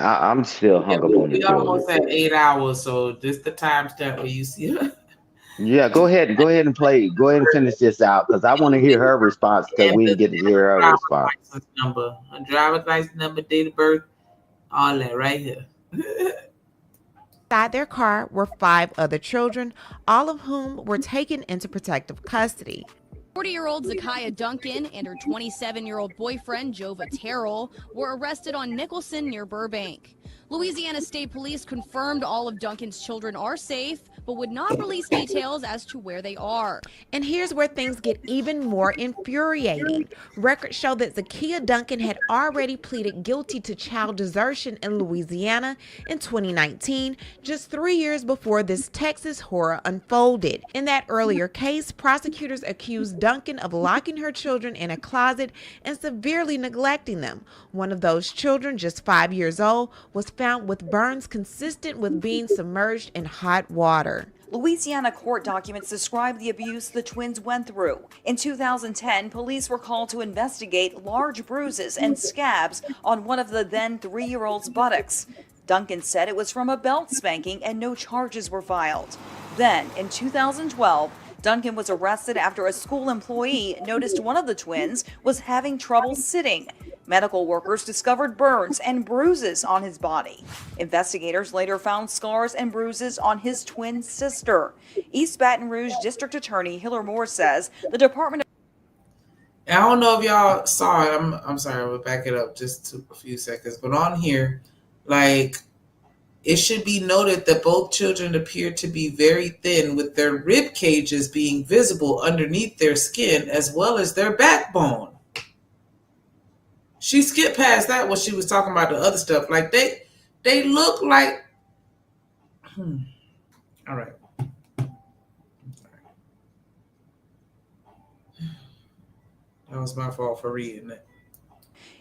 I'm still Yeah, hung up on the we children. almost at 8 hours, so this the timestamp where you see her. Yeah, go ahead and play. Go ahead and finish this out because I want to hear her response because And we the didn't get to hear her driver's response. license number, her driver's license number, date of birth, all that right here. Inside their car were 5 other children, all of whom were taken into protective custody. 40-year-old Zakiya Duncan and her 27-year-old boyfriend, Jova Terrell, were arrested on Nicholson near Burbank. Louisiana State Police confirmed all of Duncan's children are safe, but would not release details as to where they are. And here's where things get even more infuriating. Records show that Zakiya Duncan had already pleaded guilty to child desertion in Louisiana in 2019, just 3 years before this Texas horror unfolded. In that earlier case, prosecutors accused Duncan of locking her children in a closet and severely neglecting them. One of those children, just 5 years old, was found with burns consistent with being submerged in hot water. Louisiana court documents describe the abuse the twins went through. In 2010, police were called to investigate large bruises and scabs on one of the then 3-year-old's buttocks. Duncan said it was from a belt spanking and no charges were filed. Then, in 2012, Duncan was arrested after a school employee noticed one of the twins was having trouble sitting. Medical workers discovered burns and bruises on his body. Investigators later found scars and bruises on his twin sister. East Baton Rouge District Attorney Hiller Moore says the Department of... I don't know if y'all saw it. I'm sorry, we'll back it up just a few seconds. But on here, it should be noted that both children appear to be very thin, with their rib cages being visible underneath their skin as well as their backbone. She skipped past that when she was talking about the other stuff. They look like... All right. That was my fault for reading it.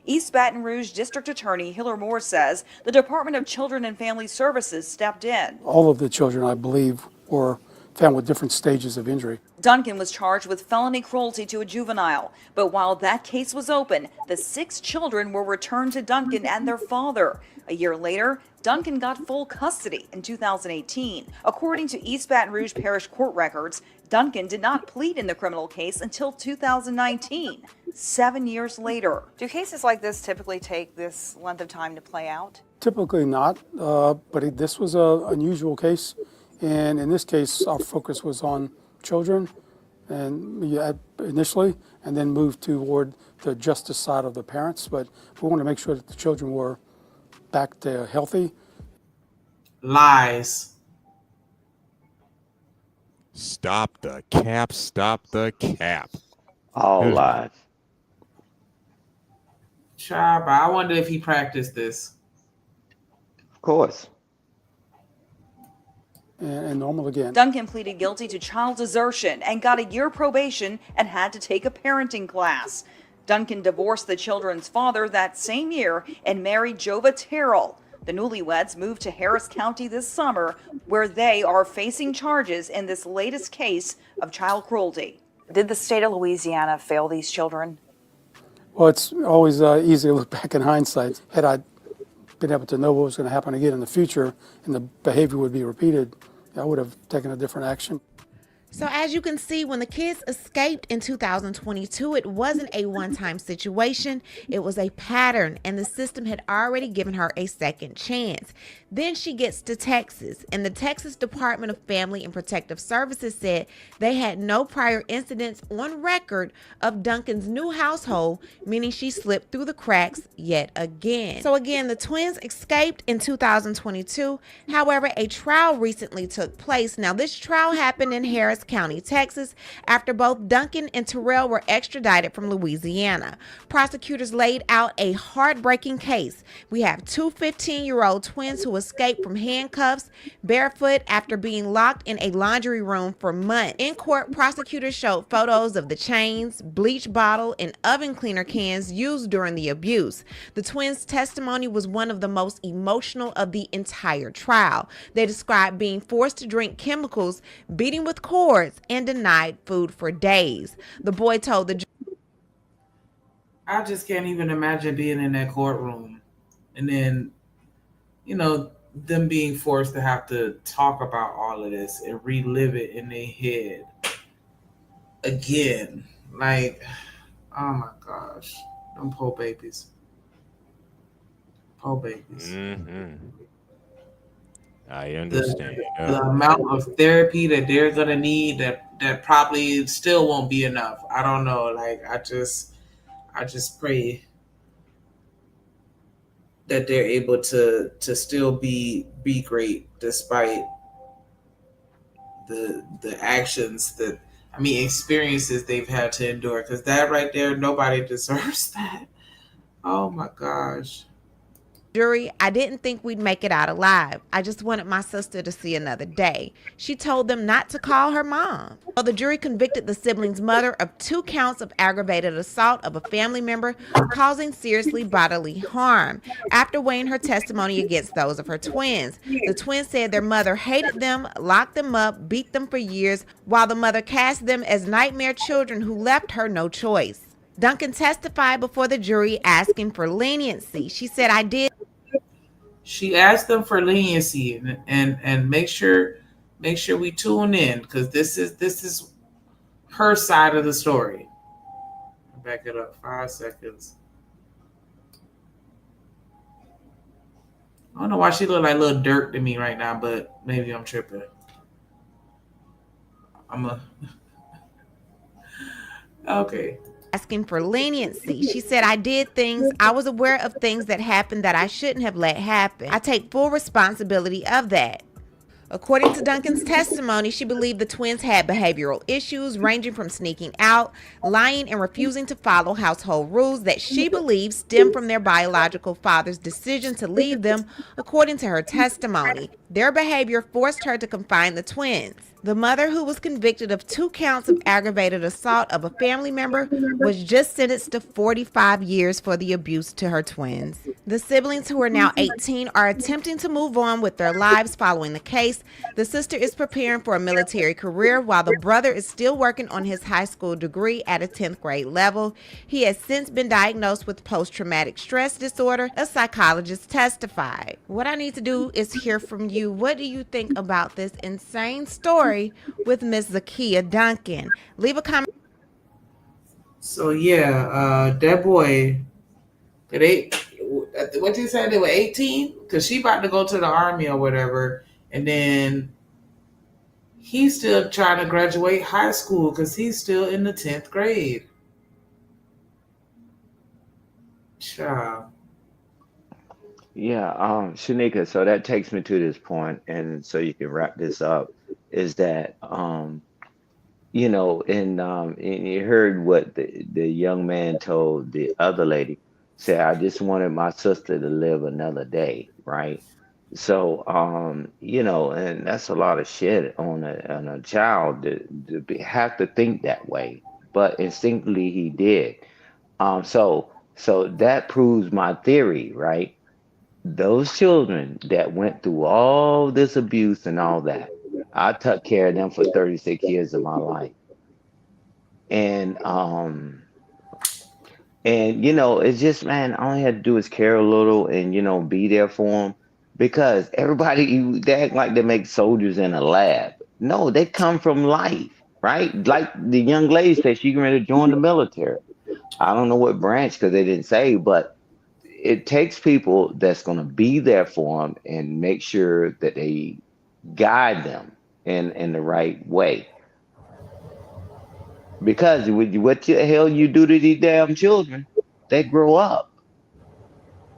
East Baton Rouge District Attorney Hiller Moore says the Department of Children and Family Services stepped in. All of the children, I believe, were found with different stages of injury. Duncan was charged with felony cruelty to a juvenile, but while that case was open, the 6 children were returned to Duncan and their father. A year later, Duncan got full custody in 2018. According to East Baton Rouge Parish Court records, Duncan did not plead in the criminal case until 2019, 7 years later. Do cases like this typically take this length of time to play out? Typically not, but this was an unusual case. And in this case, our focus was on children and initially, and then moved toward the justice side of the parents. But we want to make sure that the children were back to healthy. Lies. Stop the cap, stop the cap. All lies. Child, I wonder if he practiced this. Of course. And normal again. Duncan pleaded guilty to child desertion and got a year probation and had to take a parenting class. Duncan divorced the children's father that same year and married Jova Terrell. The newlyweds moved to Harris County this summer, where they are facing charges in this latest case of child cruelty. Did the state of Louisiana fail these children? Well, it's always easy to look back in hindsight. Had I been able to know what was going to happen again in the future and the behavior would be repeated, I would have taken a different action. So as you can see, when the kids escaped in 2022, it wasn't a one-time situation. It was a pattern, and the system had already given her a second chance. Then she gets to Texas, and the Texas Department of Family and Protective Services said they had no prior incidents on record of Duncan's new household, meaning she slipped through the cracks yet again. So again, the twins escaped in 2022. However, a trial recently took place. Now, this trial happened in Harris Harris County, Texas, after both Duncan and Terrell were extradited from Louisiana. Prosecutors laid out a heartbreaking case. We have two 15-year-old twins who escaped from handcuffs barefoot after being locked in a laundry room for months. In court, prosecutors showed photos of the chains, bleach bottle, and oven cleaner cans used during the abuse. The twins' testimony was one of the most emotional of the entire trial. They described being forced to drink chemicals, beating with cords, and denied food for days. The boy told the I just can't even imagine being in that courtroom and then, them being forced to have to talk about all of this and relive it in their head again. Like, oh my gosh, them poor babies. Poor babies. Mm-hmm. I understand. The amount of therapy that they're gonna need that probably still won't be enough. I don't know. Like, I just pray that they're able to still be great despite the actions experiences they've had to endure, because that right there, nobody deserves that. Oh my gosh. jury, I didn't think we'd make it out alive. I just wanted my sister to see another day. She told them not to call her mom. So the jury convicted the siblings' mother of 2 counts of aggravated assault of a family member causing seriously bodily harm. After weighing her testimony against those of her twins, the twins said their mother hated them, locked them up, beat them for years, while the mother cast them as nightmare children who left her no choice. Duncan testified before the jury asking for leniency. She said, She asked them for leniency and make sure we tune in, because this is her side of the story. Back it up 5 seconds. I don't know why she look like little Dirk to me right now, but maybe I'm tripping. Okay. Asking for leniency. She said, I did things, I was aware of things that happened that I shouldn't have let happen. I take full responsibility of that. According to Duncan's testimony, she believed the twins had behavioral issues ranging from sneaking out, lying, and refusing to follow household rules that she believes stem from their biological father's decision to leave them, according to her testimony. Their behavior forced her to confine the twins. The mother, who was convicted of 2 counts of aggravated assault of a family member, was just sentenced to 45 years for the abuse to her twins. The siblings, who are now 18, are attempting to move on with their lives following the case. The sister is preparing for a military career, while the brother is still working on his high school degree at a 10th grade level. He has since been diagnosed with post-traumatic stress disorder, a psychologist testified. What I need to do is hear from you. What do you think about this insane story with Miss Zakiya Duncan? Leave a comment. So yeah, that boy, what you said, they were 18? Because she about to go to the army or whatever, and then he's still trying to graduate high school because he's still in the 10th grade. Child. Yeah, Shanika, so that takes me to this point, and so you can wrap this up, is that and you heard what the young man told the other lady. Say, I just wanted my sister to live another day, right? So and that's a lot of shit on a child to have to think that way, but instinctively he did. So that proves my theory, right? Those children that went through all this abuse and all that, I took care of them for 36 years of my life. And it's just, man, all I had to do is care a little and be there for them, because everybody, they act like they make soldiers in a lab. No, they come from life, right? Like the young lady said, she going to join the military. I don't know what branch, because they didn't say, but it takes people that's going to be there for them and make sure that they guide them in the right way. Because what the hell you do to these damn children, they grow up.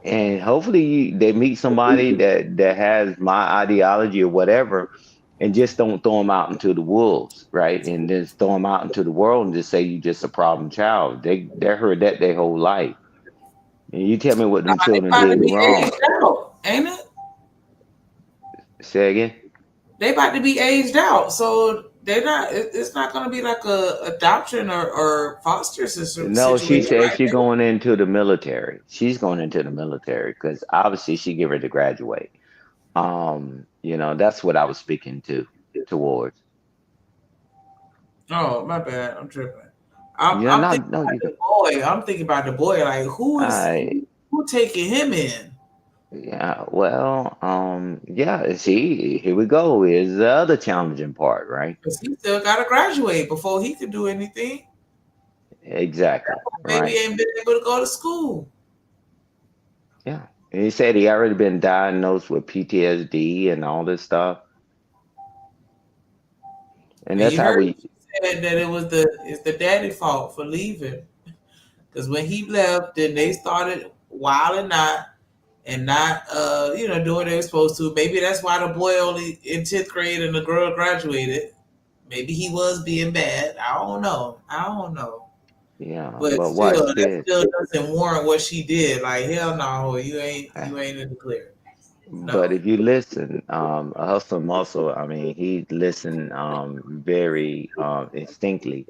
And hopefully they meet somebody that has my ideology or whatever, and just don't throw them out into the wolves, right? And just throw them out into the world and just say you just a problem child. They heard that their whole life. And you tell me what them They children about to did be wrong. aged out, ain't it? Say again? They about to be aged out, so they're not. It's not going to be like a adoption or foster system No, she situation, said right? she's going into the military. She's going into the military because obviously she get ready to graduate. That's what I was speaking towards. Oh, my bad. I'm tripping. Yeah, I'm thinking not no, about you the boy. I'm thinking about the boy. Like I who taking him in? yeah, well, yeah, see, here we go. Is the other challenging part, right? Because he still got to graduate before he can do anything. Exactly, Baby right. ain't been able to go to school. Yeah. And he said he already been diagnosed with PTSD and all this stuff. And And that's you how heard we she said that it's the daddy fault for leaving. Because when he left, then they started wilding out and not doing what they were supposed to. Maybe that's why the boy only in 10th grade and the girl graduated. Maybe he was being bad. I don't know. yeah, But but still, watch that this. still doesn't warrant what she did. Like hell no, you ain't in the clear. But No. if you listen, Hustle Muscle, I mean, he listened very instinctly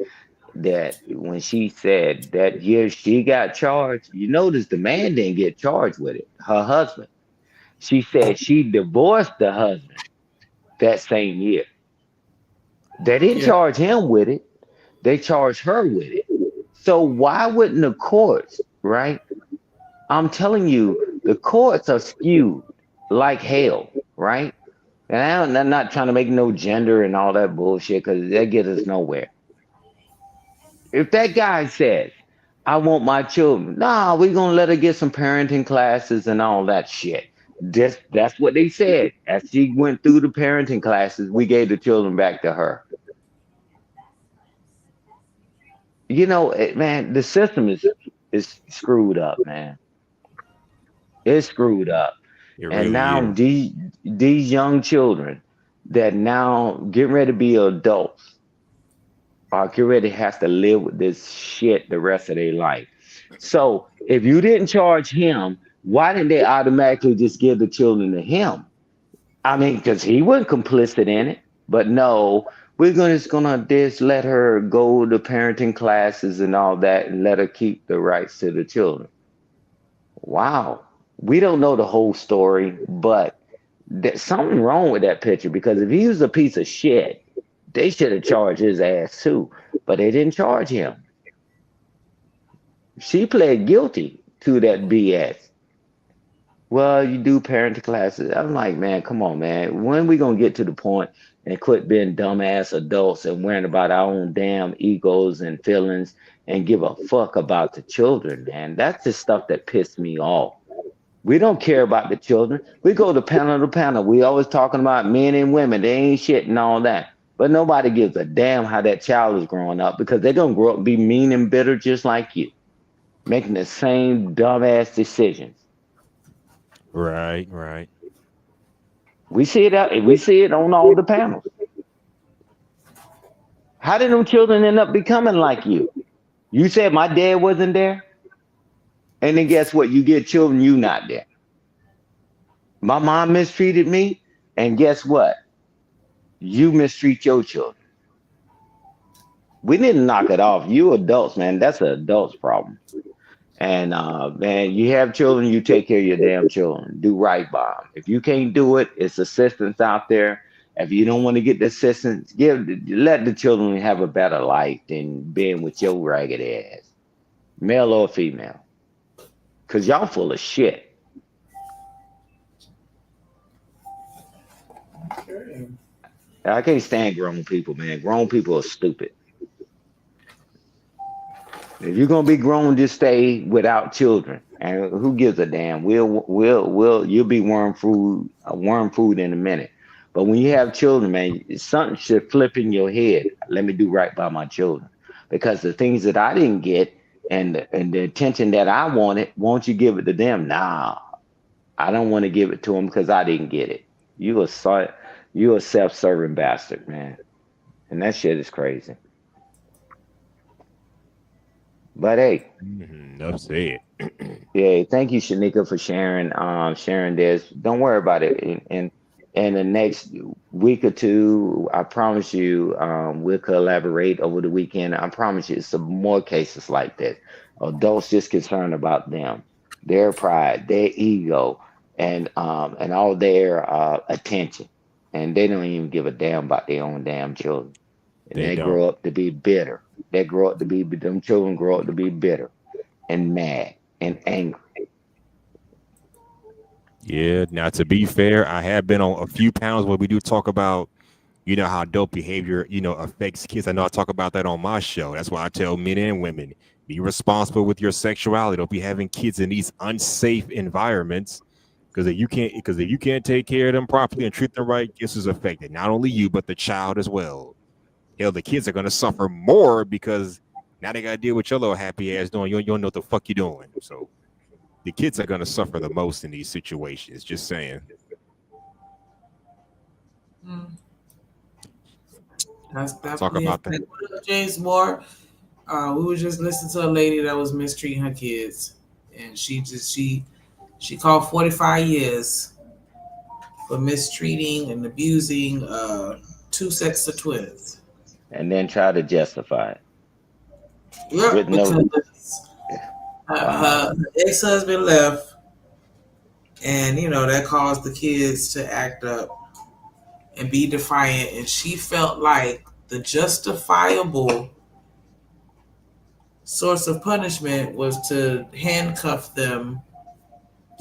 that when she said that year she got charged, you notice the man didn't get charged with it, her husband. She said she divorced the husband that same year. They didn't Yeah. charge him with it, they charged her with it. So why wouldn't the courts, right? I'm telling you, the courts are skewed like hell, right? And I'm not trying to make no gender and all that bullshit because that gets us nowhere. If that guy says, I want my children, nah, we're gonna let her get some parenting classes and all that shit. That's what they said. As she went through the parenting classes, we gave the children back to her. Man, the system is screwed up, man. It's screwed up. It And really now is. these young children that now get ready to be adults are get ready to have to live with this shit the rest of their life. So if you didn't charge him, why didn't they automatically just give the children to him? I mean, because he wasn't complicit in it. But no, just gonna just let her go to parenting classes and all that and let her keep the rights to the children. Wow. We don't know the whole story, but there's something wrong with that picture because if he was a piece of shit, they should have charged his ass too, but they didn't charge him. She pled guilty to that BS. Well, you do parenting classes. I'm like, man, come on, man. When we gonna get to the point and quit being dumbass adults and worrying about our own damn egos and feelings and give a fuck about the children, man? That's the stuff that pissed me off. We don't care about the children. We go to panel to panel. We always talking about men and women. They ain't shit and all that. But nobody gives a damn how that child is growing up because they're going to grow up and be mean and bitter just like you, making the same dumbass decisions. Right. We see it on all the panels. How did them children end up becoming like you? You said my dad wasn't there? And then guess what? You get children, you not there. My mom mistreated me, and guess what? You mistreat your children. We didn't knock it off. You adults, man, that's an adult's problem. And man, you have children, you take care of your damn children. Do right by them. If you can't do it, it's assistance out there. If you don't want to get the assistance, let the children have a better life than being with your ragged ass, male or female. Cause y'all full of shit. Okay. I can't stand grown people, man. Grown people are stupid. If you're gonna be grown, just stay without children. And who gives a damn? You'll be worm food in a minute. But when you have children, man, something should flip in your head. Let me do right by my children, because the things that I didn't get and the attention that I wanted, won't you give it to them? Nah, I don't want to give it to them because I didn't get it. You a self-serving bastard, man. And that shit is crazy. But hey, Enough said. yeah, thank you, Shanika, for sharing this. Don't worry about it. In the next week or two, I promise you, we'll collaborate over the weekend. I promise you, some more cases like that. Adults just concerned about them, their pride, their ego, and all their attention, and they don't even give a damn about their own damn children. And They they don't. grow up to be bitter. Them children grow up to be bitter and mad and angry. Yeah. Now, to be fair, I have been on a few panels where we do talk about, how adult behavior, affects kids. I know I talk about that on my show. That's why I tell men and women, be responsible with your sexuality. Don't be having kids in these unsafe environments. Because if you can't take care of them properly and treat them right, this is affected. Not only you, but the child as well. Hell, the kids are gonna suffer more because now they gotta deal with your little happy ass doing you don't know what the fuck you're doing. So the kids are gonna suffer the most in these situations. Just saying. That's Talk definitely about that. it. James Moore. We were just listening to a lady that was mistreating her kids, and she called 45 years for mistreating and abusing two sets of twins. And then try to justify it Yep, with no. because Wow. her ex-husband left, and that caused the kids to act up and be defiant, and she felt like the justifiable source of punishment was to handcuff them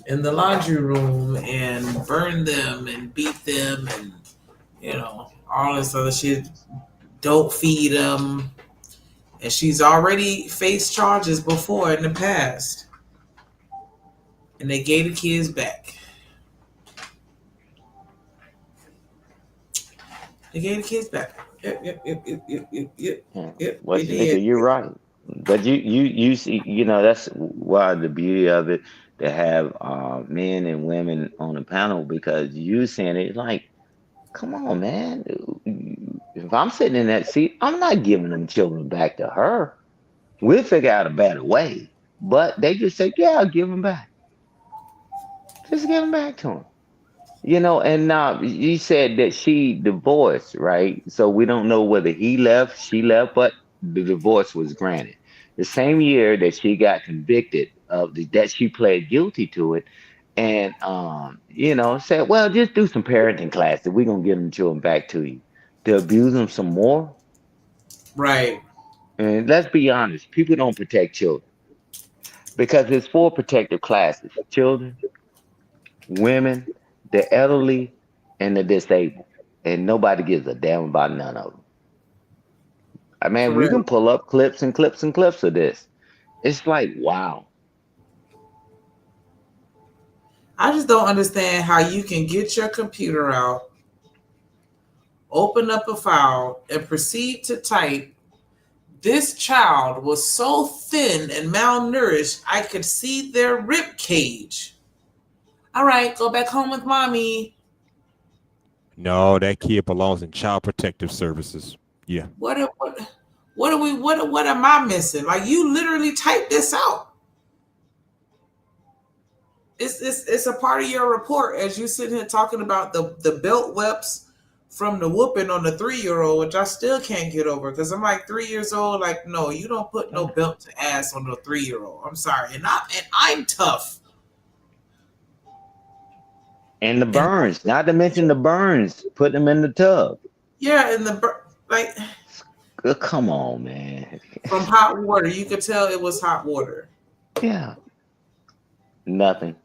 in the laundry room and burn them and beat them and all this other shit. Don't feed them. And she's already faced charges before in the past, and they gave the kids back. Well, They Shanika, did. you're right. But you see, that's why the beauty of it to have men and women on the panel, because you saying it like, come on, man. If I'm sitting in that seat, I'm not giving them children back to her. We'll figure out a better way. But they just say, yeah, I'll give them back. Just give them back to him. And you said that she divorced, right? So we don't know whether he left, she left, but the divorce was granted. The same year that she got convicted of that she pled guilty to it, and said, well, just do some parenting classes. We're gonna get them children back to you. To abuse them some more. Right. And let's be honest, people don't protect children because there's four protective classes: children, women, the elderly, and the disabled. And nobody gives a damn about none of them. I mean, we Correct. can pull up clips and clips and clips of this. It's like, wow. I just don't understand how you can get your computer out, open up a file, and proceed to type, "This child was so thin and malnourished, I could see their rib cage. All right, go back home with mommy." No, that kid belongs in child protective services. Yeah. What am I missing? Like, you literally typed this out. It's a part of your report as you sitting here talking about the belt whelps from the whooping on the 3-year-old, which I still can't get over because I'm like 3 years old. Like, no, you don't put no belt to ass on the 3-year-old. I'm sorry, and I'm tough. And the burns, not to mention the burns, put them in the tub. Yeah, and like, come on, man. From hot water, you could tell it was hot water. Yeah. Nothing.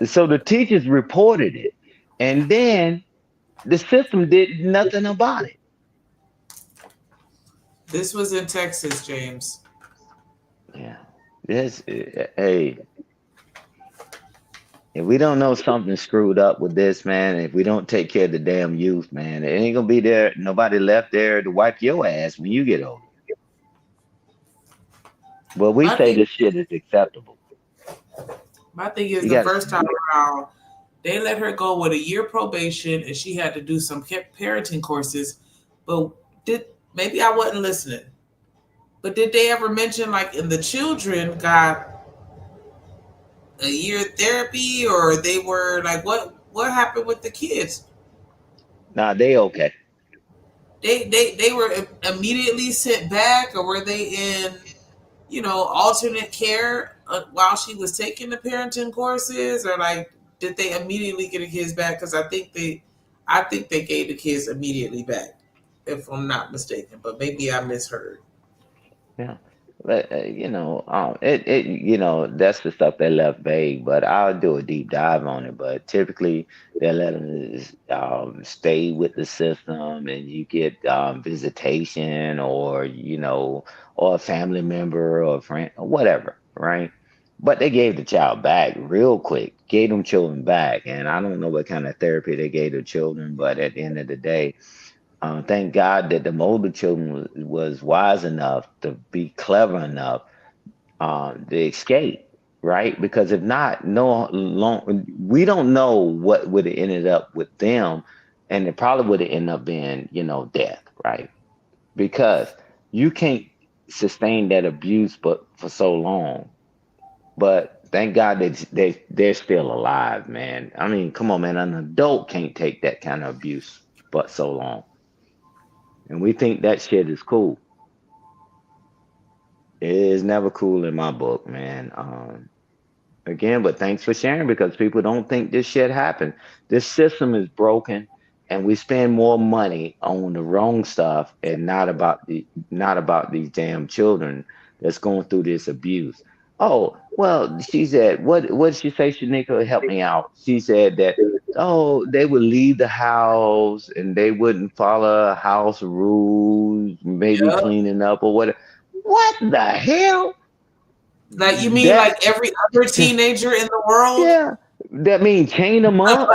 So the teachers reported it, and then the system did nothing about it. This was in Texas, James. Yeah. Hey, if we don't know something screwed up with this, man, if we don't take care of the damn youth, man, it ain't gonna be nobody left there to wipe your ass when you get older. Well, we say this shit is acceptable. My thing is, the first time around, They let her go with a year probation, and she had to do some parenting courses. But maybe I wasn't listening. But did they ever mention like in the children got a year therapy, or they were like what happened with the kids? Nah, they okay. They were immediately sent back, or were they in alternate care while she was taking the parenting courses, or like did they immediately get the kids back? Because I think they gave the kids immediately back, if I'm not mistaken, but maybe I misheard. Yeah. But that's the stuff they left vague. But I'll do a deep dive on it. But typically, they let them stay with the system, and you get visitation, or a family member or a friend or whatever, right? But they gave the child back real quick. Gave them children back, and I don't know what kind of therapy they gave the children. But at the end of the day, thank God that the older children was wise enough to be clever enough to escape, right? Because if not, no long, we don't know what would have ended up with them, and it probably would have ended up being, death, right? Because you can't sustain that abuse, but for so long. But thank God that they're still alive, man. I mean, come on, man. An adult can't take that kind of abuse, but so long. And we think that shit is cool. It is never cool in my book, man. Again, but thanks for sharing, because people don't think this shit happened. This system is broken, and we spend more money on the wrong stuff and not about these damn children that's going through this abuse. Oh, well, she said, what did she say, Shanika? Help me out. She said that, oh, they would leave the house and they wouldn't follow house rules, maybe Yep. cleaning up or whatever. What the hell? Like, you mean like every other teenager in the world? Yeah, that means chain them up,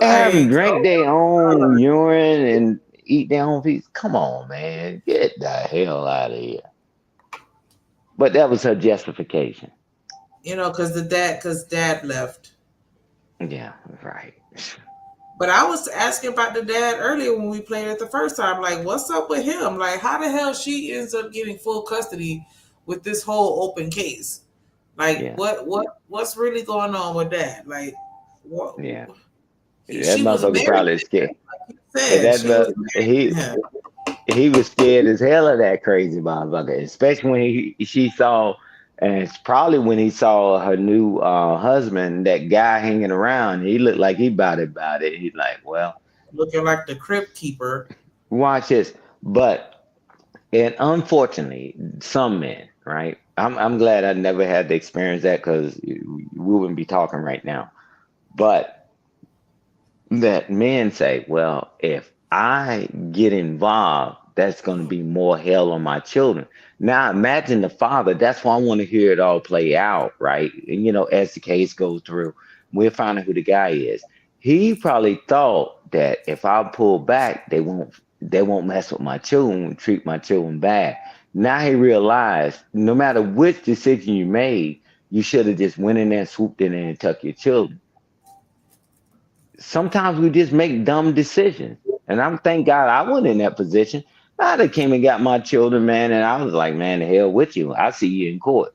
have them drink their own urine and eat their own feet. Come on, man, get the hell out of here. But that was her justification. Because dad left. Yeah, right. But I was asking about the dad earlier when we played it the first time. Like, what's up with him? Like, how the hell she ends up getting full custody with this whole open case? Like, Yeah. what's really going on with that? Like, what? Yeah, that She was motherfucker married. probably scared. Said, she was married to him. He was scared as hell of that crazy motherfucker, especially when she saw, and it's probably when he saw her new husband, that guy hanging around. He looked like he about it. He's like, well, Looking like the crypt keeper. watch this. But and unfortunately, some men, right? I'm glad I never had to experience that, because we wouldn't be talking right now. But that men say, well, if I get involved, that's going to be more hell on my children. Now imagine the father. That's why I want to hear it all play out, right? And as the case goes through, we'll find out who the guy is. He probably thought that if I pull back, they won't mess with my children, treat my children bad. Now he realized no matter which decision you made, you should have just went in there, swooped in there, and took your children. Sometimes we just make dumb decisions. And thank God I wasn't in that position. I'd have came and got my children, man, and I was like, man, the hell with you. I'll see you in court.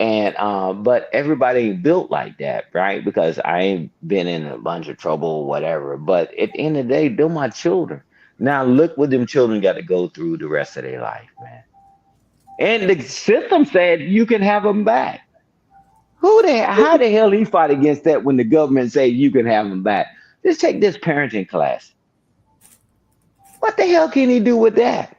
And but everybody ain't built like that, right? Because I ain't been in a bunch of trouble or whatever. But at the end of the day, they're my children. Now look what them children got to go through the rest of their life, man. And the system said you can have them back. How the hell he fight against that when the government say you can have them back? Just take this parenting class. What the hell can he do with that?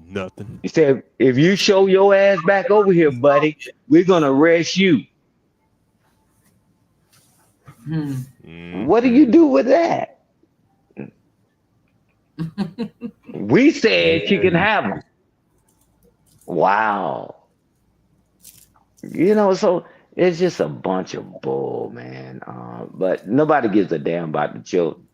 Nothing. He said, if you show your ass back over here, buddy, we're gonna arrest you. What do you do with that? We said she can have them. Wow. So it's just a bunch of bull, man. But nobody gives a damn about the children.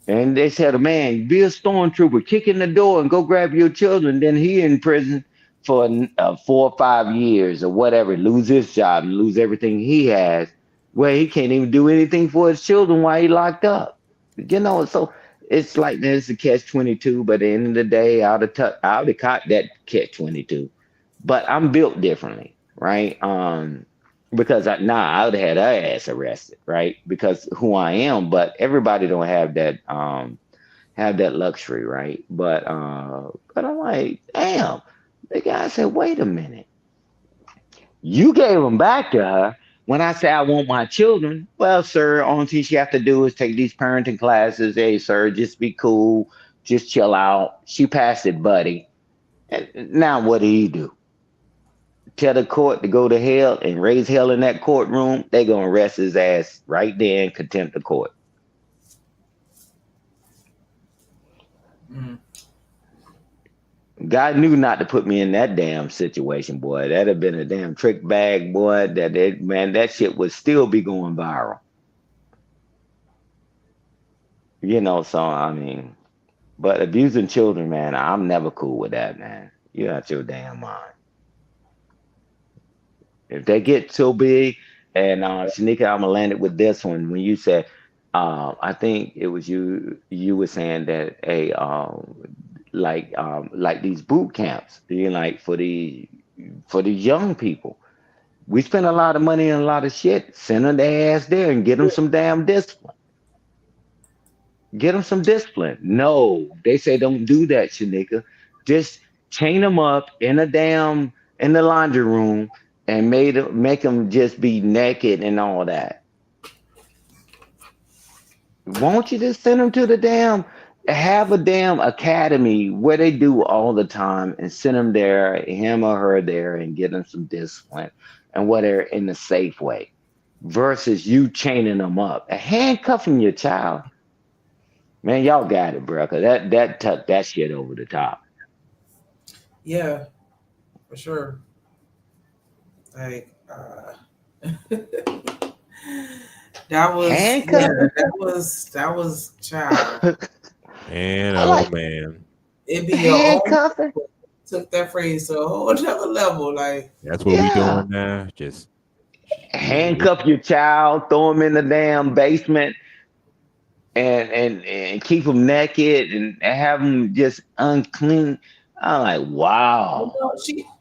And they said, man, be a stormtrooper, kick in the door and go grab your children. Then he in prison for 4 or 5 years or whatever, lose his job, lose everything he has, where he can't even do anything for his children while he locked up. So it's like there's a catch-22, but at the end of the day, I would have caught that catch-22. But I'm built differently, right? Because I would have had her ass arrested, right? Because who I am, but everybody don't have that luxury, right? But I'm like, damn. The guy said, wait a minute. You gave them back to her. When I say I want my children, well, sir, only thing she have to do is take these parenting classes. Hey, sir, just be cool. Just chill out. She passed it, buddy. And now what do he do? Tell the court to go to hell and raise hell in that courtroom? They going to arrest his ass right there in contempt of court. God knew not to put me in that damn situation, boy. That'd have been a damn trick bag, boy. That shit would still be going viral. So I mean, but abusing children, man, I'm never cool with that, man. You're out your damn mind. If they get so big, and Shanika, I'm gonna land it with this one. When you said, I think it was you were saying that like these boot camps, like for the young people. We spend a lot of money on a lot of shit. Send them their ass there and get them some damn discipline. Get them some discipline. No, they say don't do that, Shanika. Just chain them up in the laundry room and make them just be naked and all that. Won't you just send them to have a damn academy where they do all the time and send them there, him or her there, and get them some discipline and whatever in a safe way versus you chaining them up and handcuffing your child. Man, y'all got it, bro. Cause that took that shit over the top. Yeah, for sure. Like that was that was child. Man, oh man. It'd be your own. Took that phrase to a whole other level. Like that's what we doing now. Just handcuff your child, throw him in the damn basement. And keep them naked and have them just unclean. I'm like, wow.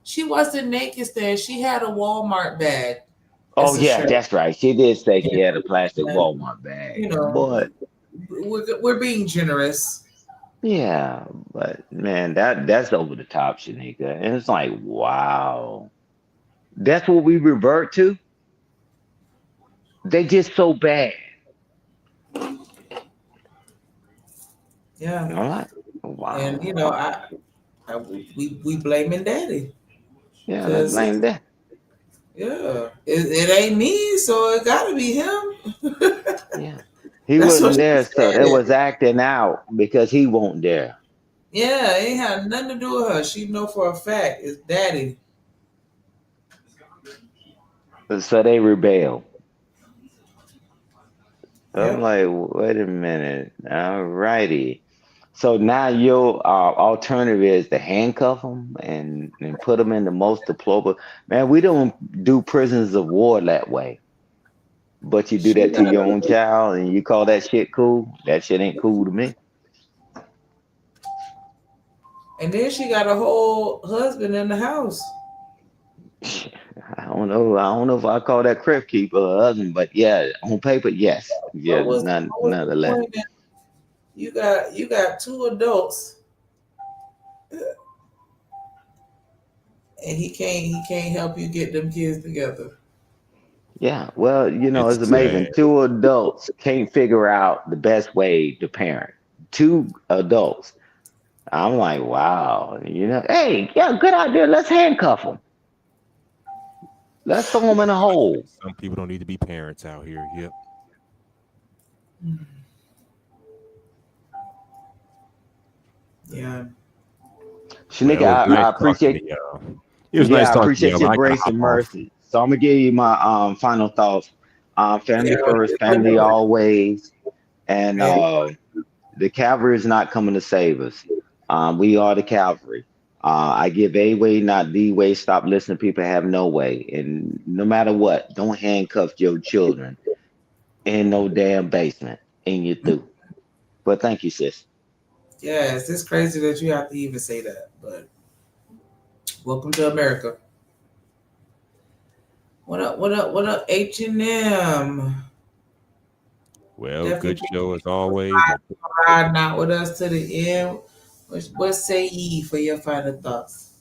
She wasn't naked there. She had a Walmart bag. Oh yeah, that's right. She did say she had a plastic Walmart bag. But we're being generous. Yeah, but man, that's over the top, Shanika. And it's like, wow. That's what we revert to? They just so bad. Yeah. All right. Wow. And we blaming daddy. Yeah, let's blame that. Yeah. It ain't me, so it gotta be him. Yeah. He wasn't there, so it was acting out because he wasn't there. Yeah, it ain't had nothing to do with her. She know for a fact it's daddy. So they rebel. I'm like, wait a minute. All righty. So now your alternative is to handcuff them and put them in the most deplorable. Man, we don't do prisons of war that way. But you do that to your own child and you call that shit cool? That shit ain't cool to me. And then she got a whole husband in the house. I don't know if I call that crypt keeper a husband, but yeah, on paper, yes. Yeah, nonetheless. You got two adults, and he can't help you get them kids together. Yeah, well, it's amazing. Sad. 2 adults can't figure out the best way to parent. 2 adults. I'm like, wow. Hey, yeah, good idea. Let's handcuff them. Let's throw them in a hole. Some people don't need to be parents out here. Yep. Yeah. Shanika, I appreciate you. It was nice talking I appreciate to you. your grace and mercy. So I'm gonna give you my final thoughts. Family first, family always, and the cavalry is not coming to save us. We are the cavalry. I give a way, not the way. Stop listening to people have no way. And no matter what, don't handcuff your children in no damn basement and you through. But thank you, sis. Yes, it's crazy that you have to even say that, but welcome to America. What up? What up? What up? H&M. Well, good Definitely show as always. riding out with us to the end. What say ye for your final thoughts?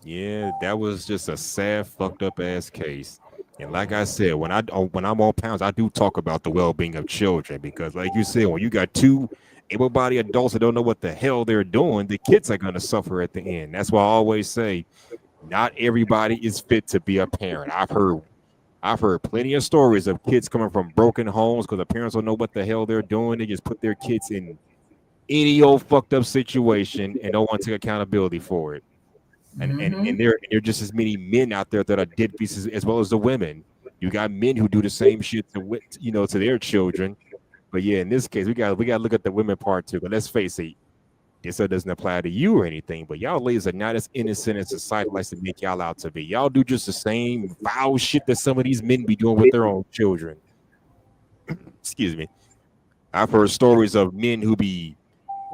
Yeah, that was just a sad, fucked up ass case. And like I said, when I'm on pounds, I do talk about the well being of children because, like you said, when you got two able-bodied adults that don't know what the hell they're doing, the kids are gonna suffer at the end. That's why I always say, not everybody is fit to be a parent. I've heard plenty of stories of kids coming from broken homes because the parents don't know what the hell they're doing. They just put their kids in any old fucked up situation and don't want to take accountability for it. And there are just as many men out there that are deadbeats as well as the women. You got men who do the same shit to their children. But yeah, in this case, we got to look at the women part too. But let's face it, this doesn't apply to you or anything. But y'all ladies are not as innocent as society likes to make y'all out to be. Y'all do just the same foul shit that some of these men be doing with their own children. Excuse me. I've heard stories of men who be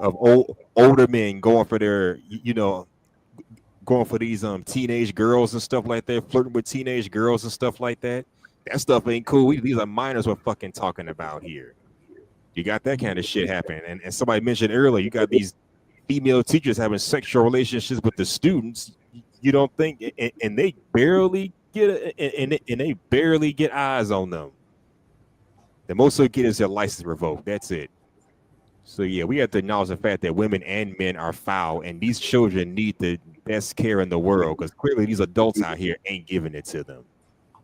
of older men going for going for these teenage girls and stuff like that, flirting with teenage girls and stuff like that. That stuff ain't cool. These are minors we're fucking talking about here. You got that kind of shit happening. And somebody mentioned earlier, you got these female teachers having sexual relationships with the students. You don't think, and they barely and they barely get eyes on them. The most they'll get is their license revoked. That's it. So yeah, we have to acknowledge the fact that women and men are foul, and these children need the best care in the world because clearly these adults out here ain't giving it to them.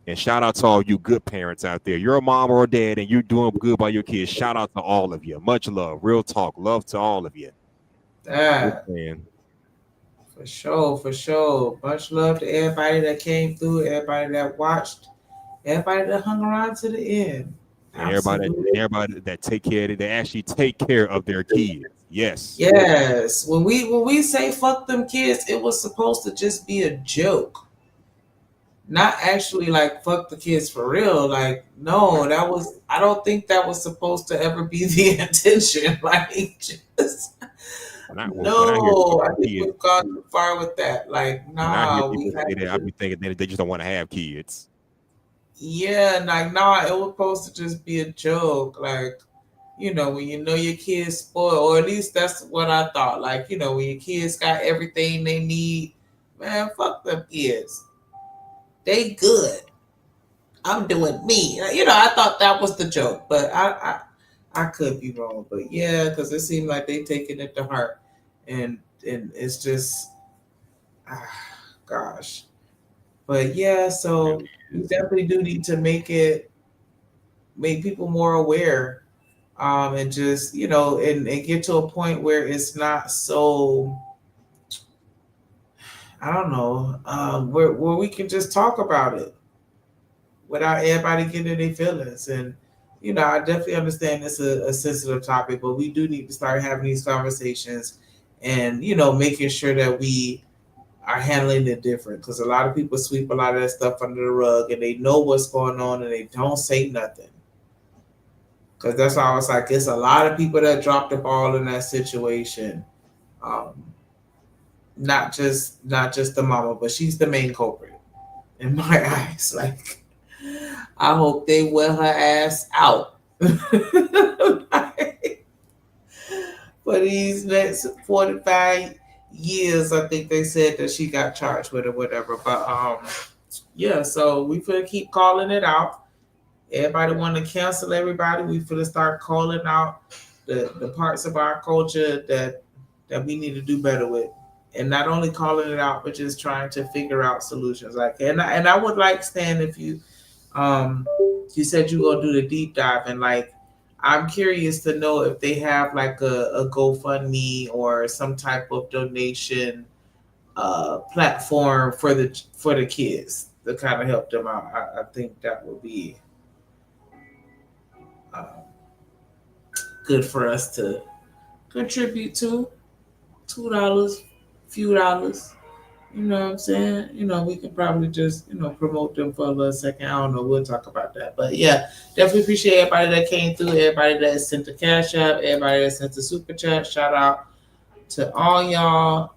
And shout out to all you good parents out there. You're a mom or a dad, and you're doing good by your kids. Shout out to all of you. Much love, real talk, love to all of you. Just saying. For sure, for sure. Much love to everybody that came through, everybody that watched, everybody that hung around to the end. And Absolutely. everybody that take care of, they actually take care of their kids. Yes. Yes. When we say fuck them kids, it was supposed to just be a joke. Not actually like fuck the kids for real. Like, no, I don't think that was supposed to ever be the intention. Like, just When I hear no, fuck I think kids, we've gone too far with that. Like, when I hear nah, we people have say that, I to. be thinking that they just don't want to have kids. Yeah, like, nah, it was supposed to just be a joke. Like, when you know your kids spoiled, or at least that's what I thought. Like, when your kids got everything they need, man, fuck them kids. They good. I'm doing me. I thought that was the joke, but I could be wrong. But yeah, because it seemed like they taking it to heart, and it's just, gosh. But yeah, so we definitely do need to make people more aware, and just and get to a point where it's not so, I don't know, where we can just talk about it without everybody getting their feelings. And I definitely understand it's a sensitive topic, but we do need to start having these conversations, and making sure that we are handling it different, because a lot of people sweep a lot of that stuff under the rug, and they know what's going on and they don't say nothing. Because that's why I was like, it's a lot of people that dropped the ball in that situation. Um, not just the mama, but she's the main culprit in my eyes. Like, I hope they wear her ass out for these next 45 years. I think they said that she got charged with it, whatever. But yeah, so we finna keep calling it out. Everybody want to cancel everybody. We finna start calling out the parts of our culture that we need to do better with. And not only calling it out, but just trying to figure out solutions. Like, and I would like, Stan, if you said you gonna do the deep dive, and like, I'm curious to know if they have like a GoFundMe or some type of donation platform for the kids to kind of help them out. I think that would be um, good for us to contribute to. $2, few dollars. You know what I'm saying? You know, we can probably just, promote them for a little second. I don't know. We'll talk about that. But yeah, definitely appreciate everybody that came through, everybody that sent the cash up, everybody that sent the super chat. Shout out to all y'all.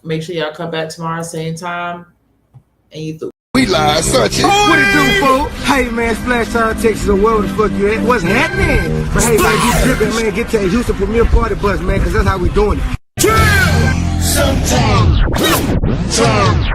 Make sure y'all come back tomorrow, same time. And you through. We live, such it. What it do, fool? Hey, man, Splash Town, Texas, or wherever the fuck you at. What's happening? But hey, man, you tripping, man. Get to a Houston Premier Party Bus, man, because that's how we doing it. Sometimes. Yeah!